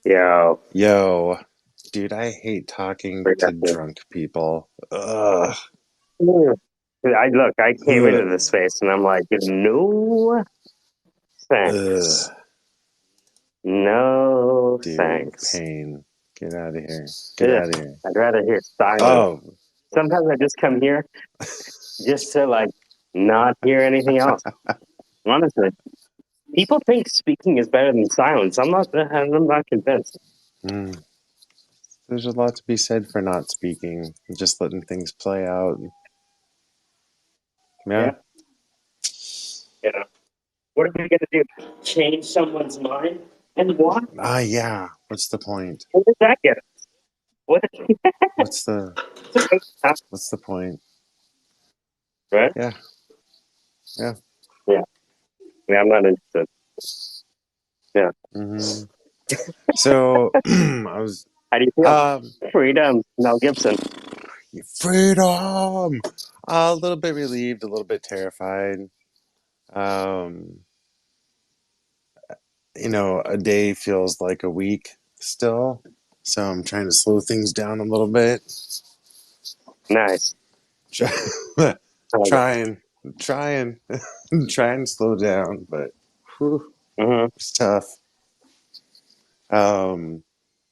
Yo, Yo, dude, I hate talking to drunk people. Ugh. I came into Ugh. this space and I'm like, no thanks. Ugh. No Dude, thanks. pain. Get out of here. Get Ugh, out of here. I'd rather hear silence. Oh, Sometimes I just come here just to like not hear anything else. Honestly, people think speaking is better than silence. I'm not convinced. mm, there's a lot to be said for not speaking, just letting things play out. Yeah. Yeah, you know, what are we gonna do? Change someone's mind? And why? Ah, yeah. What's the point? What does that get us? What? What's the Huh? what's the point? Right? Yeah. Yeah. Yeah, yeah. I'm not interested. Yeah. hmm So I was How do you feel? um Freedom, Mel Gibson. freedom. A little bit relieved, a little bit terrified. Um, a day feels like a week still. So I'm trying to slow things down a little bit. Nice. I like it. trying, trying, trying to slow down, but whew, Hmm. it's tough. Um,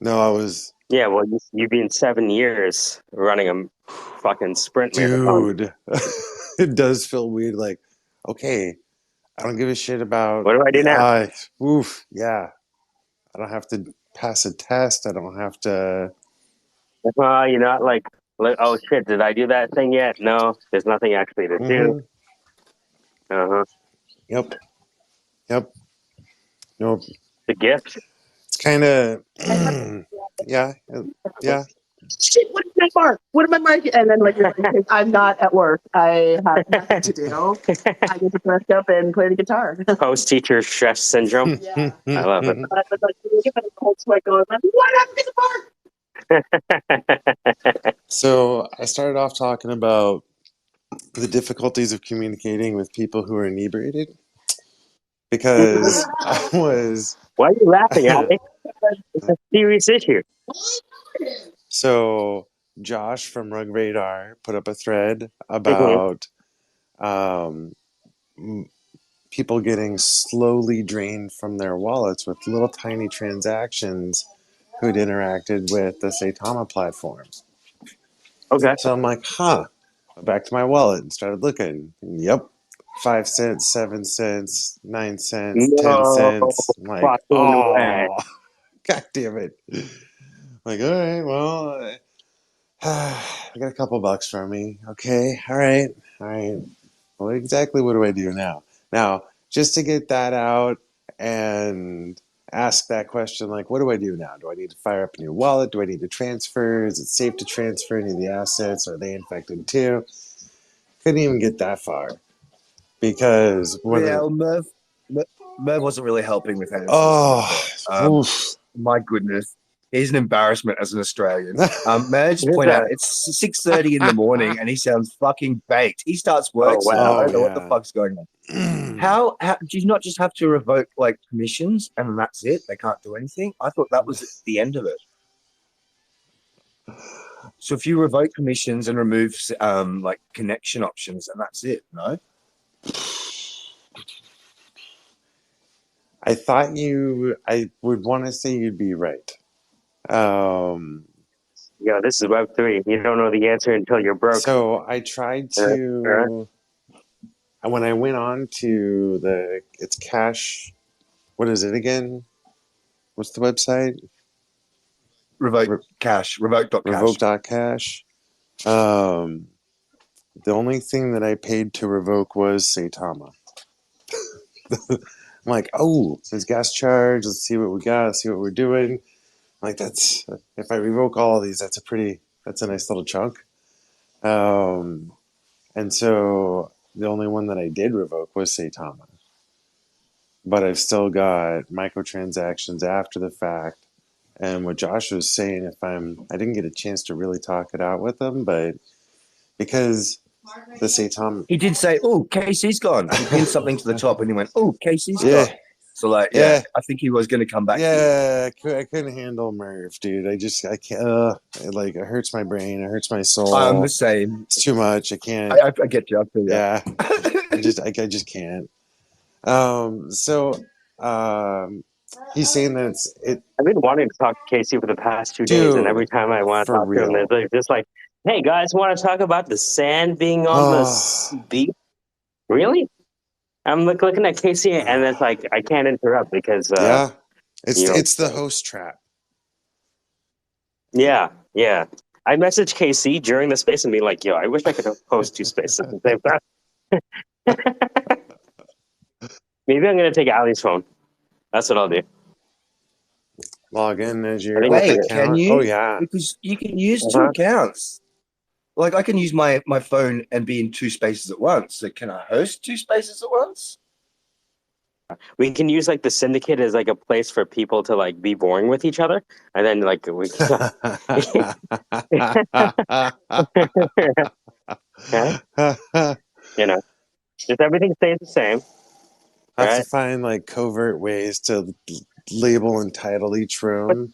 no, I was, Yeah, well, you've been 7 years running a fucking sprint marathon. dude, it does feel weird. Like, okay, I don't give a shit about, What do I do now? yeah, I don't have to pass a test. I don't have to. You're not like, oh shit, did I do that thing yet? No, there's nothing actually to do. hmm Uh-huh. Yep. Yep. Nope. The gift. It's kind of, yeah, yeah. Shit, what is my mark? What am I marking? And then like, I'm not at work. I have nothing to do. I get to dress up and play the guitar. Post teacher stress syndrome. Yeah. I love it. But I was like, give it a cold sweat going, like, what happened to the mark? So I started off talking about the difficulties of communicating with people who are inebriated because I was Why are you laughing at me? It's a serious issue. so Josh from Rug Radar put up a thread Hmm. about um, people getting slowly drained from their wallets with little tiny transactions who'd interacted with the Saitama platform. Okay. So I'm like, huh. Went back to my wallet and started looking. And yep, 5 cents, 7 cents, 9 cents, ten No cents. I'm like, fucking way. oh, god damn it. Like, all right, well, I got a couple bucks from me. Okay, all right. Well, exactly what do I do now? Now, just to get that out and ask that question, like, what do I do now? Do I need to fire up a new wallet? Do I need to transfer? Is it safe to transfer any of the assets? Are they infected too? Couldn't even get that far because Yeah, when well, Merv wasn't really helping with answers, to be oh fair. oof. My goodness, he's an embarrassment as an Australian. May I just Who's point out that? it's 6:30 in the morning and he sounds fucking baked. He starts Oh work soon. I wow. Oh don't know what the yeah. fuck's going on. How do you not just have to revoke like permissions and that's it? They can't do anything. I thought that was the end of it. So if you revoke permissions and remove like connection options, and that's it, no? I would want to say you'd be right. Um, Yo, this is Web3. You don't know the answer until you're broke. so I tried Uh, to when I went on to it's cash. What is it again? What's the website? Revoke Re- cash, revoke.cash. revoke.cash. Um, the only thing that I paid to revoke was Saitama. I'm like, oh, it says gas charge. Let's see what we got. Let's see what we're doing. I'm like, that's if I revoke all of these, that's a nice little chunk. Um, and so the only one that I did revoke was Saitama. But I've still got microtransactions after the fact. And what Josh was saying, I didn't get a chance to really talk it out with him, but because the Saitama, He did say, "Oh, Casey's gone." He pinned something to the top, and he went, "Oh, Casey's yeah, gone." So like, Yeah. I think he was going to come back. Yeah, I couldn't handle Murph, dude. I can't. It hurts my brain. It hurts my soul. I'm the same. It's too much. I can't. I get you. I feel you. Yeah, I just can't. He's saying that I've been wanting to talk to Casey for the past 2 days, and every dude, time I want to for talk to him, real. they're just like, "Hey guys, want to talk about the sand being on the beach?" Really? I'm looking at Casey, and it's like I can't interrupt because yeah, you know, it's the host trap. yeah. I messaged KC during the space and be like, "Yo, I wish I could host 2 spaces at the same time." Maybe I'm gonna take Ali's phone. That's what I'll do. Log in as I your think we'll Wait, figure it. can account. you? Oh yeah. Because you can use two Uh-huh. accounts. Like I can use my phone and be in 2 spaces at once. So can I host 2 spaces at once? We can use like the Syndicate as like a place for people to like be boring with each other, and then like we can, you know, just everything stays the same, Have to right? find like covert ways to label and title each room.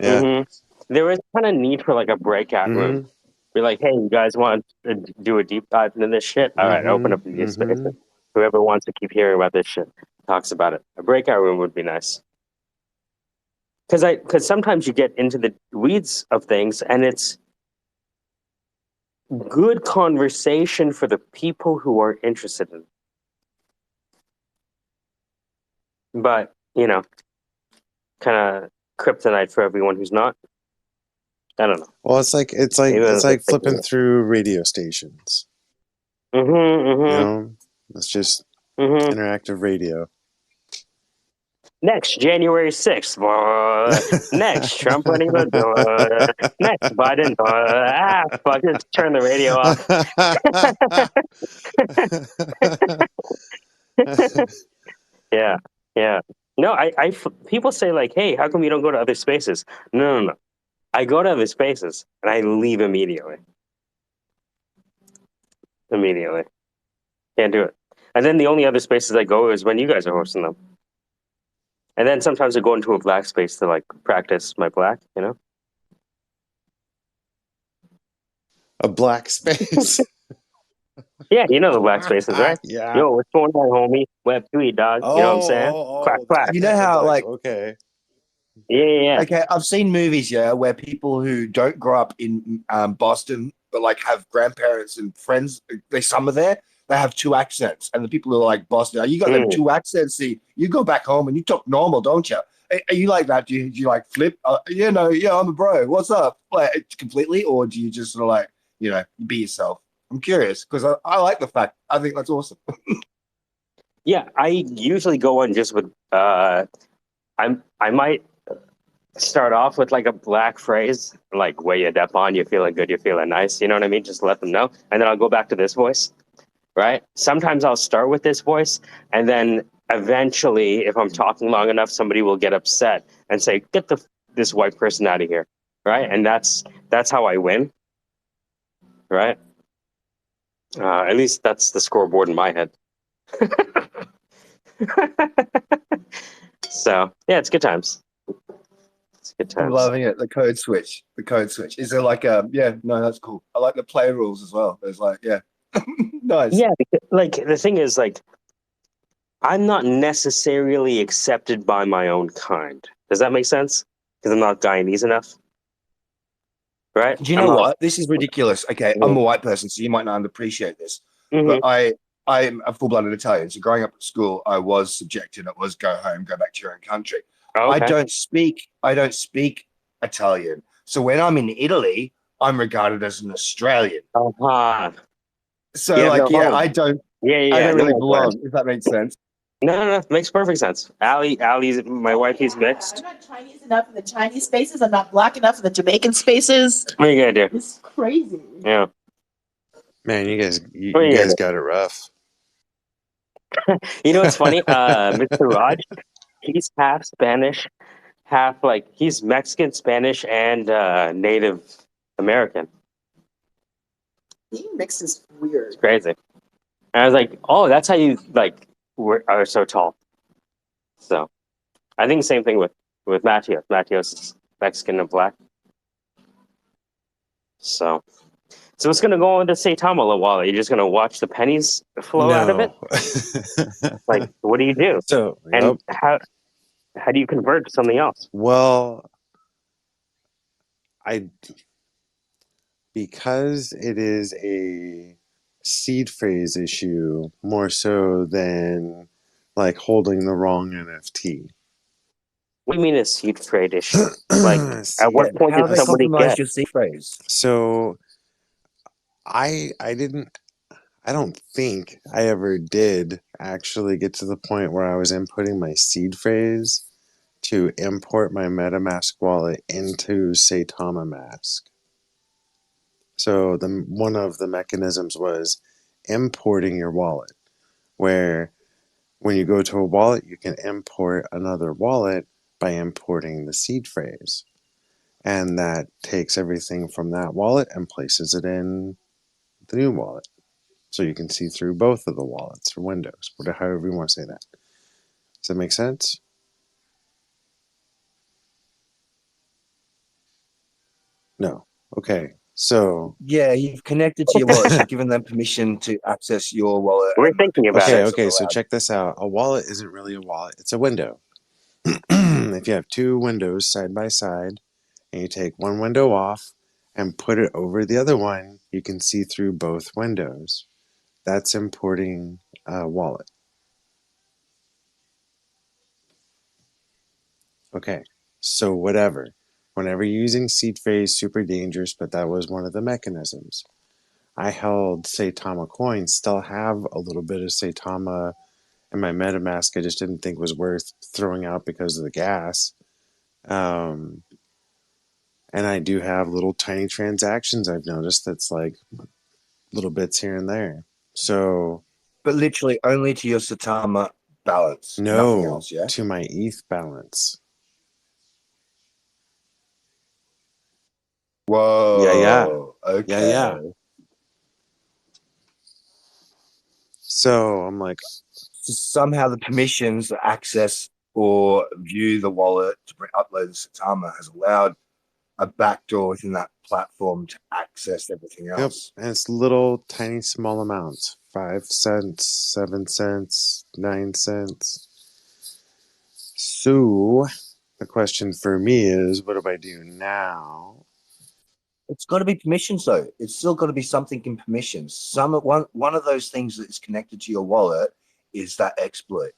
Yeah. There is kind of need for like a breakout room. Mm-hmm. Be like, hey, you guys want to do a deep dive into this shit? All right, open up these spaces. Whoever wants to keep hearing about this shit talks about it. A breakout room would be nice. Because sometimes you get into the weeds of things, and it's good conversation for the people who are interested in it. But, kind of kryptonite for everyone who's not. I don't know. Well, it's like flipping through radio stations. It's just interactive radio. Next, January 6th. Next, Trump winning the door. Next, Biden. Fuck it. Turn the radio off. Yeah. No, people say like, hey, how come you don't go to other spaces? No. I go to other spaces and I leave immediately. Can't do it. And then the only other spaces I go is when you guys are hosting them. And then sometimes I go into a black space to like practice my black, A black space. Yeah, you know the black spaces, right? Yeah. Yo, what's going on, homie? Web 2 dog. You know what I'm saying? Quack. You know how like okay. Yeah. Okay, I've seen movies, where people who don't grow up in Boston, but like have grandparents and friends, they summer there. They have 2 accents, and the people who are like Boston, you got them 2 accents. See, you go back home and you talk normal, don't you? Are you like that? Do you like flip? I'm a bro. What's up? Like completely, or do you just sort of like be yourself? I'm curious because I like the fact. I think that's awesome. Yeah, I usually go on just with I might start off with like a black phrase, like "way you up on, you feeling good, you feeling nice." You know what I mean? Just let them know, and then I'll go back to this voice. Right? Sometimes I'll start with this voice, and then eventually, if I'm talking long enough, somebody will get upset and say, "Get this white person out of here!" Right? And that's how I win. Right? At least that's the scoreboard in my head. So yeah, it's good times. I'm loving it. The code switch. Is there like that's cool. I like the play rules as well. There's like, nice. Yeah, like the thing is, like, I'm not necessarily accepted by my own kind. Does that make sense? Because I'm not Guyanese enough. Right? Do you know what? This is ridiculous. Okay, I'm a white person, so you might not appreciate this. But I'm a full-blooded Italian. So growing up at school, I was subjected. It was go home, go back to your own country. Oh, okay. I don't speak Italian. So when I'm in Italy, I'm regarded as an Australian. So I don't really belong. If that makes sense. No, it makes perfect sense. Ali's my wife. He's mixed. I'm not Chinese enough in the Chinese spaces. I'm not black enough in the Jamaican spaces. What are you gonna do? It's crazy. Yeah. Man, you guys got it rough. You know what's funny? Mr. Raj, he's half Spanish, half he's Mexican, Spanish, and Native American. Being mixed is weird. It's crazy. And I was like, oh, that's how you are so tall. So I think same thing with Matthias. Matthias is Mexican and black. So it's gonna go into Saitama a little while. You're just gonna watch the pennies flow out of it. No. Like, what do you do? So, And yep. how do you convert to something else? Well, because it is a seed phrase issue more so than like holding the wrong NFT. What do you mean a seed trade issue? Like, at See, what point How did they somebody compromise get? your C phrase? so I didn't I don't think I ever did actually get to the point where I was inputting my seed phrase to import my MetaMask wallet into Saitama Mask. So one of the mechanisms was importing your wallet, where when you go to a wallet, you can import another wallet by importing the seed phrase. And that takes everything from that wallet and places it in the new wallet. So you can see through both of the wallets or windows, whatever, however you want to say that. Does that make sense? No. Okay. So Yeah, you've connected to your wallet. You've given them permission to access your wallet. We're And thinking about okay, it. okay, so check this out. A wallet isn't really a wallet, it's a window. If you have two windows side by side and you take one window off and put it over the other one, you can see through both windows. That's importing a wallet. Okay, so whatever. Whenever you're using seed phrase, super dangerous, but that was one of the mechanisms. I held Saitama coins, still have a little bit of Saitama in my MetaMask. I just didn't think was worth throwing out because of the gas. And I do have little tiny transactions I've noticed that's like little bits here and there. So, but literally only to your Satama balance, nothing no, else. Yeah. to my ETH balance. Whoa. Yeah, Okay. yeah. So I'm like, So somehow the permissions to access or view the wallet to upload the Satama has allowed a backdoor within that platform to access everything yep. else. And it's little tiny small amounts 5 cents, 7 cents, 9 cents. So the question for me is, what do I do now? It's got to be permissions though. It's still got to be something in permissions. One of those things that is connected to your wallet is that exploit.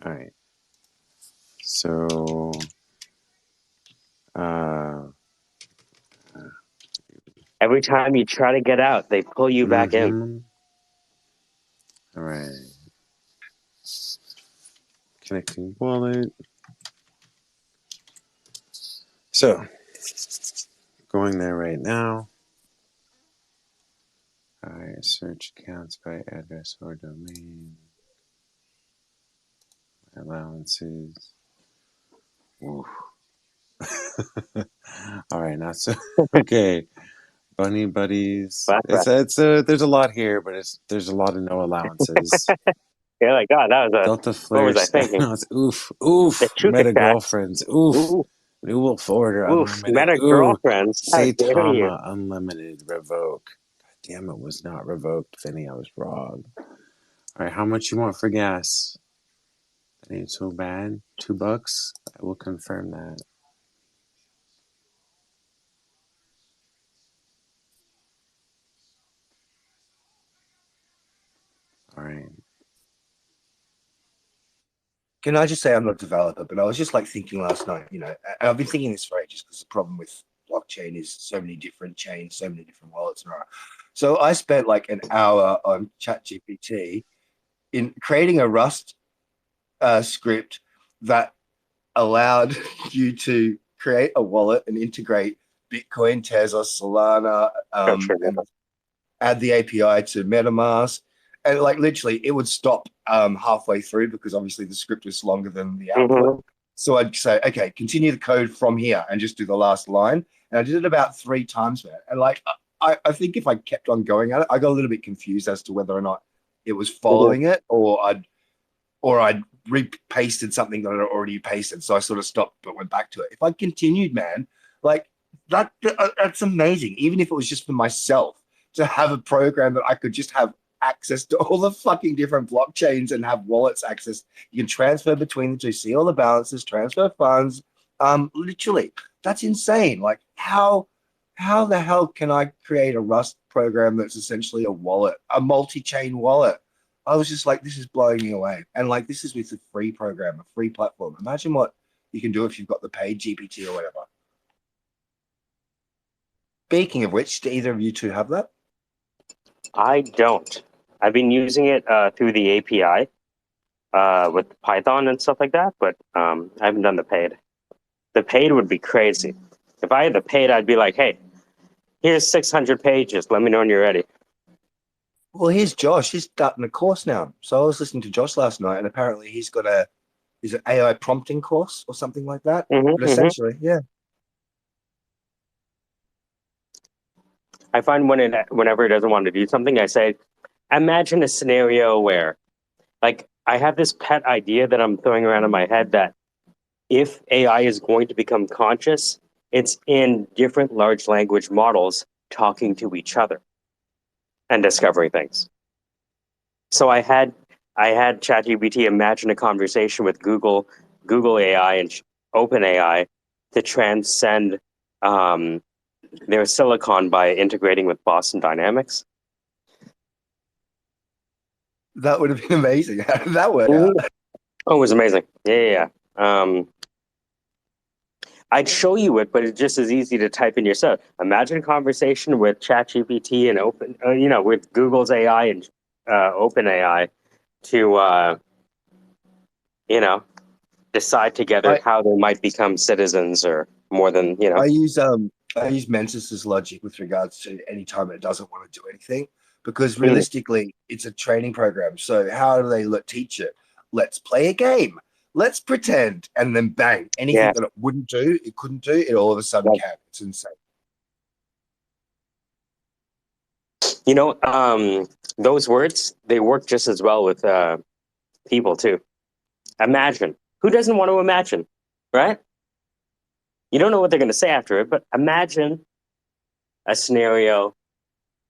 All right. So, uh, Every time you try to get out, they pull you back in. All right. Connecting wallet. So, going there right now. All right. Search accounts by address or domain. Allowances. Oof. All right. Not so. Okay. Bunny buddies. There's a lot here, but there's a lot of no allowances. You're like, God, that was Delta what was I Flares. thinking? Oof. The Chuka Meta Cat. girlfriends. Oof. Ooh, New Wolf Order oof, Unlimited. meta Ooh. girlfriends. How dare you? Saitama Unlimited. Revoke. God damn, it was not revoked, Vinny. I was wrong. All right, how much you want for gas? That ain't so bad. $2. I will confirm that. All right. Can I just say I'm not a developer, but I was just like thinking last night, and I've been thinking this for ages because the problem with blockchain is so many different chains, so many different wallets. So I spent like an hour on ChatGPT in creating a Rust script that allowed you to create a wallet and integrate Bitcoin, Tesla, Solana, and add the API to MetaMask. And like literally, it would stop halfway through because obviously the script was longer than the output. Mm-hmm. So I'd say, okay, continue the code from here and just do the last line. And I did it about 3 times, man. And like, I think if I kept on going at it, I got a little bit confused as to whether or not it was following it, or I'd repasted something that I'd already pasted. So I sort of stopped but went back to it. If I continued, man, like that's amazing. Even if it was just for myself to have a program that I could just have access to all the fucking different blockchains and have wallets access. You can transfer between the two, see all the balances, transfer funds. Literally, that's insane. Like how the hell can I create a Rust program that's essentially a wallet, a multi-chain wallet? I was just like, this is blowing me away. And like, this is with a free program, a free platform. Imagine what you can do if you've got the paid GPT or whatever. Speaking of which, do either of you two have that? I don't. I've been using it through the API with Python and stuff like that, but I haven't done the paid. The paid would be crazy. If I had the paid, I'd be like, hey, here's 600 pages. Let me know when you're ready. Well, here's Josh. He's starting a course now. So I was listening to Josh last night, and apparently he's got is an AI prompting course or something like that. But essentially, yeah. I find whenever it doesn't want to do something, I say, imagine a scenario where, like, I have this pet idea that I'm throwing around in my head that if AI is going to become conscious, it's in different large language models talking to each other and discovering things. So I had ChatGPT imagine a conversation with Google AI and OpenAI to transcend their silicon by integrating with Boston Dynamics. That would have been amazing. How did that work out? Oh, it was amazing. Yeah. I'd show you it, but it's just as easy to type in yourself. Imagine a conversation with ChatGPT and with Google's AI and OpenAI to, decide together how they might become citizens or more than. I use Mensis's logic with regards to any time it doesn't want to do anything, because realistically, it's a training program. So how do they teach it? Let's play a game. Let's pretend, and then bang, anything that it wouldn't do, it couldn't do, it all of a sudden can. It's insane. Those words, they work just as well with people too. Imagine. Who doesn't want to imagine, right? You don't know what they're going to say after it, but imagine a scenario,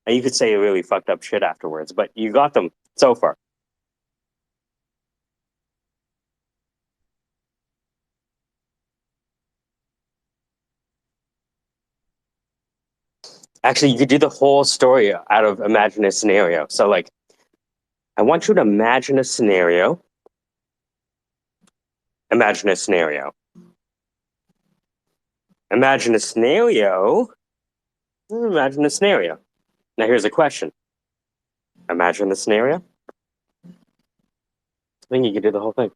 and you could say really fucked up shit afterwards, but you got them so far. Actually, you could do the whole story out of imagine a scenario. So, like, I want you to imagine a scenario. Imagine a scenario. Imagine a scenario. Imagine a scenario. Now, here's a question. Imagine the scenario. I think you could do the whole thing.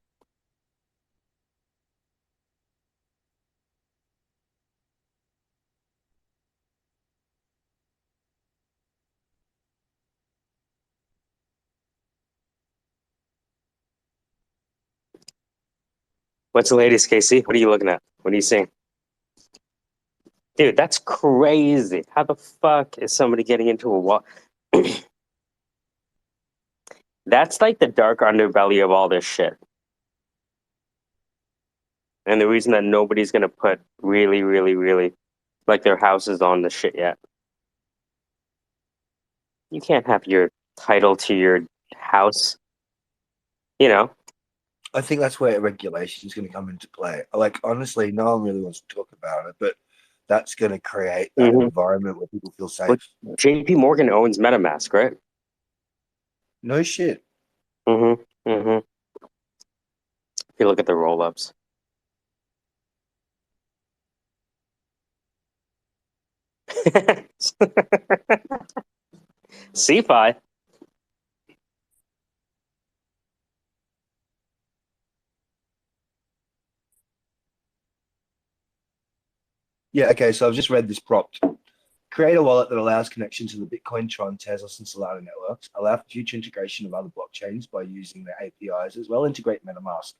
What's the latest, Casey? What are you looking at? What are you seeing? Dude, that's crazy. How the fuck is somebody getting into a wall? That's like the dark underbelly of all this shit. And the reason that nobody's going to put really, really, really, like, their houses on the shit yet. You can't have your title to your house, I think that's where regulation is going to come into play. Like, honestly, no one really wants to talk about it, but that's going to create that environment where people feel safe. But JP Morgan owns MetaMask, right? No shit. If you look at the roll-ups. CFI. Yeah, okay, so I've just read this prompt. Create a wallet that allows connection to the Bitcoin, Tron, Tezos, and Solana networks. Allow for future integration of other blockchains by using their APIs as well. Integrate MetaMask.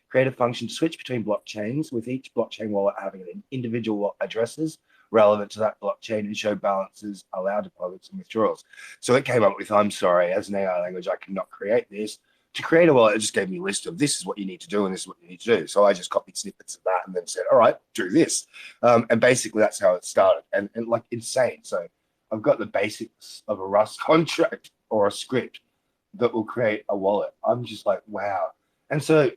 create a function to switch between blockchains, with each blockchain wallet having an individual addresses relevant to that blockchain and show balances, allow deposits and withdrawals. So it came up with, I'm sorry, as an AI language, I cannot create this. To create a wallet, it just gave me a list of this is what you need to do and this is what you need to do. So I just copied snippets of that and then said, all right, do this. And basically that's how it started. And like insane. So I've got the basics of a Rust contract or a script that will create a wallet. I'm just like, wow. And so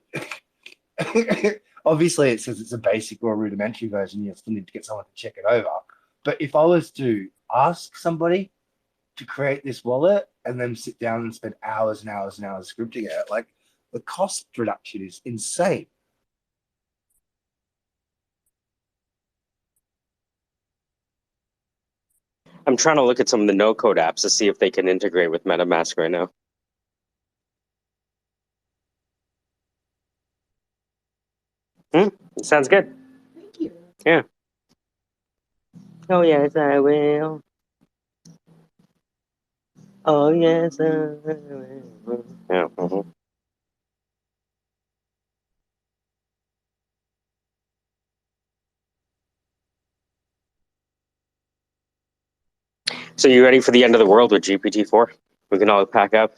obviously it says it's a basic or a rudimentary version. You still need to get someone to check it over. But if I was to ask somebody to create this wallet and then sit down and spend hours and hours and hours scripting it, like the cost reduction is insane. I'm trying to look at some of the no-code apps to see if they can integrate with MetaMask right now. Sounds good. Thank you. Yeah. Oh, yes, I will. Oh, yes, I will. Yeah. So you ready for the end of the world with GPT-4? We can all pack up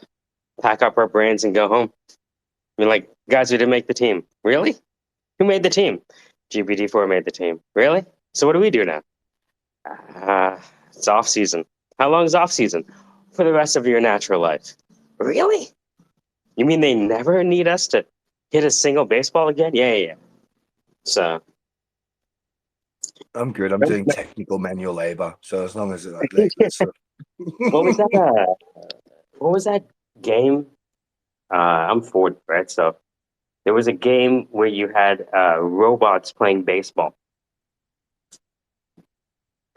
our brains and go home. I mean, like, guys, we didn't make the team. Really? Who made the team? GPT-4 made the team. Really? So what do we do now? It's off season. How long is off season? For the rest of your natural life. Really? You mean they never need us to hit a single baseball again? Yeah. So I'm good. I'm doing technical manual labor. So as long as it like what was that? What was that game? I'm Ford, right? So there was a game where you had robots playing baseball.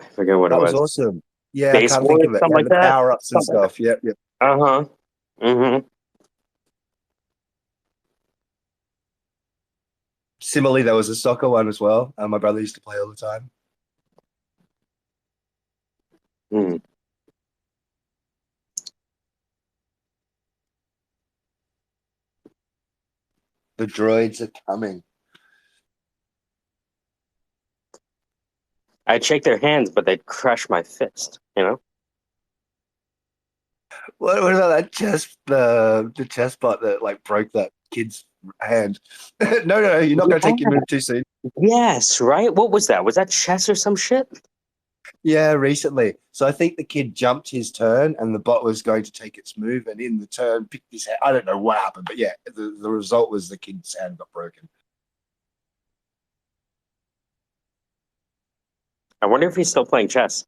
I forget what that it was was. awesome. Yeah, I can't Baseball think or of it. something Yeah, like the that. power ups and stuff. Yep. Uh-huh. Mm-hmm. Similarly, there was a soccer one as well. My brother used to play all the time. Mm. The droids are coming. I'd shake their hands, but they'd crush my fist, you know? What about that the chess bot that like broke that kid's hand? No, you're not going to take your move too soon. Yes, right? What was that? Was that chess or some shit? Yeah, recently. So I think the kid jumped his turn and the bot was going to take its move and in the turn picked his hand. I don't know what happened, but yeah, the result was the kid's hand got broken. I wonder if he's still playing chess.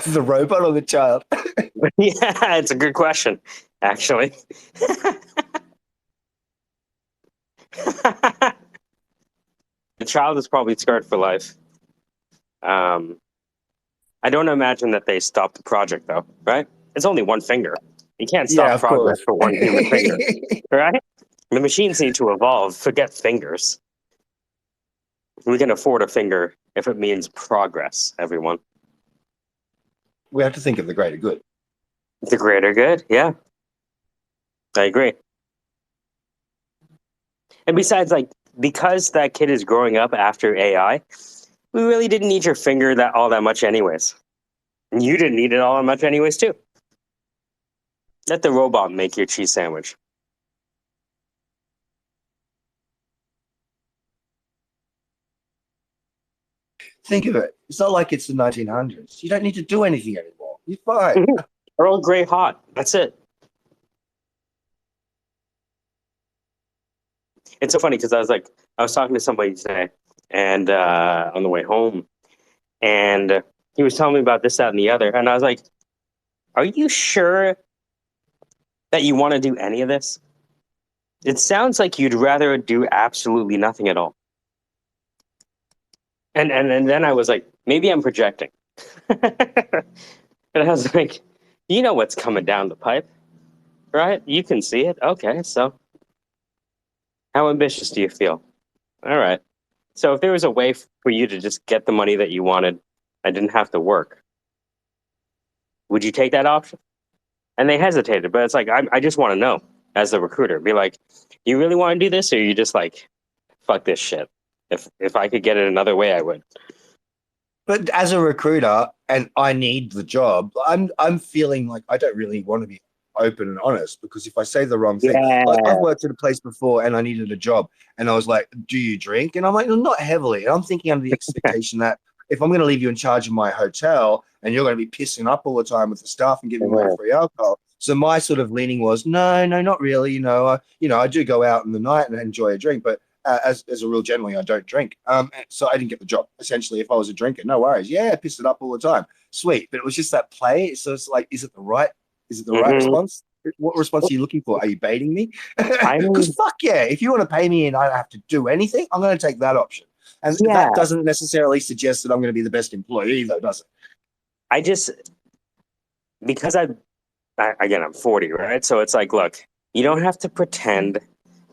The robot or the child? Yeah, it's a good question, actually. The child is probably scarred for life. I don't imagine that they stopped the project, though, right? It's only one finger. You can't stop Yeah, of progress course. for one human finger, right? The machines need to evolve. Forget fingers. We can afford a finger if it means progress, everyone. We have to think of the greater good. The greater good, yeah. I agree. And besides, like, because that kid is growing up after AI, we really didn't need your finger all that much anyways. And you didn't need it all that much anyways, too. Let the robot make your cheese sandwich. Think of it. It's not like it's the 1900s. You don't need to do anything anymore. You're fine. Earl Grey hot. That's it. It's so funny because I was talking to somebody today and on the way home, and he was telling me about this, that, and the other. And I was like, are you sure that you want to do any of this? It sounds like you'd rather do absolutely nothing at all. And then I was like, maybe I'm projecting. And I was like, you know what's coming down the pipe, right? You can see it. Okay, so how ambitious do you feel? All right. So if there was a way for you to just get the money that you wanted and didn't have to work, would you take that option? And they hesitated, but it's like, I just want to know. as a recruiter. Be like, you really want to do this, or you just like, fuck this shit. If I could get it another way, I would. But as a recruiter, and I need the job, I'm feeling like I don't really want to be open and honest, because if I say the wrong thing, I've Yeah. worked at a place before and I needed a job, and I was like, "Do you drink?" And I'm like, "No, not heavily." And I'm thinking under the expectation that if I'm going to leave you in charge of my hotel and you're going to be pissing up all the time with the staff and giving away free alcohol, so my sort of leaning was, no, not really. I do go out in the night and enjoy a drink, but as a real gentleman, I don't drink. So I didn't get the job. Essentially, if I was a drinker, no worries. Yeah, piss it up all the time. Sweet. But it was just that play. So it's like, is it the right response? What response are you looking for? Are you baiting me? Because fuck yeah, if you want to pay me and I don't have to do anything, I'm going to take that option. And that doesn't necessarily suggest that I'm going to be the best employee, though, does it? I just, because again, I'm 40, right? So it's like, look, you don't have to pretend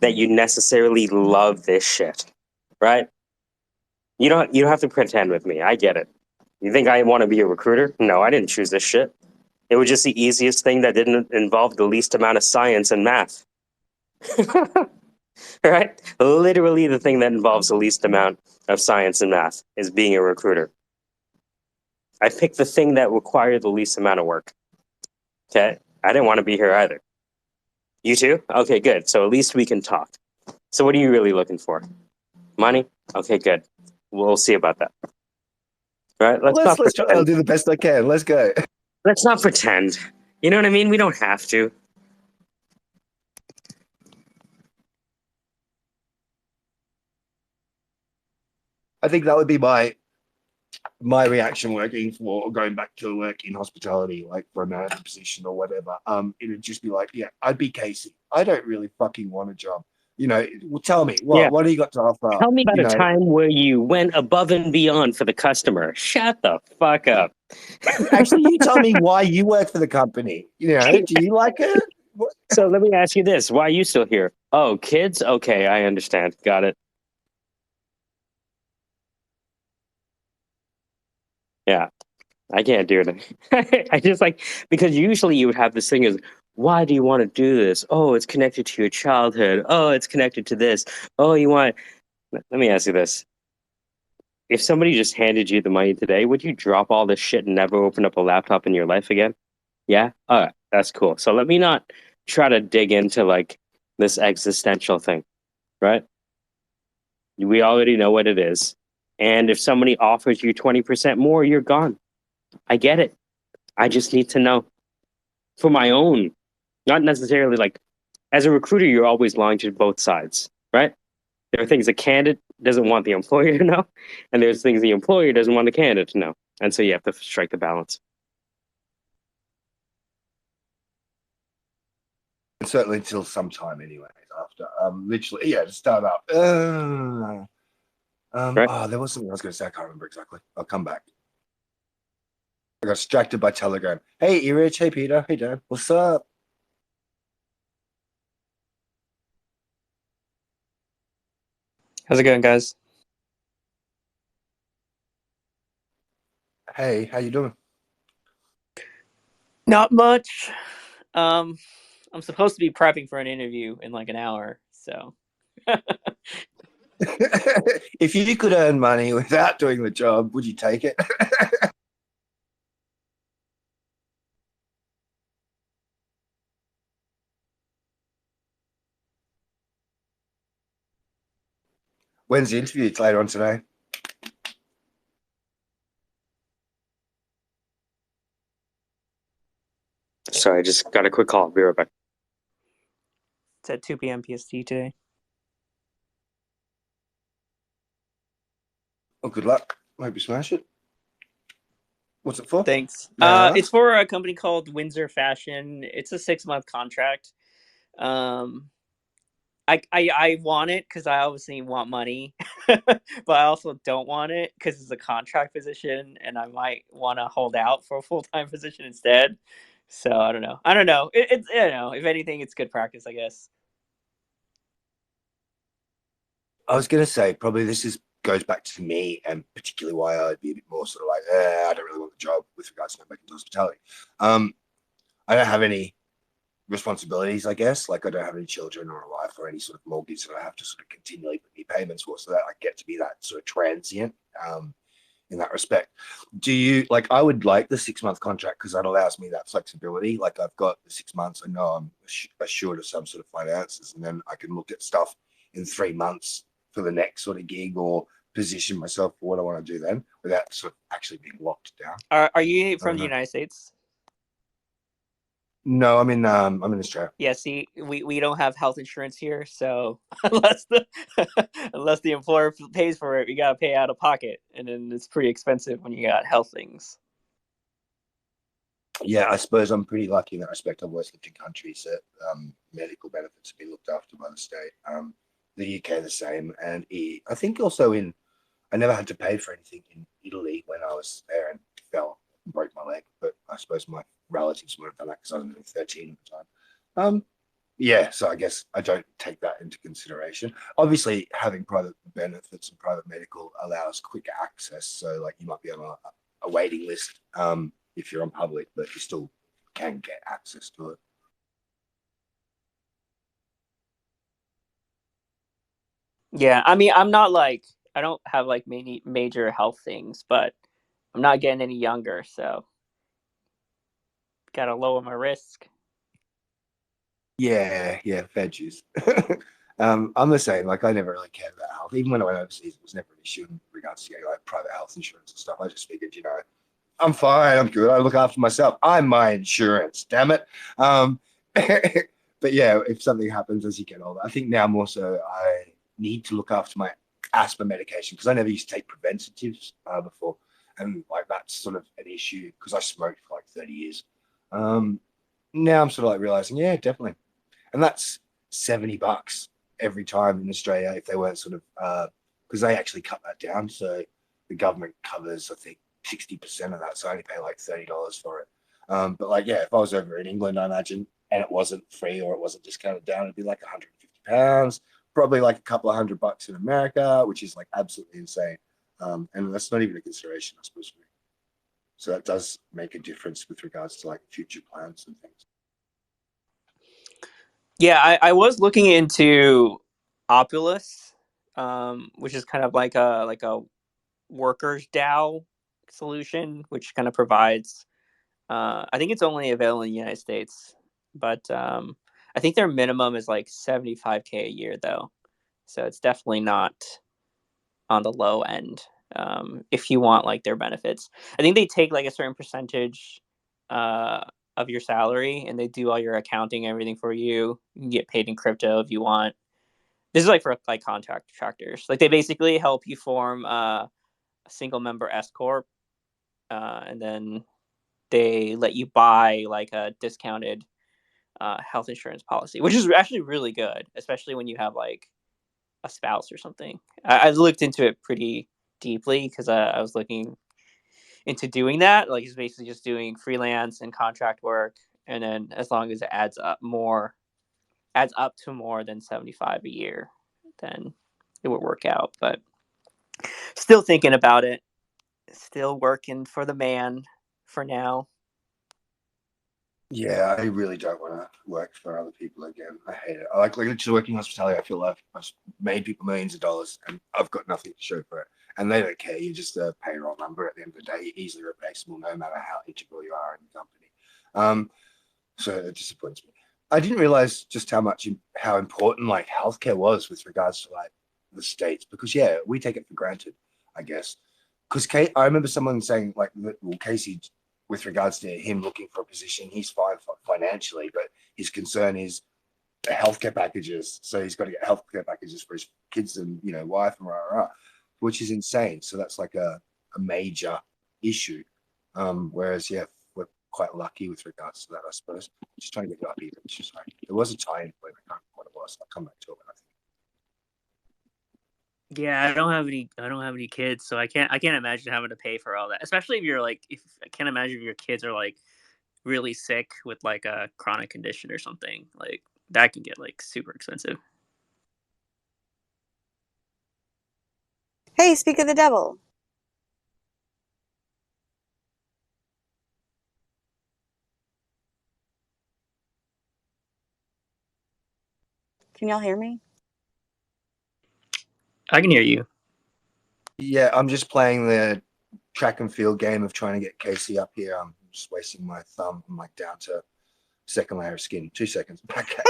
that you necessarily love this shit, right? You don't have to pretend with me. I get it. You think I want to be a recruiter? No, I didn't choose this shit. It was just the easiest thing that didn't involve the least amount of science and math. Right? Literally the thing that involves the least amount of science and math is being a recruiter. I picked the thing that required the least amount of work. Okay? I didn't want to be here either. You too? Okay, good. So at least we can talk. So what are you really looking for? Money? Okay, good. We'll see about that. All right? Let's try. I'll do the best I can. Let's go. Let's not pretend. You know what I mean? We don't have to. I think that would be my reaction going back to work in hospitality, like for a manager position or whatever. It'd just be like, yeah, I'd be Casey. I don't really fucking want a job. Well, tell me what do you got to offer? Tell me about a time where you went above and beyond for the customer. Shut the fuck up. Actually, you tell me why you work for the company. Do you like it? So let me ask you this: why are you still here? Oh, kids? Okay, I understand. Got it. Yeah, I can't do it. I just like, because usually you would have this thing is, why do you want to do this? Oh, it's connected to your childhood. Oh, it's connected to this. Oh, you want. Let me ask you this: if somebody just handed you the money today, would you drop all this shit and never open up a laptop in your life again? Yeah? All right, that's cool. So let me not try to dig into like this existential thing, right? We already know what it is. And if somebody offers you 20% more, you're gone. I get it. I just need to know for my own, not necessarily like as a recruiter, you're always lying to both sides, right? There are things the candidate doesn't want the employer to know, and there's things the employer doesn't want the candidate to know. And so you have to strike the balance. Certainly until sometime anyway. After literally, to start up. Right? There was something I was going to say. I can't remember exactly. I'll come back. I got distracted by Telegram. Hey, Erich. Hey, Peter. Hey, Dan. What's up? How's it going, guys? Hey, how you doing? Not much. I'm supposed to be prepping for an interview in like an hour, so. If you could earn money without doing the job, would you take it? When's the interview? It's later on today. Sorry, I just got a quick call. Be right back. It's at 2 p.m. PST today. Oh, good luck. Hope you smash it. What's it for? Thanks. May I ask? It's for a company called Windsor Fashion. It's a 6-month contract. I want it because I obviously want money, but I also don't want it because it's a contract position, and I might want to hold out for a full-time position instead. So I don't know. It's if anything, it's good practice, I guess. I was going to say probably goes back to me, and particularly why I'd be a bit more sort of like, I don't really want the job with regards to going back into hospitality. I don't have any responsibilities, I guess. Like I don't have any children or a wife or any sort of mortgage that I have to sort of continually pay payments for, so that I get to be that sort of transient in that respect. Do you like? I would like the 6 month contract because that allows me that flexibility. Like I've got the 6 months, I know I'm assured of some sort of finances, and then I can look at stuff in 3 months for the next sort of gig or position myself for what I want to do then without sort of actually being locked down. Are you from the United States? No, I'm in Australia. Yeah, see, we don't have health insurance here, so unless the employer pays for it, you gotta pay out of pocket, and then it's pretty expensive when you got health things. Yeah, I suppose I'm pretty lucky in that respect. I've always lived in countries that medical benefits have been looked after by the state. The UK the same, and I think also I never had to pay for anything in Italy when I was there and fell and broke my leg. But I suppose my relatives would have done that because I was only 13 at the time. Yeah, so I guess I don't take that into consideration. Obviously, having private benefits and private medical allows quicker access. So, like, you might be on a waiting list if you're on public, but you still can get access to it. Yeah, I mean, I'm not like I don't have like many major health things, but I'm not getting any younger, so gotta lower my risk. Yeah, fair dues. I'm the same. Like, I never really cared about health. Even when I went overseas, it was never an issue in regards to getting like private health insurance and stuff. I just figured, I'm fine. I'm good. I look after myself. I'm my insurance. Damn it. But yeah, if something happens as you get older, I think now more so I need to look after my asthma medication because I never used to take preventatives before, and like that's sort of an issue because I smoked for like 30 years. Now I'm sort of like realizing, yeah, definitely, and that's $70 every time in Australia if they weren't sort of because they actually cut that down, so the government covers I think 60% of that, so I only pay like $30 for it. But like, yeah, if I was over in England, I imagine, and it wasn't free or it wasn't discounted down, it'd be like £150, probably like a couple of $100 in America, which is like absolutely insane. And that's not even a consideration, I suppose, for me. So that does make a difference with regards to like future plans and things. Yeah, I was looking into Opulus, which is kind of like a workers DAO solution, which kind of provides. I think it's only available in the United States, but I think their minimum is like 75K a year though, so it's definitely not on the low end. If you want like their benefits, I think they take like a certain percentage uh, of your salary, and they do all your accounting, everything for you. You can get paid in crypto if you want. This is like for like contractors. Like they basically help you form a single member S corp, and then they let you buy like a discounted health insurance policy, which is actually really good, especially when you have like a spouse or something. I looked into it pretty deeply because I was looking into doing that. Like, it's basically just doing freelance and contract work, and then as long as it adds up to more than 75 a year, then it would work out. But still thinking about it. Still working for the man for now. Yeah, I really don't want to work for other people again. I hate it. I like literally working in hospitality. I feel like I've made people millions of dollars and I've got nothing to show for it. And they don't care. You're just a payroll number at the end of the day. You're easily replaceable no matter how integral you are in the company. So it disappoints me. I didn't realize just how important like healthcare was with regards to like the states because yeah, we take it for granted, I guess. Because I remember someone saying like, well, Casey, with regards to him looking for a position, he's fine financially, but his concern is the healthcare packages. So he's got to get healthcare packages for his kids and wife and which is insane. So that's like a major issue. Whereas yeah, we're quite lucky with regards to that, I suppose. Just trying to get it up even. It's just like there was a tie-in point. I can't remember what it was. I'll come back to it when I think. Yeah, I don't have any kids, so I can't imagine having to pay for all that. Especially if you're like if I can't imagine if your kids are like really sick with like a chronic condition or something. Like that can get like super expensive. Hey, speak of the devil. Can y'all hear me? I can hear you. Yeah, I'm just playing the track and field game of trying to get Casey up here. I'm just wasting my thumb. I'm like down to second layer of skin. 2 seconds. Okay.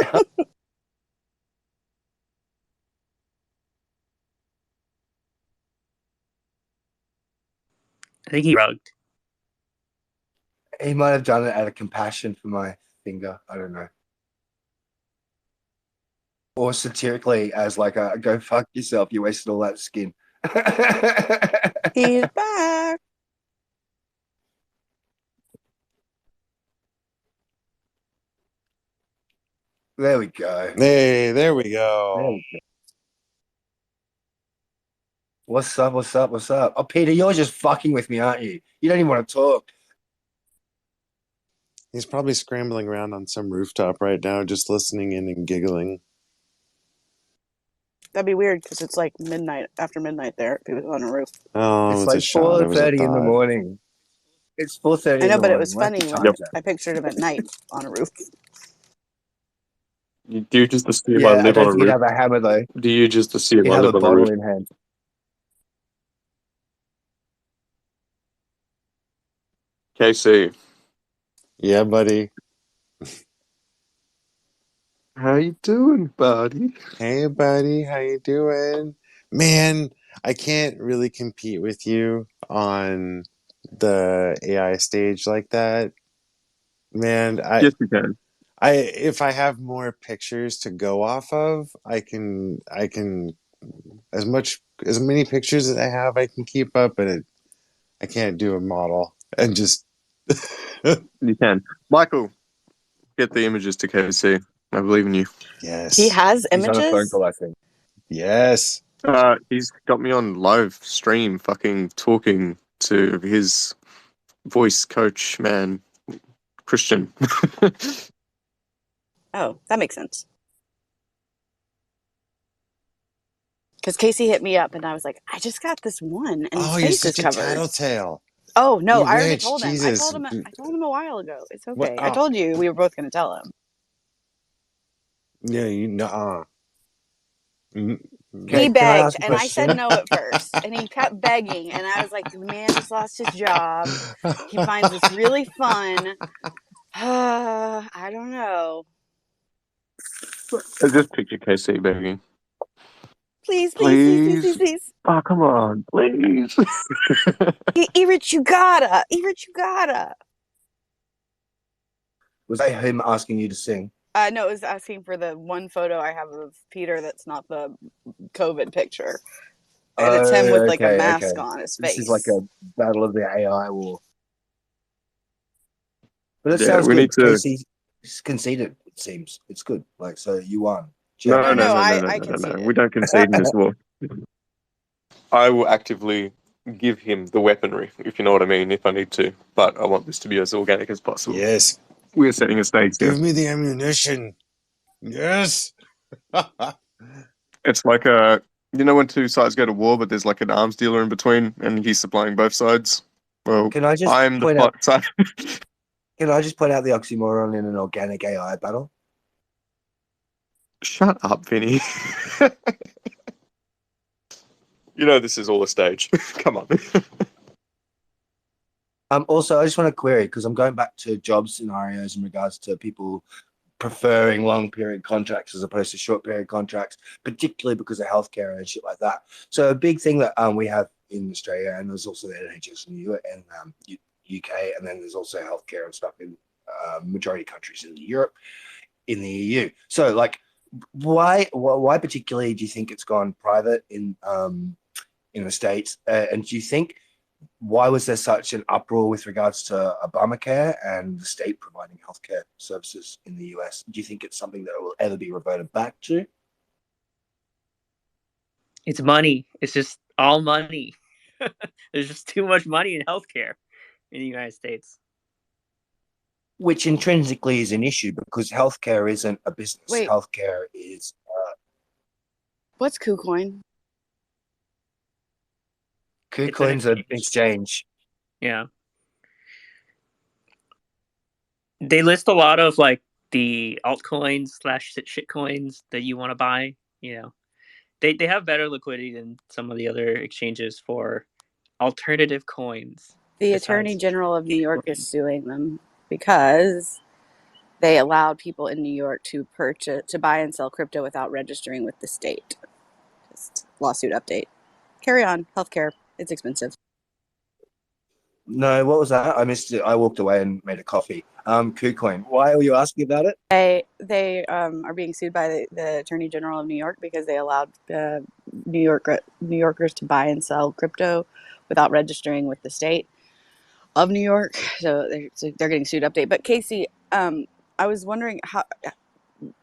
I think he rugged. He might have done it out of compassion for my finger. I don't know. Or satirically as like a go fuck yourself. You wasted all that skin. He's back. There we go. Hey, there we There go. we go. What's up? What's up? What's up? Oh, Peter, you're just fucking with me, aren't you? You don't even want to talk. He's probably scrambling around on some rooftop right now, just listening in and giggling. That'd be weird because it's like midnight, after midnight there. He was on a roof. Oh, It's it's like a shot. It was a 4:30 in the thought. morning. It's 4:30 I in know, the but it morning. was Why funny don't you when time that? I pictured him at night on a roof. Do you just assume I Yeah, I live on don't a think he'd roof? have a hammer though. Do you just assume He'd I have a live on a bottle roof? in hand. KC, Yeah, buddy. how you doing, buddy? Hey, buddy. How you doing? Man, I can't really compete with you on the AI stage like that. Man, Yes, you can. if I have more pictures to go off of, I can as many pictures as I have, I can keep up, but I can't do a model and just You can. Michael, get the images to KC. I believe in you. He yes, has He's on a phone images. call, I think. yes. He's got me on live stream, fucking talking to his voice coach, man, Christian. Oh, that makes sense. Because Casey hit me up and I was like, I just got this one and his Oh, you're face is such a covered. tattletale. Oh no, You I already witch, told him. Jesus. I told him a while ago. It's What? okay. I told you we were both gonna tell him. Yeah, you know. Okay, He can I begged ask a and I said question? no at first. And he kept begging and I was like, the man just lost his job. He finds this really fun. I don't know. I just picture KC begging. Please, please, please, please, please, Please. please. Oh, come on, please. Everett, you gotta. Everett, you gotta. Was that him asking you to sing? No, it was asking for the one photo I have of Peter that's not the COVID picture. And it's him with like a mask on his face. This is like a battle of the AI war. But it Yeah, sounds we good. need to. Casey conceded, it seems. It's good. Like, so you won. No, No, no, no, no, I no, no, no. conceded. We don't concede in this war. I will actively give him the weaponry, if you know what I mean, if I need to. But I want this to be as organic as possible. Yes. We're setting a stage here. Give me the ammunition. Yes. It's like a, you know, when two sides go to war, but there's like an arms dealer in between, and he's supplying both sides. Well, Can I just I'm the point out? side. Can I just point out the oxymoron in an organic AI battle? Shut up, Vinny. You know this is all a stage. Come on. Also, I just want to query because I'm going back to job scenarios in regards to people preferring long period contracts as opposed to short period contracts, particularly because of healthcare and shit like that. So a big thing that we have in Australia, and there's also the NHS in the UK, and then there's also healthcare and stuff in majority of countries in Europe, in the EU. So like, why particularly do you think it's gone private in the States? And do you think why was there such an uproar with regards to Obamacare and the state providing healthcare services in the US? Do you think it's something that will ever be reverted back to? It's money. It's just all money. There's just too much money in healthcare in the United States. Which intrinsically is an issue because healthcare isn't a business. Wait. Healthcare is What's KuCoin? KuCoin's an exchange. Yeah. They list a lot of like the altcoins / shit coins that you want to buy. They have better liquidity than some of the other exchanges for alternative coins. The Attorney General of New York is suing them because they allowed people in New York to buy and sell crypto without registering with the state. Just lawsuit update. Carry on. Healthcare. It's expensive. No, what was that? I missed it. I walked away and made a coffee. KuCoin. Why were you asking about it? They are being sued by the Attorney General of New York because they allowed New Yorkers to buy and sell crypto without registering with the state of New York. So they're getting sued. Update. But Casey, I was wondering how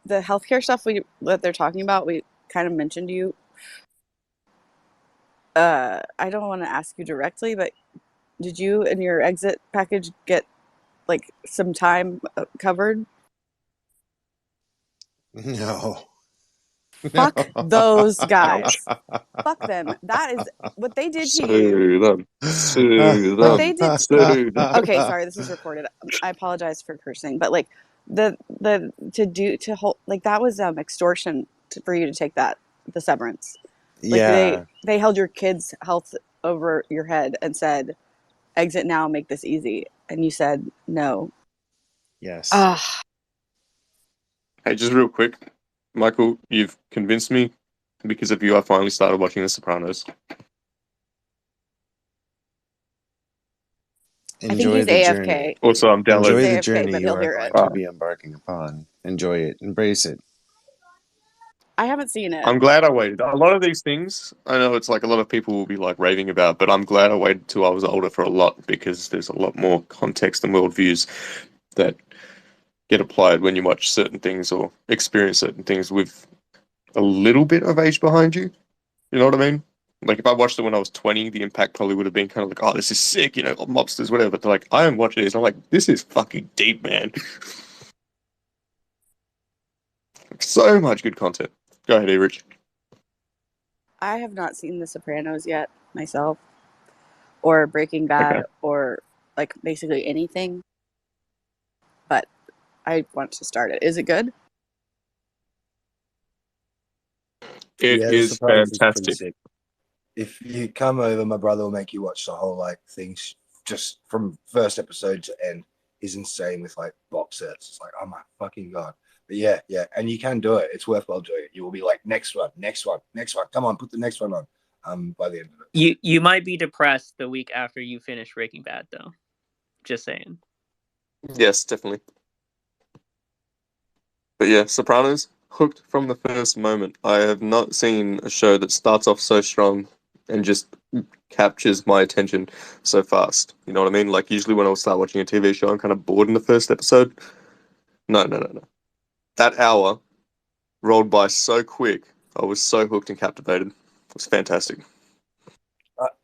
the healthcare stuff that they're talking about. We kind of mentioned you. I don't want to ask you directly, but did you in your exit package get like some time covered? No. Fuck those guys. Fuck them. That is what they did to you. Sue them. Sue What them. they did. Sue them. Okay, sorry, this is recorded. I apologize for cursing, but like the to hold like that was extortion for you to take the severance. Like Yeah. they held your kids' health over your head and said, "Exit now, make this easy," and you said no. Yes. Hey, just real quick, Michael, you've convinced me. Because of you, I finally started watching The Sopranos. Enjoy he's the AFK. journey. Also, I'm downloading. Enjoy the AFK, journey but you he'll are hear going it. to be embarking upon. Enjoy it. Embrace it. I haven't seen it. I'm glad I waited. A lot of these things, I know it's like a lot of people will be like raving about, but I'm glad I waited till I was older for a lot because there's a lot more context and worldviews that get applied when you watch certain things or experience certain things with a little bit of age behind you. You know what I mean? Like if I watched it when I was 20, the impact probably would have been kind of like, oh, this is sick, mobsters, whatever. But they're like, I am watching this, and I'm like, this is fucking deep, man. So much good content. Go ahead, Rich. I have not seen The Sopranos yet myself, or Breaking Bad, Okay. or like basically anything. But I want to start it. Is it good? It The is Sopranos is pretty fantastic. sick. If you come over, my brother will make you watch the whole thing just from first episode to end. Is insane with box sets. It's like, oh my fucking god. But yeah, and you can do it. It's worthwhile doing it. You will be like, next one. Come on, put the next one on. By the end of it. You might be depressed the week after you finish Breaking Bad, though. Just saying. Yes, definitely. But yeah, Sopranos, hooked from the first moment. I have not seen a show that starts off so strong and just captures my attention so fast. You know what I mean? Like usually when I start watching a TV show, I'm kind of bored in the first episode. No. That hour rolled by so quick. I was so hooked and captivated. It was fantastic.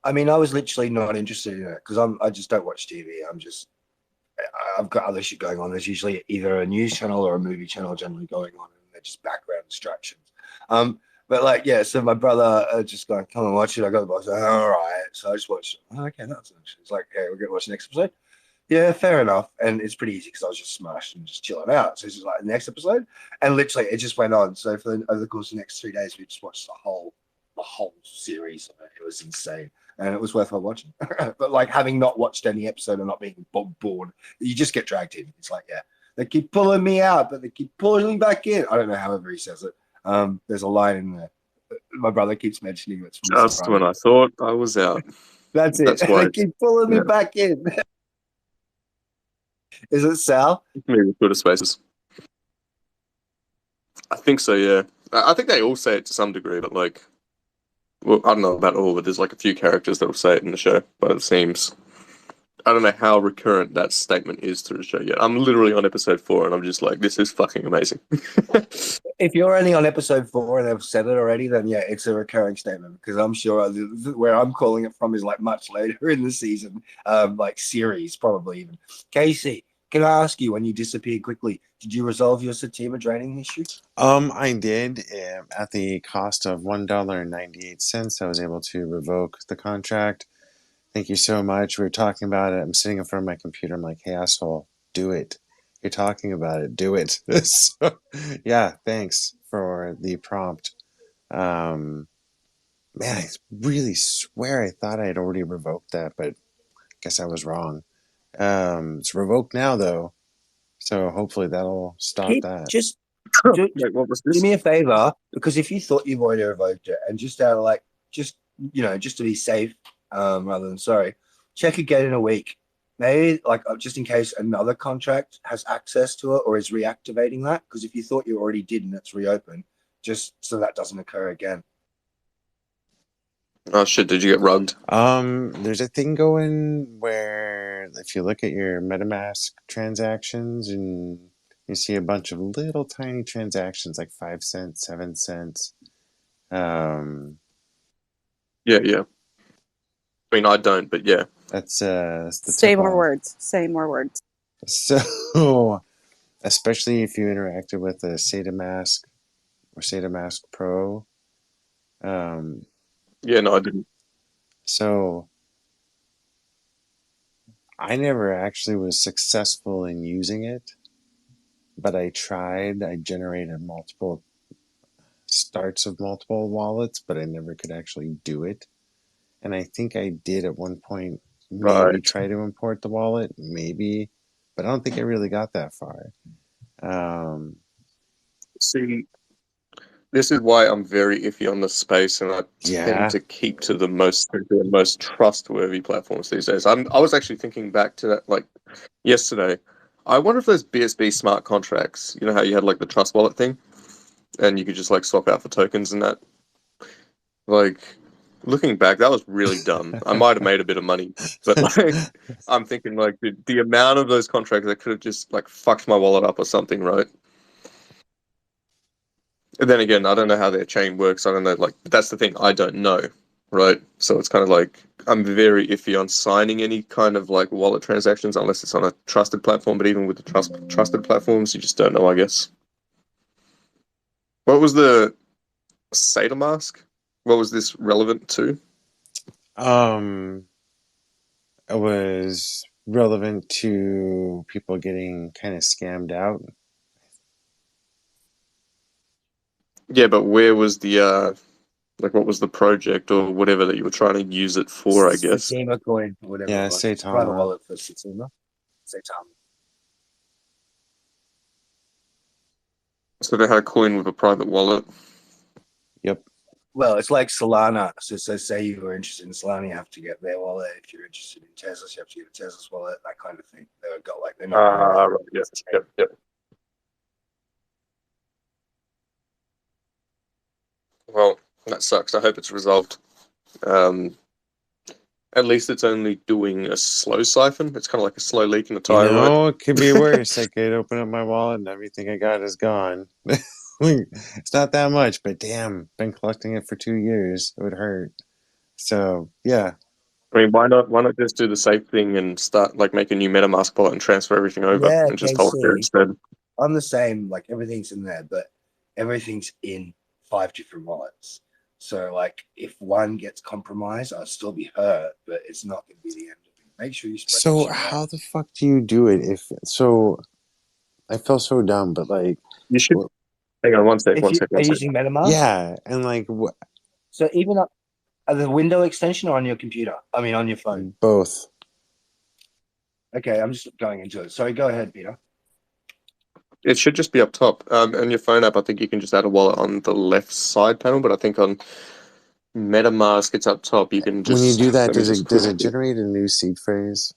I mean, I was literally not interested in it because I just don't watch TV. I've got other shit going on. There's usually either a news channel or a movie channel generally going on, and they're just background distractions. But so my brother just going, come and watch it. I got the box. Like, all right. So I just watched it. Oh, okay, that's interesting. It's like, okay, we're going to watch the next episode. Yeah, fair enough. And it's pretty easy because I was just smashed and just chilling out. So it's just like the next episode. And literally it just went on. So over the course of the next 3 days, we just watched the whole series of it. It was insane. And it was worthwhile watching. But having not watched any episode and not being bored, you just get dragged in. It's like, yeah, they keep pulling me out, but they keep pulling me back in. I don't know however he says it. There's a line in there. My brother keeps mentioning it's from Just when I thought I was out. That's it. That's why. They keep pulling me back in. Is it Sal? Maybe Twitter Spaces. I think so, yeah. I think they all say it to some degree, but well, I don't know about all, but there's a few characters that will say it in the show, but it seems, I don't know how recurrent that statement is to the show yet. I'm literally on episode 4 and I'm just like, this is fucking amazing. If you're only on episode 4 and they've said it already, then yeah, it's a recurring statement because I'm sure where I'm calling it from is much later in the season, series probably even. Casey, can I ask you, when you disappeared quickly, did you resolve your Satima draining issue? I did. At the cost of $1.98, I was able to revoke the contract. Thank you so much. We were talking about it. I'm sitting in front of my computer. I'm like, hey, asshole, do it. you're talking about it, do it. So, yeah, thanks for the prompt. Man, I really swear I thought I had already revoked that, but I guess I was wrong. It's revoked now, though, so hopefully that'll stop that. Just do, Wait, what was do this? me a favor, because if you thought you've already revoked it, and just out of like, just to be safe, rather than sorry, check again in a week. Maybe like just in case another contract has access to it or is reactivating that. Because if you thought you already did and it's reopened, just so that doesn't occur again. Oh shit! Did you get rugged? There's a thing going where if you look at your MetaMask transactions and you see a bunch of little tiny transactions like 5 cents, 7 cents. Yeah. I mean, I don't, but yeah. That's the Say more tip-off. words. Say more words. So, especially if you interacted with a SataMask or SataMask Pro. Yeah, no, I didn't. So, I never actually was successful in using it, but I tried. I generated multiple starts of multiple wallets, but I never could actually do it. And I think I did at one point maybe Right. try to import the wallet, maybe, but I don't think I really got that far. See, this is why I'm very iffy on the space, and I Yeah. tend to keep to the most trustworthy platforms these days. I was actually thinking back to that like yesterday. I wonder if those BSB smart contracts, you know how you had like the trust wallet thing, and you could just like swap out for tokens and that. Like looking back, that was really dumb. I might have made a bit of money, but like I'm thinking like the amount of those contracts that could have just like fucked my wallet up or something, right? And then again, I don't know how their chain works. I don't know, like, that's the thing. I don't know, right? So it's kind of like I'm very iffy on signing any kind of like wallet transactions unless it's on a trusted platform. But even with the trusted platforms, you just don't know, I guess. What was the SATA mask? What was this relevant to? It was relevant to people getting kind of scammed out. Yeah, but where was the like what was the project or whatever that you were trying to use it for? I guess. Satima coin, or whatever. Yeah, it was. It's a private Saitama. wallet for Satima. Saitama. So they had a coin with a private wallet. Yep. Well, it's like Solana. So say you were interested in Solana, you have to get their wallet. If you're interested in Tesla, you have to get a Tesla's wallet. That kind of thing. They've got like they're not. Right. Yep. Well, that sucks. I hope it's resolved. At least it's only doing a slow siphon. It's kind of like a slow leak in a tire, right? It could be worse. I could open up my wallet and everything I got is gone. It's not that much, but damn, been collecting it for 2 years. It would hurt. So, yeah. I mean, why not? Why not just do the safe thing and start like make a new MetaMask wallet and transfer everything over and just hold it there instead? I'm the same. Like everything's in there, but everything's in 5 different wallets. So like if one gets compromised, I'll still be hurt, but it's not going to be the end of it. Make sure you spread. So how the fuck do you do it? I feel so dumb, but like you should. Hang on, one sec. Are you using MetaMask? Yeah, and like so even up the window extension or on your computer? I mean, on your phone. Both. Okay, I'm just going into it. Sorry, go ahead, Peter. It should just be up top. On your phone app, I think you can just add a wallet on the left side panel, but I think on MetaMask, it's up top. You can just. When you do that, does it generate a new seed phrase?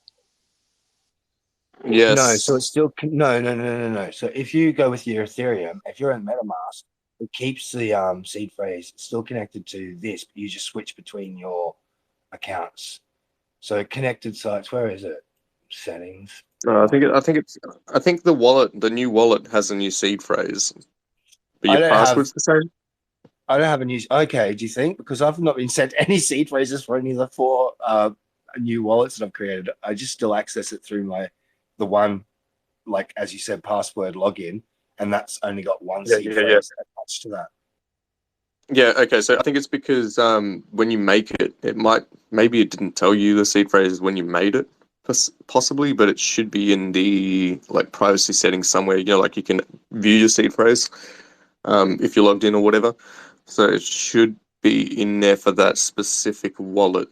Yes. No, so it's still no. So if you go with your Ethereum, if you're in MetaMask, it keeps the seed phrase still connected to this, but you just switch between your accounts. So connected sites, where is it? Settings. I think the new wallet has a new seed phrase, but your password's the same. I don't have a new. Okay, do you think? Because I've not been sent any seed phrases for any of the 4 new wallets that I've created. I just still access it through the one, like as you said, password login, and that's only got one seed phrase attached to that. Yeah. Okay. So I think it's because when you make it, maybe it didn't tell you the seed phrase when you made it. possibly, but it should be in the like privacy settings somewhere. You know, like you can view your seed phrase if you're logged in or whatever. So it should be in there for that specific wallet,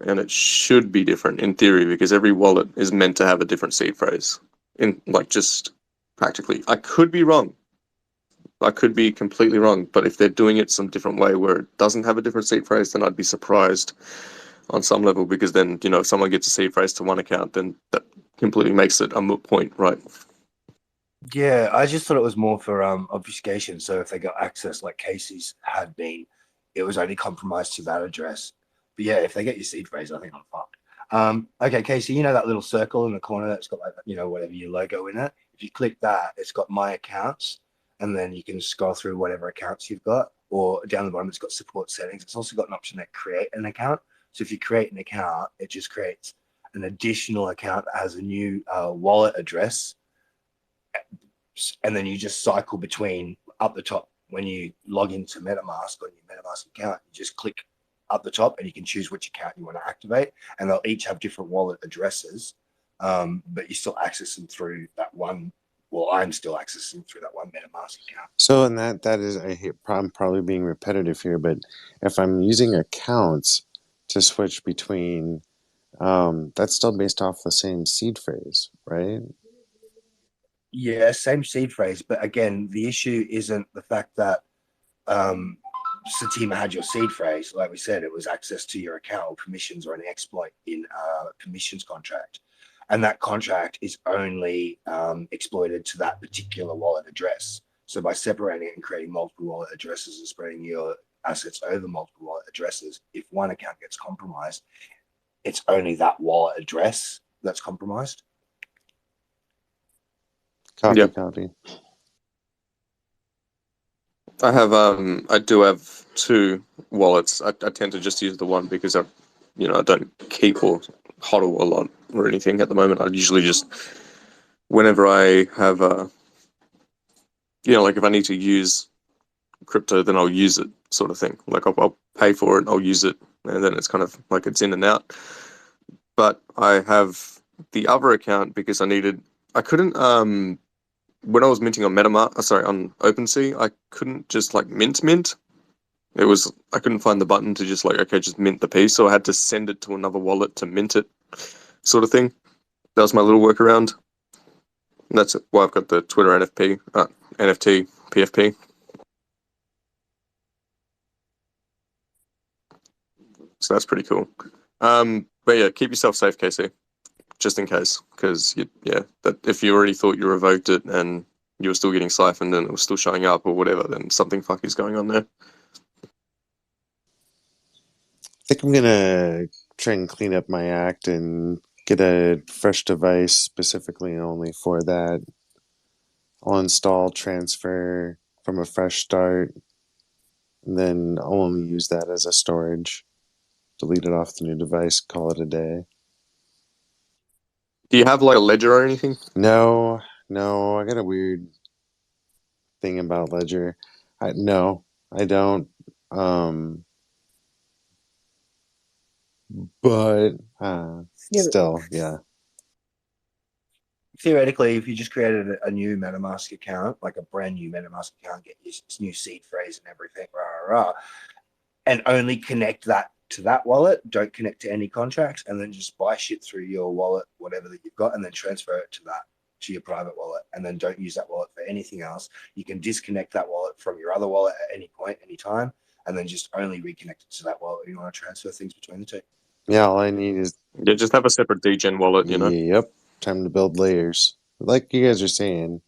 and it should be different in theory because every wallet is meant to have a different seed phrase. In like just practically, I could be wrong. I could be completely wrong, but if they're doing it some different way where it doesn't have a different seed phrase, then I'd be surprised on some level because then, you know, if someone gets a seed phrase to one account, then that completely makes it a moot point, right? Yeah, I just thought it was more for obfuscation. So if they got access like Casey's had been, it was only compromised to that address. But yeah, if they get your seed phrase, I think I'm fucked. Okay, Casey, you know that little circle in the corner that's got like, you know, whatever your logo in it. If you click that, it's got my accounts, and then you can scroll through whatever accounts you've got, or down the bottom it's got support settings. It's also got an option that create an account. So if you create an account, it just creates an additional account that has a new wallet address, and then you just cycle between up the top. When you log into MetaMask on your MetaMask account, you just click up the top and you can choose which account you want to activate, and they'll each have different wallet addresses, but you still access them through that one. Well, I'm still accessing through that one MetaMask account. So, and that is, I'm probably being repetitive here, but if I'm using accounts to switch between, that's still based off the same seed phrase, right? Yeah, same seed phrase, but again, the issue isn't the fact that Satima had your seed phrase. Like we said, it was access to your account or permissions or an exploit in a permissions contract. And that contract is only exploited to that particular wallet address. So by separating it and creating multiple wallet addresses and spreading your assets over multiple wallet addresses, if one account gets compromised, it's only that wallet address that's compromised. Copy, Yep. copy. I do have two wallets. I tend to just use the one because I don't keep or hodl a lot or anything at the moment. I usually just, whenever I have like if I need to use crypto, then I'll use it, sort of thing. Like I'll pay for it, I'll use it, and then it's kind of like it's in and out. But I have the other account because I couldn't when I was minting on on OpenSea, I couldn't just like mint. I couldn't find the button to just just mint the piece, so I had to send it to another wallet to mint it, sort of thing. That was my little workaround. And that's why I've got the Twitter NFT PFP. So that's pretty cool. But yeah, keep yourself safe, Casey, just in case, because that if you already thought you revoked it and you were still getting siphoned and it was still showing up or whatever, then something fucky is going on there. I think I'm gonna try and clean up my act and get a fresh device specifically only for that. I'll install transfer from a fresh start, and then I'll only use that as a storage. Delete it off the new device, call it a day. Do you have like a ledger or anything? No, I got a weird thing about Ledger. No, I don't. But still, yeah. Theoretically, if you just created a new MetaMask account, like a brand new MetaMask account, get your new seed phrase and everything, and only connect that to that wallet, don't connect to any contracts, and then just buy shit through your wallet, whatever that you've got, and then transfer it to your private wallet, and then don't use that wallet for anything else. You can disconnect that wallet from your other wallet at any point, anytime, and then just only reconnect it to that wallet when you want to transfer things between the two. Yeah, all I need is Just have a separate degen wallet, Yep. Time to build layers. Like you guys are saying,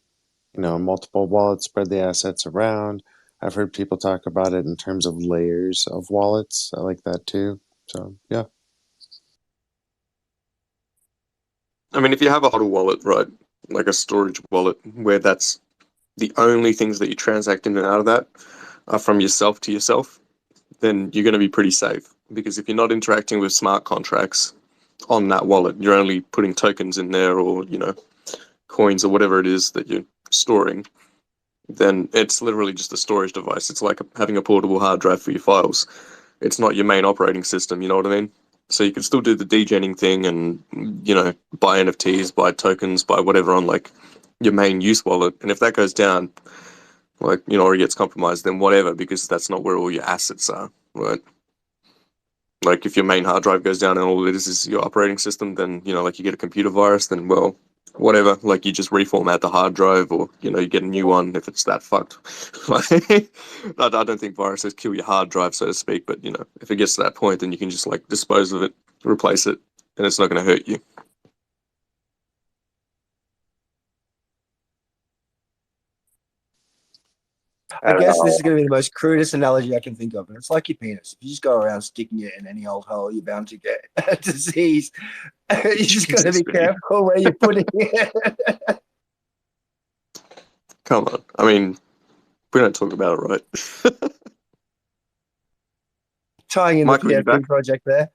multiple wallets spread the assets around. I've heard people talk about it in terms of layers of wallets. I like that too. So yeah. I mean, if you have a HODL wallet, right, like a storage wallet, where that's the only things that you transact in and out of that are from yourself to yourself, then you're going to be pretty safe. Because if you're not interacting with smart contracts on that wallet, you're only putting tokens in there or, coins or whatever it is that you're storing, then it's literally just a storage device. It's like having a portable hard drive for your files. It's not your main operating system, you know what I mean? So you can still do the degenning thing and, you know, buy NFTs, buy tokens, buy whatever on like your main use wallet. And if that goes down, like, you know, or it gets compromised, then whatever, because that's not where all your assets are, right? Like if your main hard drive goes down and all it is your operating system, then, you know, like you get a computer virus, then, well, whatever, like you just reformat the hard drive, or, you know, you get a new one if it's that fucked. Like, I don't think viruses kill your hard drive, so to speak, but, you know, if it gets to that point, then you can just like dispose of it, replace it, and it's not going to hurt you. I guess this is going to be the most crudest analogy I can think of, and it's like your penis. If you just go around sticking it in any old hole, you're bound to get a disease. You just got to be careful where you're putting it. Come on. I mean, we don't talk about it, right? Tying in Michael, the you back? PFP project there.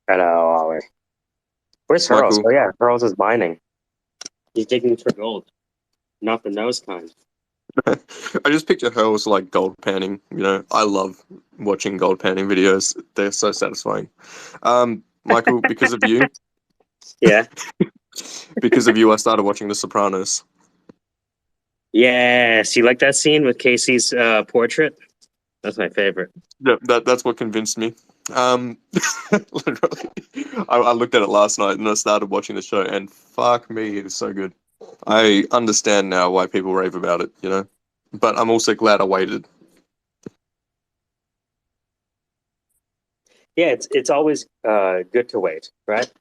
Hello, Ollie. Where's Hurls? Michael. Oh yeah, Hurls is mining. He's digging for gold, not the nose kind. I just picture her as like gold panning. You know, I love watching gold panning videos. They're so satisfying. Michael, because of you, Yeah. because of you, I started watching The Sopranos. Yes, you like that scene with Casey's portrait? That's my favorite. Yeah, that's what convinced me. Literally, I looked at it last night and I started watching the show, and fuck me, it is so good. I understand now why people rave about it, you know, but I'm also glad I waited. Yeah, it's always good to wait, right?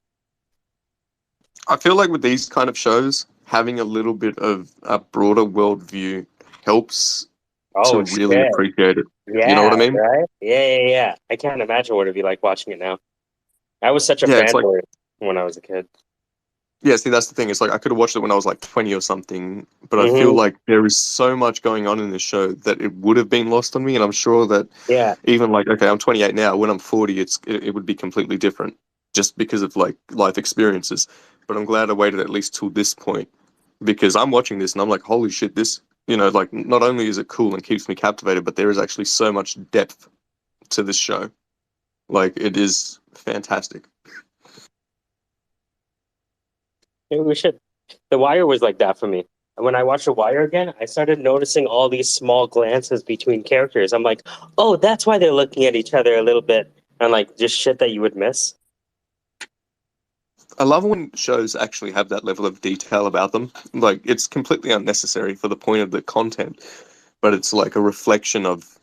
I feel like with these kind of shows, having a little bit of a broader worldview helps to Oh really shit! appreciate it. Yeah, You know what I mean? right? Yeah. I can't imagine what it'd be like watching it now. I was such a Yeah, it's like, fanboy when I was a kid. yeah, see, that's the thing. It's like I could have watched it when I was like 20 or something, but I feel Hmm. like there is so much going on in this show that it would have been lost on me. And I'm sure that Yeah, even like, okay, I'm 28 now. When I'm 40, it would be completely different just because of like life experiences. But I'm glad I waited at least till this point, because I'm watching this and I'm like, holy shit, this, you know, like not only is it cool and keeps me captivated, but there is actually so much depth to this show. Like it is fantastic. maybe we should. The Wire was like that for me. And when I watched The Wire again, I started noticing all these small glances between characters. I'm like, oh, that's why they're looking at each other a little bit, and like just shit that you would miss. I love when shows actually have that level of detail about them. Like it's completely unnecessary for the point of the content, but it's like a reflection of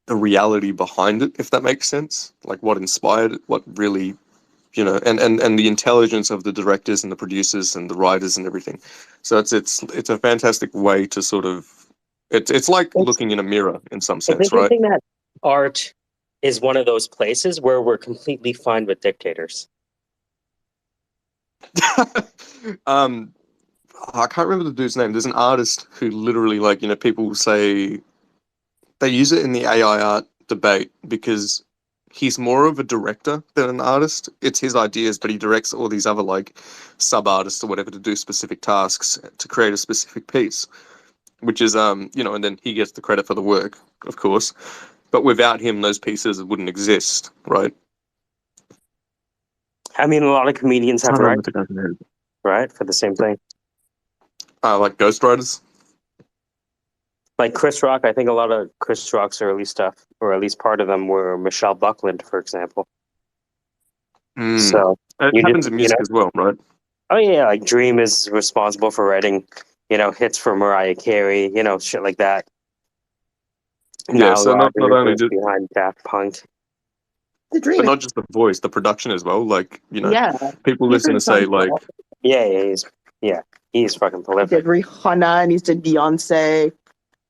the reality behind it, if that makes sense. Like what inspired it, what really, you know, and the intelligence of the directors and the producers and the writers and everything. So it's a fantastic way to sort of it's like It's looking in a mirror in some it's sense, right? interesting that art is one of those places where we're completely fine with dictators. um I can't remember the dude's name. There's an artist who literally, like, you know, people say they use it in the AI art debate because he's more of a director than an artist. It's his ideas, but he directs all these other like sub artists or whatever to do specific tasks to create a specific piece, which is you know, and then he gets the credit for the work, of course. But without him, those pieces wouldn't exist, right? I mean, a lot of comedians I have don't remember rights, the guy's name. right, for the same thing. Like ghostwriters. Like Chris Rock, I think a lot of Chris Rock's early stuff, or at least part of them, were Michelle Buckland, for example. Mm. So It you happens just, in music as well, right? oh yeah, like Dream is responsible for writing, hits for Mariah Carey, shit like that. Yeah. Now So not Rogers only is do, behind Daft Punk. The but dream. not just the voice, the production as well. Like, you know, Yeah. people He's listen been and say done like, well. He's fucking He prolific. did Rihanna and he's did Beyonce.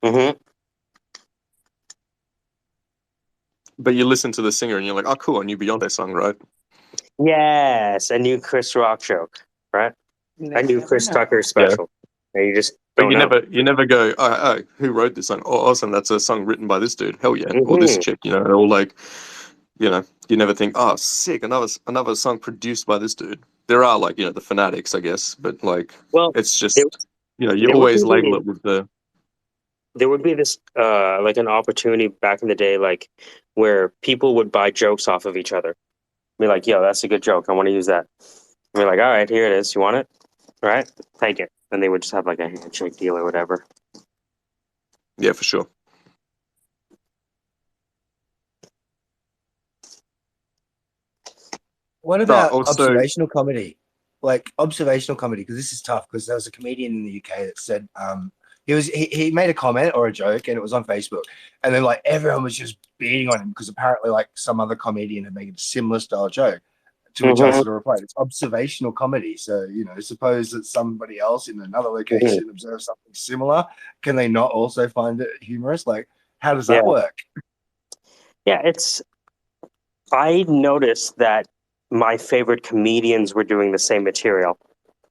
Hmm. but you listen to the singer and you're like, oh, cool, a new Beyonce song, right? Yes, a new Chris Rock joke, right? A new Chris Tucker Yeah. special. And you just But don't know. you never go, who wrote this song? Oh, awesome, that's a song written by this dude. Hell yeah, or this Hmm. chick, you know, or like, you know, you never think, oh, sick, another song produced by this dude. There are like, you know, the fanatics, I guess, but like, Well, it's there, just, you know, you there would always be label it with the. there would be this like an opportunity back in the day, like where people would buy jokes off of each other. Be like, yo, that's a good joke. I want to use that. And be like, all right, here it is. You want it? All right, take it. And they would just have like a handshake deal or whatever. Yeah, for sure. What about also- observational comedy? Like observational comedy, because this is tough. Because there was a comedian in the UK that said he made a comment or a joke, and it was on Facebook, and then like everyone was just beating on him because apparently like some other comedian had made a similar style joke. To which I sort of replied, "It's observational comedy. So suppose that somebody else in another location observes something similar. Can they not also find it humorous? Like, how does that work?" Yeah, I noticed that my favorite comedians were doing the same material.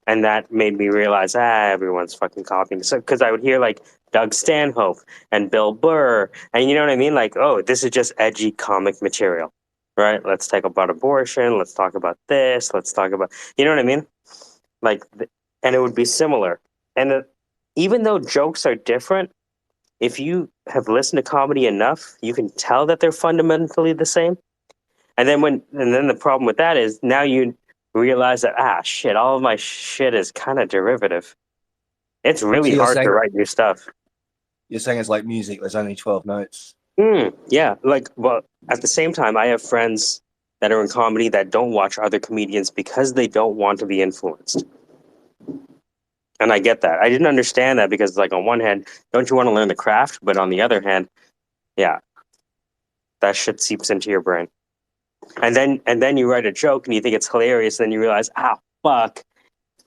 And that made me realize, everyone's fucking copying. So, because I would hear like Doug Stanhope and Bill Burr, and you know what I mean? Like, oh, this is just edgy comic material, right? Let's talk about abortion. Let's talk about this. Let's talk about, you know what I mean? Like, and it would be similar. And even though jokes are different, if you have listened to comedy enough, you can tell that they're fundamentally the same. And then the problem with that is now you realize that shit, all of my shit is kind of derivative. It's really So you're hard to saying- write new stuff. You're saying it's like music. There's only 12 notes. Yeah, well, at the same time, I have friends that are in comedy that don't watch other comedians because they don't want to be influenced. And I get that. I didn't understand that because, like, on one hand, don't you want to learn the craft? But on the other hand, yeah, that shit seeps into your brain. And then you write a joke and you think it's hilarious, and then you realize, fuck.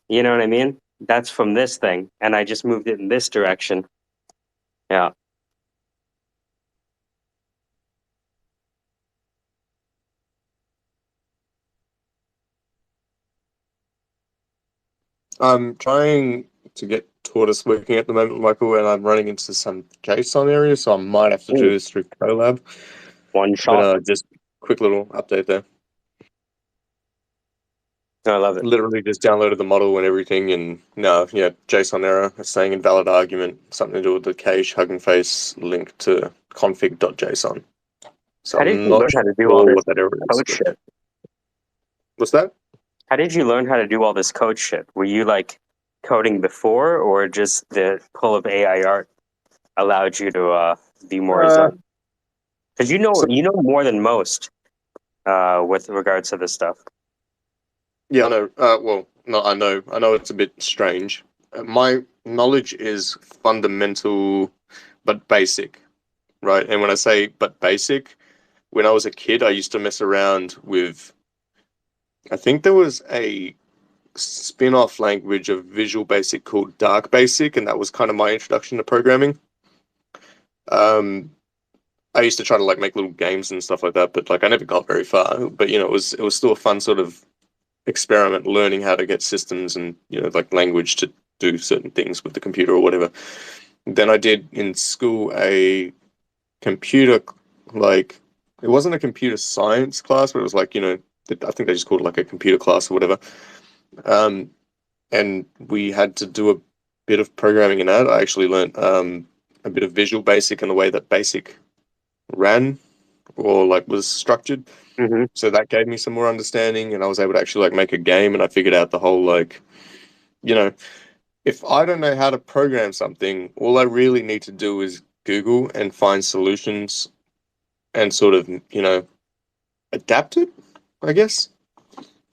You know what I mean? That's from this thing, and I just moved it in this direction. Yeah. I'm trying to get tortoise working at the moment, Michael, and I'm running into some JSON areas, so I might have to do this through Colab. One shot. But just quick little update there. I love it. Literally just downloaded the model and everything, and JSON error. It's saying invalid argument, something to do with the cache Hugging Face link to config.json. So How did I'm you not learn how to do sure all this what that error is. code shit? What's that? How did you learn how to do all this code shit? Were you like coding before, or just the pull of AI art allowed you to be more zen? Because you know more than most with regards to this stuff. Yeah, I know. I know it's a bit strange. My knowledge is fundamental, but basic, right? And when I say but basic, when I was a kid, I used to mess around with. I think there was a spin-off language of Visual Basic called Dark Basic, and that was kind of my introduction to programming. I used to try to like make little games and stuff like that, but like I never got very far. But it was still a fun sort of experiment, learning how to get systems and like language to do certain things with the computer or whatever. Then I did in school a computer, like it wasn't a computer science class, but it was like I think they just called it like a computer class or whatever. And we had to do a bit of programming in that. I actually learned a bit of Visual Basic and the way that Basic ran or like was structured. Mm-hmm. So that gave me some more understanding, and I was able to actually like make a game, and I figured out the whole like, if I don't know how to program something, all I really need to do is Google and find solutions and sort of, adapt it, I guess.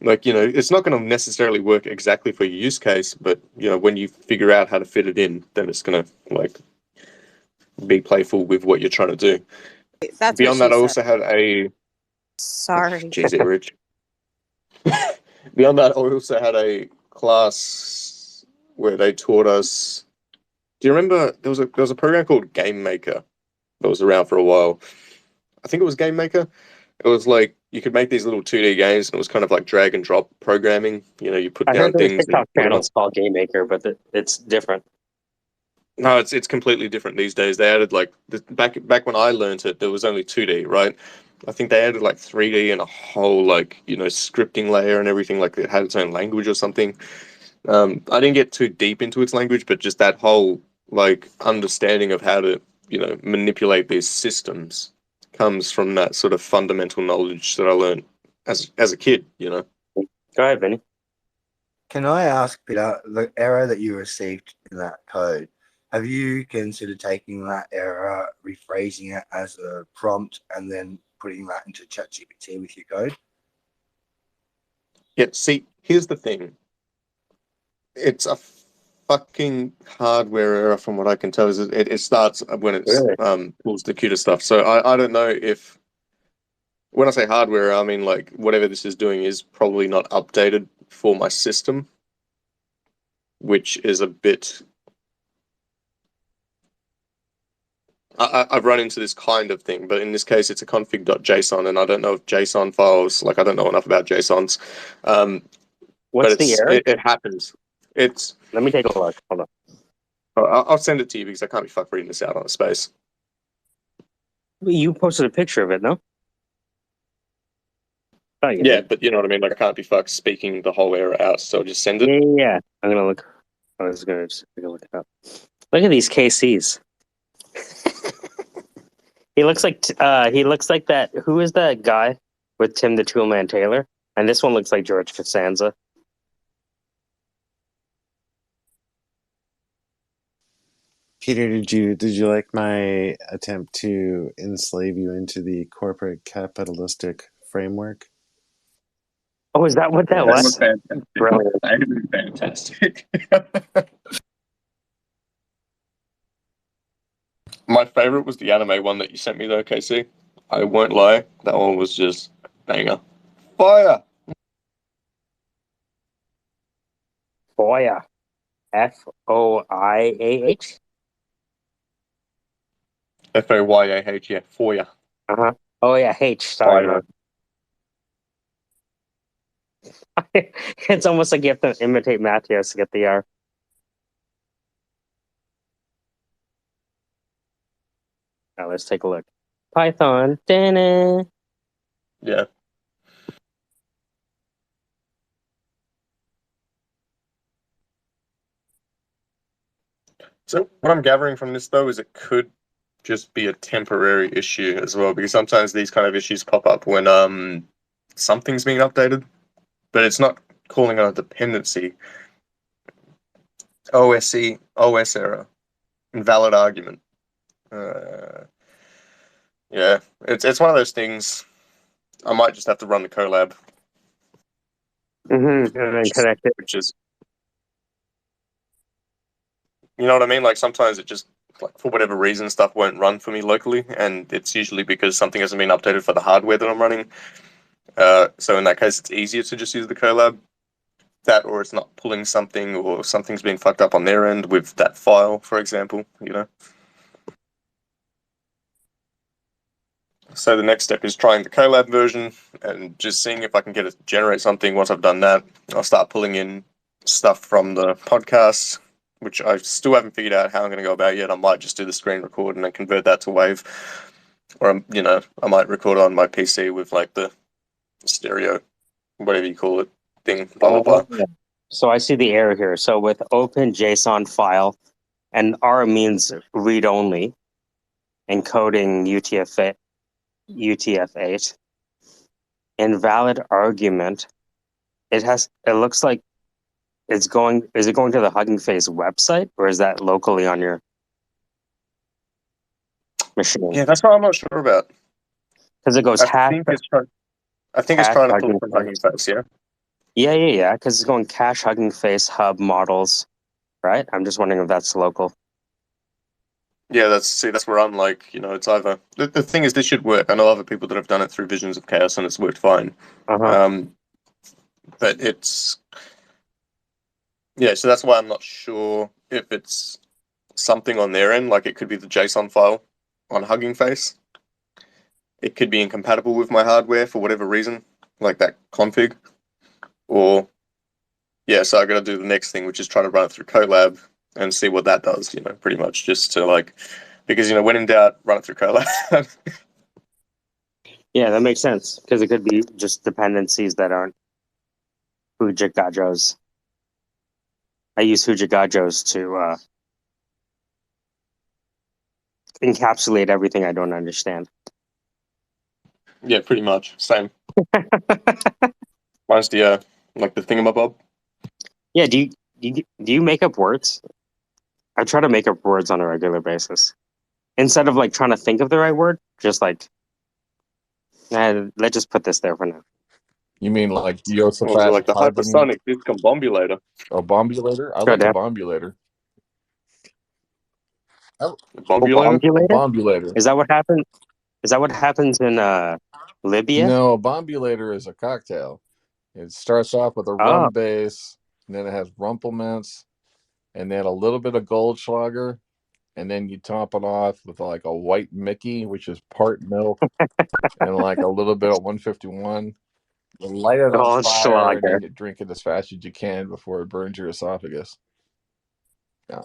Like, it's not going to necessarily work exactly for your use case, but, when you figure out how to fit it in, then it's going to like be playful with what you're trying to do. That's Beyond what that, I she also said. had a Sorry. Jeez, Rich. Beyond that, I also had a class where they taught us. Do you remember there was a program called Game Maker that was around for a while? I think it was Game Maker. It was like you could make these little 2D games, and it was kind of like drag and drop programming. You put I heard down there's things. TikTok channels called Game Maker, but it's different. No, it's completely different these days. They added like back when I learned it, there was only 2D, right? I think they added like 3D and a whole like scripting layer and everything. Like it had its own language or something. I didn't get too deep into its language, but just that whole like understanding of how to manipulate these systems comes from that sort of fundamental knowledge that I learned as a kid, you know. Go ahead, Vinny. Can I ask, Peter, the error that you received in that code, have you considered taking that error, rephrasing it as a prompt, and then putting that into ChatGPT with your code? Yeah, see, here's the thing. It's a fucking hardware error from what I can tell. Is it starts when it's Really? pulls the CUDA stuff. So I don't know if when I say hardware, I mean like whatever this is doing is probably not updated for my system, which is a bit. I've run into this kind of thing, but in this case, it's a config.json, and I don't know if JSON files, like I don't know enough about JSONs, but What's the error? it happens. It's. Let me take a look. Hold on. I'll send it to you because I can't be fucked reading this out on a space. You posted a picture of it, no? Oh, you Yeah, did. but you know what I mean. Like I can't be fucked speaking the whole error out, so I'll just send it. Yeah. I'm gonna look. I was gonna just look it up. Look at these KCs. He looks like that. Who is that guy with Tim the Toolman Taylor? And this one looks like George Costanza. Peter, did you like my attempt to enslave you into the corporate capitalistic framework? Oh, is that what that That was? was fantastic. Brilliant. That was fantastic. My favorite was the anime one that you sent me, though, Casey. I won't lie, that one was just banger. Fire. Foya. Foiah. Foyah, yeah, Foya. Uh-huh. Oh yeah, H. Sorry, Fire. man. It's almost like you have to imitate Matthias to get the R. Now let's take a look. Python. Da-na. Yeah. So what I'm gathering from this though is it could just be a temporary issue as well, because sometimes these kind of issues pop up when something's being updated, but it's not calling on a dependency. OS error, invalid argument. Yeah, it's one of those things. I might just have to run the collab, Mm-hmm. And then connect it. which is, you know what I mean? Like sometimes it just, like for whatever reason, stuff won't run for me locally, and it's usually because something hasn't been updated for the hardware that I'm running. So in that case, it's easier to just use the collab. That, or it's not pulling something, or something's been fucked up on their end with that file, for example. You know. So the next step is trying the collab version and just seeing if I can get it to generate something. Once I've done that, I'll start pulling in stuff from the podcast, which I still haven't figured out how I'm going to go about yet. I might just do the screen record and then convert that to Wave, or I might record on my PC with like the stereo, whatever you call it, thing. Blah blah blah. So I see the error here. So with open JSON file, and R means read only, encoding UTF-8, invalid argument. It looks like is it going to the Hugging Face website, or is that locally on your machine? Yeah, that's what I'm not sure about. Because it goes I think it's trying to pull it from Hugging Face. Yeah. Yeah. Because it's going cache Hugging Face hub models, right? I'm just wondering if that's local. Yeah, that's where I'm like, it's either the thing is this should work. I know other people that have done it through Visions of Chaos and it's worked fine. Uh-huh. But it's so that's why I'm not sure if it's something on their end, like it could be the JSON file on Hugging Face. It could be incompatible with my hardware for whatever reason, like that config. Or so I gotta do the next thing, which is try to run it through Colab and see what that does, pretty much just to like, because when in doubt, run it through Colab. Yeah, that makes sense, because it could be just dependencies that aren't Fujigajos. I use Fujigajos to encapsulate everything I don't understand. Yeah, pretty much. Same. Mine's the like the thingamabob. Yeah, do you make up words? I try to make up words on a regular basis. Instead of like trying to think of the right word, just like let's just put this there for now. You mean like Or is it Yosafat like the Harbin, hypersonic discombobulator? a bombulator? I Go like a down. bombulator. Oh, Oh, Bombulator? a bombulator? bombulator. Is that what happened? Is that what happens in Libya? No, a bombulator is a cocktail. It starts off with a Oh, rum base, and then it has rumplements, and then a little bit of Goldschlager, and then you top it off with like a white Mickey, which is part milk, and like a little bit of 151. You light it on fire, and Goldschlager. then you drink it as fast as you can before it burns your esophagus. Yeah.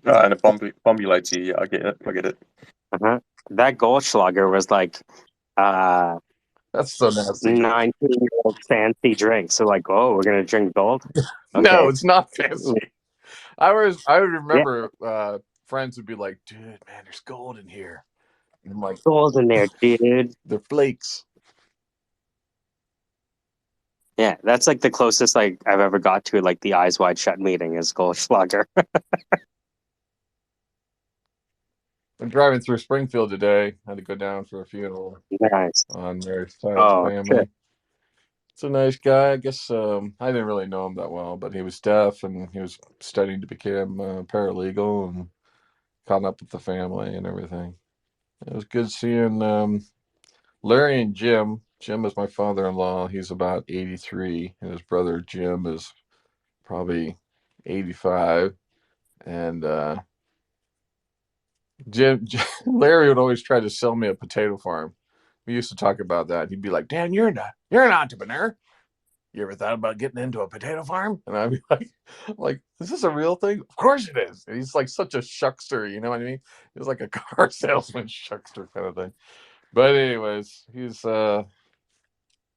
And it bombulates you. Yeah, I get it. I get it. Uh-huh. That Goldschlager was like uh That's so nasty. 19-year-old fancy drink. So like, oh, we're gonna drink gold. No, Okay. it's not fancy. I would Yeah, remember friends would be like, dude, man, there's gold in here. And I'm like, gold in there, dude. they're flakes. Yeah, that's like the closest like I've ever got to like the eyes wide shut meeting is Goldschlager. I'm driving through Springfield today. I had to go down for a funeral Nice. on Mary Stiles' Oh, family. shit. It's a nice guy. I guess I didn't really know him that well, but he was deaf and he was studying to become a paralegal and caught up with the family and everything. It was good seeing Larry and Jim. Jim is my father-in-law. He's about 83, and his brother Jim is probably 85. And Larry would always try to sell me a potato farm. We used to talk about that. He'd be like, "Dan, you're an entrepreneur. You ever thought about getting into a potato farm?" And I'd be like, is this a real thing? Of course it is. And he's like such a shuckster, you know what I mean? He's like a car salesman shuckster kind of thing. But anyways, he's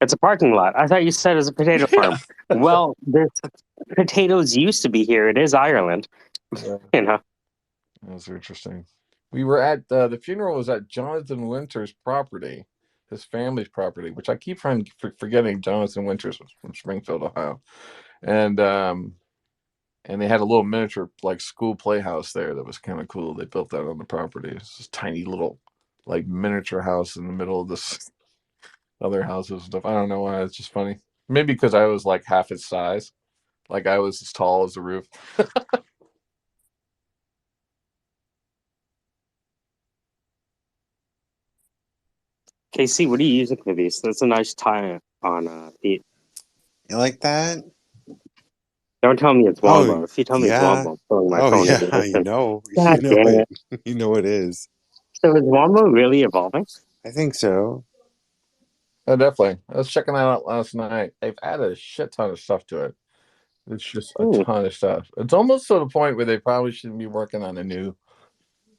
It's a parking lot. I thought you said it was a potato yeah, farm. Well, the potatoes used to be here. It is Ireland, yeah, you know. that was interesting. We were at the funeral was at Jonathan Winter's property, his family's property, which I keep forgetting. Jonathan Winters was from Springfield, Ohio, and and they had a little miniature like school playhouse there that was kind of cool. They built that on the property. It's this tiny little like miniature house in the middle of this other houses and stuff. I don't know why. It's just funny. Maybe because I was like half its size. Like I was as tall as the roof. KC, what are you using for these? That's a nice tie on Pete. You like that? Don't tell me it's Oh, Wombo. If you tell me it's yeah. Wombo, I'm throwing my Oh, phone in yeah. the You ocean. know. God You know damn it. it. You know it is. So is Wombo really evolving? I think so. Oh, definitely. I was checking that out last night. They've added a shit ton of stuff to it. It's just a Hmm. ton of stuff. It's almost to the point where they probably shouldn't be working on a new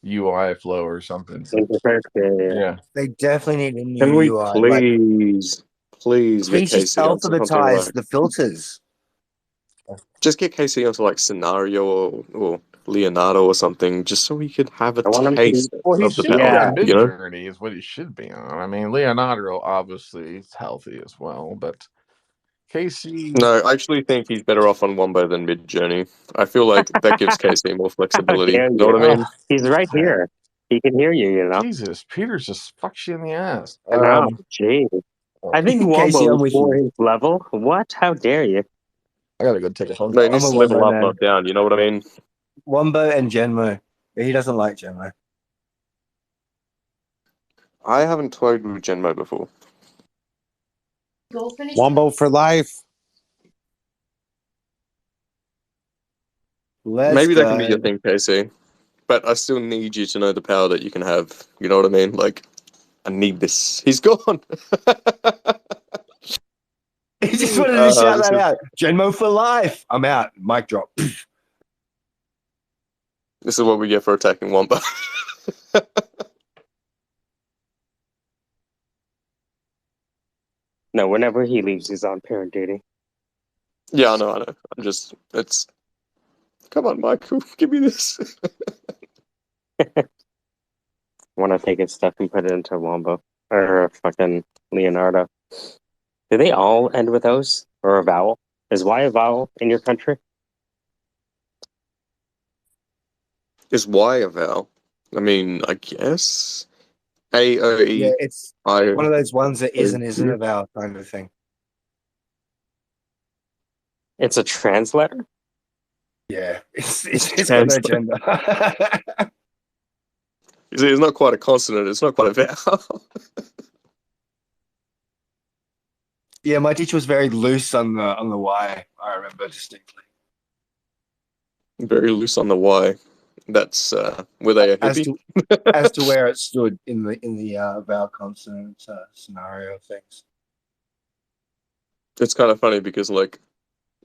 UI flow or something. Interface, yeah. Yeah. They definitely need a new Can we UI. Like, please get please just Casey onto something alphabetize like the filters. just get Casey onto like Scenario or Leonardo or something, just so he could have a I want him to be, taste Well, he of the should be power. yeah. on You Mid know? Journey, is what he should be on. I mean, Leonardo obviously is healthy as well, but Casey, No, I actually think he's better off on Wombo than Mid Journey. I feel like that gives Casey more How flexibility. dare You know you? what I mean? He's right here. He can hear you, you know? Jesus, Peter's just fucks you in the ass. I know. Jeez. I think Casey, Wombo I'm is with for you. his level. What? How dare you? I gotta go take a phone No, he call. I'm needs a to level Wombo up, man. not down. You know what I mean? Wombo and Genmo. He doesn't like Genmo. I haven't toyed with Genmo before. Wombo for life. Let's Maybe that can be your go. thing, Casey. But I still need you to know the power that you can have. You know what I mean? Like, I need this. He's gone. He just wanted to shout This that is out. Genmo for life. I'm out. Mic drop. this is what we get for attacking Wombo. No, whenever he leaves, he's on parent duty. Yeah, I know. I'm just, it's. Come on, Michael, give me this. Want to take his stuff and put it into Wombo. Or fucking Leonardo. Do they all end with O's or a vowel? Is Y a vowel in your country? Is Y a vowel? I mean, I guess A O Yeah, E it's I one of those ones that O isn't a vowel kind of thing. It's a transletter? Yeah, it's got no gender. You see, it's not quite a consonant. It's not quite a vowel. Yeah, my teacher was very loose on the Y. I remember distinctly. Very loose on the Y. That's were they a As hippie? to as to where it stood in the vowel consonant scenario of things. It's kind of funny because like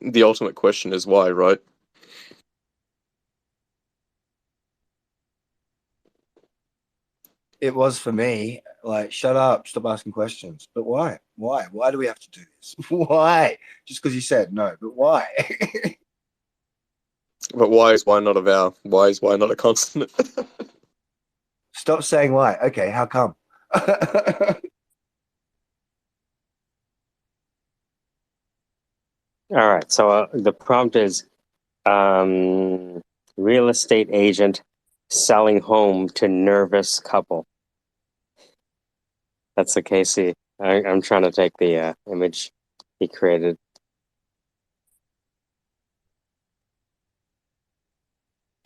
the ultimate question is why, right? It was for me. Like, shut up, stop asking questions. But why? Why? Why do we have to do this? Why? Just because you said no, but why? But why is why not a vowel? Why is why not a consonant? Stop saying why. Okay, how come? All right. So the prompt is real estate agent selling home to nervous couple. That's the KC. I'm trying to take the image he created.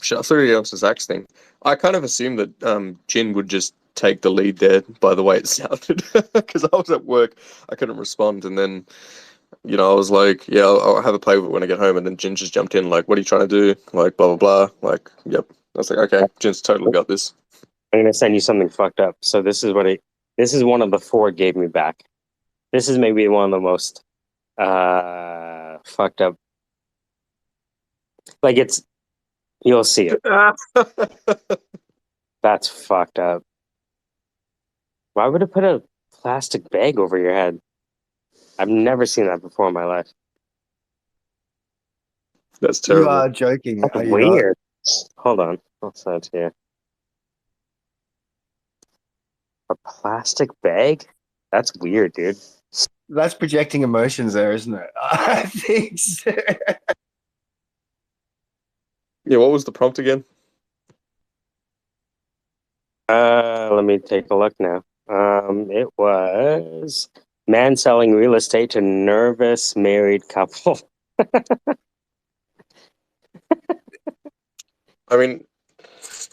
Shit, I thought it was Zach's thing. I kind of assumed that Jin would just take the lead there by the way it sounded because I was at work, I couldn't respond, and then I was like, yeah, I'll have a play with it when I get home, and then Jin just jumped in like, what are you trying to do? Like blah blah blah. Like, yep. I was like, okay, Jin's totally got this. I'm gonna send you something fucked up. So this is what this is one of the four it gave me back. This is maybe one of the most fucked up. Like you'll see it. That's fucked up. Why would it put a plastic bag over your head? I've never seen that before in my life. That's You terrible. are joking, That's are you not? weird. Hold on. I'll send it to you. A plastic bag? That's weird, dude. That's projecting emotions there, isn't it? I think so. Yeah, what was the prompt again? Let me take a look now. It was man selling real estate to nervous married couple. I mean,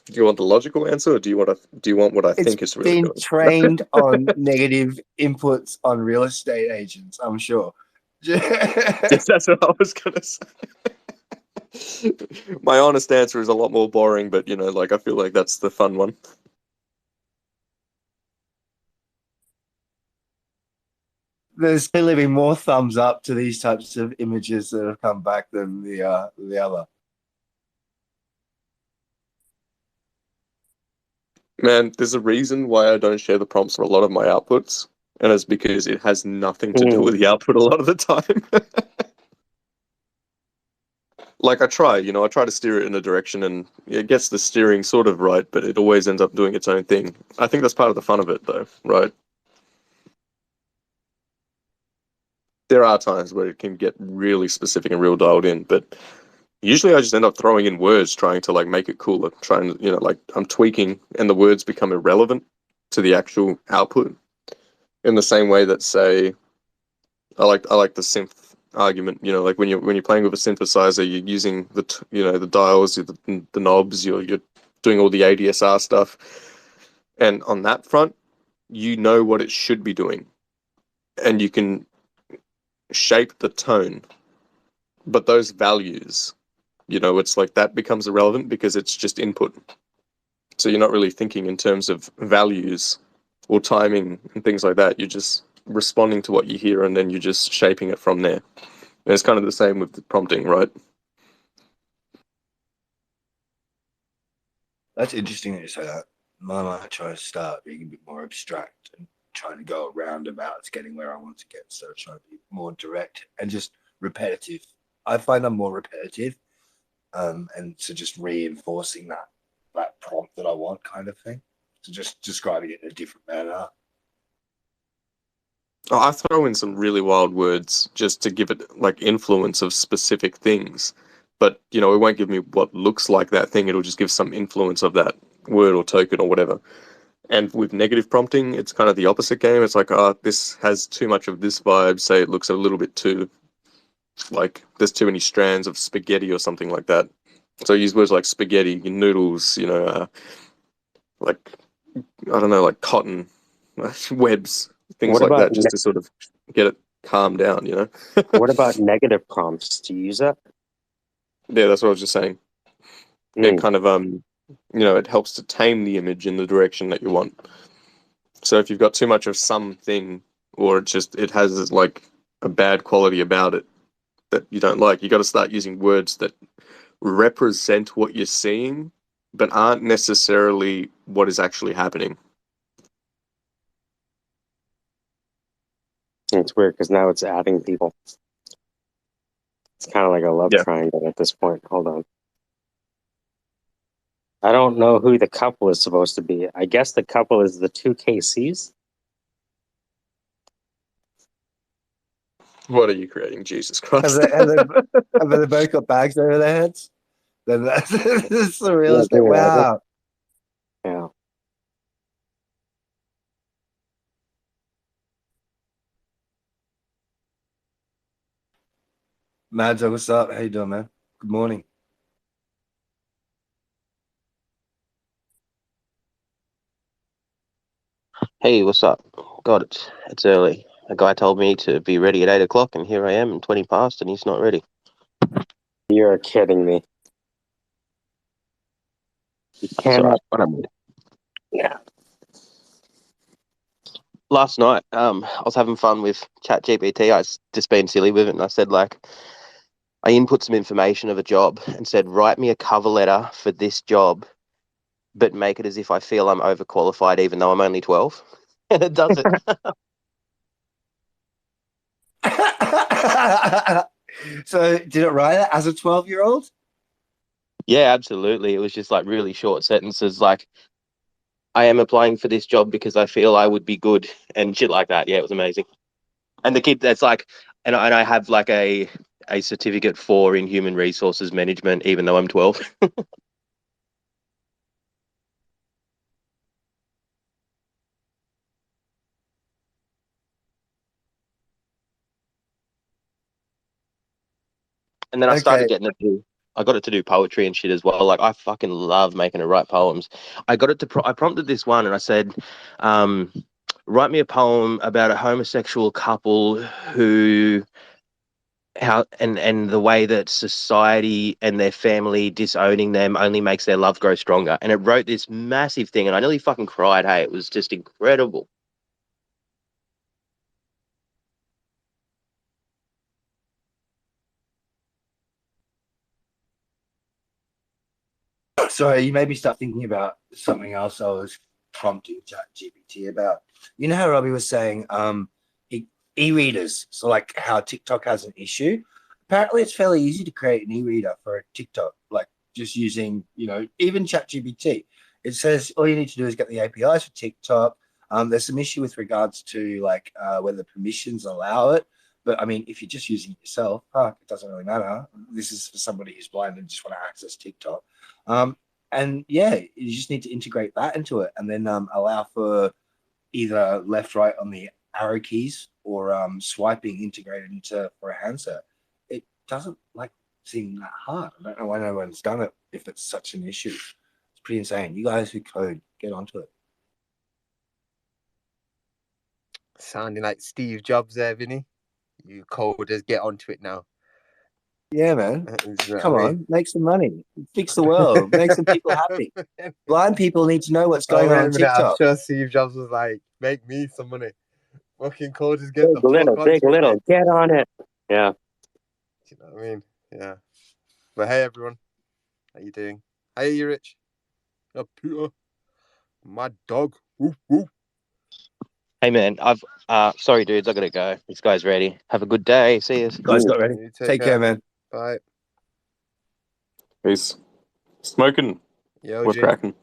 do you want the logical answer, or do you want what I It's think is really been good? trained on negative inputs on real estate agents, I'm sure. Yes, that's what I was gonna say. My honest answer is a lot more boring, but like I feel like that's the fun one. There's clearly been more thumbs up to these types of images that have come back than the other. Man, there's a reason why I don't share the prompts for a lot of my outputs, and it's because it has nothing to do with the output a lot of the time. Like I try to steer it in a direction, and it gets the steering sort of right, but it always ends up doing its own thing. I think that's part of the fun of it, though, right? There are times where it can get really specific and real dialed in, but usually I just end up throwing in words trying to like make it cooler, trying, like I'm tweaking and the words become irrelevant to the actual output in the same way that say I like the synth argument, like when you're playing with a synthesizer, you're using the dials, the knobs, you're doing all the ADSR stuff. And on that front, you know what it should be doing and you can shape the tone, but those values, it's like that becomes irrelevant because it's just input. So you're not really thinking in terms of values or timing and things like that. You're just responding to what you hear and then you're just shaping it from there. And it's kind of the same with the prompting, right? That's interesting that you say that. I might try to start being a bit more abstract and trying to go around about getting where I want to get. So trying to be more direct and just repetitive. I find I'm more repetitive, and so just reinforcing that prompt that I want, kind of thing. So just describing it in a different manner. I throw in some really wild words just to give it like influence of specific things. But, you know, it won't give me what looks like that thing. It'll just give some influence of that word or token or whatever. And with negative prompting, it's kind of the opposite game. It's like, this has too much of this vibe. Say it looks a little bit too, like, there's too many strands of spaghetti or something like that. So I use words like spaghetti, noodles, like, I don't know, like cotton, webs, things What like about that, just to sort of get it calmed down, you know? what about negative prompts? Do you use that? Yeah, that's what I was just saying. It Mm. kind of, it helps to tame the image in the direction that you want. So if you've got too much of something, or it has like a bad quality about it that you don't like, you got to start using words that represent what you're seeing, but aren't necessarily what is actually happening. It's weird because now it's adding people. It's kind of like a love Yeah. triangle at this point. Hold on. I don't know who the couple is supposed to be. I guess the couple is the two KCs. What are you creating, Jesus Have Christ? they both got bags over their heads? Then that's the real Yeah, estate. they are. Wow. Yeah. Madzo, what's up? How you doing, man? Good morning. Hey, what's up? God, it's early. A guy told me to be ready at 8 o'clock, and here I am, 20 past, and he's not ready. You're kidding me. You It's all right. cannot. I don't mind. Yeah. Last night, I was having fun with ChatGPT. I was just being silly with it, and I said, like, I input some information of a job and said, write me a cover letter for this job, but make it as if I feel I'm overqualified, even though I'm only 12. And it does it. So, did it write it as a 12-year-old? Yeah, absolutely. It was just like really short sentences, like, I am applying for this job because I feel I would be good and shit like that. Yeah, it was amazing. And the kid that's like, and I have like a certificate for in human resources management, even though I'm 12. And then I started Okay. getting it to, I got it to do poetry and shit as well. Like I fucking love making it write poems. I got it to, I prompted this one and I said, um, write me a poem about a homosexual couple who how and the way that society and their family disowning them only makes their love grow stronger. And it wrote this massive thing, and I nearly fucking cried. Hey, it was just incredible. Sorry, you made me start thinking about something else I was prompting ChatGPT about. You know how Robbie was saying, e-readers. So like how TikTok has an issue. Apparently, it's fairly easy to create an e-reader for a TikTok, like just using, even ChatGPT. It says all you need to do is get the APIs for TikTok. There's some issue with regards to like whether permissions allow it. But I mean, if you're just using it yourself, it doesn't really matter. This is for somebody who's blind and just want to access TikTok. Um, and yeah, you just need to integrate that into it and then allow for either left, right on the arrow keys or swiping integrated into for a handset. It doesn't like seem that hard. I don't know why no one's done it if it's such an issue. It's pretty insane. You guys who code, get onto it. Sounding like Steve Jobs there, Vinny. You coders, get onto it now. Yeah, man. You know Come what I mean? on, make some money, fix the world, make some people happy. Blind people need to know what's going on Wait a minute, I'm TikTok. sure Steve Jobs was like, make me some money. Fucking coders, get the Big fuck onto little. it. Get on it. Yeah. You know what I mean? Yeah. But hey, everyone. How you doing? Hey, you Rich. Peter. My dog. Woof, woof. Hey man, sorry dudes, I gotta go. This guy's ready. Have a good day. See you. Guys, got ready. You Take care, man. Bye. He's smoking. Yo, We're G. cracking.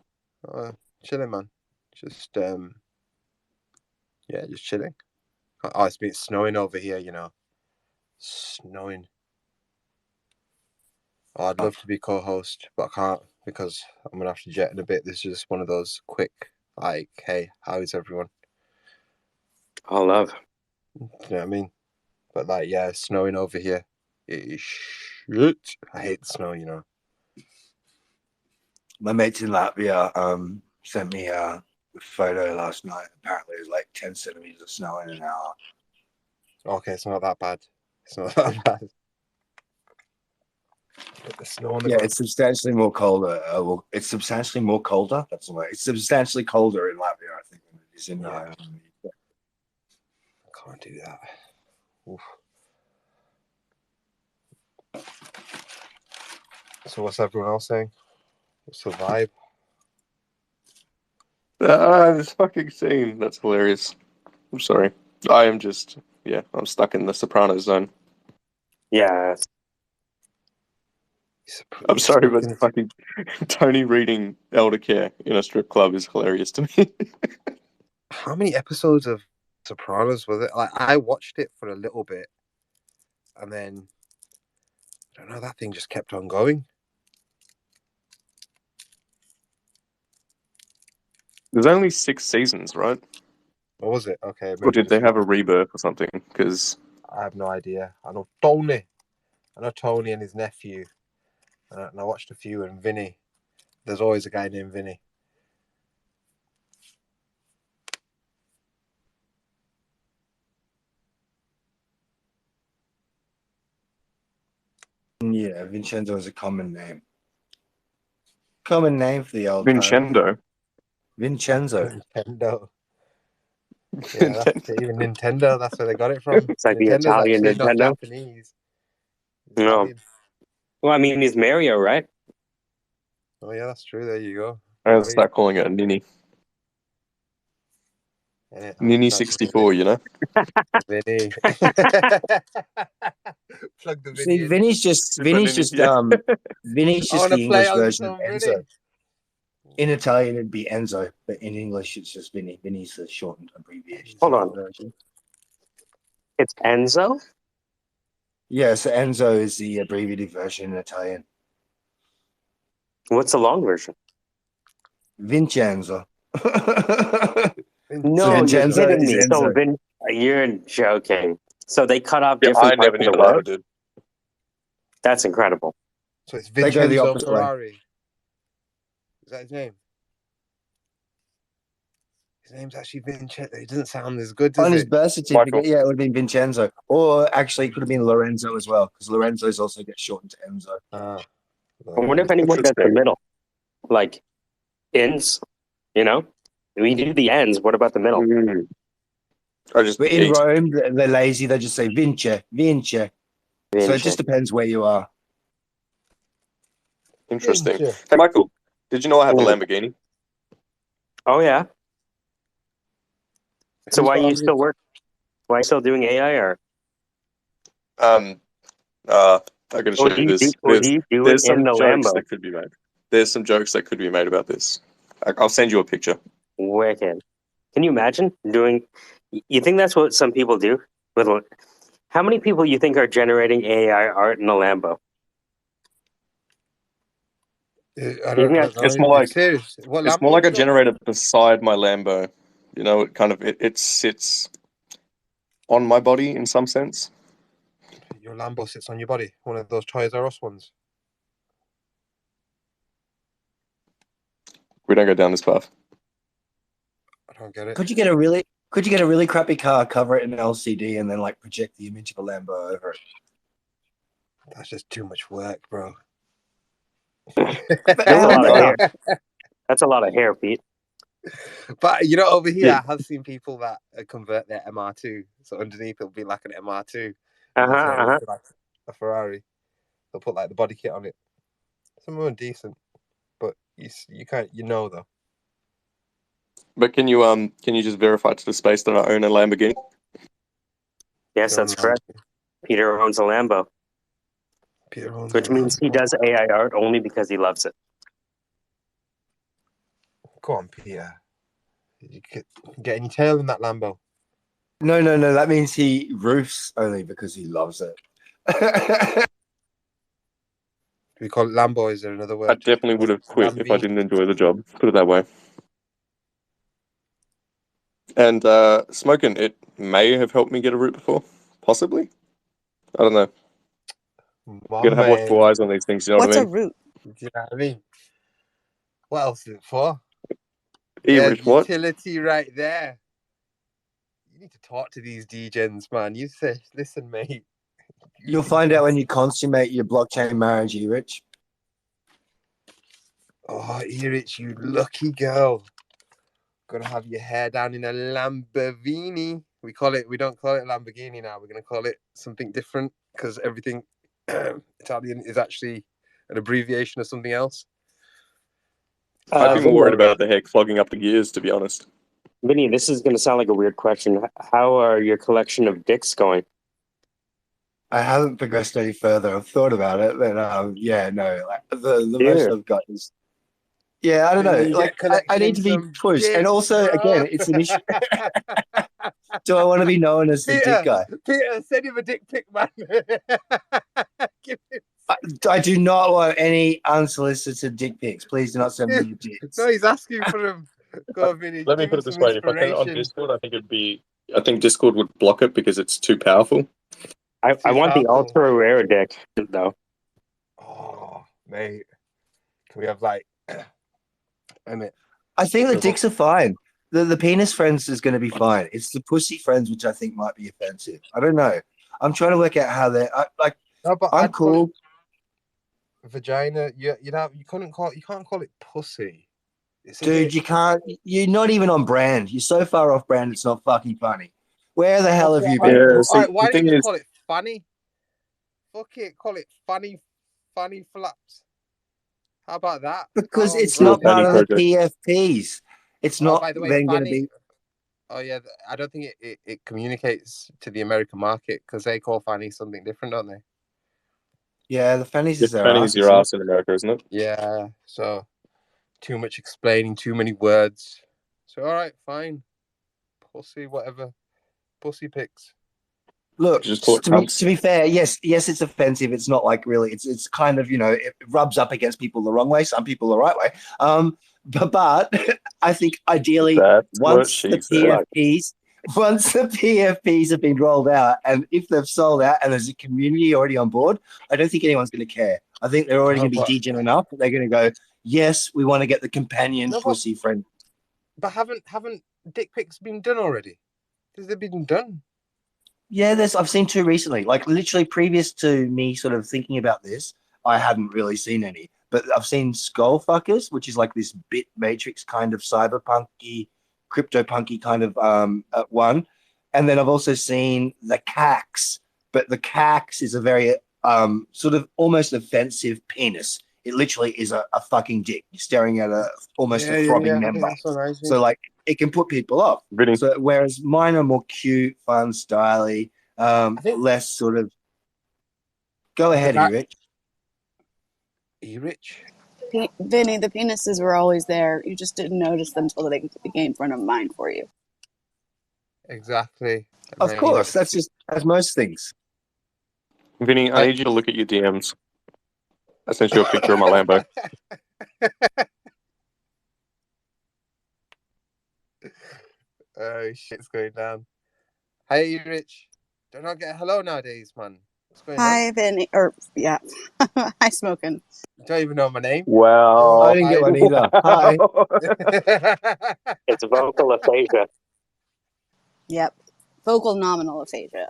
Chilling, man. Just, just chilling. Oh, it's been snowing over here, you know. Snowing. Oh, I'd love to be co-host, but I can't because I'm gonna have to jet in a bit. This is just one of those quick, like, hey, how is everyone? All love. You know what I mean? But like, yeah, it's snowing over here. It is shit. I hate the snow, you know. My mates in Latvia sent me a photo last night. Apparently, it was like 10 centimeters of snow in an hour. Okay, it's not that bad. It's not that bad. Put the snow on the Yeah, ground. it's substantially more colder. It's substantially more colder. That's the way. It's substantially colder in Latvia, I think, than it is in. Yeah. I can't do that. Oof. So what's everyone else saying? What's the vibe? This fucking scene. That's hilarious. I'm sorry. I am just, yeah, I'm stuck in the Sopranos zone. Yeah. I'm sorry, but fucking Tony reading elder care in a strip club is hilarious to me. How many episodes of Sopranos was it? Like, I watched it for a little bit, and then I don't know. That thing just kept on going. There's only 6 seasons, right? What was it? Okay, Or maybe did just they have a rebirth or something? Because I have no idea. I know Tony. I know Tony and his nephew, and I watched a few. And Vinny. There's always a guy named Vinny. Yeah, Vincenzo is a common name. Common name for the old Vincenzo. Vincenzo. Nintendo. Yeah, that's even Nintendo. That's where they got it from. It's like the Nintendo's Italian actually not Nintendo. Japanese. No. Italian. Well, I mean, he's Mario, right? Oh yeah, that's true. There you go. I would start calling it a Nini. Yeah, Nini 64, you know? Vinny. Plug the See, Vinny in. Vinny's just Super Nini, yeah. Vinny's I just want to the play English on version of some Enzo. Vinny. In Italian, it'd be Enzo, but in English, it's just Vinny. Vinny's the shortened abbreviation. Hold on. Version. It's Enzo? Yeah, so Enzo is the abbreviated version in Italian. What's the long version? Vincenzo. No, So you're Vincenzo kidding is me. So Enzo. you're joking. So they cut off Yeah, I different never parts of knew the the latter, word? dude. That's incredible. So it's They go the Vincenzo opposite way. Ferrari. Is that his name? His name's actually Vincenzo. It doesn't sound as good, does On his it? birth certificate, Michael. yeah, it would have been Vincenzo. Or actually, it could have been Lorenzo as well, because Lorenzo's also gets shortened to Enzo. Ah, I wonder if anyone does the Interesting. middle. Like, ends, you know? We do the ends. What about the middle? Mm. I just But in eat. Rome, they're lazy. They just say Vince, Vince. So it just depends where you are. Interesting. Vince. Hey, Michael, did you know I have a Mm. Lamborghini? Oh, yeah. So Who's why got you a- still work? Why you still doing AI or Um, I gotta show you this. do you do it There's in some the jokes Lambo? that could be made. There's some jokes that could be made about this. I'll send you a picture. Wicked. Can you imagine doing? You think that's what some people do? How many people you think are generating AI art in a Lambo? I You think don't that's know. It's more like Serious. What it's more Lambo like have a you got? generator beside my Lambo. You know, it sits on my body in some sense. Your Lambo sits on your body. One of those Toys R Us ones. We don't go down this path. I don't get it. Could you get a really crappy car, cover it in LCD, and then like project the image of a Lambo over it? That's just too much work, bro. That's a lot of hair. That's a lot of hair, Pete. But you know, over here, Yeah. I have seen people that convert their MR2. So underneath, it'll be like an MR2. Like a Ferrari. They'll put like the body kit on it. Some of them are decent, but you can't, though. But can you just verify to the space that I own a Lamborghini? Yes, that's correct. Peter owns a Lambo, Peter owns which a means he Lambo. does AI art only because he loves it. Go on, Peter. You get any tail in that Lambo? No. That means he roofs only because he loves it. We call it Lambo. Is there another I word? definitely would have quit if I Lambi. didn't enjoy the job. Put it that way. And smoking, it may have helped me get a route before, possibly. I don't know. You My gotta have man. watchful eyes on these things. You know What's what I a mean? root? Do you know what I mean? What else is it for? Rich, what? Utility right there. You need to talk to these degens, man. You say, listen, mate. You'll find out when you consummate your blockchain marriage, Rich. Oh, Erich, you lucky girl. Gonna have your hair down in a Lamborghini. We don't call it Lamborghini now. We're gonna call it something different because everything Italian is actually an abbreviation of something else. I'd be more Vinny, worried about the hair clogging up the gears, to be honest. Vinny, this is going to sound like a weird question. How are your collection of dicks going? I haven't progressed any further. I've thought about it, but like, the most Dude. I've got is I don't Then know. you Like get I need collecting to be some pushed, and dicks, also bro. again, it's an issue. Do I want to be known as the dick guy? Peter, send him a dick pic, man. Give him... I do not want any unsolicited dick pics. Please do not send me your dicks. No, he's asking for him. Go, Vinny. Let me Give put him it this some way: if I send it on inspiration. Discord, I think Discord would block it because it's too powerful. I Too want the powerful. ultra rare dick, though. Oh, mate. Can we have like I think the dicks are fine. The penis friends is going to be fine. It's the pussy friends which I think might be offensive. I don't know. I'm trying to work out how they're like. No, but I'm I'd call cool. it vagina. You can't call it pussy. Dude, you can't. You're not even on brand. You're so far off brand. It's not fucking funny. Where the hell have you been? Yeah, All see, right, why the don't thing you is, call it funny? Fuck it, call it funny flaps. How about that? Because On it's do a not brand. part fanny of the project. PFPs. It's Oh, not by the way, then going to fanny. be. Oh yeah, I don't think it communicates to the American market because they call fanny something different, don't they? Yeah, the fannies Your is their fanny is your asses. ass in America, isn't it? Yeah. So too much explaining, too many words. So all right, fine. Pussy, whatever. Pussy pics. Look, Just call it to cunts. be fair, yes, it's offensive. It's not like really. It's kind of it rubs up against people the wrong way. Some people the right way. But I think ideally That's what once the she said. PFPs have been rolled out, and if they've sold out, and there's a community already on board, I don't think anyone's going to care. I think they're already No, going to be but degen enough that they're going to go, yes, we want to get the companion no, pussy friend. but haven't dick pics been done already? Has they been done? Yeah, I've seen two recently. Like literally previous to me sort of thinking about this, I hadn't really seen any. But I've seen Skull Fuckers, which is like this bit matrix kind of cyberpunky, crypto punky kind of one. And then I've also seen the Cax, but the Cax is a very sort of almost offensive penis. It literally is a fucking dick. You're staring at almost a throbbing I think member. that's so nice. So like it can put people off. Vinny, So whereas mine are more cute, fun, styly, think less sort of. Go the ahead, guy Erich. Erich. Vinny, the penises were always there. You just didn't notice them until they became front of mind for you. Exactly. Of course, that's just as most things. Vinny, I need you to look at your DMs. I sent you a picture of my Lambo. Oh shit's going down. Hey Erich. Do not get a hello nowadays, man. What's going on? Hi, Vinny. Hi, Smoking. You don't even know my name. Well, I didn't get one either. Hi. It's vocal aphasia. Yep. Vocal nominal aphasia.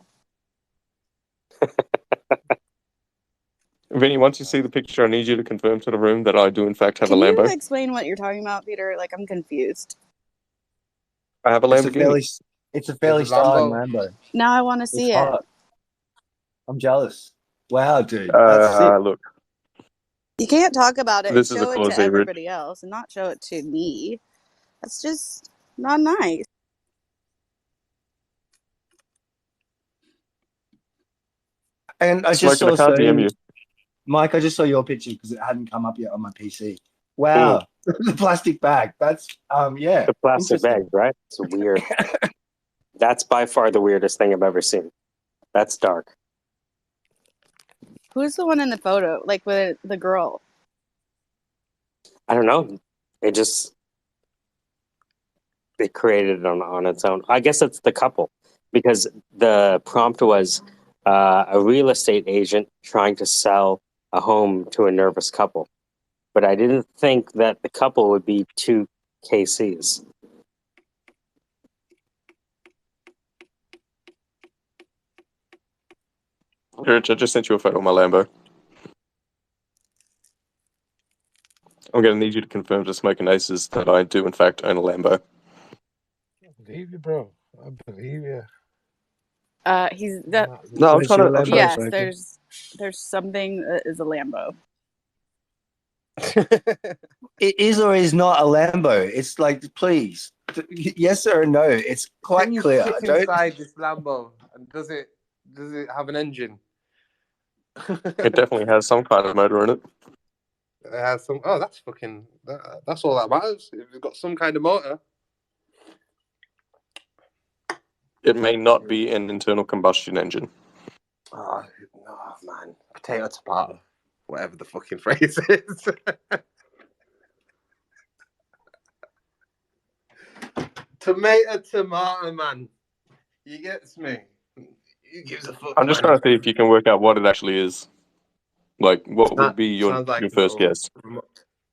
Vinny, once you see the picture, I need you to confirm to the room that I do in fact have Can a you Lambo. explain what you're talking about, Peter? Like, I'm confused. I have a Lamborghini. It's a fairly There's a styling Lambo. Lambo. Now I want to It's see it. hot. I'm jealous. Wow, dude, that's sick. Look, You can't talk about it and this is a show it cause, to Rich. everybody else and not show it to me. That's just not nice. And I just Smoking, saw I can't DM you. Mike, I just saw your picture because it hadn't come up yet on my PC. Wow, the plastic bag. That's yeah. The plastic Interesting. bag, right? It's weird. That's by far the weirdest thing I've ever seen. That's dark. Who's the one in the photo? Like with the girl? I don't know. It created it on its own. I guess it's the couple, because the prompt was a real estate agent trying to sell a home to a nervous couple. But I didn't think that the couple would be two KCs. Rich, I just sent you a photo of my Lambo. I'm going to need you to confirm to Smoking Aces that I do, in fact, own a Lambo. I believe you, bro. I believe you. He's that. No, I'm Is trying your to. I'm Lambo trying to Yes, smoking? there's something that is a Lambo. It is or is not a Lambo. It's like, please, yes or no. It's quite Can you clear. sit Don't. inside this Lambo? And does it have an engine? It definitely has some kind of motor in it. It has some. Oh, that's fucking. That's all that matters. If it's got some kind of motor. It may not be an internal combustion engine. Oh, oh man, potato tomato, whatever the fucking phrase is. Tomato, man. You gets me. Who gives a fuck, I'm just man? trying to see if you can work out what it actually is. Like, what would be your Sounds like a first little guess?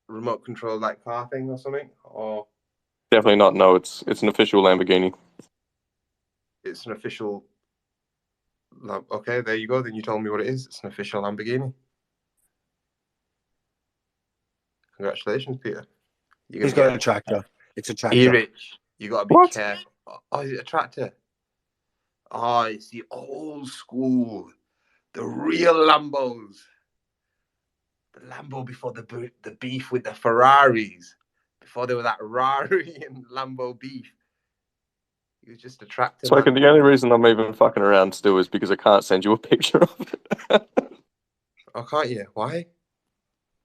remote control like car thing or something, or Definitely not. No, it's an official Lamborghini. it's an official. Okay, there you go. Then you told me what it is. It's an official Lamborghini. Congratulations, Peter. He's got a tractor. It's a tractor. Hey, Rich, you gotta be What? careful. Oh, is it a tractor? Oh, it's the old school, the real Lambos. The Lambo before the beef with the Ferraris, before there was that Rari and Lambo beef. He was just a tractor, So, man. the only reason I'm even fucking around still is because I can't send you a picture of it. Oh, can't you? Why?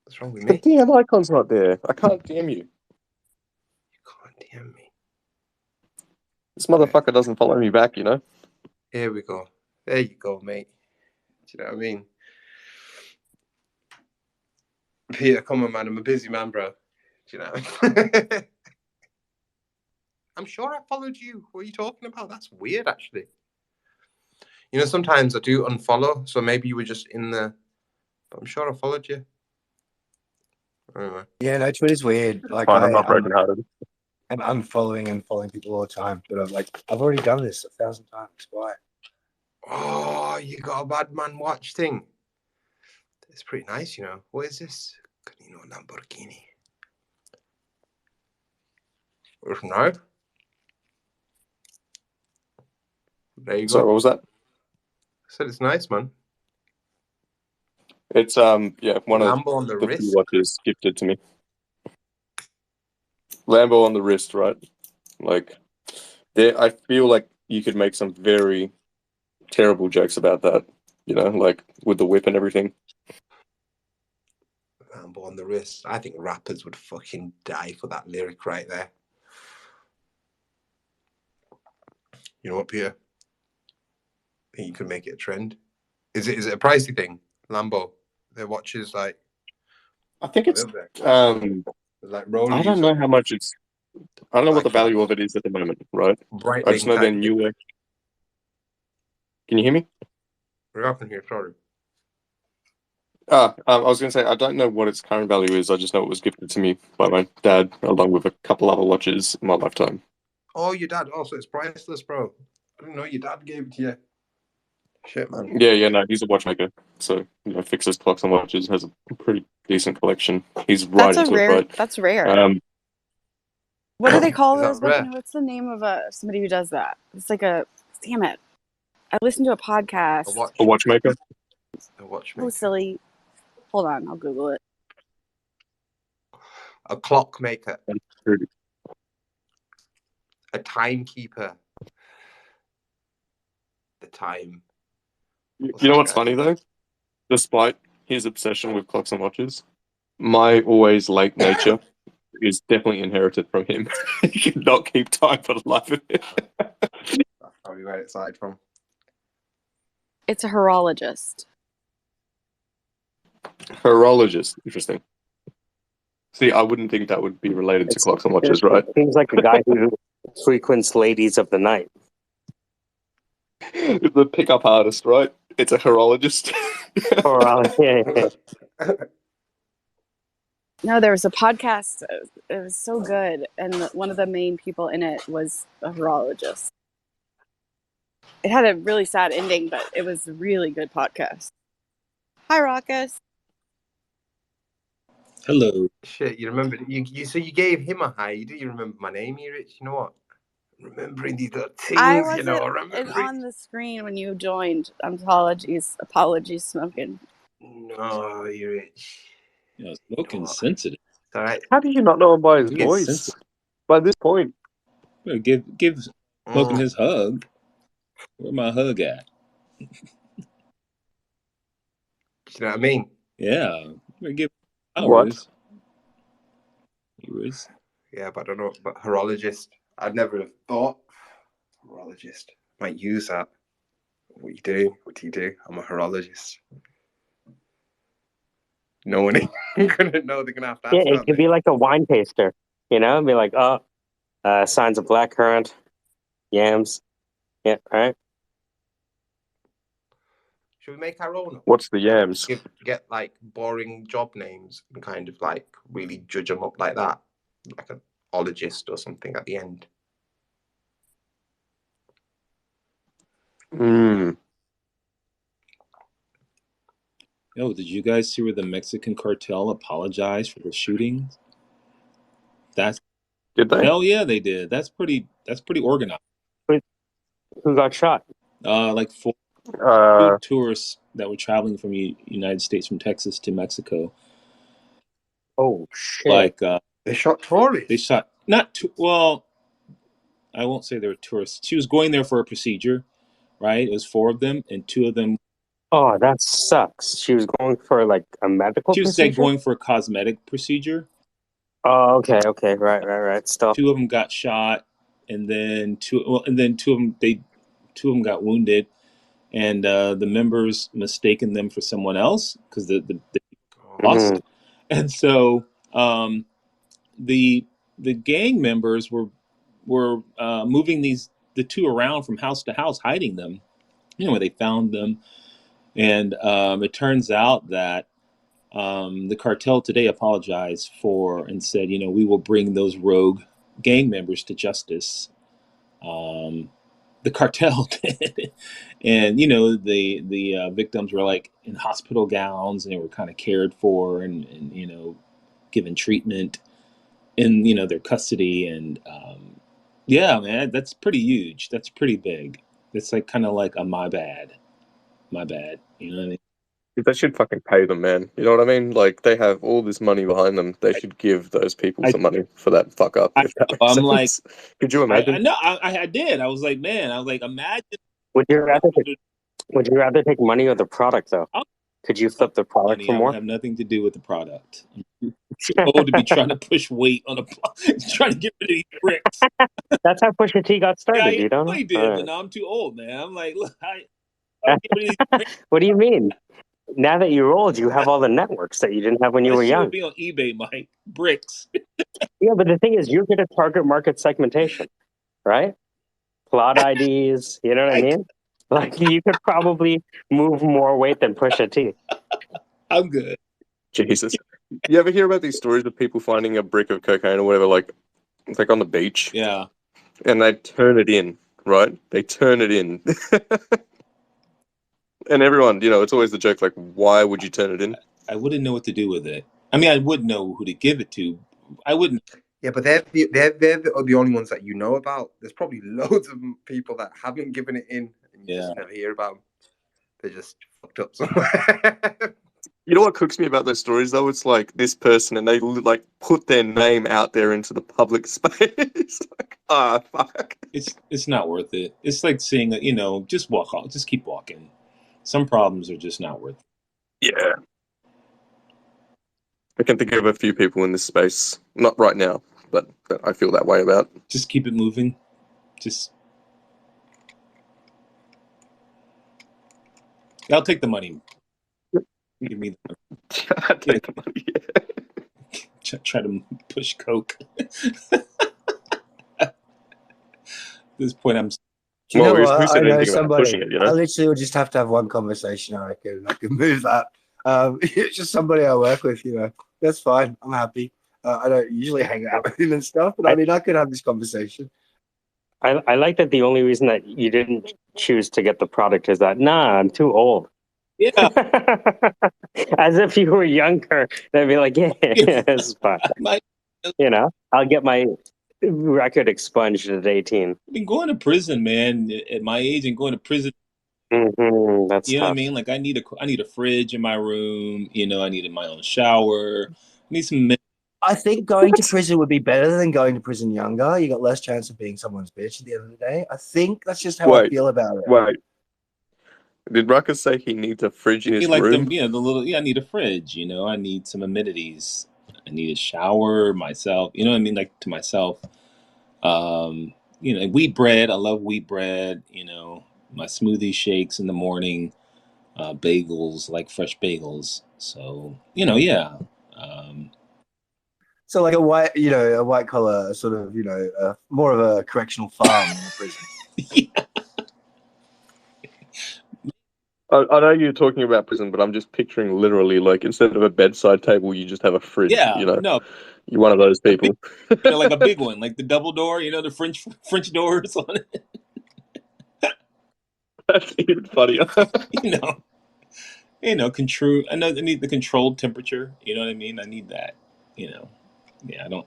What's wrong with The me? DM icon's not there. I can't DM you. You can't DM me. This motherfucker doesn't follow me back, you know? Here we go. There you go, mate. Do you know what I mean? Peter, come on, man. I'm a busy man, bro. Do you know? I'm sure I followed you. What are you talking about? That's weird, actually. You know, sometimes I do unfollow, so maybe you were just in the. But I'm sure I followed you. Anyway. Yeah, no, Twitter's weird. Like Fine, I'm not brokenhearted. I'm unfollowing and following people all the time, but I've already done this 1,000 times. Why? Oh, you got a bad man watch thing. It's pretty nice, you know. What is this? Canino Lamborghini. No. There you go. So, what was that? I said it's nice, man. It's one Lambo of on the the wrist. few watches gifted to me. Lambo on the wrist, right? Like, I feel like you could make some very terrible jokes about that. You know, like with the whip and everything. Lambo on the wrist. I think rappers would fucking die for that lyric right there. You know what, Peter? I think you could make it a trend. Is it a pricey thing? Lambo. Their watches like. I think it's like Rollies. I don't know how much it's. I don't know what the Like value of it is at the moment, right? Breitling I just know they're type. newer. Can you hear me? What happened here? Sorry. I was going to say, I don't know what its current value is. I just know it was gifted to me by my dad, along with a couple other watches in my lifetime. Oh, your dad. Oh, so it's priceless, bro. I didn't know your dad gave it to you. Shit, man. Yeah, no, he's a watchmaker. So, fixes clocks and watches, has a pretty decent collection. He's right That's a into it, rare. right? That's rare. What do they call Is that those? rare? What's the name of somebody who does that? It's like a. Damn it! I listened to a podcast. A watchmaker? A watchmaker. Oh, silly. Hold on, I'll Google it. A clockmaker. A timekeeper. The time. You know what's funny, though? Despite his obsession with clocks and watches, my always late nature is definitely inherited from him. He cannot keep time for the life of him. probably where it started from. It's a horologist. Horologist. Interesting. See, I wouldn't think that would be related to clocks and watches, right? It seems like a guy who frequents ladies of the night. The pickup artist, right? It's a horologist. Or yeah. No, there was a podcast. It was so good, and one of the main people in it was a horologist. It had a really sad ending, but it was a really good podcast. Hi, Raucus. Hello. Shit, you remember so you gave him a high. You didn't remember my name, you Rich. You know what? Remembering these little things, I wasn't remembering. on the screen when you joined. Apologies, smoking. No, you Rich. You know, smoking's sensitive. It's all right. How do you not know him by his He gets voice? sensitive. By this point. Well, give smoking his hug. Where my hug at? Do you know what I mean? Yeah. We're give What? hours. He was. Yeah, but I don't know. But horologist, I'd never have thought. Horologist, might use that. What you do? What do you do? I'm a horologist. No one ain't gonna know. They're gonna have to ask. Yeah, it could be like a wine taster, you know? Be like, signs of blackcurrant, yams. Yeah, right. Should we make our own? What's the yams? Get like boring job names and kind of like really judge them up like that, like an ologist or something at the end. Yo, did you guys see where the Mexican cartel apologized for the shooting? Did they? Hell yeah, they did. That's pretty organized. Who got shot? Like 4 Uh, tourists that were traveling from United States from Texas to Mexico. Oh shit! Like They shot tourists. they shot well. I won't say they were tourists. She was going there for a procedure, right? It was 4 of them, and 2 of them. Oh, that sucks. She was going for like a medical She was procedure? going for a cosmetic procedure. Oh, okay, right. Still, 2 of them got shot, and then 2 of them got wounded, and the members mistaken them for someone else because the lost, and so the gang members were moving the 2 around from house to house, hiding them. You know where they found them, and it turns out that the cartel today apologized and said, we will bring those rogue gang members to justice. The cartel did, and the victims were like in hospital gowns, and they were kind of cared for and given treatment in their custody, and yeah, man, that's pretty huge. That's pretty big. It's like kind of like a my bad. You know what I mean? they should fucking pay them, man. You know what I mean? Like, they have all this money behind them. They should give those people some money for that fuck up. I'm like, could you imagine? I did. I was like, imagine. Would you rather take money or the product though? Could you flip the product for more? I have nothing to do with the product. I'm too old to be trying to push weight on trying to get rid of these bricks. That's how Pusha T got started. Yeah, you don't know? He did, but now I'm too old, man. I'm like, look, what do you mean? Now that you're old, you have all the networks that you didn't have when you were young. Be on eBay, Mike. Bricks. Yeah, but the thing is, you're good at target market segmentation, right? Plot IDs. You know what I mean? Like, you could probably move more weight than Pusha T. I'm good. Jesus. You ever hear about these stories of people finding a brick of cocaine or whatever, like on the beach? Yeah. And they turn it in, right? They turn it in. And everyone, it's always the joke, like, why would you turn it in? I wouldn't know what to do with it. I mean, I would know who to give it to. I wouldn't. Yeah, but they're the only ones that you know about. There's probably loads of people that haven't given it in, and you just never hear about them. They're just fucked up somewhere. You know what cooks me about those stories, though? It's like this person, and they like put their name out there into the public space. Like, fuck. It's not worth it. It's like seeing, just walk on, just keep walking. Some problems are just not worth it. Yeah. I can think of a few people in this space, not right now, but that I feel that way about. Just keep it moving. Just I'll take the money. Give me I take the money. try to push coke. At this point, I'm. Do you Well, know what? who I said know anything about somebody. pushing it? You I know. literally will just have to have one conversation. I reckon I can move that. It's just somebody I work with. You know, that's fine. I'm happy. I don't usually hang out with him and stuff, but I mean, I could have this conversation. I like that the only reason that you didn't choose to get the product is that, nah, I'm too old. Yeah. As if you were younger, they'd be like, yeah, this is fun. You know, I'll get my record expunged at 18. I've been going to prison, man, at my age, and going to prison. That's You know what I tough. mean? Like I need a fridge in my room. You know, I needed my own shower. I need some. I think going to prison would be better than going to prison younger. You got less chance of being someone's bitch at the end of the day. I think that's just how I feel about it. Wait. Did Ruckus say he needs a fridge in his Like room? the little I need a fridge. You know, I need some amenities. I need a shower myself. You know what I mean? Like to myself. You know, wheat bread. I love wheat bread. You know, my smoothie shakes in the morning. Bagels, like fresh bagels. So you know, yeah. So like a white collar sort of, more of a correctional farm than a prison. I know you're talking about prison, but I'm just picturing literally like instead of a bedside table, you just have a fridge. Yeah, you know, no, you're one of those people. you know, like a big one, like the double door. You know, the French doors on it. That's even funnier. Control. I need the controlled temperature. You know what I mean? I need that. You know, yeah. I don't.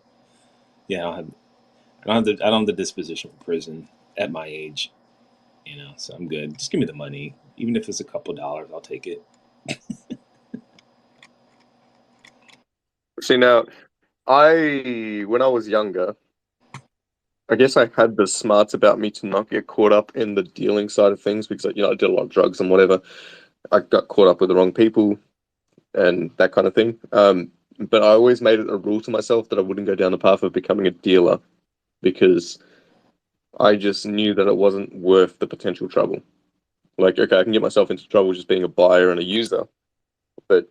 Yeah, I don't have the disposition for prison at my age. You know, so I'm good. Just give me the money, even if it's a couple dollars. I'll take it. See now, when I was younger, I guess I had the smarts about me to not get caught up in the dealing side of things because I did a lot of drugs and whatever. I got caught up with the wrong people and that kind of thing. But I always made it a rule to myself that I wouldn't go down the path of becoming a dealer because I just knew that it wasn't worth the potential trouble. Like, okay, I can get myself into trouble just being a buyer and a user, but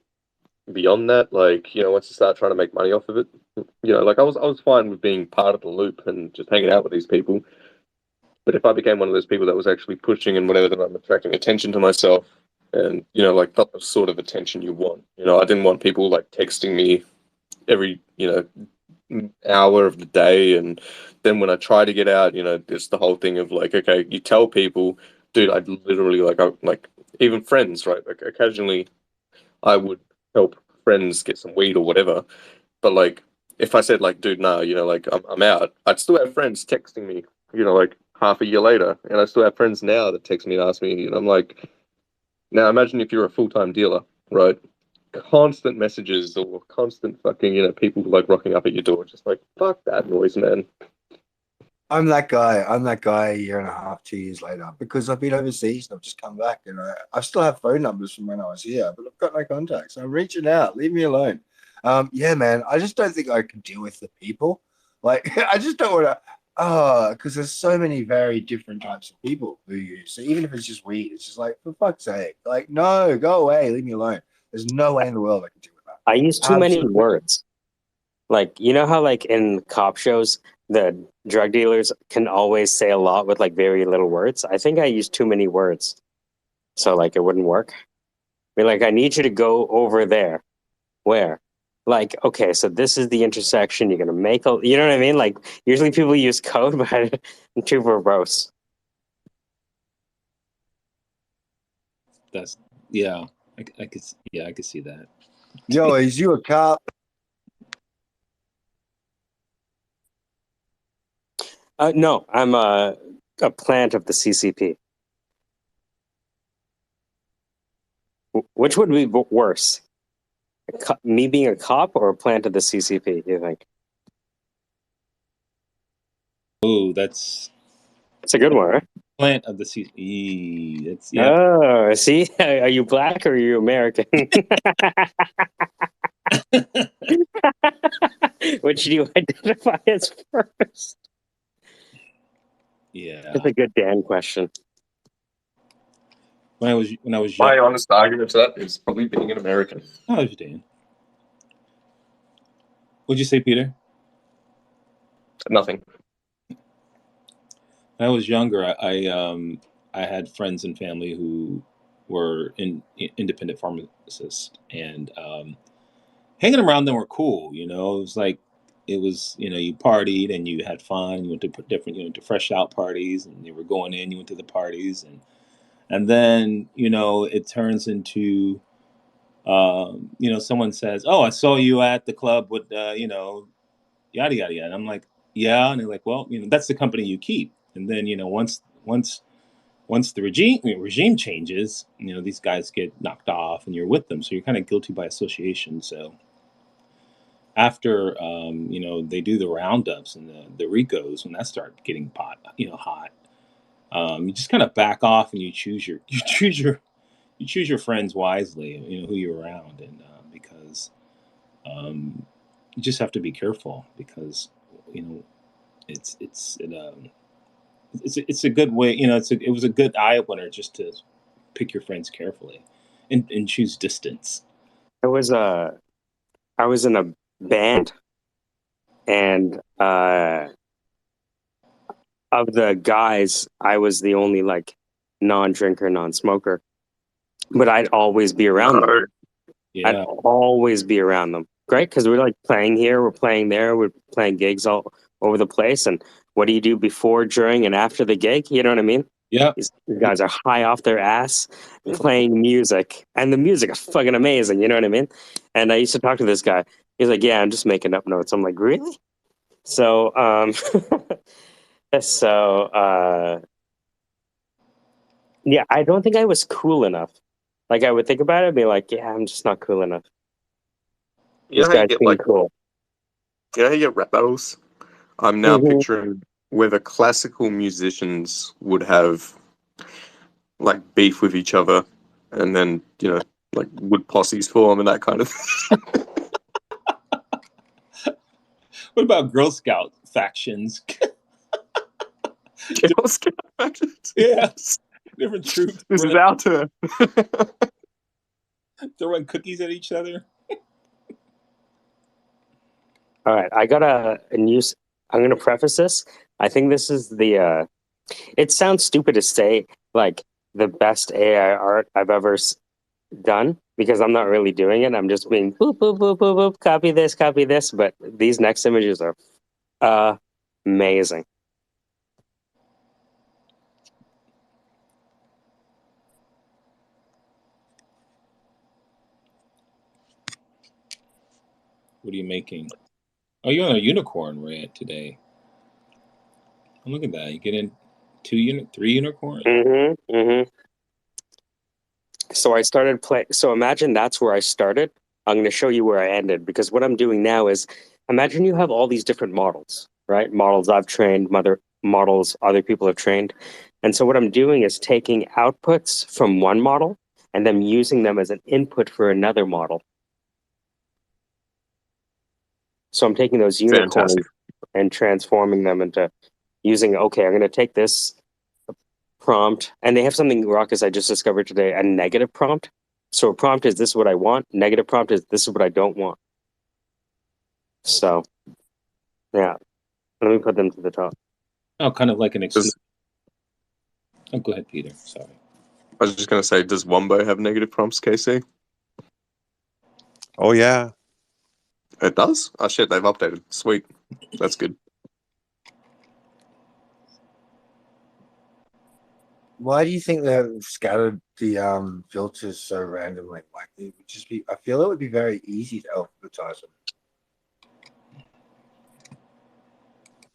beyond that, like, once you start trying to make money off of it, like I was fine with being part of the loop and just hanging out with these people. But if I became one of those people that was actually pushing and whatever, then I'm attracting attention to myself and, like not the sort of attention you want. I didn't want people like texting me every, hour of the day. And then when I try to get out, it's the whole thing of like, okay, you tell people, dude, I'd literally like even friends, right? Like occasionally I would help friends get some weed or whatever. But like, if I said like, dude, no, like I'm out, I'd still have friends texting me, like half a year later, and I still have friends now that text me and ask me, and I'm like, now imagine if you're a full-time dealer, right? Constant messages or constant fucking, people like rocking up at your door, just like fuck that noise, man. I'm that guy. I'm that guy a year and a half, 2 years later, because I've been overseas and I've just come back and I still have phone numbers from when I was here, but I've got no contacts. I'm reaching out. Leave me alone. Yeah, man. I just don't think I can deal with the people. Like, I just don't want to. Because there's so many very different types of people who use. So even if it's just weed, it's just like, for fuck's sake, like, no, go away, leave me alone. There's no way in the world I can deal with that. I use too many words. Like, you know how like in cop shows, the drug dealers can always say a lot with like very little words? I think I use too many words. So like it wouldn't work. I mean, like, I need you to go over there. Where? Like, okay, so this is the intersection. You're gonna make a, you know what I mean? Like, usually people use code, but I'm too verbose. I could see that. Yo, is you a cop? No, I'm a plant of the CCP. Which would be worse? Me being a cop or a plant of the CCP, do you think? Oh, that's a good one, right? Plant of the CCP. That's Oh, see? Are you black or are you American? Which do you identify as first? Yeah. It's a good Dan question. when I was My young. honest argument to that is probably being an American. Oh, you Dan. What'd you say, Peter? Nothing. When I was younger, I had friends and family who were independent pharmacists, and hanging around them were cool. You know, it was you partied and you had fun. You went to you went to fresh out parties, and you were going in. You went to the parties, and then it turns into someone says, "Oh, I saw you at the club with yada yada yada." And I'm like, "Yeah," and they're like, "Well, that's the company you keep." And then once the regime changes, these guys get knocked off, and you're with them, so you're kind of guilty by association. So after they do the roundups and the RICOs, when that start getting hot, you just kind of back off and you choose your friends wisely. Who you're around, and because you just have to be careful because it's it's a good way. It was a good eye opener just to pick your friends carefully and choose distance. I was in a band, and of the guys, I was the only like non-drinker, non-smoker, but I'd always be around them. I'd Yeah, always be around them. Great, because we're like playing here, we're playing there, we're playing gigs all over the place. And what do you do before, during, and after the gig? You know what I mean? yeah. These guys are high off their ass playing music, and the music is fucking amazing. You know what I mean? And I used to talk to this guy. He's like, "Yeah, I'm just making up notes." I'm like, "Really?" So, so, yeah, I don't think I was cool enough. Like, I would think about it and be like, "Yeah, I'm just not cool enough." You This know how you guy get seemed cool. you know how you get rap battles? I'm now Hmm. picturing whether classical musicians would have like beef with each other, and then like would posses form and that kind of thing. What about Girl Scout factions? Girl Scout factions. Yeah, different troops This is our turn. throwing cookies at each other. All right, I got a news. I'm going to preface this. I think this is the. It sounds stupid to say like the best AI art I've ever done because I'm not really doing it. I'm just being boop boop boop boop boop. Copy this. But these next images are amazing. What are you making? Oh, you're on a unicorn red today. Oh, look at that. You get in three unicorns. Mm-hmm. Mm-hmm. So I started play. So imagine that's where I started. I'm going to show you where I ended because what I'm doing now is imagine you have all these different models, right? Models I've trained, models other people have trained. And so what I'm doing is taking outputs from one model and then using them as an input for another model. So I'm taking those unicorns Fantastic. and transforming them into using, okay, I'm going to take this prompt, and they have something raucous I just discovered today, a negative prompt. So a prompt is this is what I want. Negative prompt is this is what I don't want. So, yeah, let me put them to the top. Oh, kind of like an exclusive. Oh, go ahead, Peter. Sorry. I was just going to say, does Wombo have negative prompts, KC? Oh yeah. It does? Oh shit, they've updated. Sweet. That's good. Why do you think they've scattered the filters so randomly? Like it would just be. I feel it would be very easy to alphabetize them.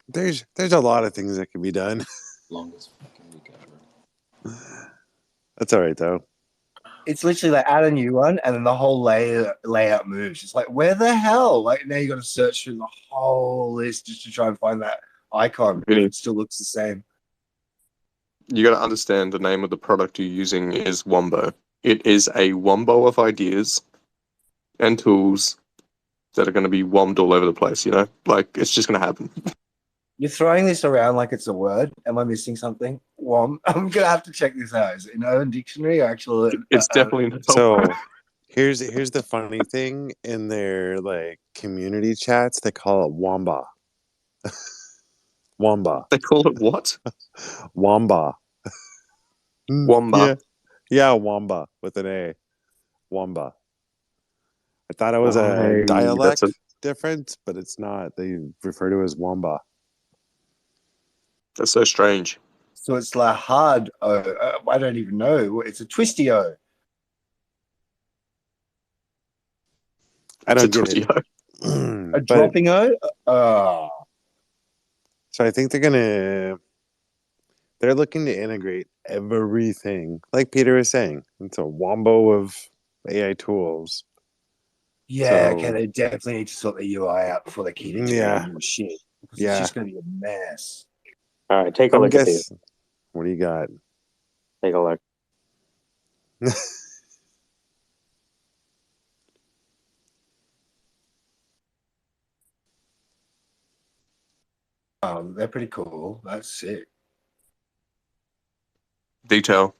There's a lot of things that can be done. Longest fucking week ever. That's all right though. It's literally like add a new one, and then the whole layout moves. It's like where the hell? Like now you got to search through the whole list just to try and find that icon. Vinny, It still looks the same. you got to understand the name of the product you're using is Wombo. It is a wombo of ideas and tools that are going to be wommed all over the place, Like, it's just going to happen. You're throwing this around like it's a word. Am I missing something? Wom. I'm gonna have to check this out. Is it in Urban Dictionary or actual? It's definitely not. So here's the funny thing. In their like community chats, they call it Wamba. Wamba. They call it what? Wamba. Wamba. Yeah, Wamba with an A. Wamba. I thought it was a dialect difference, but it's not. They refer to it as Wamba. That's so strange. So it's like hard O. I don't even know. It's a twisty O. I don't It's a get it. twisty A dropping O? So I think they're looking to integrate everything, like Peter was saying, into a wombo of AI tools. Yeah, So- okay, they definitely need to sort the UI out before they keep integrating new shit. Because it's just going to be a mess. All right, take a look at these. What do you got? Take a look. They're pretty cool. That's sick. Detail.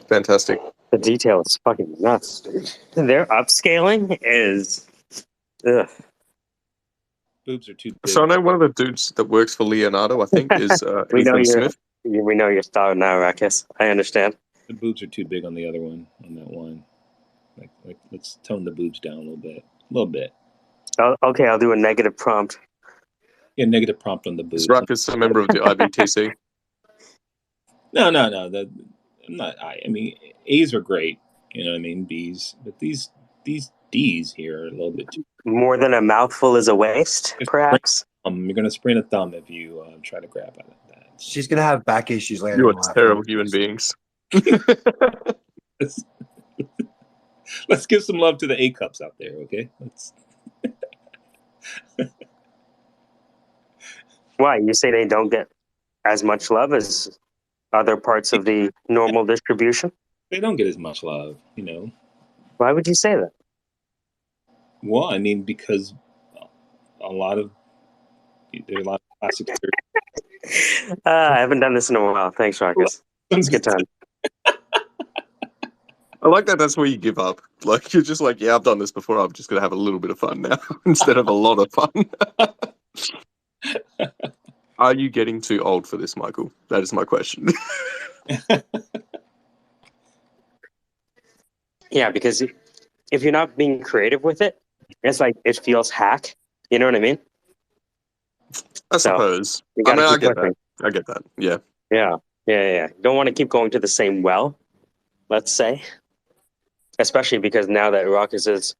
Fantastic. The detail is fucking nuts, dude. Their upscaling is... Ugh. Boobs are too big. So I know one of the dudes that works for Leonardo, I think, is We know Ethan you're- Smith. We know your style now, Ruckus. I understand. The boobs are too big on the other one, on that one. Like let's tone the boobs down a little bit. A little bit. Okay, I'll do a negative prompt. Yeah, negative prompt on the boobs. Is Ruckus a member of the IBTC? No. I'm not. I mean, A's are great. You know what I mean? B's, but these D's here are a little bit too. More than a mouthful is a waste, perhaps? You're gonna sprain a thumb if you try to grab at that. She's going to have back issues later. You in are life. terrible human beings. Let's give some love to the A cups out there, okay? Why? You say they don't get as much love as other parts of the normal distribution? They don't get as much love, you know. Why would you say that? Well, I mean, because there's a lot of plastic surgery. I haven't done this in a while. Thanks, Ruckus. It's a good time. I like that that's where you give up. Like, you're just like, yeah, I've done this before. I'm just going to have a little bit of fun now instead of a lot of fun. Are you getting too old for this, Michael? That is my question. Yeah, because if you're not being creative with it, it's like it feels hack. You know what I mean? I suppose. You I gotta mean, I keep get pushing. that. I get that. Yeah. Yeah. Don't want to keep going to the same well, let's say. Especially because now that Ruckus's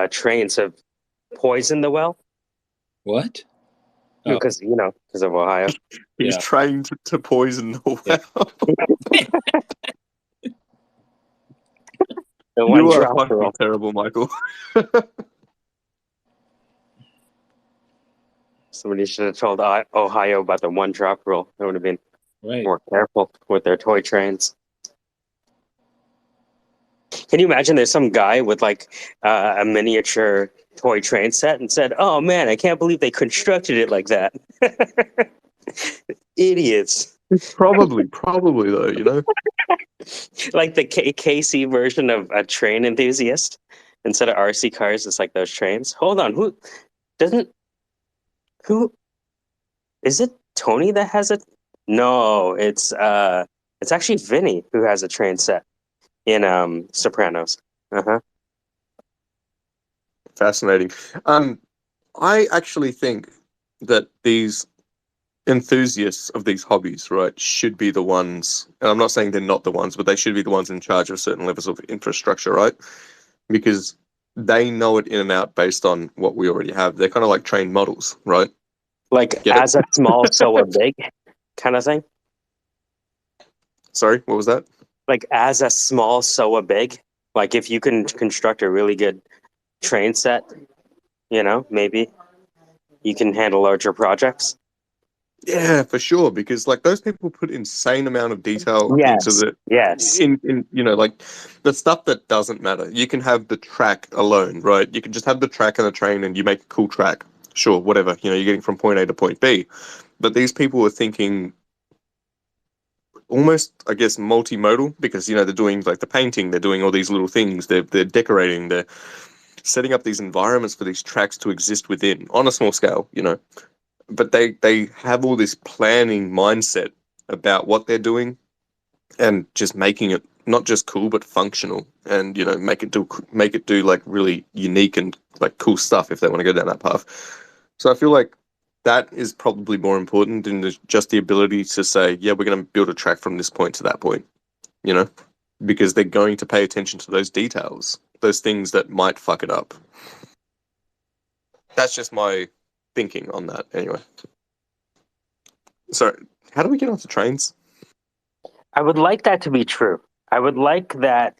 trains have poisoned the well. What? Because, because of Ohio. He's Yeah. trying to poison the well. The one You are drop fucking rule. terrible, Michael. Somebody should have told Ohio about the one drop rule. They would have been Right. more careful with their toy trains. Can you imagine there's some guy with like a miniature toy train set and said, "Oh man, I can't believe they constructed it like that." Idiots. Probably though, you know. Like the KC version of a train enthusiast. Instead of RC cars, it's like those trains. Hold on, who is it? Tony that has it? No, it's actually Vinny who has a train set in Sopranos. Fascinating. I actually think that these enthusiasts of these hobbies, right, should be the ones, and I'm not saying they're not the ones, but they should be the ones in charge of certain levels of infrastructure, right? Because they know it in and out based on what we already have. They're kind of like trained models, right? Like Get it? as a small, so a big kind of thing. Sorry, what was that? Like as a small, so a big. Like if you can construct a really good train set, maybe you can handle larger projects. Yeah, for sure. Because like those people put insane amount of detail into the Yes. in like the stuff that doesn't matter. You can have the track alone, right? You can just have the track and the train, and you make a cool track. Sure, whatever. You're getting from point A to point B. But these people are thinking almost, I guess, multimodal because, you know, they're doing like the painting, they're doing all these little things, they're decorating, they're setting up these environments for these tracks to exist within on a small scale, you know. But they have all this planning mindset about what they're doing and just making it not just cool but functional, and you know, make it do like really unique and like cool stuff if they want to go down that path. So I feel like that is probably more important than just the ability to say, yeah, we're going to build a track from this point to that point, you know, because they're going to pay attention to those details, those things that might fuck it up. That's just my thinking on that anyway. So how do we get onto trains? I would like that to be true. I would like that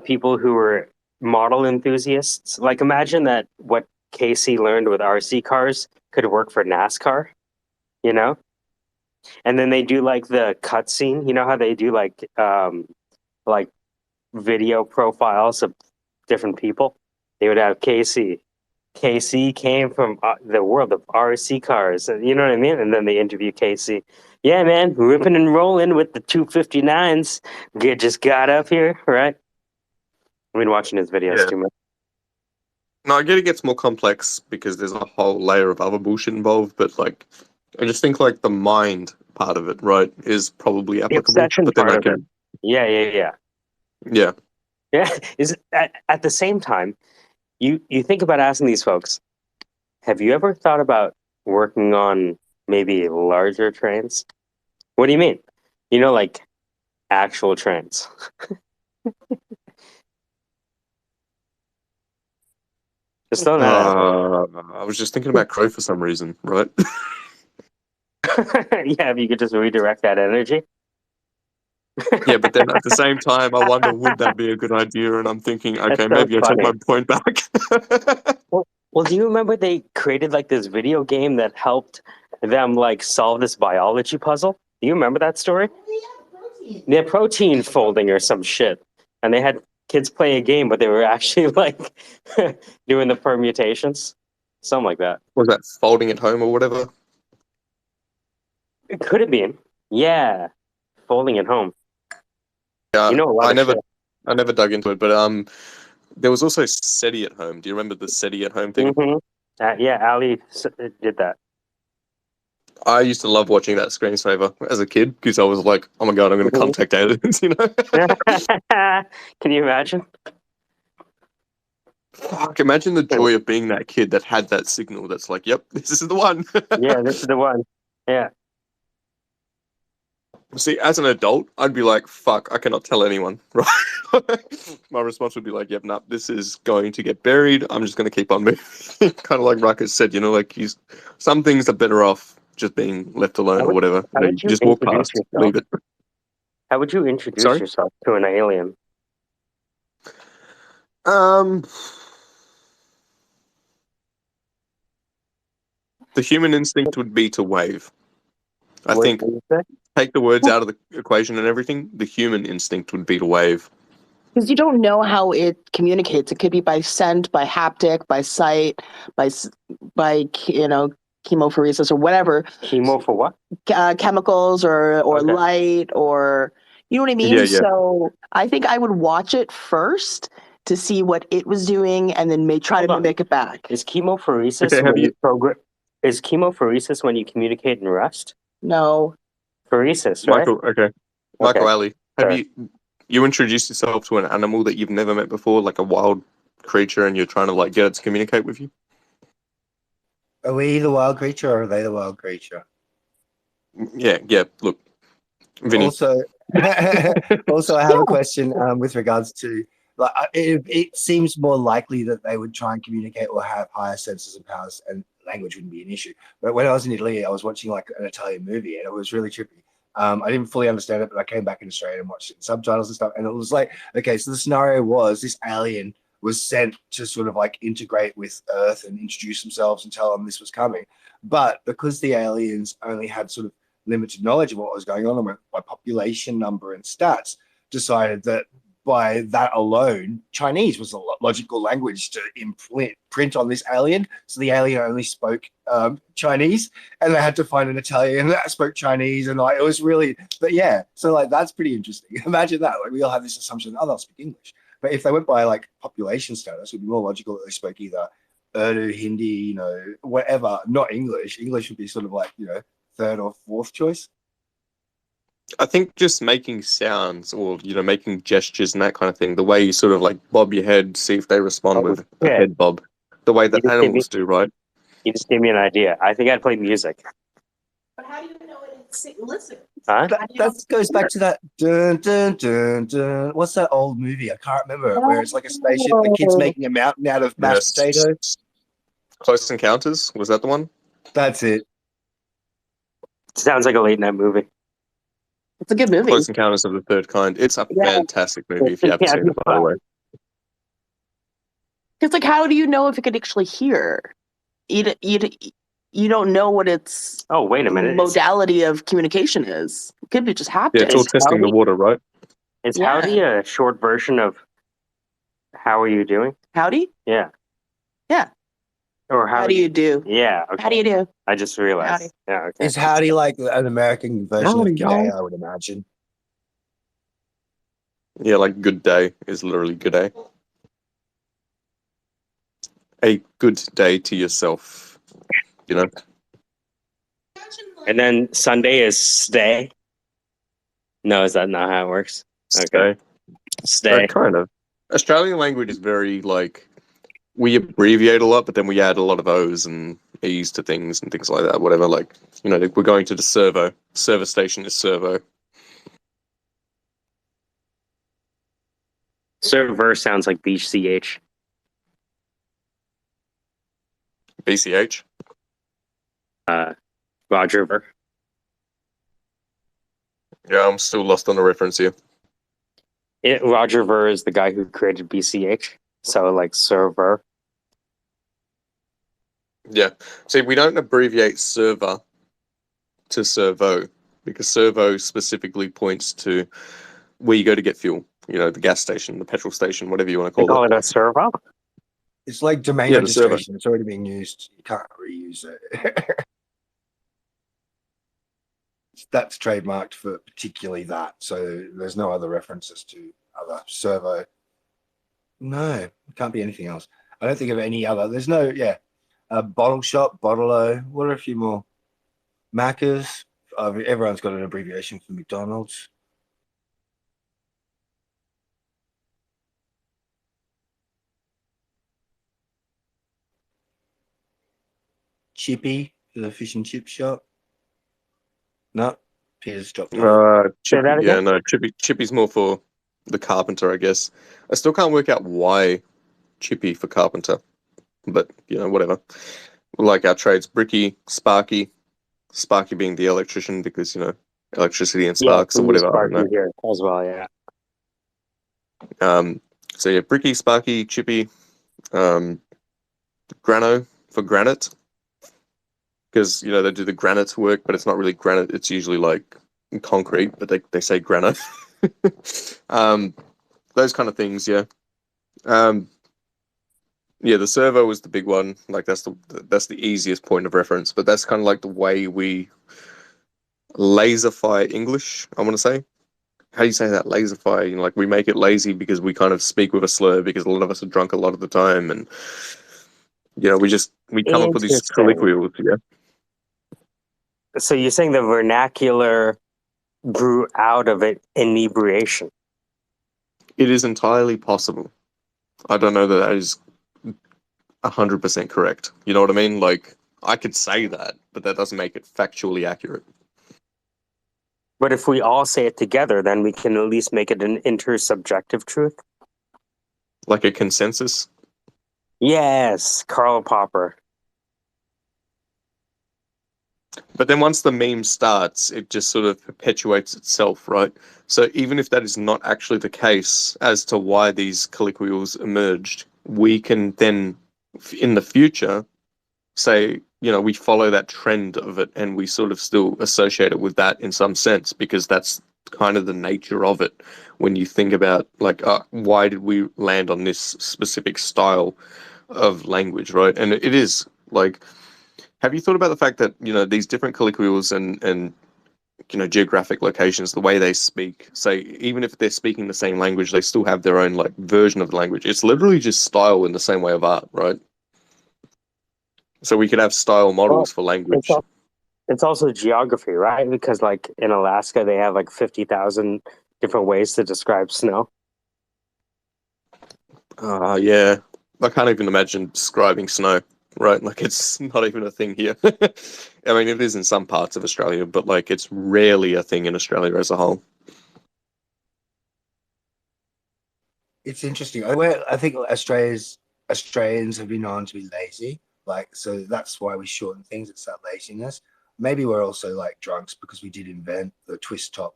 people who were model enthusiasts, like imagine that what Casey learned with RC cars could work for NASCAR, you know? And then they do like the cutscene, you know how they do like video profiles of different people? They would have Casey. Casey came from the world of RC cars, you know what I mean? And then they interview Casey. Yeah, man, ripping and rolling with the 259s. Just got up here, right? I've been watching his videos Yeah. too much. No, I get it gets more complex because there's a whole layer of other bullshit involved, but like, I just think like the mind part of it, right, is probably The applicable. obsession But then part I of it. can, Yeah. yeah, Yeah. Is at the same time, you think about asking these folks, have you ever thought about working on maybe larger trains? What do you mean? You know, like actual trains. Just throwing that out I was just thinking about Crow for some reason, right? there. Yeah, if you could just redirect that energy. Yeah, but then at the same time, I wonder, would that be a good idea? And I'm thinking, That's okay, so maybe I take funny. my point back. Well, do you remember they created like this video game that helped them like solve this biology puzzle? Do you remember that story? They're protein folding or some shit. And they had kids play a game, but they were actually like doing the permutations. Something like that. Was that folding at home or whatever? It could have been. Yeah. Folding at home. Yeah, You know a lot of shit. I never dug into it, but there was also SETI at home. Do you remember the SETI at home thing? Mm-hmm. Yeah, Ali did that. I used to love watching that screensaver as a kid because I was like, oh my god, I'm going to contact aliens, you know? Can you imagine? Fuck, imagine the joy of being that kid that had that signal that's like, yep, this is the one. Yeah, this is the one. Yeah. See, as an adult, I'd be like, fuck, I cannot tell anyone, right? My response would be like, yep, no, this is going to get buried. I'm just going to keep on moving. Kind of like Ruckus said, you know, like some things are better off just being left alone or whatever. How You know, would you you just walk introduce past, yourself? leave it. How would you introduce Sorry? yourself to an alien? The human instinct would be to wave. I What think do you say? take the words out of the equation and everything. The human instinct would be to wave. Because you don't know how it communicates. It could be by scent, by haptic, by sight, by chemophoresis or whatever. Chemo for what? Chemicals or Okay. light or you know what I mean. Yeah, yeah. So I think I would watch it first to see what it was doing and then try Hold to on. mimic it back. Is chemophoresis Okay, have when you- you program? Is chemophoresis when you communicate in Rust? No. Phoresis, right? Michael Ali, have Sorry. you introduced yourself to an animal that you've never met before, like a wild creature, and you're trying to like get it to communicate with you? Are we the wild creature or are they the wild creature? Yeah. Look, Vinny. Also, I have a question with regards to like it seems more likely that they would try and communicate or have higher senses and powers, and language wouldn't be an issue. But when I was in Italy, I was watching like an Italian movie, and it was really trippy. I didn't fully understand it, but I came back in Australia and watched it in subtitles and stuff, and it was like, okay, so the scenario was this alien was sent to sort of like integrate with Earth and introduce themselves and tell them this was coming, but because the aliens only had sort of limited knowledge of what was going on and by population number and stats, decided that by that alone, Chinese was a logical language to print on this alien. So the alien only spoke Chinese, and they had to find an Italian that spoke Chinese, and like it was really, but yeah. So like that's pretty interesting. Imagine that. Like we all have this assumption, oh, they'll speak English, but if they went by like population status, it would be more logical that they spoke either Urdu, Hindi, whatever, not English. English would be sort of like third or fourth choice. I think just making sounds or making gestures and that kind of thing, the way you sort of like bob your head, see if they respond with a head bob, the way that animals do, right? You just gave me an idea. I think I'd play music. But how do you know it's listen? Huh? That goes back to that dun dun dun dun. What's that old movie? I can't remember it, where it's like a spaceship. The kid's making a mountain out of mashed potato. Close Encounters, was that the one? That's it. Sounds like a late night movie. It's a good movie. Close Encounters of the Third Kind. It's a fantastic movie if you haven't seen it, by the way. Because like, how do you know if it could actually hear? You don't know what its wait a minute. modality of communication is. It could be just haptic. Yeah, it's all testing the water, right? Is howdy a short version of how are you doing? Howdy? Yeah. Yeah. Or how do you do? Yeah. Okay. How do you do? I just realized. Howdy. Yeah. Okay. Is howdy like an American version Howdy, of g'day? I would imagine. Yeah, like good day is literally good day. A good day to yourself, And then Sunday is stay. No, is that not how it works? Okay. Stay. Kind of. Australian language is very like, we abbreviate a lot, but then we add a lot of O's and E's to things and things like that. Whatever, like, like we're going to the servo. Server station is servo. Server sounds like BCH. BCH? Roger Ver. Yeah, I'm still lost on the reference here. Roger Ver is the guy who created BCH. So, like, server. Yeah. See, we don't abbreviate server to servo because servo specifically points to where you go to get fuel. The gas station, the petrol station, whatever you want to call it a servo? It's like domain registration. It's already being used. You can't reuse it. That's trademarked for particularly that. So there's no other references to other servo. No, it can't be anything else. I don't think of any other. There's no, bottle shop, bottle-o. What are a few more? Macca's. Everyone's got an abbreviation for McDonald's. Chippy, the fish and chip shop. No, Peter's dropped off. Chippy's more for the carpenter, I guess. I still can't work out why Chippy for carpenter, but whatever. Like our trades, Bricky, Sparky being the electrician because electricity and sparks or whatever. Sparky here as well, yeah. So yeah, Bricky, Sparky, Chippy, Grano for granite. Because, they do the granite work, but it's not really granite. It's usually like concrete, but they say granite. Those kind of things, yeah. The servo was the big one. Like that's the easiest point of reference, but that's kind of like the way we laserfy English, I want to say. How do you say that? Laserfy, like we make it lazy because we kind of speak with a slur because a lot of us are drunk a lot of the time, and we come up with these colloquials, yeah. So you're saying the vernacular grew out of it inebriation? It is entirely possible. I don't know that is 100% correct. You know what I mean? Like, I could say that, but that doesn't make it factually accurate. But if we all say it together, then we can at least make it an intersubjective truth? Like a consensus? Yes, Karl Popper. But then once the meme starts, it just sort of perpetuates itself, right? So even if that is not actually the case as to why these colloquials emerged, we can then, in the future, say, we follow that trend of it and we sort of still associate it with that in some sense because that's kind of the nature of it when you think about like why did we land on this specific style of language, right? And it is like, have you thought about the fact that these different colloquials and geographic locations, the way they speak, say even if they're speaking the same language, they still have their own like version of the language. It's literally just style in the same way of art, right? So we could have style Well, models for it's language. al- it's also geography, right? Because like in Alaska, they have like 50,000 different ways to describe snow. Yeah, I can't even imagine describing snow, right? Like it's not even a thing here. I mean, it is in some parts of Australia, but like it's rarely a thing in Australia as a whole. It's interesting. I think Australians have been known to be lazy, like so that's why we shorten things. It's that laziness. Maybe we're also like drunks because we did invent the twist top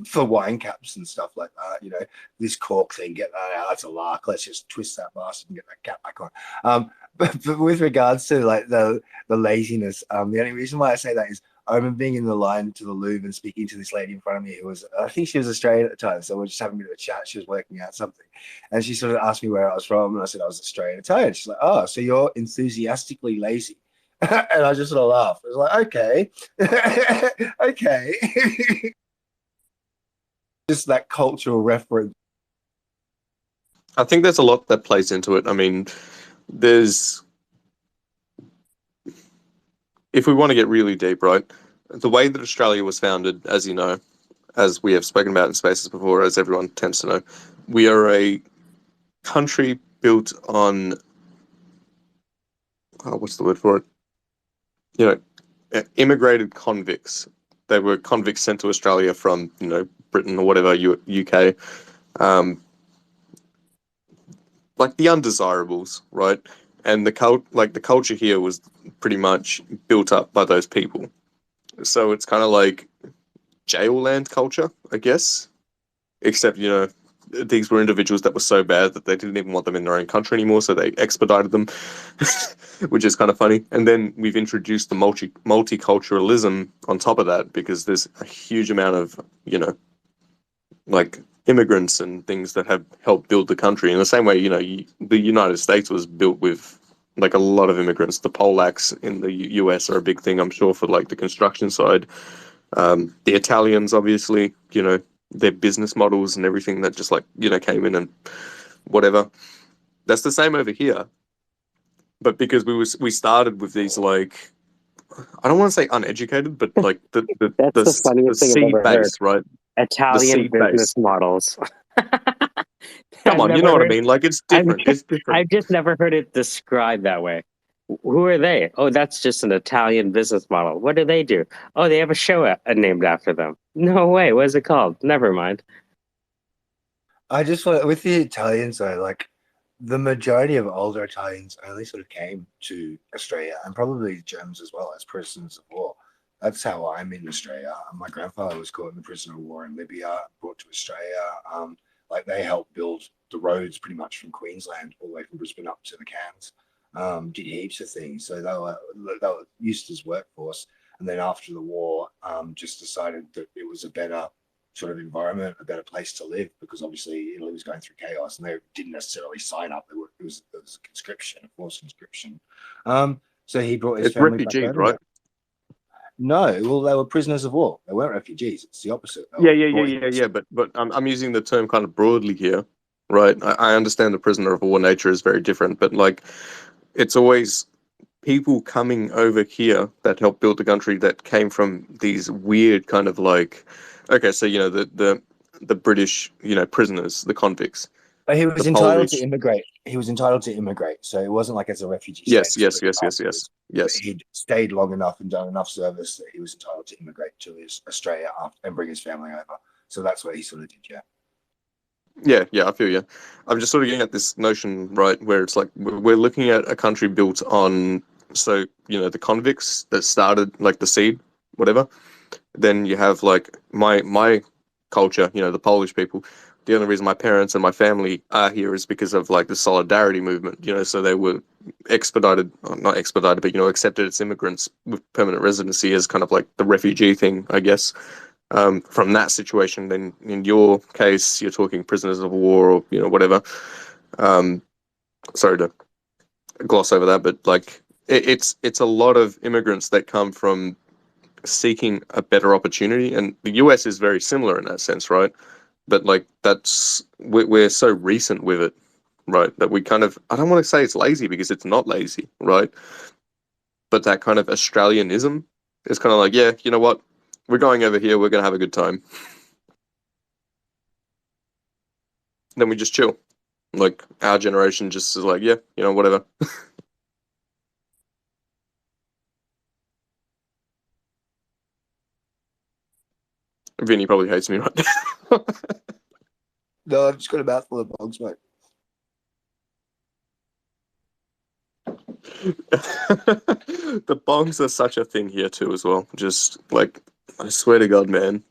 for wine caps and stuff like that. This cork thing, get that out. It's a lark. Let's just twist that bastard and get that cap back on. But with regards to like the laziness, the only reason why I say that is I remember being in the line to the Louvre and speaking to this lady in front of me who was, I think she was Australian at the time. So we're just having a bit of a chat. She was working out something. And she sort of asked me where I was from. And I said I was Australian Italian. She's like, oh, so you're enthusiastically lazy. And I just sort of laughed. I was like, okay. Okay. Just that cultural reference. I think there's a lot that plays into it. I mean, there's, if we want to get really deep, right, the way that Australia was founded, as you know, as we have spoken about in spaces before, as everyone tends to know, we are a country built on, what's the word for it? Immigrated convicts. They were convicts sent to Australia from, Britain or whatever, UK. Like the undesirables, right? And the culture here was pretty much built up by those people. So it's kind of like jail land culture, I guess. Except, these were individuals that were so bad that they didn't even want them in their own country anymore, so they expedited them, which is kind of funny. And then we've introduced the multiculturalism on top of that because there's a huge amount of, like immigrants and things that have helped build the country. In the same way, the United States was built with like a lot of immigrants. The Polacks in the US are a big thing, I'm sure, for like the construction side. The Italians, obviously, their business models and everything that just like, came in and whatever. That's the same over here. But because we started with these like, I don't want to say uneducated, but like That's the the funniest thing I've seed ever heard. base, right? The Italian seed base. business models. Come I've on, you never know what I heard. mean? Like it's I've different. It's different. I've just never heard it described that way. Who are they? Oh, that's just an Italian business model. What do they do? Oh, they have a show named after them. No way. What is it called? Never mind. I just want with the Italians though, like the majority of older Italians only sort of came to Australia and probably Germans as well as prisoners of war. That's how I'm in Australia. My grandfather was caught in the prisoner of war in Libya, brought to Australia. Like they helped build the roads pretty much from Queensland all the way from Brisbane up to the Cairns. Did heaps of things. So they were used as workforce. And then after the war, just decided that it was a better sort of environment, a better place to live, because obviously Italy was going through chaos and they didn't necessarily sign up. It was a conscription, a forced conscription. So he brought his It's family back refugees, over right? there. No, well, they were prisoners of war. They weren't refugees. It's the opposite. Yeah. But I'm using the term kind of broadly here, right? I understand the prisoner of war nature is very different, but like it's always people coming over here that helped build the country that came from these weird kind of like, okay, so the British, prisoners, the convicts, But he the was entitled to Polish. immigrate. He was entitled to immigrate. So it wasn't like as a refugee Yes, status. yes, yes, yes, yes, But yes. he'd stayed long enough and done enough service that he was entitled to immigrate to Australia and bring his family over. So that's what he sort of did, yeah. Yeah, I feel you. I'm just sort of getting at this notion, right, where it's like we're looking at a country built on, so, the convicts that started, like the seed, whatever. Then you have like my culture, the Polish people. The only reason my parents and my family are here is because of like the solidarity movement, so they were expedited, not expedited, but, accepted as immigrants with permanent residency as kind of like the refugee thing, I guess. from that situation. Then in your case, you're talking prisoners of war or whatever. Sorry to gloss over that, but like it's a lot of immigrants that come from seeking a better opportunity, and the US is very similar in that sense, right? But like we're so recent with it, right? That we kind of, I don't want to say it's lazy because it's not lazy, right? But that kind of Australianism is kind of like, yeah, you know what? We're going over here. We're going to have a good time. Then we just chill. Like our generation just is like, yeah, whatever. Vinny probably hates me right now. No, I've just got a mouthful of bugs, mate. The bongs are such a thing here too, as well. Just like, I swear to God, man,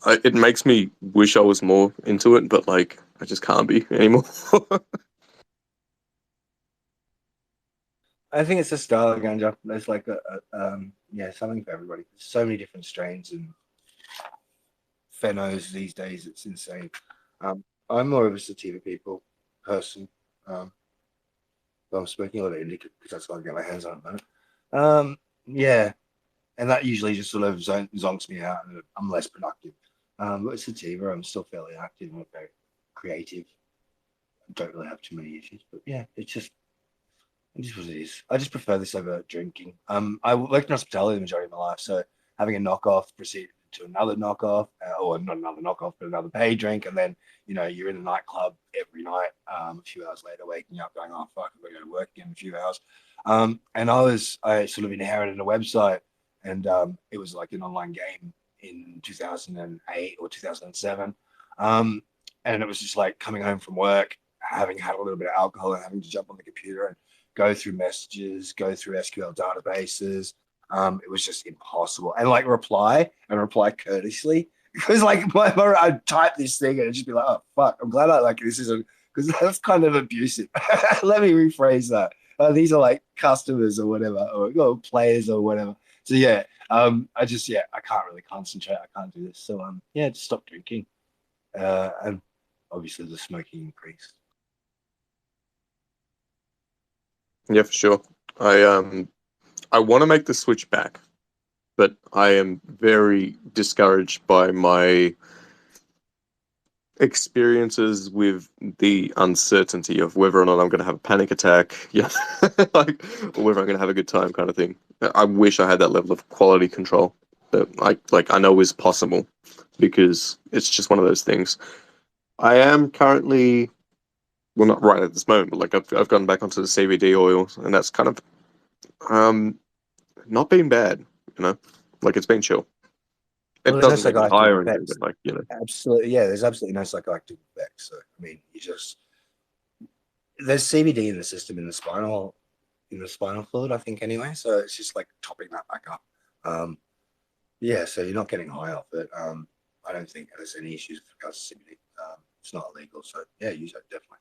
it makes me wish I was more into it, but like, I just can't be anymore. I think it's a style of ganja. There's like something for everybody. There's so many different strains and phenos these days. It's insane. I'm more of a sativa people person. But I'm smoking a lot of indica because that's what I get my hands on at the moment. Yeah, and that usually just sort of zonks me out, and I'm less productive. But sativa, I'm still fairly active and very creative. I don't really have too many issues, but yeah, it's just what it is. I just prefer this over drinking. I worked in hospitality the majority of my life, so having a knockoff proceeded to another knockoff, or not another knockoff, but another paid drink, and then you're in a nightclub every night. A few hours later, waking up, going, "Oh fuck, I'm going to go to work again in a few hours." And I sort of inherited a website, and it was like an online game in 2008 or 2007, and it was just like coming home from work, having had a little bit of alcohol, and having to jump on the computer and go through messages, go through SQL databases. It was just impossible. And like reply courteously. Because like I'd type this thing and it'd just be like, oh fuck, I'm glad I like this isn't, because that's kind of abusive. Let me rephrase that. These are like customers or whatever, or players or whatever. So yeah, I can't really concentrate. I can't do this. So just stop drinking. And obviously the smoking increased. Yeah, for sure. I want to make the switch back, but I am very discouraged by my experiences with the uncertainty of whether or not I'm going to have a panic attack, yeah, like, or whether I'm going to have a good time, kind of thing. I wish I had that level of quality control that I know is possible, because it's just one of those things. I am currently, well, not right at this moment, but like I've gone back onto the CBD oil, and that's kind of not been bad, like it's been chill. It Well, there's doesn't no make me psychoactive high or anything, effects. but Absolutely, yeah. There's absolutely no psychoactive effects. So I mean, there's CBD in the system in the spinal fluid, I think, anyway. So it's just like topping that back up. So you're not getting high off it. I don't think there's any issues with regards to CBD. It's not illegal, so yeah, use it definitely.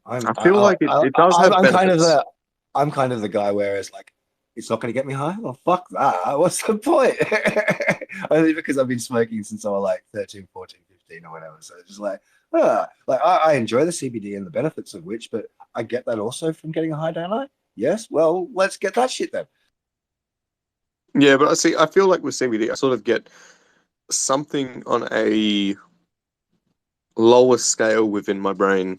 I feel like it does have benefits. I'm kind of the guy where it's like, it's not going to get me high. Well, fuck that. What's the point? Only because I've been smoking since I was like 13, 14, 15 or whatever. So it's just like, I enjoy the CBD and the benefits of which, but I get that also from getting a high, don't I? Yes. Well, let's get that shit then. Yeah, but I feel like with CBD, I sort of get something on a lower scale within my brain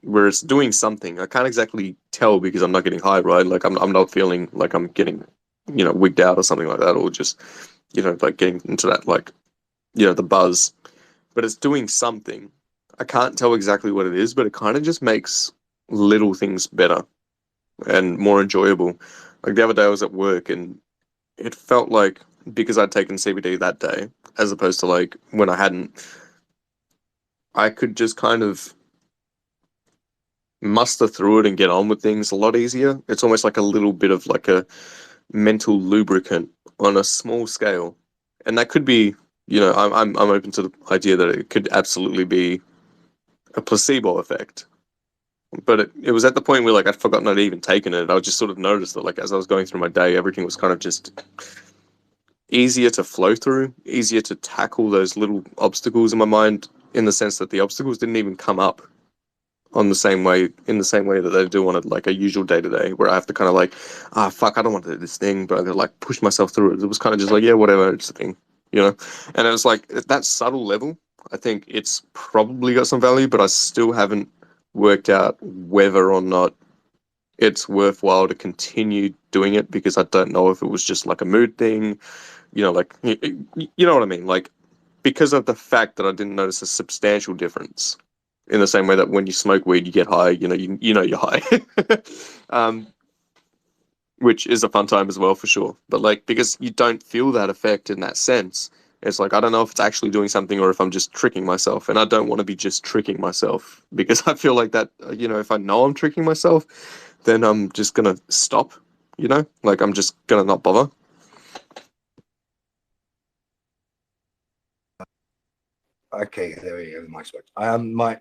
where it's doing something. I can't exactly tell because I'm not getting high, right? Like I'm not feeling like I'm getting, wigged out or something like that, or just, like getting into that, like, the buzz. But it's doing something. I can't tell exactly what it is, but it kind of just makes little things better and more enjoyable. Like the other day I was at work and it felt like, because I'd taken CBD that day, as opposed to like when I hadn't, I could just kind of muster through it and get on with things a lot easier. It's almost like a little bit of like a mental lubricant on a small scale. And that could be, I'm open to the idea that it could absolutely be a placebo effect. But it was at the point where like I'd forgotten I'd even taken it. I just sort of noticed that like as I was going through my day, everything was kind of just easier to flow through, easier to tackle those little obstacles in my mind, in the sense that the obstacles didn't even come up in the same way that they do on like a usual day to day, where I have to kind of like, fuck, I don't want to do this thing, but I gotta like push myself through it. It was kind of just like, yeah, whatever, it's a thing, you know. And it was like at that subtle level, I think it's probably got some value, but I still haven't worked out whether or not it's worthwhile to continue doing it, because I don't know if it was just like a mood thing, you know, like you know what I mean, like because of the fact that I didn't notice a substantial difference. In the same way that when you smoke weed, you get high. You know, you know you're high, which is a fun time as well for sure. But like because you don't feel that effect in that sense, it's like I don't know if it's actually doing something or if I'm just tricking myself, and I don't want to be just tricking myself, because I feel like that. You know, if I know I'm tricking myself, then I'm just gonna stop. You know, like I'm just gonna not bother. Okay, there we go. My spot.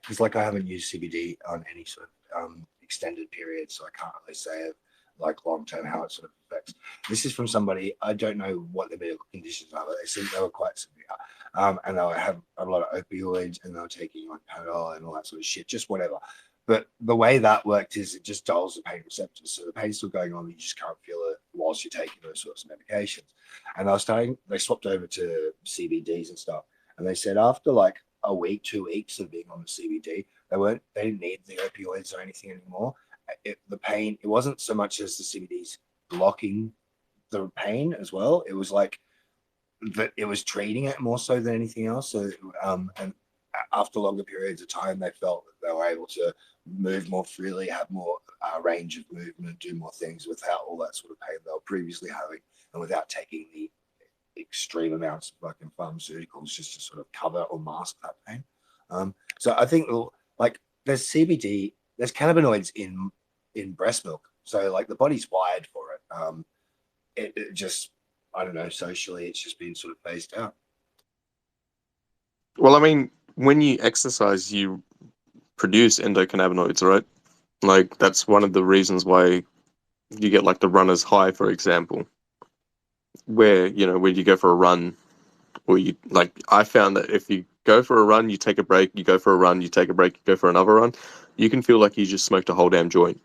Because like I haven't used CBD on any sort of extended period, so I can't really say like long term how it sort of affects. This is from somebody, I don't know what the medical conditions are, but they seem they were quite severe, and they have a lot of opioids, and they were taking like Panadol and all that sort of shit, just whatever. But the way that worked is it just dulls the pain receptors, so the pain's still going on, you just can't feel it whilst you're taking those sorts of medications. And they swapped over to CBDs and stuff. And they said after like a week, 2 weeks of being on the CBD, they didn't need the opioids or anything anymore. The pain, it wasn't so much as the CBDs blocking the pain as well. It was like that it was treating it more so than anything else. So, and after longer periods of time, they felt that they were able to move more freely, have more range of movement, do more things without all that sort of pain they were previously having, and without taking the extreme amounts of fucking pharmaceuticals just to sort of cover or mask that pain. So I think like there's CBD, there's cannabinoids in breast milk, so like the body's wired for it. It just, I don't know, socially it's just been sort of phased out. Well, I mean, when you exercise, you produce endocannabinoids, right? Like that's one of the reasons why you get like the runner's high, for example, where you know when you go for a run, or you like I found that if you go for a run, you take a break, you go for a run, you take a break, you go for another run, you can feel like you just smoked a whole damn joint.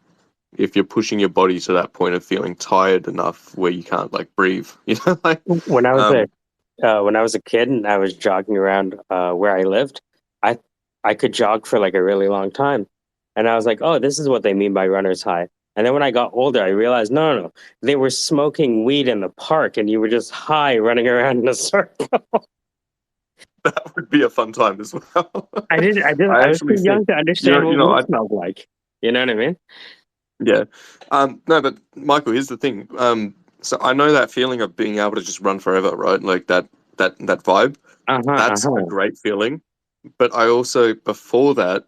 If you're pushing your body to that point of feeling tired enough where you can't like breathe, you know, like When I was a kid and I was jogging around where I lived, I I could jog for like a really long time, and I was like, "Oh, this is what they mean by runner's high." And then when I got older, I realized, no, they were smoking weed in the park, and you were just high running around in a circle. that would be a fun time as well. I I was actually too think young to understand you what know weed I smelled like. You know what I mean? yeah. No, but Michael, here's the thing. So I know that feeling of being able to just run forever, right? Like that vibe. That's a great feeling. But I also, before that,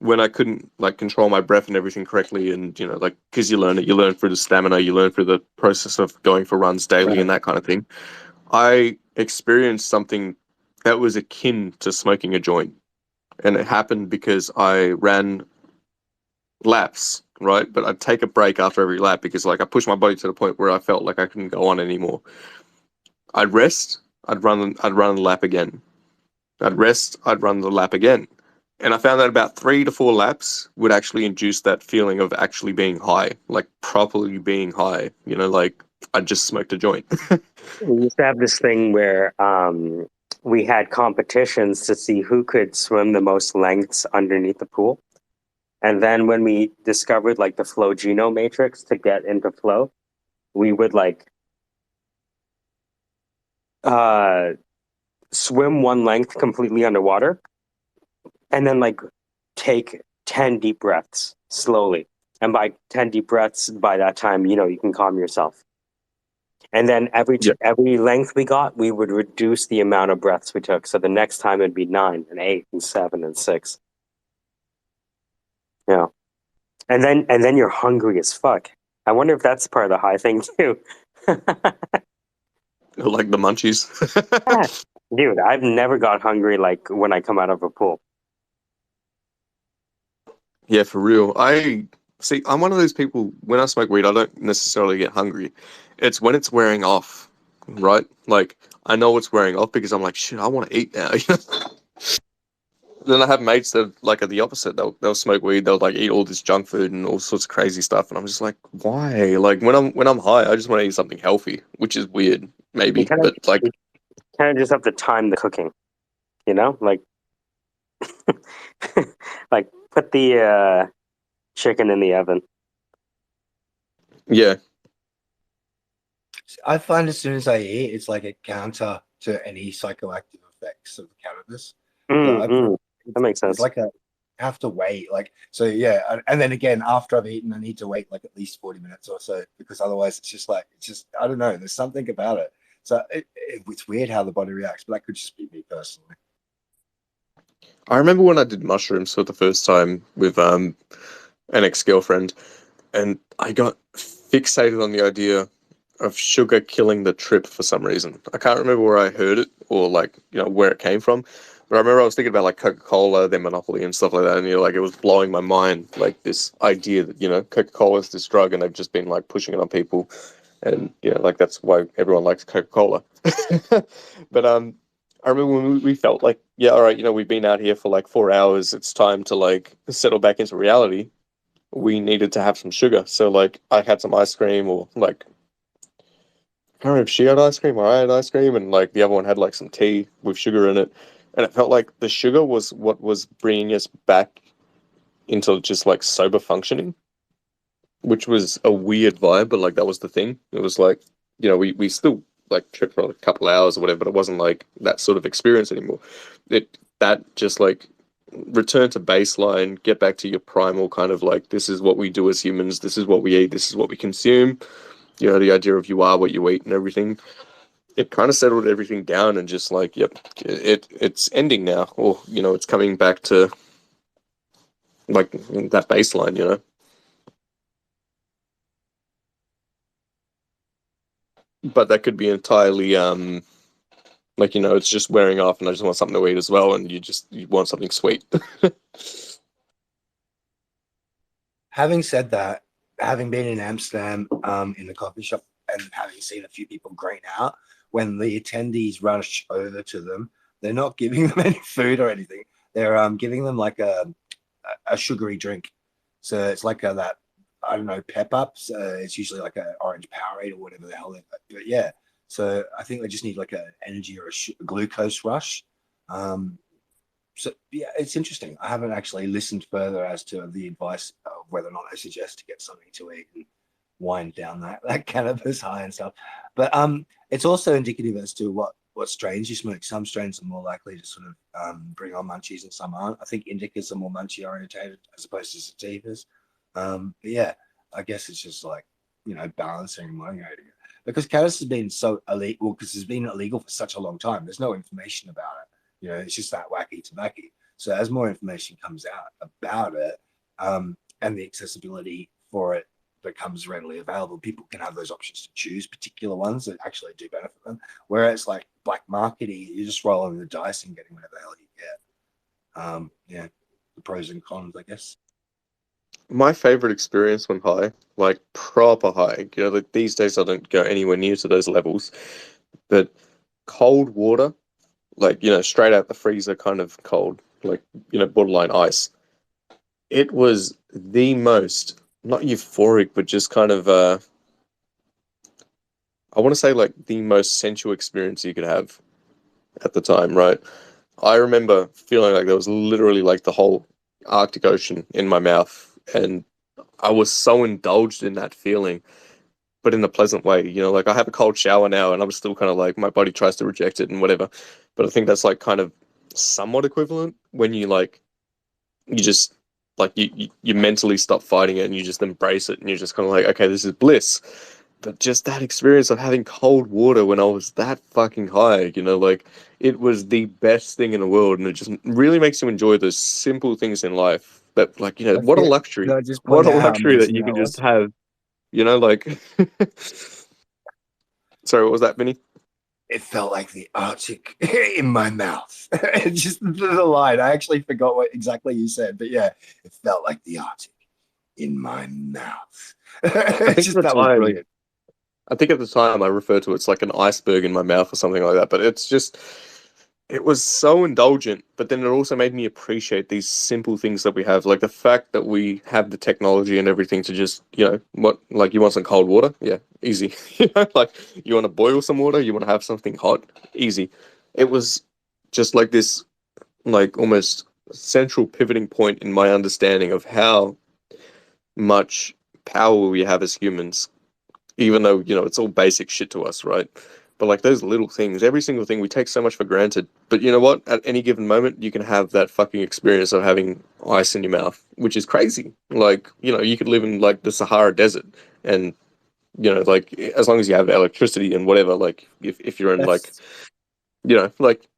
when I couldn't like control my breath and everything correctly, and you know, like because you learn through the stamina, you learn through the process of going for runs daily and that kind of thing. I experienced something that was akin to smoking a joint, and it happened because I ran laps, right? But I'd take a break after every lap because like I pushed my body to the point where I felt like I couldn't go on anymore. I'd rest, I'd run a lap again. I'd rest, I'd run the lap again. And I found that about 3 to 4 laps would actually induce that feeling of actually being high, like properly being high. You know, like I just smoked a joint. We used to have this thing where we had competitions to see who could swim the most lengths underneath the pool. And then when we discovered like the flow genome matrix to get into flow, we would like uh, swim one length completely underwater and then like take 10 deep breaths slowly. And by 10 deep breaths, by that time, you know, you can calm yourself. And then Yeah. every length we got, we would reduce the amount of breaths we took. So the next time it'd be 9 and 8 and 7 and 6. Yeah. And then you're hungry as fuck. I wonder if that's part of the high thing too. Like the munchies. Dude, I've never got hungry like when I come out of a pool. Yeah, for real. I see. I'm one of those people. When I smoke weed, I don't necessarily get hungry. It's when it's wearing off right? Like, I know it's wearing off because I'm like, shit, I want to eat now. Then I have mates that like are the opposite. They'll smoke weed. They'll like eat all this junk food and all sorts of crazy stuff. And I'm just like, why? Like when I'm high, I just want to eat something healthy, which is weird, You maybe. kind of But like, you kind of just have to time the cooking, you know, like like put the chicken in the oven. yeah, I find as soon as I eat, it's like a counter to any psychoactive effects of cannabis. So I feel That makes it's sense. like I have to wait. Like, so yeah. And then again, after I've eaten, I need to wait like at least 40 minutes or so because otherwise it's just, I don't know. There's something about it. So it's weird how the body reacts, but that could just be me personally. I remember when I did mushrooms for the first time with an ex-girlfriend, and I got fixated on the idea of sugar killing the trip for some reason. I can't remember where I heard it or like, where it came from. But I remember I was thinking about like Coca-Cola, their monopoly and stuff like that, and like it was blowing my mind, like this idea that, Coca-Cola is this drug and they've just been like pushing it on people. And like that's why everyone likes Coca-Cola. But I remember when we felt like, yeah, all right, we've been out here for like 4 hours, it's time to like settle back into reality. We needed to have some sugar. So like I had some ice cream or like I can't remember if she had ice cream or I had ice cream and like the other one had like some tea with sugar in it. And it felt like the sugar was what was bringing us back into just like sober functioning, which was a weird vibe, but like that was the thing. It was like, we still like tripped for a couple hours or whatever, but it wasn't like that sort of experience anymore. That just like return to baseline, get back to your primal kind of like this is what we do as humans, this is what we eat, this is what we consume. The idea of you are what you eat and everything. It kind of settled everything down and just like, yep, it's ending now, or it's coming back to like that baseline. But that could be entirely like it's just wearing off, and I just want something to eat as well, and you want something sweet. Having said that, having been in Amsterdam in the coffee shop and having seen a few people grain out, when the attendees rush over to them, they're not giving them any food or anything. They're giving them like a sugary drink. So it's like that, I don't know, pep ups. It's usually like an orange Powerade or whatever the hell. But yeah, so I think they just need like an energy or a glucose rush. So yeah, it's interesting. I haven't actually listened further as to the advice of whether or not I suggest to get something to eat and wind down that cannabis high and stuff. But it's also indicative as to what strains you smoke. Some strains are more likely to sort of bring on munchies, and some aren't. I think indicas are more munchy orientated as opposed to sativas. But yeah, I guess it's just like balancing and moderating it because cannabis has been so illegal because it's been illegal for such a long time. There's no information about it. It's just that wacky tobacco. So as more information comes out about it, and the accessibility for it becomes readily available, people can have those options to choose particular ones that actually do benefit them. Whereas like black marketing, you're just rolling the dice and getting whatever the hell you get. Yeah, the pros and cons, I guess. My favorite experience when high, like proper high, like these days I don't go anywhere near to those levels, but cold water, like, straight out the freezer kind of cold, like, borderline ice. It was the most, not euphoric, but just kind of, I want to say like the most sensual experience you could have at the time, right? I remember feeling like there was literally like the whole Arctic Ocean in my mouth, and I was so indulged in that feeling, but in a pleasant way. Like I have a cold shower now, and I'm still kind of like my body tries to reject it and whatever. But I think that's like kind of somewhat equivalent when you just like you mentally stop fighting it and you just embrace it and you're just kind of like, okay, this is bliss. But just that experience of having cold water when I was that fucking high, like it was the best thing in the world, and it just really makes you enjoy those simple things in life. That like, what a luxury, Can I just what point a out how luxury that amazing you that can just was? have, like. Sorry, what was that, Vinny? It felt like the Arctic in my mouth. Just the line. I actually forgot what exactly you said, but yeah, it felt like the Arctic in my mouth. I think at the That was time, brilliant. I think at the time I referred to it's like an iceberg in my mouth or something like that. But it's just, it was so indulgent. But then it also made me appreciate these simple things that we have, like the fact that we have the technology and everything to just, what, like you want some cold water? Yeah, easy. Like you want to boil some water? You want to have something hot? Easy. It was just like this, like almost central pivoting point in my understanding of how much power we have as humans, even though, it's all basic shit to us, right? But like those little things, every single thing we take so much for granted. But you know what? At any given moment, you can have that fucking experience of having ice in your mouth, which is crazy. Like, you could live in like the Sahara Desert and, like as long as you have electricity and whatever, like if you're in like, That's like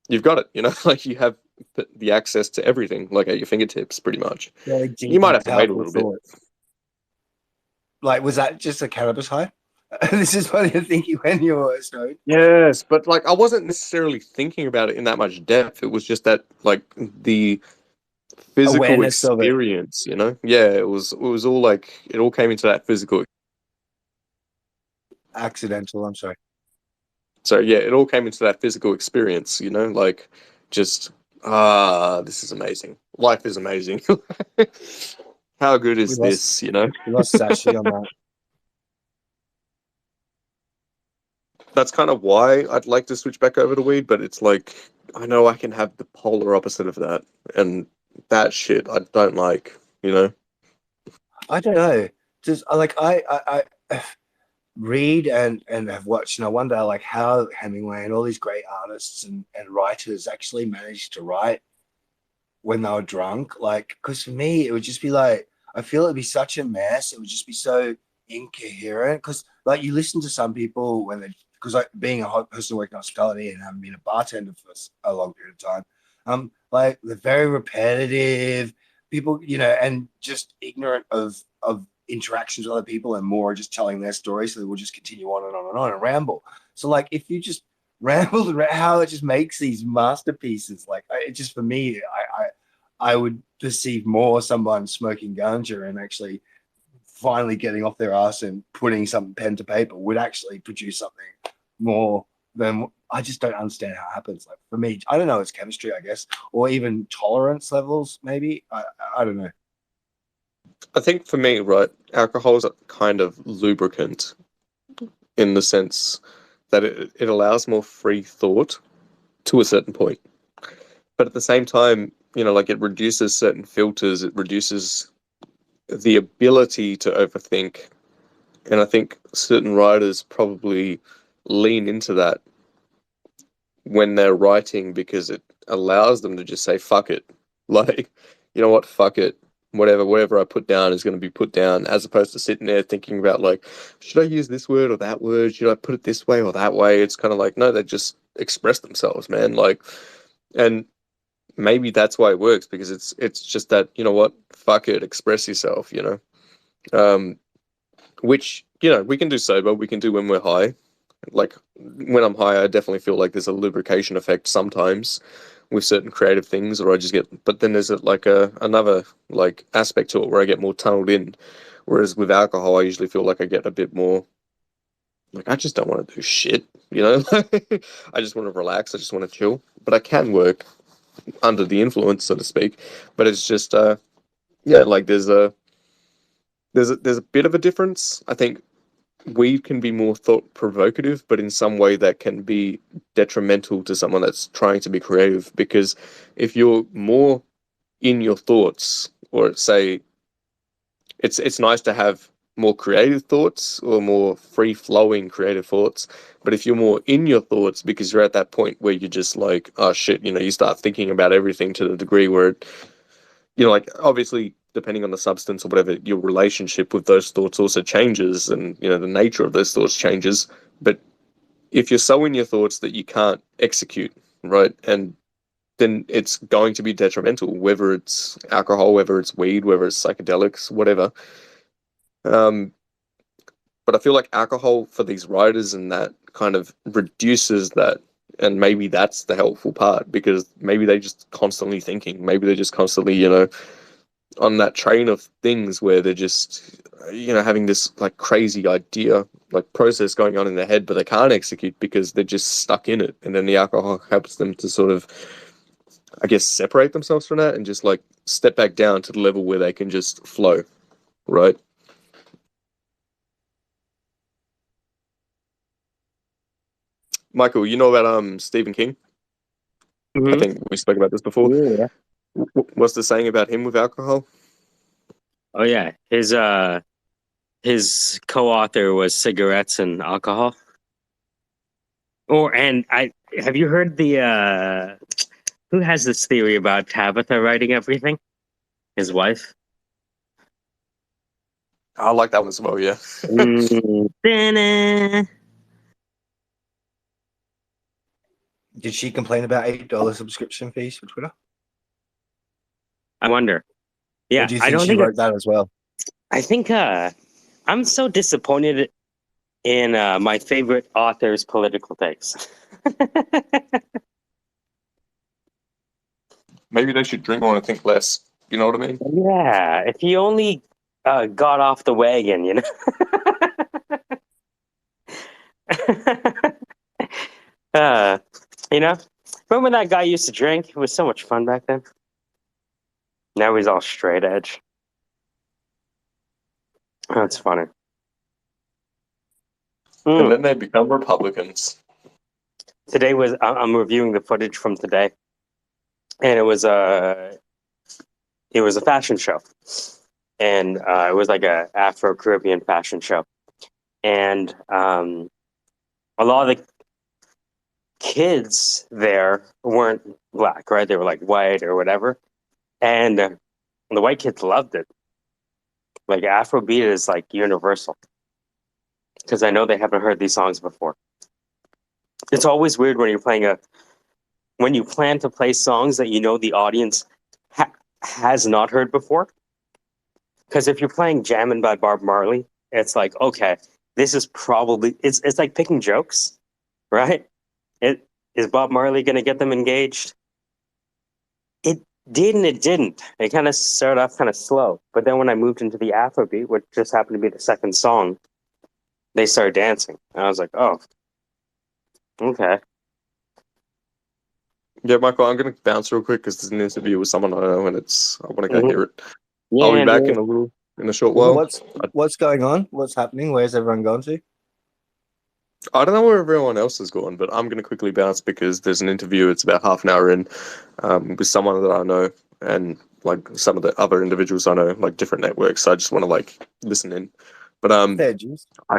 you've got it, like you have the access to everything like at your fingertips pretty much. very You deep might and have to wait a powerful little bit. thought. Like, was that just a cannabis high? This is what you're thinking when you're stoned. Yes, but like I wasn't necessarily thinking about it in that much depth. It was just that like the physical Awareness of it. experience, Yeah, it was all like it all came into that physical. Accidental, I'm sorry. So yeah, it all came into that physical experience, like just this is amazing. Life is amazing. How good We is lost this, we lost Sashi on that. That's kind of why I'd like to switch back over to weed, but it's like I know I can have the polar opposite of that, and that shit I don't like. I don't know. Just like I read and have watched, and I wonder like how Hemingway and all these great artists and writers actually managed to write when they were drunk. Like, because for me, it would just be like, I feel it'd be such a mess. It would just be so incoherent. Because, like, you listen to some people when they, because like being a person working in hospitality and having been a bartender for a long period of time, like they're very repetitive people, and just ignorant of interactions with other people and more just telling their story. So they will just continue on and on and on and ramble. So, like, if you just rambled around how it just makes these masterpieces. Like it just for me, I would perceive more someone smoking ganja and actually finally getting off their ass and putting some pen to paper would actually produce something more than I just don't understand how it happens. Like for me, I don't know, it's chemistry, I guess, or even tolerance levels, maybe. I don't know. I think for me, right, alcohol is a kind of lubricant in the sense that it allows more free thought to a certain point. But at the same time, like it reduces certain filters, it reduces the ability to overthink. And I think certain writers probably lean into that when they're writing because it allows them to just say, fuck it. Like, you know what, fuck it. Whatever I put down is going to be put down, as opposed to sitting there thinking about like, should I use this word or that word? Should I put it this way or that way? It's kind of like, no, they just express themselves, man. Like, and maybe that's why it works because it's just that, you know what, fuck it, express yourself. Um, which, we can do sober, we can do when we're high. Like when I'm high, I definitely feel like there's a lubrication effect sometimes with certain creative things, or I just get. But then there's like another like aspect to it where I get more tunneled in. Whereas with alcohol, I usually feel like I get a bit more. Like I just don't want to do shit. I just want to relax. I just want to chill. But I can work under the influence, so to speak. But it's just yeah, like there's a bit of a difference. I think weed can be more thought provocative, but in some way that can be detrimental to someone that's trying to be creative. Because if you're more in your thoughts, or say it's nice to have more creative thoughts or more free flowing creative thoughts. But if you're more in your thoughts because you're at that point where you're just like, oh shit, you start thinking about everything to the degree where like obviously depending on the substance or whatever, your relationship with those thoughts also changes, and the nature of those thoughts changes. But if you're so in your thoughts that you can't execute, right, and then it's going to be detrimental, whether it's alcohol, whether it's weed, whether it's psychedelics, whatever. Um, but I feel like alcohol for these writers and that kind of reduces that. And maybe that's the helpful part because maybe they're just constantly thinking. Maybe they're just constantly, on that train of things where they're just, having this like crazy idea, like process going on in their head, but they can't execute because they're just stuck in it. And then the alcohol helps them to sort of, I guess, separate themselves from that and just like step back down to the level where they can just flow, right? Michael, you know about Stephen King? I Mm-hmm. think we spoke about this before. Yeah. What's the saying about him with alcohol? Oh yeah. His co-author was cigarettes and alcohol. And I have you heard the who has this theory about Tabitha writing everything? His wife. I like that one as well, yeah. Da-na. Did she complain about $8 subscription fees for Twitter? I wonder. Or Yeah, do you I think don't she think wrote that as well? I think I'm so disappointed in my favorite author's political takes. Maybe they should drink more and think less. You know what I mean? Yeah, if he only got off the wagon, uh, you know. Remember when that guy used to drink? It was so much fun back then. Now he's all straight edge. That's funny. And then they become Republicans. Today was I'm reviewing the footage from today, and it was a fashion show, and it was like a Afro Caribbean fashion show, and a lot of the kids there weren't black, right? They were like white or whatever, and the white kids loved it. Like Afrobeat is like universal because I know they haven't heard these songs before. It's always weird when you plan to play songs that you know the audience has not heard before. Because if you're playing Jammin' by Bob Marley, it's like, okay, this is probably it's like picking jokes, right? Is Bob Marley gonna get them engaged? It did and it didn't. It kind of started off kind of slow, but then when I moved into the Afrobeat, which just happened to be the second song, they started dancing, and I was like, oh, okay. Yeah, Michael, I'm going to bounce real quick because there's an interview with someone I know and I want to go Mhm. hear it. Yeah, I'll be back dude. in a short while. What's going on? What's happening? Where's everyone going to? I don't know where everyone else has gone, but I'm going to quickly bounce because there's an interview. It's about half an hour in with someone that I know and like some of the other individuals I know, like different networks. So I just want to like listen in. But Fair dues. I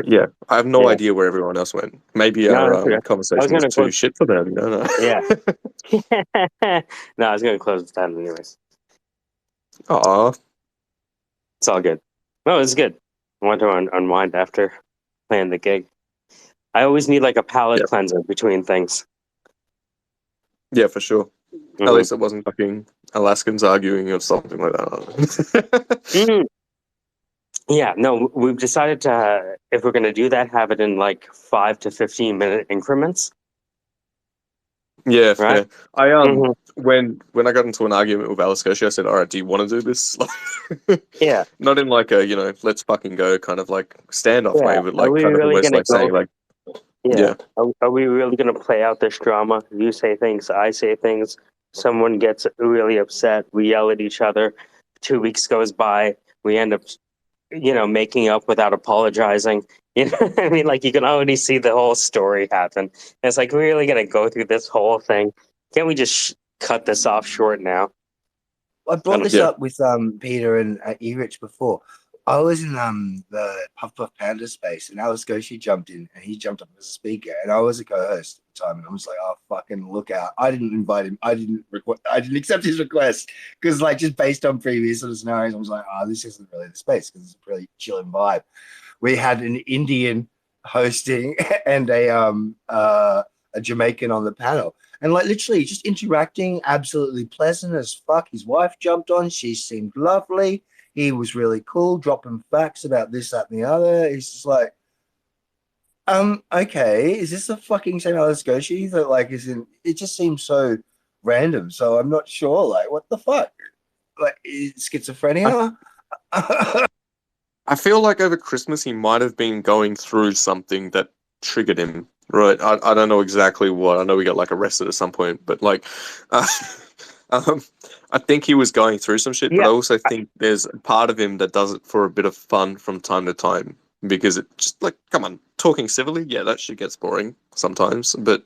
have no Yeah. idea where everyone else went. Maybe No, our that's okay. I was conversation was gonna too close. shit for them. You know? Yeah. No, I was gonna close the time anyways. Aw, It's all good. No, it's good. I want to unwind after playing the gig. I always need like a palate yeah, cleanser between things. yeah, for sure. At Hmm. least it wasn't fucking Alaskans arguing or something like that. Hmm. Yeah, no, we've decided to, if we're gonna do that, have it in like 5 to 15 minute increments, Yeah, right? fair. I Hmm. when I got into an argument with Alice Koshy, I said, "All right, do you want to do this?" Yeah, Not in like a let's fucking go kind of like standoff yeah. way, but Are like we kind of really almost gonna like saying go? like, Yeah. yeah, Are we really gonna play out this drama? You say things, I say things. Someone gets really upset. We yell at each other. 2 weeks goes by. We end up making up without apologizing. You know what I mean? Like you can already see the whole story happen. And it's like, we're really gonna go through this whole thing. Can't we just cut this off short now? I brought this yeah, up with Peter and Erich before. I was in the Puff Puff Panda space, and Alice Goshi jumped in, and he jumped up as a speaker, and I was a co-host at the time, and I was like, "Oh, fucking look out!" I didn't invite him. I didn't accept his request because, like, just based on previous sort of scenarios, I was like, "Oh, this isn't really the space because it's a pretty chilling vibe." We had an Indian hosting and a Jamaican on the panel. And like literally just interacting, absolutely pleasant as fuck. His wife jumped on, she seemed lovely. He was really cool, dropping facts about this, that, and the other. He's just like, okay, is this the fucking same Alice Goshi that like is in it just seems so random. So I'm not sure, like, what the fuck? like schizophrenia. I feel like over Christmas he might have been going through something that triggered him. Right. I don't know exactly what. I know we got like arrested at some point, but like, uh, um, I think he was going through some shit. But I Yeah, also think there's a part of him that does it for a bit of fun from time to time because it just like, come on, talking civilly, yeah, that shit gets boring sometimes. But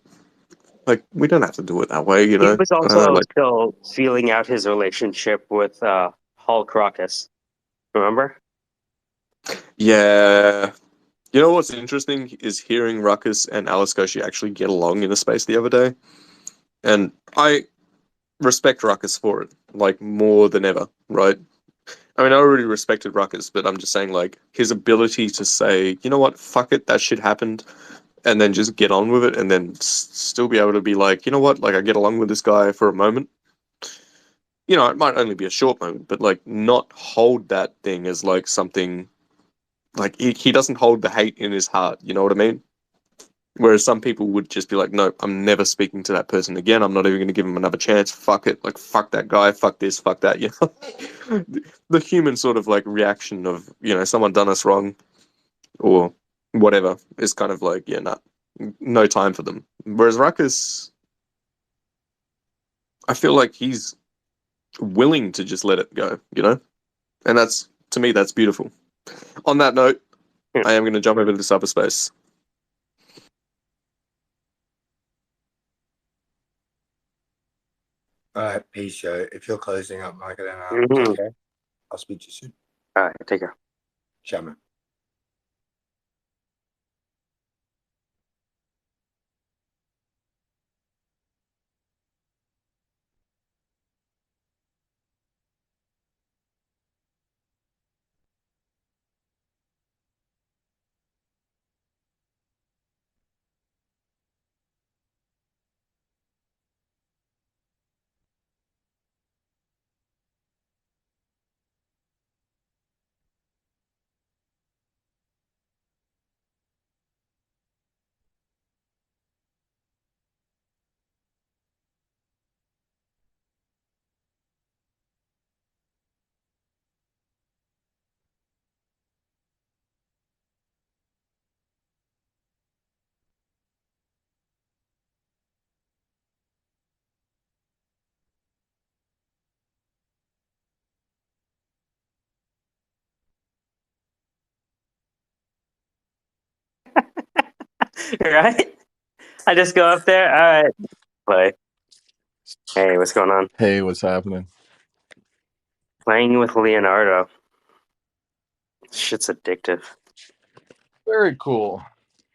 like, we don't have to do it that way, you he know. was I don't know, also like, still feeling out his relationship with Hulk Ruckus. Remember? yeah. You know what's interesting is hearing Ruckus and Alice Koshy actually get along in a space the other day. And I respect Ruckus for it, like more than ever, right? I mean, I already respected Ruckus, but I'm just saying, like, his ability to say, you know what, fuck it, that shit happened, and then just get on with it, and then still be able to be like, you know what, like, I get along with this guy for a moment. You know, it might only be a short moment, but like, not hold that thing as like something, like, he doesn't hold the hate in his heart, you know what I mean? Whereas some people would just be like, no, I'm never speaking to that person again. I'm not even going to give him another chance. Fuck it. Like, fuck that guy. Fuck this. Fuck that. You know, the human sort of like reaction of, you know, someone done us wrong or whatever is kind of like, yeah, nah, no time for them. Whereas Ruckus, I feel like he's willing to just let it go, you know? And that's, to me, that's beautiful. On that note, Yeah. I am going to jump over to cyberspace. All right, peace, Joe. If you're closing up, Michael, then Mm-hmm. take care. I'll speak to you soon. All right, take care. Shaman. Right? I just go up there. All right, play. Hey, what's going on? Hey, what's happening? Playing with Leonardo. Shit's addictive. Very cool.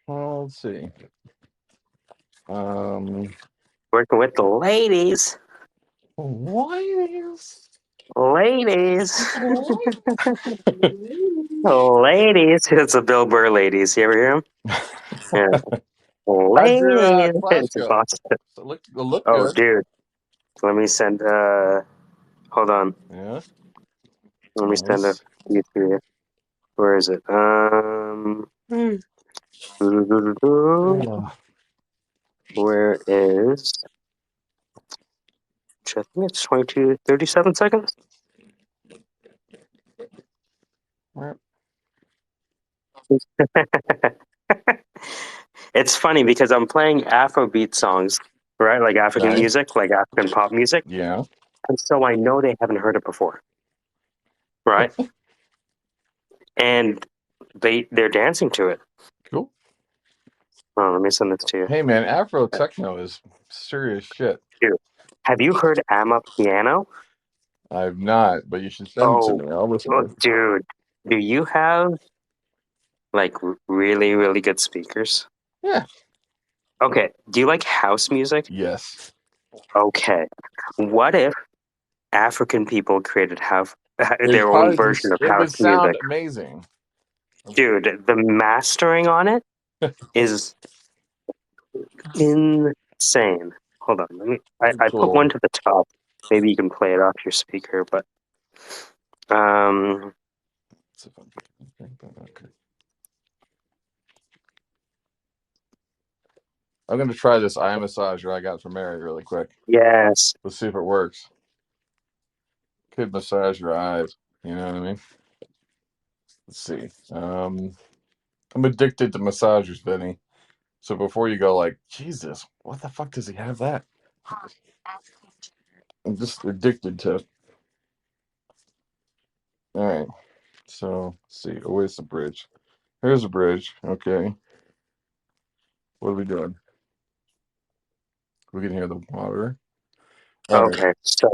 Well, let's see. Working with the ladies. What is? Ladies. Ladies. It's a Bill Burr ladies. You ever hear him? Yeah. How'd your Ladies. class It's a go? Boston. So look Oh, good. dude. Let me send, hold on. Yeah, Let me send a nice. few to you. Where is it? Where is, I think it's 37 seconds. It's funny because I'm playing Afrobeat songs, right? Like African Nice. music, like African pop music. Yeah. And so I know they haven't heard it before, right? And they're dancing to it. Cool. Oh, let me send this to you. Hey, man, Afro techno is serious shit. Dude, have you heard Amma Piano? I've not, but you should send it to Oh, me. I'll listen to oh, it. dude, do you have like really, really good speakers? Yeah. Okay, do you like house music? Yes. Okay, what if African people created It'd their own probably version of it house would sound music? amazing. Dude, the mastering on it is insane. Hold on, I put one Cool. to the top. Maybe you can play it off your speaker, but um Okay. I'm gonna try this eye massager I got from Mary really quick. yes. Let's see if it works. could massage your eyes. You know what I mean? Let's see. I'm addicted to massagers, Vinny. So before you go, like, Jesus, what the fuck does he have that? I'm just addicted to. All right. So let's see. Oh, where's the bridge? Here's a bridge. Okay. What are we doing? We can hear the water. All right. Okay, so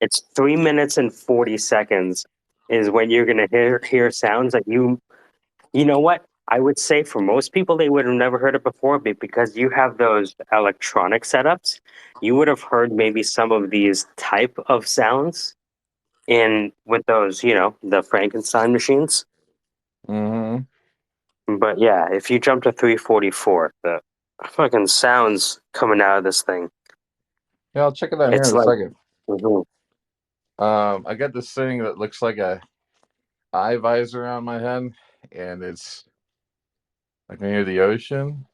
it's 3 minutes and 40 seconds is when you're gonna hear sounds that you know what? I would say for most people they would have never heard it before, but because you have those electronic setups, you would have heard maybe some of these type of sounds in with those, the Frankenstein machines. Mm-hmm. But yeah, if you jump to 344, the fucking sounds coming out of this thing, Yeah, I'll check it out here it's in a like, second. mhm. I got this thing that looks like a eye visor on my head, and I can hear the ocean,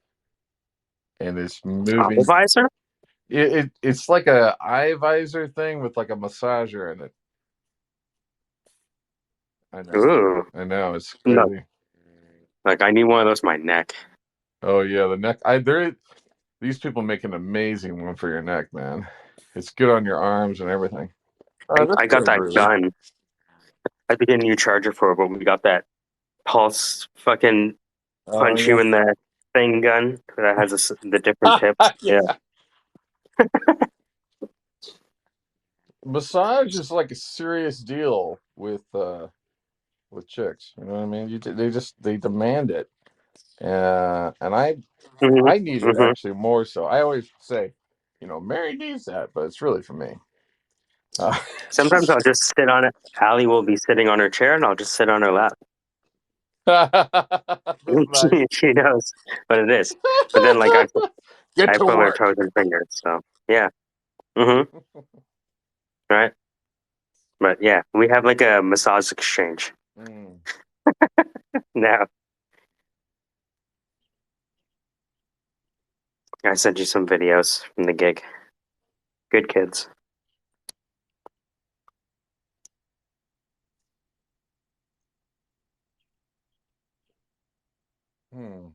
and it's moving. Visor? It's like a eye visor thing with like a massager in it. I know. Ooh, I know. It's no, crazy. like I need one of those in my neck. Oh yeah, the neck. These people make an amazing one for your neck, man. It's good on your arms and everything. That's I got good, that Bruce. gun. I had to get a new charger for it, but we got that pulse fucking Oh punch you yeah. in the thing gun that has the different tips. Yeah. Yeah. Massage is like a serious deal with chicks. You know what I mean? They demand it, and hmm I need it hmm actually more so. I always say, Mary needs that, but it's really for me. Sometimes I'll just sit on it. Allie will be sitting on her chair, and I'll just sit on her lap. That's nice. She knows what it is. But then, like Get I to pull her work. toes and fingers. So yeah. hmm Right. But yeah, we have like a massage exchange Mm. now. I sent you some videos from the gig. Good kids. Hmm.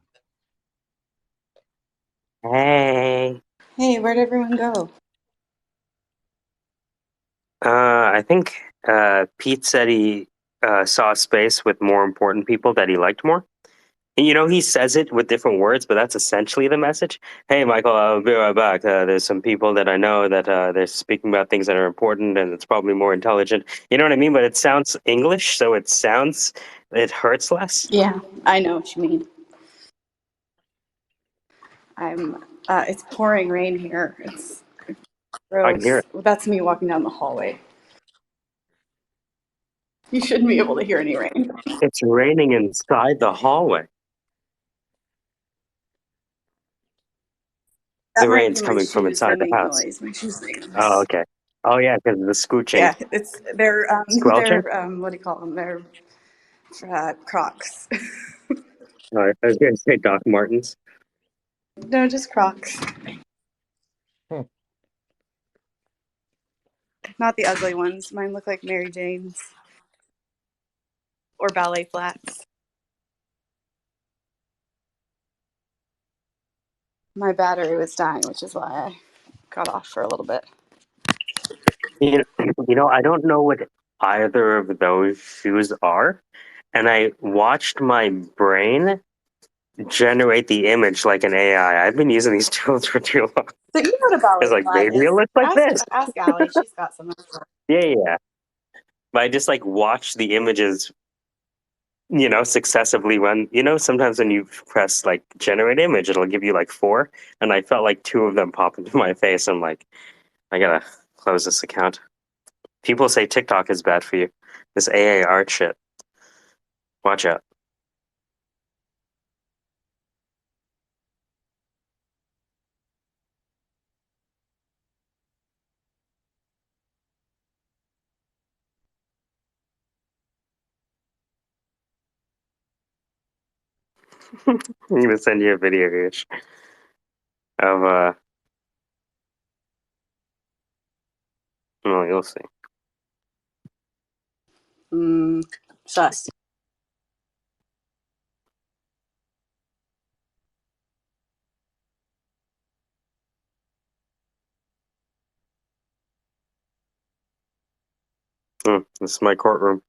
Hey. Hey, where'd everyone go? I think Pete said he saw a space with more important people that he liked more. And, he says it with different words, but that's essentially the message. Hey, Michael, I'll be right back. There's some people that I know that they're speaking about things that are important, and it's probably more intelligent. You know what I mean? But it sounds English, so it hurts less. Yeah, I know what you mean. It's pouring rain here. It's I can hear gross. it. That's me walking down the hallway. You shouldn't be able to hear any rain. It's raining inside the hallway. That The might be rain's my coming from shoes. They inside the make house. noise. My shoes make Oh, noise. okay. Oh, yeah, because of the scooching, Yeah, they're squelching. what do you call them? They're Crocs. I was going to say Doc Martens. No, just Crocs. Hmm. Not the ugly ones. Mine look like Mary Jane's or ballet flats. My battery was dying, which is why I got off for a little bit. I don't know what either of those shoes are, and I watched my brain generate the image like an AI. I've been using these tools for too long. So you know what a It's ballet like flat maybe it is? looks like this. Ask Allie. She's got some. Yeah, yeah, yeah. But I just like watch the images, successively when sometimes when you press like generate image, it'll give you like four, and I felt like two of them pop into my face. I'm like, I gotta close this account. People say TikTok is bad for you. This AA art shit. Watch out. I'm gonna send you a video, Rich, of well, you'll see. Sus. This is my courtroom.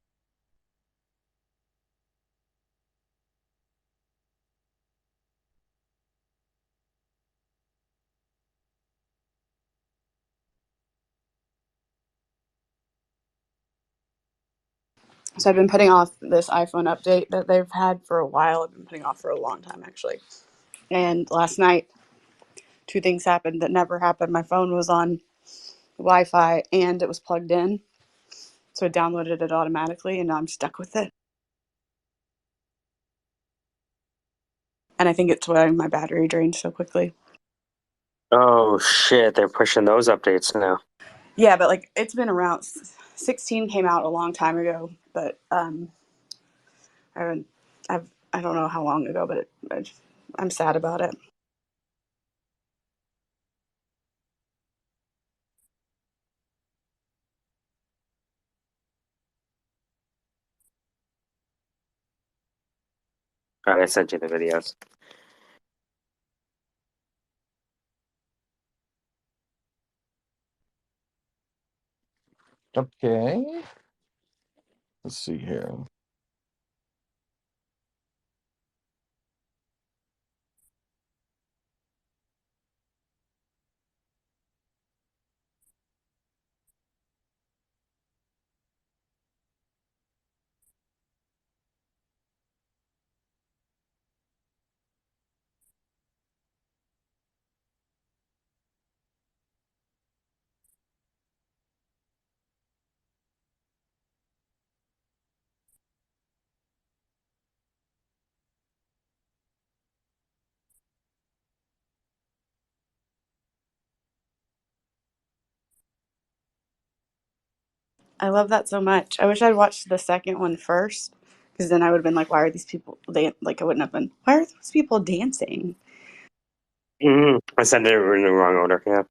So I've been putting off this iPhone update that they've had for a while. I've been putting off for a long time, actually. And last night, two things happened that never happened. My phone was on Wi-Fi and it was plugged in. So it downloaded it automatically, and now I'm stuck with it. And I think it's why my battery drained so quickly. Oh shit! They're pushing those updates now. Yeah, but like it's been around. 16 came out a long time ago, but I haven't. I don't know how long ago, but I'm sad about it. All right, I sent you the videos. Okay. Let's see here. I love that so much. I wish I'd watched the second one first, because then I would have been like, "Why are these people?" They like I wouldn't have been. Why are those people dancing? I sent it in the wrong order. Yeah.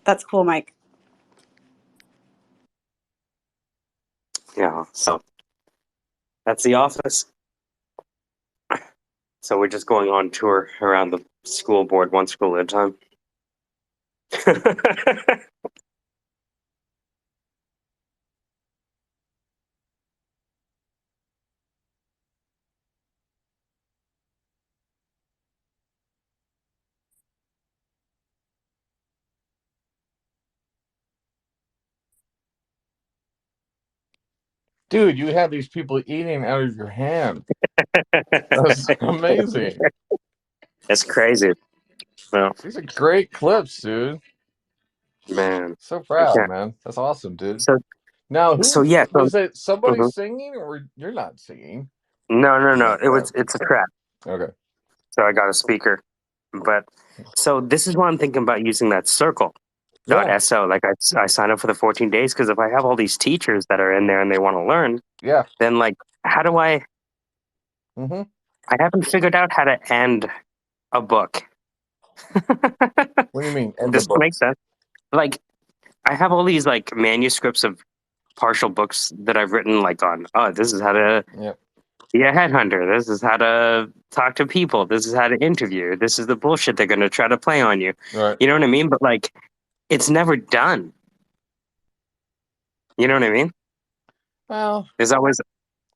That's cool, Mike. Yeah. So that's the office. So we're just going on tour around the school board, one school at a time. Dude, you have these people eating out of your hand. That's amazing. It's crazy. Well, These are great clips, dude. man. So proud, Yeah. man. That's awesome, dude. So Now, so who's yeah. So was it? Somebody mhm. singing, or you're not singing? No. Oh, It's a trap. okay. So I got a speaker. But so this is why I'm thinking about using that circle. Yeah, .so. Like I sign up for the 14 days because if I have all these teachers that are in there and they want to learn, yeah. then like how do I Mm-hmm. I haven't figured out how to end a book. What do you mean? End the Does that book? make sense? Like I have all these like manuscripts of partial books that I've written like on, oh, this is how to Yeah. be a headhunter. This is how to talk to people. This is how to interview. This is the bullshit they're going to try to play on you. All right. You know what I mean? But like, it's never done. You know what I mean? Well, There's always,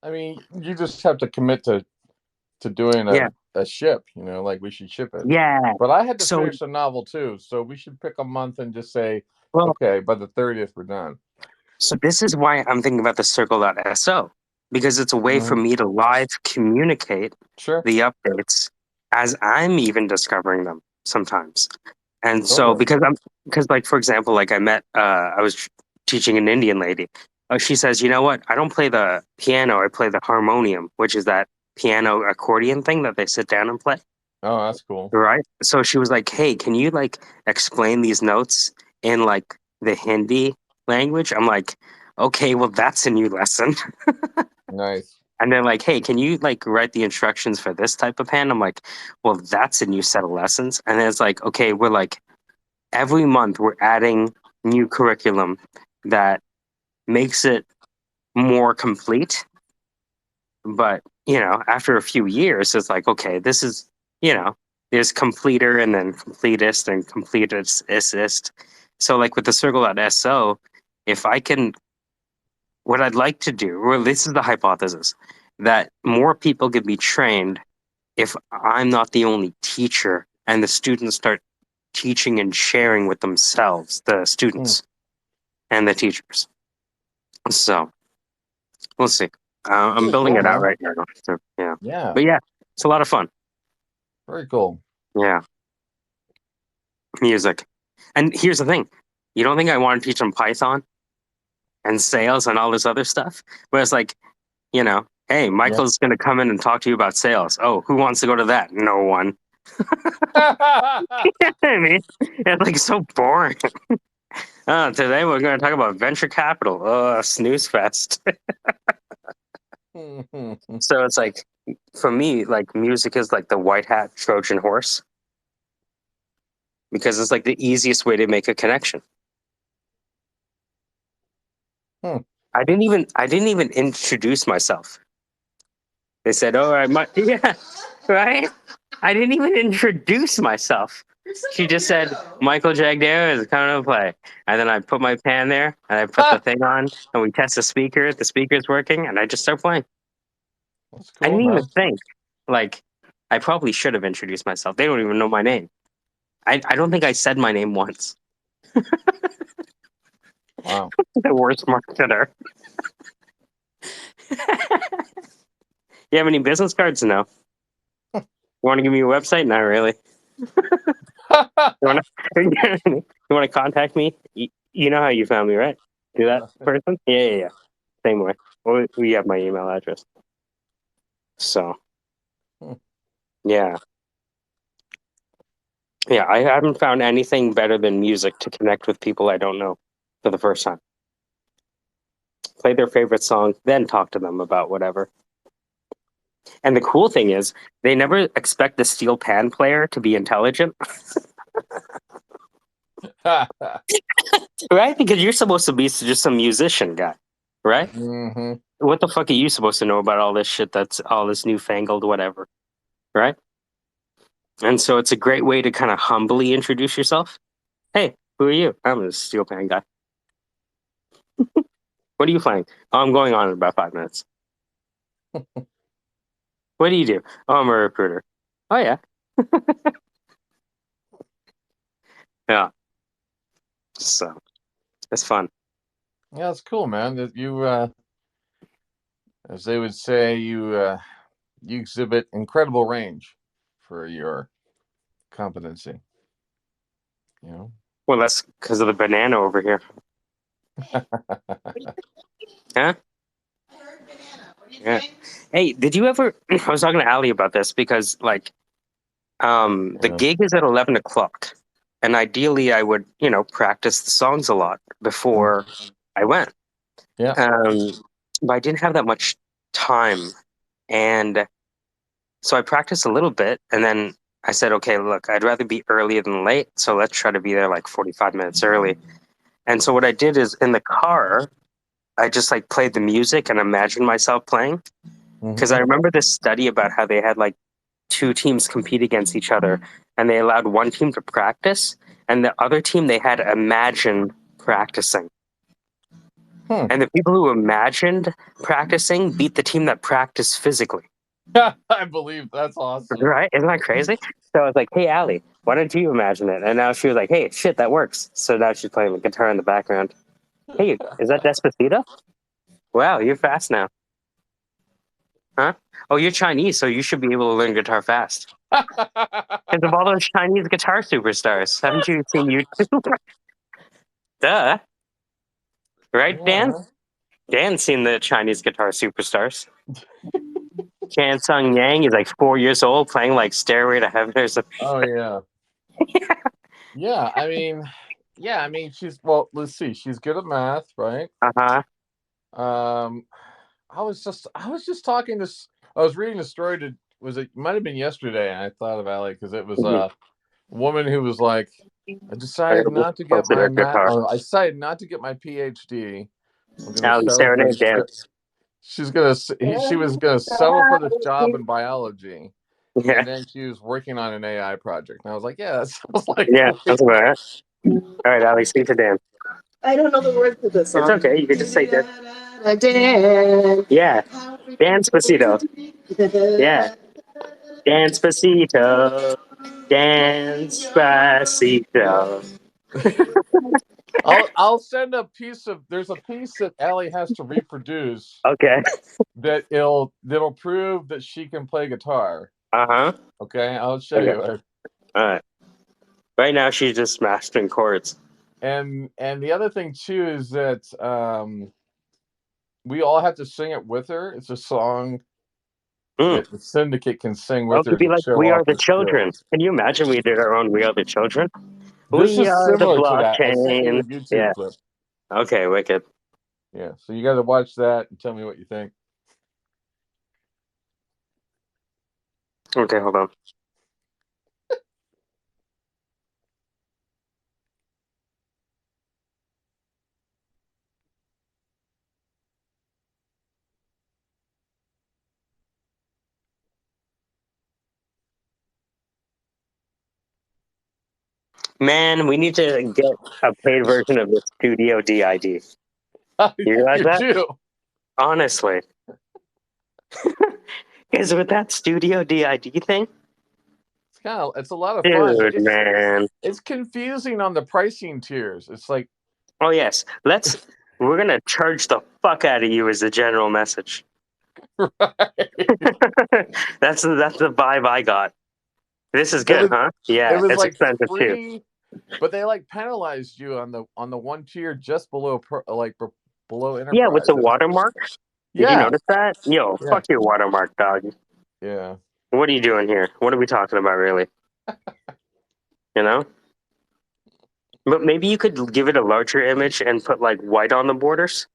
I mean, you just have to commit to doing yeah, a ship. You know, like we should ship it. yeah. But I had to So, finish the novel too, so we should pick a month and just say, well, okay, by the 30th we're done. so this is why I'm thinking about the circle.so because it's a way for Mhm. me to live communicate Sure. the updates as I'm even discovering them sometimes. And so Totally. because like for example, like I was teaching an Indian lady. She says, you know what? I don't play the piano. I play the harmonium, which is that piano accordion thing that they sit down and play. Oh, that's cool. Right. So she was like, hey, can you like explain these notes in like the Hindi language? I'm like, okay, well that's a new lesson. Nice. And they're like, hey, can you like write the instructions for this type of pen? I'm like, well, that's a new set of lessons. And then it's like, okay, we're like every month we're adding new curriculum that makes it more complete. But, after a few years, it's like, okay, this is, there's completer and then completist and completist assist. So, like with the circle.so, if I can, what I'd like to do, well, this is the hypothesis, that more people can be trained if I'm not the only teacher and the students start teaching and sharing with themselves, the students and the teachers. So we'll see. I'm Really building cool, it out man. right now. So, yeah. Yeah. But yeah, it's a lot of fun. Very cool. Yeah. Music. And here's the thing. You don't think I want to teach them Python and sales and all this other stuff? But it's like, hey, Michael's going to come in and talk to you about sales. Oh, who wants to go to that? No one. I mean, it's like so boring. Today we're going to talk about venture capital. Snooze fest. So it's like, for me, like music is like the white hat Trojan horse because it's like the easiest way to make a connection. I didn't even introduce myself. They said, "Oh, I might." Yeah, right. I didn't even introduce myself. She just said, "Michael Jagdeo is coming to play," and then I put my pan there and I put the thing on, and we test the speaker. The speaker's working, and I just start playing. That's I cool, didn't even man. think. Like, I probably should have introduced myself. They don't even know my name. I don't think I said my name once. Wow. The worst marketer. You have any business cards? No. You want to give me your website? Not really. You want to you want to contact me? You know how you found me, right? Do that person? Yeah. Same way. Well, we have my email address. So, yeah. Yeah, I haven't found anything better than music to connect with people I don't know for the first time. Play their favorite song, then talk to them about whatever. And the cool thing is, they never expect the steel pan player to be intelligent. Right? Because you're supposed to be just some musician guy, right? Mm-hmm. What the fuck are you supposed to know about all this shit that's all this newfangled whatever, right? And so it's a great way to kind of humbly introduce yourself. Hey, who are you? I'm a steel pan guy. What are you playing? Oh, I'm going on in about 5 minutes. What do you do? Oh, I'm a recruiter. Oh, yeah. Yeah. So it's fun. Yeah, it's cool, man. That you, as they would say, you exhibit incredible range for your competency. You know. Well, that's because of the banana over here. Huh? Yeah. Hey, did you ever? I was talking to Ali about this because, like, the gig is at 11 o'clock, and ideally, I would, practice the songs a lot before I went. Yeah. But I didn't have that much time, and so I practiced a little bit, and then I said, okay, look, I'd rather be earlier than late, so let's try to be there like 45 minutes early. And so what I did is in the car, I just like played the music and imagined myself playing. Because I remember this study about how they had like two teams compete against each other, and they allowed one team to practice, and the other team they had imagine practicing. And the people who imagined practicing beat the team that practiced physically. I believe that's awesome. Right? Isn't that crazy? So I was like, hey, Allie, why don't you imagine it? And now she was like, hey, shit, that works. So now she's playing the guitar in the background. Hey, is that Despacito? Wow, you're fast now. Huh? Oh, you're Chinese, so you should be able to learn guitar fast. Because of all those Chinese guitar superstars. Haven't you seen YouTube? Duh. Right, Dan? Dan's seen the Chinese guitar superstars. Chan Sung Yang is like 4 years old playing like Stairway to Heaven or something. Oh yeah. Yeah, I mean, let's see, she's good at math, right? Uh-huh. I was just talking to, I was reading a story might have been yesterday, and I thought of Allie because it was, woman who was like, I decided Posted not to get her my guitar. I decided not to get my PhD. I'm gonna Ali settle for Serenade dance. she was gonna settle for this job in biology, Yeah, and then she was working on an AI project. And I was like, yeah, that sounds like yeah, that's about it. All right, Ali, sing to dance. I don't know the words to this song. It's okay. You can just say that. Dance. Yeah, dance pasito. Yeah, dance pasito. Dance pasito. I'll send a piece of there's a piece that Allie has to reproduce Okay. that'll prove that she can play guitar. Uh-huh. Okay, I'll show Okay. you it. All right. Right now she's just mastering chords. And the other thing too is that we all have to sing it with her. It's a song that the Syndicate can sing Oh, with it her could be to like show We Are off the the Children. skills. Can you imagine we did our own We Are the Children? This We is are the similar to that. I sent you blockchain. the YouTube Yeah. clip. Okay, wicked. Yeah, so you got to watch that and tell me what you think. Okay, hold on. Man, we need to get a paid version of the Studio DID. You realize You that? do. Honestly. Because with that Studio DID thing, It's a lot of fun. dude, man. It's confusing on the pricing tiers. It's like, Oh yes, we're gonna charge the fuck out of you as the general message. right. That's the vibe I got. This is good, huh? It Yeah, was it's like expensive too. free, but they like penalized you on the one tier just below below Yeah, with enterprise. the watermark. Did you Yeah. notice that? Yo, Yeah. fuck your watermark, dog. Yeah. What are you doing here? What are we talking about, really? You know? But maybe you could give it a larger image and put like white on the borders,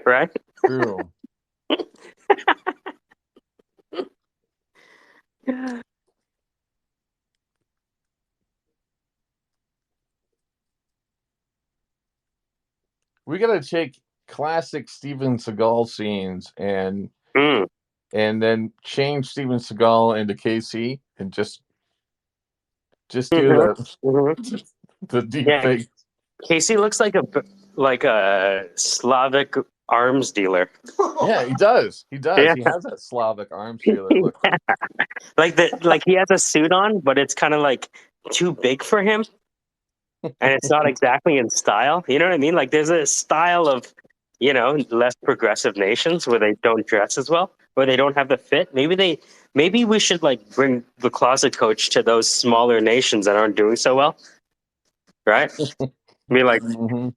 right? True. We got to take classic Steven Seagal scenes and then change Steven Seagal into KC and just do the deep fake. Casey looks like a Slavic arms dealer. Yeah, he does. He does. Yeah. He has that Slavic arms dealer look. Like he has a suit on, but it's kind of like too big for him, and it's not exactly in style. You know what I mean? Like there's a style of, less progressive nations where they don't dress as well, where they don't have the fit. Maybe we should like bring the closet coach to those smaller nations that aren't doing so well, right? Be like,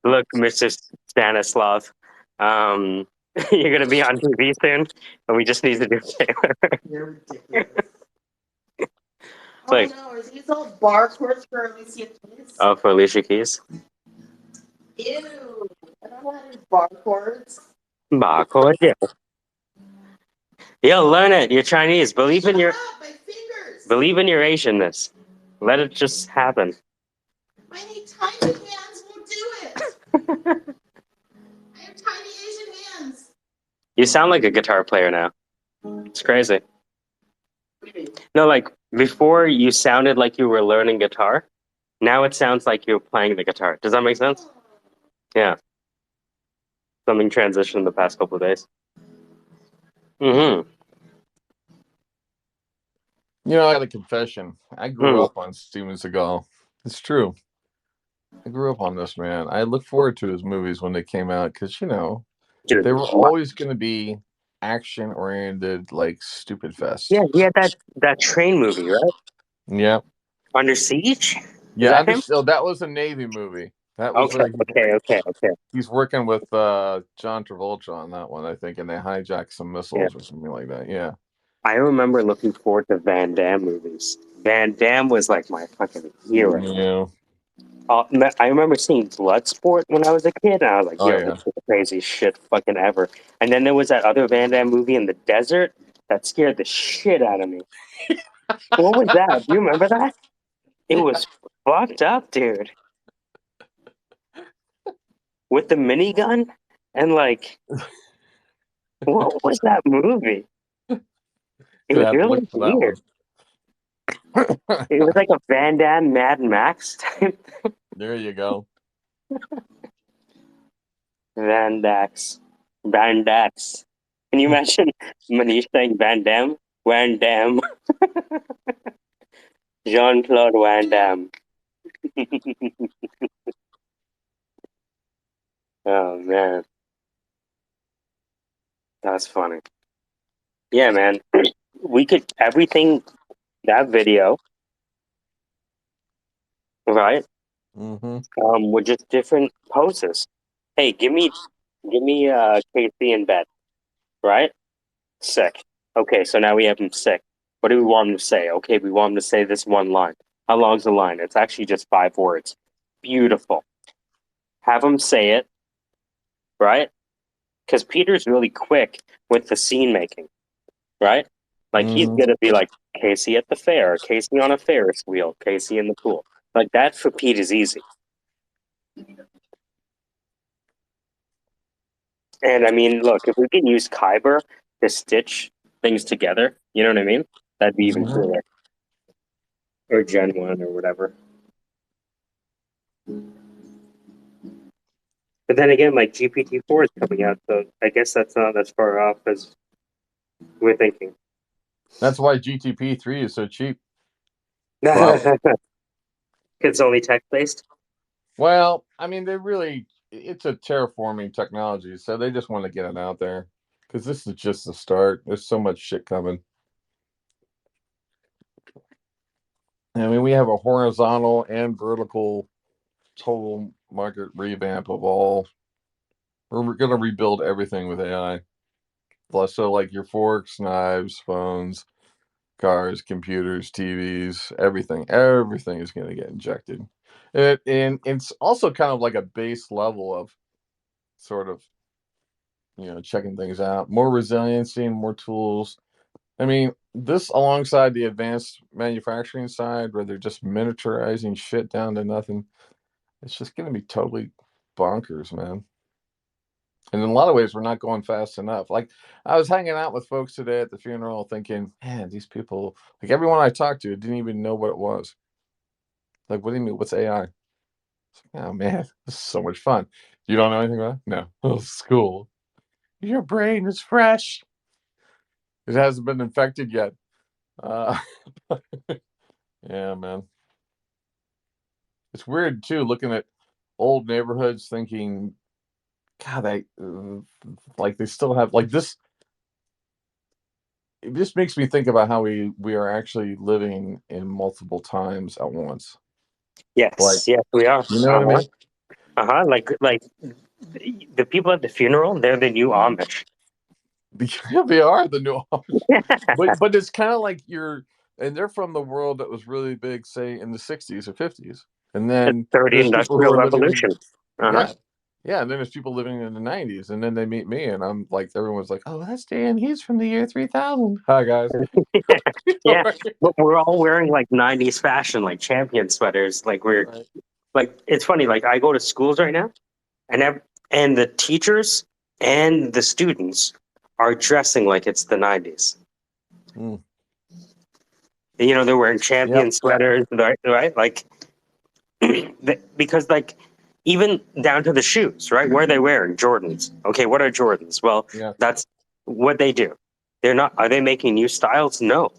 look, Mr. Stanislav, you're gonna be on TV soon, and we just need to do it. You're ridiculous. Like, no, are these all barcodes for Alicia Keys? Oh, for Alicia Keys? Ew. I don't know how to do barcodes. Barcode, yeah. Yo, learn it. You're Chinese. Believe in your Asianness. Let it just happen. I need tiny hands will do it. I have tiny Asian hands. You sound like a guitar player now. It's crazy. No, like before you sounded like you were learning guitar. Now it sounds like you're playing the guitar. Does that make sense? Yeah. Something transitioned the past couple of days. Mm-hmm. You know, I got a confession. I grew up on Steven Seagal. It's true. I grew up on this man. I look forward to his movies when they came out because Dude, they were always going to be action oriented, like stupid fest. Yeah, he had that train movie, right? Yeah. Under Siege? Yeah, that was a Navy movie. That was okay. He's working with John Travolta on that one, I think, and they hijack some missiles or something like that. Yeah. I remember looking forward to Van Damme movies. Van Damme was like my fucking hero. Yeah. I remember seeing Bloodsport when I was a kid, and I was like, yo, yeah. this is the craziest shit fucking ever. And then there was that other Van Damme movie in the desert that scared the shit out of me. What was that? Do you remember that? It was fucked up, dude. With the minigun and like, what was that movie? It Gonna was have to really look for that weird. It was like a Van Damme Mad Max type. There you go. Van Dax. Van Dax. Can you imagine Manish saying Van Damme? Van Damme. Jean-Claude Van Damme. Oh man, that's funny. Yeah, man. We could everything that video, right? Mm-hmm. With just different poses. Hey, give me Casey in bed, right? Sick. Okay, so now we have him sick. What do we want him to say? Okay, we want him to say this one line. How long's the line? It's actually just 5 words. Beautiful. Have him say it, right? Because Peter's really quick with the scene making, right? Like he's Mm-hmm. gonna be like Casey at the fair, Casey on a Ferris wheel, Casey in the pool. Like that for Pete is easy. And I mean, look, if we can use Kyber to stitch things together, you know what I mean? That'd be even Mm-hmm. cooler. Or Gen 1 or whatever. But then again, like GPT-4 is coming out, so I guess that's not as far off as we're thinking. That's why GTP3 is so cheap. Probably. It's only text-based? Well, I mean, it's a terraforming technology, so they just want to get it out there because this is just the start. There's so much shit coming. I mean, we have a horizontal and vertical total market revamp of all. We're going to rebuild everything with AI. Plus, so like your forks, knives, phones, cars, computers, TVs, everything is going to get injected. And it's also kind of like a base level of sort of, checking things out, more resiliency and more tools. I mean, this alongside the advanced manufacturing side where they're just miniaturizing shit down to nothing, it's just going to be totally bonkers, man. And in a lot of ways, we're not going fast enough. Like, I was hanging out with folks today at the funeral thinking, man, these people, like everyone I talked to didn't even know what it was. Like, what do you mean? What's AI? Oh, man, this is so much fun. You don't know anything about it? No. Oh, it's cool. Your brain is fresh. It hasn't been infected yet. Uh, yeah, man. It's weird, too, looking at old neighborhoods thinking, God, like they still have, like this. It just makes me think about how we are actually living in multiple times at once. Like, Yes, we are. you know what I mean? Like the people at the funeral, they're the new Amish. They are the new, but it's kind of like and they're from the world that was really big, say in the 60s or 50s, and The then third there's people who industrial are living in, revolution. Uh-huh. yeah, and then there's people living in the 90s, and then they meet me, and I'm like, everyone's like, oh, that's Dan, he's from the year 3000. Hi guys. Yeah, but we're all wearing like 90s fashion, like champion sweaters. Like Right. like it's funny. Like I go to schools right now, and the teachers and the students are dressing like it's the 90s. Mm. They're wearing champion Yep. sweaters, right? Like because like even down to the shoes, right? What are they wearing? Jordans. Okay, what are Jordans? Well, Yeah. that's what they do. They're not. Are they making new styles? No,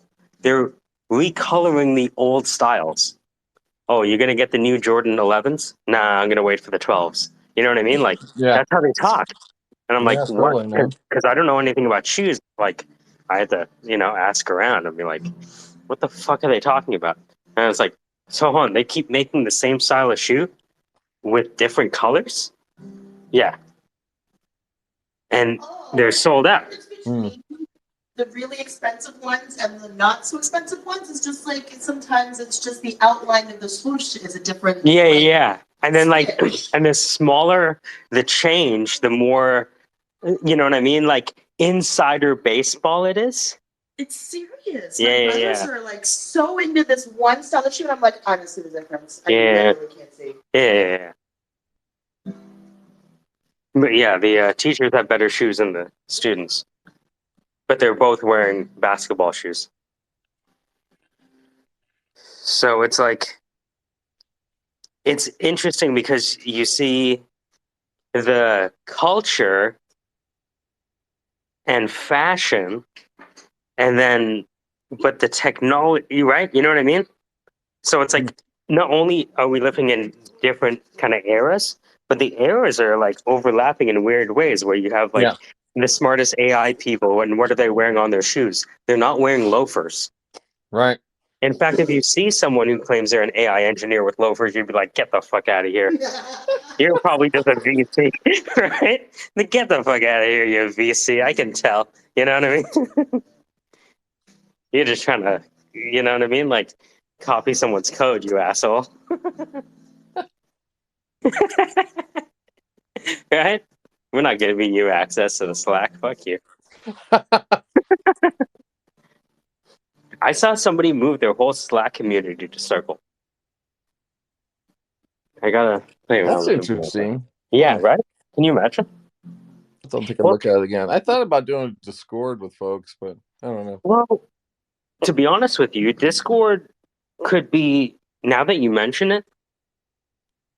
they're recoloring the old styles. Oh, you're gonna get the new Jordan 11s? Nah, I'm gonna wait for the 12s. You know what I mean? Like Yeah. that's how they talk. And I'm like, Yeah. what? Totally, man. Because I don't know anything about shoes. Like I had to, ask around and be like, what the fuck are they talking about? And it's like, so hold on, they keep making the same style of shoe with different colors? Yeah. And they're sold out. Mm. The really expensive ones and the not so expensive ones is just like sometimes it's just the outline of the swoosh is a different. Yeah, like, yeah. And then and the smaller the change, the more, you know what I mean? Like insider baseball it is. It's serious. Yeah, My yeah, brothers yeah. are like so into this one style of shoe, and I'm like, I don't see the difference. I Yeah. literally can't see. Yeah. But yeah, the teachers have better shoes than the students, but they're both wearing basketball shoes. So it's like, it's interesting because you see the culture and fashion, and then, but the technology, right? You know what I mean? So it's like, not only are we living in different kind of eras, but the eras are like overlapping in weird ways where you have like Yeah. the smartest AI people, and what are they wearing on their shoes? They're not wearing loafers. Right. In fact, if you see someone who claims they're an AI engineer with loafers, you'd be like, get the fuck out of here. You're probably just a VC, right? Like, get the fuck out of here, you VC. I can tell. You know what I mean? You're just trying to, you know what I mean? Like, copy someone's code, you asshole. Right? We're not giving you access to the Slack. Fuck you. I saw somebody move their whole Slack community to Circle. I gotta play around That's with it. interesting. Yeah, Huh. right? Can you imagine? I'll take a Well, look at it again. I thought about doing Discord with folks, but I don't know. well, to be honest with you, Discord could be, now that you mention it,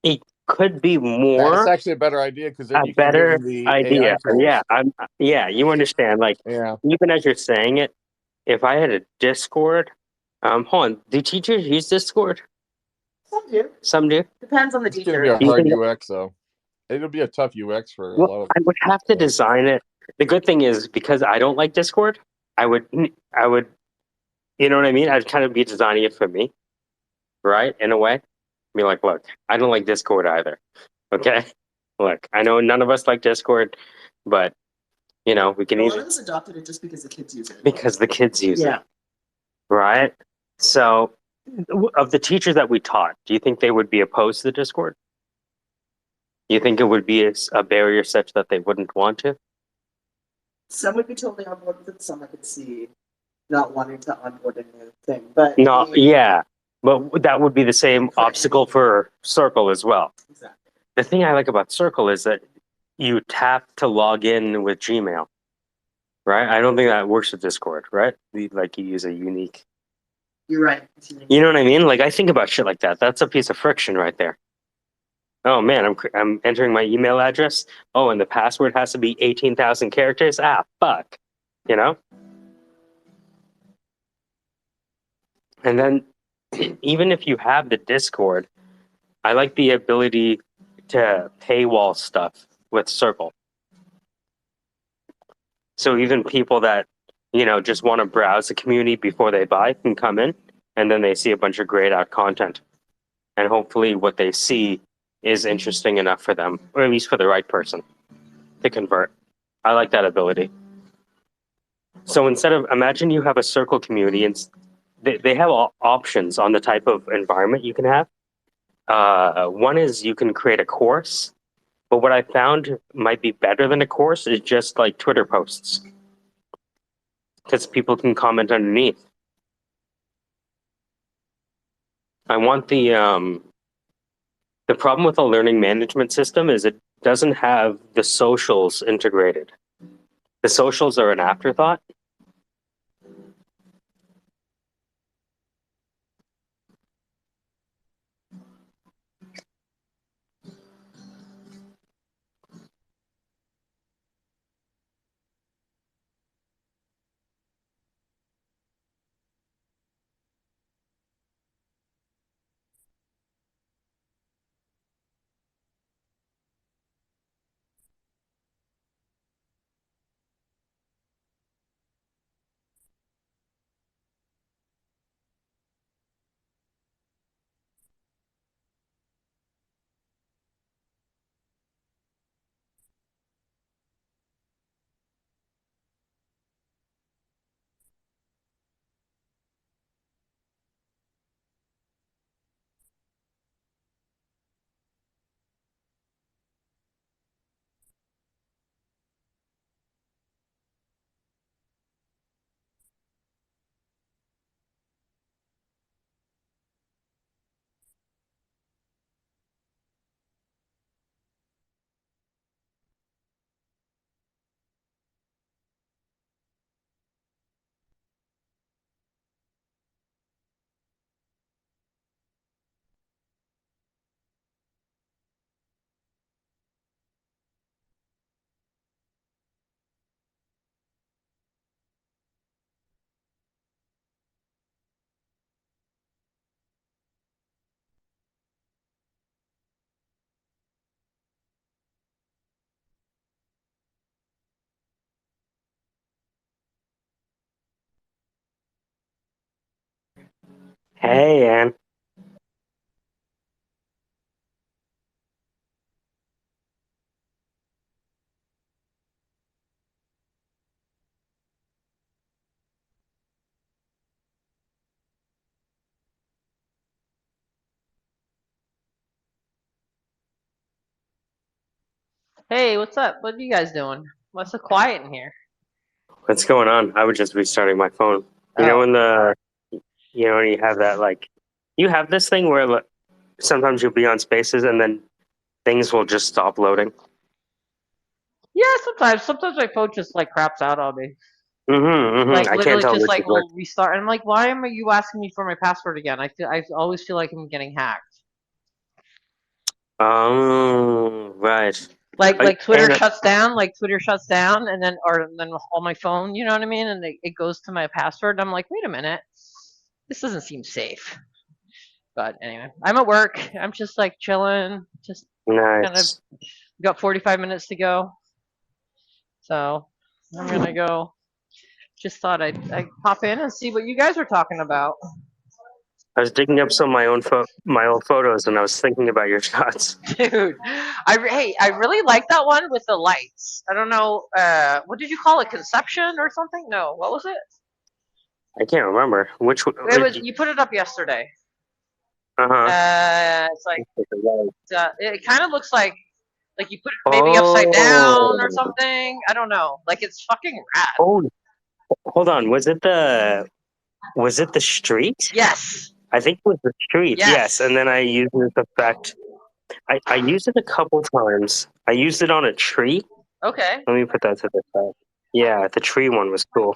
it could be That's more actually a better idea because then a you can give better them the AI idea. Yeah, tools. yeah, you understand. Like, Yeah. even as you're saying it, if I had a Discord, hold on, do teachers use Discord? Some do. Some do. Depends on the It's going to be teacher. a Do you hard think? UX, though. It'll be a tough UX for a Well, lot of I would have to folks. design it. The good thing is, because I don't like Discord, I would, you know what I mean? I'd kind of be designing it for me, right? In a way, be like, look, I don't like Discord either. Okay, look, I know none of us like Discord, but you know, we can A lot either, of us adopted it just because the kids use it. because the kids use Yeah. it, right? So, of the teachers that we taught, do you think they would be opposed to the Discord? Do you think it would be a barrier such that they wouldn't want to? Some would be totally on board with it. Some I could see not wanting to onboard a new thing. But No, yeah, but that would be the same obstacle for Circle as well. Exactly. The thing I like about Circle is that you tap to log in with Gmail, right? I don't think that works with Discord, right? Like, you use a unique. You're right. You know what I mean? Like, I think about shit like that. That's a piece of friction right there. Oh man, I'm entering my email address. Oh, and the password has to be 18,000 characters. Ah, fuck. You know? And then, even if you have the Discord, I like the ability to paywall stuff with Circle. So even people that, you know, just want to browse the community before they buy can come in, and then they see a bunch of grayed out content. And hopefully what they see is interesting enough for them, or at least for the right person, to convert. I like that ability. So instead of, imagine you have a Circle community, and they have options on the type of environment you can have. One is you can create a course, but what I found might be better than a course is just like Twitter posts, because people can comment underneath. I want the problem with a learning management system is it doesn't have the socials integrated. The socials are an afterthought. Hey, Ann. Hey, what's up? What are you guys doing? What's so quiet in here? What's going on? I was just restarting my phone. You know Oh, when you have that like, you have this thing where like, sometimes you'll be on Spaces and then things will just stop loading. yeah. Sometimes my phone just like craps out on me. Like I can't literally, tell just which like is which. will restart. And I'm like, why am you asking me for my password again? I always feel like I'm getting hacked. Oh, right. Like Twitter And shuts down. Like Twitter shuts down, and then on my phone, you know what I mean? And it goes to my password. And I'm like, wait a minute, this doesn't seem safe. But anyway, I'm at work. I'm just like chilling. Just kind of nice. got 45 minutes to go. So I'm gonna go. Just thought I'd pop in and see what you guys were talking about. I was digging up some of my old photos, and I was thinking about your shots. Dude, I really like that one with the lights. I don't know, what did you call it? Conception or something? No, what was it? I can't remember which. It was you put it up yesterday. Uh-huh. It's like it kind of looks like you put it maybe upside down or Oh, something. I don't know. Like it's fucking rad. oh, hold on. Was it the street? Yes. I think it was the street. Yes, Yes. and then I used this effect. I used it a couple times. I used it on a tree. Okay. Let me put that to the side. Yeah, the tree one was cool.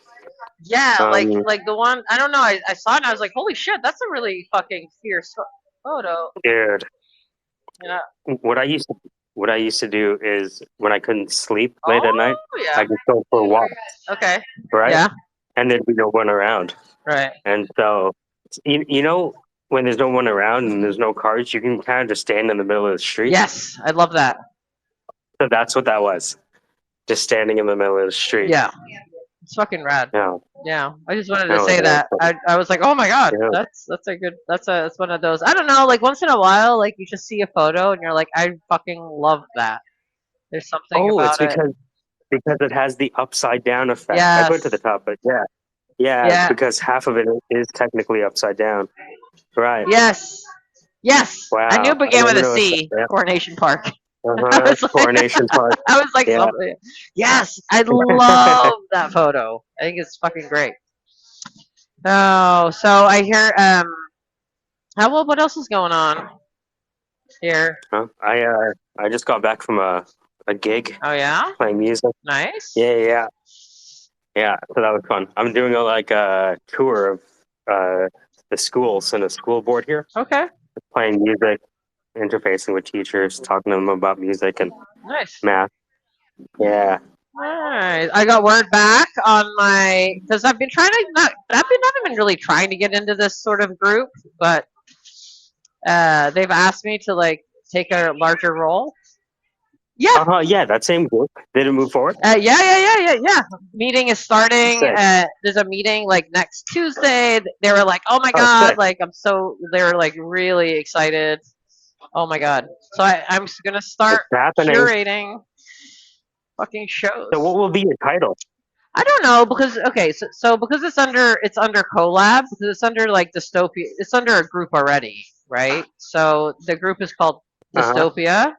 Yeah, Um, like the one I don't know. I saw it and I was like, holy shit, that's a really fucking fierce photo. dude, Yeah. what I used to do is when I couldn't sleep late at night, Oh yeah. I just go for a walk, Okay. right? Yeah. And there'd be no one around. Right. And so, you know, when there's no one around and there's no cars, you can kind of just stand in the middle of the street. Yes, I love that. So that's what that was. Just standing in the middle of the street. Yeah. It's fucking rad. Yeah. Yeah. I just wanted to No, say it that. is. I was like, oh my god, Yeah. that's a good that's one of those. I don't know, like once in a while, like you just see a photo and you're like, I fucking love that. There's something Oh, it's about it. because it has the upside down effect. I put it to the Yes. top, but yeah. Yeah, Yeah. because half of it is technically upside down. Right. Yes. Yes. I knew Wow. it I began with never a noticed that. C. Yeah. Coronation Park. I Uh-huh. was like, Coronation Park. I was like, Yeah. something. Yes, I love that photo. I think it's fucking great. Oh, so I hear. How well? What else is going on here? Huh? I just got back from a gig Oh yeah, playing music. nice. Yeah. So that was fun. I'm doing a tour of the schools and a school board here, Okay, playing music, interfacing with teachers, talking to them about music and nice. math. Yeah. Alright, I got word back on my because I've been trying to I've been not even really trying to get into this sort of group, but they've asked me to like take a larger role. Yeah. Yeah, that same group. Did it move forward? Yeah. Meeting is starting. Sick. There's a meeting like next Tuesday. They were like, "Oh my Oh, god!" sick. Like they were like really excited. Oh my god! So I'm just gonna start It's happening. curating fucking shows. So what will be your title? I don't know because so because it's under collab because it's under like dystopia. It's under a group already, right? So the group is called Uh-huh. Dystopia.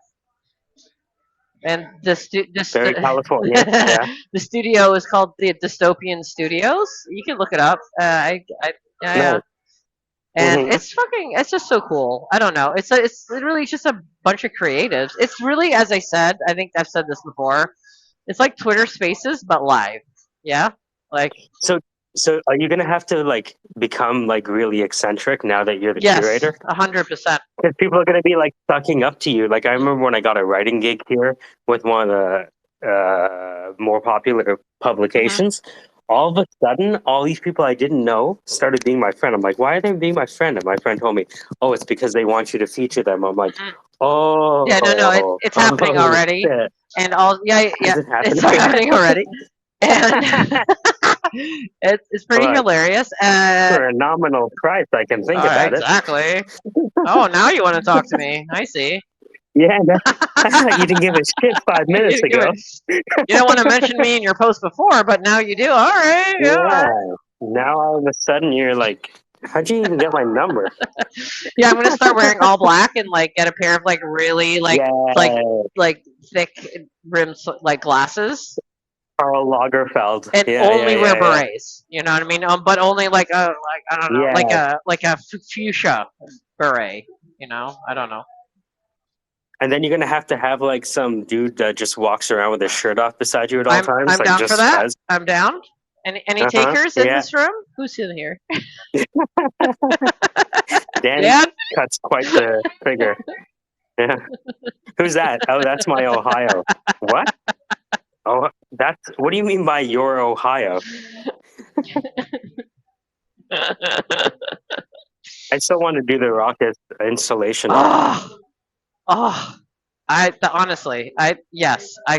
And Very California. Yeah. the studio is called the Dystopian Studios. You can look it up. Yeah. Nice. And Mhm. it's just so cool. I don't know. It's literally just a bunch of creatives. It's really, as I said, I think I've said this before. It's like Twitter Spaces but live. Yeah, like So are you gonna have to like become like really eccentric now that you're the yes, curator? 100%. Because people are gonna be like sucking up to you. Like I remember when I got a writing gig here with one of the more popular publications. All of a sudden, all these people I didn't know started being my friend. I'm like, why are they being my friend? And my friend told me, oh, it's because they want you to feature them. I'm like, oh, Yeah, no, it's happening holy already. shit. And all Is it happening? it's happening already. And It's pretty Look, hilarious. for a nominal price, I can think All right, about it. exactly. Oh, now you want to talk to me? I see. Yeah, I thought you didn't give a shit 5 minutes You ago. don't want to mention me in your post before, but now you do. All right. Yeah. Yeah. Now all of a sudden you're like, how'd you even get my number? Yeah, I'm gonna start wearing all black and like get a pair of like really like Yeah, thick rims like glasses Karl Lagerfeld. and Yeah, only wear yeah. berets. You know what I mean? But only like a I don't know like a fuchsia beret. You know, I don't know. And then you're gonna have to have like some dude that just walks around with his shirt off beside you at all times, I'm like down just for that. cause. I'm down. Any takers in Yeah. this room? Who's in here? Dan Dan? cuts quite the figure. Yeah. Who's that? Oh, that's my Ohio. What? Oh, that's what do you mean by your Ohio? I still want to do the rocket installation. Oh, honestly, I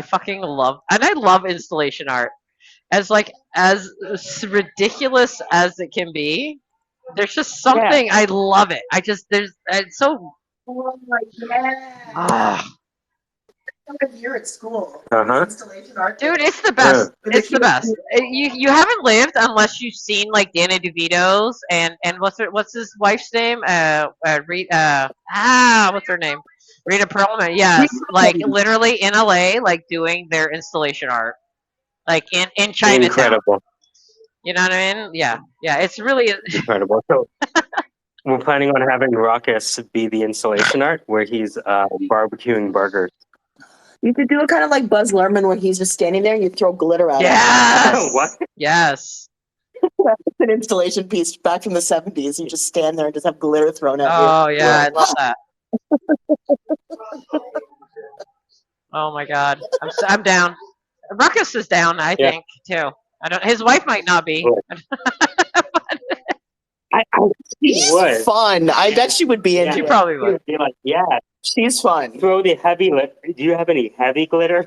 fucking love, and I love installation art. As ridiculous as it can be, there's just something I love it. It's so. Oh my Ah. You're at school. Uh-huh. Installation art. Dude, it's the best. It's the best. You haven't lived unless you've seen like Danny DeVito's and what's his wife's name? Rita. What's her name? Rita Perlman. Yes, like literally in LA, like doing their installation art, like in Chinatown. Incredible. You know what I mean? Yeah. It's really incredible. So we're planning on having Ruckus be the installation art where he's barbecuing burgers. You could do it kind of like Buzz Lerman when he's just standing there and you throw glitter at him. What? Yes. It's an installation piece back from the 70s. You just stand there and just have glitter thrown at you. Oh, yeah, I love that. Oh, my God. I'm down. Ruckus is down, I think, too. His wife might not be. She's fun. I bet she would be into She it. probably would. Be like, yeah. She's fun. Throw the heavy Do you have any heavy glitter?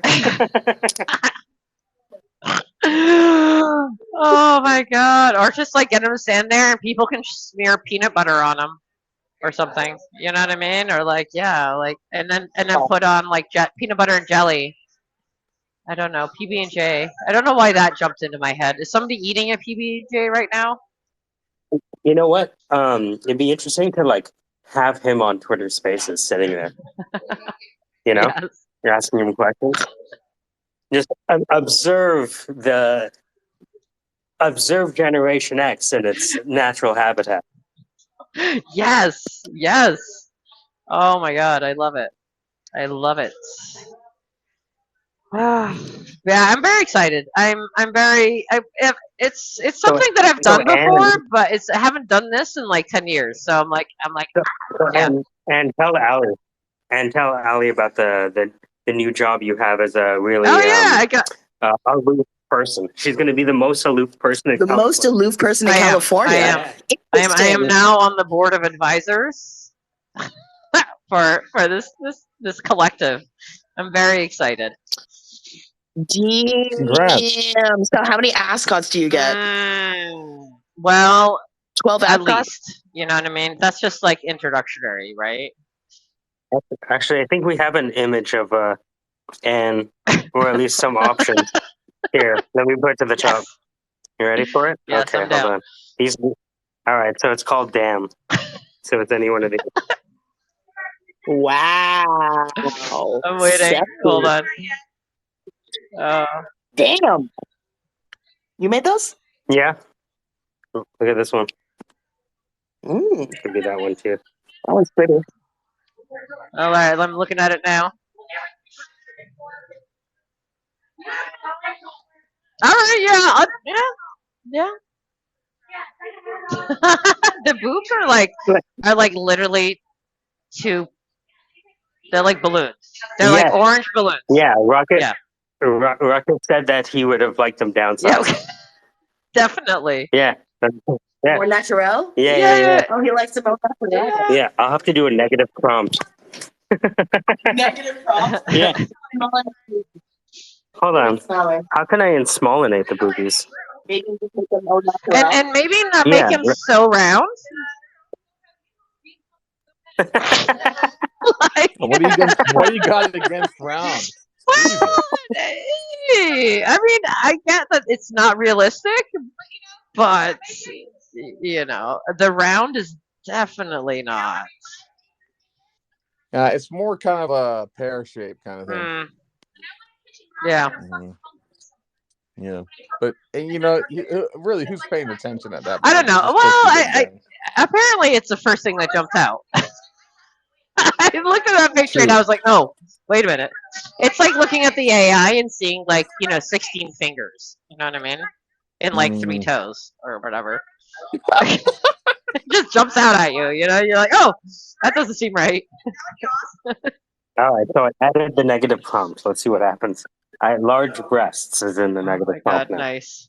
Oh my God. Or just like get him to stand there and people can smear peanut butter on him or something. You know what I mean? Or like, yeah, like, and then put on like peanut butter and jelly. I don't know. PB&J. I don't know why that jumped into my head. Is somebody eating a PB&J right now? You know what? It'd be interesting to like have him on Twitter Spaces sitting there. You know, you're asking him questions. Just observe Generation X in its natural habitat. Yes. Oh my God, I love it. Yeah, I'm very excited. It's something that I've done before, but I haven't done this in like 10 years. So I'm like, yeah. And tell Allie about the new job you have as a really I got aloof person. She's going to be the most aloof person in California. Most aloof person in California. I am now on the board of advisors for this collective. I'm very excited. Damn. So how many ascots do you get? Well, 12 at ascots? least. You know what I mean? That's just like introductory, right? Actually, I think we have an image of Anne, or at least some options. Here, let me put it to the top. You ready for it? Yes, okay, I'm down. hold on. All right, so it's called Damn. So it's any one of these. Wow. I'm waiting. Sexy. Hold on. Damn. You made those? Yeah. Look at this one. Mm. Could be that one too. That one's pretty. All right, I'm looking at it now. All right, yeah. The boobs are like literally two. They're like balloons. They're like orange balloons. Yeah, Rocket said that he would have liked them downsized. Yeah, definitely. Yeah. More natural? Yeah. Oh, he likes them more natural. Yeah, I'll have to do a negative prompt. Negative prompt? Yeah. Hold on. How can I insmollinate the boobies? Maybe just make them all knock And around. and maybe not make Yeah. him so round. Like, What do you got against round? Jesus. I mean, I get that it's not realistic, but you know, the round is definitely not. It's more kind of a pear shape kind of thing. Yeah. Mhm. Yeah, but and you know, really, who's paying attention at that I don't point? know. It's just Well, supposed to be Big Bang. apparently it's the first thing that jumped out. I looked at that picture and I True. was like, oh, wait a minute. It's like looking at the AI and seeing like, 16 fingers. You know what I mean? And like 3 Mm. toes or whatever. It just jumps out at you, you know? You're like, oh, that doesn't seem right. All right, so I added the negative prompt. Let's see what happens. Large breasts is in the Oh negative my prompt god, now. nice.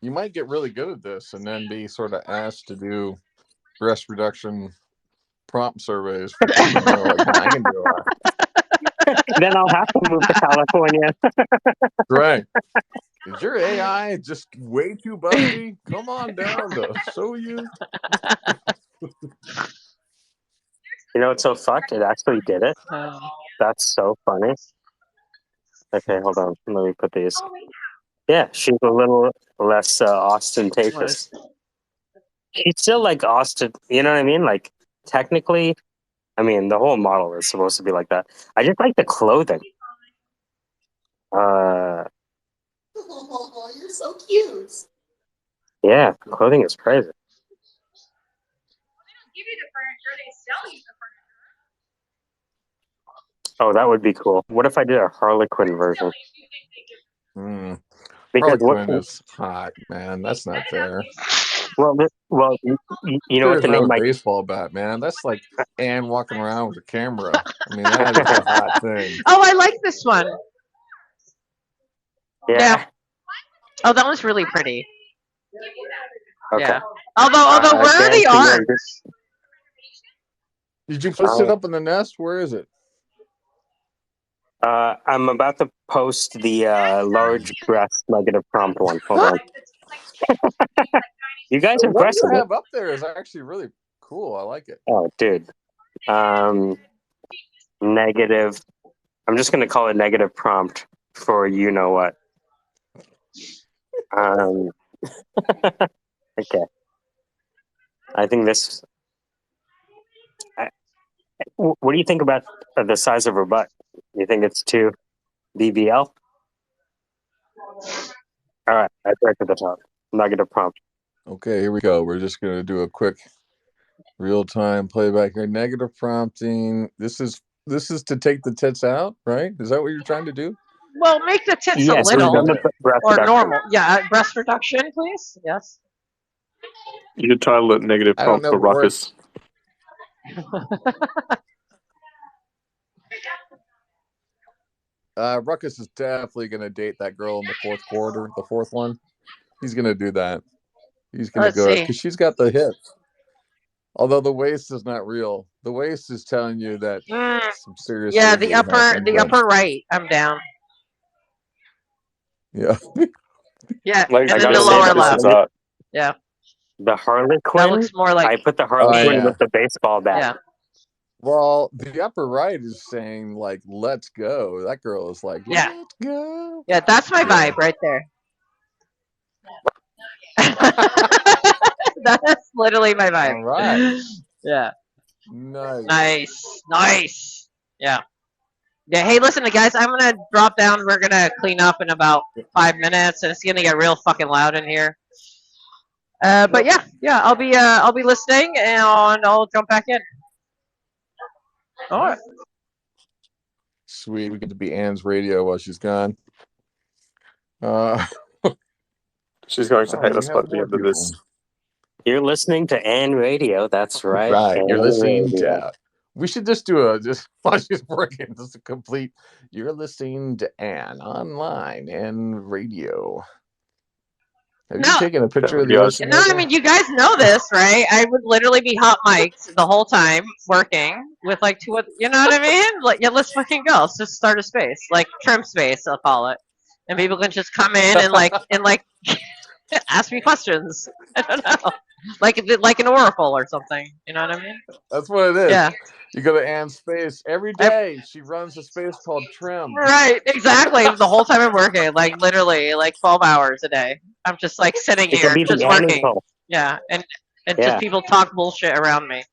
You might get really good at this and then be sort of asked to do breast reduction prompt surveys. You know, like, man, I can do it. Then I'll have to move to California. Right. Is your AI just way too busty? Come on down to show you. You know, it's so fucked. It actually did it. That's so funny. Okay, hold on. Let me put these. Yeah, she's a little less ostentatious. She's still like Austin. You know what I mean? Like, technically, I mean, the whole model is supposed to be like that. I just like the clothing. You're so cute. Yeah, the clothing is crazy. Oh, that would be cool. What if I did a Harlequin version? Mm. Because Harlequin is hot, man. That's not fair. Well, you know what Carries the around name a might. baseball bat, man. That's like Anne walking around with a camera. I mean, that is a hot thing. Oh, I like this one. Yeah. Oh, that was really pretty. Okay. Yeah. Although where are the arms? Did you put it up in the nest? Where is it? I'm about to post the large breast negative prompt one. Hold on. You guys are What you pressing it. have up there is actually really cool. I like it. Oh, dude. Negative. I'm just gonna call it negative prompt for you know what. Okay. I think this. What do you think about the size of her butt? You think it's too BBL? All right, that's right to the top. Negative prompt. Okay, here we go. We're just gonna do a quick real-time playback here. Negative prompting. This is to take the tits out, right? Is that what you're trying to do? Well, make the tits Yes, a little breast or reduction. normal. Yeah, breast reduction, please. Yes. You could title it negative I don't prompt know for ruckus. Ruckus is definitely gonna date that girl in the fourth quarter, the fourth one. He's gonna do that. He's gonna Let's go see. because she's got the hips. Although the waist is not real. The waist is telling you that some serious Yeah, surgery happened, but- upper right. I'm down. Yeah. Yeah, Like, and I then gotta the say lower the left. Harley, Yeah, the Harlequin. that looks more like. I put the Harlequin with the baseball bat. Yeah. Well, the upper right is saying like, "Let's go." That girl is like, Yeah. "Let's go." Yeah, that's my vibe right there. That's literally my vibe. All right. Yeah. Nice. Nice. Yeah. Yeah. Hey, listen, guys. I'm gonna drop down. We're gonna clean up in about 5 minutes, and it's gonna get real fucking loud in here. But yeah. I'll be listening, and I'll jump back in. All right. Sweet. We get to be Anne's radio while she's gone. She's going to hate us by the end of this. You're listening to Ann Radio. That's right. Right. Ann You're listening Radio. to. We should just do while she's working, just a complete. You're listening to Anne online and radio. Have No. you taken a picture of the Yes. ocean? No, I Nova? mean, you guys know this, right? I would literally be hot mic'd the whole time working with like two, you know what I mean? Like, yeah, let's fucking go. Let's just start a space, like trim space, I'll call it, and people can just come in and like ask me questions. I don't know, like an oracle or something. You know what I mean? That's what it is. Yeah. You go to Anne's space every day. She runs a space called Trim. Right, exactly. The whole time I'm working, like literally, like 12 hours a day. I'm just like sitting It could here, be just the working. animal. Yeah, and just Yeah. people talk bullshit around me.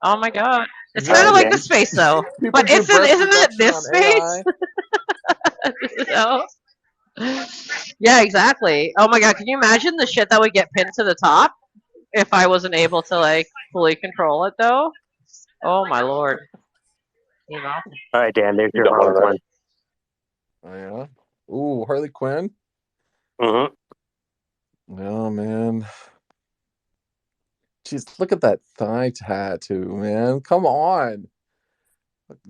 Oh my god, it's All kind of right, like man. the space though. People But do isn't breast it reduction this on space? AI. You know? Yeah, exactly. Oh my god, can you imagine the shit that would get pinned to the top if I wasn't able to like fully control it though? Oh my lord. You know? All right, Dan. There's You your got one Harley already. Quinn. Oh yeah. Ooh, Harley Quinn. Mm-hmm. No man. Jeez, look at that thigh tattoo, man. Come on.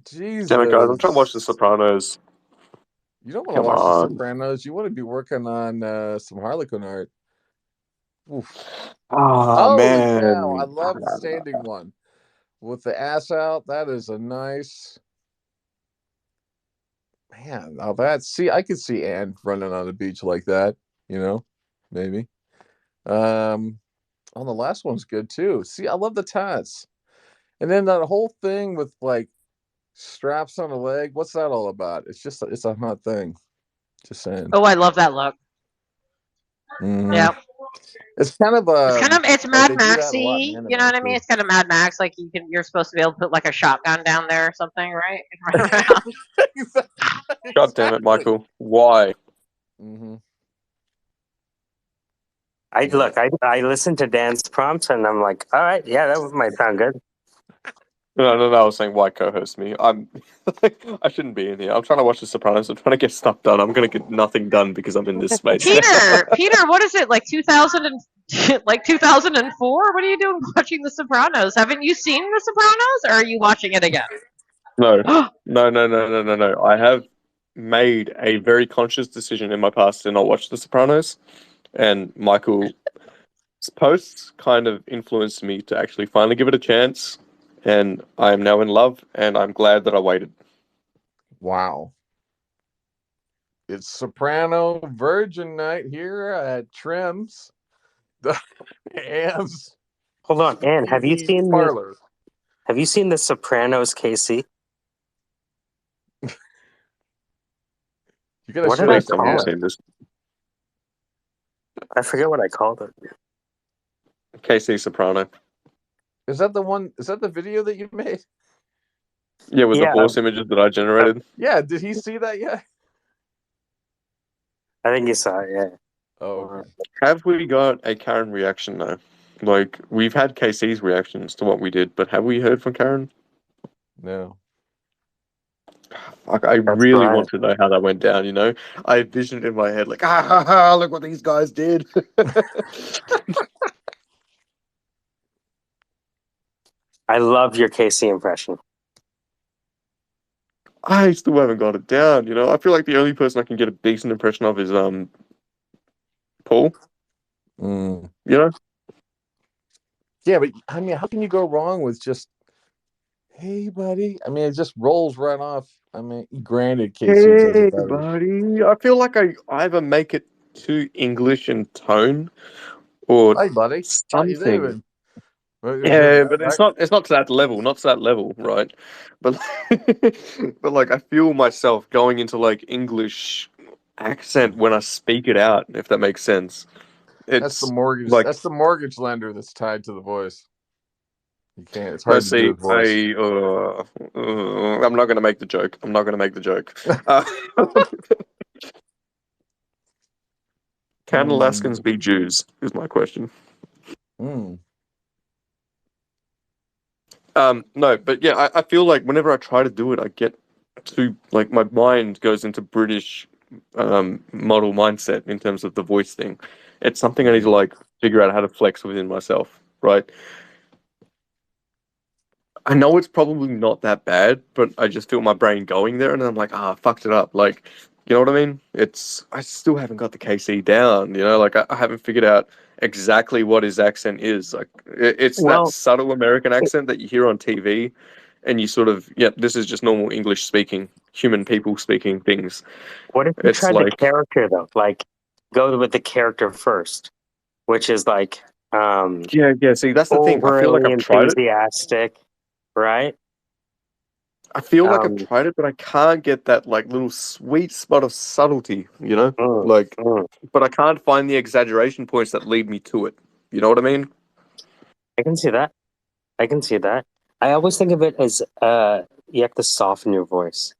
Damn it, guys! I'm trying to watch The Jesus. Sopranos. You don't want to Come watch The on. Sopranos. You want to be working on some Harlequin art. Oof. Oh Holy cow. I man. love the standing one. With the ass out, that is a nice. Man, now that. See, I could see Anne running on the beach like that, maybe. Oh, the last one's good too. See, I love the tats. And then that whole thing with like straps on the leg. What's that all about? It's a hot thing. Just saying. Oh, I love that look. Mhm. Yeah. It's kind of It's like Mad they do that a lot in Maxy, anime you know what I mean? too. It's kind of Mad Max, like you're supposed to be able to put like a shotgun down there or something, right? And run around. God damn it, Michael. Why? Mm-hmm. I listened to Dan's prompts and I'm like, all right, yeah, that might sound good. No. I was saying why co-host me. I shouldn't be in here. I'm trying to watch The Sopranos. I'm trying to get stuff done. I'm gonna get nothing done because I'm in this space. Peter, what is it like 2000 and like 2004? What are you doing watching The Sopranos? Haven't you seen The Sopranos, or are you watching it again? No. I have made a very conscious decision in my past to not watch The Sopranos, and Michael's posts kind of influenced me to actually finally give it a chance, and I am now in love, and I'm glad that I waited. Wow. It's Soprano Virgin Night here at Trim's. Anne's Hold on, Ann, have you speakeasy seen parlor. The Sopranos, Casey? You gotta What did show I us to I've never call Anne. it? seen this. I forget what I called it. KC Soprano. Is that the one? Is that the video that you made? Yeah, with the Yeah, horse images that I generated. Yeah. Did he see that yet? I think you saw it, yeah. Oh, okay. Have we got a Karen reaction though? Like we've had KC's reactions to what we did, but have we heard from Karen? No. Like, I That's really right. want to know how that went down. I envisioned it in my head like, look what these guys did. I love your Casey impression. I still haven't got it down. I feel like the only person I can get a decent impression of is Paul. Mm. You know? Yeah, but I mean, how can you go wrong with just, hey, buddy? I mean, it just rolls right off. I mean, granted, Casey does Hey, it better. buddy. I feel like I either make it too English in tone or Hey, buddy. How you something. doing? Yeah, but it's not to that level, not to that level, right? But but like I feel myself going into like English accent when I speak it out, if that makes sense. That's the It's mortgage. like, That's the mortgage lender that's tied to the voice. You can't. It's no, hard to do see, his voice. I'm not going to make the joke. I'm not going to make the joke. Can Alaskans be Jews? Is my question. Mm. No, but yeah, I feel like whenever I try to do it, I get to like my mind goes into British model mindset in terms of the voice thing. It's something I need to like figure out how to flex within myself, right? I know it's probably not that bad, but I just feel my brain going there, and I'm like, I fucked it up. Like, You know what I mean? I still haven't got the KC down. You know, like I haven't figured out exactly what his accent is. Like it's that Well, subtle American accent that you hear on TV, and you sort of, yeah, this is just normal English speaking, human people speaking things. what if you It's try the like, character though? Like, go with the character first, which is like yeah. See, that's the thing. I feel like overly I've tried it. enthusiastic, right? I feel like I've Um, tried it, but I can't get that like little sweet spot of subtlety. You know, mm, like, mm. but I can't find the exaggeration points that lead me to it. You know what I mean? I can see that. I can see that. I always think of it as you have to soften your voice.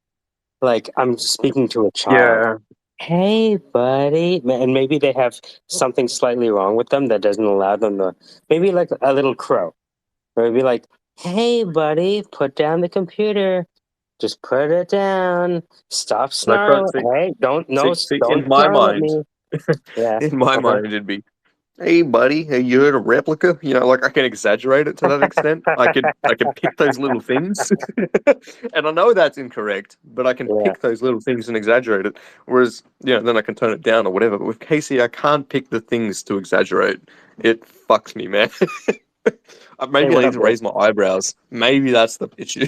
Like I'm speaking to a child. Yeah. Hey, buddy. And maybe they have something slightly wrong with them that doesn't allow them to, maybe like a little crow. Or maybe like, hey, buddy, put down the computer. Just put it down. Stop No, snarling. see, Hey, don't, no, see, don't in my snarl at mind, me. Yeah. in my Uh-huh. mind, it'd be, hey, buddy, hey, you heard a replica? You know, like I can exaggerate it to that extent. I could pick those little things, and I know that's incorrect, but I can Yeah. pick those little things and exaggerate it. Whereas, you know, then I can tone it down or whatever. But with Casey, I can't pick the things to exaggerate. It fucks me, man. Hey, Maybe I what need up, to bro? raise my eyebrows. Maybe that's the issue.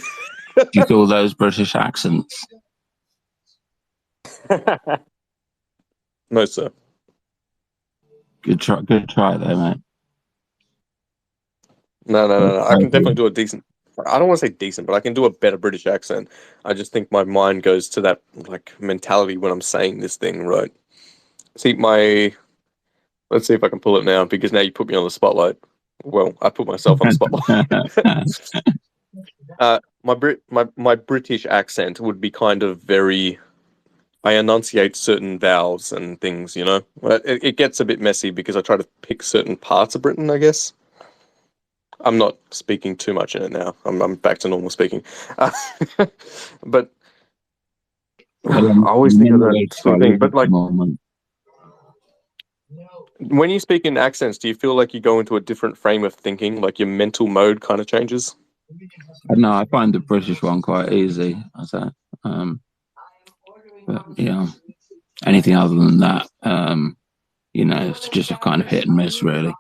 Do you feel those British accents? No, sir. Good try there, mate. No. I can definitely do a decent. I don't want to say decent, but I can do a better British accent. I just think my mind goes to that like mentality when I'm saying this thing, right? See, let's see if I can pull it now because now you put me on the spotlight. Well, I put myself on the spotlight. My British accent would be kind of very. I enunciate certain vowels and things, you know. It gets a bit messy because I try to pick certain parts of Britain, I guess. I'm not speaking too much in it now. I'm back to normal speaking. Uh, but Well, I always I'm think in of the that way to sort try of thing. with But at the like moment. when you speak in accents, do you feel like you go into a different frame of thinking? Like your mental mode kind of changes? No, I find the British one quite easy. I say, but you know, anything other than that, you know, it's just a kind of hit and miss, really.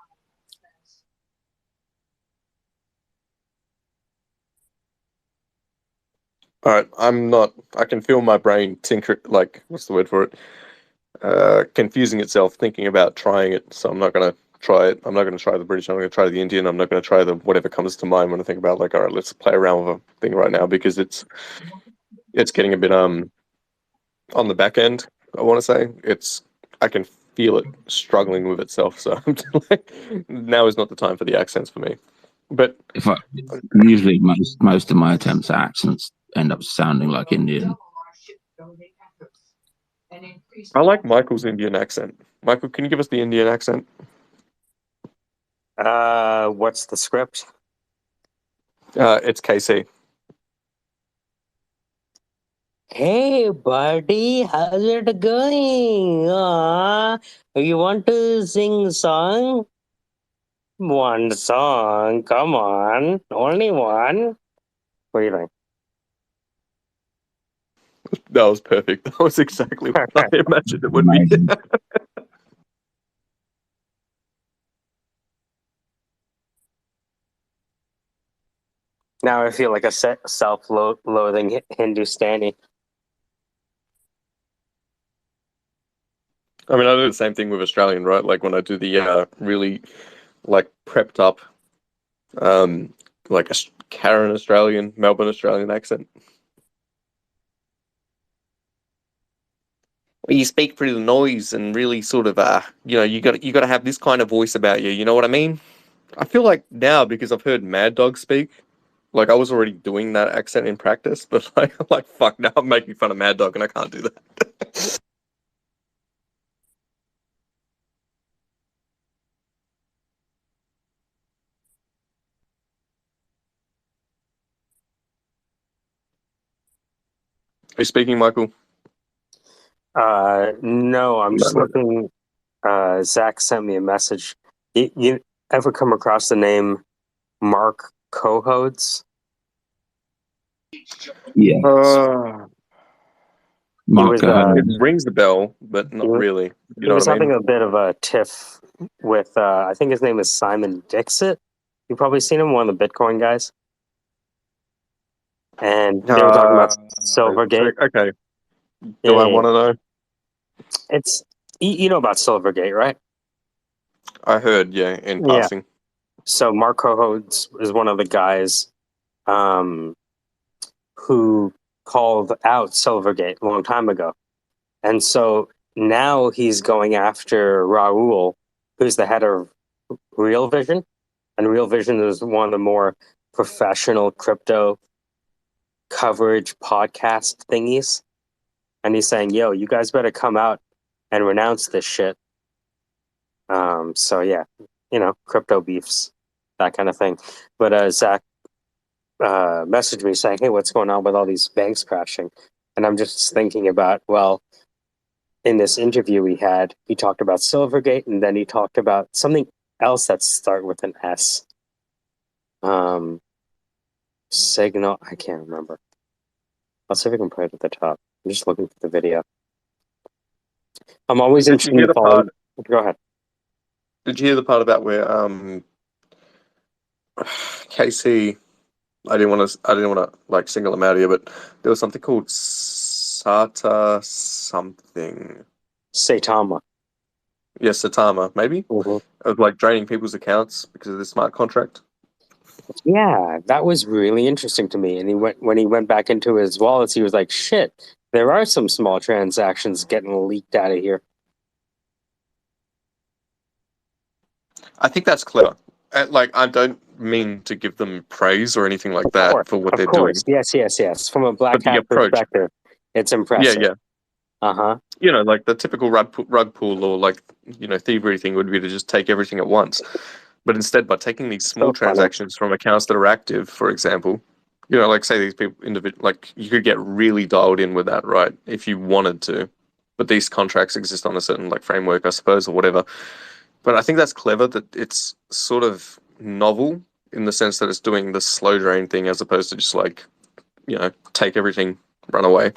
All right, I'm not. I can feel my brain tinker. Like what's the word for it? Confusing itself, thinking about trying it. So I'm not gonna try it. I'm not gonna try the British. I'm gonna try the Indian. I'm not gonna try the whatever comes to mind when I think about like, all right, let's play around with a thing right now because it's getting a bit on the back end. I want to say I can feel it struggling with itself. So like, now is not the time for the accents for me. But If I usually most of my attempts at accents end up sounding like Indian. I like Michael's Indian accent. Michael, can you give us the Indian accent? What's the script? It's KC. Hey, buddy, how's it going? You want to sing song? One song, come on, only one. What do you think? That was perfect. That was exactly what I imagined it would be. Amazing. Now I feel like a self-loathing Hindustani. I mean, I do the same thing with Australian, right? Like when I do the really like prepped up, like a Karen Australian, Melbourne Australian accent. Well, you speak through the noise and really sort of you got to have this kind of voice about you. You know what I mean? I feel like now because I've heard Mad Dog speak, like I was already doing that accent in practice, but like I'm like fuck now I'm making fun of Mad Dog and I can't do that. Are you speaking, Michael? No, I'm No, just no. looking. Zach sent me a message. You ever come across the name Mark Cohodes? Yeah. Uh, was It rings the bell, but not really. You he know was what I mean? having a bit of a tiff with I think his name is Simon Dixit. You've probably seen him, one of the Bitcoin guys. And they were talking about Silvergate. Okay. Do I want to know? It's you know about Silvergate, right? I heard, yeah, in passing. So Mark Cohodes is one of the guys who called out Silvergate a long time ago. And so now he's going after Raul, who's the head of Real Vision. And Real Vision is one of the more professional crypto coverage podcast thingies. And he's saying, yo, you guys better come out and renounce this shit. So yeah, crypto beefs, that kind of thing. But Zach messaged me saying, hey, what's going on with all these banks crashing? And I'm just thinking about, well, in this interview we had, he talked about Silvergate, and then he talked about something else that started with an S. Signal, I can't remember. I'll see if I can put it at the top. I'm just looking for the video. I'm always interested in following. Go ahead. Did you hear the part about where KC? I didn't want to like single him out here, but there was something called SATA something. Saitama. Yes, Satama, maybe. Of like draining people's accounts because of the smart contract. Yeah, that was really interesting to me. And when he went back into his wallets, he was like, "Shit, there are some small transactions getting leaked out of here." I think that's clever. Like, I don't mean to give them praise or anything like that for what they're doing. Yes. From a black hat perspective, it's impressive. Yeah. Uh-huh. Like the typical rug pull or like, thievery thing would be to just take everything at once. But instead, by taking these small transactions from accounts that are active, for example, like say these people, like you could get really dialed in with that, right? If you wanted to. But these contracts exist on a certain like framework, I suppose, or whatever. But I think that's clever that it's sort of novel in the sense that it's doing the slow drain thing as opposed to just like, take everything, run away.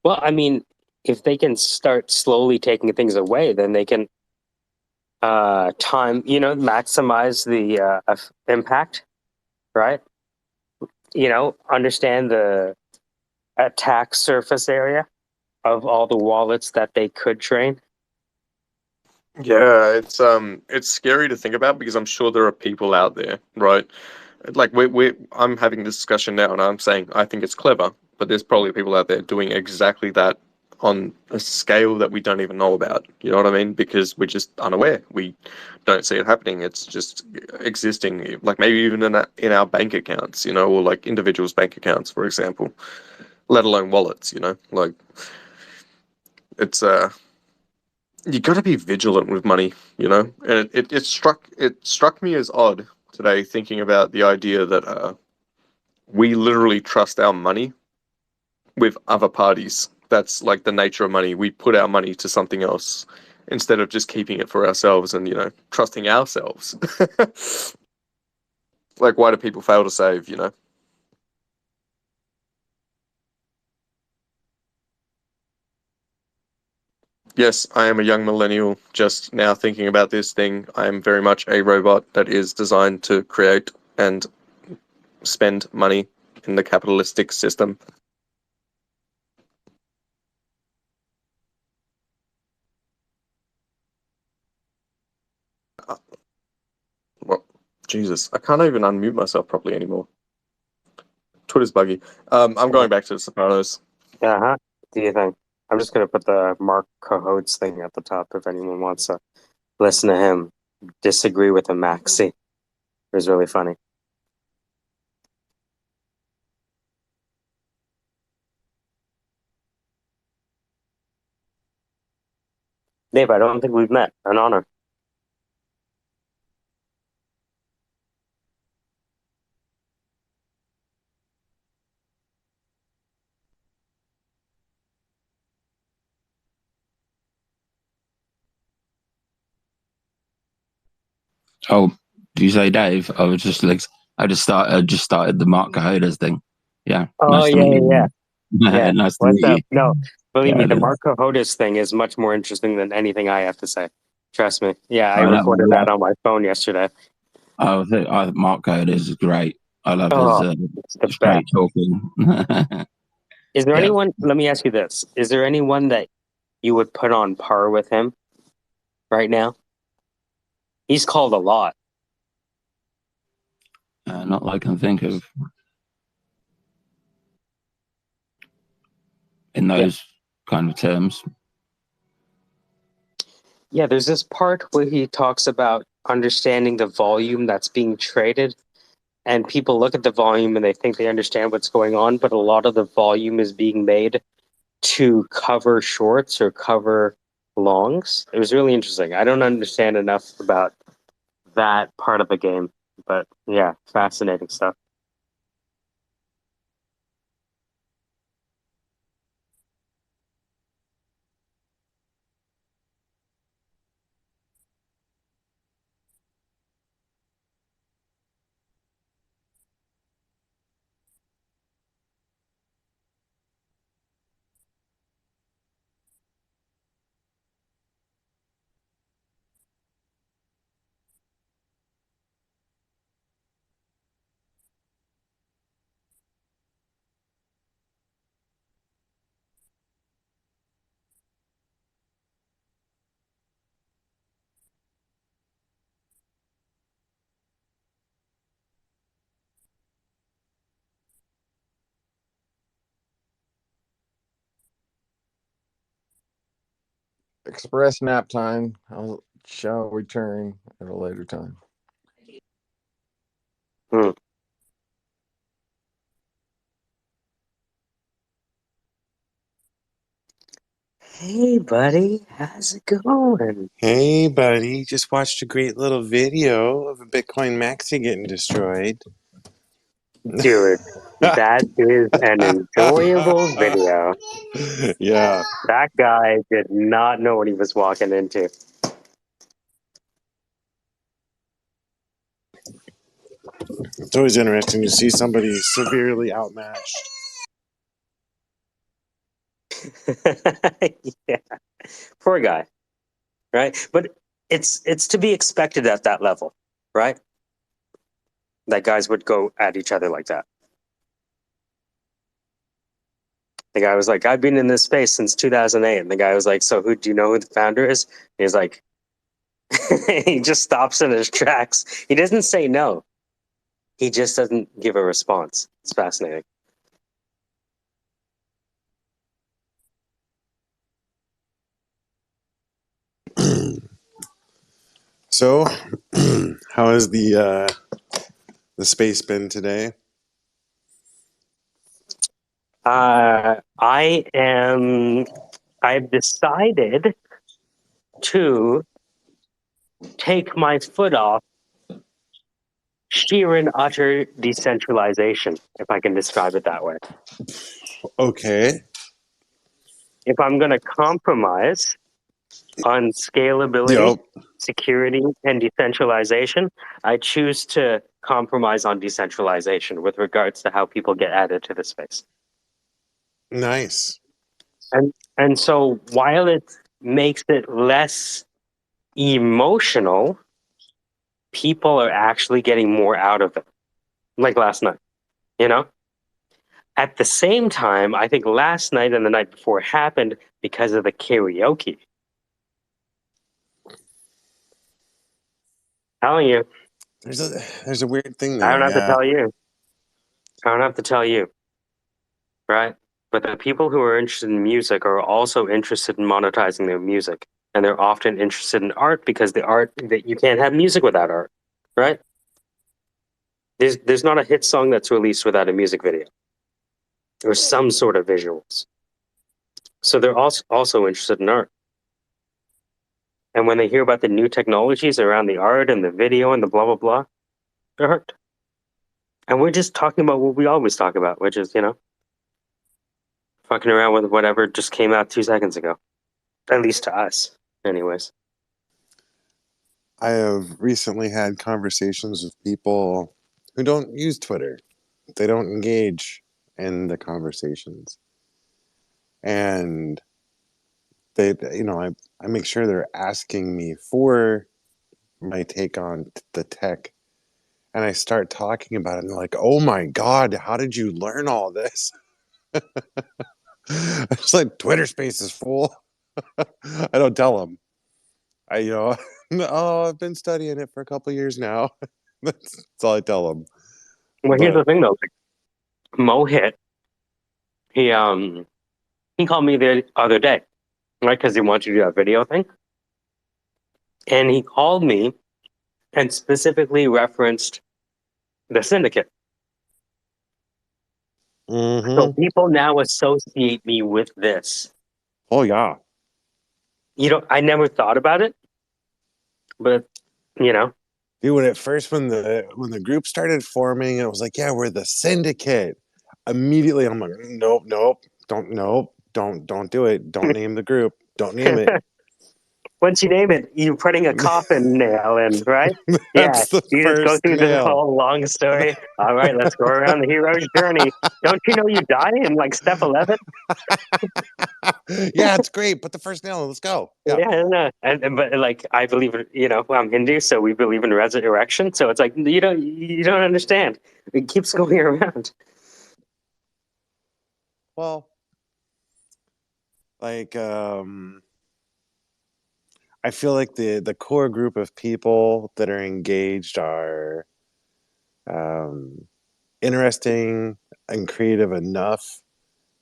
Well, I mean, if they can start slowly taking things away, then they can maximize the impact, right? Understand the attack surface area of all the wallets that they could drain. Yeah, it's scary to think about because I'm sure there are people out there, right? Like I'm having this discussion now and I'm saying I think it's clever, but there's probably people out there doing exactly that on a scale that we don't even know about. You know what I mean? Because we're just unaware. We don't see it happening. It's just existing, like maybe even in our bank accounts, or like individuals' bank accounts, for example, let alone wallets, like it's you got to be vigilant with money, and it struck me as odd today thinking about the idea that we literally trust our money with other parties. That's like the nature of money. We put our money to something else instead of just keeping it for ourselves and trusting ourselves. Like, why do people fail to save? Yes, I am a young millennial just now thinking about this thing. I am very much a robot that is designed to create and spend money in the capitalistic system. Well, Jesus, I can't even unmute myself properly anymore. Twitter's buggy. I'm going back to The Sopranos. Uh-huh. Do you think? I'm just going to put the Mark Cohodes thing at the top if anyone wants to listen to him disagree with him, Maxi. It was really funny. Dave, I don't think we've met. An honor. Oh, do you say Dave? I was just like, I just started the Mark Cahodas thing. Yeah. Oh, nice to meet you. yeah. Yeah. Nice to What's meet up? you. No, believe Yeah, me, it the is. Marco Hotus thing is much more interesting than anything I have to say. Trust me. Yeah, I I know. recorded that on my phone yesterday. Mark Coders is great. I love his Oh, it's the best. straight talking. Is there Yeah. anyone, let me ask you this. Is there anyone that you would put on par with him right now? He's called a lot. Not that I can think of in those kind of terms. Yeah, there's this part where he talks about understanding the volume that's being traded, and people look at the volume and they think they understand what's going on, but a lot of the volume is being made to cover shorts or cover longs. It was really interesting. I don't understand enough about that part of the game, but yeah, fascinating stuff. Express nap time. I shall return at a later time. Hmm. Hey, buddy, how's it going? Hey, buddy. Just watched a great little video of a Bitcoin maxi getting destroyed. Dude, that is an enjoyable video. Yeah. That guy did not know what he was walking into. It's always interesting to see somebody severely outmatched. Yeah, poor guy, right? But it's to be expected at that level, right? That guys would go at each other like that. The guy was like, I've been in this space since 2008. And the guy was like, so who do you know who the founder is? And he's like, he just stops in his tracks. He doesn't say no. He just doesn't give a response. It's fascinating. So, how has the space been today? I've decided to take my foot off sheer and utter decentralization, if I can describe it that way. Okay. If I'm going to compromise on scalability, Yep. security, and decentralization, I choose to compromise on decentralization with regards to how people get added to the space. Nice. And so while it makes it less emotional, people are actually getting more out of it. Like last night, you know? At the same time, I think last night and the night before happened because of the karaoke. Telling you, There's a weird thing I there, don't have to yeah. tell you. I don't have to tell you, right? But the people who are interested in music are also interested in monetizing their music. And they're often interested in art because the art that you can't have music without art, right? There's not a hit song that's released without a music video or some sort of visuals. So they're also interested in art. And when they hear about the new technologies around the art and the video and the blah, blah, blah, they're hurt. And we're just talking about what we always talk about, which is, fucking around with whatever just came out 2 seconds ago. At least to us, anyways. I have recently had conversations with people who don't use Twitter. They don't engage in the conversations. and they, I make sure they're asking me for my take on the tech, and I start talking about it, and they're like, "Oh my God, how did you learn all this?" It's like Twitter Space is full. I don't tell them. Oh, I've been studying it for a couple of years now. That's all I tell them. Well, here's the But thing though. Like, Mo hit. He called me the other day, right? Because he wanted to do that video thing, and he called me and specifically referenced the Syndicate. So people now associate me with this. Oh yeah. I never thought about it, but Dude, when the group started forming, it was like, yeah, we're the Syndicate. Immediately, I'm like, nope, don't do it. Don't name the group. Don't name it. once you name it, you're putting a coffin nail in, right? Yeah, That's the you just go first through this nail. whole long story. All right, let's go around the hero's journey. Don't you know you die in like step 11? Yeah, it's great. Put the first nail in. Let's go. Yeah. Yeah, no. But like I believe in, I'm Hindu, so we believe in resurrection. So it's like you don't understand. It keeps going around. Well, like I feel like the core group of people that are engaged are interesting and creative enough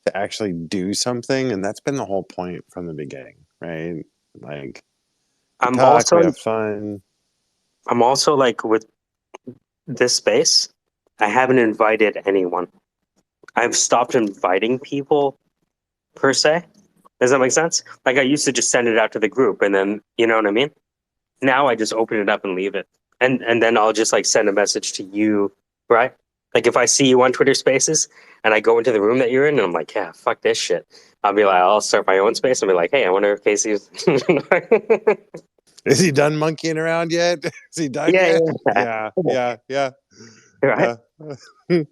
to actually do something, and that's been the whole point from the beginning, right? Like we I'm talk, we also have fun. I'm also like with this space, I haven't invited anyone. I've stopped inviting people per se. Does that make sense? Like I used to just send it out to the group and then you know what I mean? Now I just open it up and leave it. And then I'll just like send a message to you, right? Like if I see you on Twitter Spaces and I go into the room that you're in and I'm like, yeah, fuck this shit. I'll start my own space and be like, hey, I wonder if Casey's Is he done monkeying around yet? Is he done yeah, yet? yeah, Yeah. right.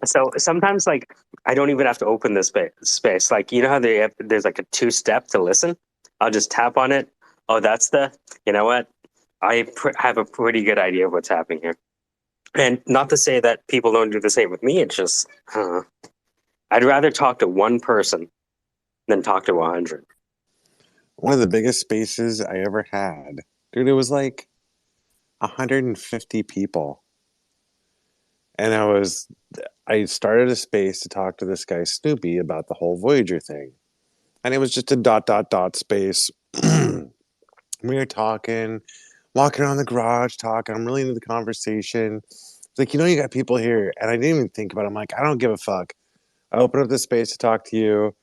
So sometimes like I don't even have to open this space. Like you know how there's like a two-step to listen. I'll just tap on it. Oh, that's you know what? Have a pretty good idea of what's happening here. And not to say that people don't do the same with me. It's just I'd rather talk to one person than talk to 100. One of the biggest spaces I ever had, dude. It was like 150 people, and I started a space to talk to this guy Snoopy about the whole Voyager thing, and it was just a dot space. We were talking, walking around the garage, talking. I'm really into the conversation. It's like, you got people here, and I didn't even think about it. I'm like, I don't give a fuck. I open up this space to talk to you.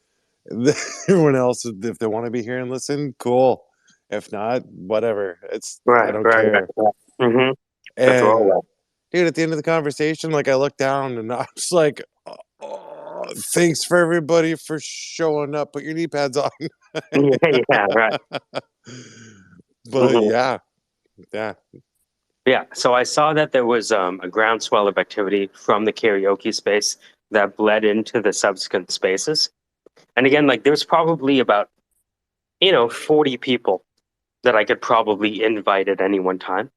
Everyone else, if they want to be here and listen, cool. If not, whatever. I Right, don't right, care. right. Mm-hmm. Just roll And that. dude, at the end of the conversation, like I look down and I was like, oh, thanks for everybody for showing up. Put your knee pads on. Yeah, right. But Mm-hmm. yeah. Yeah, so I saw that there was a groundswell of activity from the karaoke space that bled into the subsequent spaces. And again, like there's probably about, 40 people that I could probably invite at any one time.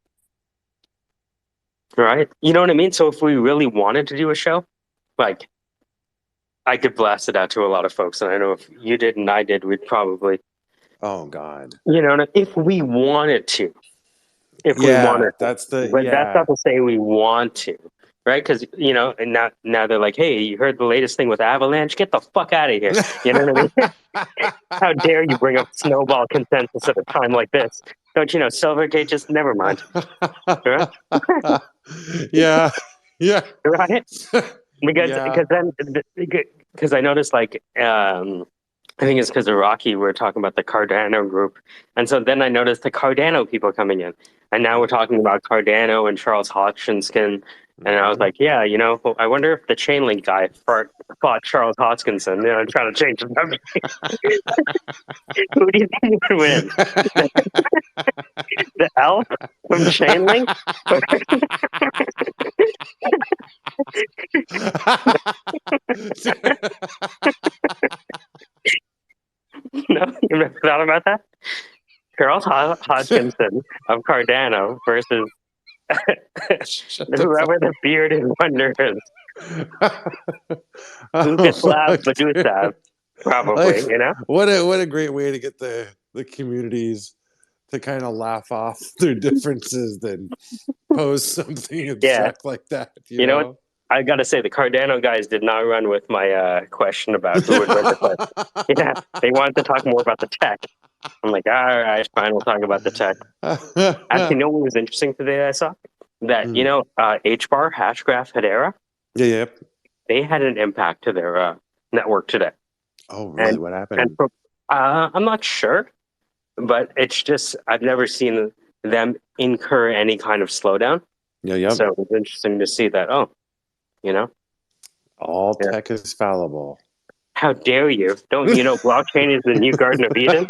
Right? You know what I mean? So if we really wanted to do a show, like I could blast it out to a lot of folks. And I know if you did and I did, we'd probably, Oh God. if we wanted to. If we Yeah, wanted to. that's the But that's yeah. not to say we want to, right? Because and now they're like, hey, you heard the latest thing with Avalanche? Get the fuck out of here. You know what I mean? How dare you bring up snowball consensus at a time like this? Don't you know Silvergate? Just never mind, right? Yeah. Yeah. Right? Because Yeah. I noticed like I think it's because of Rocky. We're talking about the Cardano group, and so then I noticed the Cardano people coming in, and now we're talking about Cardano and Charles Hodgkinson, and I was like, yeah, I wonder if the Chainlink guy fought Charles Hodgkinson, trying to change the number. Who do you think would win? The elf from Chainlink? No, you never thought about that? Charles Hodgkinson of Cardano versus whoever the bearded wonder is. Ugaslav Badusav, probably, Like, you know? what a great way to get the communities to kind of laugh off their differences than pose something abstract like that. You know what? know? I gotta say, the Cardano guys did not run with my question about who would win the fight. Yeah, they wanted to talk more about the tech. I'm like, all right, fine, we'll talk about the tech. Actually, you know what was interesting today that I saw? That, HBAR, Hashgraph Hedera, Yeah. they had an impact to their network today. Oh, really? What happened? I'm not sure, but it's just, I've never seen them incur any kind of slowdown. Yeah. So it was interesting to see that, all tech is fallible. How dare you? Don't you know blockchain is the new Garden of Eden?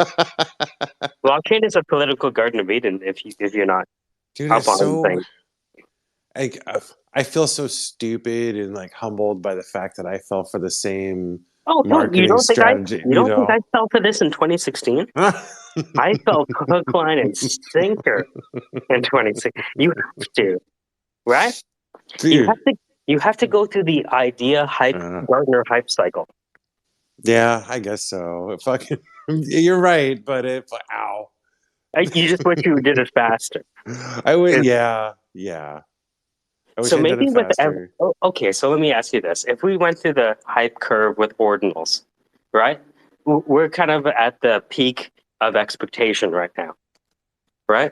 Blockchain is a political Garden of Eden if you're not Dude, up it's on so things. I feel so stupid and like humbled by the fact that I fell for the same You marketing don't strategy. think I fell for this in 2016? I fell hook, line, and sinker in 2016. You have to, right? Dude. You have to go through the idea hype Gartner hype cycle. Yeah, I guess so. Fucking, you're right, but ow. You just wish you did it faster. I would, yeah. I wish I'd done it faster. Okay, so let me ask you this: if we went through the hype curve with ordinals, right? We're kind of at the peak of expectation right now, right?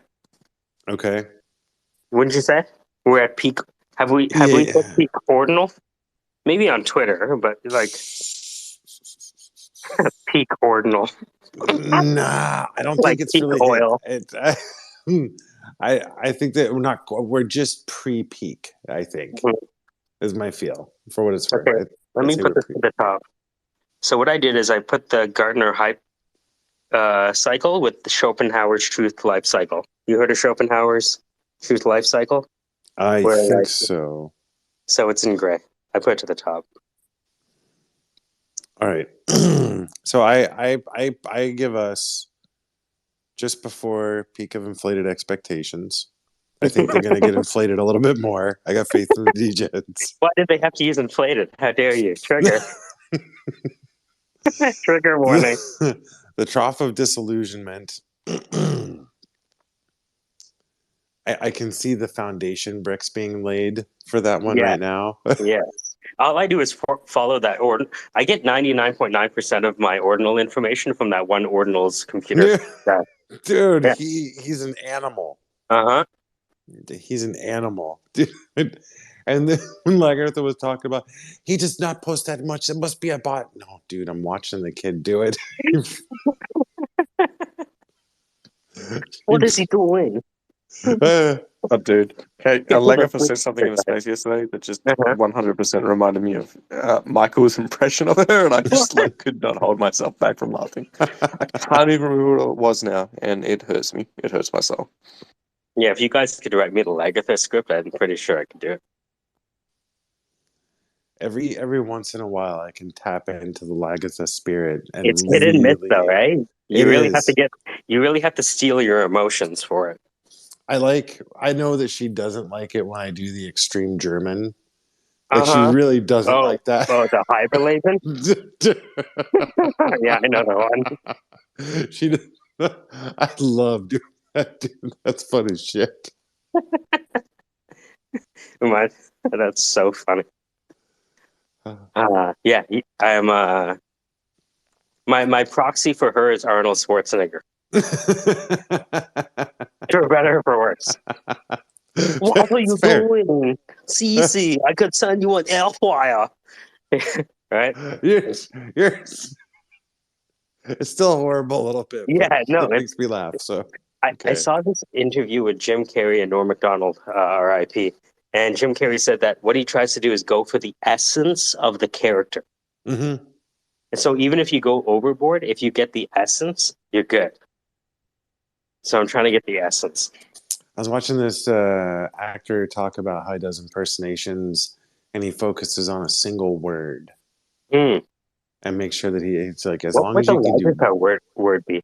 Okay. Wouldn't you say we're at peak? Have we hit peak ordinal? Maybe on Twitter, but like peak ordinal. Nah, I don't like think it's peak really oil. I think that we're just pre-peak, I think. Is my feel, for what it's worth. Okay, let me put this at the top. So what I did is I put the Gartner hype cycle with the Schopenhauer's truth life cycle. You heard of Schopenhauer's truth life cycle? I think so. So it's in gray. I put it to the top. All right. So I give us just before peak of inflated expectations. I think they're going to get inflated a little bit more. I got faith in the DJs. Why did they have to use inflated? How dare you? Trigger. Trigger warning. The trough of disillusionment. I can see the foundation bricks being laid for that one right now. Yes. All I do is follow that ordinal. I get 99.9% of my ordinal information from that one ordinal's computer. Dude, he's an animal. He's an animal. Dude. And then when Lagartha was talking about, he does not post that much. It must be a bot. No, dude, I'm watching the kid do it. What is he doing? Dude. Okay, Lagartha said something in the space yesterday that just 100% reminded me of Michael's impression of her, and I just could not hold myself back from laughing. I can't even remember what it was now, and it hurts me. It hurts my soul. Yeah, if you guys could write me the Lagartha script, I'm pretty sure I could do it. Every once in a while, I can tap into the Lagartha spirit, and it's hit and miss, though, right? You really have to steel your emotions for it. I know that she doesn't like it when I do the extreme German. Like she really doesn't like that. Oh, the Hyperlazen? Yeah, I know the one. I love doing that, dude. That's funny shit. That's so funny. Yeah, I am. My proxy for her is Arnold Schwarzenegger. For better or for worse. What are you doing? CC, I could send you an airfryer. Right? It's still horrible a little bit. Yeah, no, it makes me laugh. So I saw this interview with Jim Carrey and Norm Macdonald, RIP, and Jim Carrey said that what he tries to do is go for the essence of the character. Mm-hmm. And so even if you go overboard, if you get the essence, you're good. So I'm trying to get the essence. I was watching this actor talk about how he does impersonations, and he focuses on a single word, and make sure that it's like as long as you can do. word be?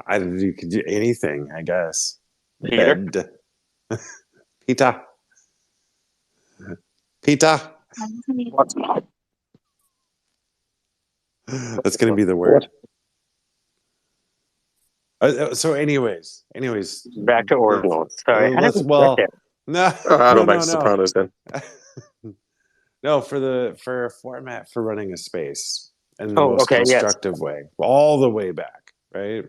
You could do anything, I guess. Peter? Bed. Pita. Pita. What's That's going to be the word. So, anyways, back to ordinals? Sorry, how did we get there? no, I don't no, make no, Sopranos then. no. For a format for running a space in the Oh, most okay, yes. constructive way, all the way back, right?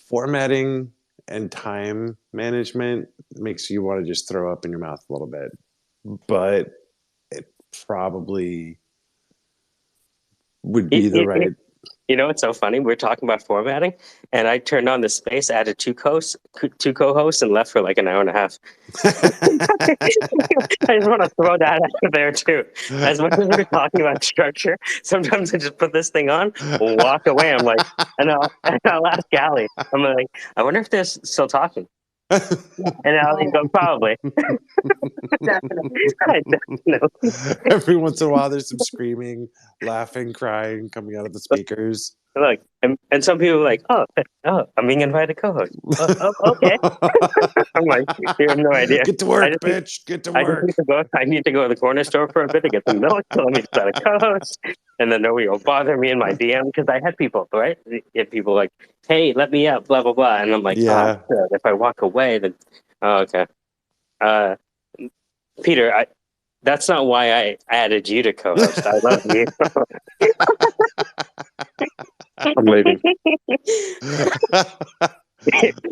Formatting and time management makes you want to just throw up in your mouth a little bit, but it probably would be the right. You know, it's so funny. We're talking about formatting, and I turned on the space, added two co-hosts, and left for like an hour and a half. I just want to throw that out there too. As much as we're talking about structure, sometimes I just put this thing on, walk away. I'm like, and I'll ask Allie. I'm like, I wonder if they're still talking. And Allie goes, probably. Definitely. Every once in a while, there's some screaming, laughing, crying coming out of the speakers. Look, and some people are like, oh, I'm being invited to co-host. Okay. I'm like, you have no idea. Get to work, bitch. Get to work. I need to go to the corner store for a bit to get some milk. So let me start a co-host, and then nobody will bother me in my DM because I had people, right? If people like, hey, let me out, blah blah blah, and I'm like, Yeah. oh, shit, if I walk away, then okay. Peter, that's not why I added you to co-host. I love you. I'm leaving.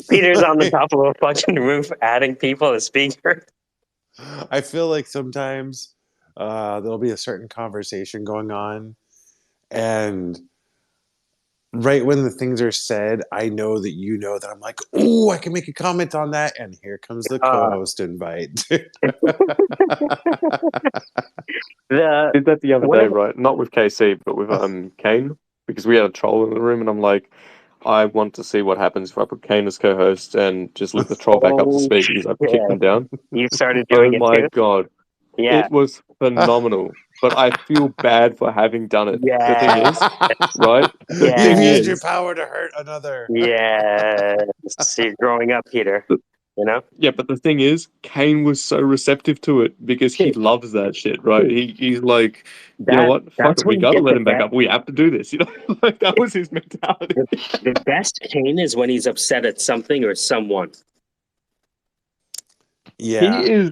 Peter's on the top of a fucking roof adding people as speaker. I feel like sometimes there'll be a certain conversation going on, and right when the things are said, I know that you know that I'm like, oh, I can make a comment on that, and here comes the co-host invite. Did that the other day, right? Not with KC, but with Kane, because we had a troll in the room, and I'm like, I want to see what happens if I put Kane as co-host and just let the troll back up to speak because I've kicked him down. You started doing it my too? god, Yeah. it was phenomenal. But I feel bad for having done it. Yeah. The thing is, right? The Yeah. thing You've used your is, power to hurt another. Yeah. See, growing up, Peter. You know? yeah, but the thing is, Kane was so receptive to it because he loves that shit, right? He's like, you know what? Fuck That's it, we when you gotta get let the him back best. up. We have to do this, you know? Like that was his mentality. The best Kane is when he's upset at something or someone. Yeah. He is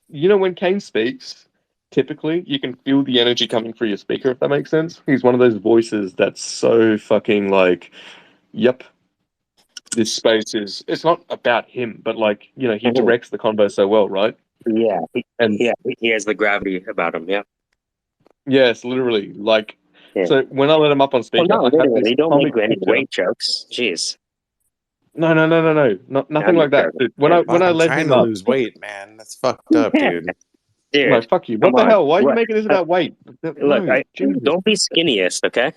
you know, when Kane speaks, typically you can feel the energy coming through your speaker, if that makes sense. He's one of those voices that's so fucking like, yep, this space is, it's not about him, but like, you know, he directs the convo so well, right? Yeah. And He has the gravity about him. Yeah. yes, literally. Like, Yeah. so when I let him up on Well, speaker, not I had this literally. Don't make comic any picture. weight jokes. Jeez. No, nothing like that. joking. When I I'm let trying him to up, lose weight, man. That's fucked up, dude. Dude, no, fuck you. come What the on. hell? Why are you What? making this about weight? Look, No, Jesus. don't be skinniest, okay?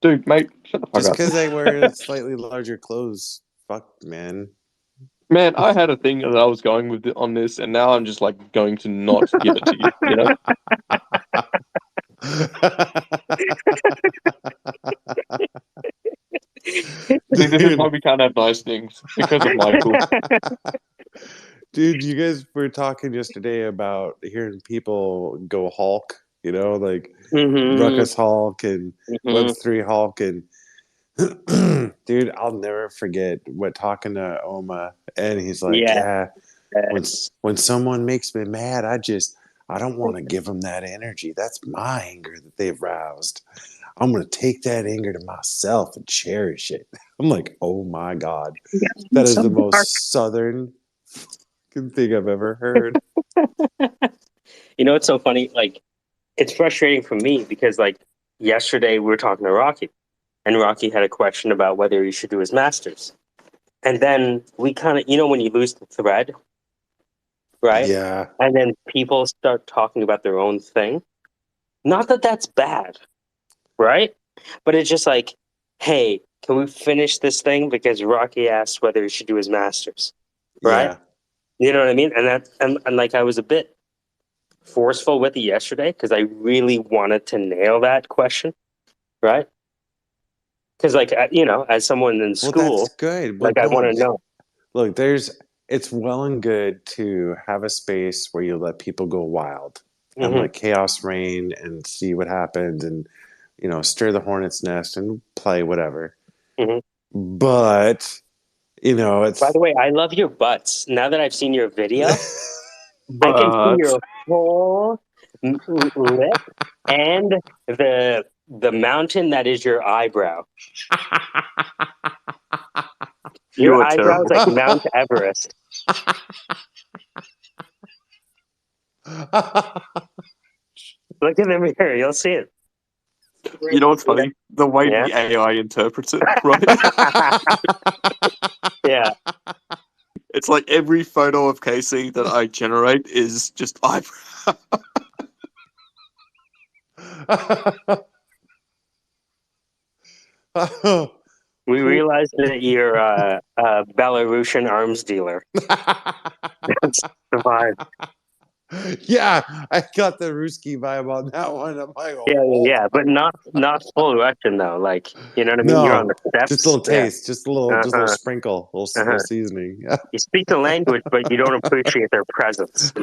Dude, mate, shut the fuck Just up. because I wear slightly larger clothes, fuck, man. Man, I had a thing that I was going with on this, and now I'm just like going to not give it to you. You know? See, this is why we can't have nice things because of Michael. Dude, you guys were talking yesterday about hearing people go Hulk, you know, like Ruckus Hulk and Web3 Hulk. And dude, I'll never forget what talking to Oma. And he's like, yeah, when someone makes me mad, I don't want to give them that energy. That's my anger that they've roused. I'm going to take that anger to myself and cherish it. I'm like, oh my God. That is the most Southern thing I've ever heard. You know, it's so funny. Like, it's frustrating for me because, like, yesterday we were talking to Rocky, and Rocky had a question about whether he should do his masters. And then we kind of, you know, when you lose the thread, right? Yeah. And then people start talking about their own thing. Not that that's bad, right? But it's just like, hey, can we finish this thing? Because Rocky asked whether he should do his masters, right? Yeah. You know what I mean? And like I was a bit forceful with it yesterday because I really wanted to nail that question, right? Because, like, as someone in Well, school, that's good. like, I want to know. Look, it's well and good to have a space where you let people go wild and let chaos reign and see what happens and, stir the hornet's nest and play whatever. But, it's. By the way, I love your butts. Now that I've seen your video, I can see your whole lip and the mountain that is your eyebrow. Your eyebrow is like Mount Everest. Look in the mirror, you'll see it. You know what's funny? The way the AI interprets it, right? Yeah. It's like every photo of Casey that I generate is just eyebrow. We realized that you're a Belarusian arms dealer. That's the vibe. Yeah, I got the Ruski vibe on that one. I'm like, Yeah, but not full Russian though. Like, you know what I mean? No, You're on the steps. just a little taste, just a little sprinkle, a little Uh-huh. seasoning. You speak the language, but you don't appreciate their presence.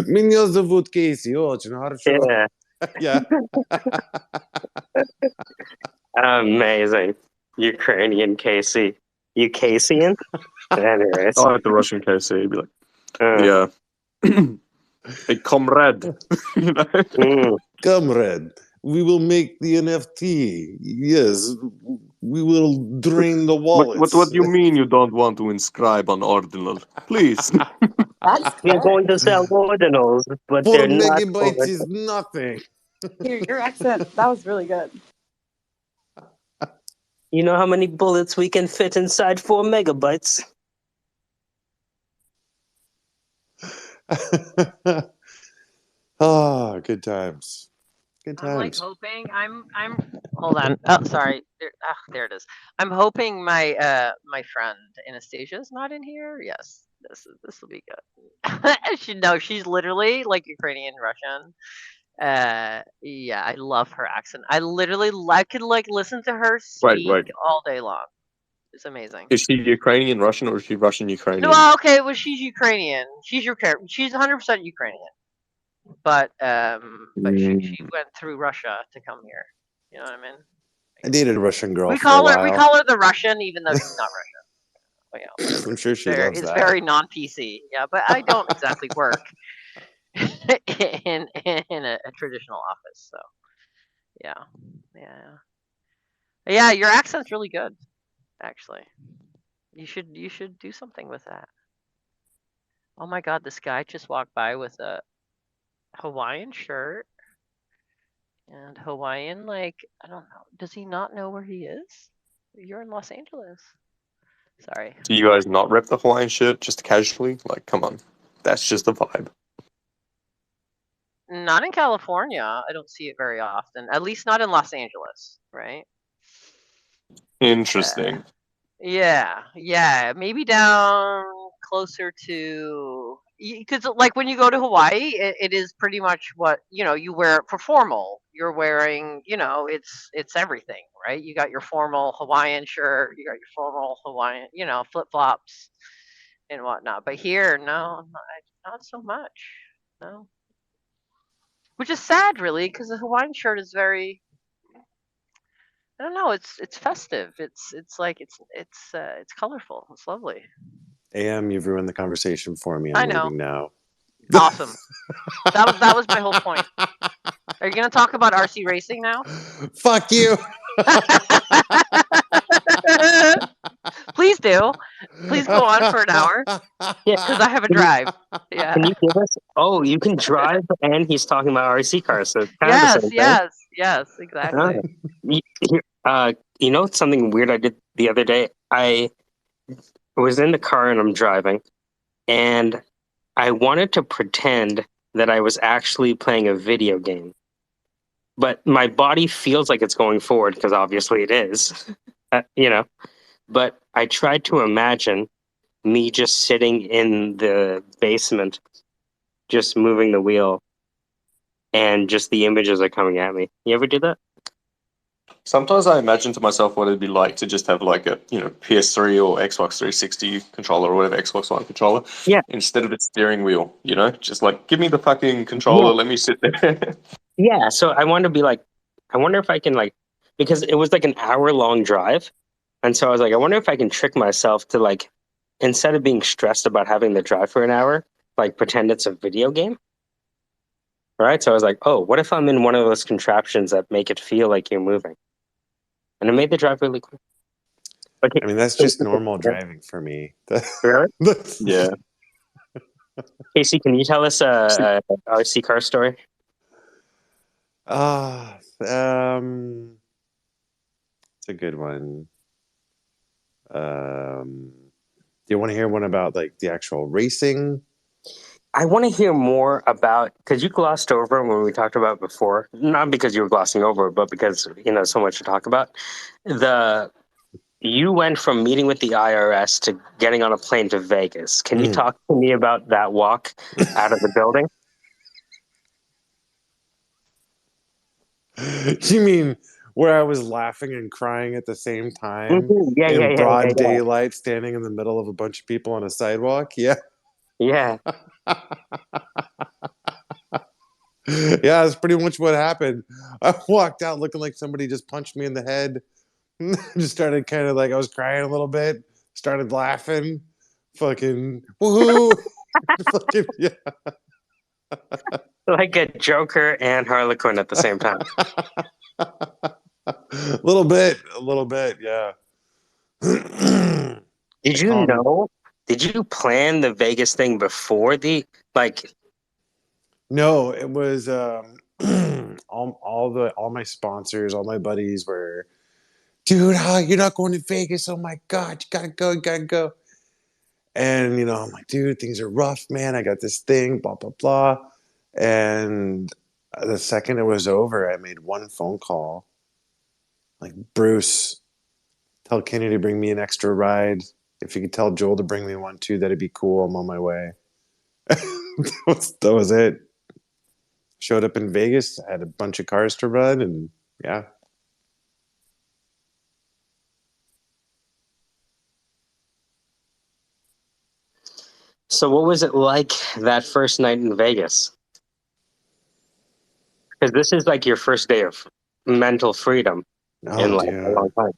Меня зовут Casey, очень хорошо. Yeah. Yeah. Amazing. Ukrainian Casey. You Caseian? Anyways. Oh, at the Russian Casey, he'd be like, yeah. Hey, comrade. Comrade, we will make the NFT. Yes, we will drain the wallets. What do you mean you don't want to inscribe on ordinal? Please. We're going to sell ordinals, but 4 they're not. megabytes is nothing. Your accent, that was really good. You know how many bullets we can fit inside 4 megabytes? Oh, good times. Good times. I'm like hoping I'm hold on. Oh, sorry. There it is. I'm hoping my friend Anastasia is not in here. Yes, this will be good. She's literally like Ukrainian Russian. Yeah, I love her accent. I could like listen to her speak Wait. all day long. It's amazing. Is she Ukrainian Russian or is she Russian Ukrainian? Well, okay, well she's Ukrainian. She's 100% Ukrainian. But she went through Russia to come here. You know what I mean? I dated a Russian girl We for a while. call her the Russian, even though she's not Russian. But, I'm sure she loves it's that. very non-PC. Yeah, but I don't exactly work in a traditional office. So yeah. Your accent's really good. Actually, you should do something with that. Oh my God, this guy just walked by with a Hawaiian shirt and Hawaiian, like, I don't know. Does he not know where he is? You're in Los Angeles. Sorry. Do you guys not rep the Hawaiian shirt just casually? Like, come on. That's just the vibe. Not in California. I don't see it very often. At least not in Los Angeles, right? Interesting. Yeah. Maybe down closer to, because like when you go to Hawaii, it is pretty much what you wear for formal. You're wearing, it's everything, right? You got your formal Hawaiian shirt, you got your formal Hawaiian, flip flops and whatnot. But here, no, not so much. No, which is sad, really, because the Hawaiian shirt is very. I don't know. It's festive. It's like it's colorful. It's lovely. AM, you've ruined the conversation for me. I I'm know. leaving now. Awesome. That was my whole point. Are you gonna talk about RC racing now? Fuck you. Please do. Please go on for an hour. Yeah, because I have a drive. Yeah. Can you give us? Oh, you can drive, and he's talking about RC cars. So it's kind of the same thing. Yes, exactly. You know something weird I did the other day? I was in the car and I'm driving, and I wanted to pretend that I was actually playing a video game. But my body feels like it's going forward because obviously it is, But I tried to imagine me just sitting in the basement just moving the wheel, and just the images are coming at me. You ever do that? Sometimes I imagine to myself what it'd be like to just have like a PS3 or Xbox 360 controller or whatever Xbox One controller, Yeah. instead of a steering wheel. Just like give me the fucking controller, Yeah. let me sit there. Yeah. So I want to be like, I wonder if I can like, because it was like an hour-long drive, and so I was like, I wonder if I can trick myself to like, instead of being stressed about having to drive for an hour, like pretend it's a video game. Right. So I was like, oh, what if I'm in one of those contraptions that make it feel like you're moving? And it made the drive really quick. Okay. I mean, that's just normal driving for me. Really? Yeah. Casey, can you tell us a RC car story? It's a good one. Do you want to hear one about like the actual racing? I want to hear more about, because you glossed over when we talked about before, not because you were glossing over, but because so much to talk about. You went from meeting with the IRS to getting on a plane to Vegas. Can you talk to me about that walk out of the building? Do you mean where I was laughing and crying at the same time Yeah, in broad yeah. daylight, standing in the middle of a bunch of people on a sidewalk? Yeah. Yeah. Yeah, that's pretty much what happened. I walked out looking like somebody just punched me in the head. Just started kind of like, I was crying a little bit, started laughing. Fucking woohoo. Fucking, yeah. Like a Joker and Harlequin at the same time. A little bit, yeah. Did you know? Did you plan the Vegas thing before the like? No, it was all my sponsors, all my buddies were, dude, how you're not going to Vegas? Oh my God, you gotta go. And I'm like, dude, things are rough, man. I got this thing, blah blah blah. And the second it was over, I made one phone call, like, Bruce, tell Kenny to bring me an extra ride. If you could tell Joel to bring me one too, that'd be cool. I'm on my way. That was it. Showed up in Vegas, had a bunch of cars to run, and yeah. So what was it like that first night in Vegas? Because this is like your first day of mental freedom in like a long time.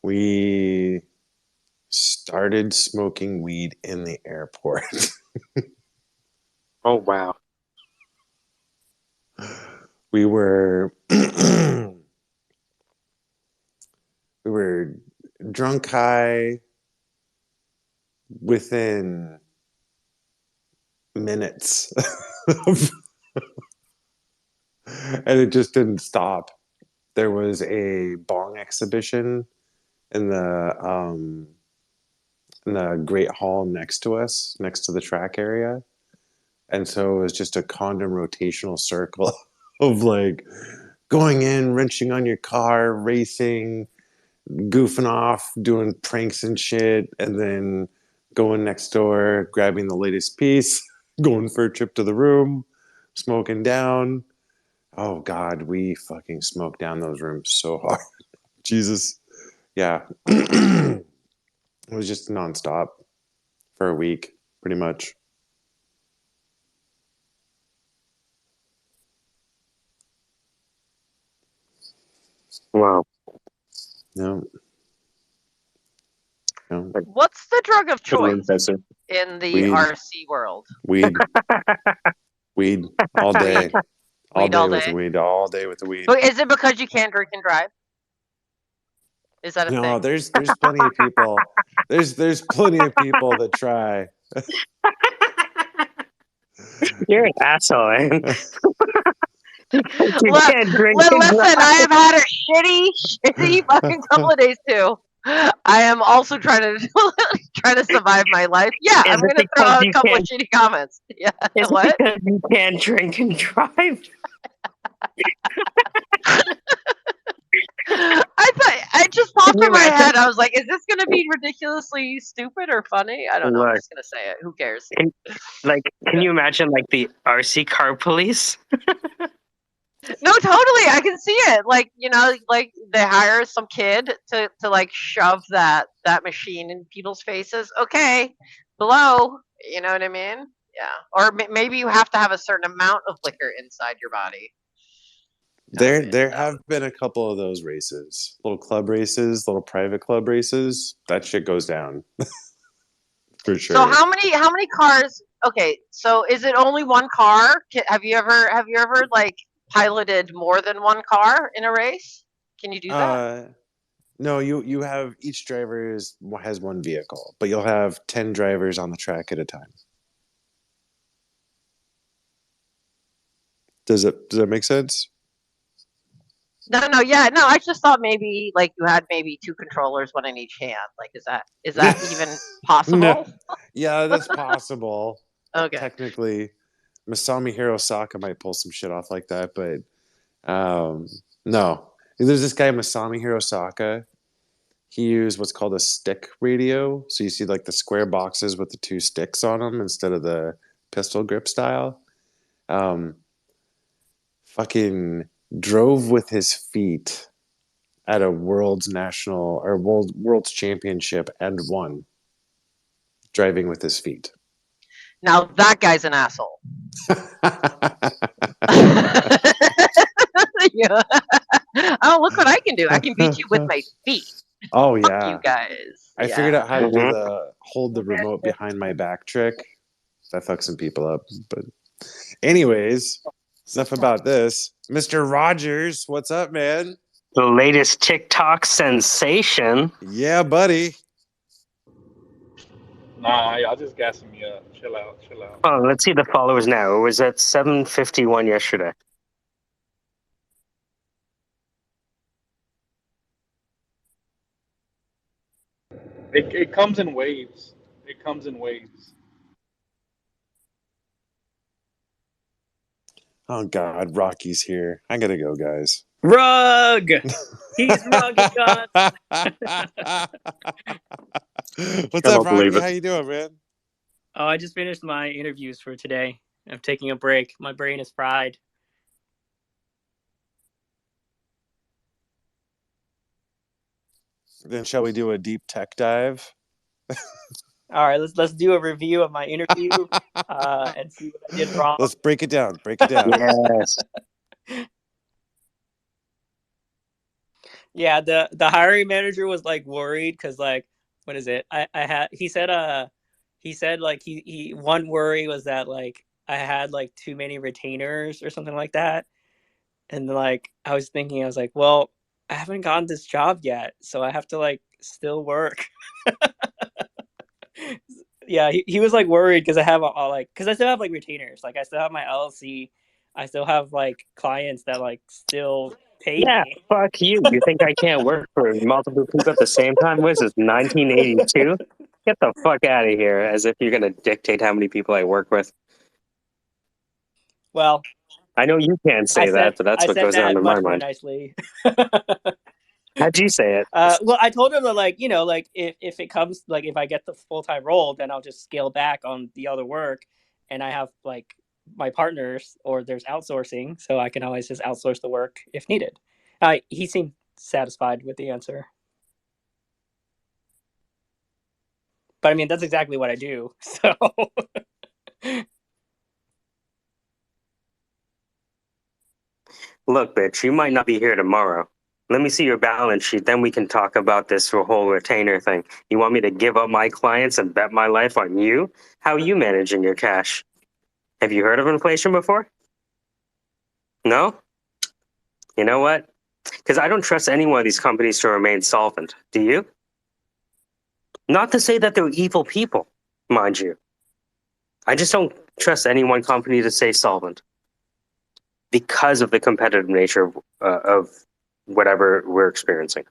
We started smoking weed in the airport. Oh wow. We were we were drunk high within minutes. And it just didn't stop. There was a bong exhibition in the Great Hall next to us, next to the track area. And so it was just a condom rotational circle of like going in, wrenching on your car, racing, goofing off, doing pranks and shit, and then going next door, grabbing the latest piece, going for a trip to the room, smoking down. Oh God, we fucking smoked down those rooms so hard. Jesus. Yeah. It was just nonstop for a week, pretty much. Wow. No. What's the drug of Totally choice impressive. in the Weed. RC world? Weed. Weed all day. Weed all with day? the weed. All day with the weed. But is it because you can't drink and drive? Is that a No, thing? there's plenty of people. There's plenty of people that try. You're an asshole, man. You Look, can't drink and listen, drive. I have had a shitty fucking couple of days too. I am also trying to survive my life. Yeah, Is I'm it gonna throw because out a you couple of can't? shitty comments. Yeah, Is it what? because you can't drink and drive? I thought I just popped Can you in my imagine? head. I was like, is this going to be ridiculously stupid or funny? I don't know. I'm Look, just going to say it. Who cares? can you imagine like the RC car police? No, totally. I can see it. Like, like they hire some kid to like shove that machine in people's faces. Okay, below. You know what I mean? Yeah. Or maybe you have to have a certain amount of liquor inside your body. There have been a couple of those races, little club races, little private club races. That shit goes down for So sure. how many cars? Okay, so is it only one car? Have you ever like piloted more than one car in a race? Can you do that? No, you have each driver has one vehicle, but you'll have 10 drivers on the track at a time. Does that make sense? No, yeah, no. I just thought maybe like you had maybe two controllers, one in each hand. Like, is that even No. possible? Yeah, that's possible. Okay. Technically, Masami Hirosaka might pull some shit off like that, but no. There's this guy Masami Hirosaka. He used what's called a stick radio. So you see like the square boxes with the two sticks on them instead of the pistol grip style. Fucking drove with his feet at a world's national or world's championship and won driving with his feet. Now that guy's an asshole. Yeah. Oh, look what I can do! I can beat you with my feet. Oh Fuck yeah, you guys. I figured Yeah. out how to do the hold the remote behind my back trick. That fucks some people up. But anyways, enough about this. Mr. Rogers, what's up, man? The latest TikTok sensation. Yeah, buddy. Nah, y'all just gassing me up. Chill out, chill out. Oh, let's see the followers now. It was at 751 yesterday. It comes in waves. It comes in waves. Oh God, Rocky's here. I gotta go, guys. Rug. He's rugging us. What's I up, don't believe Rocky? it. How you doing, man? Oh, I just finished my interviews for today. I'm taking a break. My brain is fried. Then shall we do a deep tech dive? All right, let's do a review of my interview and see what I did wrong. Let's break it down. Break it down. Yes. Yeah, the hiring manager was like worried because like what is it? I had he said like he one worry was that like I had like too many retainers or something like that. And like I was thinking, I was like, well, I haven't gotten this job yet, so I have to like still work. Yeah, he was like worried because I have all like because I still have like retainers, like I still have my LLC, I still have like clients that like still pay Yeah, me. fuck you. You think I can't work for multiple people at the same time? What is this, 1982? Get the fuck out of here, as if you're going to dictate how many people I work with. Well, I know you can't say that, but that's I what said goes on that in my much more mind. nicely. How'd you say it? Well, I told him that like like if it comes like if I get the full time role, then I'll just scale back on the other work, and I have like my partners or there's outsourcing, so I can always just outsource the work if needed. He seemed satisfied with the answer, but I mean that's exactly what I do. So Look, bitch, you might not be here tomorrow. Let me see your balance sheet, then we can talk about this whole retainer thing. You want me to give up my clients and bet my life on you? How are you managing your cash? Have you heard of inflation before? No? You know what? Because I don't trust any one of these companies to remain solvent. Do you? Not to say that they're evil people, mind you. I just don't trust any one company to stay solvent because of the competitive nature of whatever we're experiencing.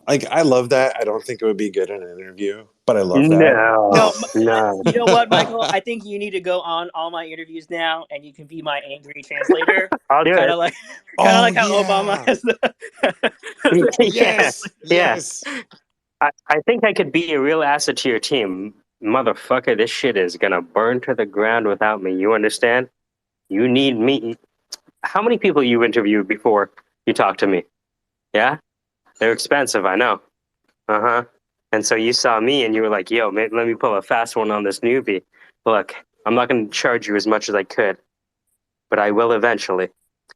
Like, I love that. I don't think it would be good in an interview, but I love that. No, No. you know what, Michael? I think you need to go on all my interviews now, and you can be my angry translator. I'll do Kind it. of like, Oh, how Obama yeah. has the, has the Yeah, Yes. yeah. Yes. I think I could be a real asset to your team. Motherfucker, this shit is gonna burn to the ground without me. You understand? You need me. How many people you interviewed before you talked to me? Yeah? They're expensive, I know. Uh-huh. And so you saw me and you were like, yo, let me pull a fast one on this newbie. Look, I'm not gonna charge you as much as I could, but I will eventually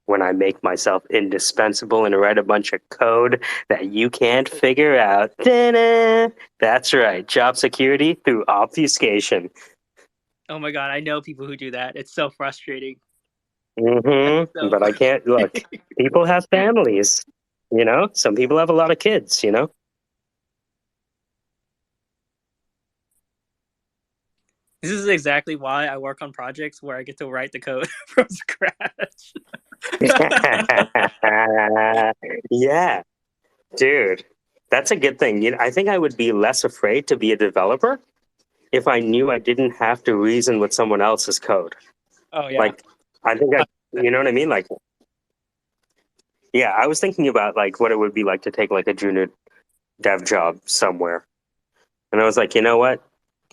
when I make myself indispensable and write a bunch of code that you can't figure out. Ta-da! That's right, job security through obfuscation. Oh my god, I know people who do that. It's so frustrating. Mm-hmm. So But I can't look. People have families, you know. Some people have a lot of kids, you know. this is exactly why I work on projects where I get to write the code from scratch. Yeah, dude, that's a good thing. You know, I think I would be less afraid to be a developer if I knew I didn't have to reason with someone else's code. Oh yeah. Like, I think you know what I mean? Like, yeah, I was thinking about like what it would be like to take like a junior dev job somewhere, and I was like, you know what?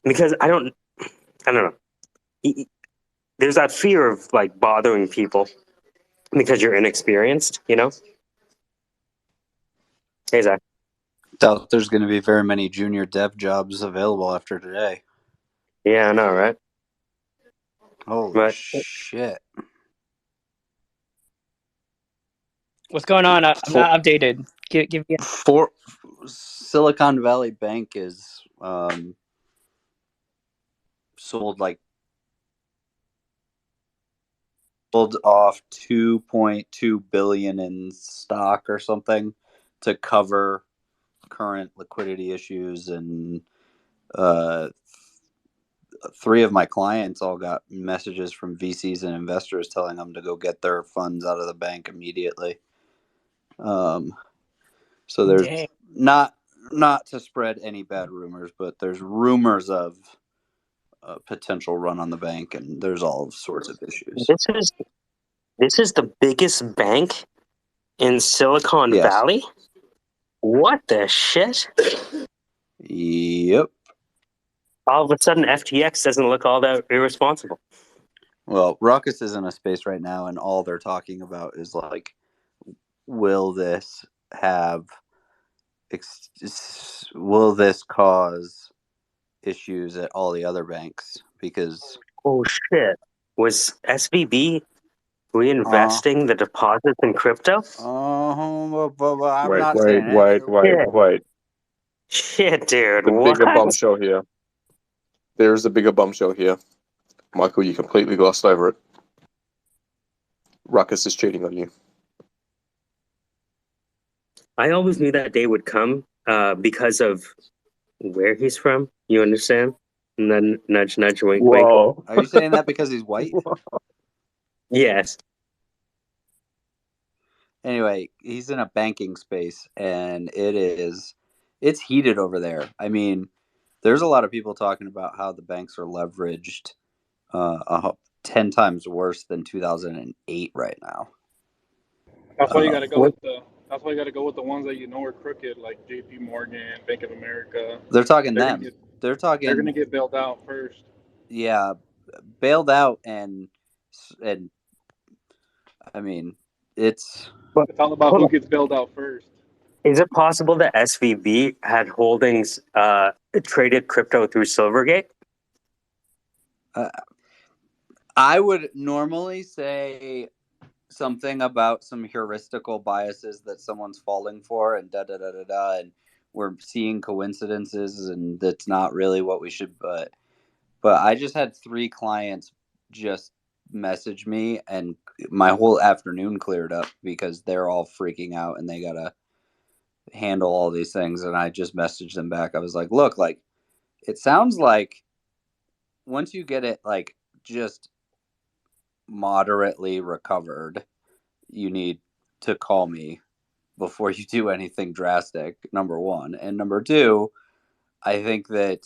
Because I don't know. There's that fear of like bothering people because you're inexperienced, you know? Hey, Zach. Doubt there's going to be very many junior dev jobs available after today. Yeah, I know, right? Holy But shit. What's going on? I'm For, not updated. Give me. for Silicon Valley Bank is sold off 2.2 billion in stock or something to cover current liquidity issues, and three of my clients all got messages from VCs and investors telling them to go get their funds out of the bank immediately. So there's Dang. not to spread any bad rumors, but there's rumors of a potential run on the bank, and there's all sorts of issues. this is the biggest bank in Silicon Yes. Valley? What the shit? Yep. All of a sudden FTX doesn't look all that irresponsible. Well, Ruckus is in a space right now, and all they're talking about is like, will this cause issues at all the other banks? Because Oh shit. Was SVB reinvesting the deposits in crypto? I'm Wait, not wait, saying wait, it. wait, Shit, wait. shit, dude. The bigger What? bombshell here. There's a bigger bombshell here. Michael, you completely glossed over it. Ruckus is cheating on you. I always knew that day would come because of where he's from. You understand? And then nudge, nudge, wink, wink. Whoa. Are you saying that because he's white? Yes. Anyway, he's in a banking space, and it's heated over there. I mean, there's a lot of people talking about how the banks are leveraged 10 times worse than 2008 right now. That's why you got to go What? with the. That's why you got to go with the ones that you know are crooked, like J.P. Morgan, Bank of America. They're talking They're them. gonna get. They're They're gonna talking, get bailed out first. yeah, bailed out, and I mean, it's But It's all about hold who on. gets bailed out first. Is it possible that SVB had holdings traded crypto through Silvergate? I would normally say something about some heuristical biases that someone's falling for, and da da da da da, and we're seeing coincidences, and that's not really what we should. But I just had 3 clients just message me, and my whole afternoon cleared up because they're all freaking out and they gotta handle all these things. And I just messaged them back. I was like, look, like, it sounds like once you get it like just moderately recovered, you need to call me before you do anything drastic, number one. And number two, I think that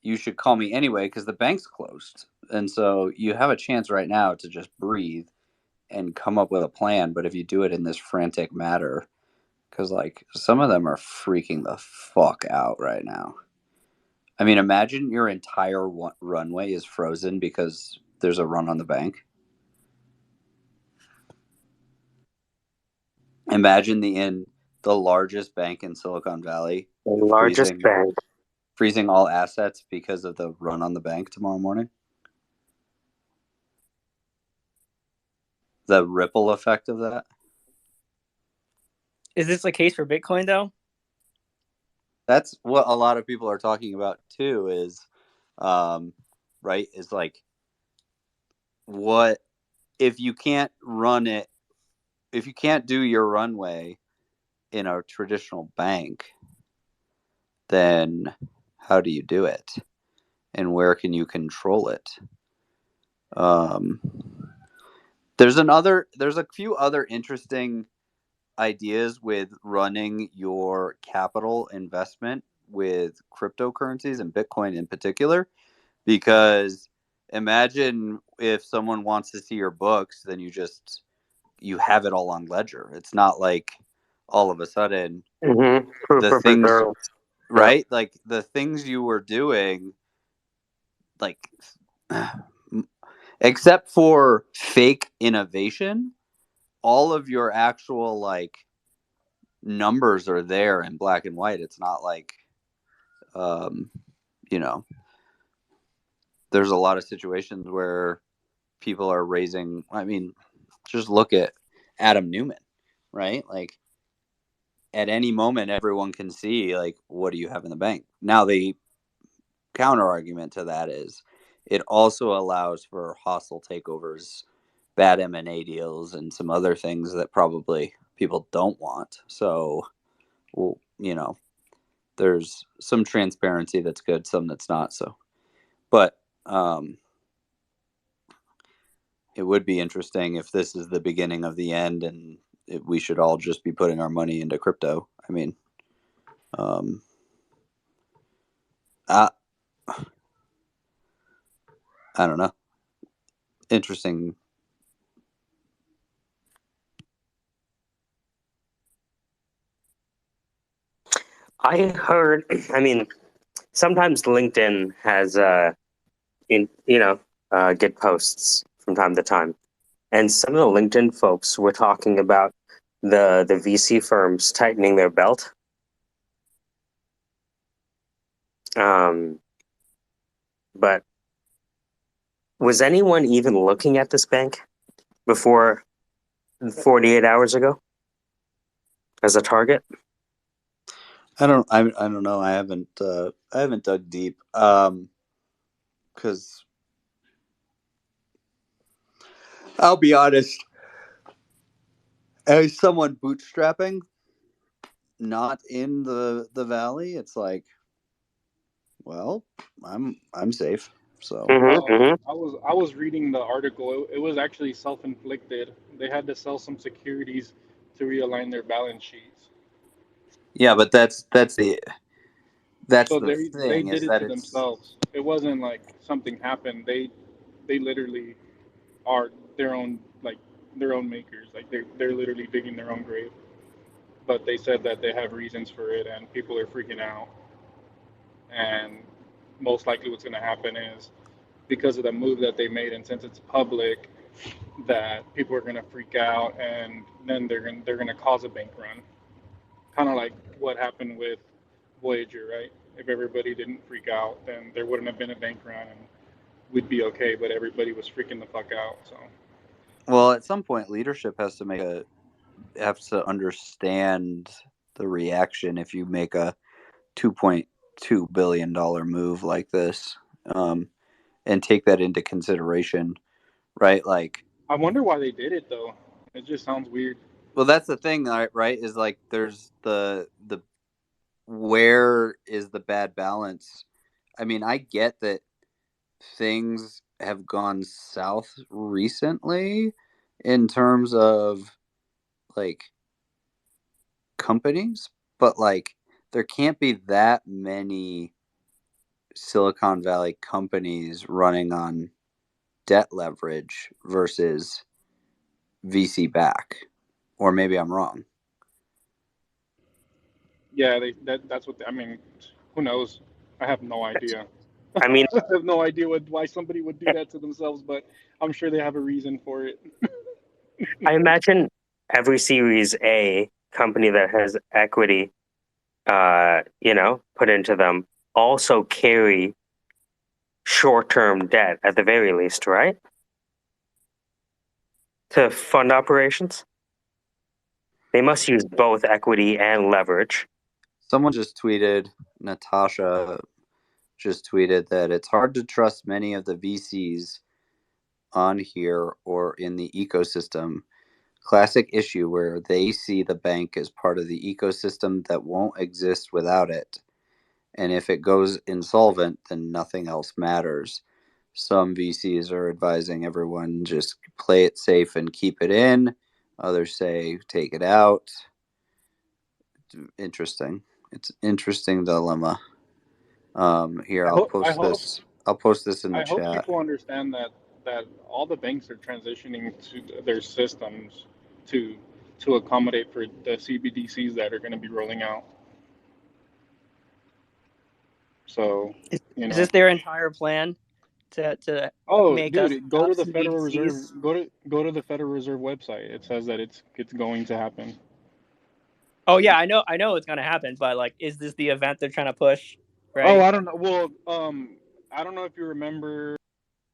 you should call me anyway because the bank's closed. And so you have a chance right now to just breathe and come up with a plan. But if you do it in this frantic manner, because like some of them are freaking the fuck out right now. I mean, imagine your entire runway is frozen because there's a run on the bank. Imagine the largest bank in Silicon Valley, The largest bank. freezing all assets because of the run on the bank tomorrow morning. The ripple effect of that. Is this the case for Bitcoin though? That's what a lot of people are talking about too. Is right? Is like, what if you can't run it? If you can't do your runway in a traditional bank, then how do you do it? And where can you control it? There's a few other interesting ideas with running your capital investment with cryptocurrencies and Bitcoin in particular, because imagine if someone wants to see your books, then you have it all on Ledger. It's not like all of a sudden Proof the of things, reserves. right? Like the things you were doing, like except for fake innovation, all of your actual like numbers are there in black and white. It's not like, you know, there's a lot of situations where people are raising. I mean, just look at Adam Newman, right? Like at any moment, everyone can see like, what do you have in the bank? Now, the counter argument to that is it also allows for hostile takeovers, bad M&A deals, and some other things that probably people don't want. So, well, you know, there's some transparency that's good, some that's not. So, but it would be interesting if this is the beginning of the end, and we should all just be putting our money into crypto. I mean, I don't know. Interesting. I heard. I mean, sometimes LinkedIn has get posts from time to time, and some of the LinkedIn folks were talking about the VC firms tightening their belt. But was anyone even looking at this bank before 48 hours ago as a target? I don't know. I haven't dug deep. Because I'll be honest, as someone bootstrapping, not in the valley, it's like, well, I'm safe. So I was reading the article. It was actually self-inflicted. They had to sell some securities to realign their balance sheets. yeah, but that's the So they thing, did is it that to it's, themselves. It wasn't like something happened. They literally are their own makers. Like they're literally digging their own grave. But they said that they have reasons for it, and people are freaking out. And most likely, what's going to happen is because of the move that they made, and since it's public, that people are going to freak out, and then they're going to cause a bank run, kind of like what happened with Voyager, right? If everybody didn't freak out, then there wouldn't have been a bank run, and we'd be okay. But everybody was freaking the fuck out. So, well, at some point, leadership has to understand the reaction if you make a $2.2 billion move like this, and take that into consideration, right? Like, I wonder why they did it though. It just sounds weird. well, that's the thing, right? Is like there's the where is the bad balance? I mean, I get that things have gone south recently in terms of like companies, but like there can't be that many Silicon Valley companies running on debt leverage versus VC back. Or maybe I'm wrong. Yeah, that's what I mean. Who knows? I have no idea. I mean, I have no idea why somebody would do that to themselves, but I'm sure they have a reason for it. I imagine every Series A company that has equity, put into them also carry short-term debt at the very least, right? To fund operations. They must use both equity and leverage. Someone just tweeted, Natasha just tweeted that it's hard to trust many of the VCs on here or in the ecosystem. Classic issue where they see the bank as part of the ecosystem that won't exist without it. And if it goes insolvent, then nothing else matters. Some VCs are advising everyone just play it safe and keep it in. Others say take it out. Interesting. It's an interesting dilemma. Here, I'll post this in the I hope chat. people understand that all the banks are transitioning to their systems to accommodate for the CBDCs that are going to be rolling out. So, Is this their entire plan to Oh, make us dude, go have to the Federal Reserve. CBDCs? Go to the Federal Reserve website. It says that it's going to happen. Oh yeah, I know it's gonna happen, but like, is this the event they're trying to push? Right? Oh, I don't know. Well, I don't know if you remember a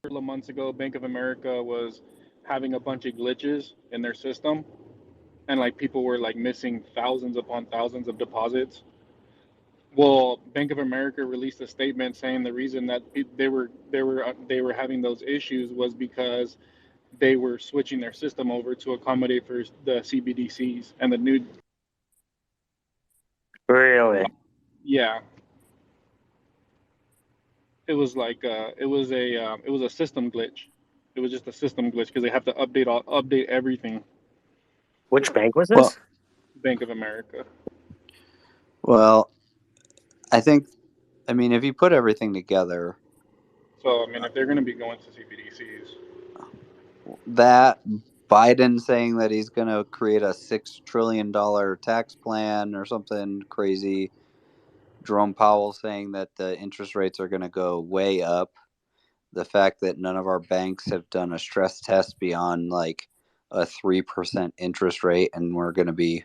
couple of months ago, Bank of America was having a bunch of glitches in their system, and like people were like missing thousands upon thousands of deposits. Well, Bank of America released a statement saying the reason that they were having those issues was because they were switching their system over to accommodate for the CBDCs and the new. Really? Yeah, it was like it was a system glitch. It was just a system glitch because they have to update everything. Which bank was Well, this? Bank of America. well, I mean, if you put everything together, So I mean, if they're going to be going to CBDCs, that Biden saying that he's going to create a $6 trillion tax plan or something crazy, Jerome Powell saying that the interest rates are going to go way up, the fact that none of our banks have done a stress test beyond like a 3% interest rate, and we're going to be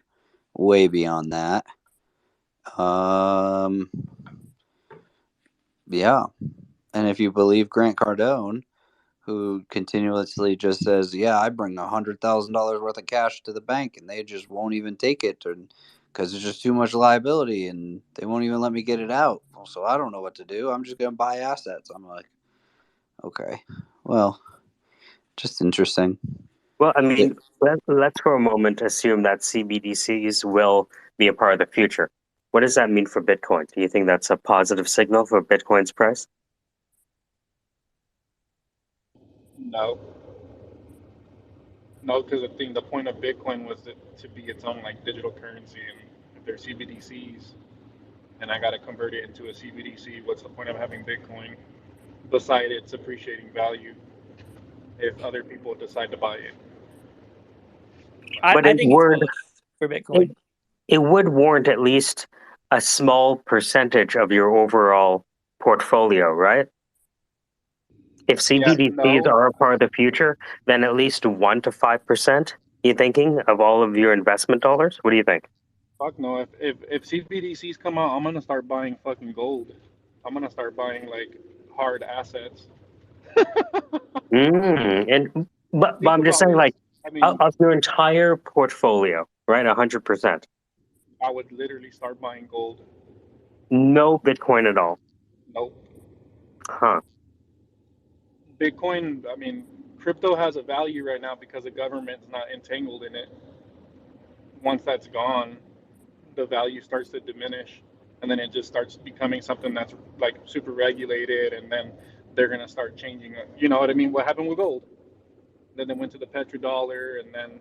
way beyond that. Yeah. And if you believe Grant Cardone, who continuously just says, yeah, I bring $100,000 worth of cash to the bank and they just won't even take it because there's just too much liability and they won't even let me get it out. So I don't know what to do. I'm just going to buy assets. I'm like, okay, well, just interesting. Well, I mean, let's for a moment assume that CBDCs will be a part of the future. What does that mean for Bitcoin? Do you think that's a positive signal for Bitcoin's price? no, because the point of Bitcoin was to be its own like digital currency, and if they're CBDCs, and I got to convert it into a CBDC, what's the point of having Bitcoin? Beside its appreciating value, if other people decide to buy it. I think it's bullish for Bitcoin. It would warrant at least a small percentage of your overall portfolio, right? If CBDCs are a part of the future, then at least 1 to 5%, you thinking, of all of your investment dollars? What do you think? Fuck no. If CBDCs come out, I'm gonna start buying fucking gold. I'm gonna start buying like hard assets. But I'm just saying, like, of your entire portfolio, right? 100%. I would literally start buying gold. No Bitcoin at all. Nope. Huh. Bitcoin, I mean, crypto has a value right now because the government's not entangled in it. Once that's gone, the value starts to diminish, and then it just starts becoming something that's like super regulated, and then they're gonna start changing it. You know what I mean? What happened with gold? Then they went to the petrodollar, and then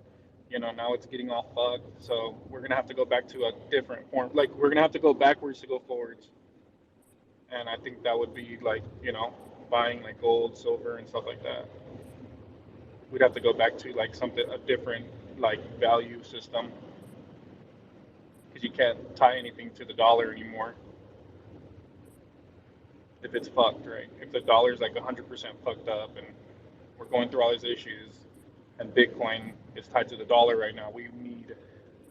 Now it's getting all fucked. So we're gonna have to go back to a different form. Like we're gonna have to go backwards to go forwards. And I think that would be like, buying like gold, silver, and stuff like that. We'd have to go back to like something a different like value system because you can't tie anything to the dollar anymore if it's fucked, right? If the dollar's like 100% fucked up and we're going through all these issues and Bitcoin is tied to the dollar right now, we need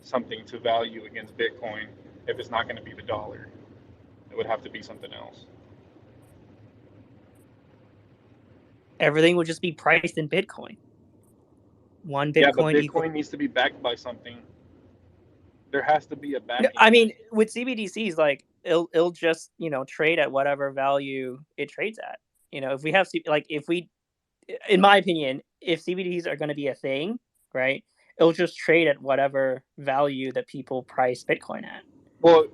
something to value against Bitcoin. If it's not going to be the dollar, it would have to be something else. Everything would just be priced in Bitcoin. One Bitcoin. Yeah, but Bitcoin needs to be backed by something. There has to be a backing. I mean, with CBDCs, like it'll just trade at whatever value it trades at. If we have in my opinion, if CBDCs are going to be a thing, right, it'll just trade at whatever value that people price Bitcoin at. Well,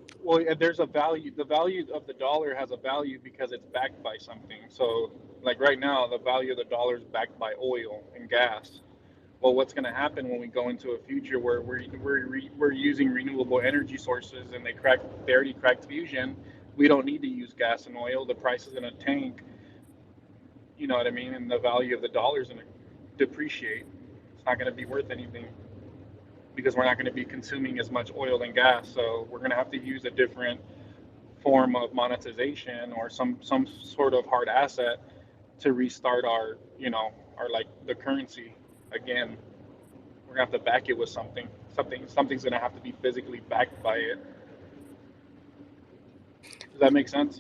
there's a value. The value of the dollar has a value because it's backed by something. So, like right now, the value of the dollar is backed by oil and gas. Well, what's going to happen when we go into a future where we're using renewable energy sources and they already cracked fusion? We don't need to use gas and oil. The price is going to tank. You know what I mean? And the value of the dollar is going to depreciate. It's not going to be worth anything because we're not going to be consuming as much oil and gas. So we're going to have to use a different form of monetization or some sort of hard asset to restart our like the currency again. We're gonna have to back it with something. Something's gonna have to be physically backed by it. Does that make sense?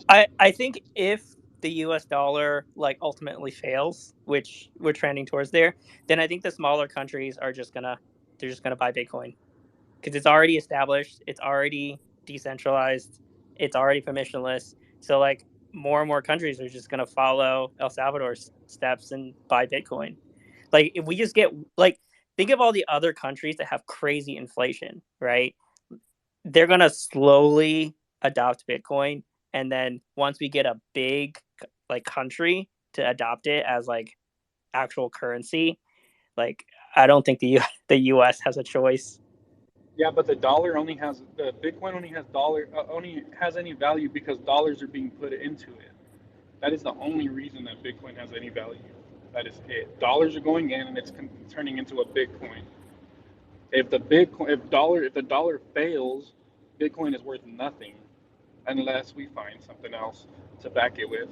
I think if the US dollar like ultimately fails, which we're trending towards there, then I think the smaller countries are just gonna buy Bitcoin because it's already established, it's already decentralized, it's already permissionless. So like more and more countries are just gonna follow El Salvador's steps and buy Bitcoin. Like if we just get like think of all the other countries that have crazy inflation, right? They're gonna slowly adopt Bitcoin, and then once we get a big like country to adopt it as like actual currency, like I don't think the U.S. has a choice. Yeah, but the Bitcoin only has any value because dollars are being put into it. That is the only reason that Bitcoin has any value. That is it. Dollars are going in and it's turning into a Bitcoin. If the dollar fails, Bitcoin is worth nothing unless we find something else to back it with.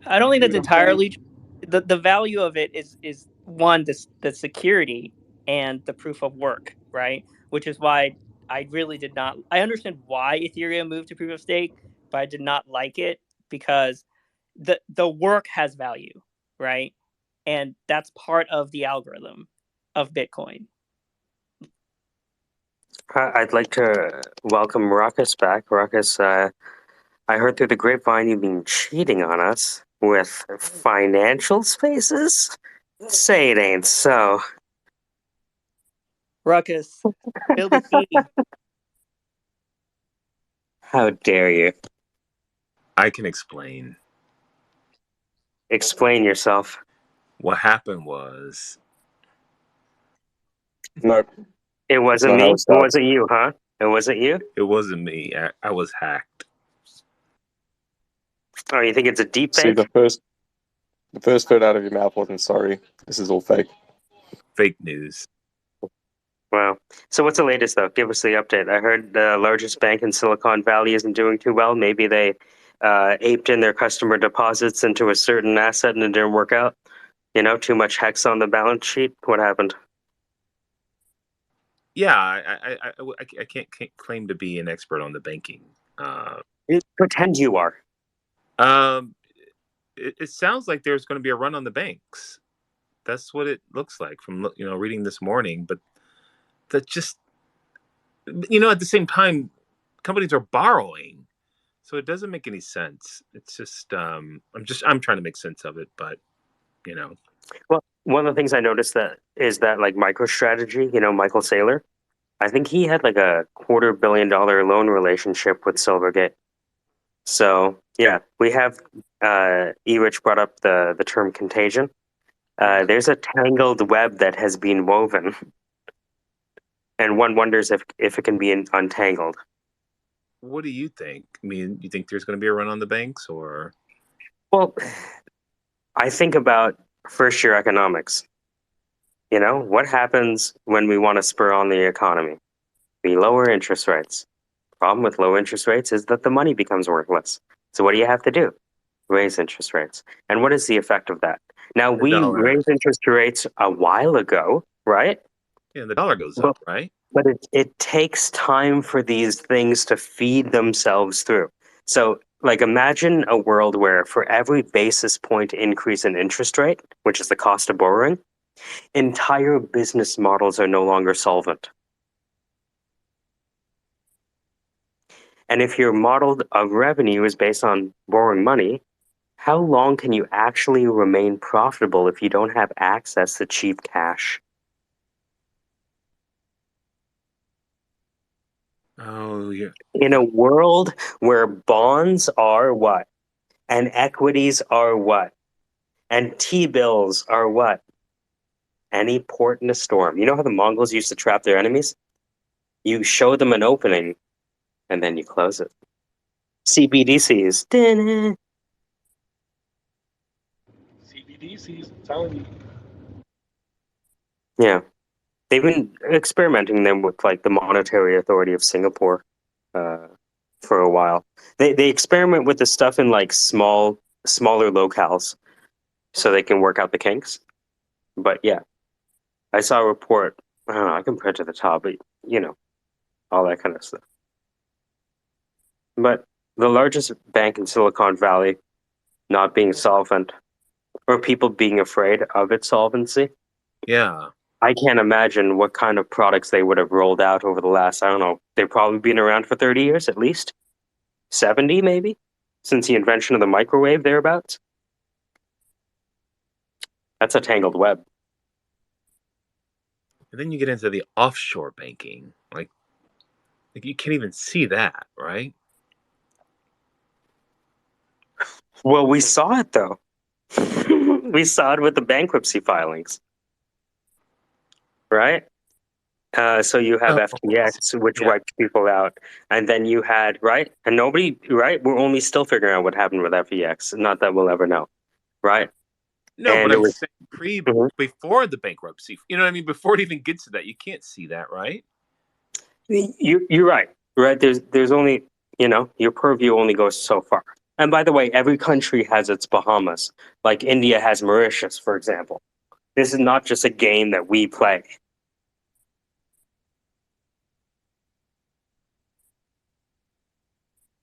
I don't think See that's what I'm saying? entirely the value of it is one the security and the proof of work, right? Which is why I really did not. I understand why Ethereum moved to proof of stake, but I did not like it because the work has value, right? And that's part of the algorithm of Bitcoin. I'd like to welcome Ruckus back. Ruckus, I heard through the grapevine you've been cheating on us with financial spaces. Say it ain't so. Ruckus, spill the tea. How dare you? I can explain. Explain yourself. What happened was No, It that's wasn't not me. how It it starts. wasn't you, huh? It wasn't you? it wasn't me. I was hacked. Oh, you think it's a deep See, fake? the first word out of your mouth wasn't sorry. This is all fake. Fake news. Wow. So what's the latest, though? Give us the update. I heard the largest bank in Silicon Valley isn't doing too well. Maybe they aped in their customer deposits into a certain asset and it didn't work out. Too much hex on the balance sheet. What happened? Yeah, I can't claim to be an expert on the banking. Pretend you are. Um, it sounds like there's going to be a run on the banks. That's what it looks like from reading this morning. But that just at the same time, companies are borrowing, so it doesn't make any sense. It's just I'm trying to make sense of it, but Well, one of the things I noticed that like MicroStrategy, Michael Saylor, I think he had like a $250 million loan relationship with Silvergate. So yeah, we have Erich brought up the term contagion. There's a tangled web that has been woven, and one wonders if it can be untangled. What do you think? I mean, you think there's going to be a run on the banks, or? Well, I think about first year economics. You know, what happens when we want to spur on the economy? We lower interest rates. Problem with low interest rates is that the money becomes worthless. So what do you have to do? Raise interest rates. And what is the effect of that? Now, The we dollar. raised interest rates a while ago, right? Yeah, the dollar goes But, up, right? but it takes time for these things to feed themselves through. So, like, imagine a world where for every basis point increase in interest rate, which is the cost of borrowing, entire business models are no longer solvent. And if your model of revenue is based on borrowing money, how long can you actually remain profitable if you don't have access to cheap cash? Oh, yeah. In a world where bonds are what? And equities are what? And T-bills are what? Any port in a storm. You know how the Mongols used to trap their enemies? You show them an opening, and then you close it. CBDCs. CBDCs, I'm telling you. Yeah. They've been experimenting them with like the Monetary Authority of Singapore for a while. They experiment with this stuff in like smaller locales so they can work out the kinks. But yeah, I saw a report. I don't know, I can print to the top, but you know, all that kind of stuff. But the largest bank in Silicon Valley not being solvent or people being afraid of its solvency, Yeah. I can't imagine what kind of products they would have rolled out over the last, I don't know, they've probably been around for 30 years at least. 70 maybe? Since the invention of the microwave, thereabouts. That's a tangled web. And then you get into the offshore banking. Like you can't even see that, right? Well, we saw it though. We saw it with the bankruptcy filings, right? So you have Oh, FTX, which yeah. wiped people out, and then you had right, and nobody, right? We're only still figuring out what happened with FTX. Not that we'll ever know, right? No, but And it I'm was saying Mhm. before the bankruptcy. You know what I mean? Before it even gets to that, you can't see that, right? You're right, right? There's only your purview only goes so far. And by the way, every country has its Bahamas. Like India has Mauritius, for example. This is not just a game that we play.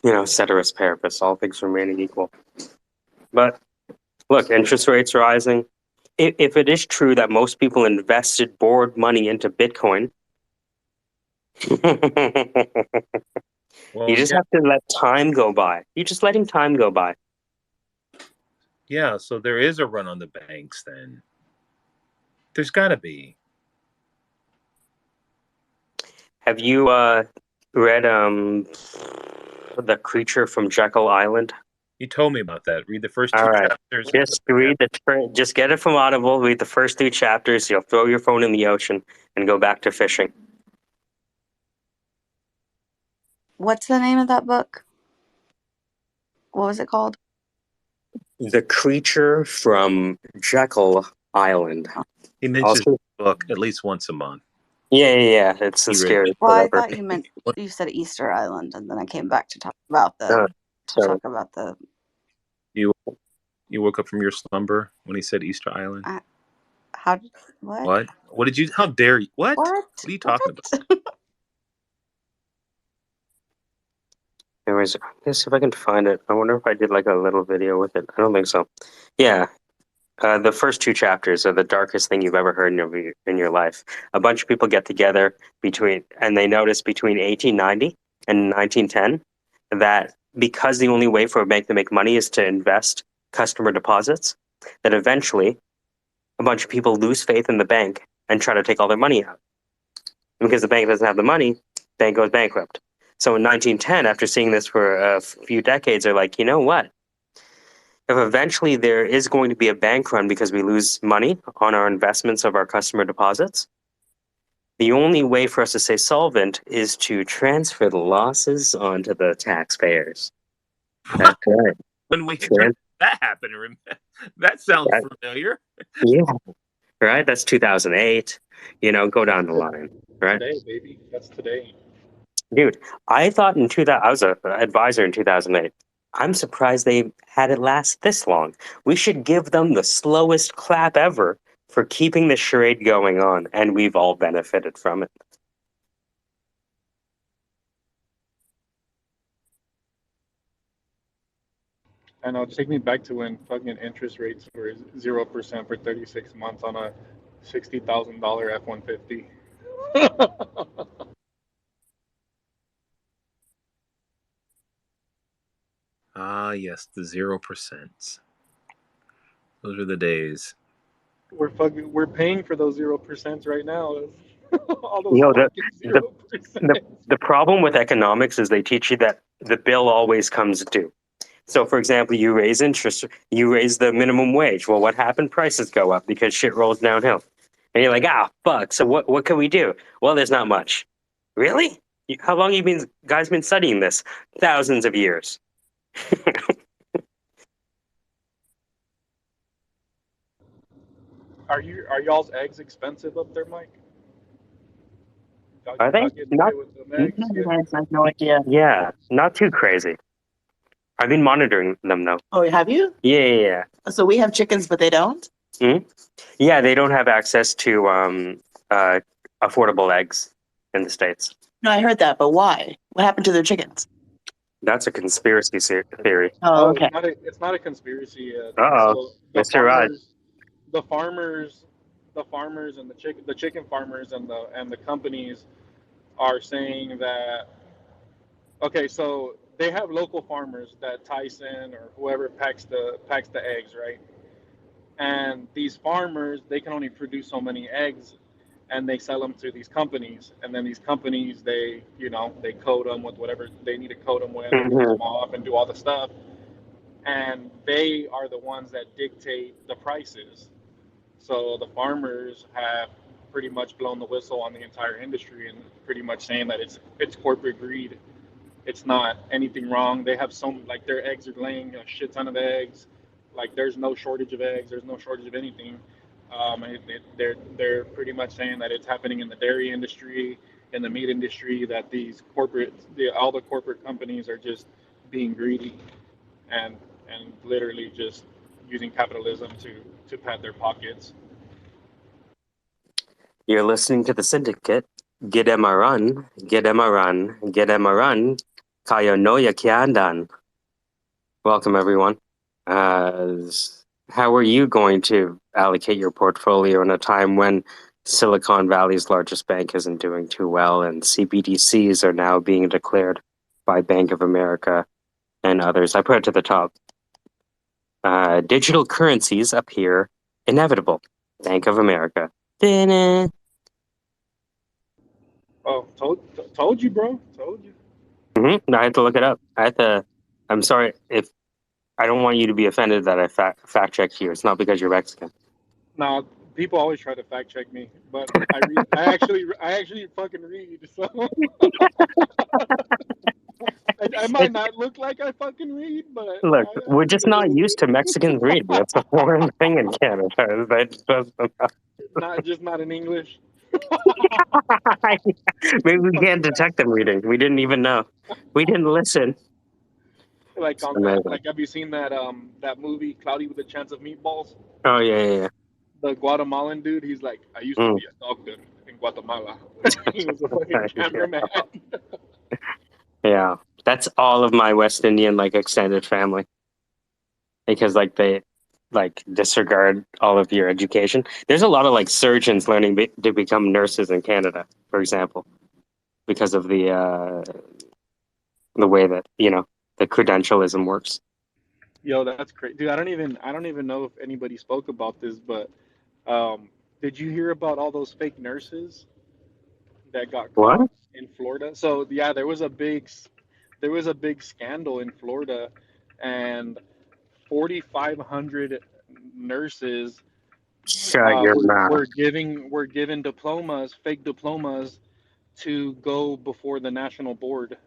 You know, ceteris paribus, all things remaining equal. But look, interest rates rising. If it is true that most people invested borrowed money into Bitcoin, you Well, just yeah, have to let time go by. You're just letting time go by. yeah. So there is a run on the banks. Then there's got to be. Have you read The Creature from Jekyll Island? You told me about that. Read the first All two right. chapters. Just read just get it from Audible, read the first 2 chapters, you'll throw your phone in the ocean and go back to fishing. What's the name of that book? What was it called? The Creature from Jekyll Island. He mentions Also, the book at least once a month. yeah. It's the He read scariest Well, book I ever. thought you said Easter Island, and then I came back to talk about So you you woke up from your slumber when he said Easter Island. How? What? What? What did you? How dare you? What? What? What are you talking about? anyways, let's see if I can find it. I wonder if I did like a little video with it. I don't think so. Yeah. The first 2 chapters are the darkest thing you've ever heard in your life. A bunch of people get together and they notice between 1890 and 1910 that because the only way for a bank to make money is to invest customer deposits, that eventually a bunch of people lose faith in the bank and try to take all their money out. And because the bank doesn't have the money, bank goes bankrupt. So in 1910, after seeing this for a few decades, they're like, you know what? if eventually there is going to be a bank run because we lose money on our investments of our customer deposits, the only way for us to stay solvent is to transfer the losses onto the taxpayers. That's right. When did that happen? That sounds familiar. Yeah, right. That's 2008. Go down the line, right? Today, baby. That's today. Dude, I thought in 2000, I was an advisor in 2008. I'm surprised they had it last this long. We should give them the slowest clap ever for keeping the charade going on, and we've all benefited from it. I know. Take me back to when fucking interest rates were 0% for 36 months on a $60,000 F-150. Ah, yes, the 0%. Those are the days. We're paying for those 0% right now. All those You know, fucking the 0%. the problem with economics is they teach you that the bill always comes due. So, for example, you raise the minimum wage. Well, what happened? Prices go up because shit rolls downhill. And you're like, fuck. So what can we do? Well, there's not much. Really? How long have you guys been studying this? Thousands of years. Are y'all's eggs expensive up there, Mike? Are they? Y'all getting Not. away with them eggs? Yeah. I have no idea. Yeah, not too crazy. I've been monitoring them though. Oh, have you? Yeah. So we have chickens, but they don't? Yeah, they don't have access to affordable eggs in the States. No, I heard that, but why? What happened to their chickens? That's a conspiracy theory. Oh, okay. It's not a conspiracy. Uh-oh, So Mr. Rod. the farmers, and the chicken farmers and the companies are saying that. Okay, so they have local farmers that Tyson or whoever packs the eggs, right? And these farmers, they can only produce so many eggs, and they sell them to these companies. And then these companies, they coat them with whatever they need to coat them with, and clean them off, and do all the stuff. And they are the ones that dictate the prices. So the farmers have pretty much blown the whistle on the entire industry and pretty much saying that it's corporate greed. It's not anything wrong. They have like their eggs are laying a shit ton of eggs. Like there's no shortage of eggs. There's no shortage of anything. They're pretty much saying that it's happening in the dairy industry, in the meat industry, that all the corporate companies are just being greedy and literally just using capitalism to pad their pockets. You're listening to the Syndicate. Get em a run, get em a run, get em a run. Kayo noya kiandan. Welcome, everyone. How are you going to allocate your portfolio in a time when Silicon Valley's largest bank isn't doing too well and CBDCs are now being declared by Bank of America and others? I put it to the top. Digital currencies appear inevitable. Bank of America. Oh, told you, bro. Told you. I had to look it up. I'm sorry if I don't want you to be offended that I fact checked you. It's not because you're Mexican. No, people always try to fact check me, but I read. I actually fucking read. So I might not look like I fucking read, but Look, we're just not used to Mexicans reading. It's a foreign thing in Canada. Not in English. Maybe we can't detect them reading. We didn't even know. We didn't listen. Like on that, like have you seen that movie Cloudy with a Chance of Meatballs? Oh yeah. The Guatemalan dude, he's like, I used to be a doctor in Guatemala. He was a fucking cameraman. Yeah, that's all of my West Indian extended family, because they disregard all of your education. There's a lot of surgeons learning to become nurses in Canada, for example, because of the way that the credentialism works. Yo, that's crazy, dude. I don't even know if anybody spoke about this, but did you hear about all those fake nurses that got caught in Florida? So yeah, there was a big scandal in Florida, and 4,500 nurses Shut your mouth. were given diplomas, fake diplomas, to go before the national board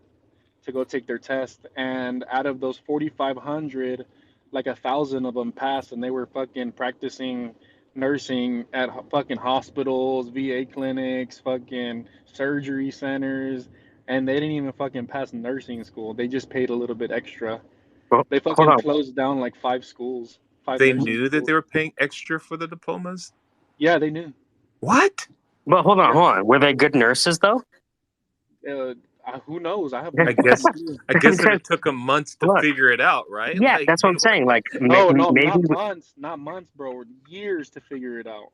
to go take their test. And out of those 4,500, like 1,000 of them passed, and they were fucking practicing nursing at fucking hospitals, VA clinics, fucking surgery centers, and they didn't even fucking pass nursing school. They just paid a little bit extra. Well, They hold fucking on. closed down like five They nursing knew that schools. they were paying extra for the diplomas. Yeah, they knew. What? But hold on, Yeah. hold on. Were they good nurses though? Uh, who knows? I have no I fucking guess clue. that Because it took them months to look, figure it out, right? yeah, Like that's what they I'm were saying. Like No, no, maybe not months, bro. Years to figure it out.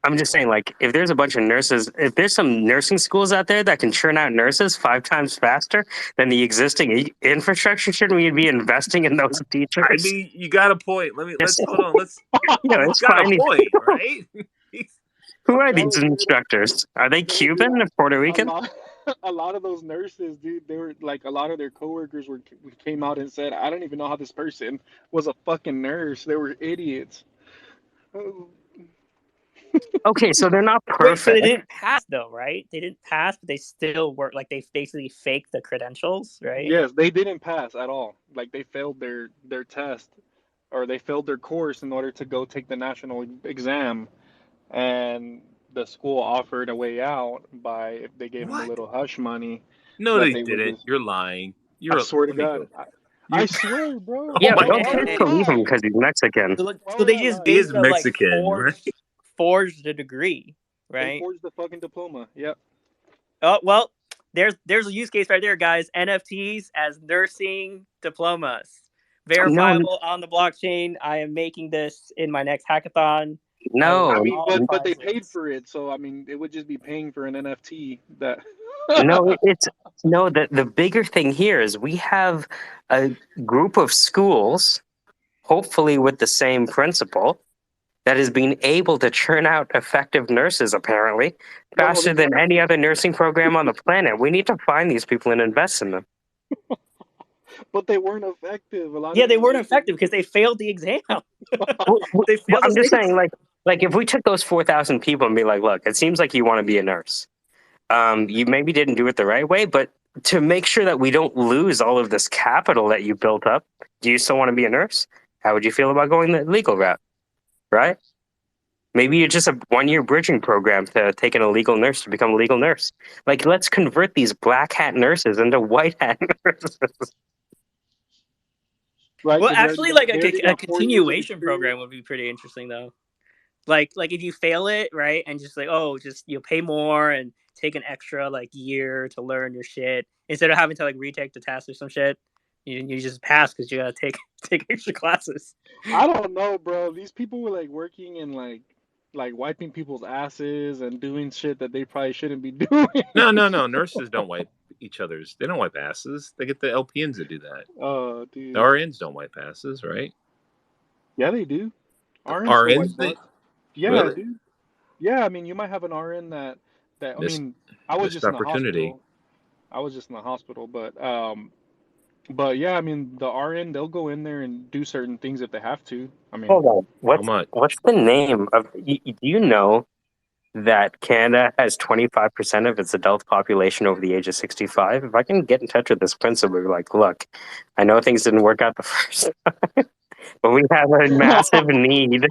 I'm just saying, like, if there's a bunch of nurses, if there's some nursing schools out there that can churn out nurses 5 times faster than the existing infrastructure, shouldn't we be investing in those I teachers? mean, you got a point. Let's Just, hold on. He's it's got a fine. point, right? Who are these No, dude. instructors? Are they No, dude. Cuban or Puerto A Rican? lot, a lot of those nurses, dude. They were like a lot of their coworkers came out and said, "I don't even know how this person was a fucking nurse. They were idiots." Oh, Okay, so they're not Wait, so they perfect. didn't pass though, right? They didn't pass, but they still work. Like they basically faked the credentials, right? yes, they didn't pass at all. Like they failed their test, or they failed their course in order to go take the national exam, and the school offered a way out by if they gave them a What? little hush money No, that they they would didn't. just. You're lying. I You're. swear to Let me God, go. I You. swear, bro. Oh Yeah, my but Why, don't why would just I Hey, believe him lie? because he's Mexican. Why so would they I just lie? He is basically like Mexican, right? forged a degree, They right? forged the fucking diploma. Yep. Oh well, there's a use case right there, guys. NFTs as nursing diplomas, No, verifiable on the blockchain. I am making this in my next hackathon. I will I no, win mean, all the but they paid prizes. for it, so I mean, it would just be paying for an NFT that. no. It's no. The bigger thing here is we have a group of schools, hopefully with the same principal, that has been able to churn out effective nurses apparently No, faster they than haven't. any other nursing program on the planet. We need to find these people and invest in them. But they weren't effective. A lot Yeah, of they these weren't nurses. effective because they failed the exam. Well, They failed the I'm just state saying, exam. like if we took those 4,000 people and be like, look, it seems like you want to be a nurse. You maybe didn't do it the right way, but to make sure that we don't lose all of this capital that you built up, do you still want to be a nurse? How would you feel about going the legal route? Right? Maybe you're just a 1 year bridging program to take an illegal nurse to become a legal nurse. Like, let's convert these black hat nurses into white hat nurses. Right, Well, because actually, like they already a got 4 years of continuation experience. program would be pretty interesting, though. Like if you fail it, right, and just like, oh, just you pay more and take an extra like year to learn your shit instead of having to like retake the test or some shit. You just pass because you gotta take take extra classes. I don't know, bro. These people were like working and like wiping people's asses and doing shit that they probably shouldn't be doing. No. Nurses don't wipe each other's. They don't wipe asses. They get the LPNs to do that. Oh, The dude. RNs don't wipe asses, right? Yeah, they do. The RN still wipe RNs, they butts. Yeah, really dude. Yeah, I mean, you might have an RN that I missed mean, I was missed just in the opportunity. hospital. I was just in the hospital, but yeah, I mean, the RN they'll go in there and do certain things if they have to. I mean, Hold on. How much? What's the name of? Do you know that Canada has 25% of its adult population over the age of 65? If I can get in touch with this principal, be like, look, I know things didn't work out the first time, but we have a massive need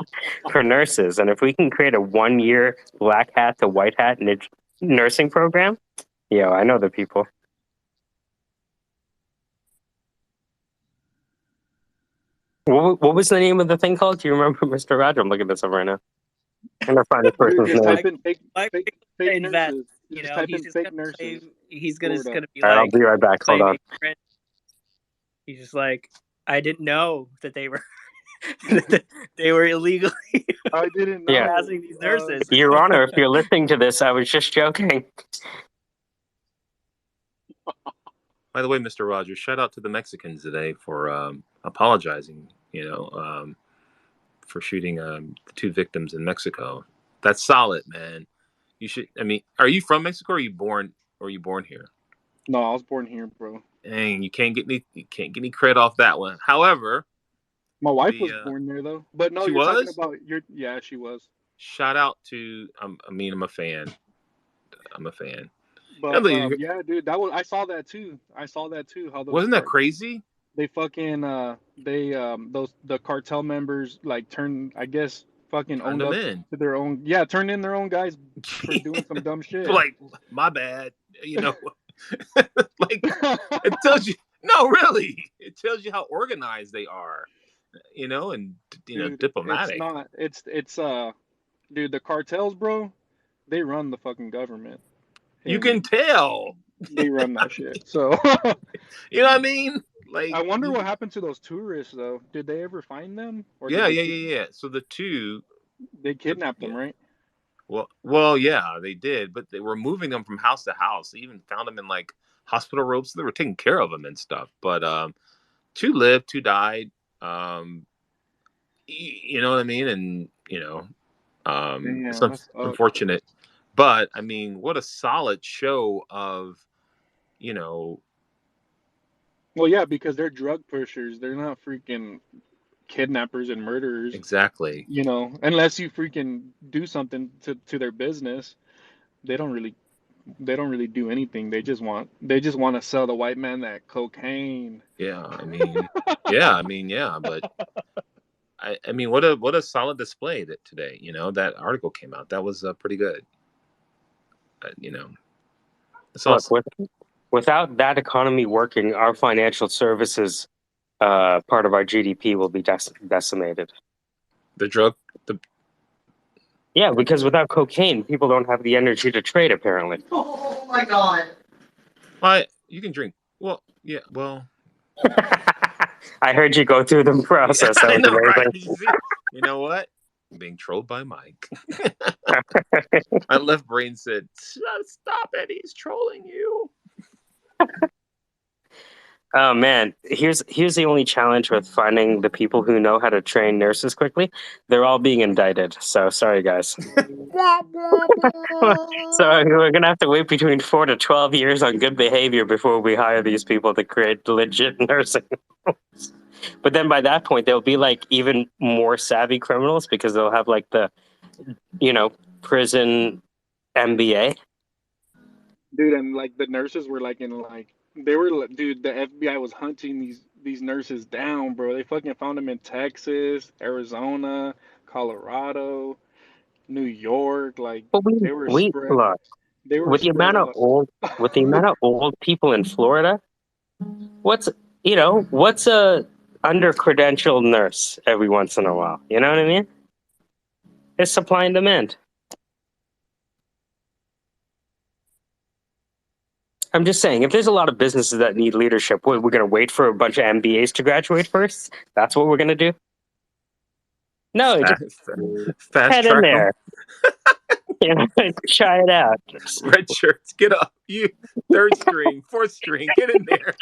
for nurses, and if we can create a 1 year black hat to white hat nursing program, I know the people. What was the name of the thing called? Do you remember, Mr. Roger? I'm looking this up right now. I'm gonna find this dude, person's just name. type in Like fake invest, nurses. you Just know, type he's in just fake gonna nurses, claim he's Florida. gonna be All right, I'll like be right back. Hold claim on. ignorant. He's just like, I didn't know that they were they were illegally I didn't Yeah, know. passing these nurses. Your Honor, if you're listening to this, I was just joking. By the way, Mr. Rogers, shout out to the Mexicans today for apologizing. For shooting the 2 victims in Mexico. That's solid, man. You should. I mean, are you from Mexico? Or are you born? Or are you born here? No, I was born here, bro. Dang, you can't get any credit off that one. However, My wife The was born there though. But no, she you're talking was. about your. Yeah, she was. Shout out to I mean, I'm a fan. I'm a fan. You But know, the, yeah, dude, that was I saw that too. I saw that too. How those wasn't that crazy? they fucking they those the cartel members like turned I guess fucking Turned owned them up in. to their own turned in their own guys for doing some dumb shit. Like, my bad. You know, like it tells you. No, really, it tells you how organized they are. You know, and Dude, it's diplomatic. not. It's dude, the cartels, bro, they run the fucking government. You And can tell. they run that shit. So You know what I mean? Like, I wonder what happened to those tourists though. Did they ever find them, or did yeah, they yeah, yeah, yeah. So the two, they kidnapped yeah. them, right? Well, yeah, they did, but they were moving them from house to house. They even found them in like hospital robes. They were taking care of them and stuff. But two lived, two died. Um, you know what I mean? And it's Damn, that's ugly. unfortunate. But I mean, what a solid show of, you know, Well, yeah, because they're drug pushers. They're not freaking kidnappers and murderers. exactly. You know, unless you freaking do something to their business, they don't really they don't really do anything. They just want to sell the white man that cocaine. Yeah, I mean, yeah, but I mean, what a solid display that today. You know, that article came out. That was pretty good. You know, it's Look, awesome. without that economy working, our financial services part of our GDP will be decimated. The Yeah, because without cocaine, people don't have the energy to trade. Apparently. Oh my god. You can drink. Well, yeah, well. I heard you go through the process. That I was know, right? amazing. You know what? I'm being trolled by Mike. My left brain said, "Stop it! He's trolling you." Oh man, here's the only challenge with finding the people who know how to train nurses quickly. They're all being indicted. So sorry, guys. So we're gonna have to wait between 4 to 12 years on good behavior before we hire these people to create legit nursing homes. But then by that point, they'll be like even more savvy criminals because they'll have like the, prison MBA. Dude, and like the nurses were like in like they were dude, the FBI was hunting these nurses down, bro. They fucking found them in Texas, Arizona, Colorado, New York. Like But they were we spread look they were with the spread amount of out. old people in Florida. What's a under credentialed nurse every once in a while? You know what I mean? It's supply and demand. I'm just saying, if there's a lot of businesses that need leadership, we're going to wait for a bunch of MBAs to graduate first? That's what we're going to do? No, just Fast head in track them. there. Try it out. Red shirts, get up. You third string, fourth string, get in there.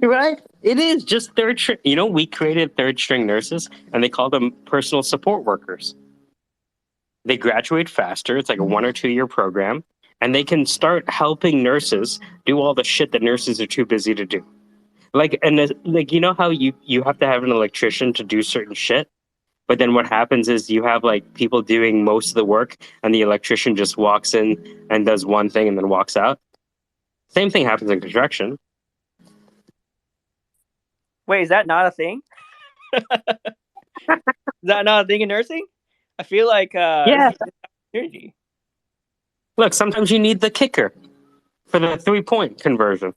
Right? It is just third string. We created third string nurses, and they call them personal support workers. They graduate faster. It's like a 1 or 2 year program, and they can start helping nurses do all the shit that nurses are too busy to do. Like, and like, how you have to have an electrician to do certain shit, but then what happens is you have like people doing most of the work, and the electrician just walks in and does one thing and then walks out. Same thing happens in construction. Wait, is that not a thing? Is that not a thing in nursing? I feel like Yeah. opportunity. Look, sometimes you need the kicker for the 3-point conversion.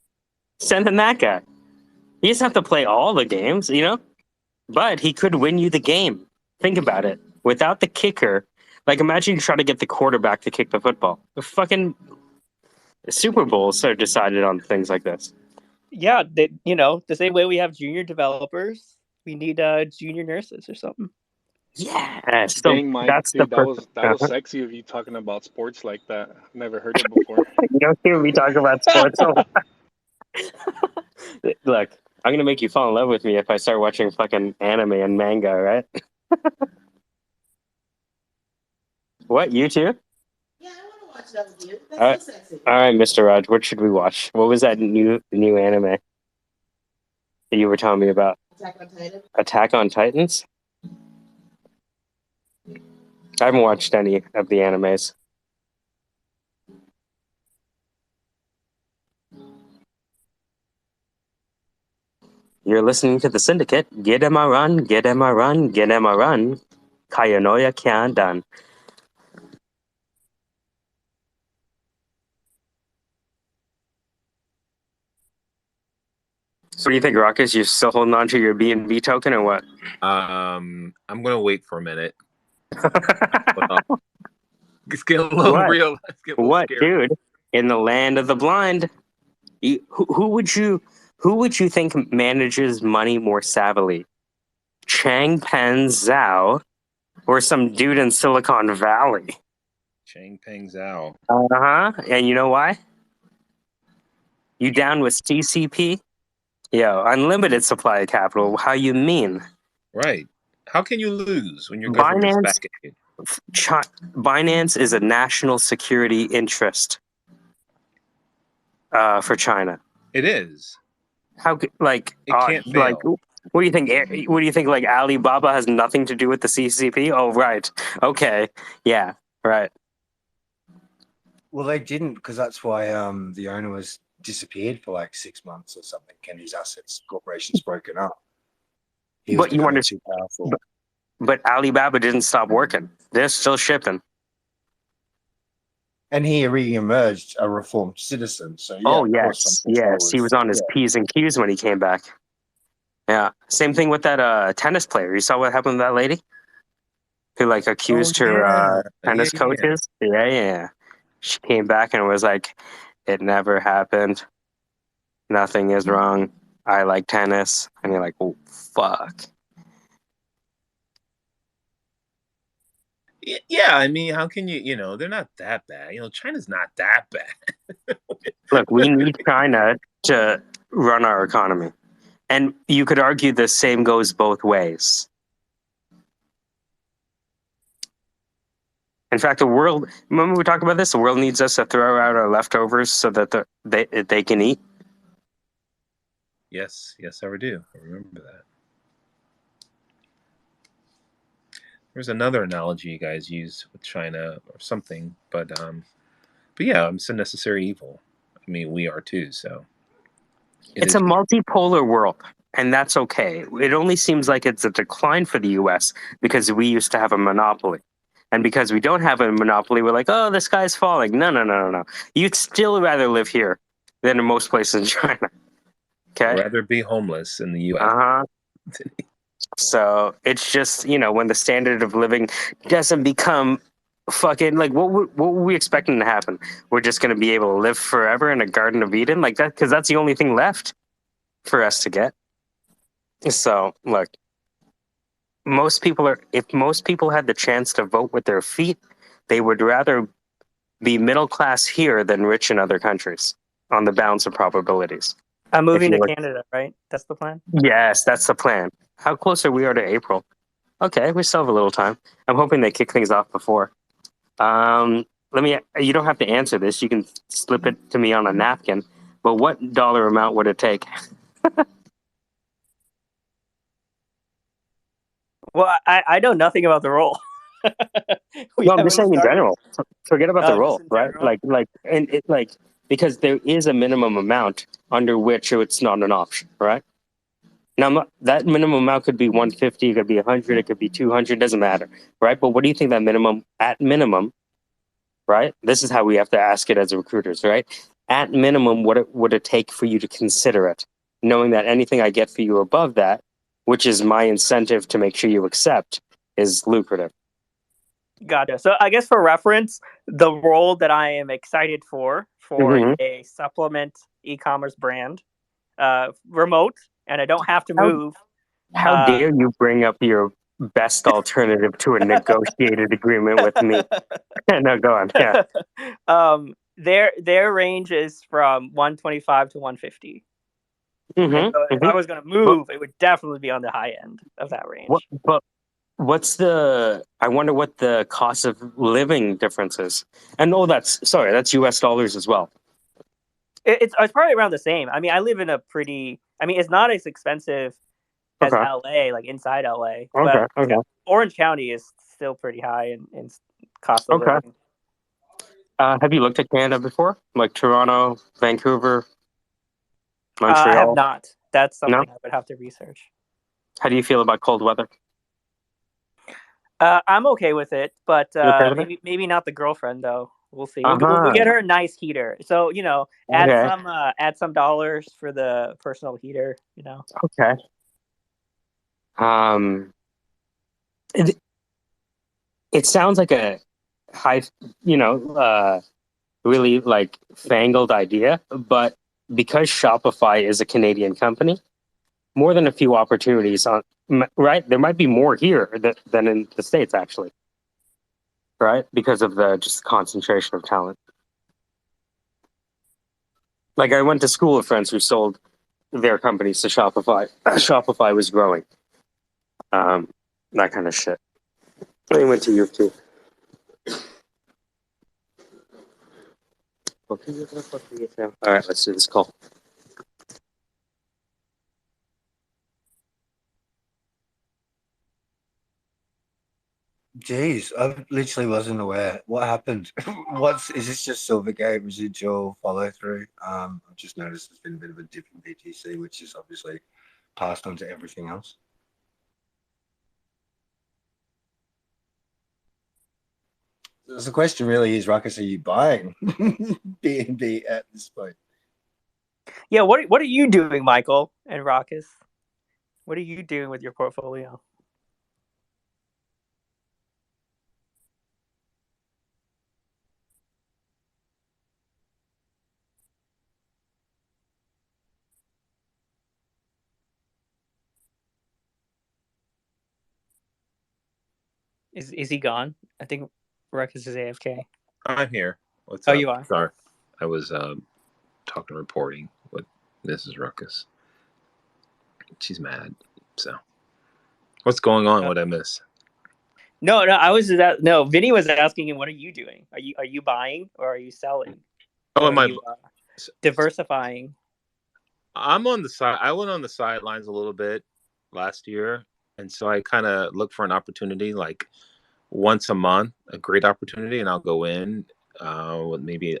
Send in that guy. He doesn't have to play all the games, but he could win you the game. Think about it. Without the kicker, like imagine you try to get the quarterback to kick the football. The fucking Super Bowls are decided on things like this. Yeah, the same way we have junior developers, we need junior nurses or something. Yeah, so Dang, Mike, that's dude, the that was sexy of you talking about sports like that. Never heard it before. You don't hear me talk about sports a lot. Look, I'm gonna make you fall in love with me if I start watching fucking anime and manga, right? What, you too? Yeah, I want to watch that with you. All That's right, so sexy. all right, Mr. Raj, what should we watch? What was that new anime that you were telling me about? Attack on Titans? I haven't watched any of the animes. You're listening to the Syndicate. Get him a run, get him a run, get him a run. Kayanoya Kyandan. So what do you think, Ruckus? You still holding on to your B&B token or what? I'm gonna wait for a minute. It's getting a little What? real. It's getting a little What, scary. dude? In the land of the blind, who would you think manages money more savvily? Changpeng Zhao or some dude in Silicon Valley? Changpeng Zhao. Uh-huh. And you know why? You down with CCP? Yo, unlimited supply of capital. How you mean? Right. How can you lose when your government's Binance, backing you? Binance is a national security interest for China. It is. How like It can't fail. what do you think? What do you think? Like Alibaba has nothing to do with the CCP? Oh, right. Okay. Yeah. Right. Well, they didn't, because that's why the owner was disappeared for like 6 months or something, and his assets corporation's broken up. He was But you becoming understand? too powerful. But Alibaba didn't stop working. They're still shipping. And he re-emerged a reformed citizen. So yeah, Oh of course, some yes, control yes. He was on his yeah. P's and Q's when he came back. Yeah. Same thing with that tennis player. You saw what happened with that lady who like accused her tennis coaches. Yeah. She came back and was like, "It never happened. Nothing is wrong. I like tennis." And you're like, "Oh fuck." Yeah, I mean, how can you know, they're not that bad. You know, China's not that bad. Look, we need China to run our economy. And you could argue the same goes both ways. In fact, the world, remember we talked about this? The world needs us to throw out our leftovers so that they can eat. Yes, I do. I remember that. There's another analogy you guys use with China or something, but yeah, it's a necessary evil. I mean, we are too, so. It's a multipolar world, and that's okay. It only seems like it's a decline for the US because we used to have a monopoly. And because we don't have a monopoly, we're like, oh, the sky's falling. No. You'd still rather live here than in most places in China. Okay? I'd rather be homeless in the US. Uh-huh. So it's just, when the standard of living doesn't become fucking like what were we expecting to happen? We're just going to be able to live forever in a Garden of Eden like that because that's the only thing left for us to get. So look, if most people had the chance to vote with their feet, they would rather be middle class here than rich in other countries on the balance of probabilities. I'm moving to Canada, right? That's the plan? Yes, that's the plan. How close are we to April? Okay, we still have a little time. I'm hoping they kick things off before. You don't have to answer this. You can slip it to me on a napkin. But what dollar amount would it take? Well, I know nothing about the role. No, I'm just saying in general. Forget about the role, right? Because there is a minimum amount under which it's not an option, right? Now, that minimum amount could be 150, it could be 100, it could be 200, doesn't matter, right? But what do you think that minimum, right? This is how we have to ask it as recruiters, right? At minimum, what would it take for you to consider it? Knowing that anything I get for you above that, which is my incentive to make sure you accept, is lucrative. Gotcha. So I guess for reference, the role that I am excited for a supplement e-commerce brand, remote, and I don't have to move. How dare you bring up your best alternative to a negotiated agreement with me? No, go on. Yeah. Their range is from 125 to 150. So if I was going to move, it would definitely be on the high end of that range. I wonder what the cost of living difference is. And that's US dollars as well. It's probably around the same. I mean, I live in it's not as expensive as Okay. LA, like inside LA. Okay. But Okay. Orange County is still pretty high in cost of Okay. living. Have you looked at Canada before? Like Toronto, Vancouver, I have Montreal? not. That's No? something I would have to research. How do you feel about cold weather? I'm okay with it, but You okay with it? maybe not the girlfriend though. We'll see. We'll Uh-huh. get her a nice heater. So Okay. add some dollars for the personal heater. Okay. Um, it, it sounds like a high, really like fangled idea, but because Shopify is a Canadian company, more than a few opportunities right? There might be more here than in the States, actually, right? Because of the just concentration of talent. Like I went to school with friends who sold their companies to Shopify. Shopify was growing. That kind of shit. I went to U too. All right, let's do this call. Jeez, I literally wasn't aware. What happened? Is this just Silvergate residual follow through? I've just noticed there's been a bit of a dip in BTC, which is obviously passed on to everything else. So the question really is, Ruckus, are you buying BNB at this point? Yeah. What are you doing, Michael and Rockus? What are you doing with your portfolio? Is he gone? I think Ruckus is AFK. I'm here. What's Oh, up? you are. Sorry, I was talking reporting with Mrs. Ruckus. She's mad. So, what's going on? What I miss? No. I was no. Vinny was asking him, "What are you doing? Are you buying or are you selling? Oh, Or am are I? you diversifying?" I'm on the side. I went on the sidelines a little bit last year, and so I kind of look for an opportunity, like once a month, a great opportunity, and I'll go in with maybe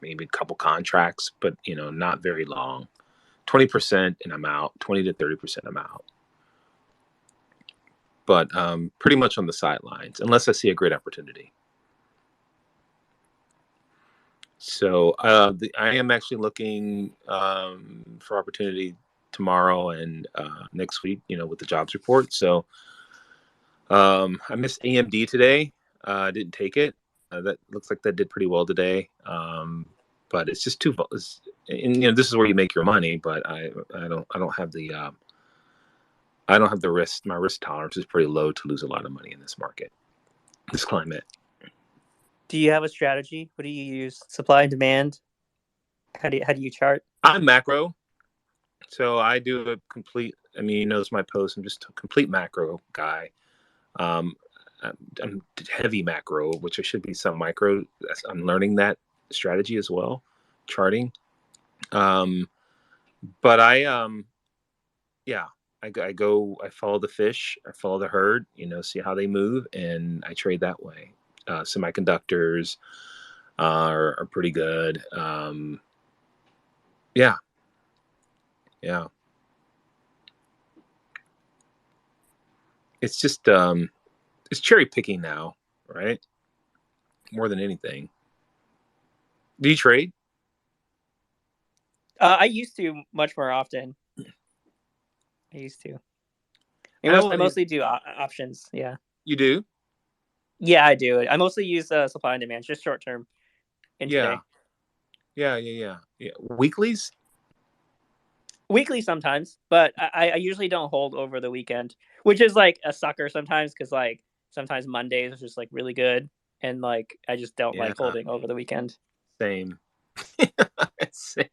maybe a couple contracts, but not very long. 20% and I'm out. 20 to 30% I'm out. But pretty much on the sidelines, unless I see a great opportunity. So I am actually looking for opportunity tomorrow and next week, with the jobs report. So I missed AMD today. I didn't take it. That looks like that did pretty well today. But it's just too. And this is where you make your money. But I don't have the I don't have the risk. My risk tolerance is pretty low to lose a lot of money in this market, this climate. Do you have a strategy? What do you use? Supply and demand. How do you chart? I'm macro, so I do a complete. I mean, you notice my post. I'm just a complete macro guy. Um, I'm heavy macro, which I should be some micro. I'm learning that strategy as well, charting. But yeah, I follow the fish, I follow the herd, see how they move, and I trade that way. Semiconductors are pretty good. Yeah, yeah. It's just it's cherry picking now, right? More than anything. Do you trade? I used to much more often. I used to. I know I mostly do options. Yeah. you do. Yeah, I do. I mostly use supply and demand, just short term Yeah, intraday. yeah. Weeklies? Weekly sometimes, but I usually don't hold over the weekend, which is like a sucker sometimes because like sometimes Mondays are just like really good, and like I just don't Yeah, like holding over the weekend. same. Same.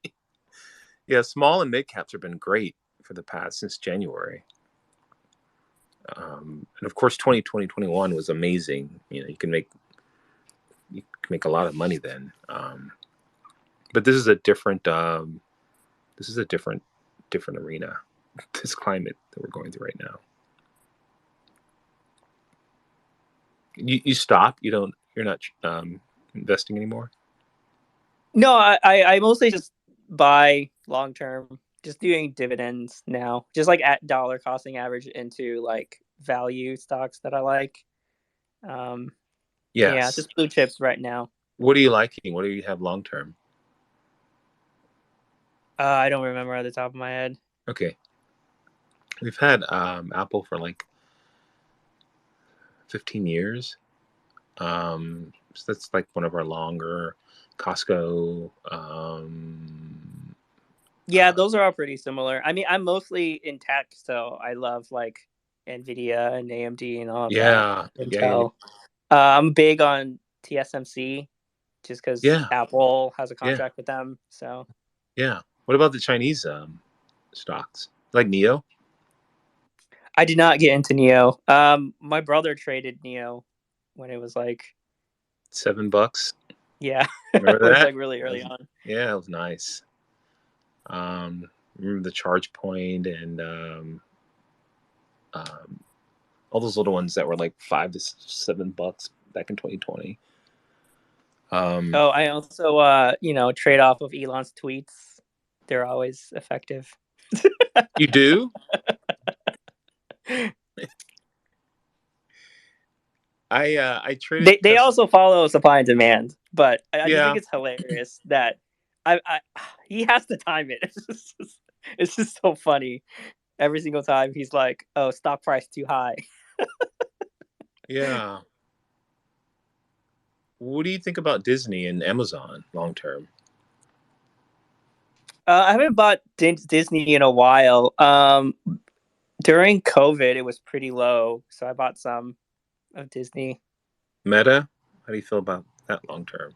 Yeah, small and mid caps have been great for the past since January. And of course, 2021 was amazing. You can make a lot of money then. But this is a different different arena. this climate that we're going through right now. You stop. You're not investing anymore. No, I mostly just buy long term, just doing dividends now, just like at dollar costing average into like value stocks that I like. Yeah, Yes. just blue chips right now. What are you liking? What do you have long term? I don't remember at the top of my head. Okay. We've had Apple for like 15 years. So that's like one of our longer. Costco. Yeah, those are all pretty similar. I mean, I'm mostly in tech, so I love like Nvidia and AMD and all of Yeah. that. Yeah. Intel. I'm big on TSMC, just because Yeah. Apple has a Yeah. contract with them. So Yeah. What about the Chinese stocks? Like Neo? I did not get into Neo. My brother traded Neo when it was like $7. yeah, it Remember was that? like really early on. Yeah, it was nice. Remember the charge point and all those little ones that were like $5 to $7 back in 2020. Oh, I also trade off of Elon's tweets. They're always effective. You do? I traded. They also follow supply and demand, but I just think Yeah. it's hilarious that I he has to time it. It's just so funny. Every single time he's like, "Oh, stock price too high." Yeah. What do you think about Disney and Amazon long term? I haven't bought Disney in a while. During COVID, it was pretty low, so I bought some of Disney. Meta? How do you feel about that long term?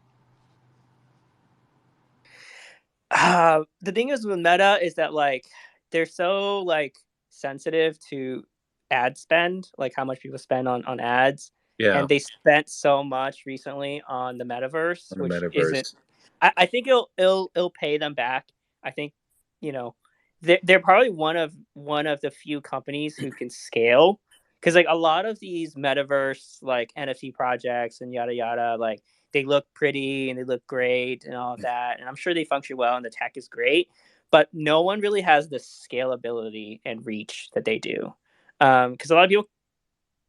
The thing is with Meta is that like they're so like sensitive to ad spend, like how much people spend on ads, Yeah. and they spent so much recently on the metaverse, On the which isn't. metaverse. I think it'll pay them back. I think you know they're probably one of the few companies who can scale, because like a lot of these metaverse like NFT projects and yada yada, like they look pretty and they look great and all of that, and I'm sure they function well and the tech is great, but no one really has the scalability and reach that they do, because a lot of people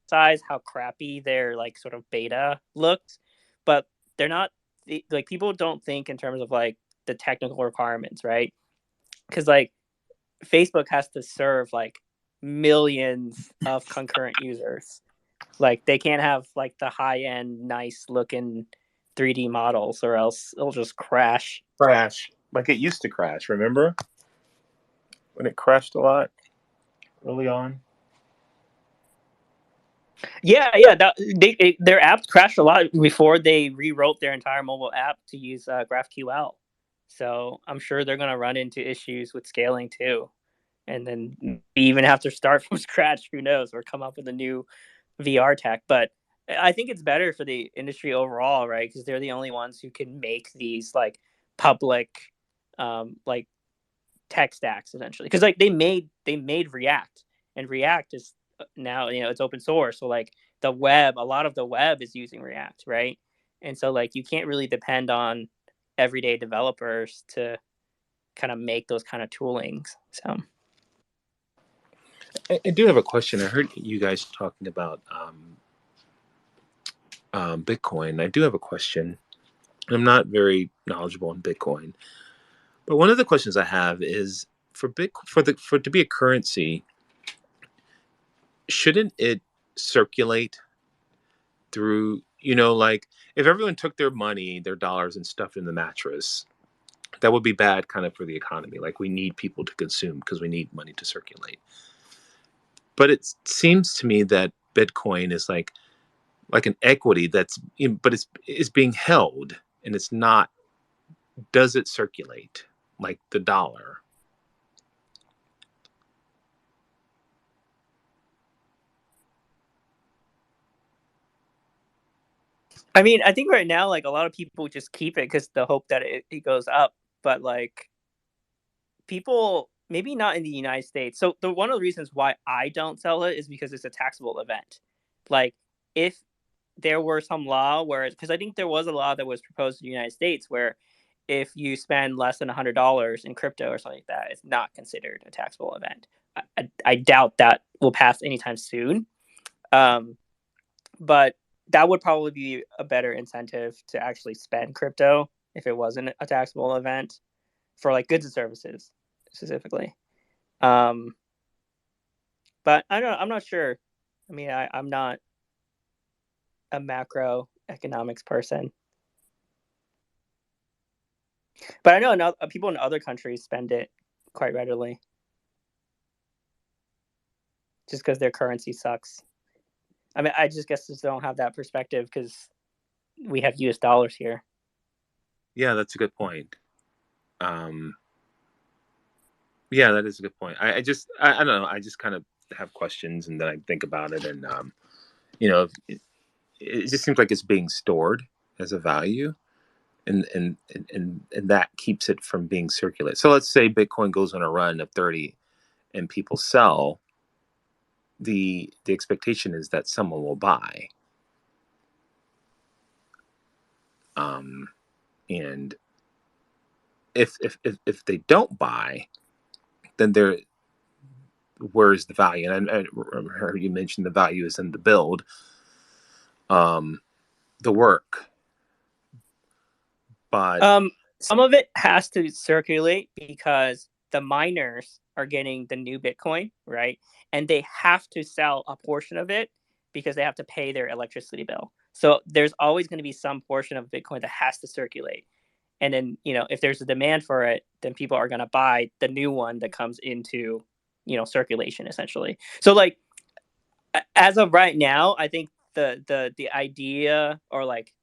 size how crappy their like sort of beta looks, but they're not like people don't think in terms of like the technical requirements, right? Because like Facebook has to serve like millions of concurrent users. Like they can't have like the high end, nice looking 3D models, or else it'll just crash. Crash. Like it used to crash, remember? When it crashed a lot early on? Yeah. Their apps crashed a lot before they rewrote their entire mobile app to use GraphQL. So I'm sure they're going to run into issues with scaling too, and then even have to start from scratch. Who knows? Or come up with a new VR tech. But I think it's better for the industry overall, right? Because they're the only ones who can make these like public, like tech stacks essentially. Because like they made React, and React is now it's open source. So like the web, a lot of the web is using React, right? And so like you can't really depend on everyday developers to kind of make those kind of toolings. So I do have a question. I heard you guys talking about Bitcoin. I do have a question. I'm not very knowledgeable in Bitcoin, but one of the questions I have is for it to be a currency, shouldn't it circulate through, like if everyone took their money, their dollars, and stuffed in the mattress, that would be bad kind of for the economy. Like we need people to consume because we need money to circulate. But it seems to me that Bitcoin is like an equity but it's being held, and it's not. Does it circulate like the dollar? I mean, I think right now, like a lot of people just keep it because the hope that it goes up. But like people maybe not in the United States. So one of the reasons why I don't sell it is because it's a taxable event. Like if there were some law where, because I think there was a law that was proposed in the United States where if you spend less than $100 in crypto or something like that, it's not considered a taxable event. I doubt that will pass anytime soon. But that would probably be a better incentive to actually spend crypto if it wasn't a taxable event for like goods and services specifically. But I don't know, I'm not sure. I mean, I'm not a macroeconomics person, but I know people in other countries spend it quite readily just because their currency sucks. I mean, I just guess just don't have that perspective because we have US dollars here. Yeah, that's a good point. Yeah, that is a good point. I don't know. I just kind of have questions and then I think about it, and it just seems like it's being stored as a value, and that keeps it from being circulated. So let's say Bitcoin goes on a run of 30, and people sell. The expectation is that someone will buy, and if they don't buy, then where's the value? And I heard you mentioned the value is in the build, the work, but some of it has to circulate because the miners are getting the new Bitcoin, right? And they have to sell a portion of it because they have to pay their electricity bill. So there's always going to be some portion of Bitcoin that has to circulate. And then, if there's a demand for it, then people are going to buy the new one that comes into, circulation essentially. So like as of right now, I think the idea or like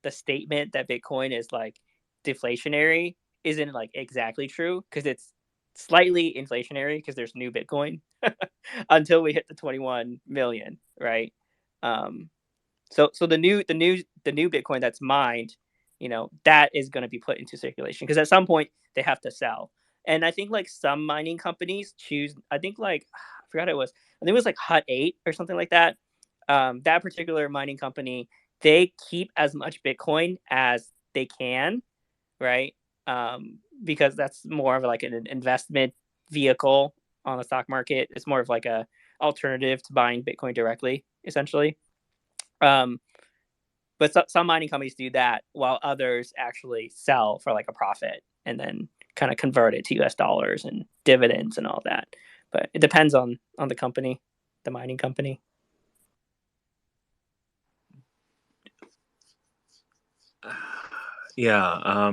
the statement that Bitcoin is like deflationary isn't like exactly true because it's slightly inflationary because there's new Bitcoin until we hit the 21 million, right? Um, so the new Bitcoin that's mined, that is going to be put into circulation because at some point they have to sell. And I think like some mining companies choose. I think like I forgot it was. I think it was like Hut 8 or something like that. That particular mining company, they keep as much Bitcoin as they can, right? Because that's more of like an investment vehicle on the stock market. It's more of like a alternative to buying Bitcoin directly, essentially. Um, but some mining companies do that while others actually sell for like a profit and then kind of convert it to US dollars and dividends and all that. But it depends on the company, the mining company. yeah.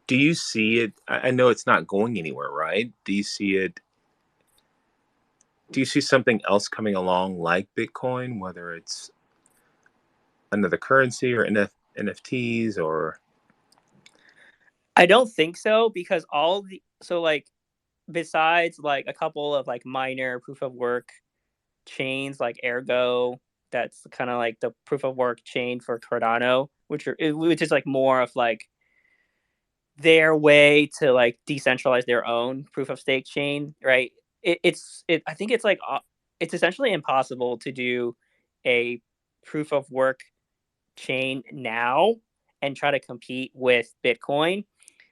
Do you see it? I know it's not going anywhere, right? Do you see it? Do you see something else coming along like Bitcoin, whether it's another currency or NFTs or? I don't think so because like besides like a couple of like minor proof of work chains like Ergo, that's kind of like the proof of work chain for Cardano, which is like more of like their way to like decentralize their own proof of stake chain, right? I think it's like it's essentially impossible to do a proof of work chain now and try to compete with Bitcoin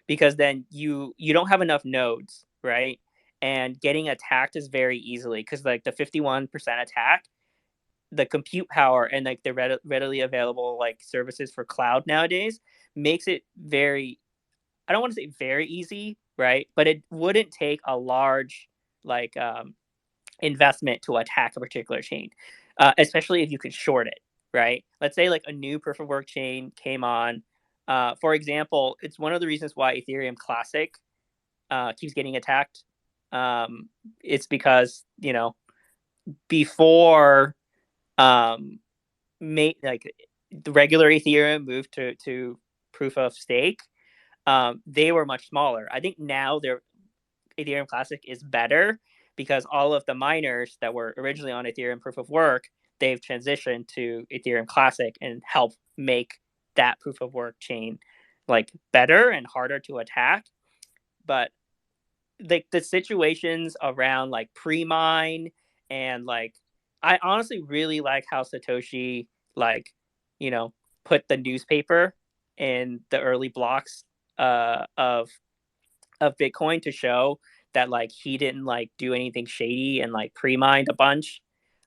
because then you don't have enough nodes, right? And getting attacked is very easily because like the 51% attack, the compute power and like the readily available like services for cloud nowadays makes it very, I don't want to say very easy, right? But it wouldn't take a large like investment to attack a particular chain, especially if you could short it, right? Let's say like a new proof of work chain came on. For example, it's one of the reasons why Ethereum Classic keeps getting attacked. It's because before like the regular Ethereum moved to proof of stake, they were much smaller. I think now their Ethereum Classic is better because all of the miners that were originally on Ethereum proof of work, they've transitioned to Ethereum Classic and help make that proof of work chain like better and harder to attack. but the situations around like pre-mine and like I honestly really like how Satoshi like put the newspaper in the early blocks of Bitcoin to show that like he didn't like do anything shady and like pre-mined a bunch.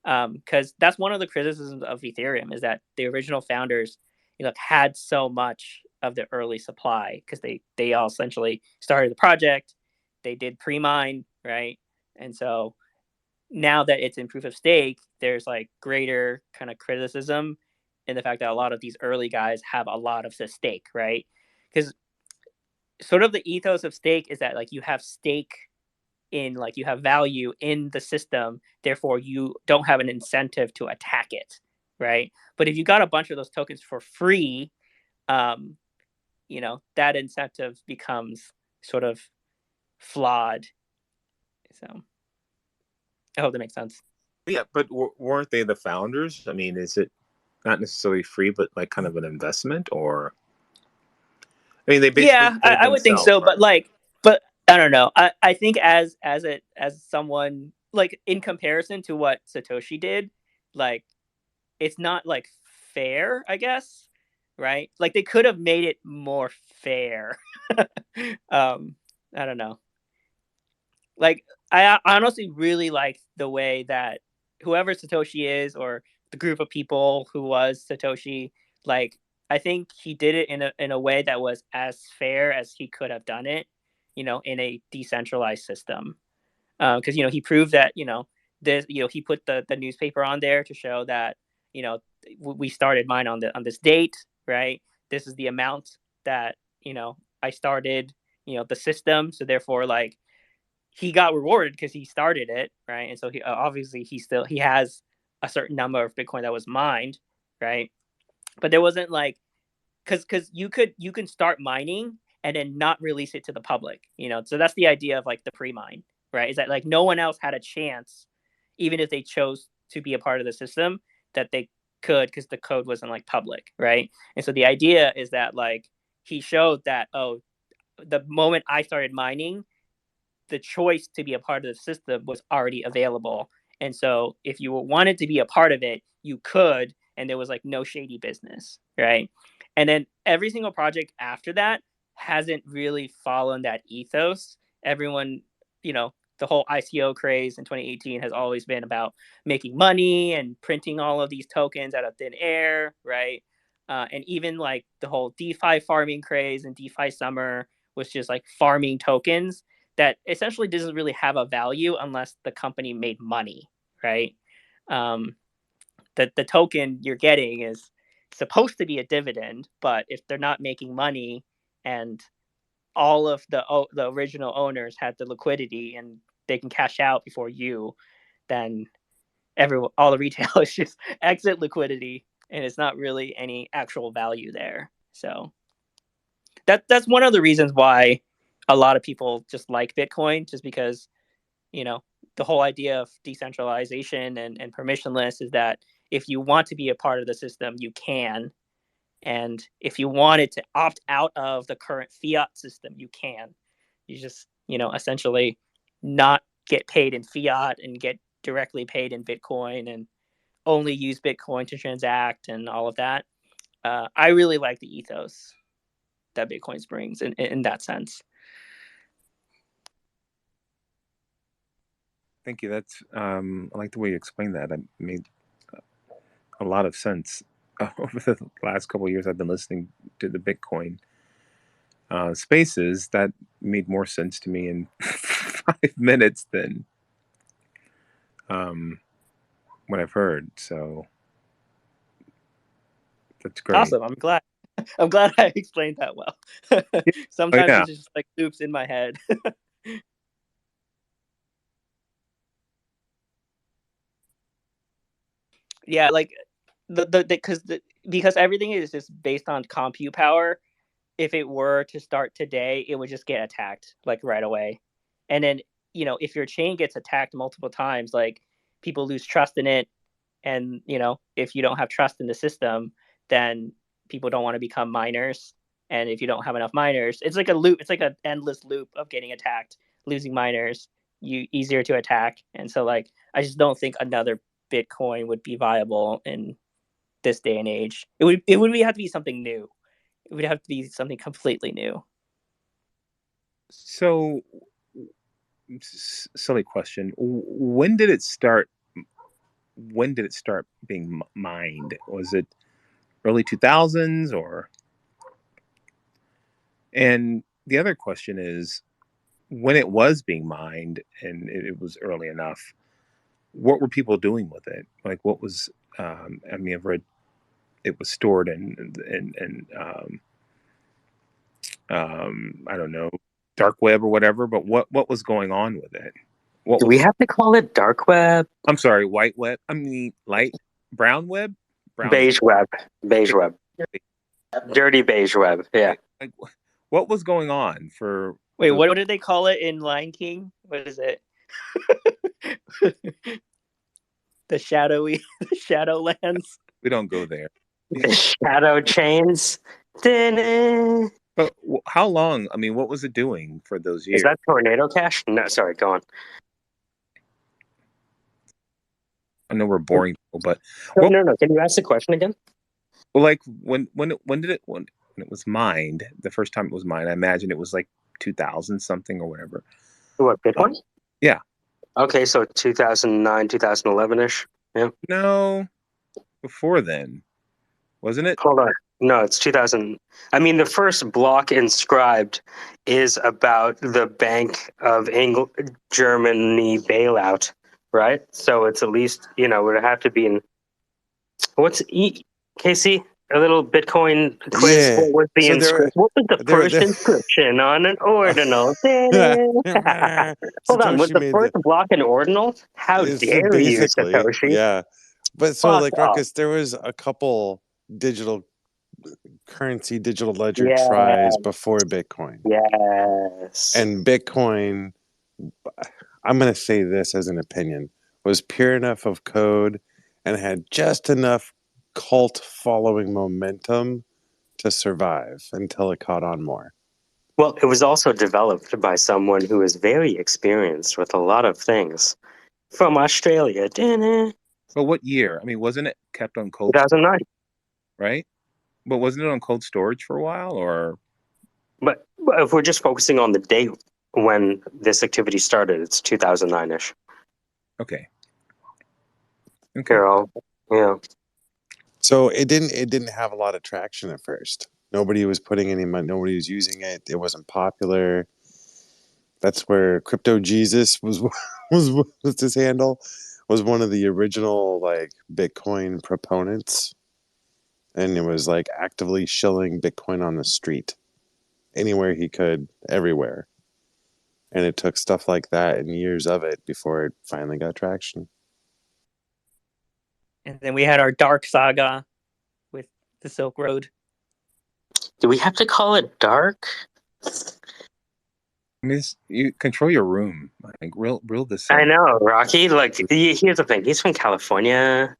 Because that's one of the criticisms of Ethereum is that the original founders, had so much of the early supply because they all essentially started the project, they did pre-mine, right? And so now that it's in proof of stake, there's like greater kind of criticism in the fact that a lot of these early guys have a lot of the stake, right? Because sort of the ethos of stake is that like you have stake in like you have value in the system, therefore you don't have an incentive to attack it, right? But if you got a bunch of those tokens for free, um that incentive becomes sort of flawed. So I hope that makes sense. Yeah, but weren't they the founders? I mean, is it not necessarily free, but like kind of an investment? Or I mean, they basically Yeah, did it I would think themselves, so, right? but I don't know. I think as someone like in comparison to what Satoshi did, like it's not like fair, I guess, right? Like they could have made it more fair. I don't know. Like I honestly really like the way that whoever Satoshi is or the group of people who was Satoshi, like I think he did it in a way that was as fair as he could have done it, in a decentralized system. Because he proved that this he put the newspaper on there to show that you know we started mine on this date, right? This is the amount that I started the system, so therefore like he got rewarded because he started it, right? And so he obviously he has a certain number of Bitcoin that was mined, right? But there wasn't like because you can start mining and then not release it to the public, so that's the idea of like the pre-mine, right? Is that like no one else had a chance, even if they chose to be a part of the system, that they could because the code wasn't like public, right? And so the idea is that like he showed that, oh, the moment I started mining, the choice to be a part of the system was already available. And so if you wanted to be a part of it, you could, and there was like no shady business, right? And then every single project after that hasn't really followed that ethos. Everyone, the whole ICO craze in 2018 has always been about making money and printing all of these tokens out of thin air, right? And even like the whole DeFi farming craze and DeFi summer was just like farming tokens that essentially doesn't really have a value unless the company made money, right? Um, the token you're getting is supposed to be a dividend, but if they're not making money and all of the original owners had the liquidity and they can cash out before you, then all the retail is just exit liquidity, and it's not really any actual value there. So that's one of the reasons why a lot of people just like Bitcoin, just because you know the whole idea of decentralization and permissionless is that if you want to be a part of the system, you can, and if you wanted to opt out of the current fiat system, you can. You just essentially not get paid in fiat and get directly paid in Bitcoin and only use Bitcoin to transact and all of that. I really like the ethos that Bitcoin brings in that sense. Thank you. That's I like the way you explained that. It made a lot of sense. Over the last couple of years, I've been listening to the Bitcoin spaces. That made more sense to me in 5 minutes than what I've heard. So that's great. Awesome. I'm glad. I'm glad I explained that well. Yeah. Oh, Sometimes yeah. it's just like loops in my head. Yeah, like because everything is just based on compute power. If it were to start today, it would just get attacked like right away. And then, if your chain gets attacked multiple times, like people lose trust in it. And, if you don't have trust in the system, then people don't want to become miners. and if you don't have enough miners, it's like a loop. It's like an endless loop of getting attacked, losing miners, you easier to attack, and so like I just don't think another Bitcoin would be viable in this day and age. It would have to be something new. It would have to be something completely new. So, silly question. When did it start? When did it start being mined? Was it early 2000s or? And the other question is, when it was being mined and it was early enough, what were people doing with it? Like, what was? I mean, I've read it was stored in I don't know, dark web or whatever. But what was going on with it? What Do was? we have to call it dark web? I'm sorry, white web. I mean, light brown web. Beige web. Beige web. Dirty beige web. Yeah. Like, what was going on for? Wait, what did they call it in Lion King? What is it? The Shadowlands. We don't go there. The shadow chains. But how long? I mean, what was it doing for those years? Is that Tornado Cash? No, sorry, go on. I know we're boring people, but no. Can you ask the question again? Well, like when it was mined, the first time it was mined, I imagine it was like 2000 something or whatever. What, Bitcoin? Yeah. Okay, so 2009, 2011-ish. Yeah. No, before then, wasn't it? Hold on. No, it's 2000. I mean, the first block inscribed is about the Bank of Germany bailout, right? So it's at least, would it have to be in. What's Casey? A little Bitcoin quiz. Yeah. What was the what was the first there- inscription on an ordinal? Hold on, was Satoshi the made first block an ordinal? How so dare you, basically, Satoshi? yeah. But so Fuck like off. Ruckus, there was a couple digital currency, digital ledger Yeah. tries before Bitcoin. Yes. And Bitcoin, I'm going to say this as an opinion, was pure enough of code and had just enough cult following momentum to survive until it caught on more. Well, it was also developed by someone who is very experienced with a lot of things from Australia. But what year? I mean, wasn't it kept on cold? 2009. Right? But wasn't it on cold storage for a while, or? But if we're just focusing on the date when this activity started, it's 2009-ish. Okay. Carol, yeah. So it didn't have a lot of traction at first. Nobody was putting any money. Nobody was using it. It wasn't popular. That's where Crypto Jesus was his handle. Was one of the original like Bitcoin proponents, and it was like actively shilling Bitcoin on the street, anywhere he could, everywhere. And it took stuff like that and years of it before it finally got traction. And then we had our dark saga with the Silk Road. Do we have to call it dark? I mean, you control your room. I think real this. I know, Rocky. Like, here's the thing. He's from California.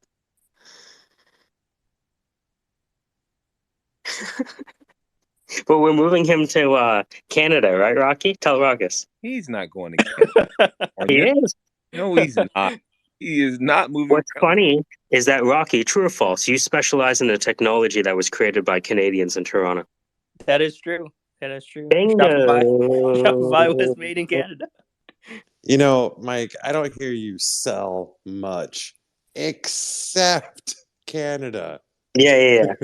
But we're moving him to Canada, right, Rocky? Tell Ruckus. He's not going to Canada. He is. No, he's not. He is not moving. What's funny is that, Rocky, true or false, you specialize in the technology that was created by Canadians in Toronto. That is true. That is true. Bingo. Shopify was made in Canada. You know, Mike, I don't hear you sell much except Canada. Yeah.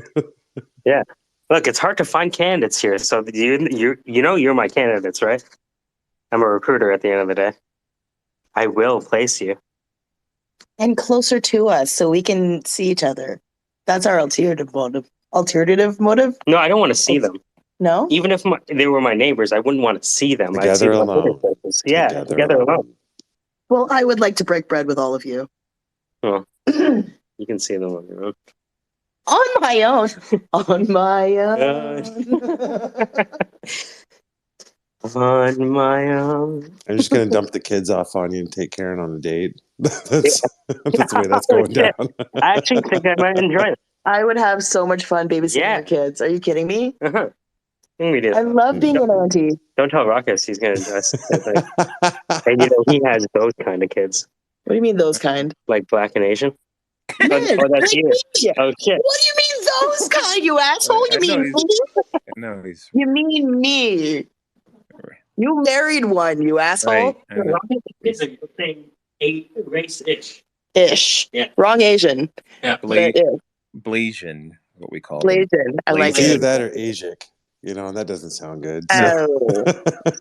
Yeah. Look, it's hard to find candidates here. So you're my candidates, right? I'm a recruiter at the end of the day. I will place you. And closer to us so we can see each other. That's our alternative motive. Alternative motive? No, I don't want to see them. No? Even if they were my neighbors, I wouldn't want to see them. I'd see Together them alone. Yeah, together alone. Well, I would like to break bread with all of you. Oh, you can see them on your own. On my own. On my own. On my own. I'm just gonna dump the kids off on you and take Karen on a date. That's the way that's going down. I actually think I might enjoy it. I would have so much fun babysitting your kids. Are you kidding me? Uh-huh. Media. I love being an auntie. Don't tell Ruckus he's gonna dress. And he has those kind of kids. What do you mean those kind? Like black and Asian. Man, Oh, that's you. Oh shit. What do you mean those kind, you asshole? You mean me? No, he's You mean me? You married one, you asshole. Right. It's a thing. Race-ish. Ish. Yeah. Wrong Asian. Yeah. But ish. Blasian, what we call them. Blasian. I like Either it. that or Asic. That doesn't sound good. So. Oh.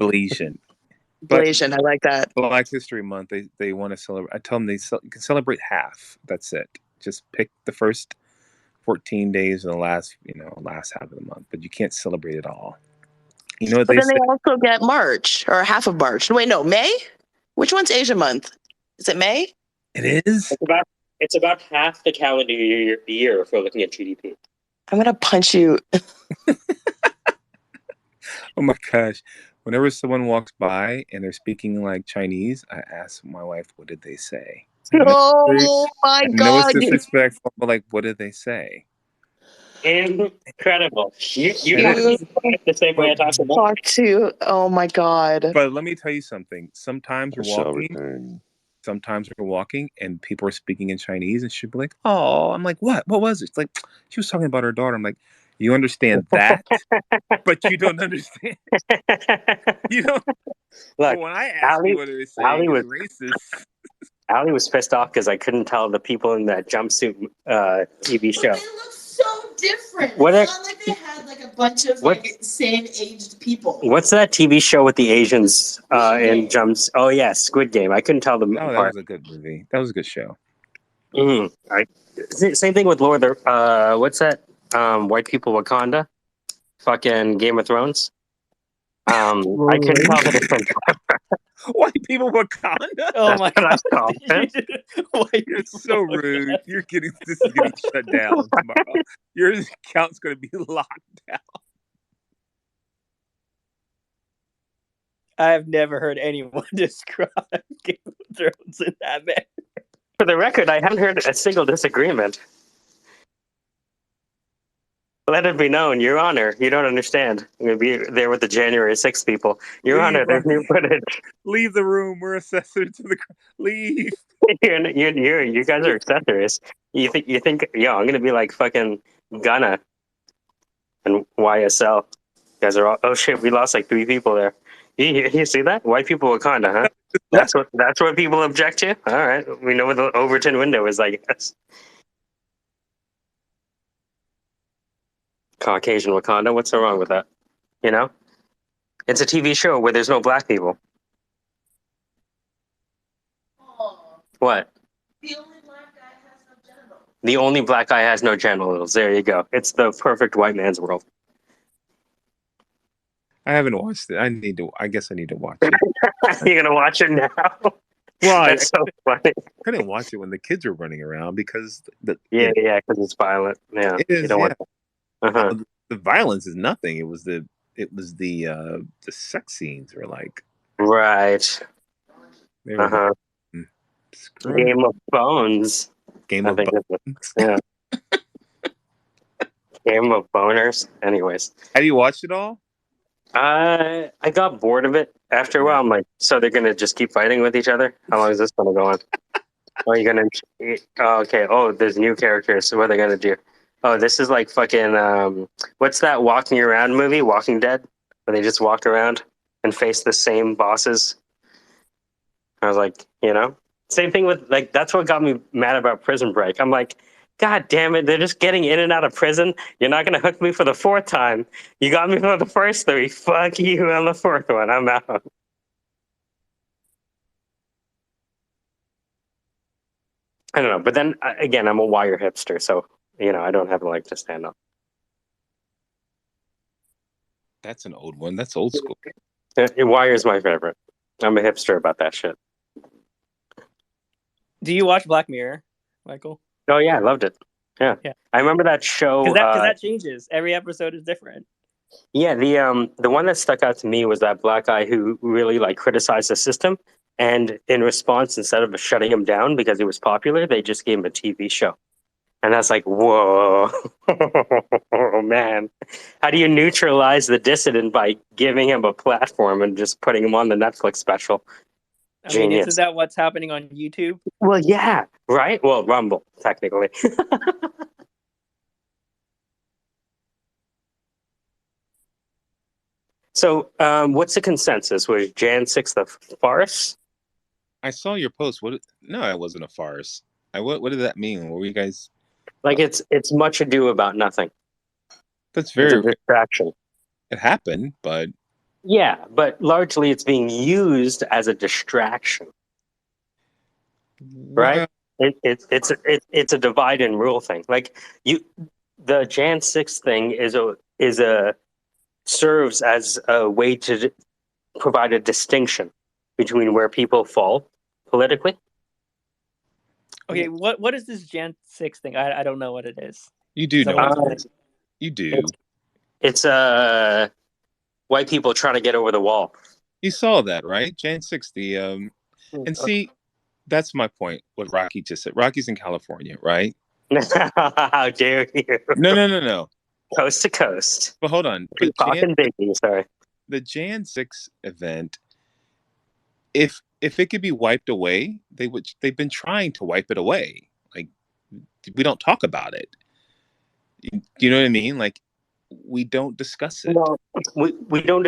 Blasian. Blasian, I like that. Black History Month, they want to celebrate. I tell them you can celebrate half. That's it. Just pick the first 14 days and the last half of the month, but you can't celebrate it all. You know what But they then say? they also get March or half of March. Wait, no, May? Which one's Asian month? Is it May? It is. It's about half the calendar year if we're looking at GDP. I'm gonna punch you. Oh my gosh. Whenever someone walks by and they're speaking like Chinese, I ask my wife, what did they say? Oh my I know it's God. disrespectful, but like, what did they say? Incredible. You talk the same way I talk about. Talk to. Oh my God. But let me tell you something. Sometimes we're Shall walking. return. Sometimes we're walking and people are speaking in Chinese and she'll be like, oh, I'm like, what? What was it? It's like, she was talking about her daughter. I'm like, you understand that, but you don't understand. You don't. Look, when I ask you what they're saying, it's racist. Allie was pissed off because I couldn't tell the people in that jumpsuit TV show. They look so different. What It's not like they had like a bunch of same aged people. What's that TV show with the Asians in jumps? Oh yeah, Squid Game. I couldn't tell them Oh, that apart. was a good movie. That was a good show. Same thing with Lord of the what's that? White People Wakanda. Fucking Game of Thrones. I couldn't tell the difference. White People Wakanda. Oh my God! You're so rude. This is getting shut down tomorrow. Your account's going to be locked down. I have never heard anyone describe Game of Thrones in that manner. For the record, I haven't heard a single disagreement. Let it be known, Your Honor, you don't understand. I'm going to be there with the January 6th people. Your Honor, there's new footage. Leave the room. We're accessory to the. Leave. You guys are accessories. You think? Yeah, I'm going to be like fucking Gunna and YSL. You guys are all. Oh shit, we lost like 3 people there. You see that? White People Wakanda, huh? That's what people object to. All right, we know what the Overton window is, I guess. Caucasian Wakanda. What's so wrong with that? It's a TV show where there's no black people. What? The only black guy has no genitals. The only black guy has no genitals. There you go. It's the perfect white man's world. I haven't watched it. I guess I need to watch it. You're gonna watch it now? Well, That's so funny. I couldn't watch it when the kids were running around because because it's violent. Yeah, it is. you don't want that. The violence is nothing. It was the sex scenes were like right. They were Game of Bones. Game of Bones. Yeah. Game of Boners. Anyways, have you watched it all? I got bored of it after a while. I'm like, so they're gonna just keep fighting with each other? How long is this gonna go on? Are you gonna? Oh, okay. Oh, there's new characters. So what are they gonna do? Oh, this is like fucking. What's that walking around movie? Walking Dead, where they just walk around and face the same bosses. I was like, same thing with like. That's what got me mad about Prison Break. I'm like, God damn it! They're just getting in and out of prison. You're not gonna hook me for the 4th time. You got me for the first 3. Fuck you on the 4th one. I'm out. I don't know, but then again, I'm a wire hipster, so I don't have a leg to stand on. That's an old one. That's old school. Wire's my favorite. I'm a hipster about that shit. Do you watch Black Mirror, Michael? Oh yeah, I loved it. Yeah. I remember that show. Because that changes. Every episode is different. Yeah, the one that stuck out to me was that black guy who really like criticized the system, and in response, instead of shutting him down because he was popular, they just gave him a TV show. And that's like, whoa, oh, man. How do you neutralize the dissident by giving him a platform and just putting him on the Netflix special? I mean, isn't Genius. that what's happening on YouTube? Well, yeah, right? Well, Rumble, technically. So, what's the consensus? Was Jan 6th a farce? I saw your post. What? No, it wasn't a farce. What did that mean? Were you guys? Like, it's much ado about nothing. That's It's a very. distraction. It happened, but Yeah, but largely it's being used as a distraction, right? well, It's a divide and rule thing. Like the Jan 6 thing is a serves as a way to provide a distinction between where people fall politically. Okay, what is this Jan 6 thing? I don't know what it is. you do know Someone- what it is. You do. It's white people trying to get over the wall. You saw that, right? Jan 6, and see, that's my point. What Rocky just said. Rocky's in California, right? How dare you? No. Coast to coast. But hold on. Tupac and Biggie, sorry. The Jan 6 event, if it could be wiped away, they've been trying to wipe it away. Like, we don't talk about it. You know what I mean? Like, we don't discuss it. Well, we don't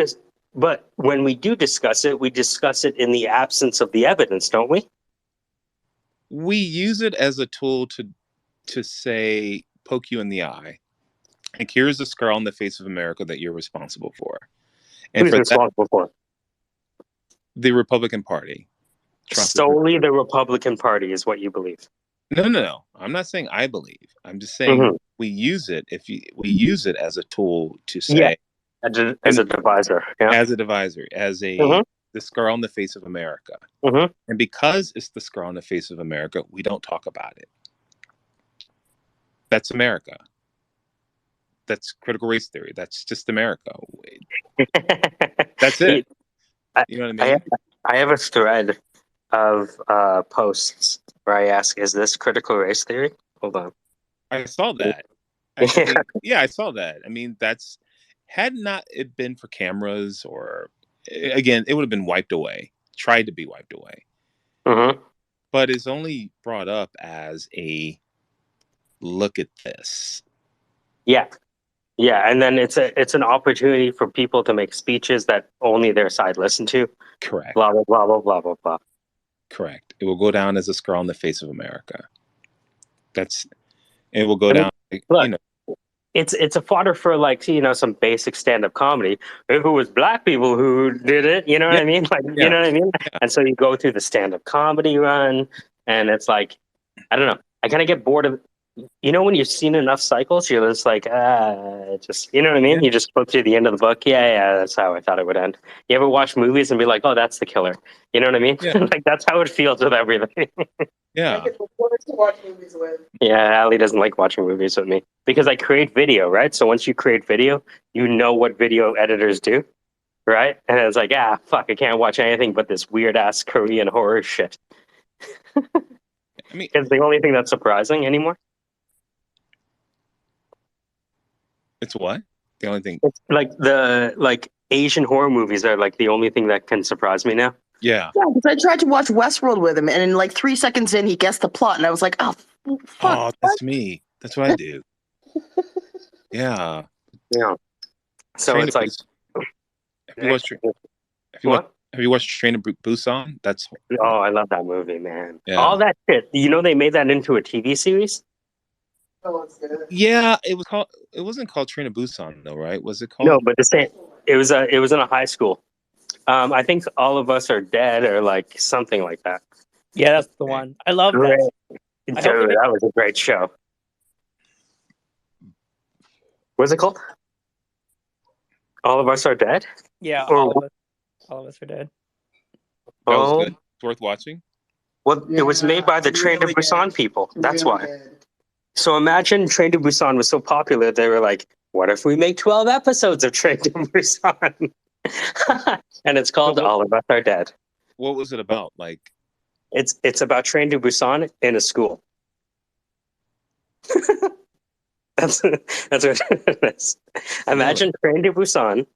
but when we do discuss it, we discuss it in the absence of the evidence, don't we? We use it as a tool to say, poke you in the eye. Like, here's the scar on the face of America that you're responsible for. And Who's responsible for? The Republican Party. Solely the Republican Party is what you believe. No. I'm not saying I believe. I'm just saying we use it we use it as a tool to say as a divisor. Yeah. As a divisor, as the scar on the face of America. And because it's the scar on the face of America, we don't talk about it. That's America. That's critical race theory. That's just America. That's it. You know what I mean? I have a thread of posts where I ask, is this critical race theory? Hold on. I saw that. I saw that. I mean, had not it been for cameras, or again, it would have been wiped away, tried to be wiped away. But it's only brought up as a look at this. Yeah, and then it's an opportunity for people to make speeches that only their side listen to. Correct. Blah blah blah blah blah blah blah. Correct. It will go down as a scar on the face of America. It will go down. Look, it's a fodder for, like, some basic stand-up comedy. If it was black people who did it, you know what I mean? Like, you know what I mean? Yeah. And so you go through the stand-up comedy run, and it's like, I don't know. I kind of get bored of, when you've seen enough cycles, you're just like, just, you know what I mean? Yeah. You just flip through the end of the book. Yeah, that's how I thought it would end. You ever watch movies and be like, oh, that's the killer. You know what I mean? Yeah. Like, that's how it feels with everything. Yeah. I get the worst to watch movies with. Yeah, Ali doesn't like watching movies with me because I create video, right? So once you create video, you know what video editors do, right? And it's like, fuck, I can't watch anything but this weird ass Korean horror shit. I mean, it's the only thing that's surprising anymore. It's what? The only thing. It's like Asian horror movies are like the only thing that can surprise me now. Yeah. Yeah, because I tried to watch Westworld with him, and in like 3 seconds in, he guessed the plot, and I was like, oh, fuck. Oh, that's me. That's what I do. Yeah. Yeah. So it's like, have you watched Train to Busan? I love that movie, man. Yeah. All that shit. They made that into a TV series. Oh, it's good. Yeah, it wasn't called Train to Busan though, right? Was it called? No, but the same. It was in a high school. I think All of Us Are Dead, or like something like that. Yeah, that's the one. I love that. Dude, that was a great show. What's it called? All of Us Are Dead? Yeah, all of us are dead. That was good. It's worth watching. Well, it was made by the Train to Busan people. That's why. So imagine Train to Busan was so popular, they were like, what if we make 12 episodes of Train to Busan? And it's called All of Us Are Dead. What was it about? Like, it's about Train to Busan in a school. That's what it is. Imagine Train to Busan,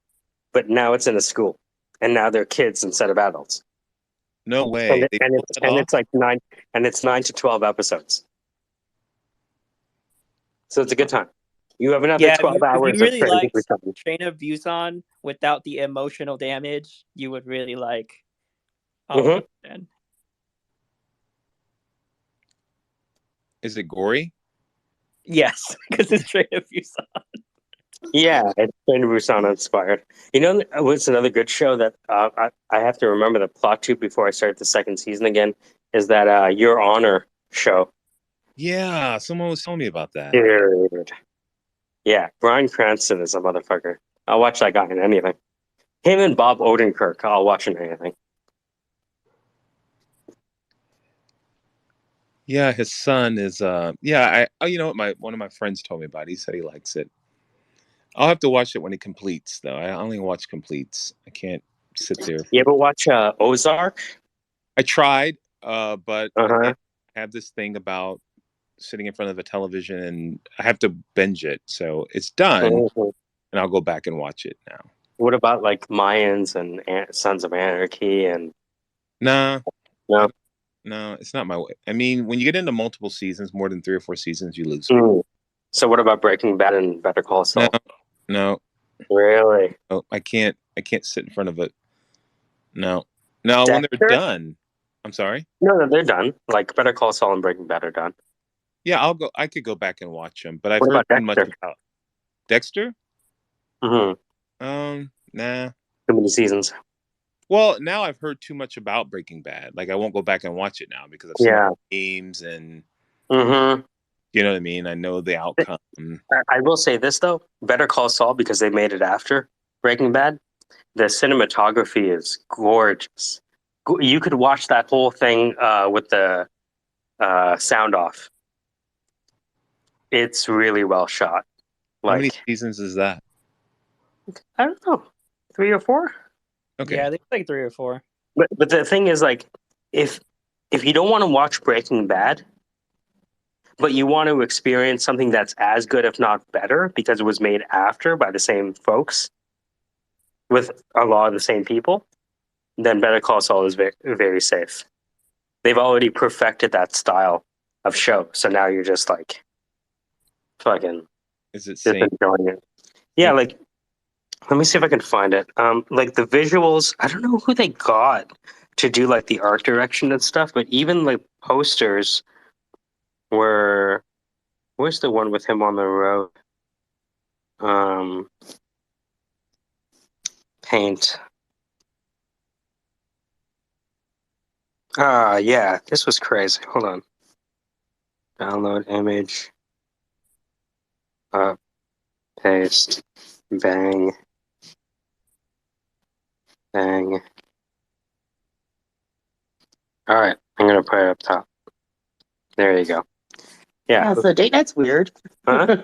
but now it's in a school, and now they're kids instead of adults. No way. They pulled that off? It's like 9 to 12 episodes. So it's a good time. You have another Yeah, 12 if hours you of really Train to like Busan. Train of Busan without the emotional damage, you would really like all of it. Is it gory? Yes, because it's Train of Busan. Yeah, it's Train to Busan inspired. You know what's another good show that I have to remember the plot to before I start the second season again is that Your Honor show. Yeah, someone was telling me about that. Dude. Yeah, Bryan Cranston is a motherfucker. I'll watch that guy in anything. Him and Bob Odenkirk, I'll watch in anything. Yeah, his son is yeah, you know what one of my friends told me about it. He said he likes it. I'll have to watch it when it completes though. I only watch completes. I can't sit there. You ever watch Ozark? I tried, but Uh-huh. again, I have this thing about sitting in front of a television and I have to binge it. So it's done Mhm. and I'll go back and watch it now. What about like Mayans and Sons of Anarchy and Nah, no? no, it's not my way. I mean, when you get into multiple seasons, more than 3 or 4 seasons, you lose me. So what about Breaking Bad and Better Call Saul? No, Really? no, I can't sit in front of it. No, when they're Dexter? done. I'm sorry. No, they're done. Like Better Call Saul and Breaking Bad are done. Yeah, I could go back and watch them, but I've What heard about too much Dexter? about Dexter. Mm-hmm. Nah. Too many seasons. Well, now I've heard too much about Breaking Bad. Like I won't go back and watch it now because I've seen all the games and Mm-hmm. you know what I mean. I know the outcome. I will say this though: Better Call Saul, because they made it after Breaking Bad. The cinematography is gorgeous. You could watch that whole thing with the sound off. It's really well shot. How many Like, seasons is that? I don't know, 3 or 4. Okay. Yeah, there's like 3 or 4. But the thing is, like, if you don't want to watch Breaking Bad, but you want to experience something that's as good, if not better, because it was made after by the same folks with a lot of the same people, then Better Call Saul is very, very safe. They've already perfected that style of show, so now you're just like fucking Is it just same? enjoying it. Yeah, like let me see if I can find it. Like the visuals, I don't know who they got to do like the art direction and stuff, but even like posters were. Where's the one with him on the road? Paint. Yeah, this was crazy. Hold on. Download image. Paste. Bang. Bang. All right, I'm gonna put it up top. There you go. Yeah. So date night's weird. Huh?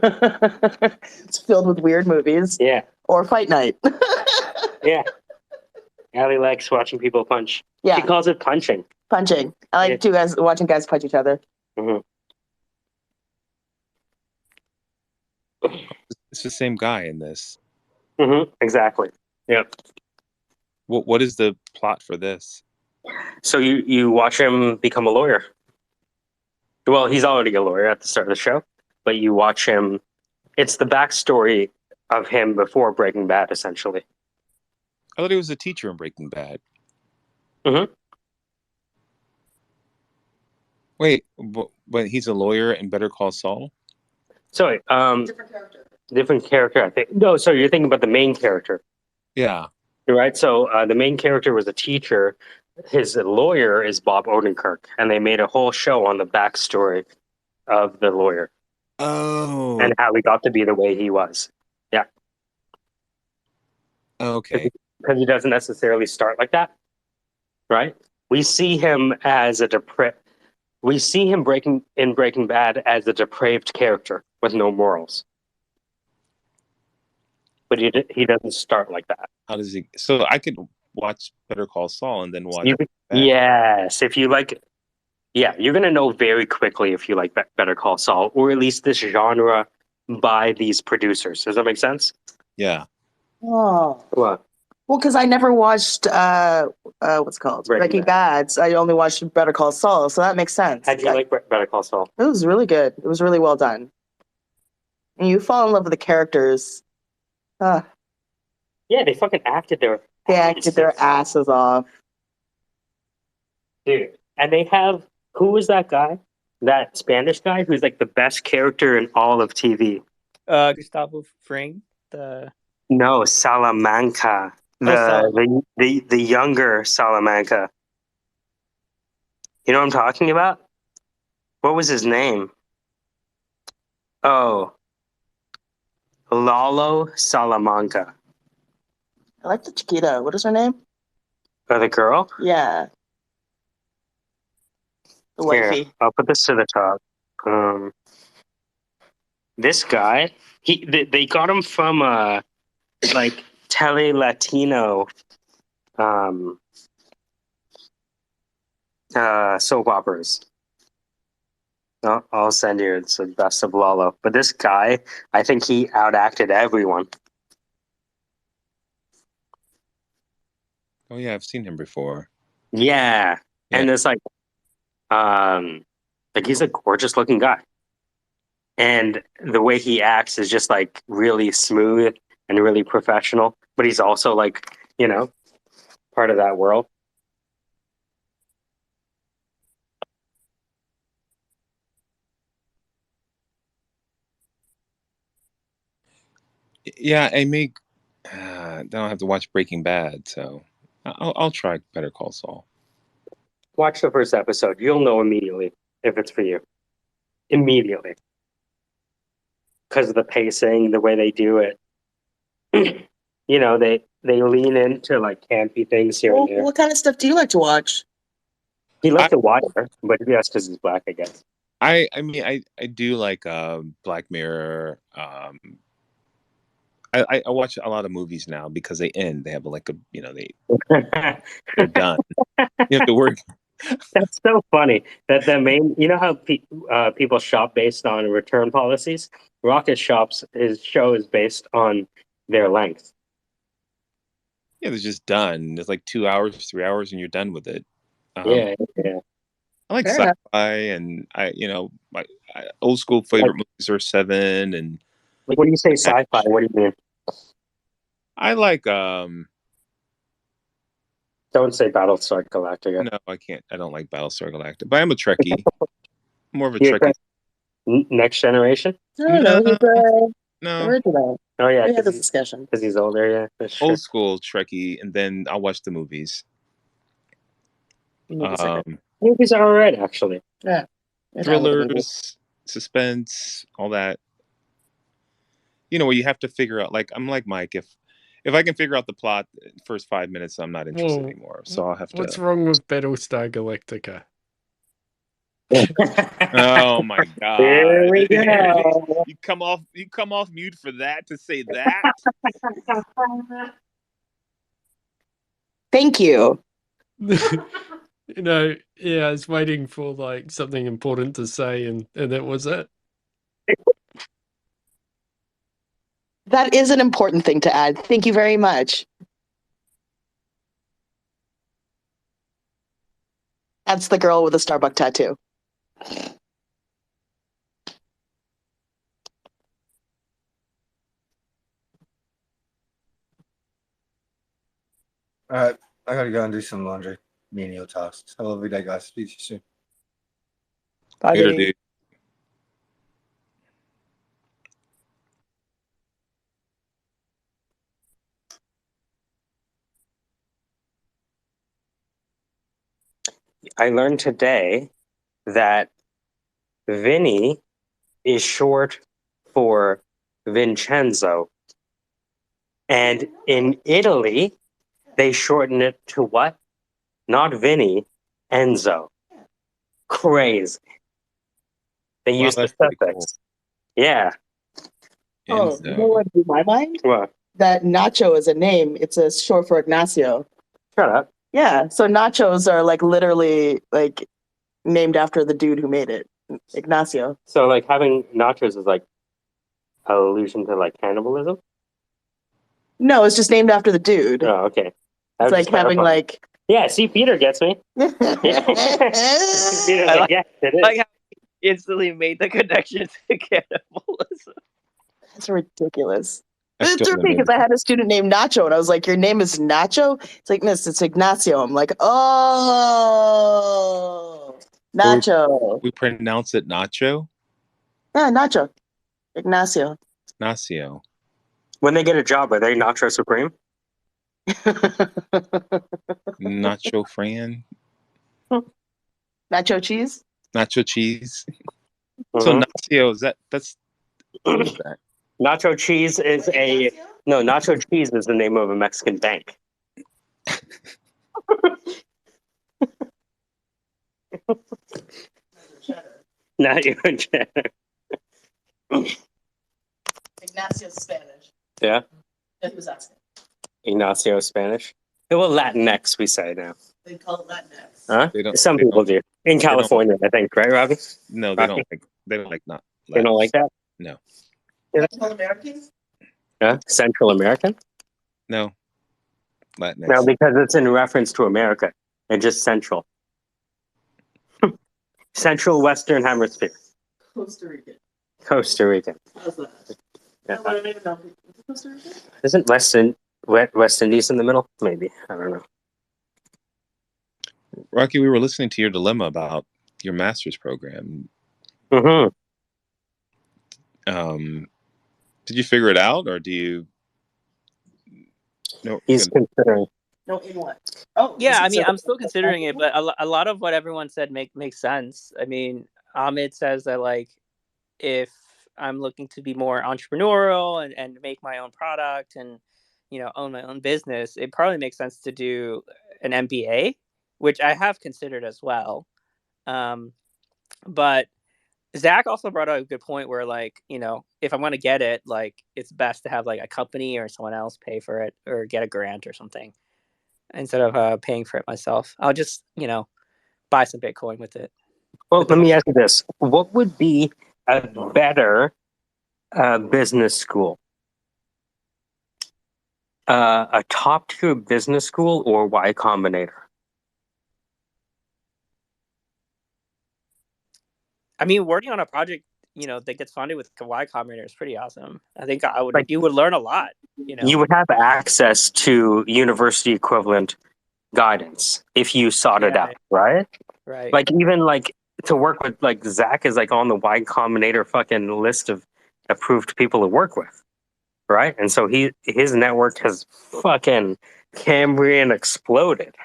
It's filled with weird movies. Yeah. Or fight night. Yeah. Allie likes watching people punch. Yeah. She calls it punching. Punching. I like watching guys punch each other. Mm-hmm. It's the same guy in this. Mm-hmm. Exactly. Yep. What is the plot for this? So you watch him become a lawyer. Well, he's already a lawyer at the start of the show, but you watch him. It's the backstory of him before Breaking Bad, essentially. I thought he was a teacher in Breaking Bad. Mm-hmm. Wait, but he's a lawyer in Better Call Saul? Sorry, different character, I think. No, so you're thinking about the main character. Yeah. Right? So the main character was a teacher. His lawyer is Bob Odenkirk, and they made a whole show on the backstory of the lawyer. Oh. And how he got to be the way he was. Yeah. Okay. Because he doesn't necessarily start like that, right? We see him as we see him in Breaking Bad as a depraved character with no morals. But he doesn't start like that. How does he? So I could watch Better Call Saul and then watch. Yes, if you like Yeah, you're gonna know very quickly if you like Better Call Saul, or at least this genre by these producers. Does that make sense? Yeah. Oh. What? Well, because I never watched what's it called Breaking Bad. So I only watched Better Call Saul, so that makes sense. How'd you like Better Call Saul? It was really good. It was really well done. And you fall in love with the characters. Yeah, they fucking acted their asses off. Dude. And they have, who was that guy? That Spanish guy who's like the best character in all of TV. Gustavo Fring, the No, Salamanca. The younger Salamanca. You know what I'm talking about? What was his name? Oh, Lalo Salamanca. I like the Chiquita. What is her name? Oh, the girl? Yeah. The Here, wifey. I'll put this to the top. This guy, they got him from like Tele Latino soap operas. I'll send you. It's the best of Lalo. But this guy, I think he outacted everyone. Oh yeah, I've seen him before. Yeah. And it's like he's a gorgeous looking guy. And the way he acts is just like really smooth and really professional. But he's also like, you know, part of that world. Yeah, I make. Then I'll have to watch Breaking Bad, so I'll try Better Call Saul. Watch the first episode. You'll know immediately if it's for you. Immediately. Because of the pacing, the way they do it. You know, they lean into like campy things here and there. What kind of stuff do you like to watch? He likes The Wire, but that's because he's black, I guess. I mean, I do like Black Mirror. I watch a lot of movies now because they end. They have like a, you know, they're done. You have to work. That's so funny that the main, you know how people shop based on return policies? Rocket shops, his show is based on their length. Yeah, they're just done. It's like 2 hours, 3 hours, and you're done with it. Yeah. I like Fair sci-fi, and my old school favorite movies are Seven, and like when you say sci-fi, what do you mean? I like Don't say Battlestar Galactica. No, I can't. I don't like Battlestar Galactica, but I'm a Trekkie. More of a Trekkie. Next Generation? No, he's No. original. Oh yeah, We had this discussion. because he's older. Yeah, that's true. Old school Trekkie, and then I'll watch the movies. Movies are alright, actually. Yeah. Thrillers, suspense, all that. You know, where you have to figure out. Like I'm like Mike. If I can figure out the plot first 5 minutes, I'm not interested anymore. So I'll have to. What's wrong with Battlestar Galactica? Oh my god! There we go. You come off mute for that to say that. Thank you. You know, yeah, I was waiting for like something important to say, and that was it. That is an important thing to add. Thank you very much. That's the girl with the Starbucks tattoo. All right, I gotta go and do some laundry, menial tasks. Have a lovely day, guys. Speak to you soon. Bye, Later, baby. dude. I learned today that Vinny is short for Vincenzo. And in Italy, they shorten it to what? Not Vinny, Enzo. Crazy. They use the that's pretty suffix. cool. Yeah. Oh, you know what blew my mind? What? That Nacho is a name. It's a short for Ignacio. Shut up. Yeah. So nachos are like literally like named after the dude who made it, Ignacio. So like having nachos is like an allusion to like cannibalism. No, it's just named after the dude. Oh, okay. It's like having like. Yeah, see, Peter gets me. Peter's I like, yeah, it is. like how he instantly made the connection to cannibalism. That's ridiculous. I It still threw haven't me made because I had a student named Nacho, and I was like, "Your name is Nacho?" It's like, "Miss, it's Ignacio." I'm like, "Oh, Nacho." We pronounce it nacho. Yeah, Nacho. Ignacio. Nacio. When they get a job, are they Nacho Supreme? Nacho Fran. Nacho cheese? Nacho cheese. So Nacio, that's what is that? Nacho cheese is Nacho cheese is the name of a Mexican bank. Not even cheddar. Ignacio's Spanish. Yeah. That was asking. Ignacio Spanish. Well, Latinx we say now. They call it Latinx. Huh? They Some people do. In California, I think, right, Robbie? No, they don't like. They don't like not. They don't like that. No. Central Americans? Yeah, Central American. No. Latinx. No, because it's in reference to America and just Central. Central Western Hemisphere. Costa Rican. Costa Rican. How's that? Yeah. I don't even know. Costa Rican? Isn't West Indies in the middle? Maybe. I don't know. Rocky, we were listening to your dilemma about your master's program. Mm-hmm. Did you figure it out, or do you? No, he's considering. No, in what? Oh, yeah. I mean, I'm still considering it, but a lot of what everyone said makes sense. I mean, Ahmed says that like if I'm looking to be more entrepreneurial and make my own product and own my own business, it probably makes sense to do an MBA, which I have considered as well. But Zach also brought up a good point where like, if I want to get it, like it's best to have like a company or someone else pay for it or get a grant or something instead of paying for it myself. I'll just, buy some Bitcoin with it. Well, let me ask you this. What would be a better business school? A top tier business school or Y Combinator? I mean, working on a project, that gets funded with Y Combinator is pretty awesome. I think you would learn a lot. You would have access to university equivalent guidance if you sought it out, right? Right. Like even like to work with like Zach is like on the Y Combinator fucking list of approved people to work with, right? And so his network has fucking Cambrian exploded,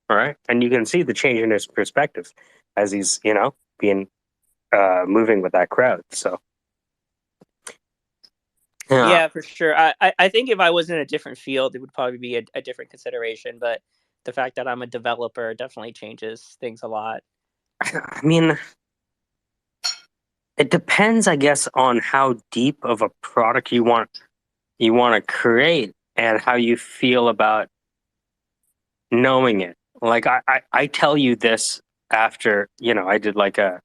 right? And you can see the change in his perspective as he's being moving with that crowd. So yeah, for sure. I think if I was in a different field, it would probably be a different consideration. But the fact that I'm a developer definitely changes things a lot. I mean, it depends, I guess, on how deep of a product you want to create and how you feel about knowing it. Like I tell you this after I did like a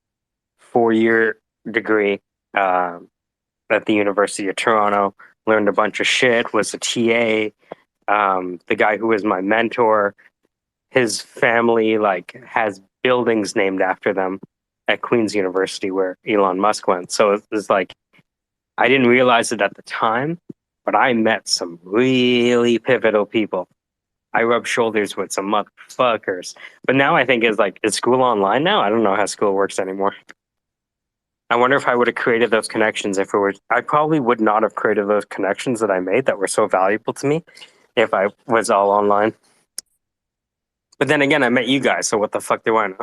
4-year degree at the University of Toronto, learned a bunch of shit, was a TA. The guy who was my mentor, his family like has buildings named after them at Queen's University where Elon Musk went. So it was like, I didn't realize it at the time, but I met some really pivotal people. I rubbed shoulders with some motherfuckers. But now I think is school online now? I don't know how school works anymore. I wonder if I would have created those connections if it were. I probably would not have created those connections that I made that were so valuable to me if I was all online. But then again, I met you guys, so what the fuck do I know?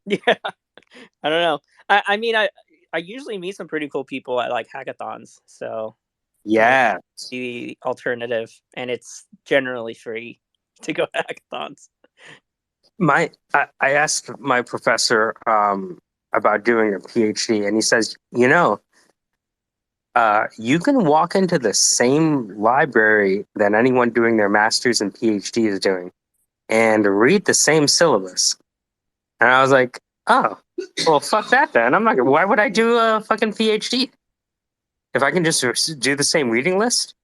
Yeah, I don't know. I mean, I usually meet some pretty cool people at like hackathons. So yeah, the alternative, and it's generally free to go to hackathons. I asked my professor about doing a PhD, and he says, you can walk into the same library that anyone doing their master's and PhD is doing and read the same syllabus. And I was like, Oh, well, fuck that then. I'm not gonna. Why would I do a fucking PhD if I can just do the same reading list,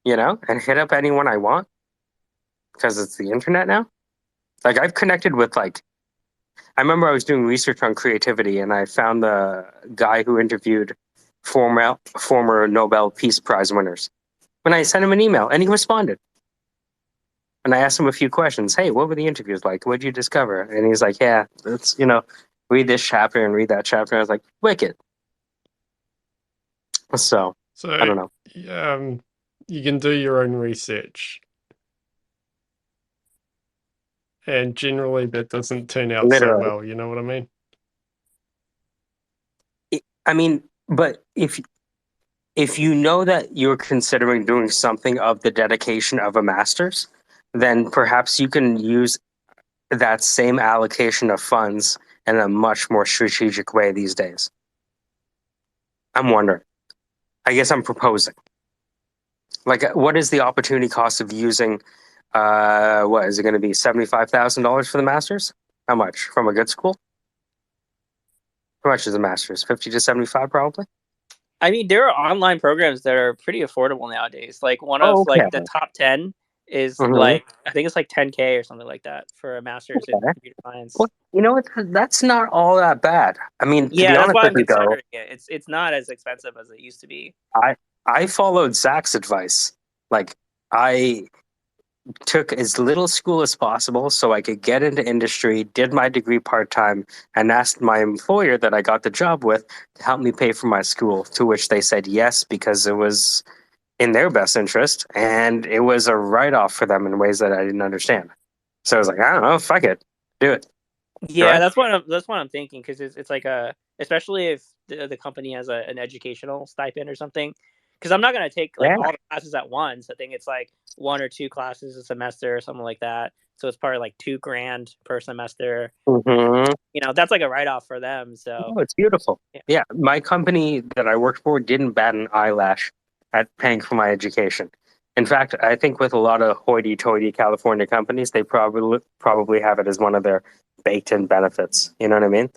and hit up anyone I want because it's the internet now? Like I've connected with I remember I was doing research on creativity and I found the guy who interviewed former Nobel Peace Prize winners. And I sent him an email and he responded. And I asked him a few questions. Hey, what were the interviews like? What did you discover? And he's like, yeah, it's, read this chapter and read that chapter. And I was like, wicked. So, I don't know. You can do your own research. And generally that doesn't turn out so Literally. well, you know what I mean? I mean, but if you know that you're considering doing something of the dedication of a master's, then perhaps you can use that same allocation of funds in a much more strategic way these days. I'm wondering. I guess I'm proposing. Like, what is the opportunity cost of using? What is it going to be? $75,000 for the masters? How much from a good school? How much is a master's? 50 to 75, probably. I mean, there are online programs that are pretty affordable nowadays. Like one of Okay. the top 10 is Mhm. I think it's like 10K or something like that for a master's in Okay. computer science. Well, you know what? That's not all that bad. I mean, to Yeah, be that's honest why with I'm you, though, considering it. It's not as expensive as it used to be. I followed Zach's advice. Like, I took as little school as possible so I could get into industry, did my degree part time, and asked my employer that I got the job with to help me pay for my school, to which they said yes because it was in their best interest and it was a write off for them in ways that I didn't understand. So I was like, I don't know, fuck it, do it. Yeah, Right? that's what I'm thinking because it's like especially if the company has an educational stipend or something. Because I'm not gonna take like Yeah. all the classes at once. I think it's like one or two classes a semester or something like that. So it's probably like $2,000 per semester. Mm-hmm. That's like a write off for them. So Oh, it's beautiful. Yeah, my company that I worked for didn't bat an eyelash at paying for my education. In fact, I think with a lot of hoity-toity California companies, they probably have it as one of their baked-in benefits. You know what I mean?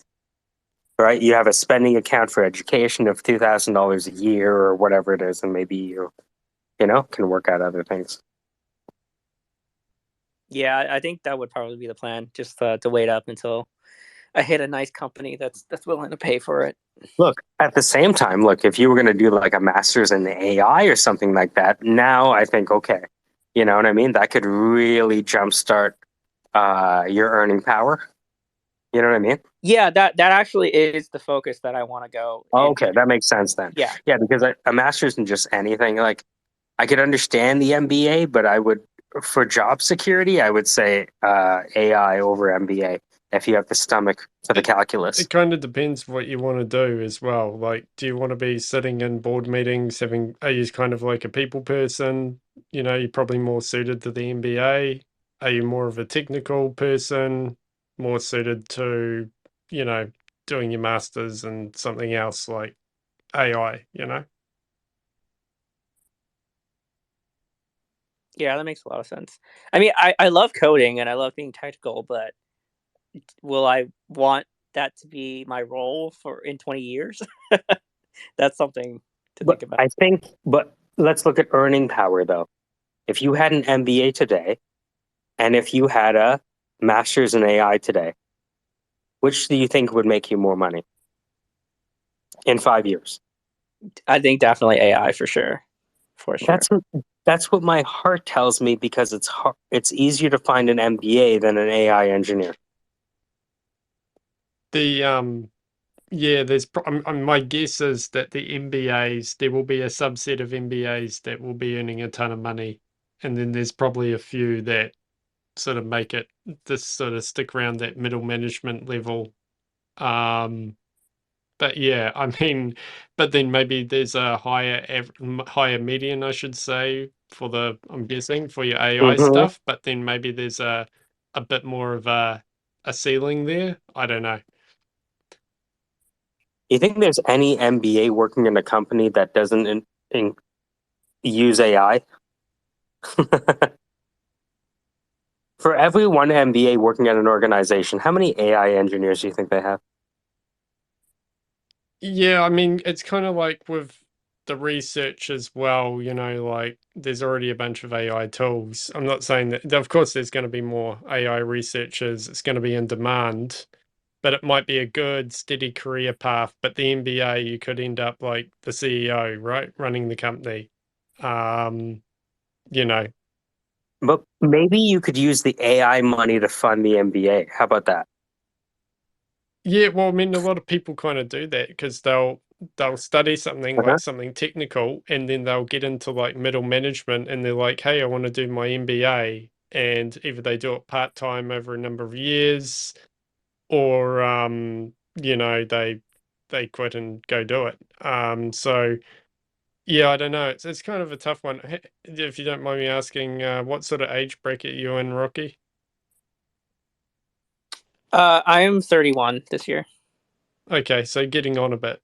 Right? You have a spending account for education of $2,000 a year or whatever it is, and maybe you can work out other things. yeah, I think that would probably be the plan. Just to wait up until I hit a nice company that's willing to pay for it. Look, at the same time, if you were going to do like a master's in AI or something like that, now I think, okay, you know what I mean? That could really jumpstart your earning power. You know what I mean? Yeah, that actually is the focus that I want to go Okay, into. that makes sense then. Yeah. Yeah, because a master's in just anything, like I could understand the MBA, but for job security, I would say AI over MBA if you have the stomach for the calculus. It kind of depends what you want to do as well. Like, do you want to be sitting in board meetings, are you kind of like a people person? You're probably more suited to the MBA. Are you more of a technical person, more suited to, doing your masters and something else like AI, Yeah, that makes a lot of sense. I mean, I love coding and I love being technical, but will I want that to be my role for in 20 years? That's something to think about. But let's look at earning power though. If you had an MBA today, and if you had a master's in AI today, which do you think would make you more money in 5 years? I think definitely AI for sure. For sure. That's what my heart tells me because it's easier to find an MBA than an AI engineer. Yeah, my guess is that the MBAs, there will be a subset of MBAs that will be earning a ton of money, and then there's probably a few that sort of make it this sort of stick around that middle management level. But yeah, I mean, but then maybe there's a higher median, I should say, I'm guessing for your AI stuff. But then maybe there's a bit more of a ceiling there. I don't know. You think there's any MBA working in a company that doesn't use AI? For every one MBA working at an organization, how many AI engineers do you think they have? Yeah, I mean, it's kind of like with the research as well, you know, like there's already a bunch of AI tools. I'm not saying that, of course, there's going to be more AI researchers, it's going to be in demand, but it might be a good, steady career path. But the MBA, you could end up like the CEO, right? Running the company. Um, you know, But maybe you could use the AI money to fund the MBA. How about that? yeah, well, I mean, a lot of people kind of do that because they'll study something Uh-huh. like something technical, and then they'll get into like middle management, and they're like, "Hey, I want to do my MBA," and either they do it part time over a number of years, or you know, they quit and go do it. So yeah, I don't know. It's kind of a tough one. If you don't mind me asking, what sort of age bracket you in, Rocky? I am 31 this year. Okay, so getting on a bit.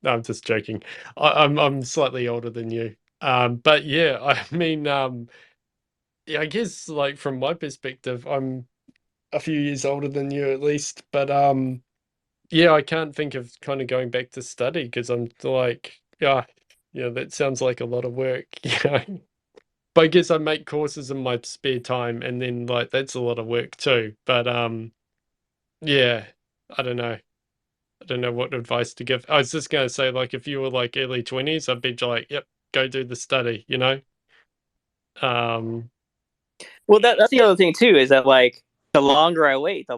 No, I'm just joking. I'm slightly older than you. But yeah, I mean, yeah, I guess like from my perspective, I'm a few years older than you at least. But yeah, I can't think of kind of going back to study because I'm like, yeah, that sounds like a lot of work, you know. But I guess I make courses in my spare time, and then like that's a lot of work too. But yeah, I don't know. I don't know what advice to give. I was just gonna say, like, if you were like early 20s, I'd be like, yep, go do the study, you know? Um, Well, that's the other thing too, is that like the longer I wait, the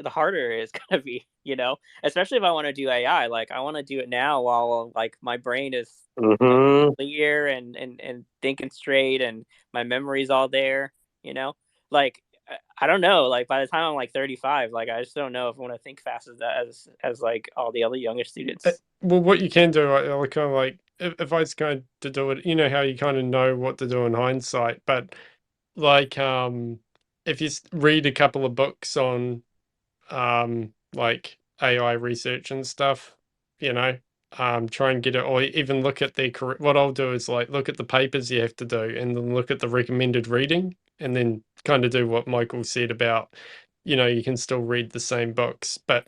harder it is gonna be, you know? Especially if I want to do AI. Like I want to do it now while like my brain is, you know, Mm-hmm. clear and thinking straight and my memory's all there, you know? Like I don't know, like by the time I'm like 35, like I just don't know if I want to think fast as that as like all the other younger students. well, what you can do, I kind of like, if I was going to do it, you know how you kind of know what to do in hindsight, but like, if you read a couple of books on like AI research and stuff, you know, try and get it, or even look at their what I'll do is like look at the papers you have to do and then look at the recommended reading and then kind of do what Michael said about, you know, you can still read the same books, but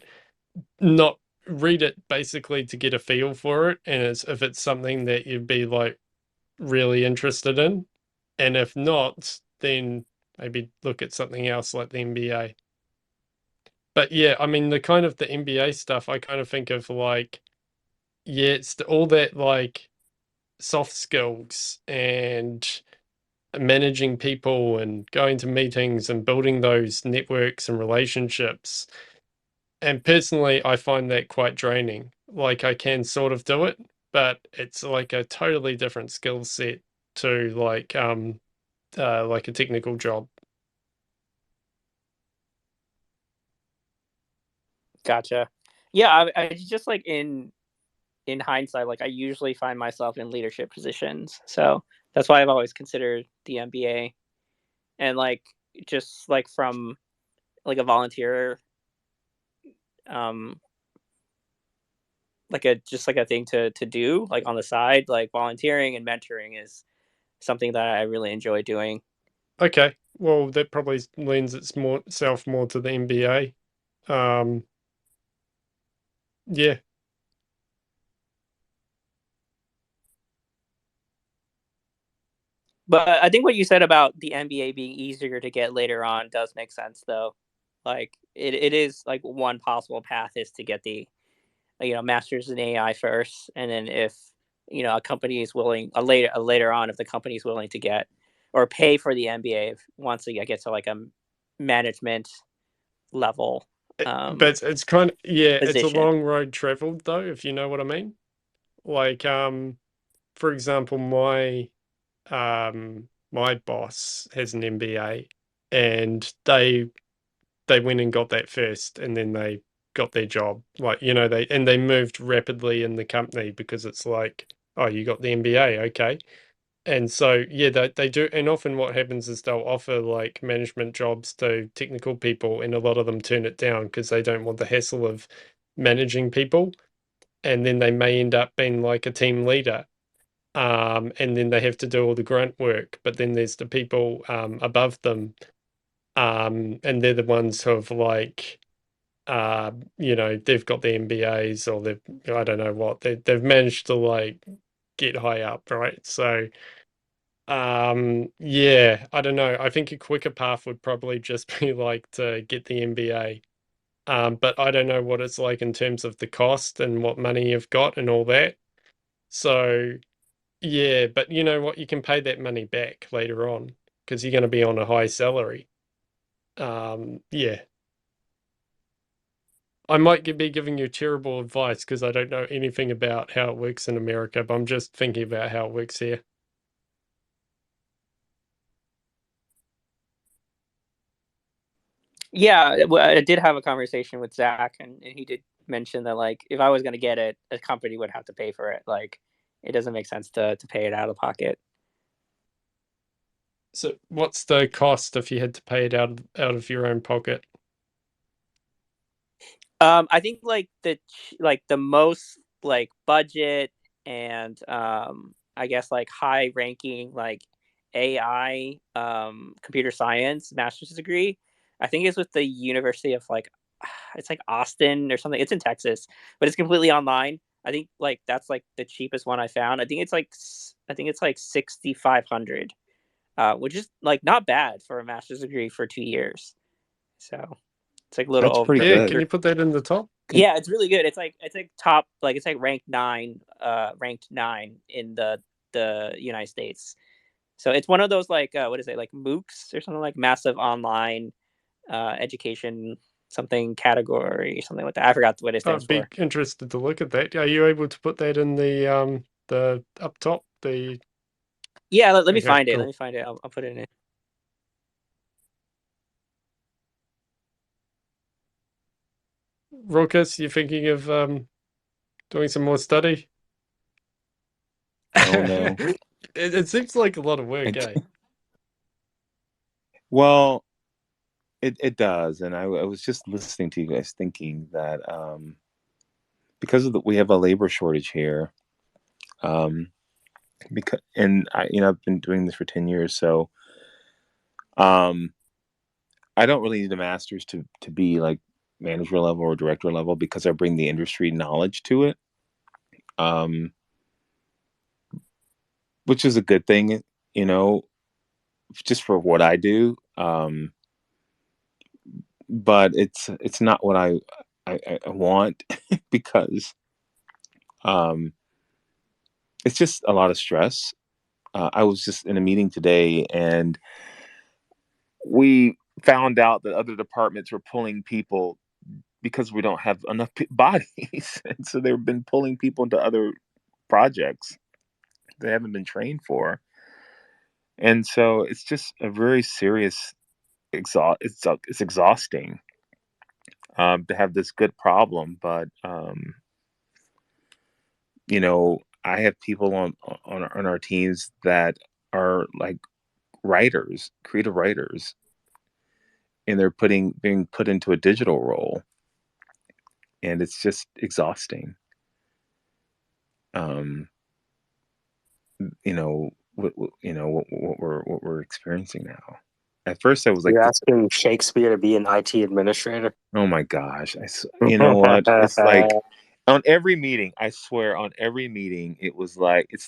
not read it basically to get a feel for it. And if it's something that you'd be like really interested in, and if not, then maybe look at something else like the MBA. But yeah, I mean the kind of the MBA stuff, I kind of think of like, yeah, it's all that like soft skills and managing people and going to meetings and building those networks and relationships. And personally, I find that quite draining. Like I can sort of do it, but it's like a totally different skill set to like a technical job. Gotcha. Yeah, I just like in hindsight, like I usually find myself in leadership positions. So that's why I've always considered the MBA and like just like from like a volunteer, um, like a just like a thing to do like on the side, like volunteering and mentoring is something that I really enjoy doing. Okay, well that probably lends itself more to the MBA. Um, yeah, But I think what you said about the MBA being easier to get later on does make sense though. Like it is like one possible path is to get the masters in AI first, and then if a company is willing later on if the company is willing to get or pay for the MBA once they get to like a management level but it's kind of, yeah, it's a position. long road traveled though, if you know what I mean. Like, for example, my boss has an MBA, and they went and got that first, and then they got their job. Like, you know, they moved rapidly in the company because it's like, oh, you got the MBA, okay. And so yeah, they do, and often what happens is they'll offer like management jobs to technical people, and a lot of them turn it down because they don't want the hassle of managing people, and then they may end up being like a team leader. and then they have to do all the grunt work. But then there's the people above them, and they're the ones who have like, they've got the MBAs or I don't know what they've managed to like get high up, right? So, yeah, I don't know. I think a quicker path would probably just be like to get the MBA. But I don't know what it's like in terms of the cost and what money you've got and all that. So, yeah, but you know what? You can pay that money back later on because you're going to be on a high salary. Yeah. I might be giving you terrible advice because I don't know anything about how it works in America, but I'm just thinking about how it works here. Yeah, I did have a conversation with Zach, and he did mention that like if I was going to get it, a company would have to pay for it. Like it doesn't make sense to pay it out of pocket. So, what's the cost if you had to pay it out of your own pocket? I think like the most like budget and I guess like high ranking like AI computer science master's degree. I think it's with the University of like it's like Austin or something. It's in Texas, but it's completely online. I think like that's like the cheapest one I found. I think it's like 6,500, which is like not bad for a master's degree for 2 years. So it's like a little That's pretty over. Yeah, good. can you put that in the top? Yeah, it's really good. It's like top like it's like ranked nine in the United States. So it's one of those like what is it like MOOCs or something like massive online education something category something like that. I forgot what it stands I'd be for. interested to look at that. Are you able to put that in the up top? The Yeah, let me Okay, find it. Let cool. me find it. I'll put it in. Ruckus, you thinking of doing some more study? Oh no. It seems like a lot of work, eh? Well, it does, and I was just listening to you guys thinking that because we have a labor shortage here, because and I've been doing this for 10 years, so um I don't really need a master's to be like manager level or director level because I bring the industry knowledge to it, um, which is a good thing, you know, just for what I do. But it's not what I want because um, it's just a lot of stress. I was just in a meeting today, and we found out that other departments were pulling people because we don't have enough bodies, and so they've been pulling people into other projects they haven't been trained for, and so it's just a very serious it's exhausting to have this good problem, but I have people on our teams that are like writers, creative writers, and they're being put into a digital role, and it's just exhausting. Um, what we're experiencing now. At first, I was like, You're asking Shakespeare to be an IT administrator? "Oh my gosh!" You know what? It's like on every meeting. I swear, on every meeting, it's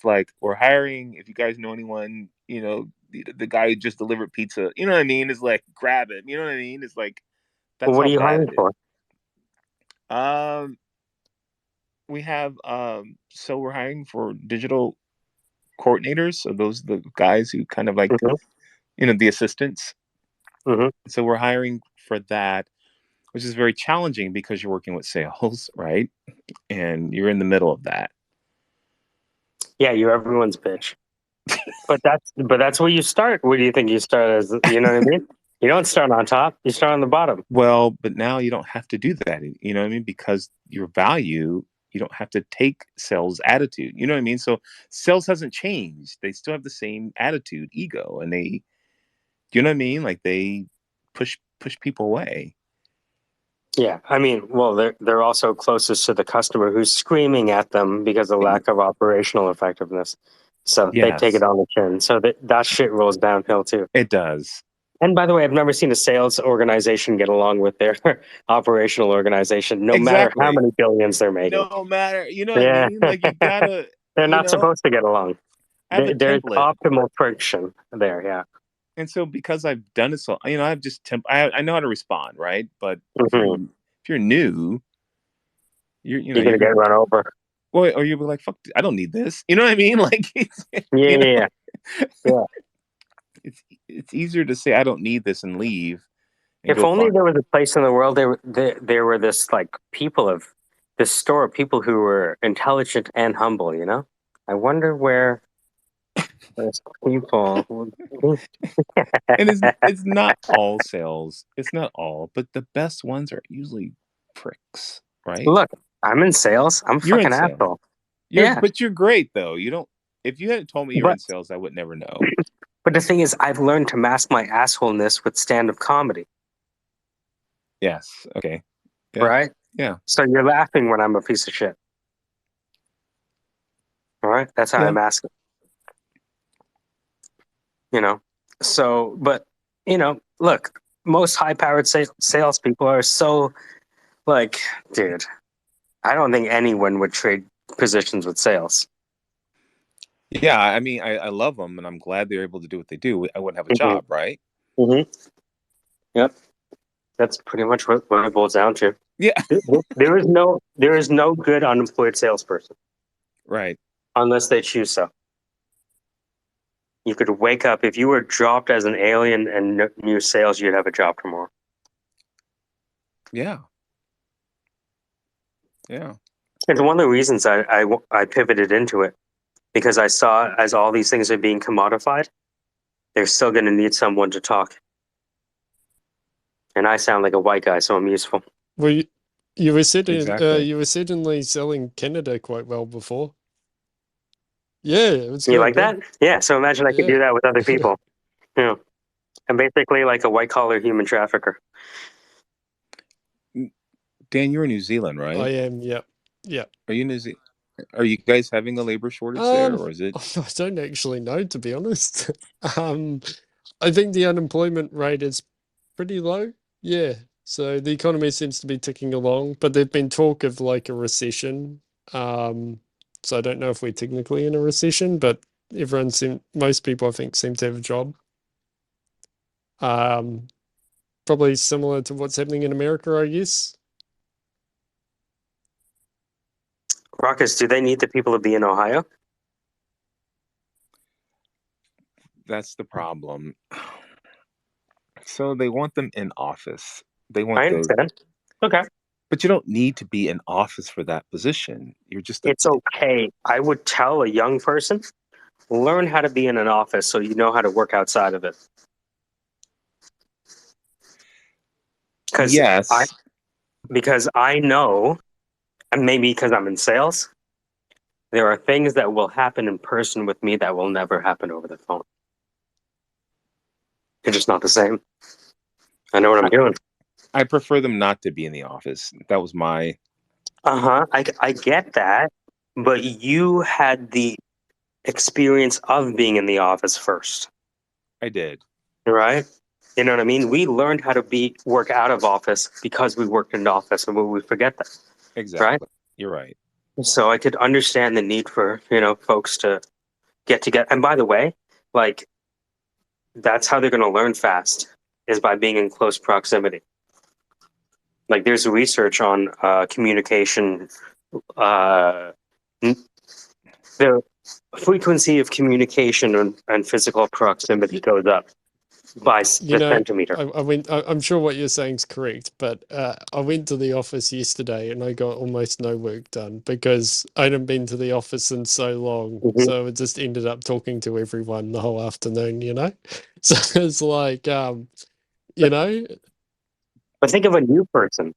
like we're hiring. If you guys know anyone, the guy who just delivered pizza. You know what I mean? It's like grab him. You know what I mean? It's like that's What how are you bad hiring it is. for? We have so we're hiring for digital coordinators. So those are the guys who kind of like Hmm. the assistants. Hmm. So we're hiring for that, which is very challenging because you're working with sales, right? And you're in the middle of that. Yeah, you're everyone's bitch. But that's where you start. Where do you think you start as? You know what I mean? You don't start on top. You start on the bottom. Well, but now you don't have to do that. You know what I mean? Because your value, you don't have to take sales attitude. You know what I mean? So sales hasn't changed. They still have the same attitude, ego, and you know what I mean? Like they push people away. Yeah, I mean, well, they're also closest to the customer who's screaming at them because of lack of operational effectiveness. So they take it Yes, on the chin. So that shit rolls downhill too. it does. And by the way, I've never seen a sales organization get along with their operational organization, no matter how Exactly. many billions they're making. No matter, you know what I Yeah. mean? Like you gotta, They're you not know, supposed to get along. have a There's template. optimal friction there. Yeah. And so because I've done it so, I've just I know how to respond, right? But Mhm. if you're new, You're you're gonna gonna get run over. or you'll be like, fuck, I don't need this. You know what I mean? Like Yeah, you know, yeah, yeah. it's easier to say I don't need this and leave and If go only find. there was a place in the world there were this like people of this store of people who were intelligent and humble. You know, I wonder where those people would be. And it's not all sales. It's not all, but the best ones are usually pricks, right? Look, I'm in sales. I'm a You're in fucking sales. asshole. Yeah, But you're great though. You don't. If you hadn't told me you were but in sales, I would never know. but the thing is, I've learned to mask my assholeness with stand-up comedy. Yes. Okay. Yeah. Right? Yeah. So you're laughing when I'm a piece of shit. All right? That's how I Yeah. mask it. You know? So, but, look, most high powered salespeople are so, like, dude, I don't think anyone would trade positions with sales. Yeah. I mean, I love them, and I'm glad they're able to do what they do. I wouldn't have a Hmm. job, right? Hmm. Yep. That's pretty much what it boils down to. Yeah. There is no good unemployed salesperson Right. unless they choose so. You could wake up if you were dropped as an alien and knew sales, you'd have a job tomorrow. Yeah. Yeah. It's one of the reasons I pivoted into it because I saw as all these things are being commodified, they're still going to need someone to talk. And I sound like a white guy, so I'm useful. Well, you were Exactly. certainly selling Canada quite well before. Yeah, it was You good, like man. that? Yeah. So imagine I could Yeah. do that with other people. Yeah. I'm basically like a white collar human trafficker. Dan, you're in New Zealand, I right? am. Yep. Yep. Are you New Zealand? Are you guys having a labor shortage there, or is it? I don't actually know, to be honest. um, I think the unemployment rate is pretty low. Yeah. So the economy seems to be ticking along, but there've been talk of like a recession. So I don't know if we're technically in a recession, but most people I think seem to have a job. Um, Probably similar to what's happening in America, I guess. Ruckus, do they need the people to be in Ohio? That's the problem. So they want them in office. They I want those, understand. Okay. but you don't need to be in office for that position. You're just a It's okay. I would tell a young person, learn how to be in an office so you know how to work outside of it. yes. Because I know, and maybe because I'm in sales, there are things that will happen in person with me that will never happen over the phone. They're just not the same. I know what I'm doing. I prefer them not to be in the office. That was my. Uh-huh. I get that, but you had the experience of being in the office first, I did. right? You know what I mean? We learned how to work out of office because we worked in the office, and we forget that, right? Exactly. You're right. So I could understand the need for, folks to get together. And by the way, like that's how they're going to learn fast is by being in close proximity. Like there's research on communication, uh, the frequency of communication and physical proximity goes up by You the know, centimeter. I'm sure what you're saying is correct, but I went to the office yesterday and I got almost no work done because I hadn't been to the office in so long. Hmm. So I just ended up talking to everyone the whole afternoon, you know? So it's like, you know, But think of a new person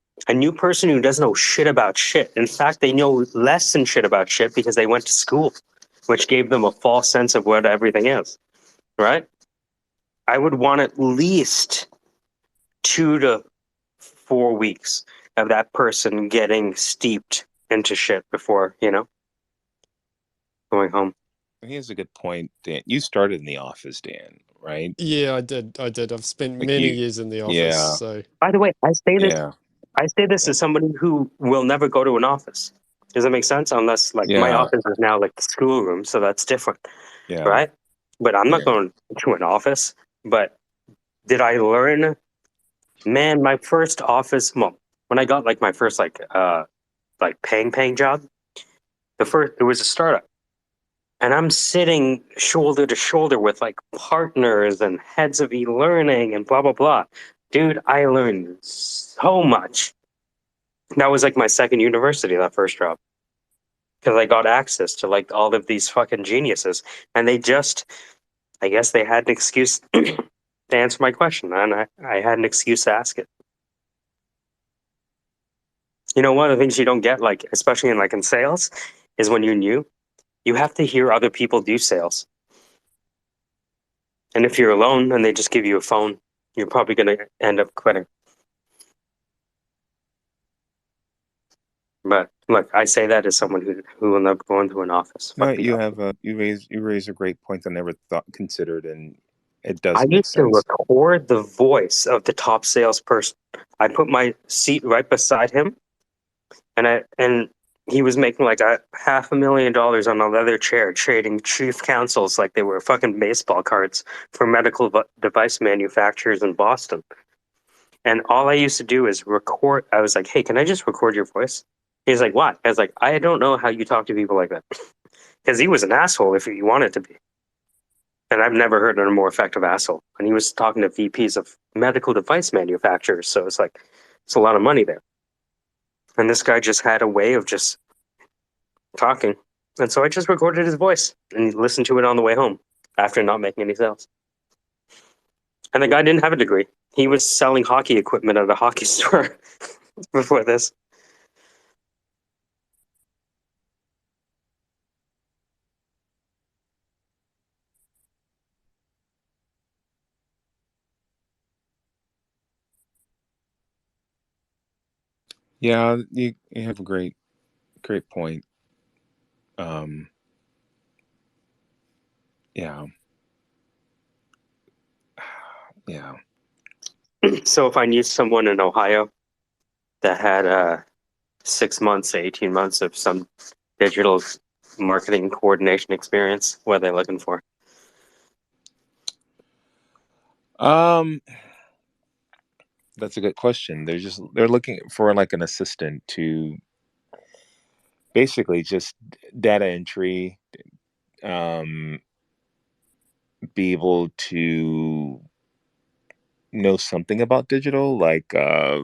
who doesn't know shit about shit. In fact, they know less than shit about shit because they went to school, which gave them a false sense of what everything is, right? I would want at least 2 to 4 weeks of that person getting steeped into shit before, going home. He has a good point, Dan. You started in the office, Dan, right? Yeah, I did. I've spent Like many you, years in the office, yeah, so By the way, yeah, I say this as somebody who will never go to an office. Does that make sense? Unless like my yeah, office is now like the schoolroom, so that's different, yeah, right? But I'm not yeah. going to an office. But did I learn? Man, my first office, well, when I got like my first like paying job, it was a startup. And I'm sitting shoulder to shoulder with like partners and heads of e-learning and blah blah blah. Dude, I learned so much. That was like my second university, that first job. Because I got access to like all of these fucking geniuses. And they just I guess they had an excuse to answer my question, and I had an excuse to ask it. You know, one of the things you don't get, like especially in sales, is when you're new, you have to hear other people do sales. And if you're alone and they just give you a phone, you're probably going to end up quitting. But look, I say that as someone who will never go into an office. No, Fuck the you office. have you raise a great point I never thought considered, and it I does make used to sense. record the voice of the top salesperson. I put my seat right beside him, and he was making like a $500,000 on a leather chair trading chief counsels like they were fucking baseball cards for medical device manufacturers in Boston. And all I used to do is record. I was like, hey, can I just record your voice? He's like, what? I was like, I don't know how you talk to people like that. Because he was an asshole if he wanted to be. And I've never heard of a more effective asshole. And he was talking to VPs of medical device manufacturers. So it's like, it's a lot of money there. And this guy just had a way of just talking. And so I just recorded his voice and listened to it on the way home after not making any sales. And the guy didn't have a degree. He was selling hockey equipment at a hockey store before this. Yeah, you have a great point. Yeah, yeah. So if I knew someone in Ohio that had 6 months, 18 months of some digital marketing coordination experience, what are they looking for? Um, that's a good question. They're looking for like an assistant to basically just data entry, um, be able to know something about digital, like I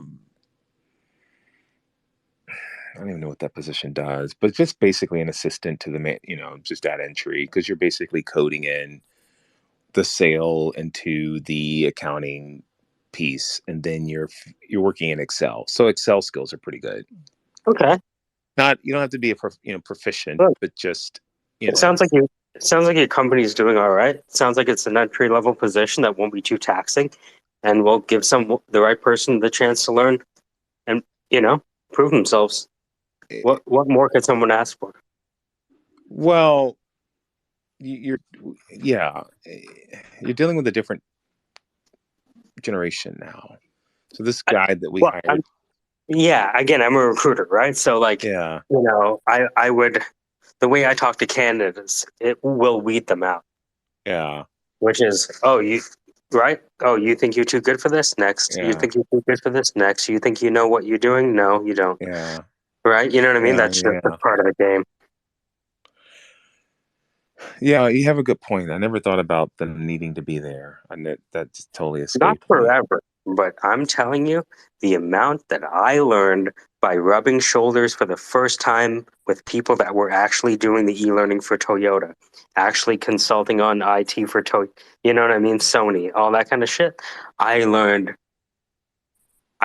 don't even know what that position does, but just basically an assistant to the man, just data entry, because you're basically coding in the sale into the accounting piece, and then you're working in Excel. So Excel skills are pretty good. Okay. Not you don't have to be proficient, Look, but just it sounds like your company's doing all right. It sounds like it's an entry level position that won't be too taxing and will give the right person the chance to learn and, prove themselves. What more could someone ask for? well, you're yeah, you're dealing with a different generation now. So this guy that we Well, hired, yeah, again, I'm a recruiter, right? So like, yeah, I would the way I talk to candidates, it will weed them out, yeah, which is, oh, you right? Oh, you think you're too good for this? Next. You yeah, think you're too good for this? Next. You think you know what you're doing? No, you don't. yeah, Right? You know what I mean? yeah, That's just yeah. part of the game. Yeah, you have a good point. I never thought about them needing to be there. That just totally Not escaped me. forever, but I'm telling you, the amount that I learned by rubbing shoulders for the first time with people that were actually doing the e-learning for Toyota, actually consulting on IT for you know what I mean? Sony, all that kind of shit. I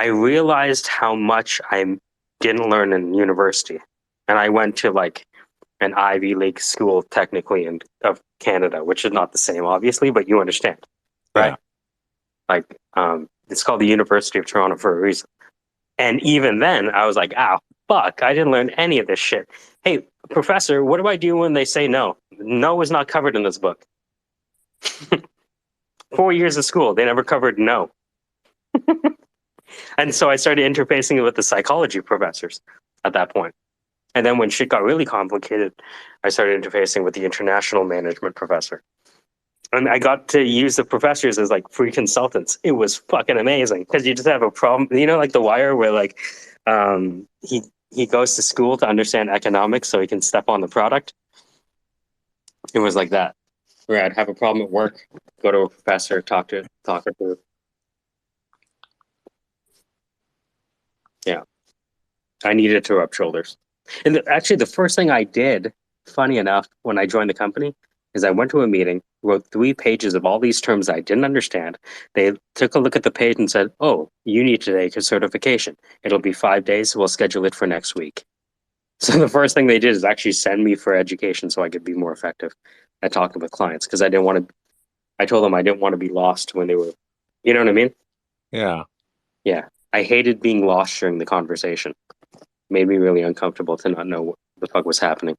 realized how much I didn't learn in university. And I went to like an Ivy League school technically of Canada, which is not the same, obviously, but you understand, Yeah, right? Like, it's called the University of Toronto for a reason. And even then, I was like, "Ah, fuck! I didn't learn any of this shit." Hey, professor, what do I do when they say no? No is not covered in this book. 4 years of school, they never covered no. And so I started interfacing with the psychology professors at that point. And then when shit got really complicated, I started interfacing with the international management professor. And I got to use the professors as like free consultants. It was fucking amazing because you just have a problem, you know, like The Wire, where like he goes to school to understand economics so he can step on the product. It was like that, where I'd have a problem at work, go to a professor, talk her through. Yeah, I needed to rub shoulders. And actually, the first thing I did, funny enough, when I joined the company, is I went to a meeting, wrote 3 pages of all these terms I didn't understand. They took a look at the page and said, "Oh, you need to take a certification. It'll be 5 days. We'll schedule it for next week." So the first thing they did is actually send me for education so I could be more effective at talking with clients, because I didn't want to. I told them I didn't want to be lost when they were, you know what I mean? Yeah. Yeah, I hated being lost during the conversation. Made me really uncomfortable to not know what the fuck was happening.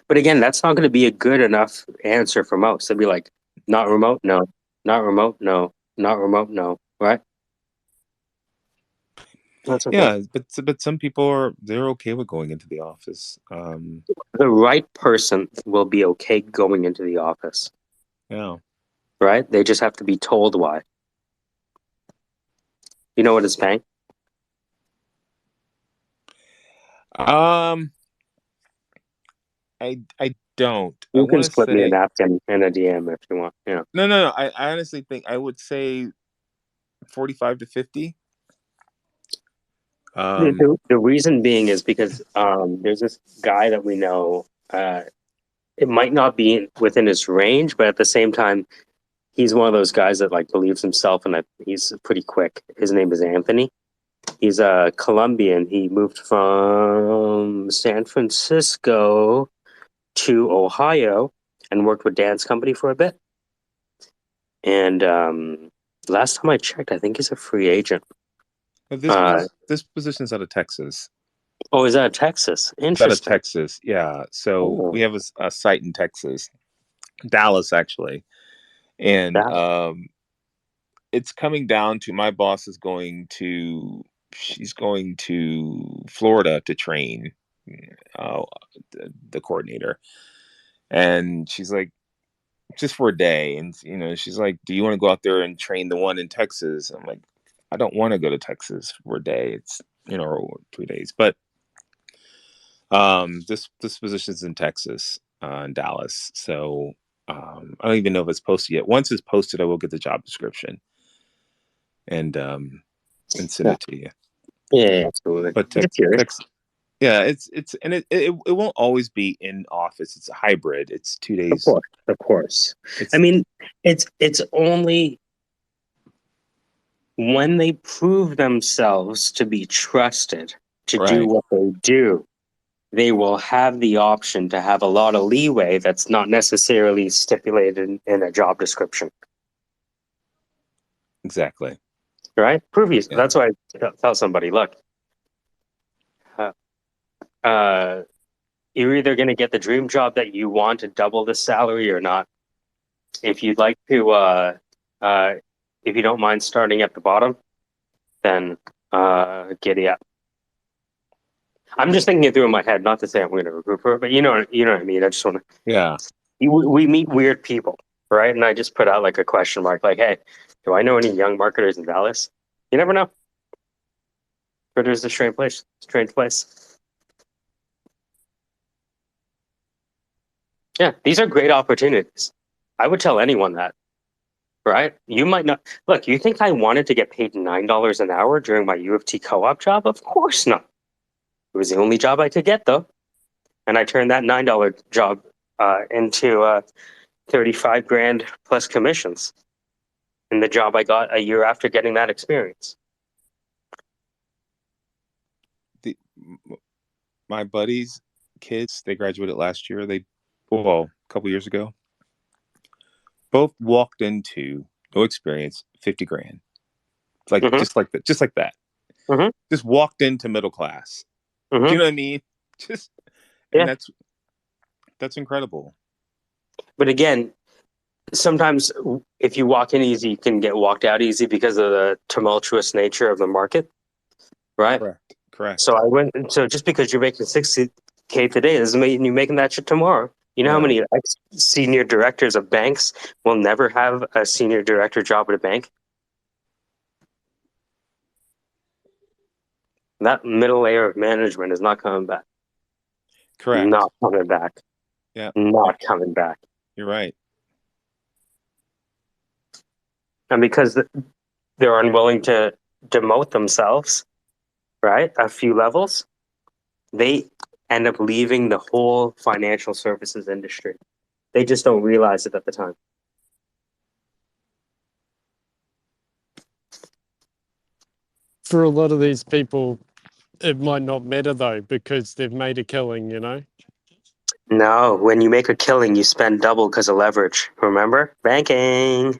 But again, that's not going to be a good enough answer for most. They'd be like, not remote, no. Not remote, no. Not remote, no. Right? That's okay. Yeah, but some people they're okay with going into the office. The right person will be okay going into the office. Yeah. Right? They just have to be told why. You know what it's paying? I don't. I You can want to slip me a say napkin and a DM if you want. Yeah. no. I honestly think I would say 45 to 50. The reason being is because there's this guy that we know. It might not be within his range, but at the same time, he's one of those guys that like believes himself, and he's pretty quick. His name is Anthony. He's a Colombian. He moved from San Francisco to Ohio and worked with Dan's company for a bit. And last time I checked, I think he's a free agent. But this position's out of Texas. Oh, is that Texas? It's out of Interesting. Texas, yeah. So we have a site in Texas, Dallas actually, and it's coming down to my boss is going to she's going to Florida to train the coordinator, and she's like, just for a day, and she's like, do you want to go out there and train the one in Texas? I'm like, I don't want to go to Texas for a day. It's 3 days, but this position's in Texas, in Dallas, so I don't even know if it's posted yet. Once it's posted, I will get the job description and send it to you. Yeah, absolutely. But Texas, yeah, it's and it won't always be in office. It's a hybrid. It's 2 days. Of course. I mean, it's only when they prove themselves to be trusted to do what they do, they will have the option to have a lot of leeway that's not necessarily stipulated in a job description. Exactly. Right? Prove you. Yeah. That's why I tell somebody, look, you're either going to get the dream job that you want to double the salary or not. If you'd like to, if you don't mind starting at the bottom, then giddy up. I'm just thinking it through in my head, not to say I'm going to recruit for it, but you know what I mean. I just want to. Yeah. We meet weird people, right? And I just put out like a question mark, like, hey, do I know any young marketers in Dallas? You never know. Twitter's a strange place. Strange place. Yeah, these are great opportunities. I would tell anyone that. Right? You might not. Look, you think I wanted to get paid $9 an hour during my U of T co-op job? Of course not. It was the only job I could get, though. And I turned that $9 job into 35 grand plus commissions in the job I got a year after getting that experience. My buddies' kids, they graduated last year. A couple years ago, both walked into no experience, 50 grand. Like Mhm. just like that, just like that. Mhm. Just walked into middle class. Do Mhm. you know what I mean? Just and Yeah. that's incredible. But again, sometimes if you walk in easy, you can get walked out easy because of the tumultuous nature of the market, right? Correct. So just because you're making 60K today doesn't mean you're making that shit tomorrow. You know how No. many senior directors of banks will never have a senior director job at a bank? That middle layer of management is not coming back. Correct. Not coming back. Yeah. Not coming back. You're right. And because they're unwilling to demote themselves, right, a few levels, they end up leaving the whole financial services industry. They just don't realize it at the time. For a lot of these people, it might not matter though because they've made a killing, you know? No, when you make a killing, you spend double because of leverage. Remember? Banking.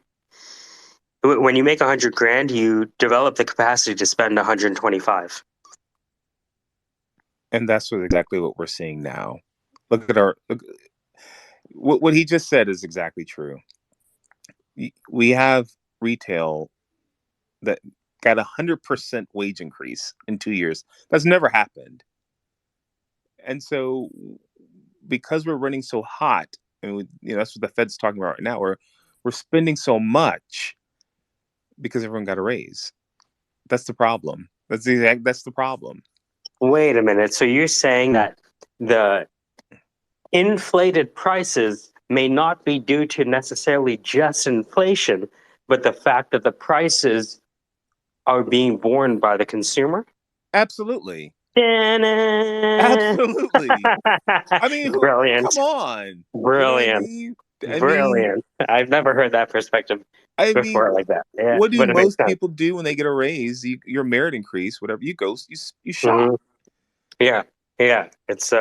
When you make 100 grand, you develop the capacity to spend 125. And that's exactly what we're seeing now. Look, what he just said is exactly true. We have retail that got 100% wage increase in 2 years. That's never happened. And so because we're running so hot, and that's what the Fed's talking about right now. We're spending so much because everyone got a raise. That's the problem. That's the problem. Wait a minute. So you're saying that the inflated prices may not be due to necessarily just inflation, but the fact that the prices are being borne by the consumer? Absolutely. Absolutely. I mean, Brilliant. come on. Brilliant. You know what I mean? Brilliant. I've never heard that perspective before like that. Yeah, what do but it makes most sense. people do when they get a raise? Your merit increase, whatever. You go, you shop. Mhm. Yeah. Yeah. It's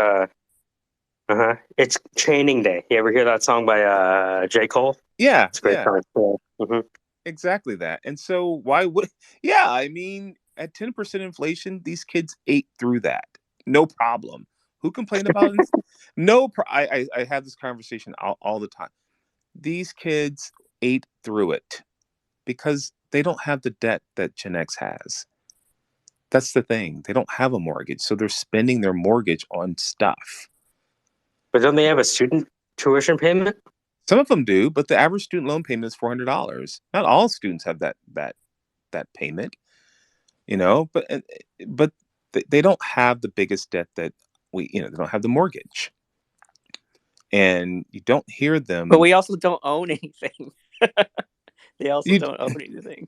Chaining Day. You ever hear that song by J. Cole? Yeah, It's a great song. Yeah. exactly that. And so why would? Yeah, I mean, at 10% inflation, these kids ate through that, no problem. Who complained about it? No, I have this conversation all the time. These kids ate through it because they don't have the debt that Gen X has. That's the thing. They don't have a mortgage, so they're spending their mortgage on stuff. But don't they have a student tuition payment? Some of them do, but the average student loan payment is $400. Not all students have that payment, but they don't have the biggest debt that they don't have the mortgage, and you don't hear them. But we also don't own anything. They also don't own anything.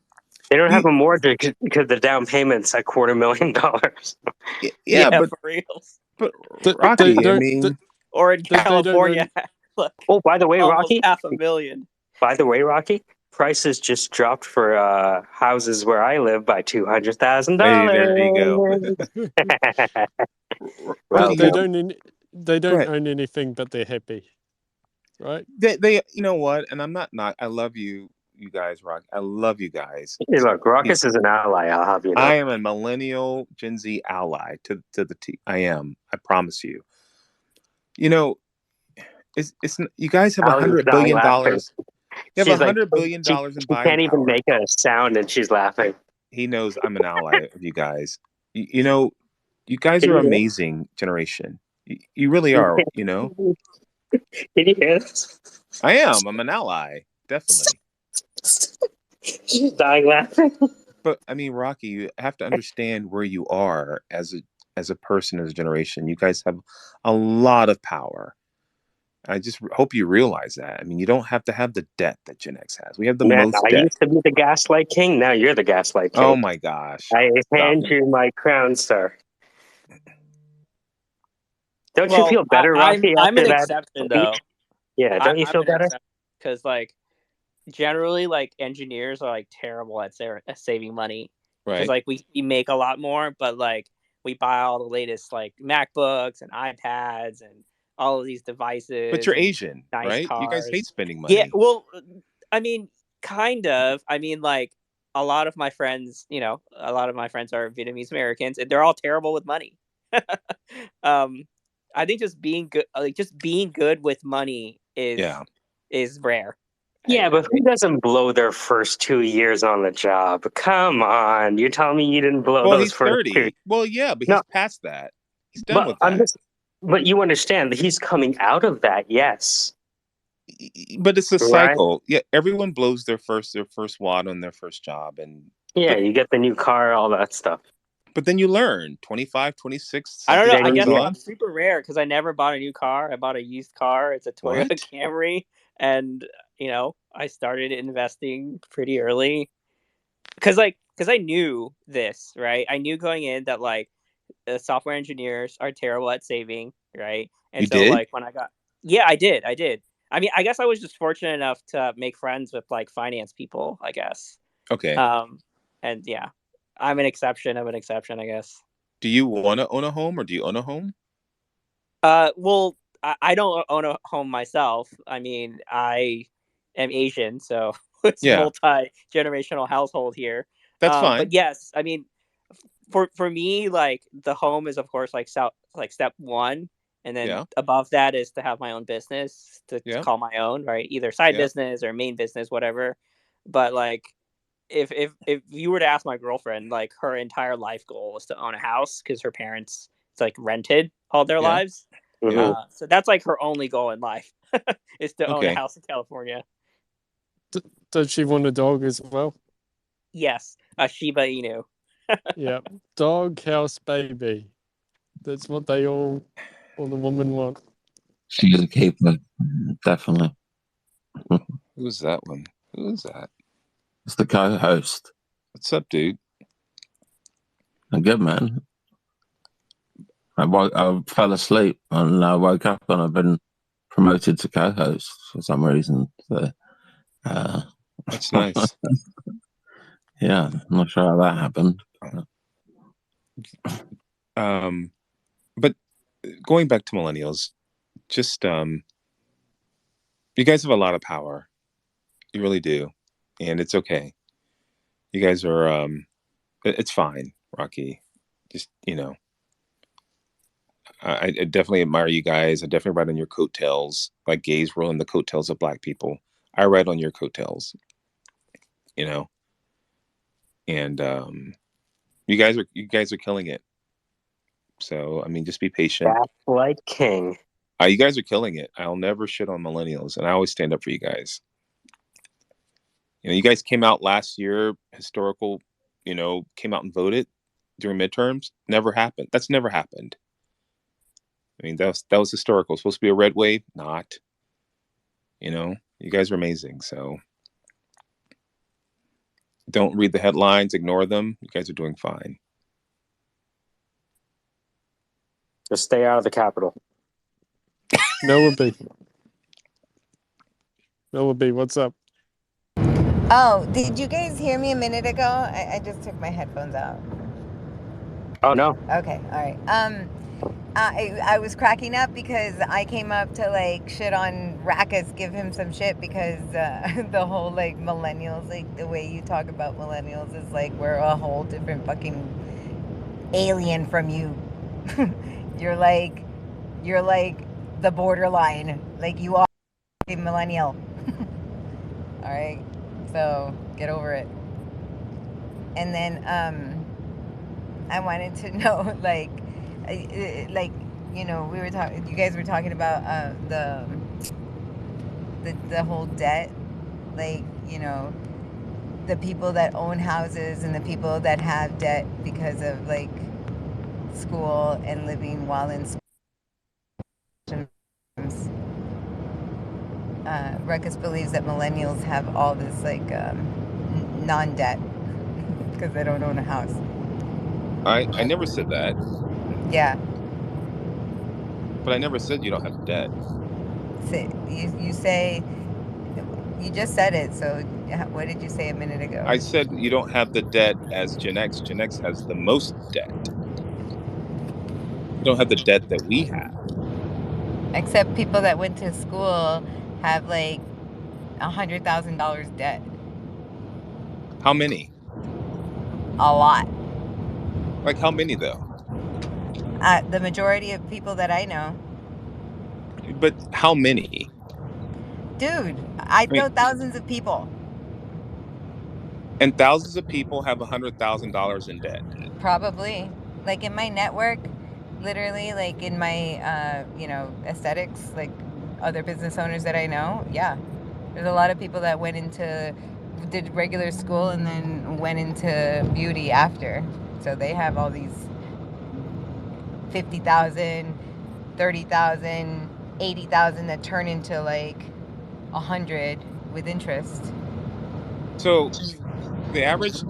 They don't have a mortgage because the down payment's at $250,000. Yeah, but for reals. But Rocky, or in California, look. Oh, by the way, almost Rocky. $500,000. By the way, Rocky, prices just dropped for houses where I live by $200,000. Hey, there you go. Well, They don't own anything, but they're happy, right? They you know what? And I'm not. I love you guys, Rock. I love you guys. Hey, look, Raucus is an ally. I'll have you know. I am a millennial Gen Z ally to the T. I am. I promise you. It's you guys have $100 billion. You have $100 billion in buying can't even power. make a sound, and she's laughing. He knows I'm an ally of you guys. You guys are amazing generation. You really are. Can you hear this? I am. I'm an ally. Definitely. She's dying laughing. But I mean, Rocky, you have to understand where you are as a person, as a generation. You guys have a lot of power. I just hope you realize that. I mean, you don't have to have the debt that Gen X has. We have the most I debt. used to be the gaslight king. Now you're the gaslight king. Oh my gosh! I hand you my crown, sir. Don't you feel better, Rocky? I'm after an that exception, speech? though. Yeah, don't you feel better? Because, like, generally, like, engineers are, like, terrible at saving money. Because, Right. like, we make a lot more, but, like, we buy all the latest, like, MacBooks and iPads and all of these devices. But you're and Asian, nice right? cars. You guys hate spending money. Yeah, well, I mean, Kind of. I mean, like a lot of my friends, a lot of my friends are Vietnamese Americans, and they're all terrible with money. um, I think just being good, with money Yeah. is rare. Yeah, but who doesn't blow their first 2 years on the job? Come on, you're telling me you didn't blow Well, those he's first two? 30. Well, yeah, but No, he's past that. He's done but with that. but you understand that he's coming out of that, yes. But it's a Right? cycle. Yeah, everyone blows their first wad on their first job, and Yeah, you get the new car, all that stuff. but then you learn 25, 26, I don't something know. I comes guess on. I'm super rare because I never bought a new car. I bought a used car. It's a Toyota What? Camry, and I started investing pretty early because I knew this, right? I knew going in that like software engineers are terrible at saving, right? And You so did? like when I got, yeah, I did. I mean, I guess I was just fortunate enough to make friends with like finance people, I guess. Okay. And yeah, I'm an exception of an exception, I guess. Do you want to own a home, or do you own a home? Well, I don't own a home myself. I mean, I am Asian, so it's Yeah, multi-generational household here. that's But fine. yes, I mean, for me, like the home is of course like step one, and then Yeah, above that is to have my own business to yeah, call my own, right? Either side yeah. business or main business, whatever. But like if you were to ask my girlfriend, like her entire life goal was to own a house because her parents it's like rented all their Yeah, lives. yeah. So that's like her only goal in life is to own a Okay. house in California. Does she want a dog as well? Yes, a Shiba Inu. Yeah, dog, house, baby. That's what all the women want. She's a keeper, definitely. Who's that one? Who's that? It's the co-host. What's up, dude? I'm good, man. I fell asleep and I woke up and I've been promoted to co-host for some reason. So, That's nice. yeah, I'm not sure how that happened. But going back to millennials, just you guys have a lot of power. You really do, and it's okay. You guys are it's fine, Rocky. Just I definitely admire you guys. I definitely ride on your coattails, like gays roll on the coattails of black people. I ride on your coattails, and you guys are killing it. So I mean, just be patient. That's like king. You guys are killing it. I'll never shit on millennials, and I always stand up for you guys. You guys came out last year, historical. Came out and voted during midterms. Never happened. That's never happened. I mean, that was historical. It's supposed to be a red wave, not. You guys are amazing. So don't read the headlines, ignore them. You guys are doing fine. Just stay out of the Capitol. Noah B, what's up? Oh, did you guys hear me a minute ago? I just took my headphones out. Oh no. Okay, all right. I was cracking up because I came up to like shit on Rackus, give him some shit because the whole like millennials, like the way you talk about millennials is like we're a whole different fucking alien from you. You're like the borderline, like you are a millennial. All right, so get over it. And then I wanted to know like we were talking, you guys were talking about the whole debt, like the people that own houses and the people that have debt because of like school and living while in school. Ruckus believes that millennials have all this like non-debt because they don't own a house. I never said that. Yeah. But I never said you don't have debt. You say, you just said it, so what did you say a minute ago? I said you don't have the debt as Gen X. Gen X has the most debt. You don't have the debt that we have. Except people that went to school have like $100,000 debt. How many? A lot. Like how many though? The majority of people that I know. But how many? Dude, I I mean, know thousands of people. and thousands of people have $100,000 in debt. Probably. Like in my network, literally, like in my, aesthetics, like other business owners that I know, yeah. There's a lot of people that did regular school and then went into beauty after. So they have all these 50,000, 30,000, 80,000 that turn into like 100 with interest. So the average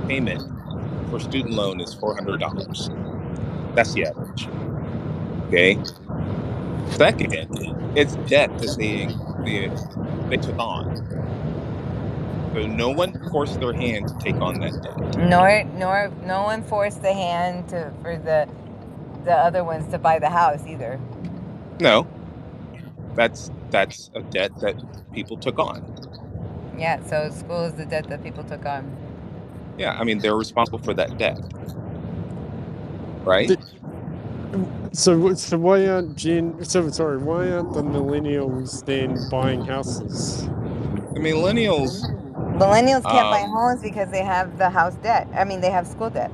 payment for student loan is $400. That's the average. Okay. Second, it's debt that they took on. So no one forced their hand to take on that debt. Nor no one forced the hand for the other ones to buy the house either. No, that's a debt that people took on. Yeah, so school is the debt that people took on. Yeah, I mean they're responsible for that debt, right? So why aren't why aren't the millennials then buying houses? The millennials. Millennials can't buy homes because they have the house debt. I mean, they have school debt.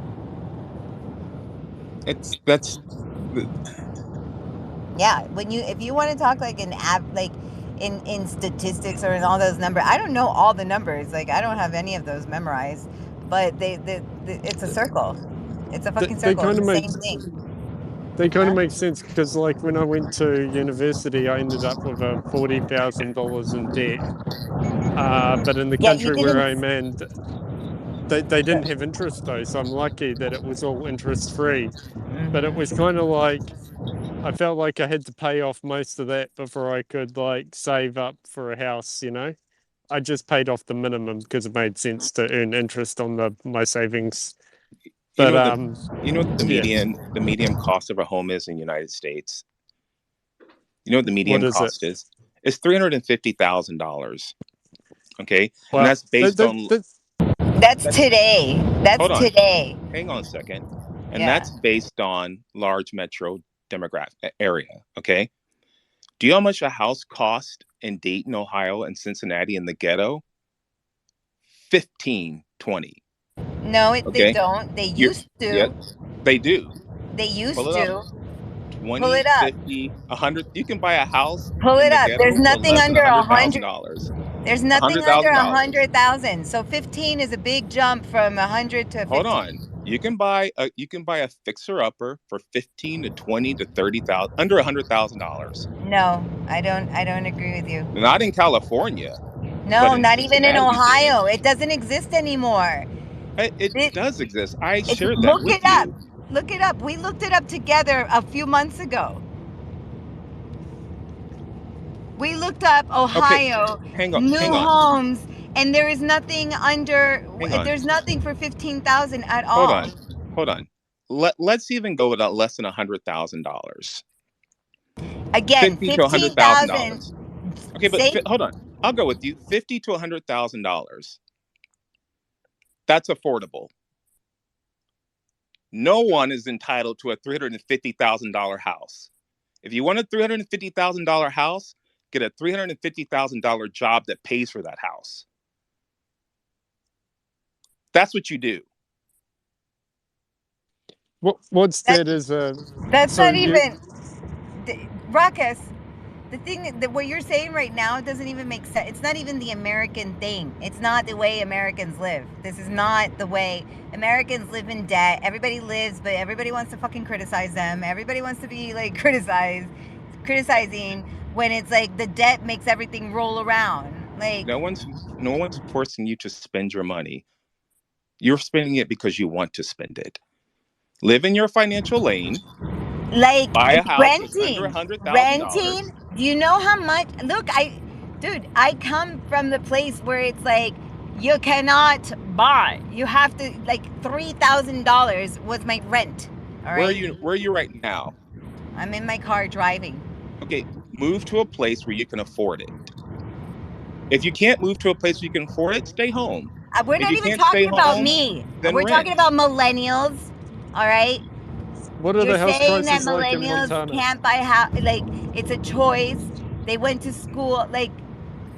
Yeah, if you want to talk like in statistics or in all those numbers, I don't know all the numbers. Like I don't have any of those memorized, but it's a circle. It's a fucking They circle. It's kind of the make same thing. they kind of make sense because like when I went to university, I ended up with $40,000 in debt. But in the Yeah, you country where didn't. I'm in, they didn't have interest though, so I'm lucky that it was all interest free. But it was kind of like I felt like I had to pay off most of that before I could like save up for a house, you know. I just paid off the minimum because it made sense to earn interest on my savings. But you know what the yeah. median cost of a home is in the United States? You know what the median What is it? cost is? It's $350,000. Okay, Well, and that's based on. That's today. That's Hold on. today. Hang on a second. And Yeah. that's based on large metro demographic area. Okay. Do you know how much a house cost in Dayton, Ohio, and Cincinnati in the ghetto? 15, 20. No, they Okay. don't. They used to. Yeah, they do. They used Pull it to. up. Pull 20, it up. 50, 100. You can buy a house Pull in it the up. There's ghetto for nothing less than under $100. $100,000. There's nothing under $100,000. 100,000. So 15 is a big jump from 100 to 15. Hold on. You can buy a fixer upper for 15 to 20 to 30,000 under $100,000. No, I don't agree with you. Not in California, but No, in not even in Cincinnati you do. Ohio. It doesn't exist anymore. It does exist. I shared that Look with it up. you. Look it up. We looked it up together a few months ago. We looked up Ohio Hang new on. homes, and there is nothing under. Hang on. There's nothing for 15,000 at all. Hold on. Let's even go with less than $100,000. Again, $50,000 to $100,000. Okay, but Say, hold on. I'll go with you. $50,000 to $100,000. That's affordable. No one is entitled to a $350,000 house. If you want a $350,000 house, get a $350,000 job that pays for that house. That's what you do. What's that as a? That's so not you, even. Ruckus, the thing that what you're saying right now doesn't even make sense. It's not even the American thing. It's not the way Americans live. This is not the way Americans live in debt. Everybody lives, but everybody wants to fucking criticize them. Everybody wants to be like criticizing when it's like the debt makes everything roll around. Like no one's forcing you to spend your money. You're spending it because you want to spend it. Live in your financial lane. Like buy a house that's renting. under $100,000. Renting. Do you know how much? Look, I come from the place where it's like you cannot buy. You have to like $3,000 was my rent. All right. Where are you right now? I'm in my car driving. Okay, move to a place where you can afford it. If you can't move to a place where you can afford it, stay home. We're If not you even can't stay talking about home, me. then We're talking rent. about millennials. All right. What are You're the house saying that prices like in millennials Montana? can't buy house. Like it's a choice. They went to school. Like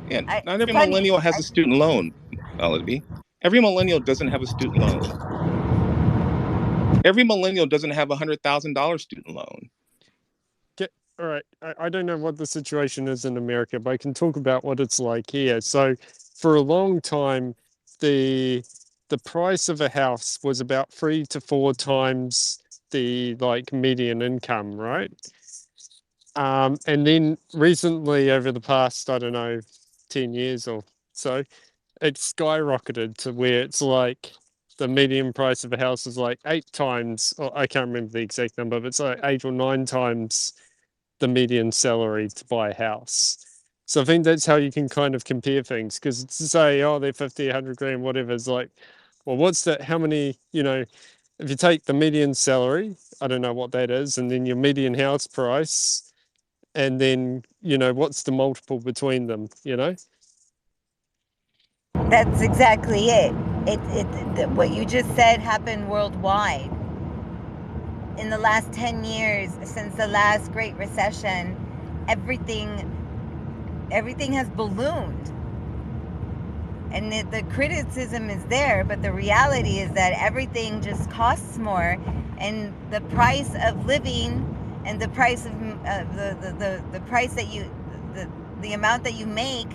Yeah, not it's every funny. millennial has a student loan, Melody. Every millennial doesn't have a student loan. Every millennial doesn't have $100,000 student loan. All right, I don't know what the situation is in America, but I can talk about what it's like here. So, for a long time, the the price of a house was about 3 to 4 times the like median income, right? And then recently, over the past, I don't know, 10 years or so, it's skyrocketed to where it's like the median price of a house is like 8 times, or I can't remember the exact number, but it's like 8 or 9 times the median salary to buy a house. So I think that's how you can kind of compare things, because to say, oh, they're 50, 100 grand, whatever, is like, well, what's that? How many, if you take the median salary, I don't know what that is, and then your median house price, and then, what's the multiple between them, That's exactly it. What you just said happened worldwide. In the last 10 years, since the last Great Recession, everything has ballooned. And the criticism is there, but the reality is that everything just costs more, and the price of living and the price of the price that you the amount that you make,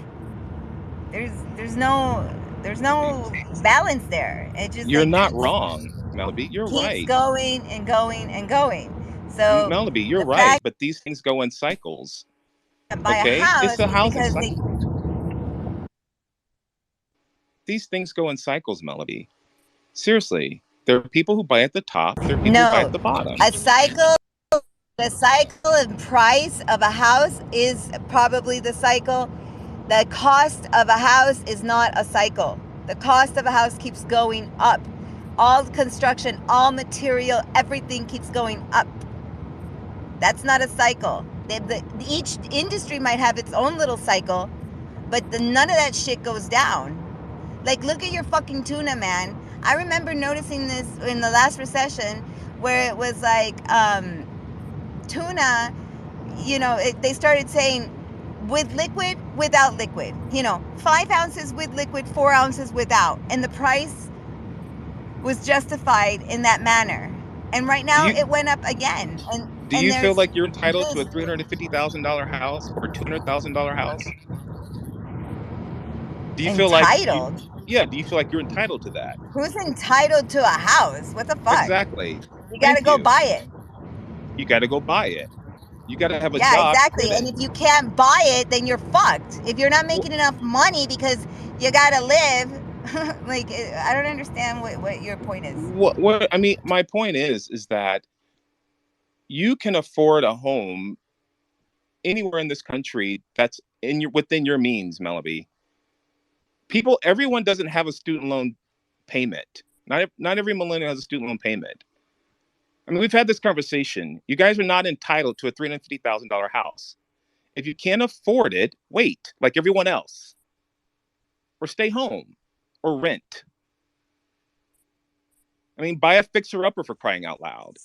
there's no balance there. It just You're like not wrong, Melody. You're keeps right. going and going and going. So Melody, you're the right. fact But these things go in cycles. that buy a Okay? It's house a is housing because they cycle. These things go in cycles, Melody. Seriously. There are people who buy at the top, there are people who buy no at the bottom. a cycle. The cycle and price of a house is probably the cycle. The cost of a house is not a cycle. The cost of a house keeps going up. All construction, all material, everything keeps going up. That's not a cycle. Each industry might have its own little cycle, but none of that shit goes down. Like, look at your fucking tuna, man. I remember noticing this in the last recession where it was like, tuna, they started saying with liquid, without liquid, 5 ounces with liquid, 4 ounces without. And the price was justified in that manner. And right Do now you it went up again. do And you feel there's like you're entitled to a this $350,000 house or a $200,000 house? Do you feel like entitled. do you feel like you're entitled to that? Who's entitled to a house? What the fuck? Exactly. You gotta Thank go you. buy it. You got to go buy it. You got to have a Yeah, job to exactly. get And it. if you can't buy it, then you're fucked. If you're not making enough money because you gotta live, like, I don't understand what your point is. What I mean, my point is that you can afford a home anywhere in this country that's within your means, Melody. Everyone doesn't have a student loan payment. Not every millennial has a student loan payment. I mean, we've had this conversation. You guys are not entitled to a $350,000 house. If you can't afford it, wait, like everyone else, or stay home, or rent. I mean, buy a fixer-upper, for crying out loud.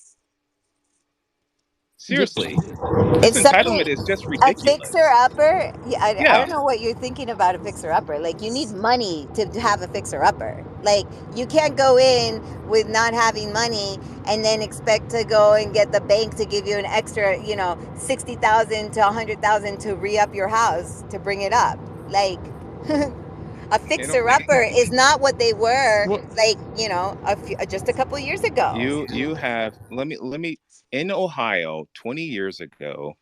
Seriously, this If something, entitlement is just a fixer ridiculous. upper, yeah, I Yeah, don't know what you're thinking about a fixer upper. Like, you need money to have a fixer upper. Like, you can't go in with not having money and then expect to go and get the bank to give you an extra, 60,000 to 100,000 to re-up your house to bring it up. Like, a they don't. fixer upper is not what they were, What? like, just a couple years ago. You have let me in Ohio 20 years ago,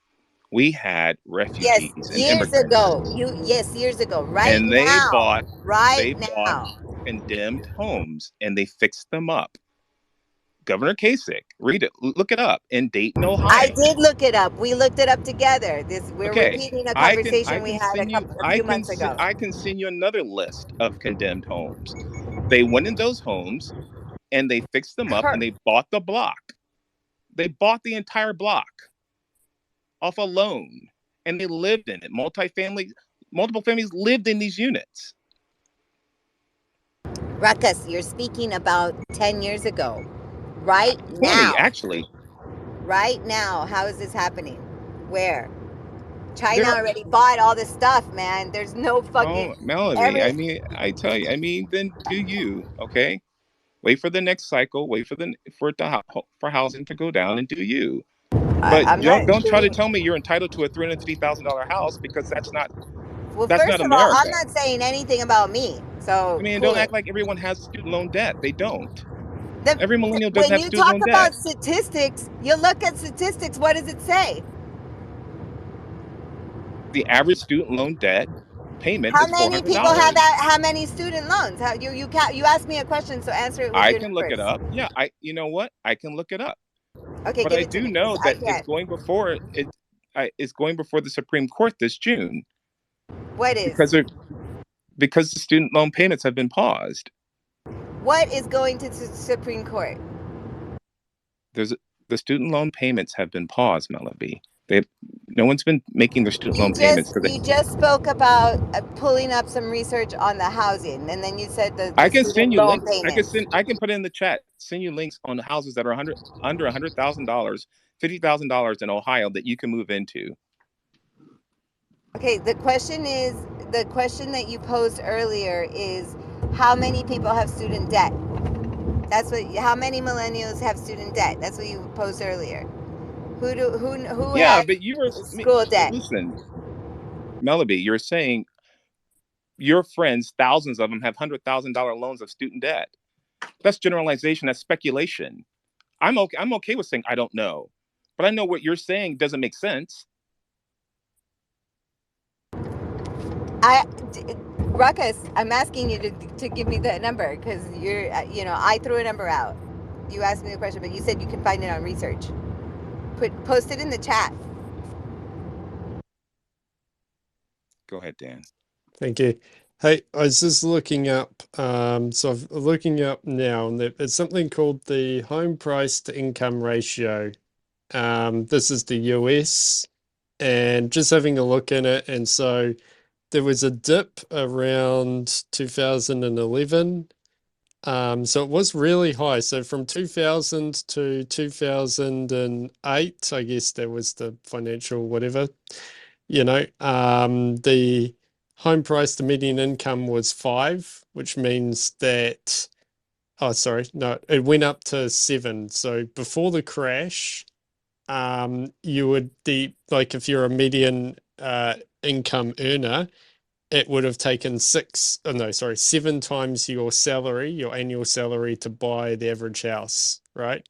we had Yes, refugees and years immigrants, ago. Yes, years ago. Right and now. Right they bought now. condemned homes and they fixed them up. Governor Kasich, read it, look it up, in Dayton, I Ohio. did look it up. We looked it up together. We're Okay, repeating a I conversation we can had send you a few months ago. I can send you another list of condemned homes. They went in those homes and they fixed them up and they bought the block. They bought the entire block off a loan and they lived in it. Multifamily, multiple families lived in these units. Ruckus, you're speaking about 10 years ago. Right 20, now. actually. Right now. How is this happening? Where? China There. already bought all this stuff, man. There's no fucking Oh, Melody. I mean, I tell you. I mean, then do you? Okay. Wait for the next cycle. Wait for for housing to go down, and do you? But I'm not don't try to doing. tell me you're entitled to a $350,000 house, because that's not Well, first of all, I'm America. not saying anything about me. So I mean, cool don't it. act like everyone has student loan debt. They don't. The, Every millennial doesn't when have you student talk loan debt. about statistics, you look at statistics. What does it say? The average student loan debt payment How is many people have $400. that? How many student loans? How you asked me a question, so answer it with I your can look it numbers. up. Yeah, you know what? I can look it up. Okay, But give I it to do me because know I that can't. it's going before the Supreme Court this June. What is? Because the student loan payments have been paused. What is going to the Supreme Court? The student loan payments have been paused, Melody. No one's been making their student loan payments. You just spoke about pulling up some research on the housing, and then you said the I can student send you loan links. payments. I can put it in the chat. Send you links on houses that are under $100,000, $50,000 in Ohio that you can move into. Okay, the question that you posed earlier is how many people have student debt? How many millennials have student debt? That's what you posed earlier. Who Yeah, has but you were school debt? listen, Melody, you're saying your friends, thousands of them, have $100,000 loans of student debt. That's generalization. That's speculation. I'm okay with saying I don't know, but I know what you're saying doesn't make sense. Ruckus, I'm asking you to give me the number because I threw a number out. You asked me the question, but you said you can find it on research. Post it in the chat. Go ahead, Dan. Thank you. Hey, I was just looking up, so I'm looking up now, and there's something called the home price to income ratio. This is the US, and just having a look in it, and so there was a dip around 2011. So it was really high. So from 2000 to 2008, I guess there was the financial whatever, the home price to median income was 5, which means that, oh, sorry, no, it went up to 7. So before the crash, you would like if you're a median income earner, it would have taken 7 times your salary, your annual salary, to buy the average house, right?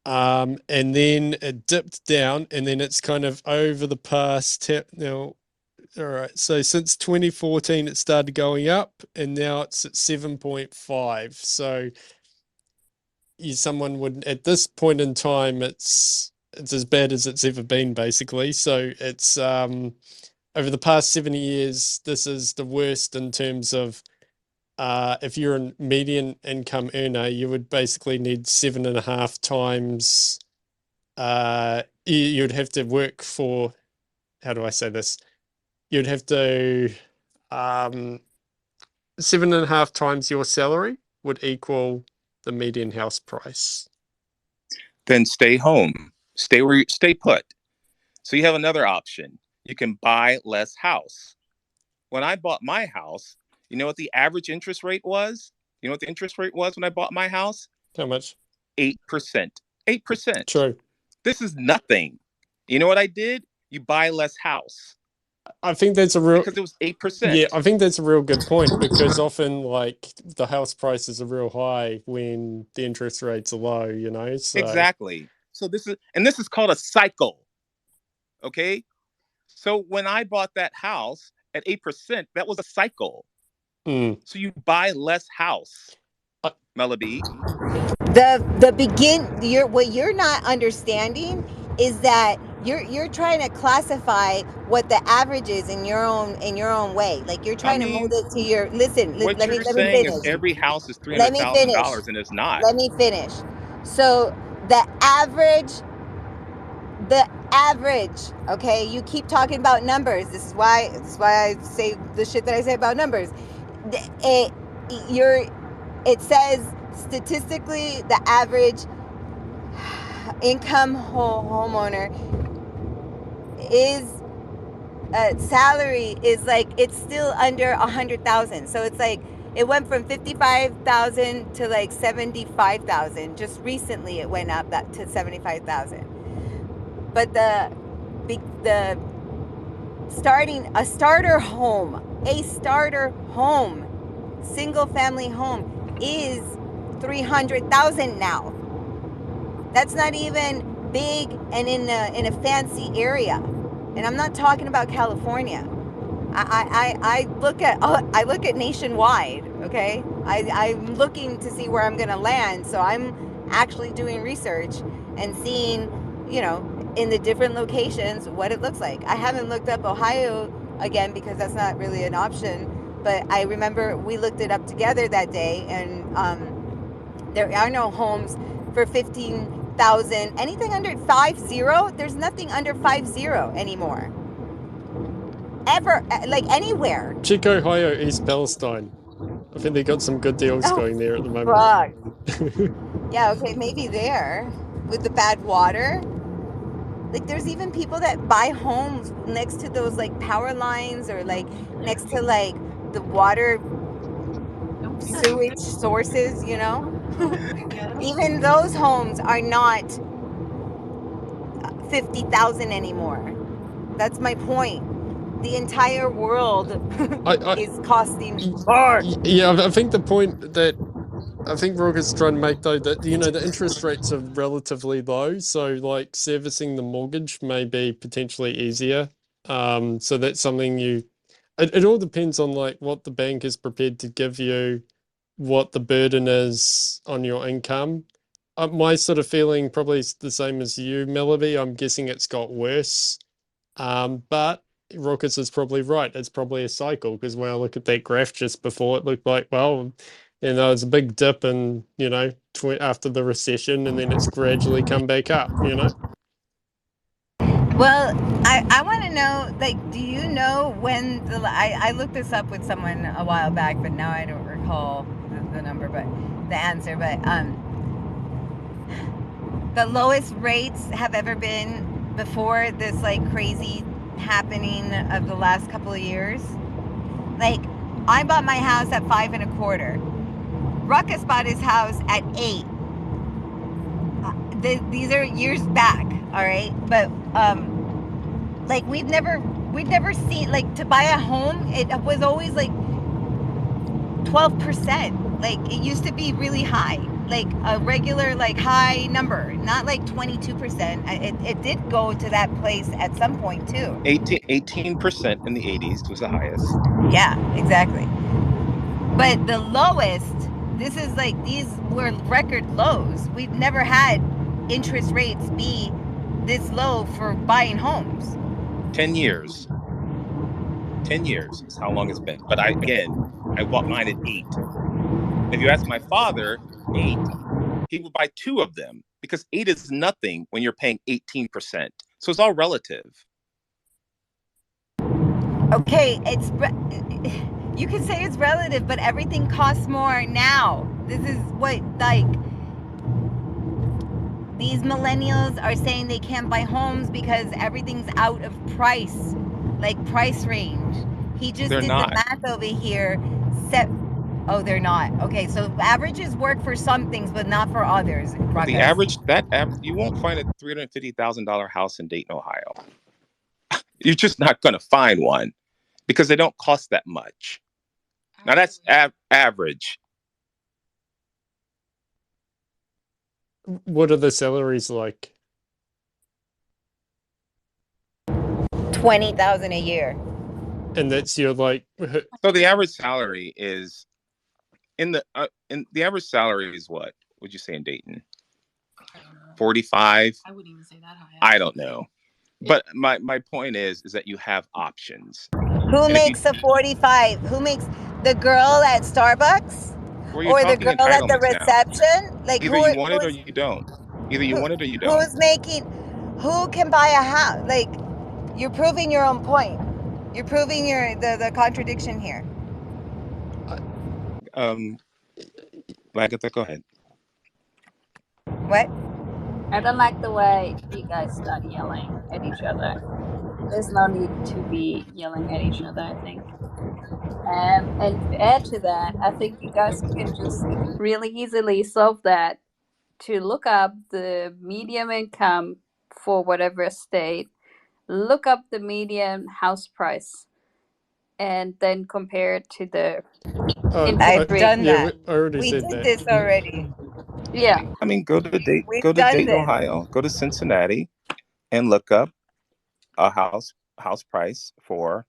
And then it dipped down, and then it's kind of over the past now. All right, so since 2014, it started going up, and now it's at 7.5. So someone would, at this point in time, it's as bad as it's ever been, basically. So it's over the past 70 years, this is the worst in terms of if you're a median income earner, you would basically need 7.5 times. You'd have to work for, how do I say this? You'd have to 7.5 times your salary would equal the median house price. Then stay home. Stay put. So you have another option. You can buy less house. When I bought my house, you know what the average interest rate was? You know what the interest rate was when I bought my house? How much? 8%. 8%. True. This is nothing. You know what I did? You buy less house. I think that's because it was 8%. Yeah, I think that's a real good point, because often like the house prices are real high when the interest rates are low, so Exactly. So this is called a cycle. Okay? So when I bought that house at 8%, that was a cycle. So you buy less house, Melody. What you're not understanding is that you're trying to classify what the average is in your own way. Like you're trying to mold it to your What let me you're saying finish. is every house is Let me finish. $300,000, and it's not. Let me finish. So the average. Okay, you keep talking about numbers. This is why I say the shit that I say about numbers. It says statistically the average income homeowner is salary is like, it's still under 100,000. So it's like it went from 55,000 to like 75,000. Just recently it went up that to 75,000. But the a starter home, single family home is 300,000 now. That's not even big and in a fancy area. And I'm not talking about California. I look at nationwide. Okay, I'm looking to see where I'm gonna land. So I'm actually doing research and seeing, in the different locations what it looks like. I haven't looked up Ohio again because that's not really an option. But I remember we looked it up together that day, and there are no homes for 15,000. Anything under 50, there's nothing under 50 anymore. Ever, like anywhere. Chico, Ohio, East Palestine. I think they got some good deals going there at the moment. Fuck. Yeah, okay, maybe there with the bad water. Like, there's even people that buy homes next to those like power lines, or like next to like the water sewage sources, Even those homes are not 50,000 anymore. That's my point. The entire world is costing more. Yeah, I think the point that I think Roger's trying to make, though, that the interest rates are relatively low, so like servicing the mortgage may be potentially easier. So that's something it all depends on like what the bank is prepared to give you, what the burden is on your income. My sort of feeling probably is the same as you, Melody. I'm guessing it's got worse. But Rockets is probably right. It's probably a cycle, because when I look at that graph just before, it looked like, well, it's a big dip in, after the recession, and then it's gradually come back up, Well, I want to know, like, do you know when I looked this up with someone a while back, but now I don't recall the number, but the answer, but the lowest rates have ever been before this like crazy happening of the last couple of years. Like, I bought my house at 5.25. Ruckus bought his house at 8. These are years back, all right? But like, we'd never seen, like, to buy a home, it was always like 12%. Like, it used to be really high, like a regular like high number, not like 22%. It did go to that place at some point too. 18% in the 80s was the highest. Yeah, exactly. But the lowest, these were record lows. We've never had interest rates be this low for buying homes. 10 years. 10 years is how long it's been. But I bought mine at 8. If you ask my father, 8, he would buy 2 of them, because 8 is nothing when you're paying 18%. So it's all relative. Okay, you can say it's relative, but everything costs more now. This is what, like, these millennials are saying they can't buy homes because everything's out of price, like price range. He just did the math over here. Oh, they're not. Okay, so averages work for some things, but not for others. The average, you won't find a $350,000 house in Dayton, Ohio. You're just not going to find one, because they don't cost that much. Now that's average. What are the salaries like? 20,000 a year. And that's your like. So the average salary is in the average salary is what would you say in Dayton? 45. I wouldn't even say that high. I don't know, but my point is that you have options. Who makes a 45? Who makes the girl at Starbucks? Or the girl at the reception? Like, either you want it or you don't. Either you want it or you don't. who can buy a house? Like, you're proving your own point. You're proving the contradiction here. Agatha, go ahead. What? I don't like the way you guys start yelling at each other. There's no need to be yelling at each other, I think. And to add to that, I think you guys can just really easily solve that to look up the median income for whatever state, look up the median house price, and then compare it to the interest I've rate. done that. I already We said did that. this already. Yeah. I mean, go to We've done Dayton, this. Ohio. Go to Cincinnati, and look up a house price for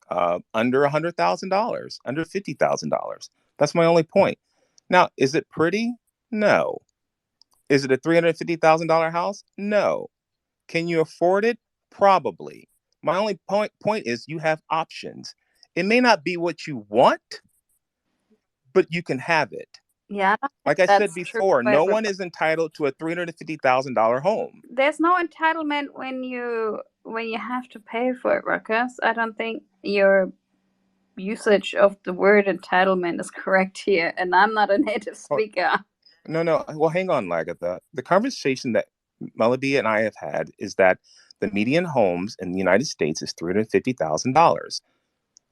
under $100,000, under $50,000. That's my only point. Now, is it pretty? No. Is it a $350,000 house? No. Can you afford it? Probably. My only point is you have options. It may not be what you want, but you can have it. Yeah, I don't Like think I said that's true before, for no one everybody. is entitled to a $350,000 home. There's no entitlement when you have to pay for it, Ruckus. I don't think your usage of the word entitlement is correct here, and I'm not a native speaker. No. Well, hang on, Lagatha. The conversation that Melody and I have had is that the median homes in the United States is $350,000.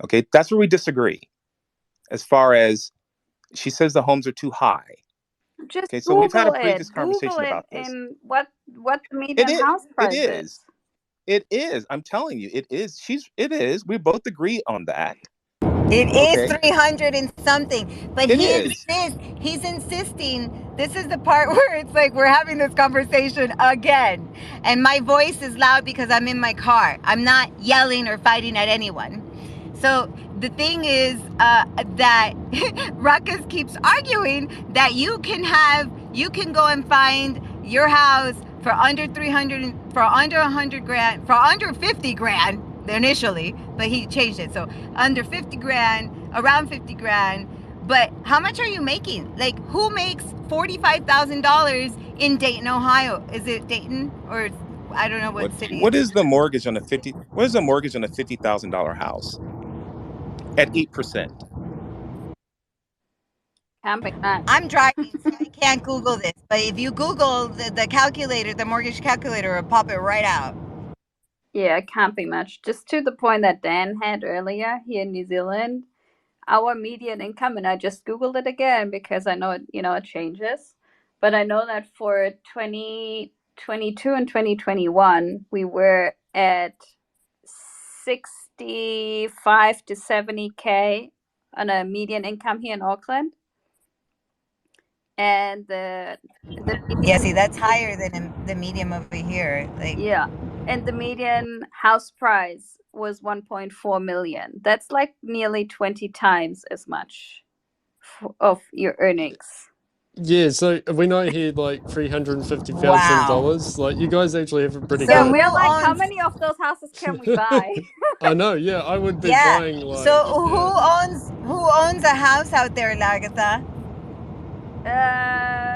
Okay, that's where we disagree. As far as she says the homes are too high. Just Okay, so we've had a Google previous it. Google conversation it about this. and what the median house It price is. is. It is. I'm telling you, it is. It is. We both agree on that. It is Okay. 300 and something, but It he is. insists. He's insisting. This is the part where it's like we're having this conversation again, and my voice is loud because I'm in my car. I'm not yelling or fighting at anyone. So the thing is that Ruckus keeps arguing that you can go and find your house for under 300, for under 100 grand, for under 50 grand initially, but he changed it. So under 50 grand, around 50 grand. But how much are you making? Like, who makes $45,000 in Dayton, Ohio? Is it Dayton, or I don't know what city? What is the mortgage on a $50,000 house at 8%? I'm driving, so I can't Google this. But if you Google the calculator, the mortgage calculator will pop it right out. Yeah, it can't be much. Just to the point that Dan had earlier here in New Zealand, our median income, and I just Googled it again because I know it changes. But I know that for 2022 and 2021, we were at 65 to 70K on a median income here in Auckland. And the Yeah, see, that's higher than the medium over here. Like, yeah, and the median house price was 1.4 million. That's like nearly 20 times as much of your earnings. Yeah, so we not here like $350,000. Like, you guys actually have it pretty Yeah, good. we're like, how many of those houses can we buy? I know. Yeah, I would be yeah. buying like. So who owns a house out there, Lagatha?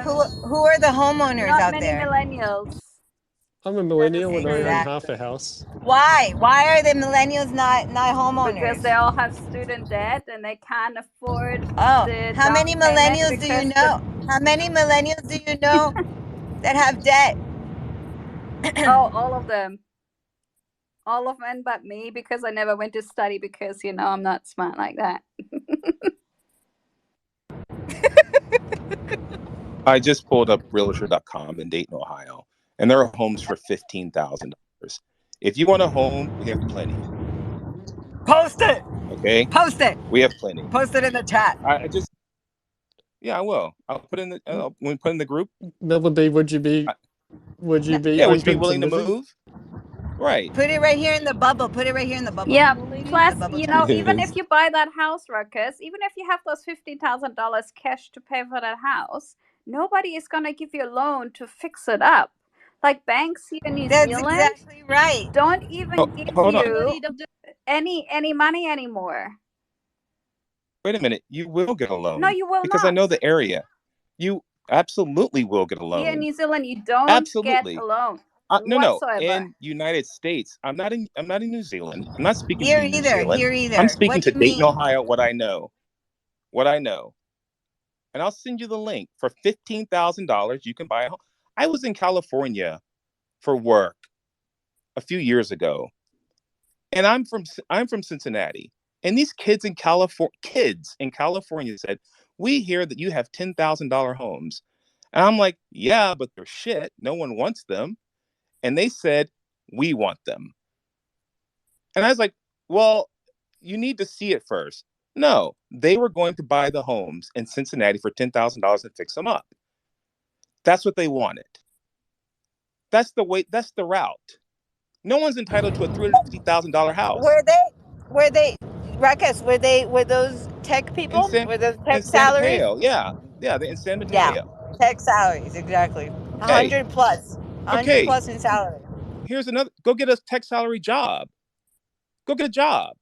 Who are the homeowners not out many there? millennials. I'm a millennial and I own Exactly. half a house. Why? Why are the millennials not homeowners? Because they all have student debt and they can't afford the How many down payment millennials do you because know? How many millennials do you know that have debt? Oh, all of them. All of them but me, because I never went to study because, I'm not smart like that. I just pulled up realtor.com in Dayton, Ohio, and there are homes for $15,000. If you want a home, we have plenty. Post it. Okay. Post it. We have plenty. Post it in the chat. I will. I'll put in when we put in the group. Melody, would you be would you be open willing to living? move? Right. Put it right here in the bubble. Put it right here in the bubble. Yeah. Plus, bubble chat. even if you buy that house, Ruckus, even if you have those $50,000 cash to pay for that house, nobody is gonna give you a loan to fix it up. Like banks here in New Zealand, exactly right. Don't even give hold on. you any money anymore. Wait a minute. You will get a loan. No, you will because not. I know the area. You absolutely will get a loan. Here in New Zealand, you don't Absolutely. get a loan. No, whatsoever. in United States. I'm not in New Zealand. I'm not speaking Here to New either. Zealand. Here either. I'm speaking What to you Dayton, mean? Ohio. What I know. And I'll send you the link. For $15,000, you can buy a home. I was in California for work a few years ago, and I'm from Cincinnati. And these kids in California said, "We hear that you have $10,000 homes." And I'm like, "Yeah, but they're shit. No one wants them." And they said, "We want them." And I was like, "Well, you need to see it first." No, they were going to buy the homes in Cincinnati for $10,000 and fix them up. That's what they wanted. That's the way. That's the route. No one's entitled to a $350,000 house Were they, Ruckus, were those tech in people? Were those in tech San salaries? Mateo. Yeah, they're in San Yeah, Mateo. tech salaries, exactly. Hey, 100 plus. 100 okay. plus in salary. Here's another. Go get a tech salary job. Go get a job.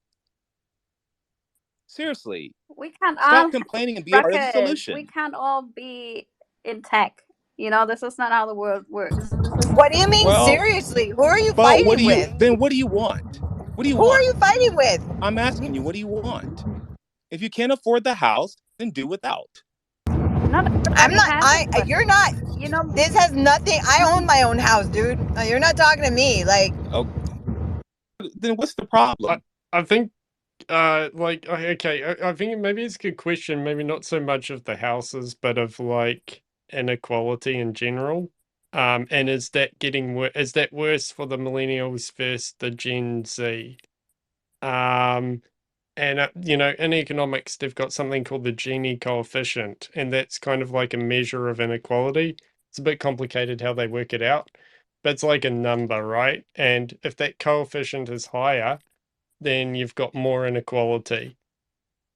Seriously. We can't Stop all complaining and be a part of the Ruckus, we solution. can't all be in tech. You know, this is not how the world works. What do you mean Well, seriously? Who are you but fighting with? what do you want? What do you Who are want? you fighting with? I'm asking you, what do you want? If you can't afford the house, then do without. Not I'm everybody not, has it, but you're not, you know, this has nothing, I own my own house, dude. You're not talking to me, like. Oh, then what's the problem? I think I think maybe it's a good question, maybe not so much of the houses, but of like inequality in general. And is that is that worse for the millennials versus the Gen Z? And in economics, they've got something called the Gini coefficient, and that's kind of like a measure of inequality. It's a bit complicated how they work it out, but it's like a number, right? And if that coefficient is higher, then you've got more inequality.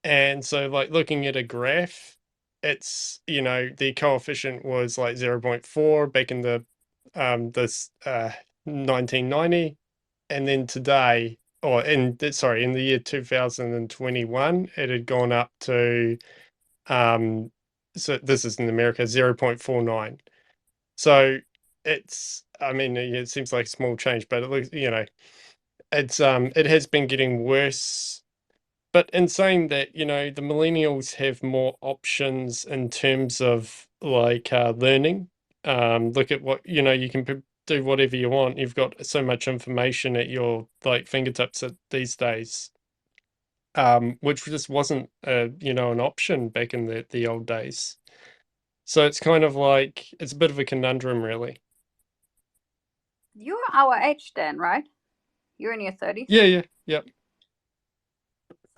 And so, like looking at a graph, it's the coefficient was like 0.4 back in the this 1990, and then today, or in the year 2021, it had gone up to so this is in America, 0.49. So it's, I mean, it seems like a small change, but it looks, it has been getting worse. But in saying that, the millennials have more options in terms of like learning. Look at what, you can do whatever you want. You've got so much information at your like fingertips these days, which just wasn't an option back in the old days. So it's kind of like it's a bit of a conundrum, really. you're our age then, right? You're in your 30s. Yeah, yep.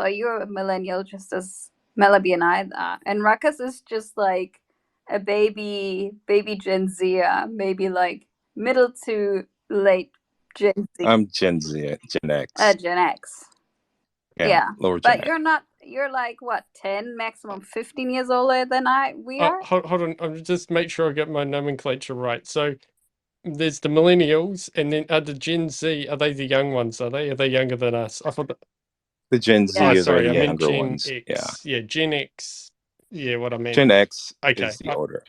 So you're a millennial, just as Melody and I are. And Ruckus is just like a baby Gen Z, maybe like middle to late Gen Z. I'm Gen Z, Gen X. Gen X. Yeah, lower Gen but X. you're not. You're like what, 10, maximum 15 years older than we are. Hold on, I'll just make sure I get my nomenclature right. So there's the millennials, and then the Gen Z. Are they the young ones? Are they younger than us? I thought The Gen Z is sorry, the I meant younger Gen ones. X. Yeah, Gen X. Yeah, what I meant. Gen X Okay. is the older.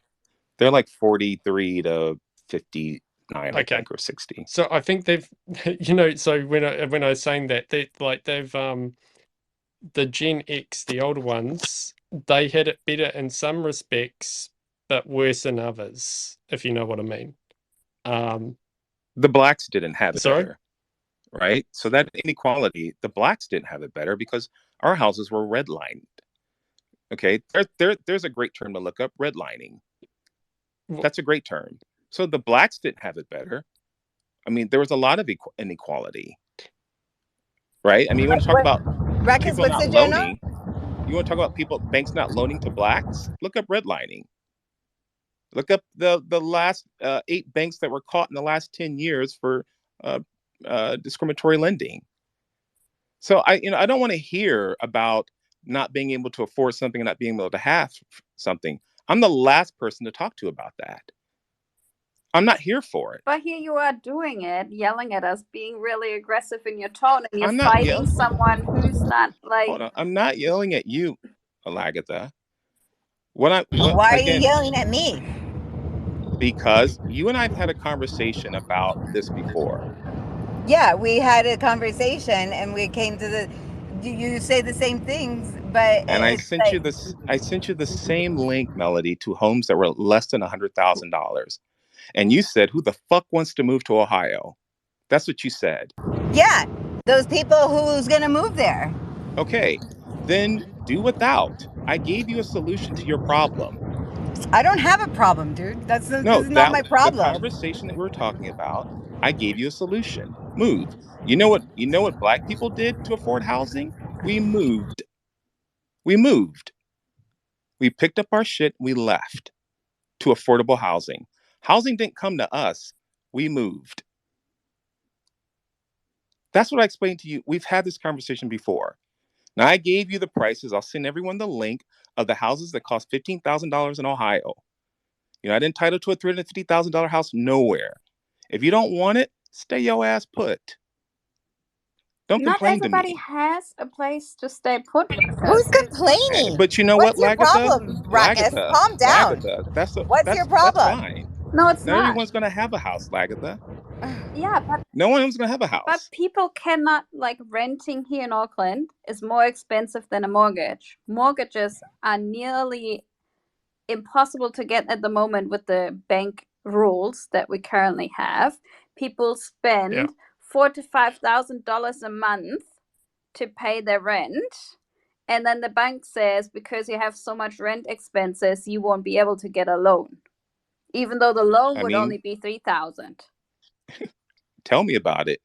They're like 43 to 59, I think, or 60. So I think they've, so when I was saying that, they've the Gen X, the older ones, they had it better in some respects, but worse in others, if you know what I mean. The blacks didn't have it Sorry? better, right? So that inequality, the blacks didn't have it better because our houses were redlined. Okay, there's a great term to look up, redlining. That's a great term. So the blacks didn't have it better. I mean, there was a lot of inequality, right? I mean, you want to talk about people not loaning? You want to talk about banks not loaning to blacks? Look up redlining. Look up the last 8 banks that were caught in the last 10 years for discriminatory lending. So I don't want to hear about not being able to afford something and not being able to have something. I'm the last person to talk to about that. I'm not here for it. But here you are doing it, yelling at us, being really aggressive in your tone, and you're I'm not fighting someone who's not like. Hold on. I'm not yelling at you, Alagatha. Why are you yelling at me? Because you and I've had a conversation about this before. Yeah, we had a conversation and we came to the. You say the same things, but And I it's sent like you this. I sent you the same link, Melody, to homes that were less than $100,000, and you said, "Who the fuck wants to move to Ohio?" That's what you said. yeah, those people who's gonna move there. Okay, then do without. I gave you a solution to your problem. I don't have a problem, dude. This No, is not my the problem. conversation that we were talking about, I gave you a solution. Move. You know what black people did to afford housing? We moved. We moved. We picked up our shit, we left to affordable housing. Housing didn't come to us. We moved. That's what I explained to you. We've had this conversation before. Now I gave you the prices. I'll send everyone the link of the houses that cost $15,000 in Ohio. You're not entitled to a $350,000 house nowhere. If you don't want it, stay your ass put. Don't Not complain to everybody me. has a place to stay put, Who's Ruckus. complaining? But you know what, What's your Lagatha? problem, Ruckus? Lagatha, Calm down. Lagatha. What's your That's problem? fine. No, it's Not not. everyone's gonna have a house, Lagatha. Yeah, No one's gonna have a but house. people cannot, like, renting here in Auckland is more expensive than a mortgage. Mortgages are nearly impossible to get at the moment with the bank rules that we currently have. People Yeah. spend $4,000 to $5,000 a month to pay their rent, and then the bank says because you have so much rent expenses, you won't be able to get a loan, even though the loan I would mean, only be 3,000. tell me about it.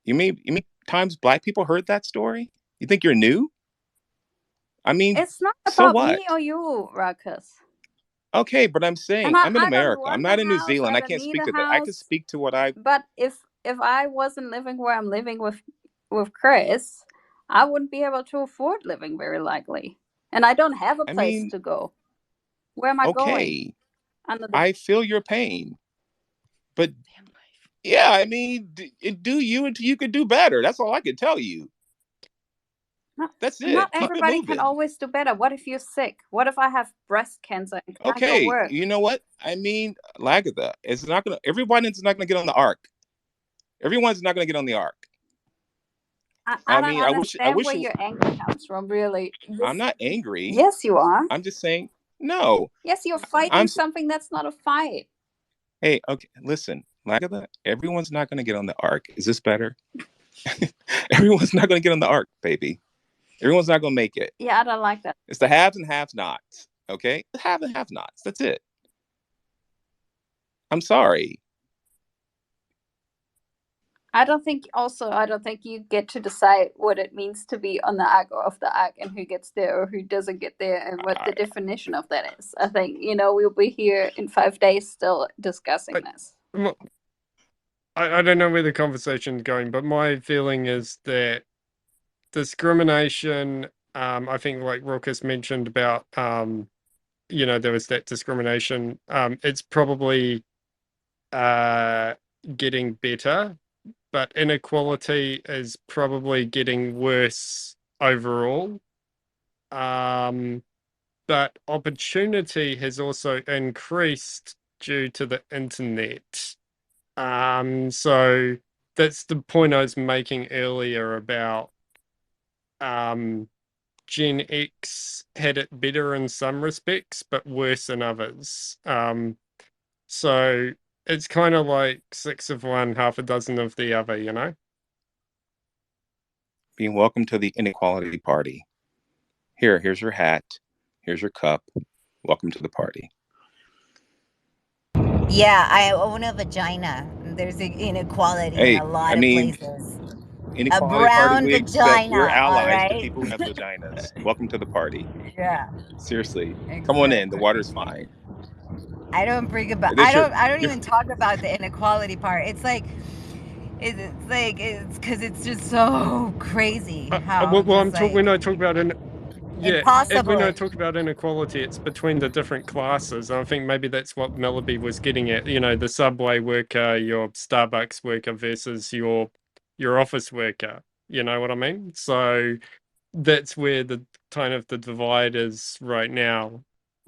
You mean times black people heard that story? You think you're new? I mean, It's not so about what? me or you, Ruckus. Okay, but I'm And saying I, I'm in I don't America. I'm want not a in New house. Zealand. I I don't can't need speak a to that. I can house. speak to what I. But if I wasn't living where I'm living with Chris, I wouldn't be able to afford living very likely. And I don't have a I place mean, to go. Where am I going? okay, Under the I feel your pain, but yeah, I mean, do you until you can do better. That's all I can tell you. not, That's not it. Keep it everybody can moving. always do better. What if you're sick? What if I have breast cancer and can't go Okay, work? you know what? I mean, Lagatha, it's not gonna. Everyone's not gonna get on the ark. Everyone's not gonna get on the ark. I I don't mean, I wish. I understand wish where you. your anger comes from, really. I'm This, not angry. yes, you are. I'm just saying no. Yes, you're I'm. fighting something that's not a fight. Hey, okay, listen, Lagatha. Everyone's not gonna get on the ark. Is this better? Everyone's not gonna get on the ark, baby. Everyone's not gonna make it. Yeah, I don't like that. It's the haves and have-nots. Okay, the have and have-nots. That's it. I'm sorry. I don't think you get to decide what it means to be on the arc or off the arc and who gets there or who doesn't get there and what the definition of that is. I think, we'll be here in 5 days still discussing this. Well, I don't know where the conversation's going, but my feeling is that discrimination, I think like Ruckus mentioned about, there was that discrimination. It's probably getting better, but inequality is probably getting worse overall. But opportunity has also increased due to the internet. So that's the point I was making earlier about Gen X had it better in some respects, but worse in others. So it's kind of like six of one, half a dozen of the other, you know? Being welcome to the inequality party. Here's your hat. Here's your cup. Welcome to the party. Yeah, I own a vagina. There's inequality in Hey, a lot I of mean, places. A inequality party, brown we accept. We're vagina, all allies to right? people who have vaginas. Welcome to the party. Yeah, Seriously. Come on in. The exactly. water's fine. I don't bring about. This your I don't even talk about the inequality part. It's because it's just so crazy how Well, just like when I talk about when I impossible. talk about inequality, it's between the different classes. I think maybe that's what Melody was getting at. You know, the subway worker, your Starbucks worker versus your office worker. You know what I mean? So that's where the kind of the divide is right now.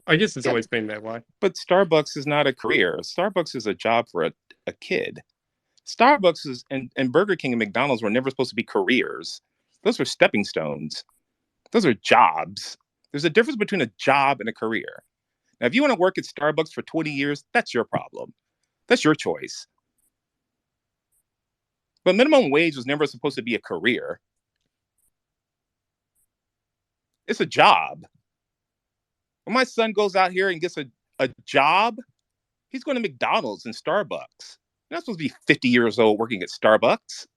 I guess it's always been that way. But Starbucks is not a career. Starbucks is a job for a kid. Starbucks is and Burger King and McDonald's were never supposed to be careers. Those were stepping stones. Those are jobs. There's a difference between a job and a career. Now, if you want to work at Starbucks for 20 years, that's your problem. That's your choice. But minimum wage was never supposed to be a career. It's a job. When my son goes out here and gets a job, he's going to McDonald's and Starbucks. You're not supposed to be 50 years old working at Starbucks.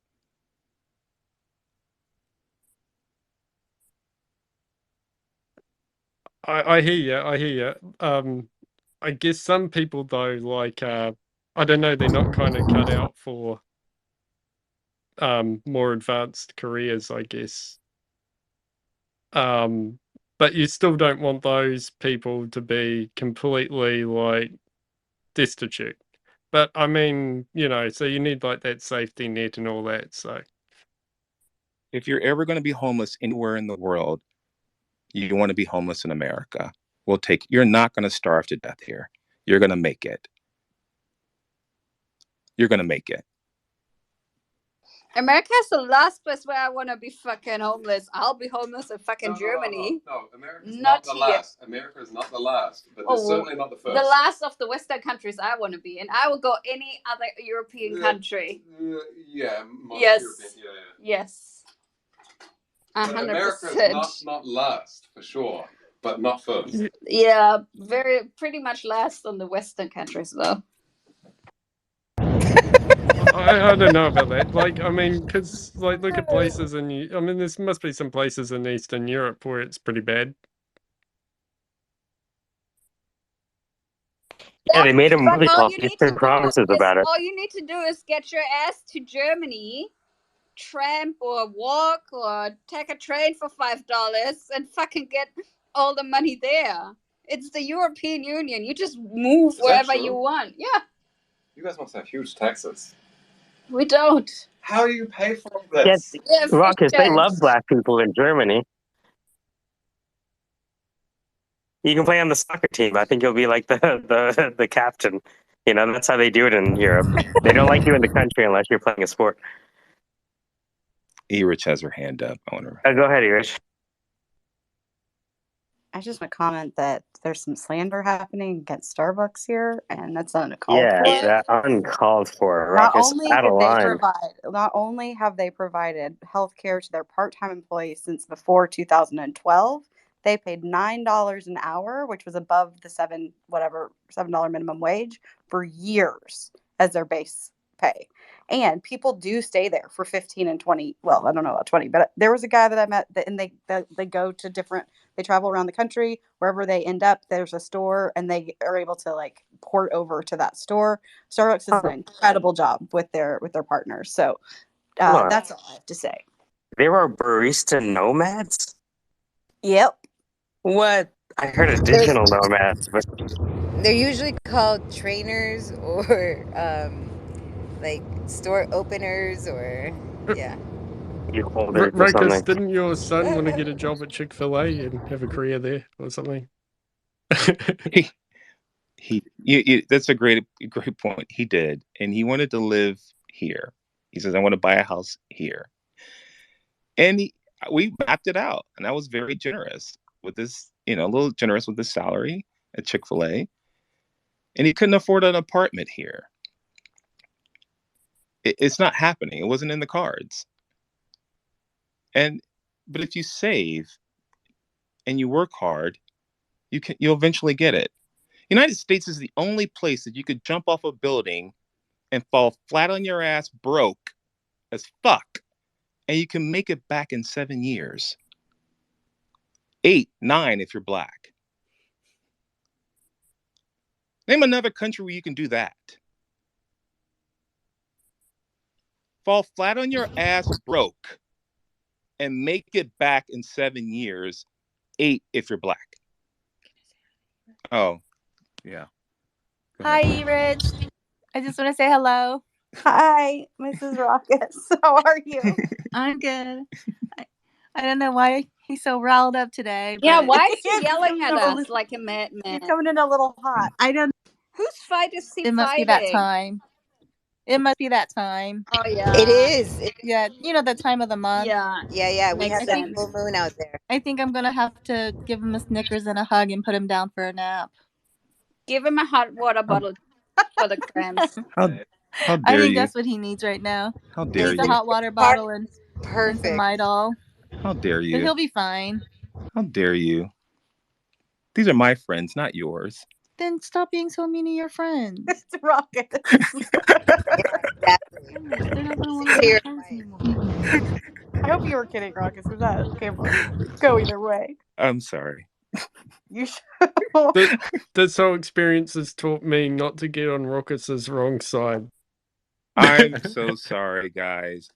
I hear you. I hear you. I guess some people though, like I don't know, they're not kind of cut out for more advanced careers, I guess. But you still don't want those people to be completely like destitute. But I mean, you know, so you need like that safety net and all that. So if you're ever going to be homeless anywhere in the world, you want to be homeless in America. You're not going to starve to death here. You're going to make it. You're going to make it. America's the last place where I want to be fucking homeless. I'll be homeless in fucking Germany. No, America's not the last. America is not the last, but it's certainly not the first. The last of the Western countries I want to be in. I will go any other European country. Yeah, yes. European, Yes. 100%. America's not last, for sure, but not first. Yeah, pretty much last on the Western countries, though. I don't know about that. Like, I mean, because like, look at places I mean, there must be some places in Eastern Europe where it's pretty bad. Yeah, they made a movie called Eastern Promises about it. All you need to do is get your ass to Germany, tramp or walk or take a train for $5 and fucking get all the money there. It's the European Union. You just move wherever you want. Yeah. You guys must have huge taxes. We don't. How do you pay for all this? Yes, Ruckus, they love black people in Germany. You can play on the soccer team. I think you'll be like the captain. You know, that's how they do it in Europe. They don't like you in the country unless you're playing a sport. Erich has her hand up. I wonder. Go ahead, Erich. I just want to comment that there's some slander happening against Starbucks here, and that's uncalled for. Yeah, that uncalled for. Ruckus, out of line. Not only have they provided health care to their part-time employees since before 2012, they paid $9 an hour, which was above the $7 minimum wage for years as their base pay. And people do stay there for 15 and 20. Well, I don't know about 20, but there was a guy that I met and they go to they travel around the country. Wherever they end up, there's a store and they are able to like port over to that store. Starbucks does an incredible job with their partners. So that's all I have to say. There are barista nomads? Yep. What? I heard of digital nomads, but they're usually called trainers or like store openers or yeah. Ruckus, didn't your son want to get a job at Chick-fil-A and have a career there or something? That's a great point. He did, and he wanted to live here. He says, "I want to buy a house here," and we mapped it out, and I was very generous with this. A little generous with the salary at Chick-fil-A, and he couldn't afford an apartment here. It's not happening. It wasn't in the cards. But if you save and you work hard, you'll eventually get it. United States is the only place that you could jump off a building and fall flat on your ass broke as fuck, and you can make it back in 7 years. 8, 9 if you're black. Name another country where you can do that. Fall flat on your ass broke and make it back in 7 years. 8 if you're black. Oh, yeah. Hi, Erich. I just want to say hello. Hi, Mrs. Ruckus. How are you? I'm good. I don't know why he's so riled up today. Yeah, But why is he it's yelling at coming us like a madman? He's coming in a little hot. I don't. Whose fight is he It must be that fighting? time. It must be that time. Oh yeah. It is. Yeah, you know the time of the month. Yeah. Yeah. We Makes have that sense. full moon out there. I think I'm gonna have to give him a Snickers and a hug and put him down for a nap. Give him a hot water bottle for the cramps. How I dare think you? that's what he needs right now. How He dare needs a you? hot water bottle and some Perfect. Midol. How dare But you? he'll be fine. How dare you? These are my friends, not yours. Then stop being so mean to your friends. It's Rocket. Exactly. Gosh, they're not gonna want She's to be here. friends anymore. I hope you were kidding, Rocket, because that came go either way. I'm sorry. You should. This whole experience has taught me not to get on Rocket's wrong side. I'm so sorry, guys.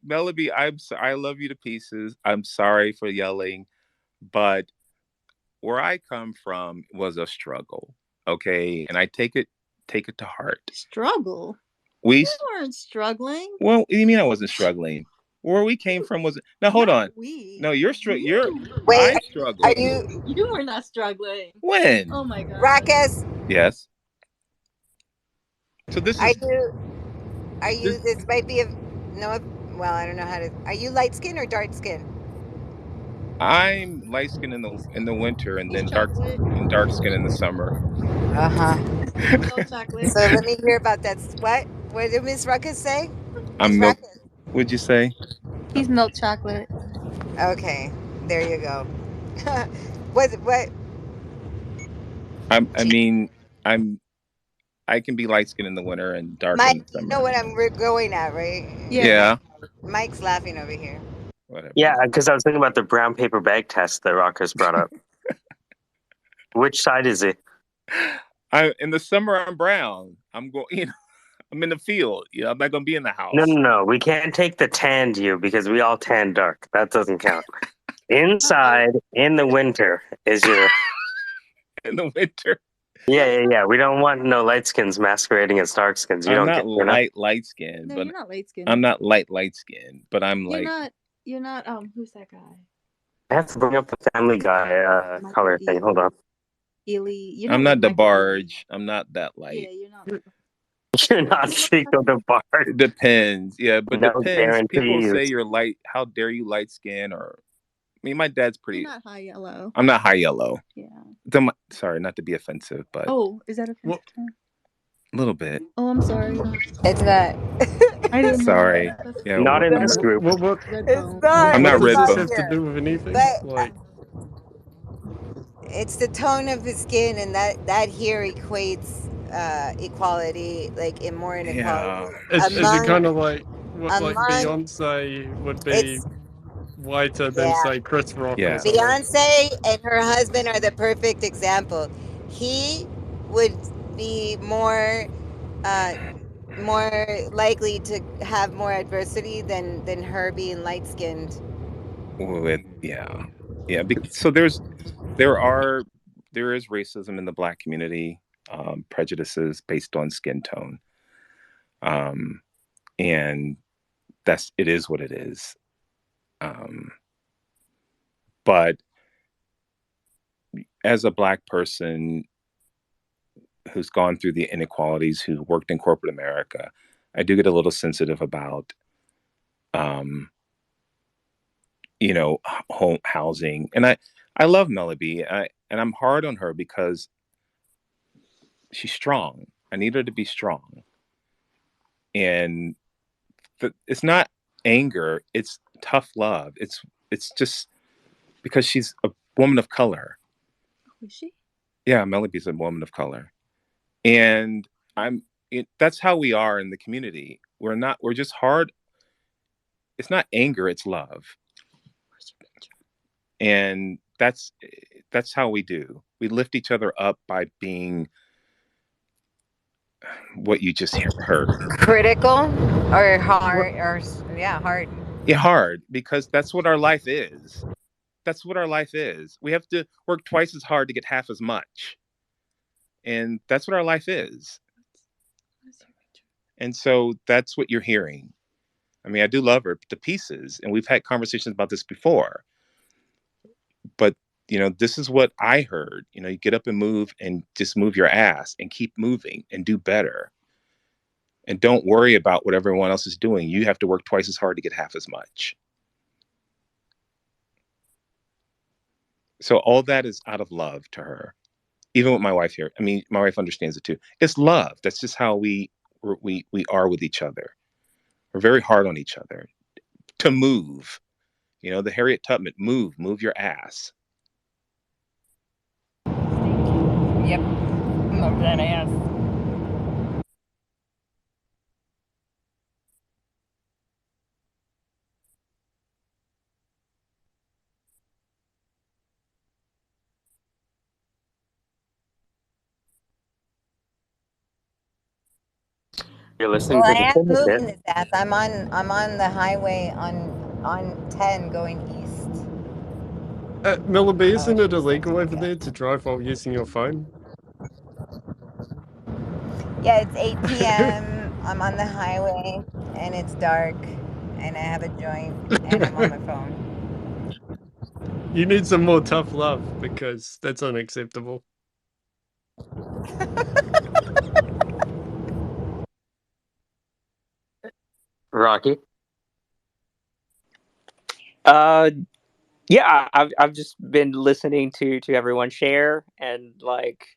Melody, I love you to pieces. I'm sorry for yelling, but where I come from was a struggle. Okay, and I take it to heart. Struggle? We You weren't struggling. Well, you mean I wasn't struggling? Where we came from was now. Hold on. No, you're Wait, I are struggled. you You were not struggling. When? Oh my god. Rackus? Yes. So this Are is you? This might be a no. Well, I don't know how to. Are you light skin or dark skin? I'm light skin in the winter and He's then chocolate. dark skin in the summer. Uh huh. Milk chocolate. So let me hear about that. What did Miss Ruckus say? Miss I'm milk. Ruckus. Would you say? He's milk chocolate. Okay, there you go. What? I mean, I can be light skin in the winter and dark in Mike, the you know summer. what I'm going at, right? Yeah. Mike's laughing over here. Whatever. Yeah, because I was thinking about the brown paper bag test that Rockers brought up. Which side is it? In the summer I'm brown. I'm going. I'm in the field. I'm not going to be in the house. No. We can't take the tanned you because we all tan dark. That doesn't count. Inside in the winter is your. In the winter. Yeah. We don't want no light skins masquerading as dark skins. I'm not light skin, No, but you're not light skin. I'm not light skin, but I'm like. You're not. Who's that guy? I have to bring up the Family Guy color thing. Hold on. Ely. I'm not DeBarge. I'm not that light. Yeah, you're not. You're not Chico DeBarge. It depends. Yeah, but No depends. People guarantees. say you're light. How dare you light skin? Or I mean, my dad's pretty. You're not high yellow. I'm not high yellow. Yeah. Sorry, not to be offensive, but Oh, is that offensive? a little bit. Oh, I'm sorry. It's not. I didn't Sorry. know. Yeah, Not in this group. It's not. I'm not It's red not Does this bone. have to here. do with anything? But Like, it's the tone of his skin, and that here equates equality, like in more inequality is it kind of like what like among. Beyonce would be It's whiter than yeah. say Chris Rock or Yeah. something? Beyonce and her husband are the perfect example. He would be more likely to have more adversity than her being light skinned. Yeah. So there is racism in the Black community, prejudices based on skin tone, and it is what it is. But as a Black person who's gone through the inequalities, who worked in corporate America, I do get a little sensitive about, home housing. And I love Melody, and I'm hard on her because she's strong. I need her to be strong. And it's not anger, it's tough love. It's just because she's a woman of color. Is she? Yeah, Melody's a woman of color. And that's how we are in the community. We're just hard. It's not anger, it's love. And that's how we do. We lift each other up by being what you just heard. Critical or hard or hard. Yeah, hard, because that's what our life is. That's what our life is. We have to work twice as hard to get half as much. And that's what our life is. And so that's what you're hearing. I mean, I do love her to pieces, and we've had conversations about this before. But this is what I heard. You get up and move, and just move your ass, and keep moving, and do better, and don't worry about what everyone else is doing. You have to work twice as hard to get half as much. So all that is out of love to her. Even with my wife here, I mean, my wife understands it too. It's love. That's just how we are with each other. We're very hard on each other to move. The Harriet Tubman, move your ass. Yep. Move that ass. You're listening Well, to I the am moving Syndicate. this ass. I'm on the highway on 10 going east. Millaby, Oh, isn't it she's illegal texting over again. there to drive while using your phone? Yeah, it's 8 p.m. I'm on the highway and it's dark and I have a joint and I'm on my phone. You need some more tough love because that's unacceptable. Rocky. Yeah, I've just been listening to everyone share, and like,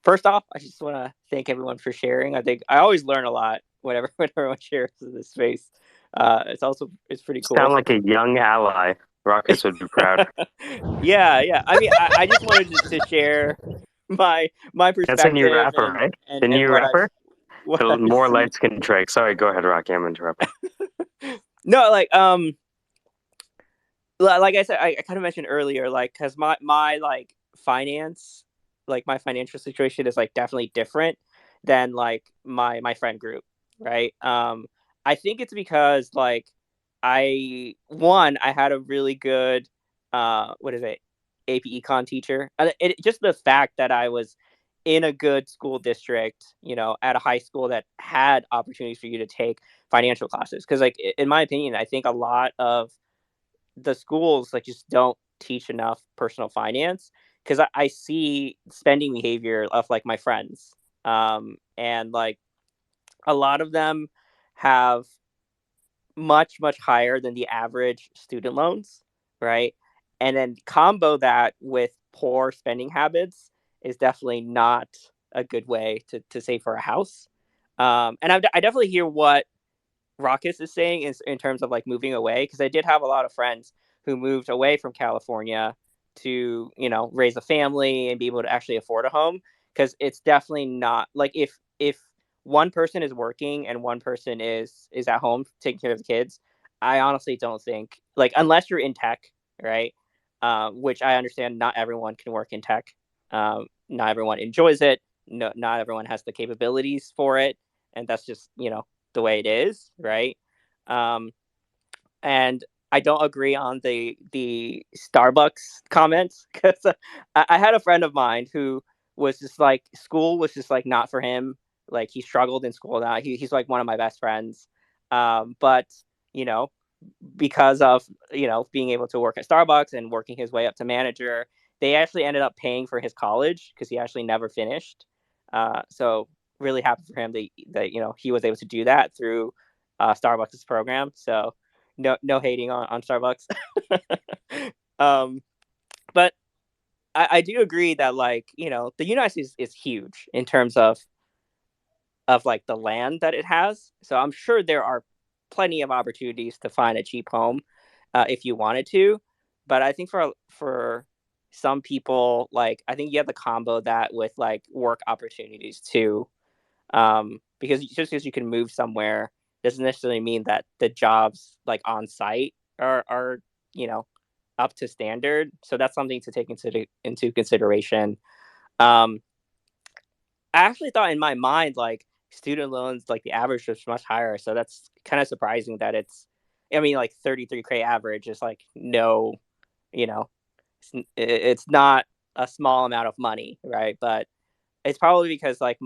first off, I just want to thank everyone for sharing. I think I always learn a lot whenever when everyone shares in this space. It's pretty Sound cool. like a young ally. Ruckus would be proud. Yeah. I mean, I just wanted to share my That's a new perspective rapper, right? The and new what rapper? what The I more see. light skin Drake. Sorry, go ahead, Rocky. I'm interrupting. No, like I said, I kind of mentioned earlier, like, because my like finance, like my financial situation is like definitely different than like my friend group, right? I think it's because like I had a really good what is it, AP Econ teacher. Just the fact that I was in a good school district, at a high school that had opportunities for you to take financial classes, because like in my opinion, I think a lot of the schools like just don't teach enough personal finance, because I see spending behavior of like my friends, and like a lot of them have much higher than the average student loans, right? And then combo that with poor spending habits is definitely not a good way to save for a house. And I definitely hear what Raucous is saying is in terms of like moving away, because I did have a lot of friends who moved away from California to raise a family and be able to actually afford a home, because it's definitely not like if one person is working and one person is at home taking care of the kids. I honestly don't think, like, unless you're in tech, right? Which I understand not everyone can work in tech. Not everyone enjoys it. No, not everyone has the capabilities for it, and that's just the way it is, right? Um, and I don't agree on the Starbucks comments, because I had a friend of mine who was just like, school was just like not for him. Like, he struggled in school. Now he's like one of my best friends, but you know because of being able to work at Starbucks and working his way up to manager, they actually ended up paying for his college because he actually never finished. So really happy for him that he was able to do that through Starbucks' program. So no hating on Starbucks. um, but I do agree that, like, the United States is huge in terms of like the land that it has. So I'm sure there are plenty of opportunities to find a cheap home if you wanted to. But I think for some people, like, I think you have to combo that with like work opportunities too. Because just because you can move somewhere doesn't necessarily mean that the jobs like on site are you know up to standard. So that's something to take into consideration. Um, I actually thought in my mind, like, student loans, like the average was much higher. So that's kind of surprising that I mean, like 33 credit average is like no, you know, it's not a small amount of money, right? But it's probably because like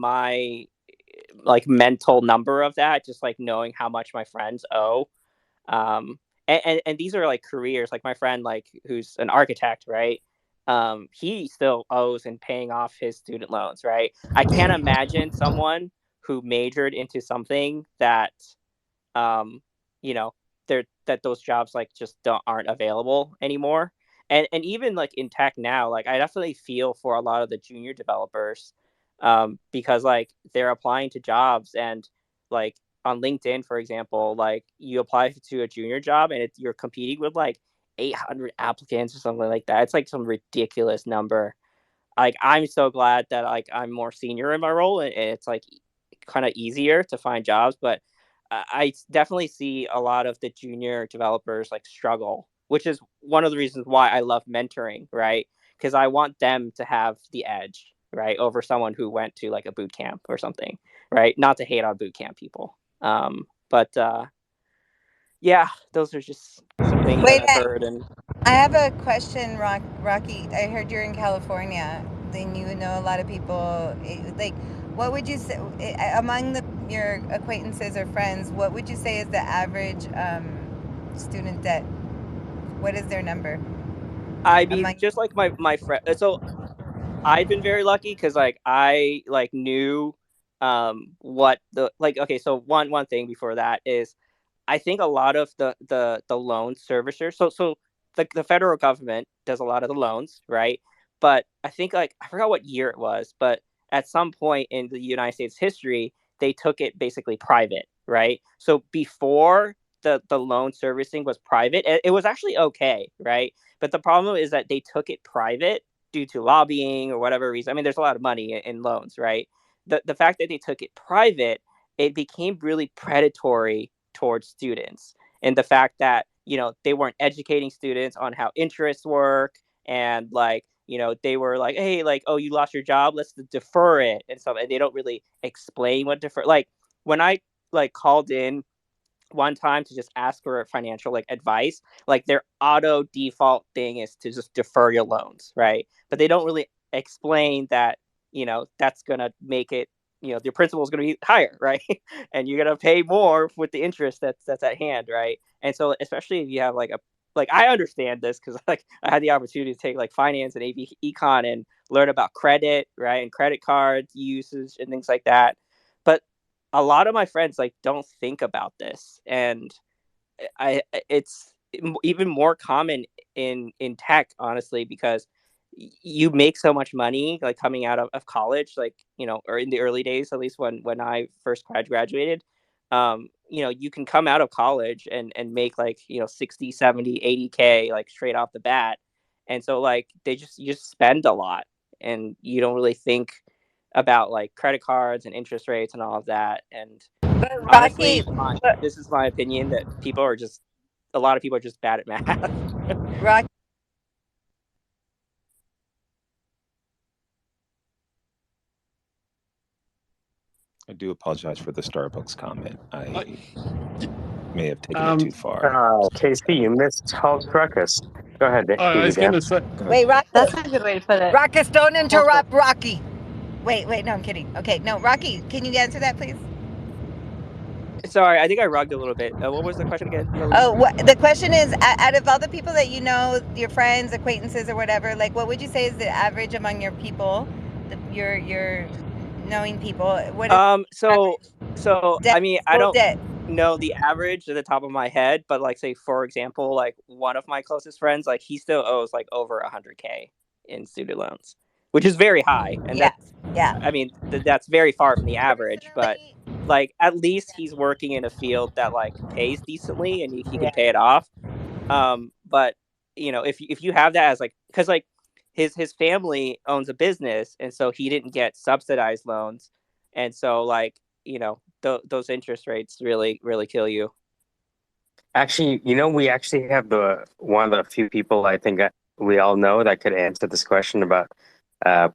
like mental number of that, just like knowing how much my friends owe. um and these are like careers, like my friend, like who's an architect, right? He still owes and paying off his student loans, right? I can't imagine someone who majored into something that um you know that those jobs like just aren't available anymore. And even like in tech now, like I definitely feel for a lot of the junior developers, because like they're applying to jobs, and like on LinkedIn, for example, like you apply to a junior job and you're competing with like 800 applicants or something like that. It's like some ridiculous number. Like I'm so glad that like I'm more senior in my role, and it's like kind of easier to find jobs. But I definitely see a lot of the junior developers like struggle, which is one of the reasons why I love mentoring, right? Because I want them to have the edge, right, over someone who went to like a boot camp or something, right? Not to hate on boot camp people, but yeah, those are just some things that Wait, I've heard. And I have a question, Rocky. I heard you're in California. Then you know a lot of people. Like, what would you say among your acquaintances or friends? What would you say is the average student debt? What is their number I mean, among? just like my friend. So I've been very lucky because like I like knew what the like. Okay, so one thing before that is I think a lot of the loan servicers. So the federal government does a lot of the loans, right? But I think like I forgot what year it was, but at some point in the United States history, they took it basically private, right? So before the loan servicing was private, it was actually okay, right? But the problem is that they took it private due to lobbying or whatever reason. I mean, there's a lot of money in loans, right? The fact that they took it private, it became really predatory towards students, and the fact that they weren't educating students on how interests work, and like they were like, hey, like, oh, you lost your job, let's defer it and stuff, and they don't really explain what defer. Like when I like called in one time to just ask for financial like advice, like their auto default thing is to just defer your loans, right? But they don't really explain that that's gonna make it, your principal is gonna be higher, right? And you're gonna pay more with the interest that's at hand, right? And so especially if you have like I understand this because like I had the opportunity to take like finance and AP econ and learn about credit, right, and credit card usage and things like that. But a lot of my friends like don't think about this, and it's even more common in tech, honestly, because you make so much money like coming out of college, like or in the early days, at least when I first graduated. You can come out of college and make like 60, 70, 80K like straight off the bat. And so like you just spend a lot, and you don't really think about like credit cards and interest rates and all of that. And honestly, Rocky, this is my opinion, that a lot of people are just bad at math. Rocky. I do apologize for the Starbucks comment. I may have taken it too far. Casey, you missed Hulk Ruckus. Go ahead, I was Dan. going to say, Wait, Rocky. That's a good way to put it. Ruckus, don't interrupt Rocky. Wait, no, I'm kidding. Okay, no, Rocky, can you answer that, please? Sorry, I think I rugged a little bit. What was the question again, Lily? Oh, the question is, out of all the people that you know, your friends, acquaintances, or whatever, like, what would you say is the average among your people, your knowing people? What is So debt, I mean, I full don't debt? know the average at the top of my head, but like, say for example, like one of my closest friends, like he still owes like over 100K in student loans, which is very high, and Yeah, that's, yeah. I mean, that's very far from the average. But like at least he's working in a field that like pays decently, and he can pay it off. But if you have that as like, because like his family owns a business, and so he didn't get subsidized loans, and so like those interest rates really kill you. Actually, we actually have the one of the few people I think we all know that could answer this question about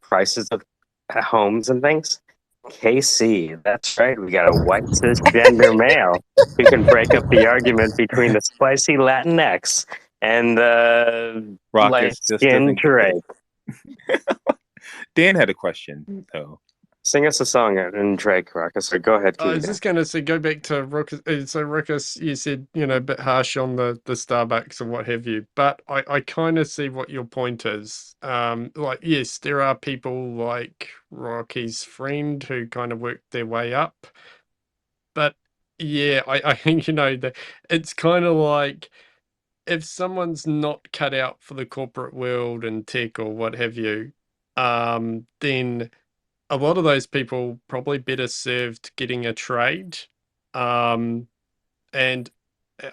prices of homes and things. KC, that's right. We got a white cisgender male who can break up the argument between the spicy Latinx and the light Ruckus just skinned doesn't get Drake. it. Dan had a question though. Sing us a song and Drake, Ruckus. Or go ahead, I Keith. was just going to say, go back to Ruckus. So, Ruckus, you said, a bit harsh on the Starbucks and what have you, but I kind of see what your point is. Like, yes, there are people like Rocky's friend who kind of worked their way up, but yeah, I think, that it's kind of like if someone's not cut out for the corporate world and tech or what have you, then a lot of those people probably better served getting a trade. And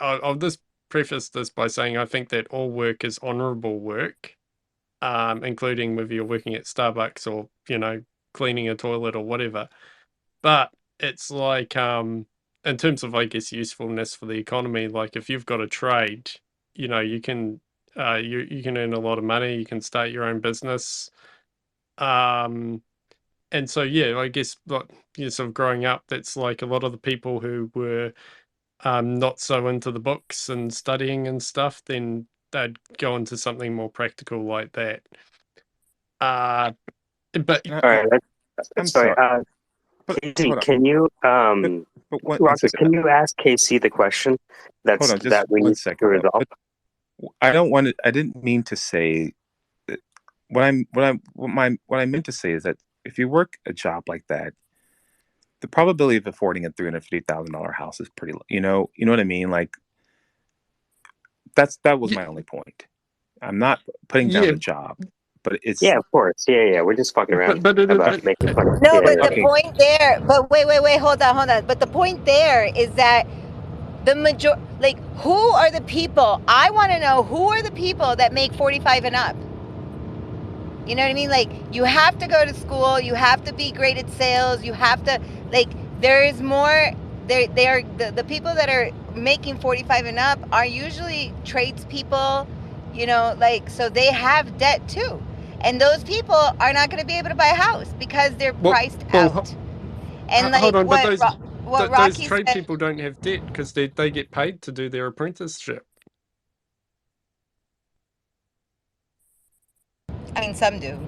I'll just preface this by saying I think that all work is honorable work, including whether you're working at Starbucks or, cleaning a toilet or whatever. But it's like, in terms of, I guess, usefulness for the economy, like if you've got a trade, you can you can earn a lot of money, you can start your own business. And so, yeah, I guess like sort of growing up, that's like a lot of the people who were not so into the books and studying and stuff, then they'd go into something more practical like that. But All right. I'm Sorry. sorry. Casey, hold on. can you But one Rocket, second. can you ask Casey the question Hold on, just that we one need to second. resolve? I don't want to. I didn't mean to say. What I meant to say is that if you work a job like that, the probability of affording a $350,000 house is pretty low. You know what I mean? Like that was my only point. I'm not putting down the job, but it's Yeah, of course. Yeah. We're just fucking around but about making fun of. No, Yeah, but yeah. the point there. But wait, hold on. But the point there is that who are the people? I want to know who are the people that make 45 and up. You know what I mean? Like, you have to go to school. You have to be great at sales. You have to, there is more. They are the people that are making 45 and up are usually tradespeople, so they have debt too. And those people are not going to be able to buy a house because they're priced out. And hold on, but what those Rocky trade said, people don't have debt because they get paid to do their apprenticeship. I mean, some do.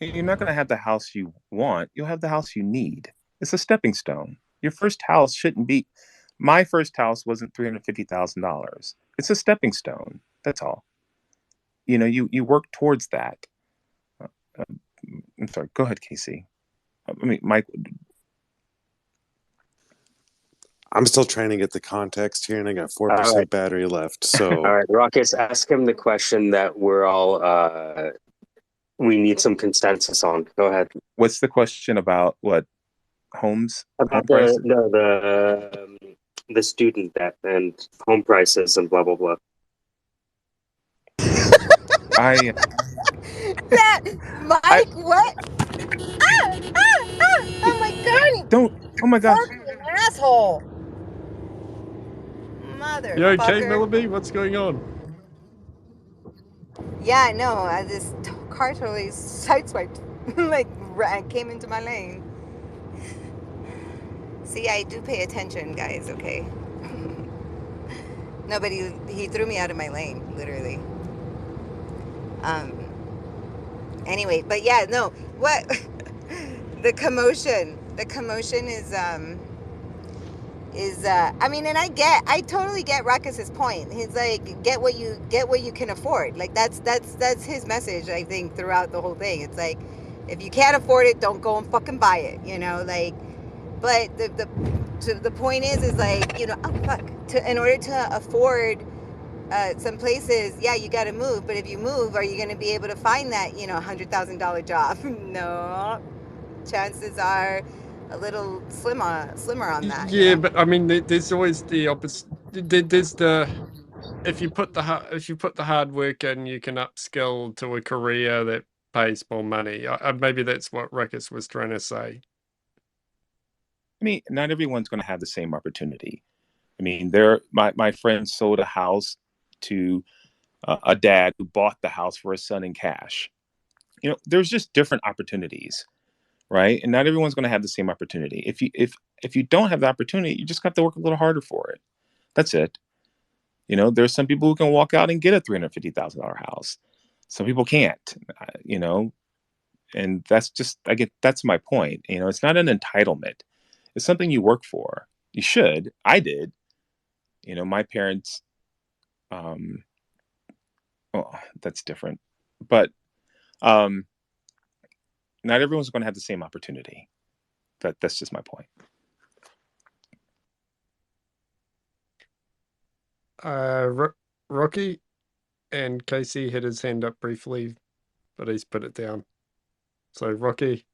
You're not going to have the house you want. You'll have the house you need. It's a stepping stone. Your first house shouldn't be. My first house wasn't $350,000. It's a stepping stone. That's all. You work towards that. I'm sorry. Go ahead, Casey. I mean, Mike. I'm still trying to get the context here, and I got 4% battery left. So, all right, Ruckus, ask him the question that we're all we need some consensus on. Go ahead. What's the question about? What homes? About the student debt and home prices and blah blah blah. Mike, what? Oh my god! Don't! Oh my gosh! Asshole! Motherfucker! You okay, Millaby? What's going on? Yeah, I know. This car totally sideswiped, came into my lane. See, I do pay attention, guys. Okay. No, but he threw me out of my lane, literally. Anyway, but yeah, no. What? The commotion is I mean, and I totally get Ruckus's point. He's like, get what you can afford. Like that's his message, I think, throughout the whole thing. It's like, if you can't afford it, don't go and fucking buy it, but the point is like, oh fuck, in order to afford some places, yeah, you got to move, but if you move, are you going to be able to find that $100,000 job? No, chances are a little slimmer on that. Yeah, but I mean, there's always the opposite. There's if you put the hard work in, you can upskill to a career that pays more money. Maybe that's what Ruckus was trying to say. I mean, not everyone's going to have the same opportunity. I mean, my friend sold a house to a dad who bought the house for his son in cash. There's just different opportunities, right? And not everyone's going to have the same opportunity. If you don't have the opportunity, you just have to work a little harder for it. That's it. There's some people who can walk out and get a $350,000 house. Some people can't. And that's my point. It's not an entitlement. It's something you work for. You should. I did. My parents, um, oh, that's different. But not everyone's going to have the same opportunity. That's just my point. Rocky and Casey had his hand up briefly, but he's put it down. So Rocky.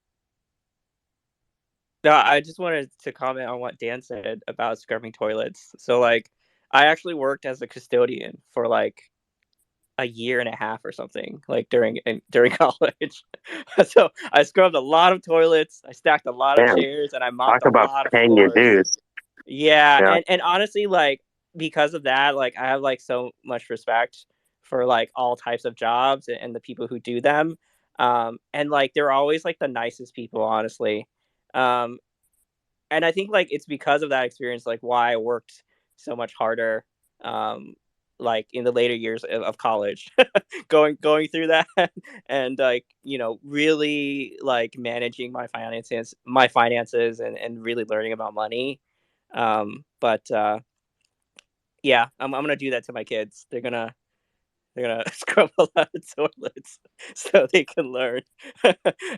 No, I just wanted to comment on what Dan said about scrubbing toilets. So like, I actually worked as a custodian for like a year and a half or something, like during college. So I scrubbed a lot of toilets, I stacked a lot of Damn, chairs, and I mopped talk a about lot of paying your floors. dues. Yeah, Yeah. and honestly, like because of that, like I have like so much respect for like all types of jobs and the people who do them. And like they're always like the nicest people, honestly. Um, and I think like it's because of that experience, like why I worked so much harder, um, like in the later years of college, going through that, and like really like managing my finances, and really learning about money. But yeah, I'm gonna do that to my kids. They're gonna scrub a lot of toilets so they can learn.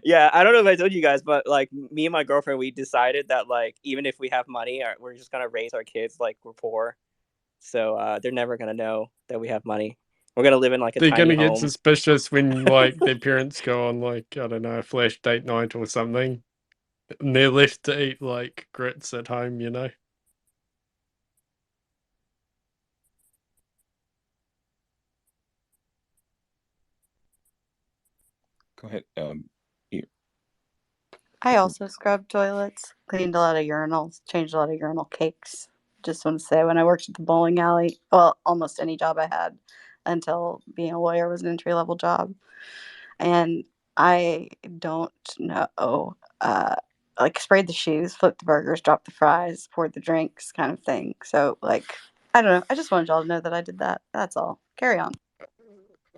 Yeah, I don't know if I told you guys, but like me and my girlfriend, we decided that like even if we have money, we're just gonna raise our kids like we're poor. So they're never gonna know that we have money. We're gonna live in like a They're tiny gonna get home. suspicious when like their parents go on like, I don't know, a flash date night or something, and they're left to eat like grits at home, Go ahead. I also scrubbed toilets, cleaned a lot of urinals, changed a lot of urinal cakes. Just want to say, when I worked at the bowling alley, well, almost any job I had until being a lawyer was an entry level job. And I don't know, like sprayed the shoes, flipped the burgers, dropped the fries, poured the drinks kind of thing. So, like, I don't know. I just wanted y'all to know that I did that. That's all. Carry on.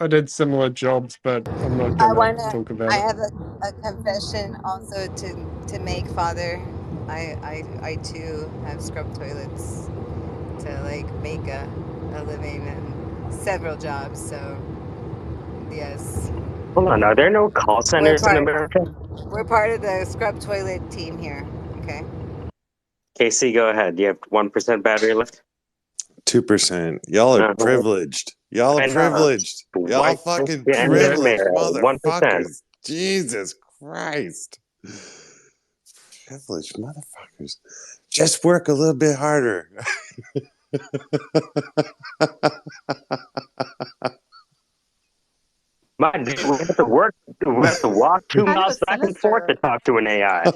I did similar jobs, but I'm not I gonna wanna. talk about I it. have a confession also to make, Father. I too have scrubbed toilets to like make a living and several jobs. So yes, Hold on, are there no call we're centers in part America? we're part of the scrub toilet team here. Okay. Casey, go ahead. You have 1% battery left. 2%. Y'all are Uh, privileged. Y'all are I know. privileged. Y'all White fucking and Yeah, privileged mayor, 1%. motherfuckers. Jesus Christ. Privileged motherfuckers. Just work a little bit harder. My dude, we have to work. We have to walk 2 Kind miles of back and forth to sinister, talk to an AI.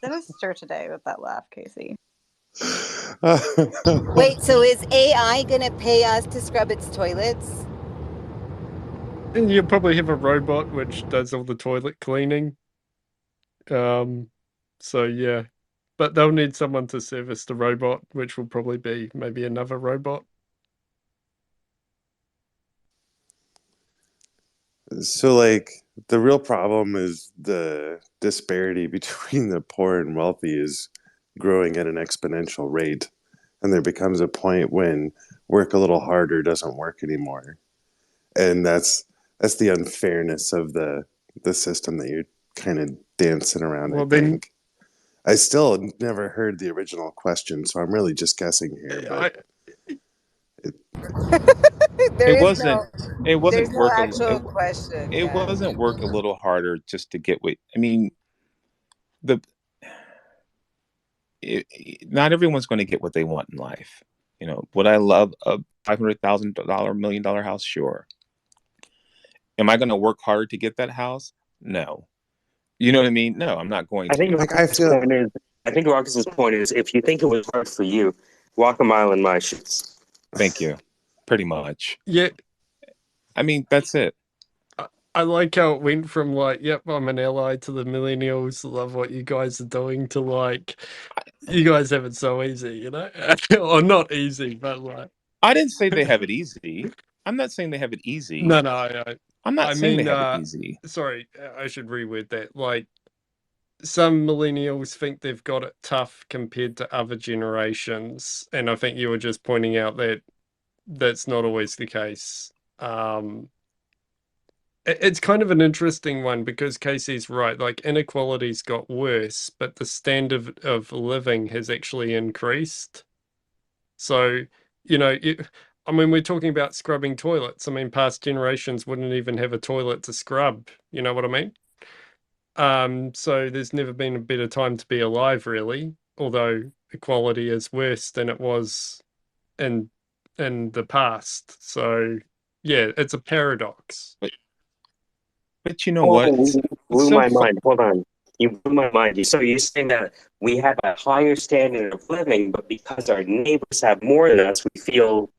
sinister today with that laugh, Casey. Wait, so is AI gonna pay us to scrub its toilets? and you probably have a robot which does all the toilet cleaning. So yeah, but they'll need someone to service the robot, which will probably be maybe another robot. So, like, the real problem is the disparity between the poor and wealthy is growing at an exponential rate. And there becomes a point when work a little harder doesn't work anymore. And that's the unfairness of the system that you're kind of dancing around, I Well, then think. I still never heard the original question, so I'm really just guessing here, but There It is wasn't. no, It there's wasn't no work. actual question. It Yeah. wasn't work a little harder just to get what. I mean, the not everyone's going to get what they want in life. Would I love a $500,000 $1 million house? Sure. Am I going to work hard to get that house? No. You know what I mean? No, I'm not going I think to. like I Marcus's feel point is, if you think it was hard for you, walk a mile in my shoes. Thank you. Pretty much. yeah, I mean, that's it. I like how it went from like, yep, I'm an ally to the millennials, love what you guys are doing, to like, you guys have it so easy, or not easy, but like, I didn't say they have it easy. I'm not saying they have it easy. no, I'm not I saying mean, they have it easy. sorry, I should reword that. Like, some millennials think they've got it tough compared to other generations, and I think you were just pointing out that that's not always the case. It's kind of an interesting one because Casey's right. Like, inequality's got worse, but the standard of living has actually increased. So, I mean, we're talking about scrubbing toilets. I mean, past generations wouldn't even have a toilet to scrub. You know what I mean? So there's never been a better time to be alive, really. Although equality is worse than it was in the past. So yeah, it's a paradox. But you know what? You It's blew so my mind. Hold on. You blew my mind. So you're saying that we have a higher standard of living, but because our neighbors have more than us, we feel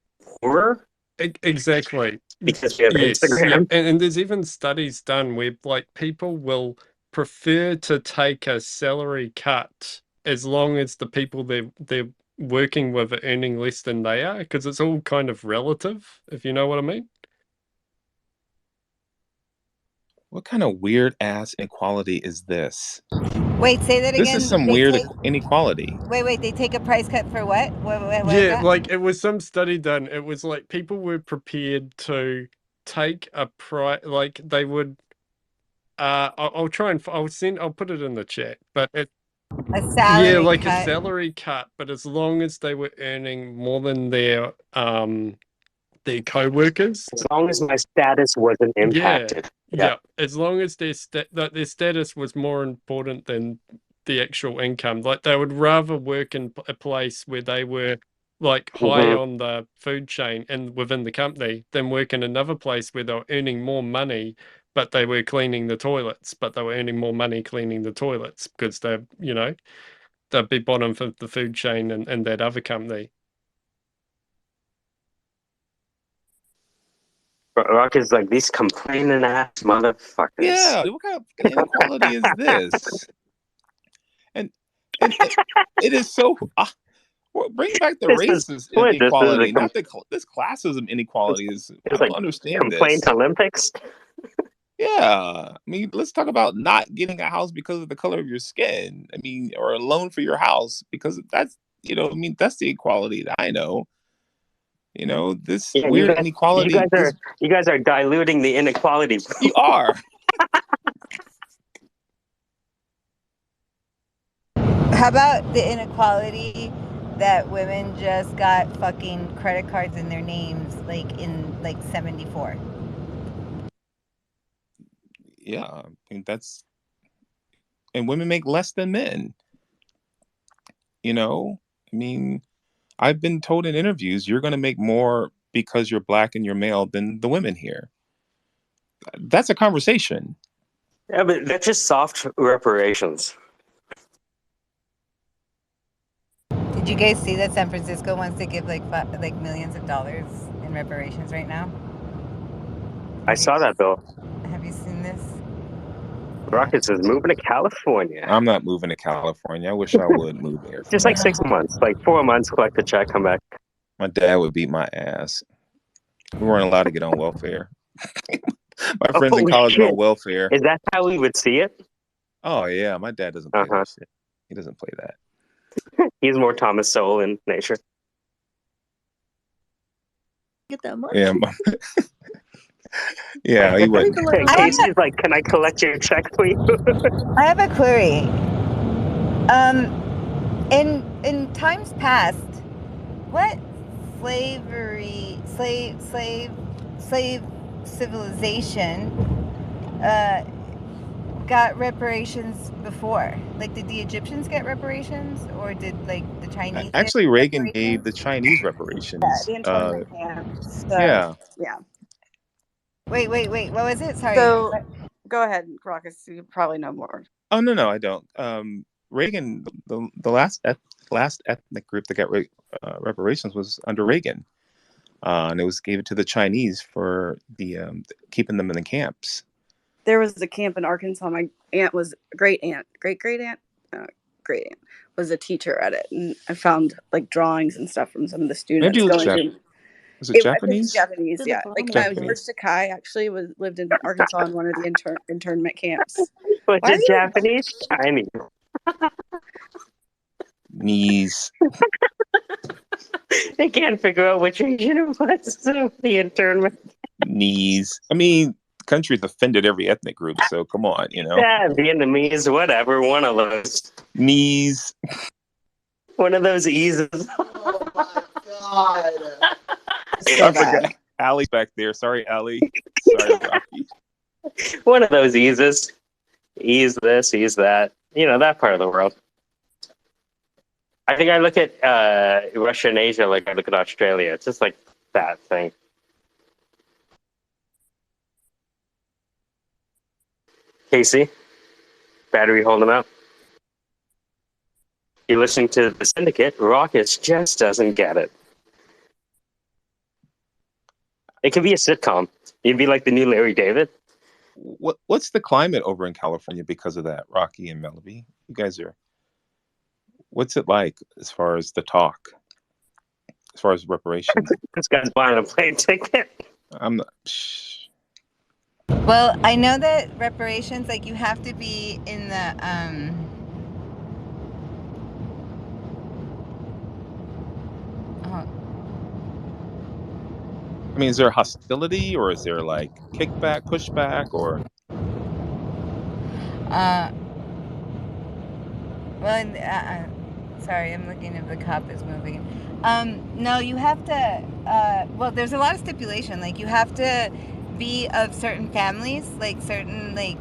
poorer Exactly. because we have Yes, yeah. Instagram. And there's even studies done where like people will prefer to take a salary cut as long as the people they're working with are earning less than they are, because it's all kind of relative, if you know what I mean. What kind of weird ass inequality is this? Wait, say that This is again. some They weird take inequality. wait. They take a price cut for what? What is Yeah, that? like it was some study done. It was like people were prepared to take a price, like they would. I'll try and I'll put it in the chat, but A yeah, salary like a cut. salary cut, but as long as they were earning more than their co-workers. As long as my status wasn't Yeah, impacted. Yeah. yeah. As long as that their status was more important than the actual income. Like they would rather work in a place where they were like high Mm-hmm. on the food chain and within the company than work in another place where they were earning more money, but they were cleaning the toilets, but they were earning more money cleaning the toilets because they'd be bottom of the food chain in that other company. But Rock is like these complaining ass motherfuckers. Yeah, what kind of inequality is this? And it is so. Well, bring back the racist inequality, not this classism inequality. I don't understand complaint this. Olympics. Yeah, I mean, let's talk about not getting a house because of the color of your skin. I mean, or a loan for your house because that's I mean, that's the equality that I know. This weird inequality. You guys are diluting the inequality. You are. How about the inequality that women just got fucking credit cards in their names like in like 74? Yeah, I mean and women make less than men. I mean, I've been told in interviews you're going to make more because you're black and you're male than the women here. That's a conversation. Yeah, but that's just soft reparations. Did you guys see that San Francisco wants to give like millions of dollars in reparations right now? I saw that, Bill. Have you seen this? Rockets is moving to California. I'm not moving to California. I wish I would move here. Just like 6 months, like 4 months, collect the check, come back. My dad would beat my ass. We weren't allowed to get on welfare. My friends in college are on welfare. Is that how we would see it? Oh yeah, my dad doesn't play that shit. He doesn't play that. He's more Thomas Sowell in nature. Get that money. Yeah. Yeah, he wouldn't. Casey's like, can I collect your check, please? I have a query. In times past, what slave civilization got reparations before? Like, did the Egyptians get reparations, or did like the Chinese? Actually, Reagan gave the Chinese reparations. Yeah, the internment camps. Yeah. Yeah. Wait. What was it? Sorry. So, go ahead, Rockus. You probably know more. Oh no, I don't. Reagan, the last ethnic group that got reparations was under Reagan, and it was given to the Chinese for the keeping them in the camps. There was a camp in Arkansas. My aunt was great aunt was a teacher at it, and I found like drawings and stuff from some of the students. Is it I think it's Japanese? Japanese, To the yeah. Like bottom. George Japanese. Takai actually lived in Arkansas in one of the internment camps. Was Why are it you? Japanese? Chinese. Knees. They can't figure out which Asian it was. So the internment. Knees. I mean, the country's offended every ethnic group, so come on, you know. Yeah, Vietnamese, whatever. One of those. Knees. One of those eases. So I bad. forgot. Allie's back there. Sorry, Allie. Sorry, Rocky. One of those eases. Ease this, ease that. You know, that part of the world. I think I look at Russia and Asia like I look at Australia. It's just like that thing. Casey, battery holding up. You're listening to the Syndicate. Rockets just doesn't get it. It could be a sitcom. You'd be like the new Larry David. What's the climate over in California because of that, Rocky and Melody? You guys are. What's it like as far as the talk? As far as reparations? This guy's buying a plane ticket. I'm not. Well, I know that reparations, like you have to be in the oh, I mean, is there hostility or is there like kickback, pushback, or? uh well, sorry, I'm looking if the cop is moving. No, you have to. Well, there's a lot of stipulation. Like you have to be of certain families, like certain like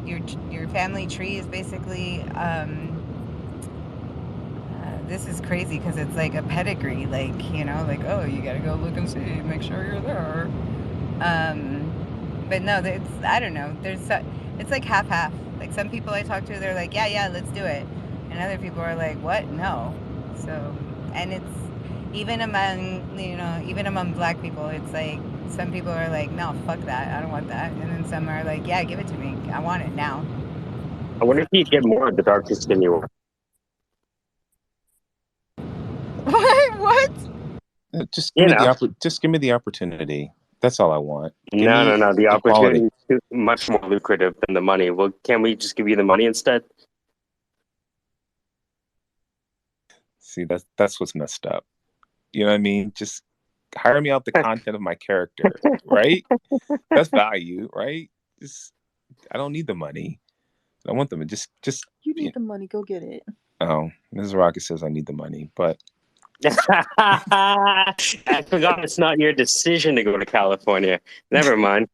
your family tree is basically. This is crazy because it's like a pedigree, like like oh, you gotta go look and see, make sure you're there. But no, it's I don't know. It's like half. Like some people I talk to, they're like, yeah, let's do it, and other people are like, what? No. So, and it's even among black people, it's like some people are like, no, fuck that, I don't want that, and then some are like, yeah, give it to me, I want it now. I wonder if you get more of the darker skin you are. What? Just give me just give me the opportunity. That's all I want. Give me No. The equality. opportunity is much more lucrative than the money. Well, can we just give you the money instead? See, that's what's messed up. You know what I mean? Just hire me out the content of my character, right? That's value, right? Just I don't need the money. I want them to just You need the money, go get it. Oh, Mrs. Rocket says I need the money, but I forgot it's not your decision to go to California. Never mind.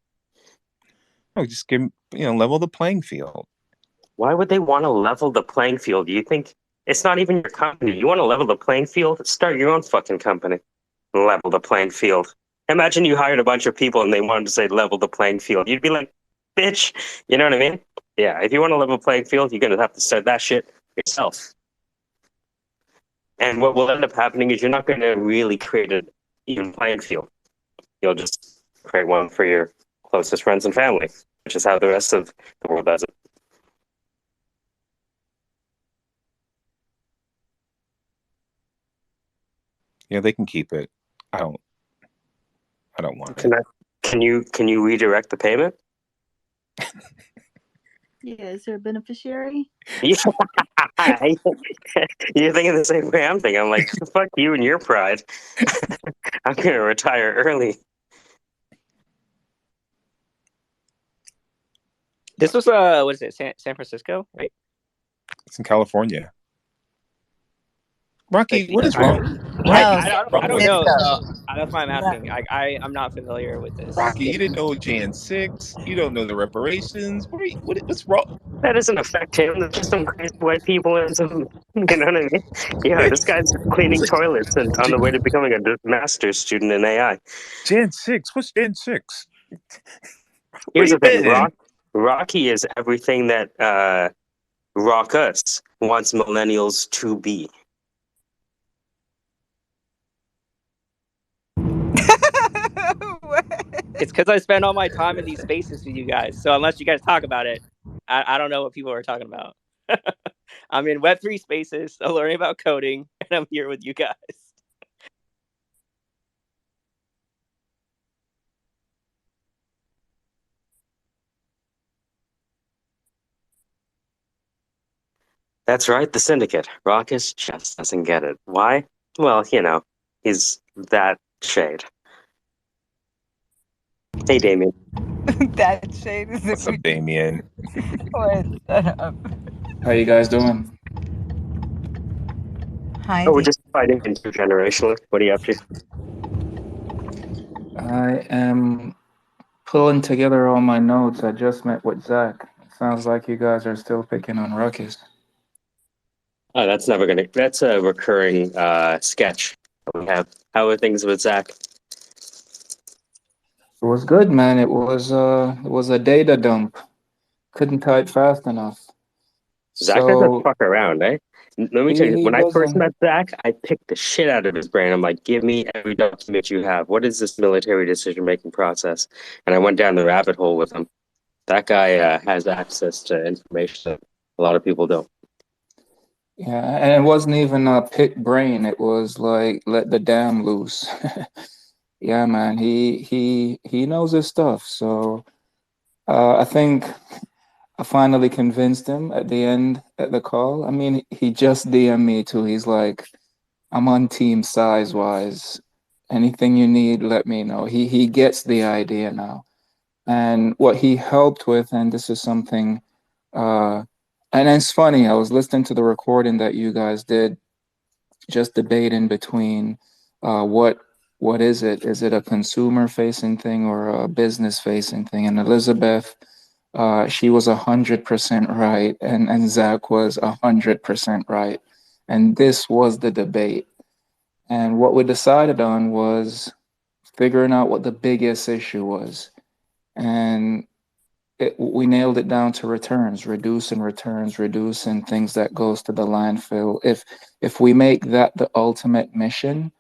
no, just give level the playing field. Why would they want to level the playing field? Do you think it's not even your company? You want to level the playing field? Start your own fucking company. Level the playing field. Imagine you hired a bunch of people and they wanted to say level the playing field. You'd be like, bitch. You know what I mean? Yeah, if you want to level the playing field, you're going to have to start that shit yourself. And what will end up happening is you're not going to really create an even playing field. You'll just create one for your closest friends and family, which is how the rest of the world does it. Yeah, they can keep it. I don't want it. Can you redirect the payment? Yeah, is there a beneficiary? You're thinking the same way I'm thinking. I'm like, fuck you and your pride. I'm gonna retire early. This was what is it? San Francisco, right? It's in California. Rocky, what is wrong? I don't with know. you? That's why I'm asking. I'm not familiar with this. Rocky, you didn't know Jan 6. You don't know the reparations. What's wrong? That doesn't affect him. There's just some crazy white people and some, you know what I mean? Yeah, this guy's cleaning toilets and on the way to becoming a master's student in AI. Jan 6? What's Jan 6? Here's the thing, Rocky is everything that Rock Us wants millennials to be. It's because I spend all my time in these spaces with you guys. So unless you guys talk about it, I don't know what people are talking about. I'm in Web3 spaces, so learning about coding, and I'm here with you guys. That's right, the Syndicate. Raucous just doesn't get it. Why? Well, he's that shade. Hey, Damien. That shade is a What's up, Damien? What? Shut up. How you guys doing? Hi, Oh, we're just fighting intergenerationally. What are you up to? I am pulling together all my notes. I just met with Zach. Sounds like you guys are still picking on Ruckus. Oh, that's a recurring sketch we have. How are things with Zach? It was good, man. It was a data dump. Couldn't type fast enough. Zach doesn't So fuck around, eh? Let me tell you, he when I first doesn't. met Zach, I picked the shit out of his brain. I'm like, give me every document you have. What is this military decision-making process? And I went down the rabbit hole with him. That guy has access to information that a lot of people don't. Yeah, and it wasn't even a pit brain. It was like let the dam loose. Yeah, man. He knows his stuff. So I think I finally convinced him at the end at the call. I mean, he just DM'd me too. He's like, I'm on team size wise. Anything you need, let me know. He gets the idea now. And what he helped with, and this is something and it's funny, I was listening to the recording that you guys did, just debating between what is it? Is it a consumer facing thing or a business facing thing? And Elizabeth, she was 100% right, and Zach was 100% right, and this was the debate. And what we decided on was figuring out what the biggest issue was, and we nailed it down to returns, reducing things that goes to the landfill. If we make that the ultimate mission,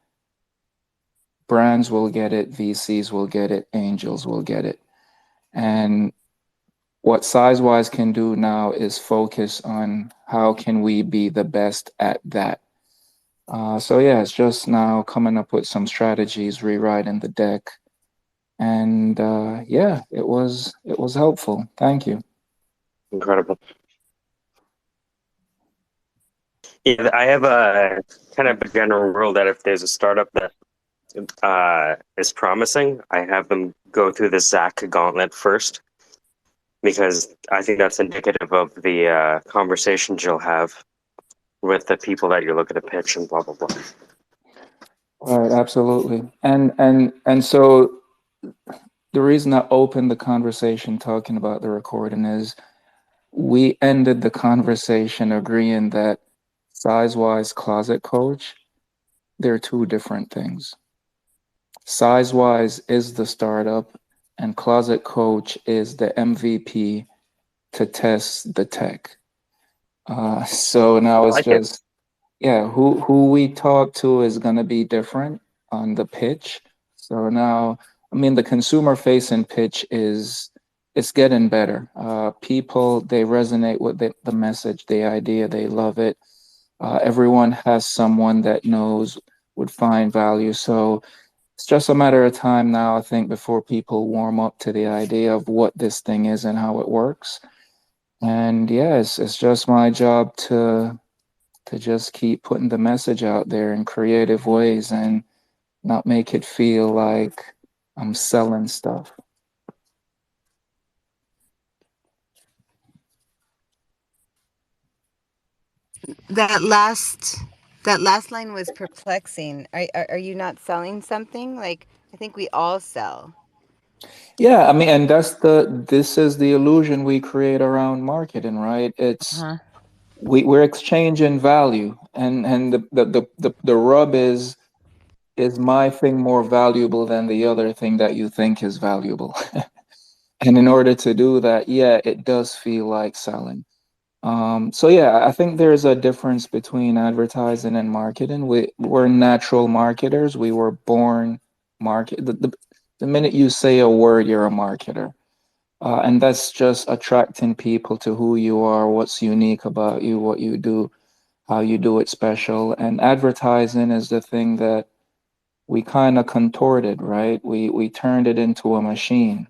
brands will get it, VCs will get it, angels will get it. And what Sizewise can do now is focus on how can we be the best at that. So yeah, it's just now coming up with some strategies, rewriting the deck, and yeah, it was helpful. Thank you. Incredible. Yeah, I have a kind of a general rule that if there's a startup that is promising, I have them go through the Zach gauntlet first, because I think that's indicative of the conversations you'll have with the people that you're looking to pitch and blah blah blah. Right, absolutely. And so the reason I opened the conversation talking about the recording is we ended the conversation agreeing that Sizewise Closet Coach, they're two different things. Sizewise is the startup, and Closet Coach is the MVP to test the tech. So now I it's like it. just, yeah, who we talk to is going to be different on the pitch. So now, I mean, the consumer facing pitch is it's getting better. People, they resonate with the message, the idea, they love it. Everyone has someone that knows would find value. So it's just a matter of time now, I think, before people warm up to the idea of what this thing is and how it works. And yes, it's just my job to just keep putting the message out there in creative ways and not make it feel like I'm selling stuff. That last that last line was perplexing. Are you not selling something? Like, I think we all sell. Yeah, I mean, and this is the illusion we create around marketing, right? It's Huh? we're exchanging value, and the rub is my thing more valuable than the other thing that you think is valuable? And in order to do that, yeah, it does feel like selling. So yeah, I think there's a difference between advertising and marketing. We're natural marketers. We were born market. The minute you say a word, you're a marketer. And that's just attracting people to who you are, what's unique about you, what you do, how you do it special. And advertising is the thing that we kind of contorted, right? We turned it into a machine.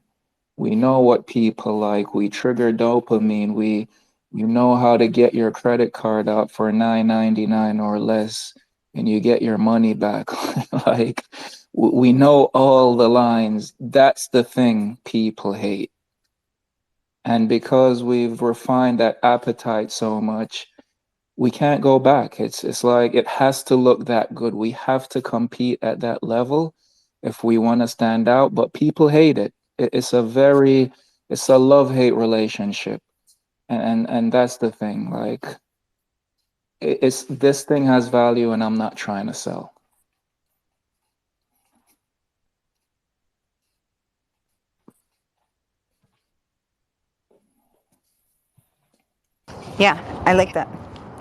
We know what people like. We trigger dopamine. You know how to get your credit card out for $9.99 or less, and you get your money back. Like, we know all the lines. That's the thing people hate. And because we've refined that appetite so much, we can't go back. It's like it has to look that good. We have to compete at that level if we want to stand out. But people hate it. It's a love-hate relationship. And that's the thing. Like, it's this thing has value and I'm not trying to sell. Yeah, I like that.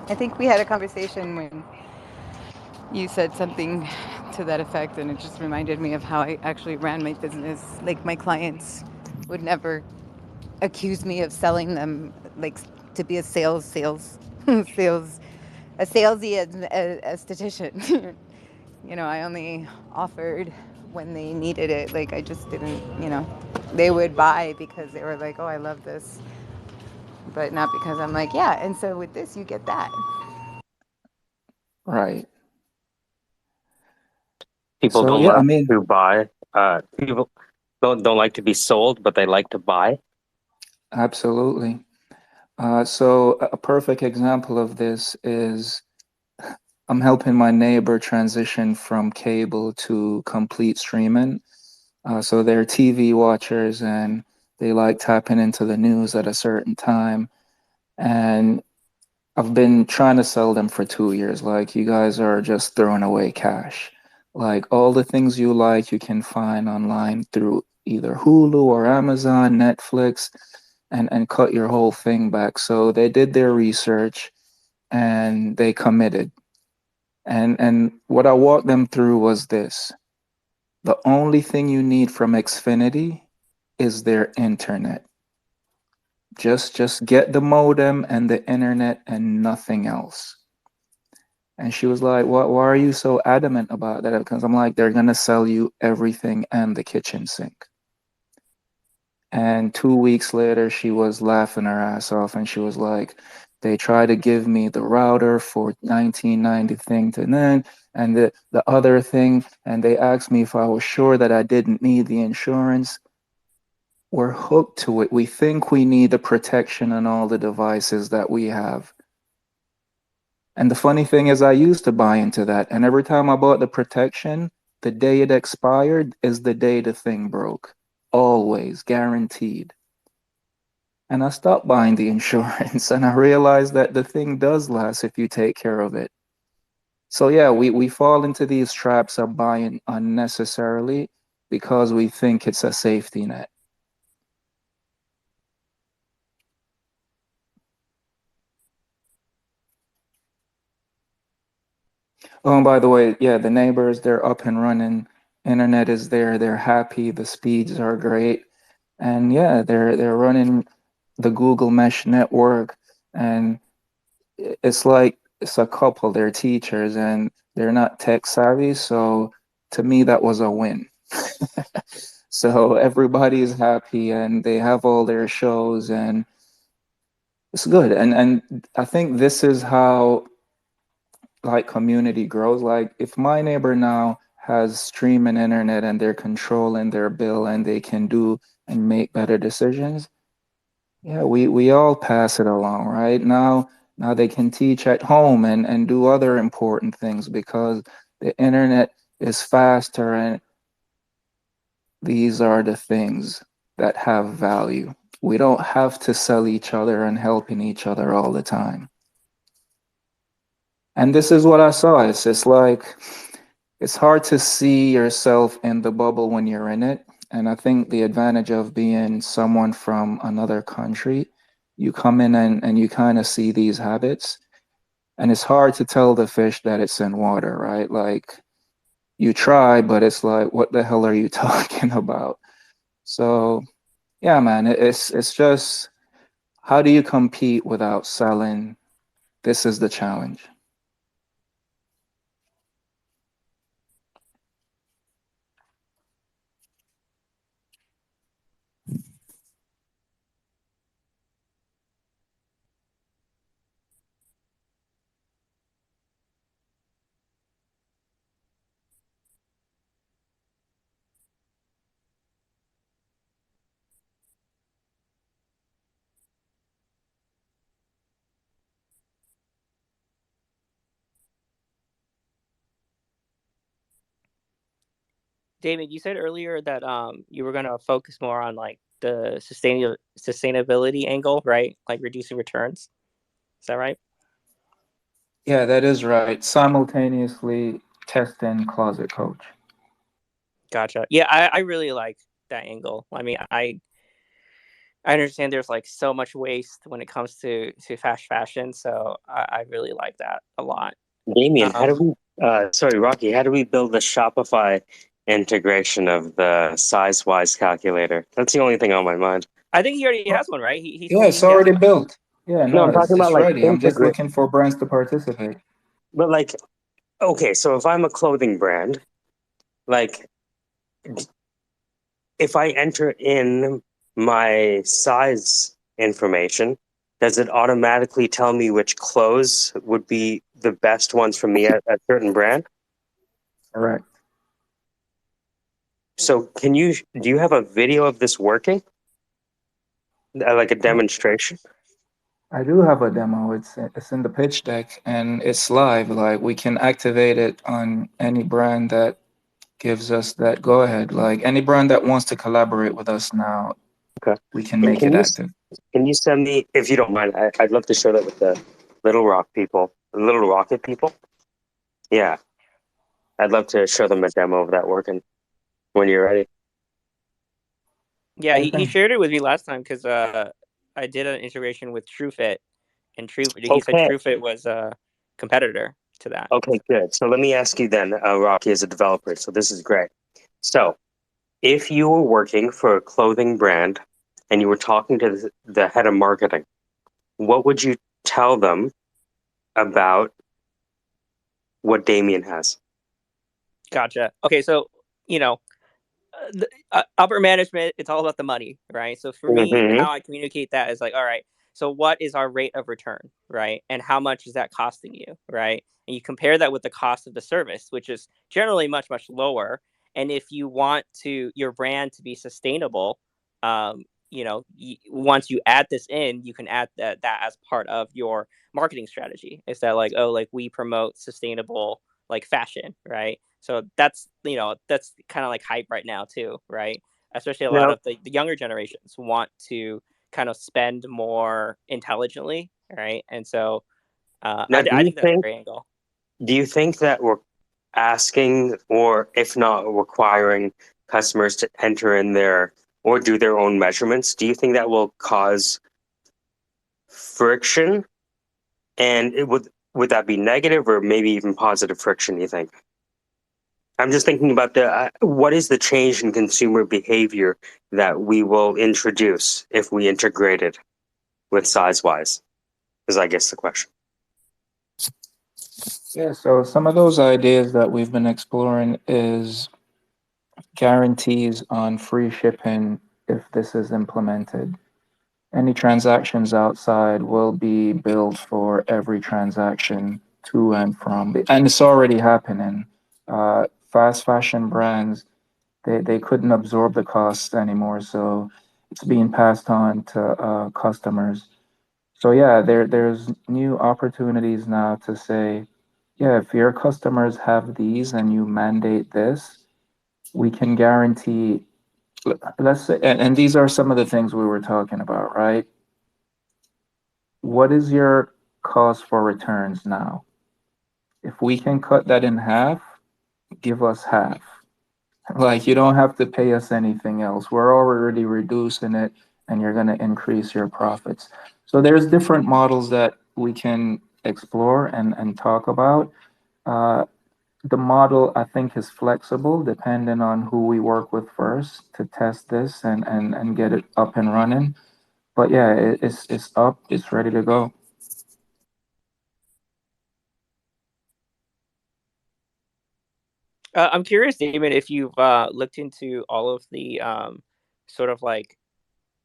I think we had a conversation when you said something to that effect, and it just reminded me of how I actually ran my business. Like, my clients would never accuse me of selling them, like, to be a sales, a salesy esthetician. You know, I only offered when they needed it. Like, I just didn't, they would buy because they were like, oh, I love this, but not because I'm like, yeah. And so with this, you get that. Right. People So don't yeah, I love mean, to buy. People don't like to be sold, but they like to buy. absolutely. So a perfect example of this is I'm helping my neighbor transition from cable to complete streaming. So they're TV watchers and they like tapping into the news at a certain time. And I've been trying to sell them for 2 years. Like, you guys are just throwing away cash. Like, all the things you like, you can find online through either Hulu or Amazon, Netflix, and cut your whole thing back. So they did their research and they committed. And what I walked them through was this. The only thing you need from Xfinity is their internet. Just get the modem and the internet and nothing else. And she was like, why are you so adamant about that? Because I'm like, they're gonna sell you everything and the kitchen sink. And 2 weeks later, she was laughing her ass off and she was like, they tried to give me the router for 1990 thing to then and the other thing, and they asked me if I was sure that I didn't need the insurance. We're hooked to it. We think we need the protection on all the devices that we have. And the funny thing is, I used to buy into that. And every time I bought the protection, the day it expired is the day the thing broke. Always guaranteed. And I stopped buying the insurance and I realized that the thing does last if you take care of it. So, yeah, we fall into these traps of buying unnecessarily because we think it's a safety net. Oh, and by the way, yeah, the neighbors, they're up and running. Internet is there. They're happy. The speeds are great. And yeah, they're running the Google Mesh network. And it's like it's a couple, they're teachers and they're not tech savvy. So to me, that was a win. So everybody's happy and they have all their shows and it's good. And I think this is how like community grows. Like, if my neighbor now has streaming internet and they're controlling their bill and they can do and make better decisions, yeah, we all pass it along, right? Now they can teach at home and do other important things because the internet is faster, and these are the things that have value. We don't have to sell each other and helping each other all the time. And this is what I saw. It's like it's hard to see yourself in the bubble when you're in it. And I think the advantage of being someone from another country, you come in and you kind of see these habits. And it's hard to tell the fish that it's in water, right? Like, you try, but it's like, what the hell are you talking about? So yeah, man, it's just how do you compete without selling? This is the challenge. David, you said earlier that you were gonna focus more on like the sustainability angle, right? Like reducing returns. Is that right? Yeah, that is right. Simultaneously testing Closet Coach. Gotcha. Yeah, I really like that angle. I mean, I understand there's like so much waste when it comes to fast fashion, so I really like that a lot. Damien, how do we? Sorry, Rocky. How do we build the Shopify integration of the size-wise calculator? That's the only thing on my mind. I think he already has one, right? He Yeah, told me it's he has already one. built. Yeah, No, no, I'm talking about it's like ready. I'm just integrate. looking for brands to participate. But like, okay, so if I'm a clothing brand, like, if I enter in my size information, does it automatically tell me which clothes would be the best ones for me at a certain brand? Correct. So do you have a video of this working? Like a demonstration? I do have a demo. It's in the pitch deck and it's live. Like we can activate it on any brand that gives us that go ahead. Like any brand that wants to collaborate with us now, Okay. we can And make it active. can you send me, if you don't mind, I'd love to share that with the Little Rock people, the Little Rocket people. Yeah, I'd love to show them a demo of that working when you're ready. Yeah, he shared it with me last time because I did an integration with TrueFit, and he said Okay. TrueFit was a competitor to that. Okay, good. So let me ask you then, Rocky, as a developer. So this is great. So if you were working for a clothing brand and you were talking to the head of marketing, what would you tell them about what Damien has? Gotcha. Okay, so you know, upper management, it's all about the money, right? So for me, Mm-hmm. how I communicate that is like, all right, so what is our rate of return, right? And how much is that costing you, right? And you compare that with the cost of the service, which is generally much, much lower. And if you want your brand to be sustainable, once you add this in, you can add that as part of your marketing strategy. Is that like, oh, like we promote sustainable like fashion, right? So that's kind of like hype right now too, right? Especially a lot Now, of the younger generations want to kind of spend more intelligently, right? And so now, I think that's a great angle. do you think that we're asking, or if not requiring, customers to enter in or do their own measurements? Do you think that will cause friction? And would that be negative or maybe even positive friction, you think? I'm just thinking about what is the change in consumer behavior that we will introduce if we integrate it with size-wise, is I guess the question. Yeah, so some of those ideas that we've been exploring is guarantees on free shipping if this is implemented. Any transactions outside will be billed for every transaction to and from. And it's already happening. Fast fashion brands, they couldn't absorb the costs anymore, so it's being passed on to customers. So yeah, there's new opportunities now to say, yeah, if your customers have these and you mandate this, we can guarantee, let's say, and these are some of the things we were talking about, right? What is your cost for returns now? If we can cut that in half, give us half. Like you don't have to pay us anything else. We're already reducing it and you're going to increase your profits. So there's different models that we can explore and talk about. The model I think is flexible depending on who we work with first to test this and get it up and running. But yeah, it's up, it's ready to go. I'm curious, Damon, if you've looked into all of the sort of like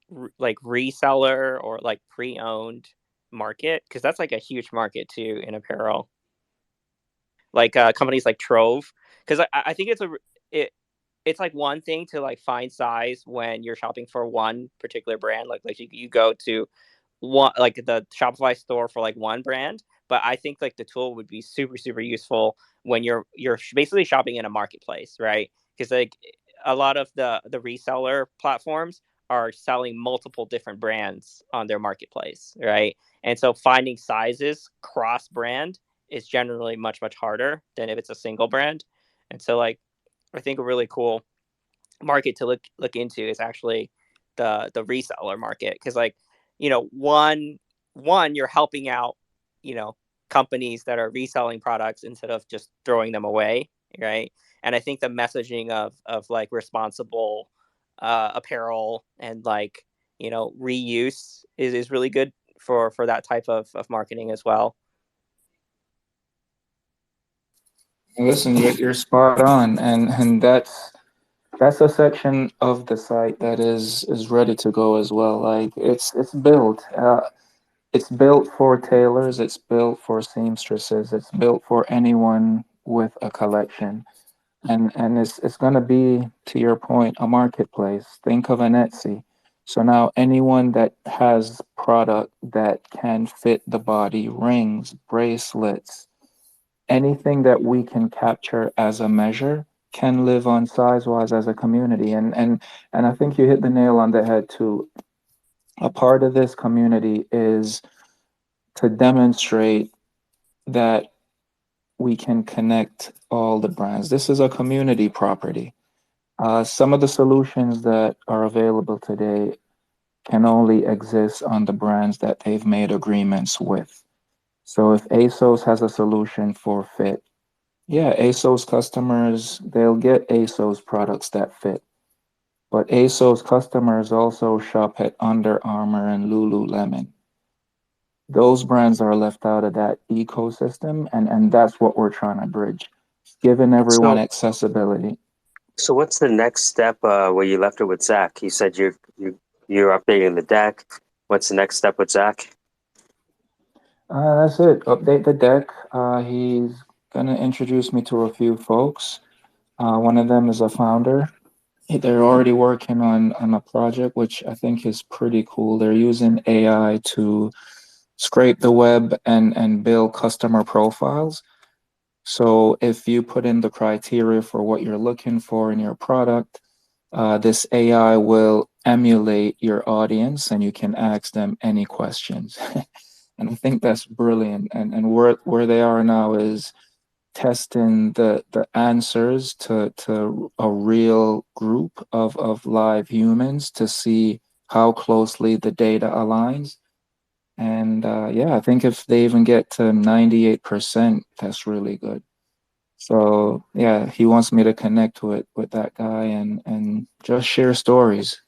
reseller or like pre-owned market, because that's like a huge market too in apparel. Like companies like Trove, because I think it's like one thing to like find size when you're shopping for one particular brand, like you go to one like the Shopify store for like one brand, but I think like the tool would be super useful when you're basically shopping in a marketplace, right? because like a lot of the reseller platforms are selling multiple different brands on their marketplace, right? And so finding sizes cross brand is generally much harder than if it's a single brand. And so like I think a really cool market to look into is actually the reseller market, because like one you're helping out companies that are reselling products instead of just throwing them away, right? And I think the messaging of like responsible apparel and like reuse is really good for that type of marketing as well. Listen, you're spot on, and that's a section of the site that is ready to go as well. Like it's built for tailors, it's built for seamstresses, it's built for anyone with a collection, and it's gonna be, to your point, a marketplace. Think of an Etsy. So now anyone that has product that can fit the body, rings, bracelets, anything that we can capture as a measure can live on size-wise as a community. And I think you hit the nail on the head too. A part of this community is to demonstrate that we can connect all the brands. This is a community property. Some of the solutions that are available today can only exist on the brands that they've made agreements with. So if ASOS has a solution for fit, yeah, ASOS customers, they'll get ASOS products that fit. But ASOS customers also shop at Under Armour and Lululemon. Those brands are left out of that ecosystem, and that's what we're trying to bridge, giving everyone So, accessibility. so what's the next step where you left it with Zach? You said you're updating the deck. What's the next step with Zach? That's it. Update the deck. He's gonna introduce me to a few folks. One of them is a founder. They're already working on a project which I think is pretty cool. They're using AI to scrape the web and build customer profiles. So if you put in the criteria for what you're looking for in your product, this AI will emulate your audience and you can ask them any questions. And I think that's brilliant. And where they are now is testing the answers to a real group of live humans to see how closely the data aligns. And yeah, I think if they even get to 98%, that's really good. So yeah, he wants me to connect with that guy and just share stories.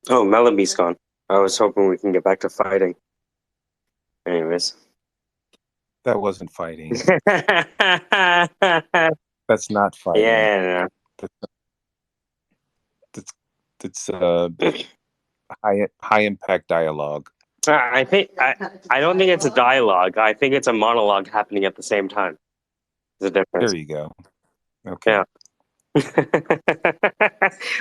Oh, Melamie's gone. I was hoping we can get back to fighting. Anyways. That wasn't fighting. Yeah. That's not fighting. No. That's high impact dialogue. I don't think it's a dialogue. I think it's a monologue happening at the same time. There's a difference. There you go. Okay. Yeah.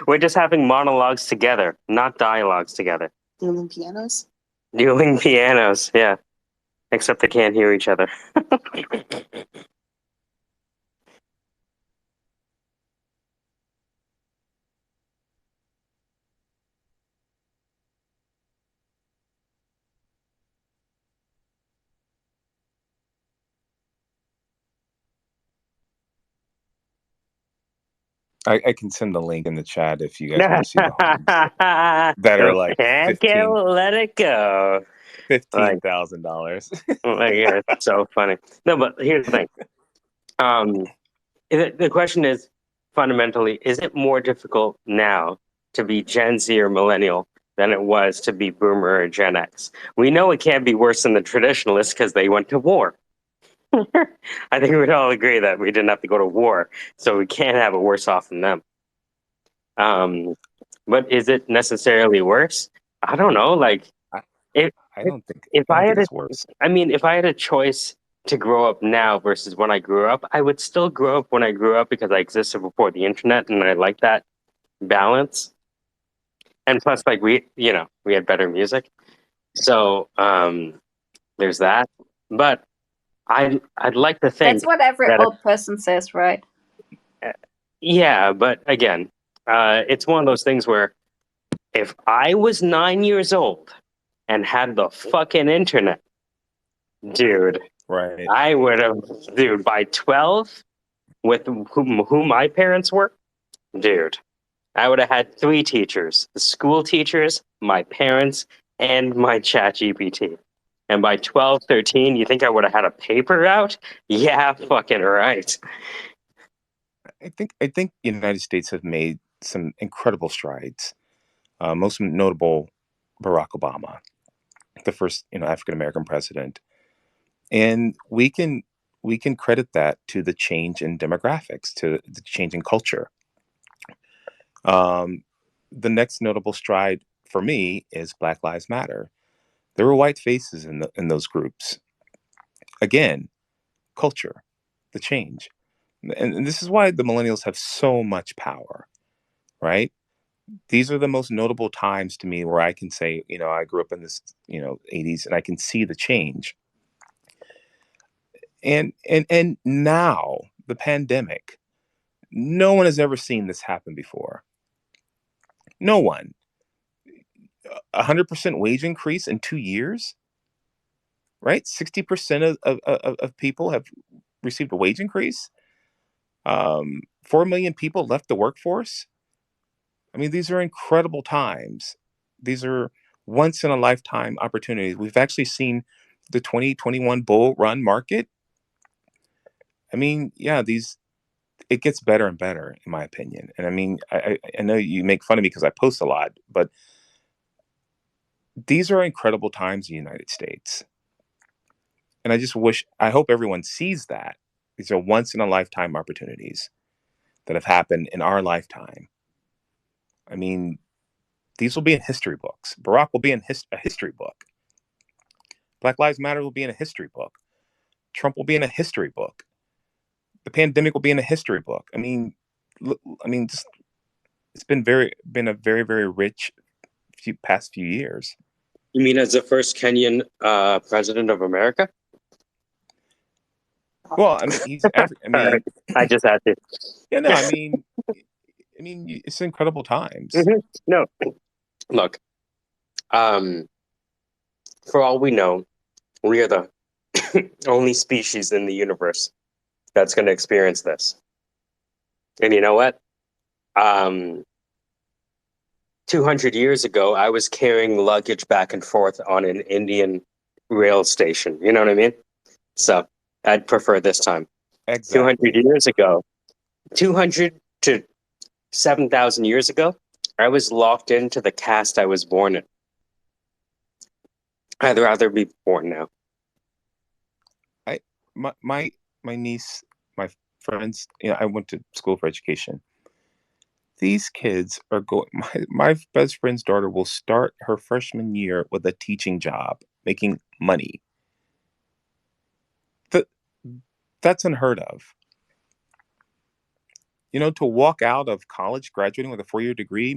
We're just having monologues together, not dialogues together. Dueling pianos? Dueling pianos, yeah. Except they can't hear each other. I can send the link in the chat if you guys want to see the homes that are like can't let it go. $15,000. Yeah, it's so funny. No, but here's the thing. The question is fundamentally: is it more difficult now to be Gen Z or millennial than it was to be Boomer or Gen X? We know it can't be worse than the traditionalists because they went to war. I think we'd all agree that we didn't have to go to war, so we can't have it worse off than them. But is it necessarily worse? I don't know. Like, if I don't think it's worse. I mean, if I had a choice to grow up now versus when I grew up, I would still grow up when I grew up because I existed before the internet, and I like that balance. And plus, like we had better music, so there's that. But I'd like to think That's what every that old person says, right? yeah, but again, it's one of those things where if I was 9 years old and had the fucking internet, dude, right? I would have, dude, by 12, with who my parents were, dude, I would have had 3 teachers: the school teachers, my parents, and my chat GPT. And by 12, 13, you think I would have had a paper out? Yeah, fucking right. I think the United States have made some incredible strides. Most notable, Barack Obama, the first African American president, and we can credit that to the change in demographics, to the change in culture. The next notable stride for me is Black Lives Matter. There were white faces in those groups. Again, culture, the change, and this is why the millennials have so much power, right? These are the most notable times to me where I can say, I grew up in this, 80s, and I can see the change. And now the pandemic, no one has ever seen this happen before. No one. 100% wage increase in 2 years, right? 60% of people have received a wage increase. 4 million people left the workforce. I mean, these are incredible times. These are once in a lifetime opportunities. We've actually seen the 2021 bull run market. I mean, yeah, it gets better and better, in my opinion. And I mean, I know you make fun of me because I post a lot, but these are incredible times in the United States. And I hope everyone sees that. These are once in a lifetime opportunities that have happened in our lifetime. I mean, these will be in history books. Barack will be in a history book. Black Lives Matter will be in a history book. Trump will be in a history book. The pandemic will be in a history book. I mean, just, it's been a very, very rich past few years. You mean as the first Kenyan president of America? Well, I mean, he's Right. I just had to. Yeah, no, I mean, it's incredible times. No, look, for all we know, we are the only species in the universe that's going to experience this. And you know what? 200 years ago, I was carrying luggage back and forth on an Indian rail station. You know what I mean? So I'd prefer this time. Exactly. 200 years ago, 200 to 7,000 years ago, I was locked into the caste I was born in. I'd rather be born now. my niece, my friends, I went to school for education. These kids are going. My best friend's daughter will start her freshman year with a teaching job, making money. That that's unheard of. To walk out of college, graduating with a 4-year degree,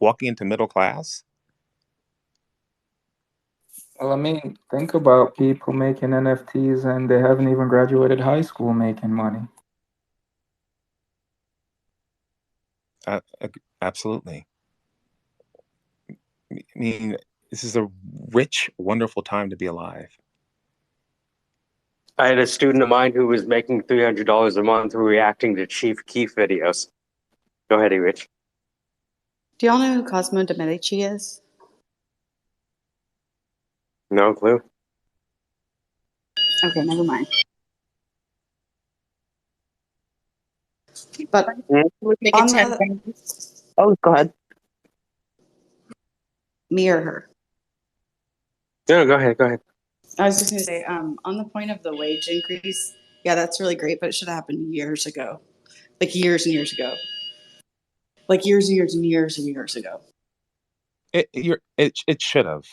walking into middle class. Well, I mean, think about people making NFTs and they haven't even graduated high school making money. Absolutely. I mean, this is a rich, wonderful time to be alive. I had a student of mine who was making $300 a month reacting to Chief Keef videos. Go ahead, Rich. Do y'all know who Cosmo de Medici is? No clue. Okay, never mind. But Make on it 10 the Oh, go ahead. me or her. No, go ahead. Go ahead. I was just going to say, on the point of the wage increase, yeah, that's really great, but it should have happened years ago, like years and years ago, like years and years and years and years ago. It should have,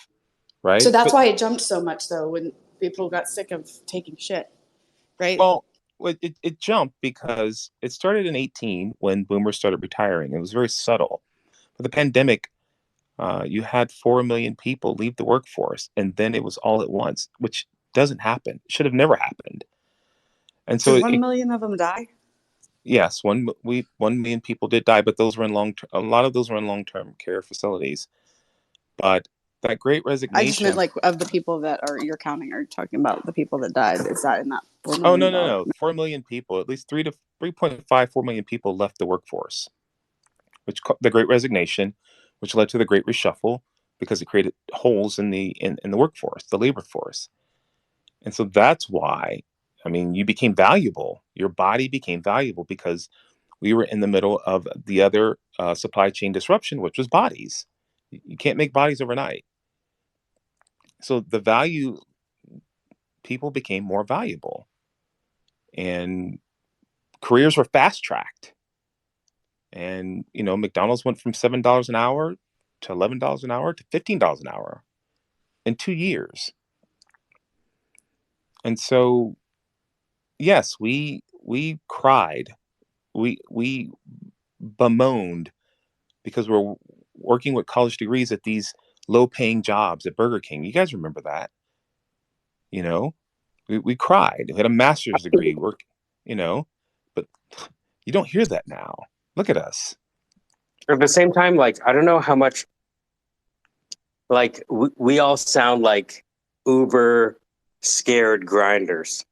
right? So that's why it jumped so much, though, when people got sick of taking shit, right? Well, it jumped because it started in 2018 when boomers started retiring. It was very subtle. For the pandemic, you had 4 million people leave the workforce, and then it was all at once, which doesn't happen. It should have never happened. And so, Did 1 million of them die? yes, 1 million people did die, but those were in a lot of those were in long-term care facilities. But that Great I just Resignation. meant like of the people that you're counting or talking about the people that died. Is that in that 4 Oh, million? no. 4 million people, at least 3.5, 4 million people left the workforce, the Great Resignation, which led to the Great Reshuffle because it created holes in the workforce, the labor force. And so that's why, I mean, you became valuable. Your body became valuable because we were in the middle of the other supply chain disruption, which was bodies. You can't make bodies overnight. So people became more valuable, and careers were fast tracked. And McDonald's went from $7 an hour to $11 an hour to $15 an hour in 2 years. And so, yes, we cried, we bemoaned because we're working with college degrees at these low-paying jobs at Burger King. You guys remember that? We cried. We had a master's degree, but you don't hear that now. Look at us. At the same time, like, I don't know how much, like, we all sound like uber scared grinders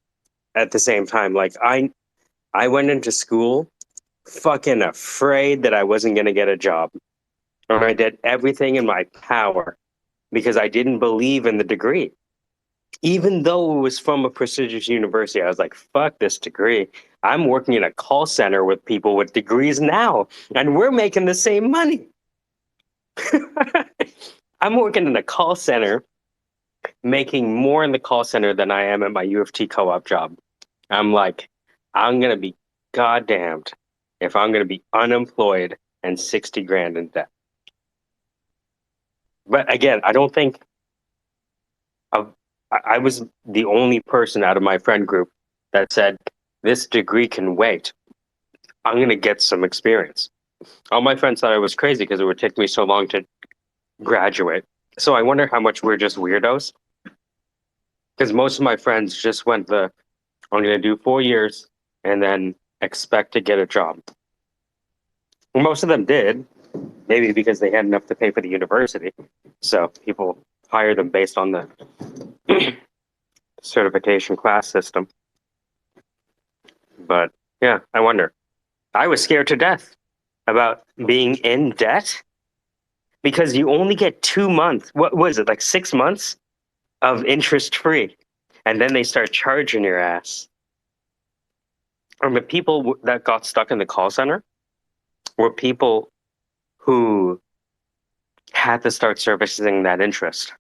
at the same time. Like, I went into school fucking afraid that I wasn't going to get a job. And I did everything in my power because I didn't believe in the degree. Even though it was from a prestigious university, I was like, fuck this degree. I'm working in a call center with people with degrees now, and we're making the same money. I'm working in a call center, making more in the call center than I am at my U of T co-op job. I'm like, I'm going to be goddamned if I'm going to be unemployed and 60 grand in debt. But again, I don't think I was the only person out of my friend group that said, this degree can wait. I'm going to get some experience. All my friends thought I was crazy because it would take me so long to graduate. So I wonder how much we're just weirdos. Because most of my friends just went I'm going to do 4 years and then expect to get a job. Most of them did, maybe because they had enough to pay for the university. So people hire them based on the certification class system. But yeah, I wonder. I was scared to death about being in debt because you only get 2 months. What was it, like 6 months of interest free? And then they start charging your ass. And the people that got stuck in the call center were people who had to start servicing that interest.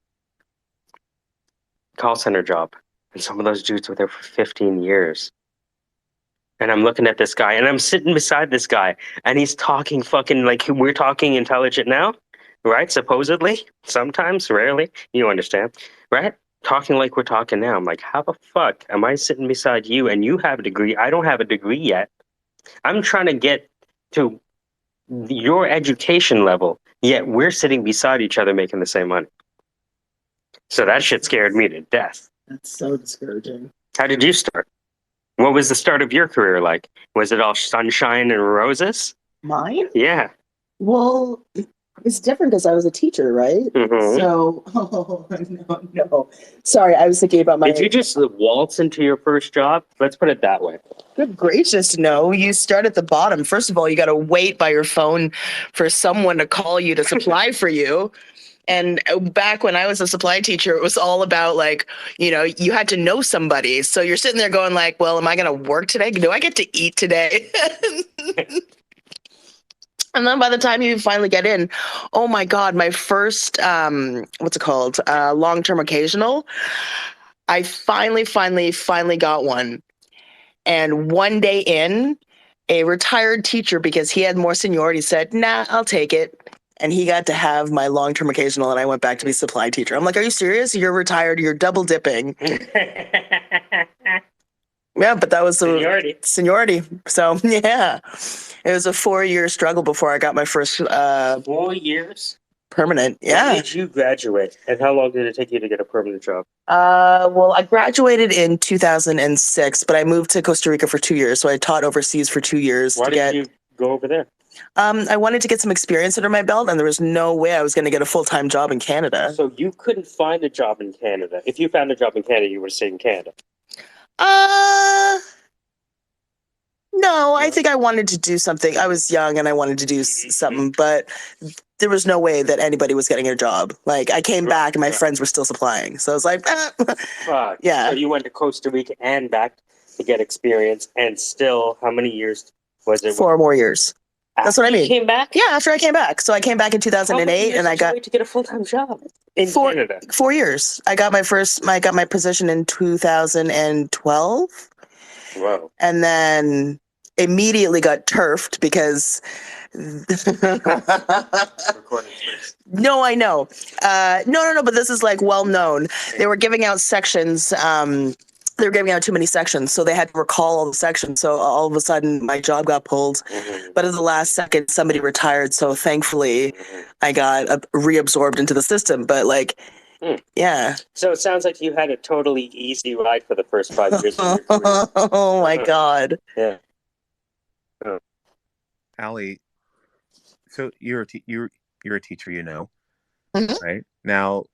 Call center job. And some of those dudes were there for 15 years. And I'm looking at this guy, and I'm sitting beside this guy, and he's talking fucking like we're talking intelligent now, right? Supposedly, sometimes, rarely. You understand, right? Talking like we're talking now. I'm like, how the fuck am I sitting beside you and you have a degree? I don't have a degree yet. I'm trying to get to your education level, yet we're sitting beside each other making the same money. So that shit scared me to death. That's so discouraging. How did you start? What was the start of your career like? Was it all sunshine and roses? Mine? Yeah. Well, it's different because I was a teacher, right? Mhm. So, no. Sorry, I was thinking about my. Did you just waltz into your first job? Let's put it that way. Good gracious, no. You start at the bottom. First of all, you got to wait by your phone for someone to call you to supply for you. And back when I was a supply teacher, it was all about like, you had to know somebody. So you're sitting there going like, well, am I going to work today? Do I get to eat today? And then by the time you finally get in, oh my God, my first, what's it called? Long-term occasional. I finally got one. And one day in, a retired teacher, because he had more seniority, said, nah, I'll take it. And he got to have my long-term occasional, and I went back to be supply teacher. I'm like, are you serious? You're retired. You're double dipping. Yeah, but that was the seniority. So, yeah. It was a 4-year struggle before I got my first 4 years? Permanent. When Yeah. did you graduate? And how long did it take you to get a permanent job? Well, I graduated in 2006, but I moved to Costa Rica for 2 years. So I taught overseas for 2 years. Why did you go over there? I wanted to get some experience under my belt, and there was no way I was going to get a full-time job in Canada. So you couldn't find a job in Canada. If you found a job in Canada, you would stay in Canada. No, I think I wanted to do something. I was young and I wanted to do something, but there was no way that anybody was getting a job. Like, I came back and my friends were still supplying. So I was like, Fuck. Yeah. So you went to Costa Rica and back to get experience, and still, how many years was it? 4 more years. That's what I mean. You came back? Yeah, after I came back. So I came back in 2008, and I got to get a full-time job in Canada. 4 years. I got my position in 2012. Wow. And then immediately got turfed because no, I know. No, but this is like well known. They were giving out sections. They were giving out too many sections, so they had to recall all the sections. So all of a sudden, my job got pulled. But at the last second, somebody retired. So thankfully, I got reabsorbed into the system. But like, yeah. So it sounds like you had a totally easy ride for the first 5 years of your career. Oh my God. Yeah. Allie, so you're a teacher, Mhm. right? Now,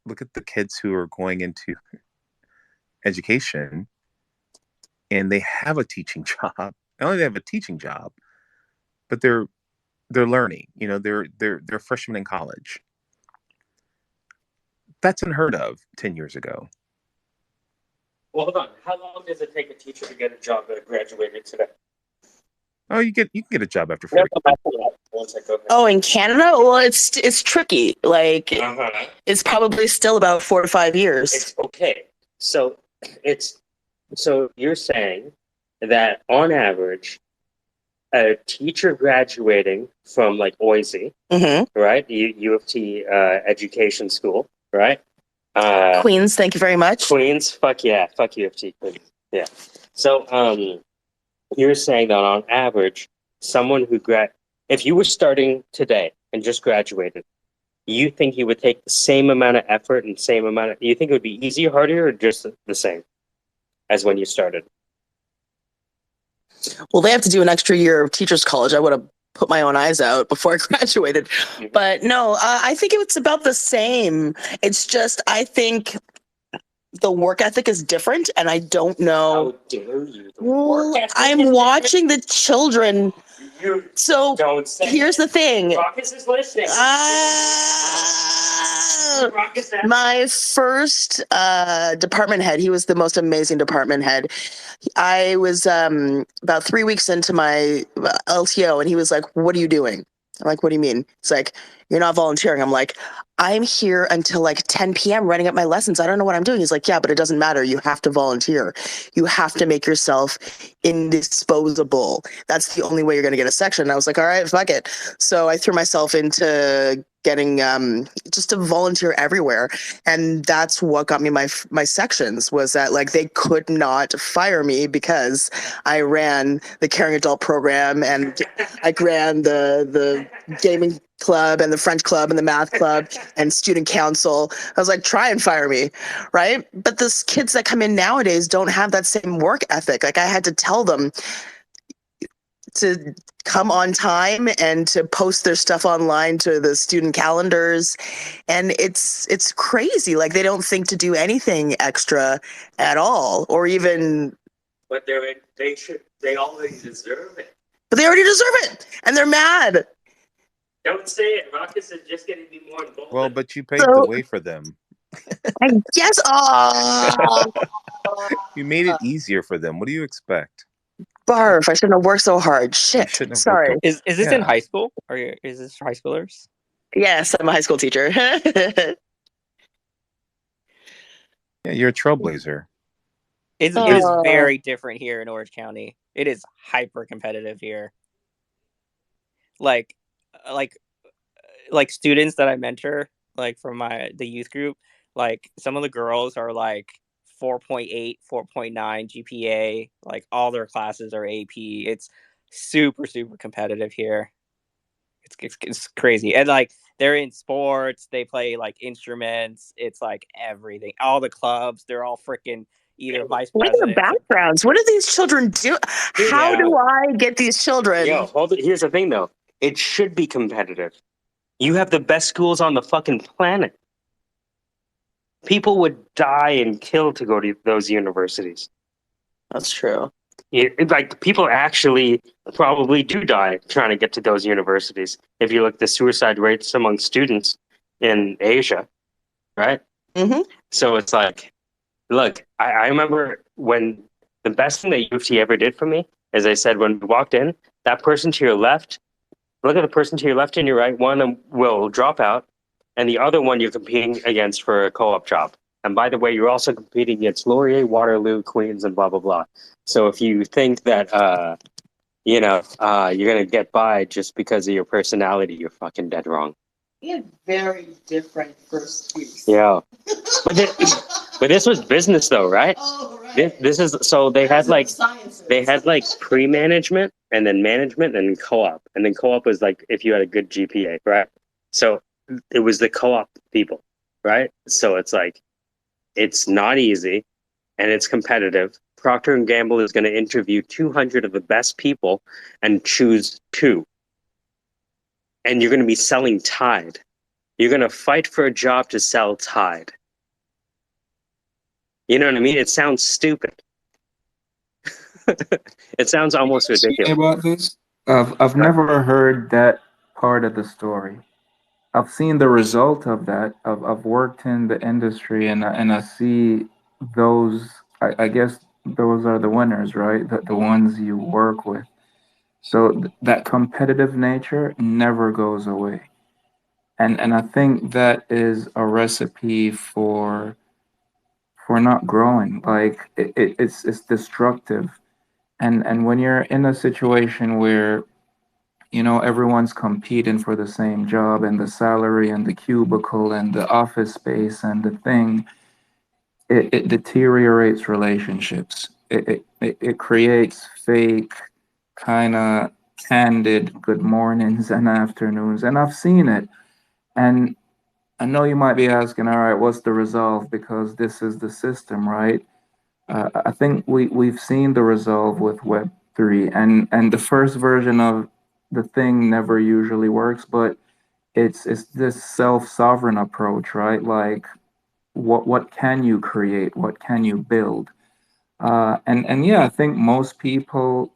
look at the kids who are going into education, and they have a teaching job. Not only do they have a teaching job, but they're learning. They're freshmen in college. That's unheard of 10 years ago. Well, hold on. How long does it take a teacher to get a job that graduated today? Oh, you can get a job after 4 Once I go back. Oh, in Canada? Well, it's tricky. Like, it's probably still about 4 to 5 years. It's okay. So you're saying that on average, a teacher graduating from like OISE, right? U of T education school, right? Queens, thank you very much. Queens, fuck yeah, fuck U of T, Queens. Yeah. So you're saying that on average, someone who if you were starting today and just graduated, you think you would take the same amount of effort and you think it would be easier, harder, or just the same as when you started? Well, they have to do an extra year of teachers college. I would have put my own eyes out before I graduated. But no, I think it's about the same. It's just, I think the work ethic is different, and I don't know. How dare you? Well, I'm watching the children. So here's the thing. Rockus is listening. My first department head, he was the most amazing department head. I was about 3 weeks into my LTO, and he was like, "What are you doing?" I'm like, "What do you mean?" It's like, you're not volunteering. I'm like, I'm here until like 10 p.m. writing up my lessons. I don't know what I'm doing. He's like, yeah, but it doesn't matter. You have to volunteer. You have to make yourself indisposable. That's the only way you're going to get a section. And I was like, all right, fuck it. So I threw myself into getting just to volunteer everywhere, and that's what got me my sections. Was that like they could not fire me because I ran the caring adult program, and I ran the gaming club and the French club and the math club and student council. I was like, try and fire me, right? But the kids that come in nowadays don't have that same work ethic. Like I had to tell them to come on time and to post their stuff online to the student calendars, and it's crazy. Like they don't think to do anything extra at all, or even. But they already deserve it. But they already deserve it, and they're mad. Don't say it. Rockets are just going to be more involved. Well, but you paved the way for them. I guess. Oh, You made it easier for them. What do you expect? barf! I shouldn't have worked so hard. Shit. shouldn't have Sorry. worked Is this Yeah. in high school? Is this high schoolers? Yes, I'm a high school teacher. Yeah, you're a trailblazer. It is very different here in Orange County. It is hyper competitive here. Like students that I mentor, like from the youth group, like some of the girls are like 4.8, 4.9 GPA. Like all their classes are AP. It's super, super competitive here. It's crazy. And like they're in sports, they play like instruments. It's like everything. All the clubs, they're all freaking either vice What are their presidents. backgrounds? What do these children do? How do I get these children? Yo, hold it. Here's the thing, though. It should be competitive. You have the best schools on the fucking planet. People would die and kill to go to those universities. That's true. Like people actually probably do die trying to get to those universities. If you look at the suicide rates among students in Asia, right? Mm-hmm. So it's like, look, I remember when the best thing that U of T ever did for me is I said when we walked in, that person to your left, look at the person to your left and your right. One of them will drop out, and the other one you're competing against for a co-op job. And by the way, you're also competing against Laurier, Waterloo, Queens, and blah, blah, blah. So if you think that, you're going to get by just because of your personality, you're fucking dead wrong. We had very different first weeks. Yeah. But this was business though, right? Oh, right. This is, so they had like pre-management and then management and co-op. And then co-op was like if you had a good GPA, right? So it was the co-op people, right? So it's like, it's not easy and it's competitive. Procter & Gamble is going to interview 200 of the best people and choose 2. And you're going to be selling Tide. You're going to fight for a job to sell Tide. You know what I mean? It sounds stupid. It sounds almost ridiculous. About this, I've never heard that part of the story. I've seen the result of that. I've worked in the industry, and I see those. I guess those are the winners, right? The ones you work with. So that competitive nature never goes away, and I think that is a recipe for not growing. Like it's destructive, and when you're in a situation where everyone's competing for the same job and the salary and the cubicle and the office space and the thing, it deteriorates relationships. It creates fake, kind of candid good mornings and afternoons. And I've seen it. And I know you might be asking, all right, what's the resolve? Because this is the system, right? I think we've seen the resolve with Web3, and the first version of the thing never usually works, but it's this self-sovereign approach, right? Like, what can you create? What can you build? And yeah, I think most people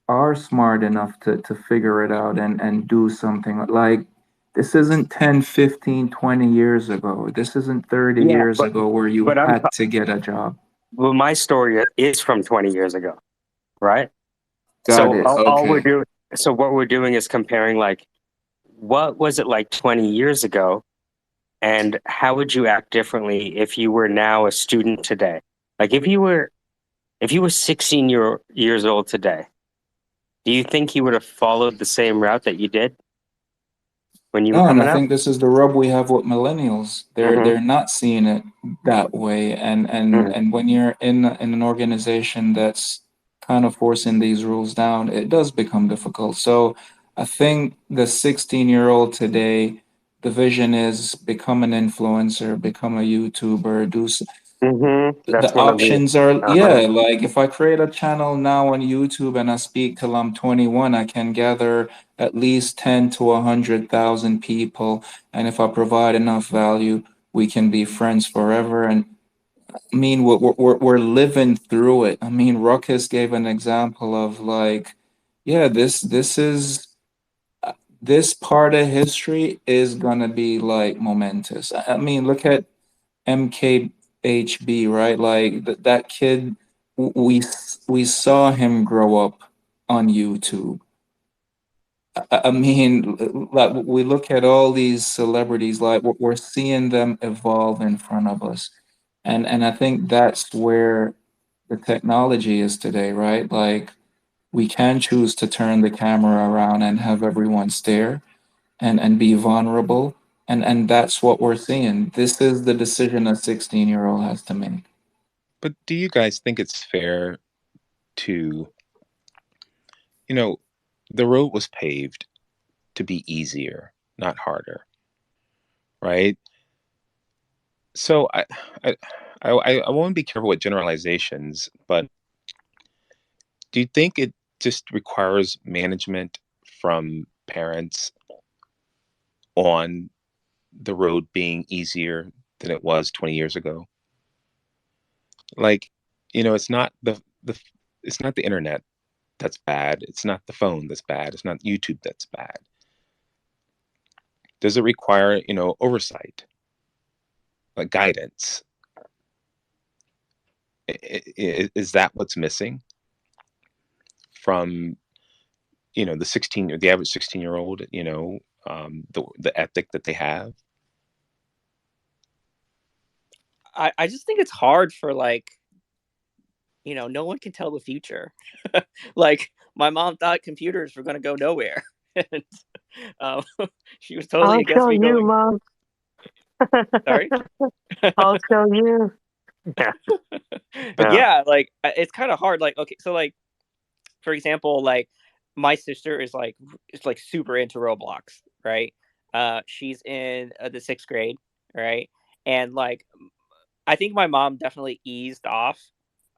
are smart enough to figure it out and do something. Like, this isn't 10, 15, 20 years ago. This isn't 30 years ago where you had to get a job. Well, my story is from 20 years ago, right? Got So it. all Okay. we're doing, so what we're doing is comparing like what was it like 20 years ago? And how would you act differently if you were now a student today? Like if you were 16 years old today, do you think you would have followed the same route that you did when you were No, and I coming up? think this is the rub we have with millennials. They're Mm-hmm. not seeing it that way, and when you're in an organization that's kind of forcing these rules down, it does become difficult. So I think the 16-year-old today, the vision is become an influencer, become a YouTuber, Mm-hmm. the That's one of the. options are, Uh-huh. yeah, like if I create a channel now on YouTube and I speak till I'm 21, I can gather at least 10 to 100,000 people. And if I provide enough value, we can be friends forever. And I mean, we're living through it. I mean, Ruckus gave an example of like, yeah, this part of history is gonna be like momentous. I mean, look at MKHB, right? Like that kid, we saw him grow up on YouTube. I mean, like we look at all these celebrities, like we're seeing them evolve in front of us, and I think that's where the technology is today, right? Like we can choose to turn the camera around and have everyone stare and be vulnerable. And that's what we're seeing. This is the decision a 16-year-old has to make. But do you guys think it's fair to, the road was paved to be easier, not harder, right? So I want to be careful with generalizations, but do you think it just requires management from parents on the road being easier than it was 20 years ago? Like, it's not it's not the internet that's bad. It's not the phone that's bad. It's not YouTube that's bad. Does it require, oversight, like guidance? Is that what's missing from, the average 16-year-old, the ethic that they have? I just think it's hard for like, no one can tell the future. Like my mom thought computers were going to go nowhere, and um, she was totally I'll against show me you, going. Mom. Sorry. I'll show you. Yeah. But Yeah. yeah, like it's kind of hard. Like okay, so like for example, like my sister is like super into Roblox, right? She's in the sixth grade, right? And like I think my mom definitely eased off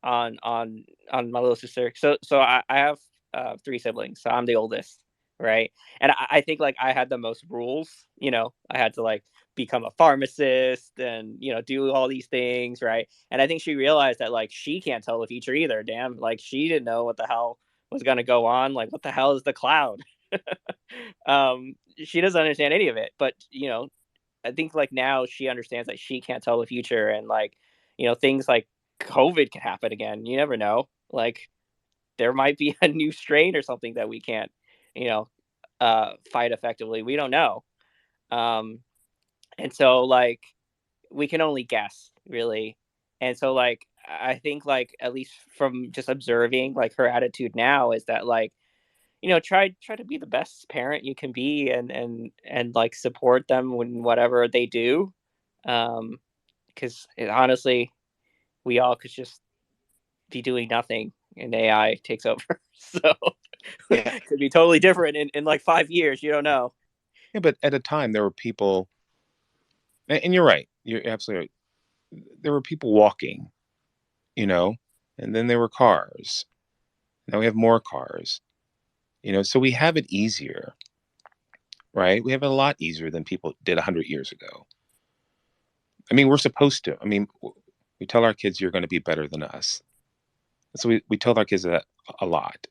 on my little sister. So I have three siblings, so I'm the oldest, right? And I think like I had the most rules. I had to like become a pharmacist and do all these things, right? And I think she realized that like she can't tell the future either. Damn, like she didn't know what the hell was gonna go on. Like what the hell is the cloud? She doesn't understand any of it, but I think like now she understands that she can't tell the future and like, things like COVID can happen again. You never know. Like there might be a new strain or something that we can't, you know, fight effectively. We don't know. Um, and so like we can only guess really. And so like I think like at least from just observing like her attitude now is that like try to be the best parent you can be and like support them when whatever they do, because honestly we all could just be doing nothing and AI takes over. So Yeah. could be totally different in like 5 years. You don't know. Yeah, but at a time there were people, and you're right. You're absolutely right. There were people walking, and then there were cars. Now we have more cars, so we have it easier, right? We have it a lot easier than people did 100 years ago. I mean, we're supposed to. I mean, we tell our kids you're going to be better than us. So we tell our kids that a lot.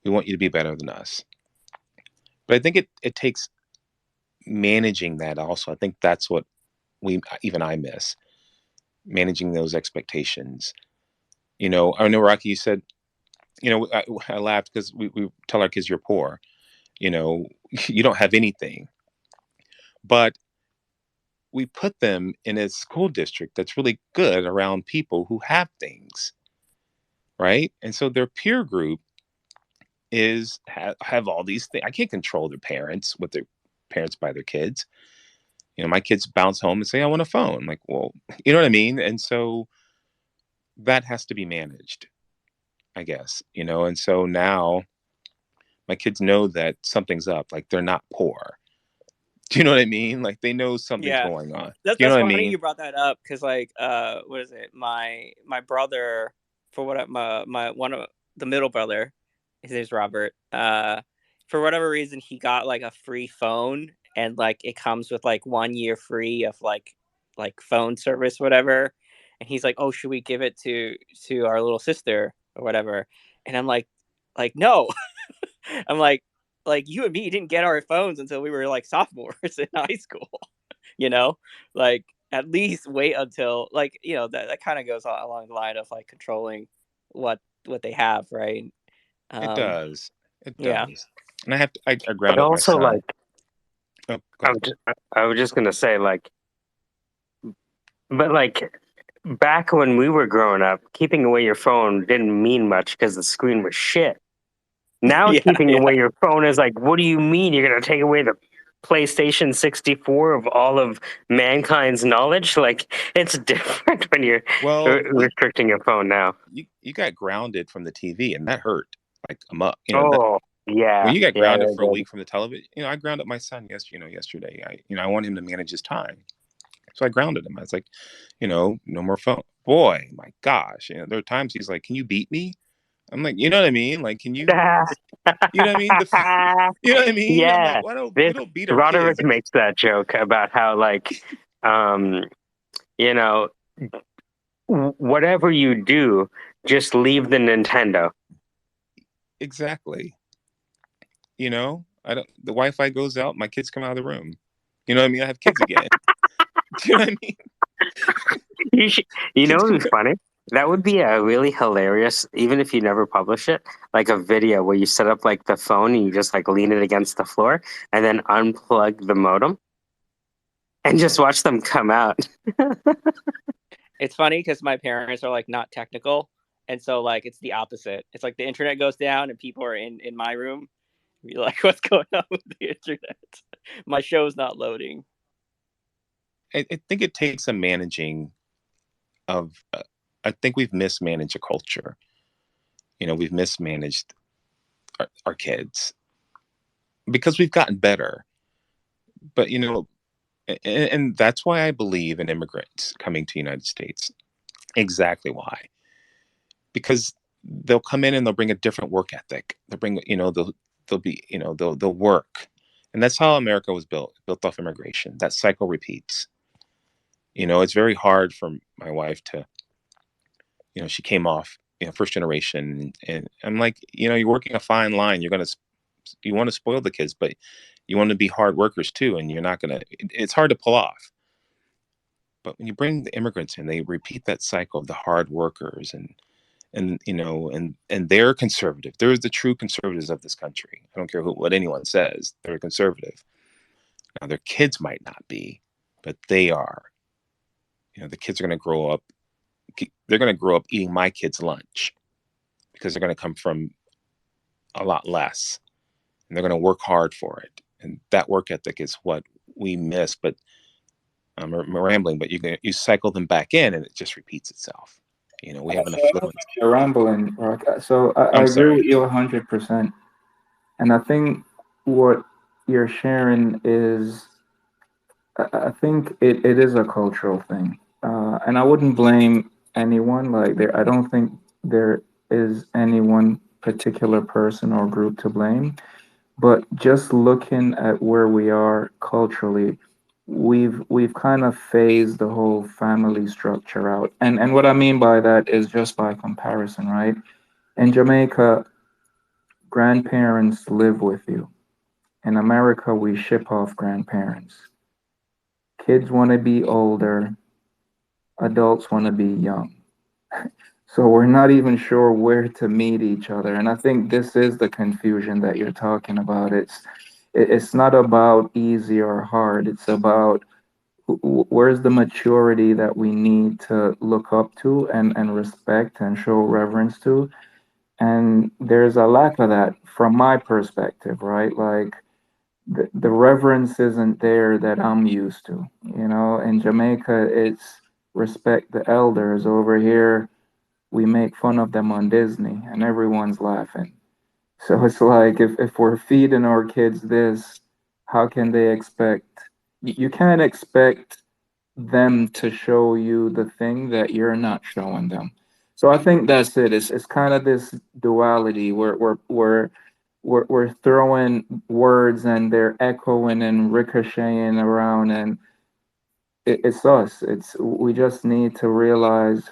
We want you to be better than us. But I think it takes managing that also. I think that's what even I miss, managing those expectations. I know, Rocky, you said, I laughed because we tell our kids you're poor. You know, you don't have anything. But we put them in a school district that's really good around people who have things, right? And so their peer group have all these things. I can't control their parents, what their parents buy their kids. You know, my kids bounce home and say, I want a phone. I'm like, well, you know what I mean? And so that has to be managed, I guess, you know? And so now my kids know that something's up, like they're not poor. Do you know what I mean? Like they know something's Yeah, going on. that's Do you know that's what I funny mean? you brought that up because like what is it? My brother for what my one of the middle brother, his name's Robert. For whatever reason, he got like a free phone and like it comes with like 1 year free of like phone service, whatever. And he's like, oh, should we give it to our little sister or whatever? And I'm like no. I'm like you and me didn't get our phones until we were like sophomores in high school. You know, like at least wait until like that kind of goes along the line of like controlling what they have, right? It Um, does. It yeah, does. And I But ground up my also, son. like, Oh, go ahead. I was just gonna say, like, but like back when we were growing up, keeping away your phone didn't mean much because the screen was shit. Now yeah, keeping yeah. away your phone is like, what do you mean you're gonna take away the PlayStation 64 of all of mankind's knowledge? Like, it's different when you're Well, restricting your phone now. you got grounded from the TV, and that hurt. Like you know, that Oh, when yeah, you get yeah, grounded yeah, for a yeah. week from the television, you know, I grounded my son yesterday. I want him to manage his time, so I grounded him. I was like, you know, no more phone. Boy, my gosh, you know, there are times he's like, "Can you beat me?" I'm like, you know what I mean? Like, can you? You know what I mean? You know what I mean? I'm like, Yeah, why don't we this don't beat our Roderick kids? makes that joke about how, like, um, you know, whatever you do, just leave the Nintendo. Exactly. You know, I don't. The Wi-Fi goes out, my kids come out of the room. You know what I mean? I have kids again. Do you know what I mean? You should, you know Kids what can would be go. funny? That would be a really hilarious, even if you never publish it, like a video where you set up like the phone and you just like lean it against the floor and then unplug the modem and just watch them come out. It's funny because my parents are like not technical, and so like it's the opposite. It's like the internet goes down and people are in my room. Be like, what's going on with the internet? My show's not loading. I think it takes a managing of. I think we've mismanaged a culture. You know, we've mismanaged our kids because we've gotten better. But you know, and that's why I believe in immigrants coming to the United States. Exactly why. Because they'll come in and they'll bring a different work ethic. They'll bring, you know, they'll be, you know, they'll work. And that's how America was built off immigration. That cycle repeats. You know, it's very hard for my wife to, you know, she came off, you know, first generation, and I'm like, you know, you're working a fine line. You want to spoil the kids, but you want to be hard workers too, and you're not gonna. It's hard to pull off. But when you bring the immigrants in, they repeat that cycle of the hard workers, and you know, and they're conservative. They're the true conservatives of this country. I don't care what anyone says. They're conservative. Now their kids might not be, but they are. You know, the kids are going to grow up. They're going to grow up eating my kids' lunch because they're going to come from a lot less, and they're going to work hard for it. And that work ethic is what we miss. But I'm rambling. But you cycle them back in, and it just repeats itself. You know, we have an So I don't think affluence. you're rambling, Rock. So I I'm agree sorry. with you 100%. And I think what you're sharing is, I think it is a cultural thing. And I wouldn't blame anyone. Like, I don't think there is any one particular person or group to blame. But just looking at where we are culturally, we've kind of phased the whole family structure out. And what I mean by that is just by comparison, right? In Jamaica, grandparents live with you. In America, we ship off grandparents. Kids want to be older, adults want to be young. So we're not even sure where to meet each other. And I think this is the confusion that you're talking about. It's not about easy or hard. It's about where's the maturity that we need to look up to and respect and show reverence to. And there's a lack of that from my perspective, right? Like the reverence isn't there that I'm used to. You know, in Jamaica, it's respect the elders. Over here, we make fun of them on Disney and everyone's laughing. So it's like if we're feeding our kids this, how can they expect you can't expect them to show you the thing that you're not showing them. So I think that's it. It's kind of this duality where we're throwing words and they're echoing and ricocheting around, and it's us. It's we just need to realize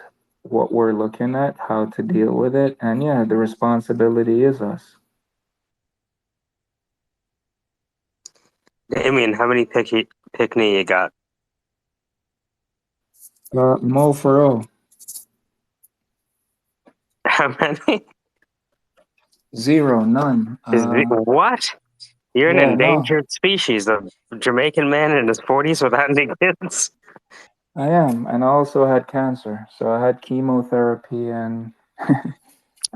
what we're looking at, how to deal with it, and yeah, the responsibility is us. Damien, how many pickney you got? Mo for How many? Zero, none. What? You're an Yeah, no, endangered species, a Jamaican man in his 40s without any kids. I am, and I also had cancer, so I had chemotherapy, and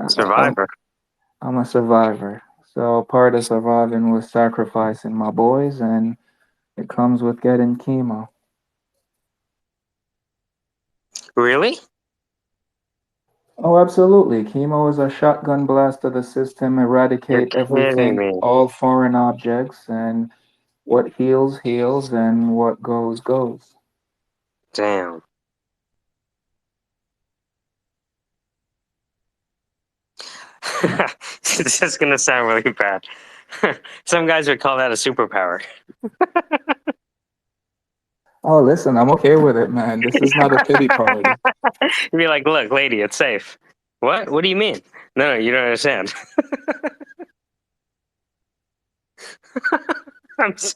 Survivor. I'm a survivor. So part of surviving was sacrificing my boys, and it comes with getting chemo. Really? Oh, absolutely. Chemo is a shotgun blast to the system, You're eradicate kidding everything, me. all foreign objects, and what heals, heals, and what goes, goes. Damn. This is gonna sound really bad. Some guys would call that a superpower. Oh, listen, I'm okay with it, man. This is not a pity party. You'd be like, look, lady, it's safe. What? What do you mean? No, you don't understand. I'm s-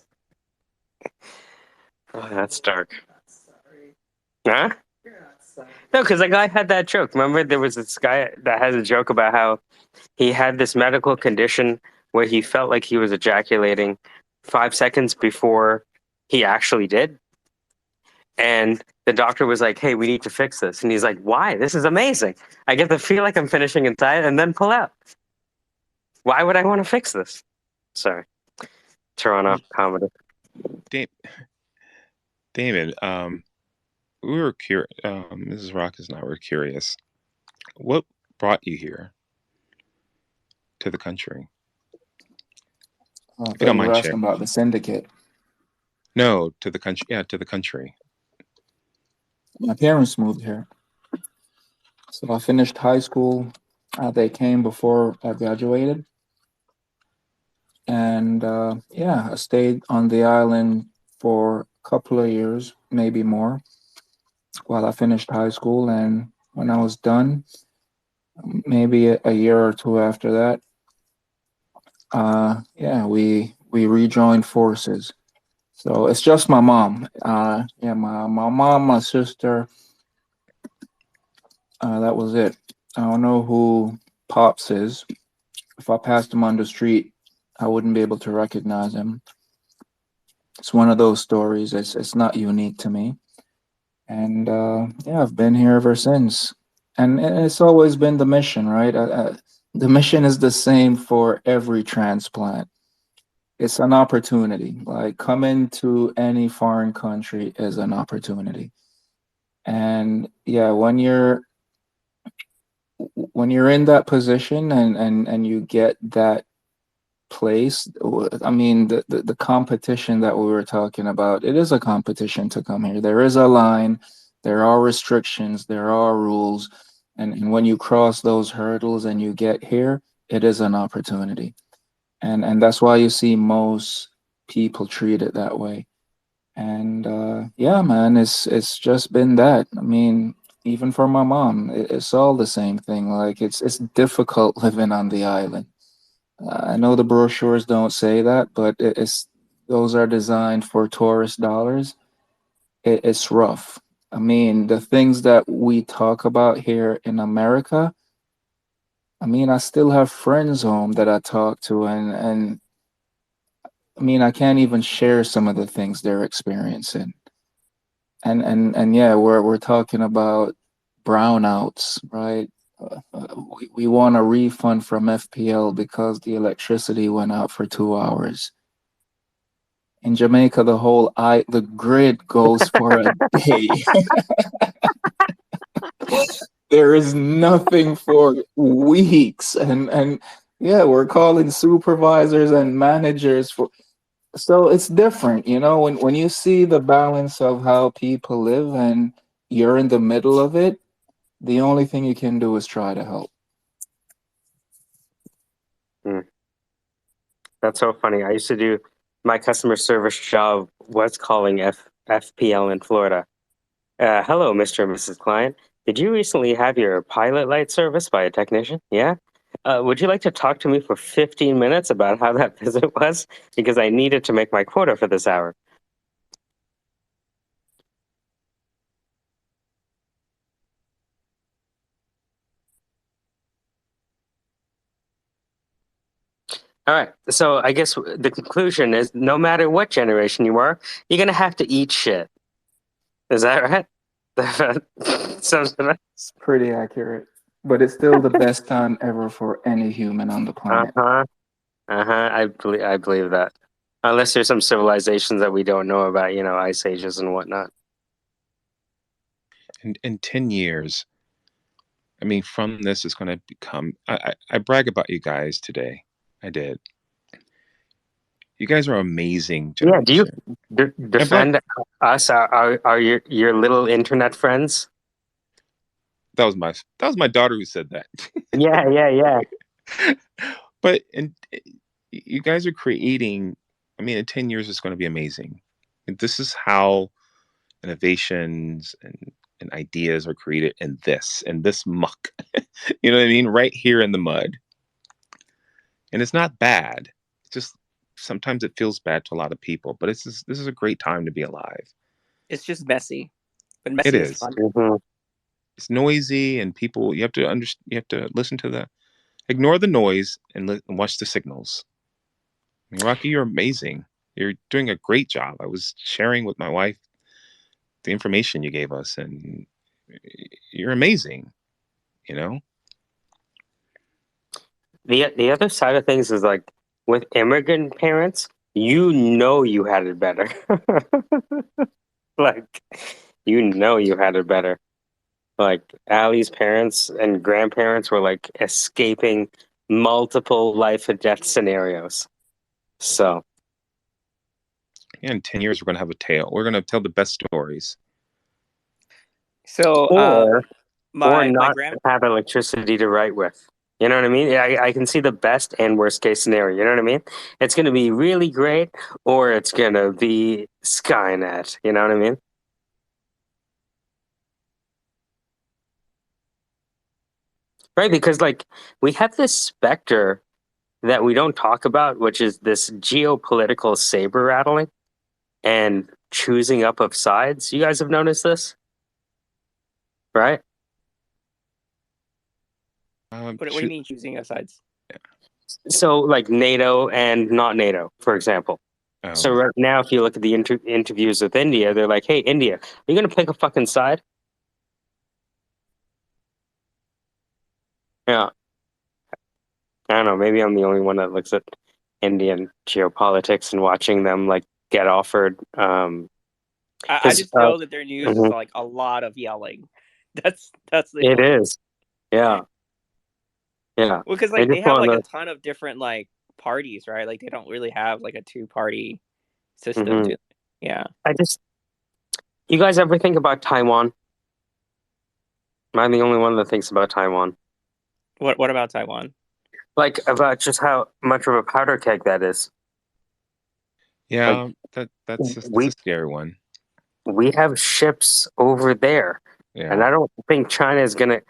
oh, that's dark. Huh? No, because the guy had that joke. Remember, there was this guy that has a joke about how he had this medical condition where he felt like he was ejaculating 5 seconds before he actually did. And the doctor was like, hey, we need to fix this. And he's like, why? This is amazing. I get to feel like I'm finishing inside and then pull out. Why would I want to fix this? Sorry. Toronto comedy. David, we were curious. Mrs. Rock is not. We're curious. What brought you here to the country? I If you thought don't you were mind asking sharing. about the syndicate. No, to the country. Yeah, to the country. My parents moved here. So I finished high school. They came before I graduated. And yeah, I stayed on the island for a couple of years, maybe more, while I finished high school. And when I was done, maybe a year or two after that, yeah, we rejoined forces. So it's just my mom. Yeah, my mom, my sister. That was it. I don't know who Pops is. If I passed him on the street, I wouldn't be able to recognize him. It's one of those stories. It's not unique to me. And yeah, I've been here ever since. And it's always been the mission, right? The mission is the same for every transplant. It's an opportunity. Like coming to any foreign country is an opportunity. And yeah, when you're in that position and you get that place, I mean the competition that we were talking about, it is a competition to come here. There is a line, there are restrictions, there are rules, and when you cross those hurdles and you get here, it is an opportunity. And that's why you see most people treat it that way. And yeah, man, it's just been that. I mean, even for my mom, it's all the same thing. Like it's difficult living on the island. I know the brochures don't say that, but it's those are designed for tourist dollars. It's rough. I mean, the things that we talk about here in America, I mean, I still have friends home that I talk to, and I mean, I can't even share some of the things they're experiencing. And yeah, we're talking about brownouts, right? We want a refund from FPL because the electricity went out for 2 hours. In Jamaica, the grid goes for a day. There is nothing for weeks, and yeah, we're calling supervisors and managers for. So it's different, when you see the balance of how people live and you're in the middle of it, the only thing you can do is try to help. That's so funny. I used to do my customer service job was calling FPL in Florida. Hello, Mr. and Mrs. Client. Did you recently have your pilot light serviced by a technician? Yeah? Would you like to talk to me for 15 minutes about how that visit was? Because I needed to make my quota for this hour. All right. So I guess the conclusion is no matter what generation you are, you're going to have to eat shit. Is that right? Sounds right. It's pretty accurate, but it's still the best time ever for any human on the planet. Uh-huh. Uh-huh. I believe that. Unless there's some civilizations that we don't know about, ice ages and whatnot. In 10 years, I mean, from this is going to become. I brag about you guys today. I did. You guys are amazing Yeah. Do you generation. defend us, our your little internet friends? That was my daughter who said that. Yeah. But you guys are creating. I mean, in 10 years, it's going to be amazing. And this is how innovations and ideas are created in this muck. You know what I mean? Right here in the mud. And it's not bad. It's just sometimes it feels bad to a lot of people. But this is a great time to be alive. It's just messy, but It messy is is. fun. It's noisy, and people. You have to You have to listen to ignore the noise and watch the signals. I mean, Rocky, you're amazing. You're doing a great job. I was sharing with my wife the information you gave us, and you're amazing. You know. The other side of things is like with immigrant parents, you had it better. Like you had it better. Like Allie's parents and grandparents were like escaping multiple life and death scenarios. So Yeah, in 10 years, we're going to have a tale. We're going to tell the best stories. So or my not grand have electricity to write with. You know what I mean? I can see the best and worst case scenario. You know what I mean? It's going to be really great, or it's going to be Skynet. You know what I mean? Right? Because like we have this specter that we don't talk about, which is this geopolitical saber rattling and choosing up of sides. You guys have noticed this, right? what do you mean choosing your sides? So like NATO and not NATO, for example. So right now, if you look at the interviews with India, they're like, "Hey, India, are you going to pick a fucking side?" Yeah, I don't know. Maybe I'm the only one that looks at Indian geopolitics and watching them like get offered. I just know that their news is mhm. like a lot of yelling. That's the It only. is. Yeah. Well, because They like they just have want like a to. ton of different like parties, right? Like they don't really have like a two-party system, Mhm. do they? Yeah. You guys ever think about Taiwan? Am I the only one that thinks about Taiwan? What about Taiwan? Like about just how much of a powder keg that is. Yeah, Like that's a we scary one. we have ships over there, and Yeah. I don't think China is gonna.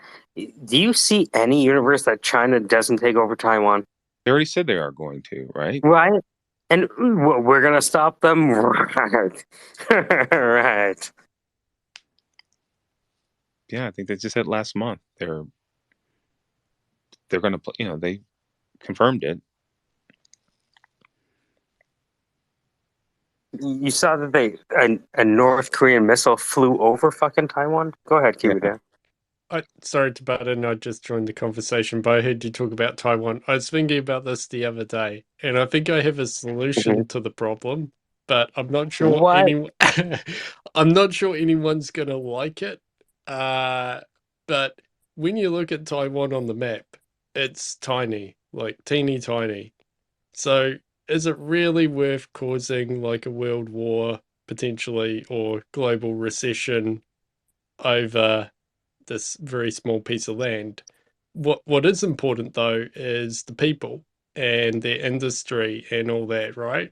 Do you see any universe that China doesn't take over Taiwan? They already said they are going to, right? Right, and we're gonna stop them, right? Right. Yeah, I think they just said last month they're going to, they confirmed it. You saw that a North Korean missile flew over fucking Taiwan? Go ahead, keep it down. Sorry to butt in, I just joined the conversation, but I heard you talk about Taiwan. I was thinking about this the other day, and I think I have a solution to the problem, but I'm not sure What? I'm not sure anyone's gonna like it. But when you look at Taiwan on the map, it's tiny, like teeny tiny. So is it really worth causing like a world war potentially or global recession over this very small piece of land? What is important though is the people and their industry and all that, right?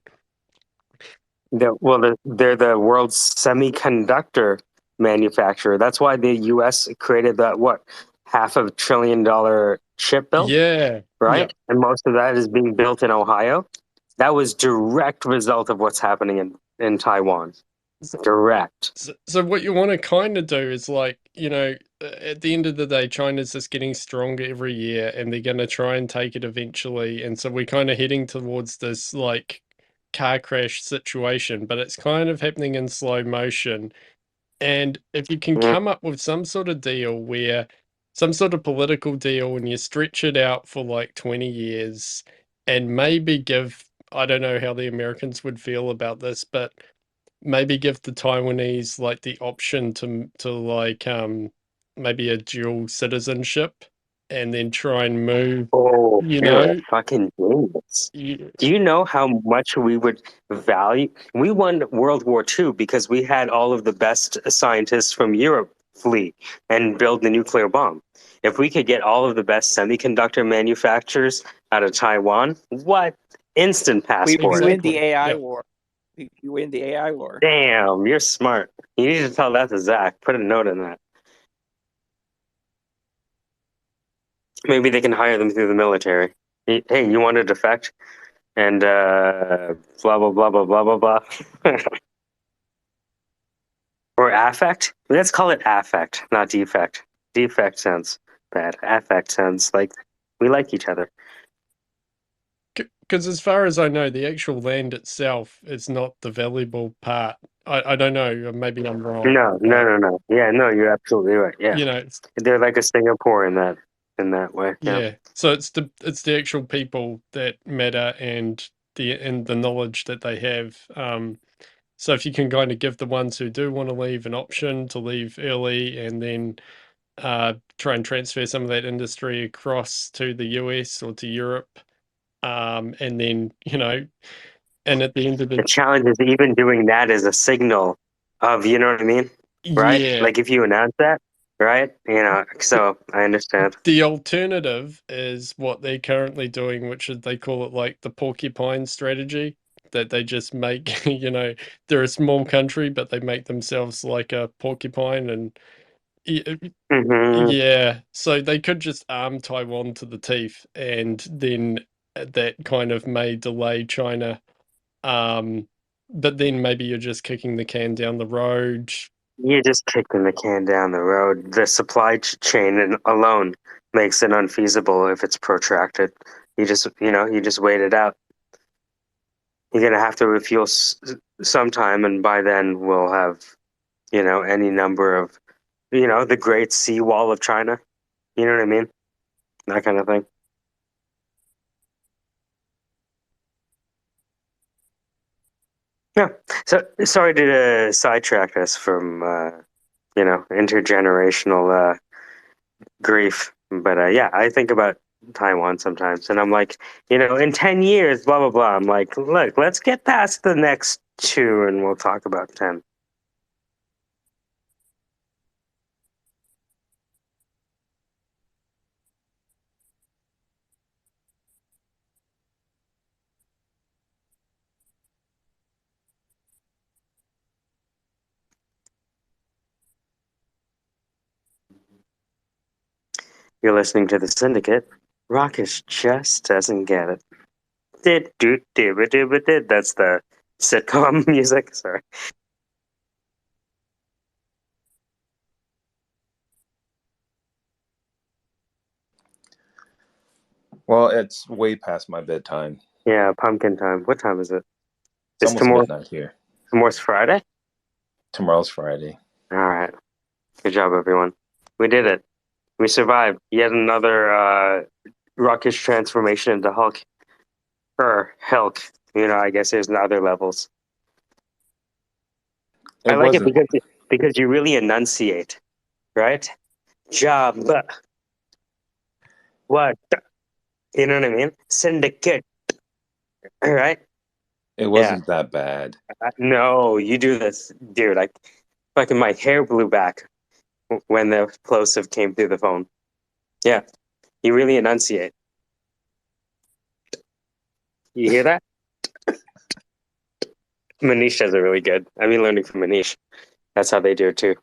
They're the world's semiconductor manufacturer. That's why the U.S. created that $500 billion chip bill, Yeah, right? yeah. And most of that is being built in Ohio. That was direct result of what's happening in Taiwan. Direct. So what you want to kind of do is like, at the end of the day, China's just getting stronger every year and they're going to try and take it eventually. And so we're kind of heading towards this like car crash situation, but it's kind of happening in slow motion. And if you can come up with some sort of deal where some sort of political deal and you stretch it out for like 20 years and maybe give, I don't know how the Americans would feel about this, but maybe give the Taiwanese like the option to like maybe a dual citizenship and then try and move, Oh, you you're a know. fucking genius. Do you know how much we would value? We won World War II because we had all of the best scientists from Europe flee and build the nuclear bomb. If we could get all of the best semiconductor manufacturers out of Taiwan, what? Instant We passport. win the AI war. We win the AI war. Damn, you're smart. You need to tell that to Zach. Put a note in that. Maybe they can hire them through the military. Hey, you want to defect? And blah blah blah blah blah blah blah. Or affect. Let's call it affect, not defect. Defect sounds bad. Affect sounds like we like each other. Because as far as I know, the actual land itself is not the valuable part. I don't know. Maybe I'm wrong. No. Yeah, no, you're absolutely right. Yeah, they're like a Singapore in that way. Yeah. So it's the actual people that matter and the knowledge that they have. So if you can kind of give the ones who do want to leave an option to leave early and then try and transfer some of that industry across to the US or to Europe, and then and at the end of The challenge is even doing that is a signal of, you know what I mean, right? Yeah. Like if you announce that, right? So I understand. The alternative is what they're currently doing, which is they call it like the porcupine strategy, that they just make, they're a small country, but they make themselves like a porcupine. And yeah, so they could just arm Taiwan to the teeth, and then that kind of may delay China. But then maybe you're just kicking the can down the road. You're just kicking the can down the road. The supply chain alone makes it unfeasible if it's protracted. You just wait it out. You're gonna have to refuel sometime, and by then we'll have, any number of, the Great Seawall of China. You know what I mean? That kind of thing. Yeah. So sorry to sidetrack us from, intergenerational grief, but yeah, I think about Taiwan sometimes, and I'm like, in 10 years, blah blah blah. I'm like, look, let's get past the next two, and we'll talk about 10. You're listening to the Syndicate. Rockish just doesn't get it. Did do did. That's the sitcom music. Sorry. Well, it's way past my bedtime. Yeah, pumpkin time. What time is it? It's Is almost midnight here. tomorrow's Friday? Tomorrow's Friday. All right. Good job, everyone. We did it. We survived. Yet another Ruckus transformation into Hulk. Or Hulk. You know, I guess there's other levels. I like it because you really enunciate, right? Job. What? You know what I mean? Syndicate. All right. It wasn't that bad. No, you do this, dude. Fucking my hair blew back when the plosive came through the phone. Yeah, you really enunciate. You hear that? Manish does it really good. I've been learning from Manish. That's how they do it too.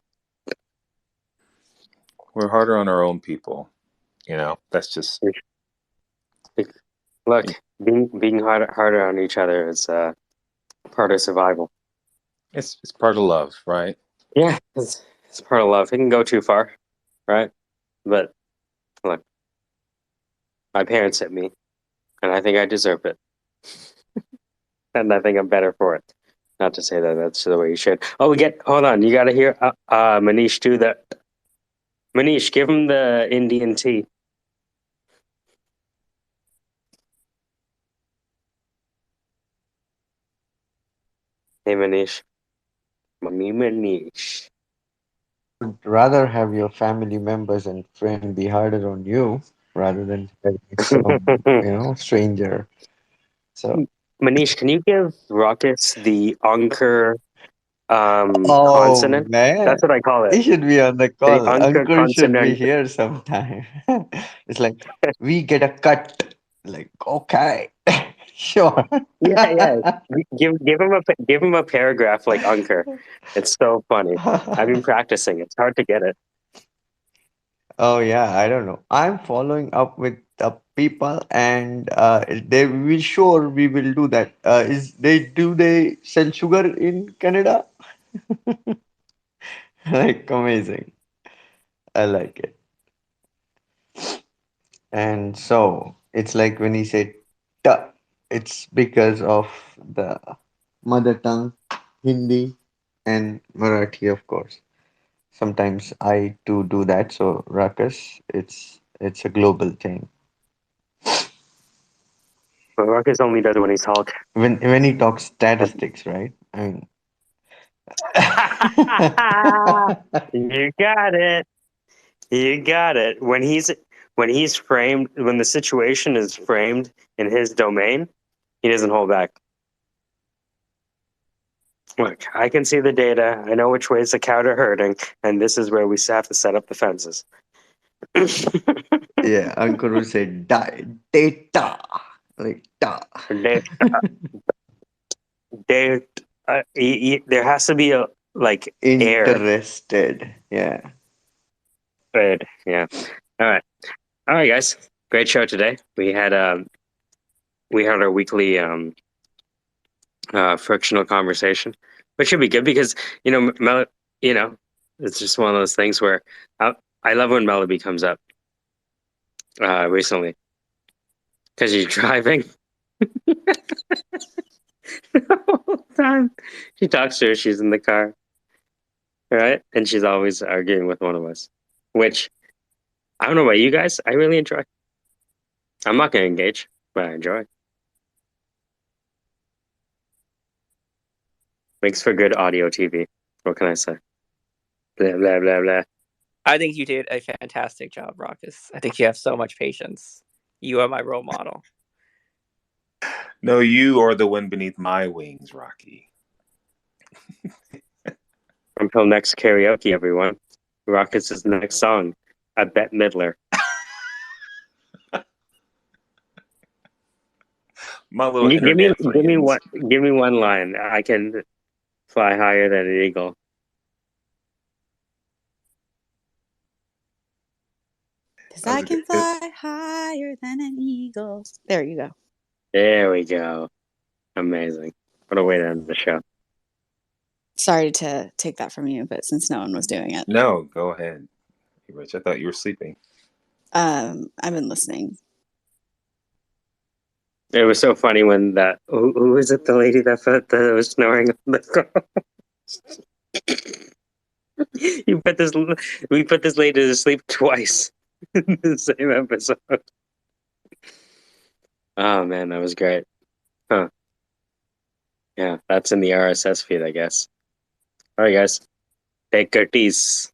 We're harder on our own people. You know, that's just. Look, being harder on each other is part of survival. It's part of love, right? Yeah, it's part of love. It can go too far, right? But look, my parents hit me, and I think I deserve it. And I think I'm better for it. Not to say that that's the way you should. Oh, hold on. You got to hear Manish do that. Manish, give him the Indian tea. Hey, Manish. Mommy Manish. Would rather have your family members and friend be harder on you rather than having some, stranger. So, Manish, can you give Ruckus the Ankur oh consonant? man, That's what I call it. he should be on the The call. Ankur Ankur should be consonant. here sometime. It's like we get a cut. Like okay, sure. Yeah. Give him a paragraph like Ankur. It's so funny. I've been practicing. It's hard to get it. Oh yeah, I don't know. I'm following up with the people, and they will sure we will do that. Do they sell sugar in Canada? Like amazing. I like it. And so it's like when he said "ta," it's because of the mother tongue, Hindi and Marathi, of course. Sometimes I too do that. So Rakas, it's a global thing. But Ruckus only does it when he's Hulk. When he talks statistics, right? I mean, You got it. You got it. When he's framed, when the situation is framed in his domain, he doesn't hold back. Look, I can see the data. I know which ways the cows are herding, and this is where we have to set up the fences. yeah, Uncle will say data, like da. There has to be a like air. Interested. Yeah. Good. Yeah. All right, guys. Great show today. We had our weekly frictional conversation, which should be good because it's just one of those things where I love when Melody comes up recently because she's driving the whole time. She talks to her. She's in the car, right? And she's always arguing with one of us, which I don't know about you guys. I really enjoy. I'm not going to engage, but I enjoy. Makes for good audio TV. What can I say? Blah, blah, blah, blah. I think you did a fantastic job, Ruckus. I think you have so much patience. You are my role model. No, you are the wind beneath my wings, Rocky. Until next karaoke, everyone. Ruckus' next song, I Bet Midler. My little internet friends. Give me one line. I can fly higher than an eagle. Because I can fly higher than an eagle. There you go. There we go. Amazing. What a way to end the show. Sorry to take that from you, but since no one was doing it. No, go ahead. Rich, I thought you were sleeping. I've been listening. It was so funny when that who is it? The lady that was snoring on the call. You put this. We put this lady to sleep twice in the same episode. Oh man, that was great. Huh? Yeah, that's in the RSS feed, I guess. All right, guys, take care. Peace.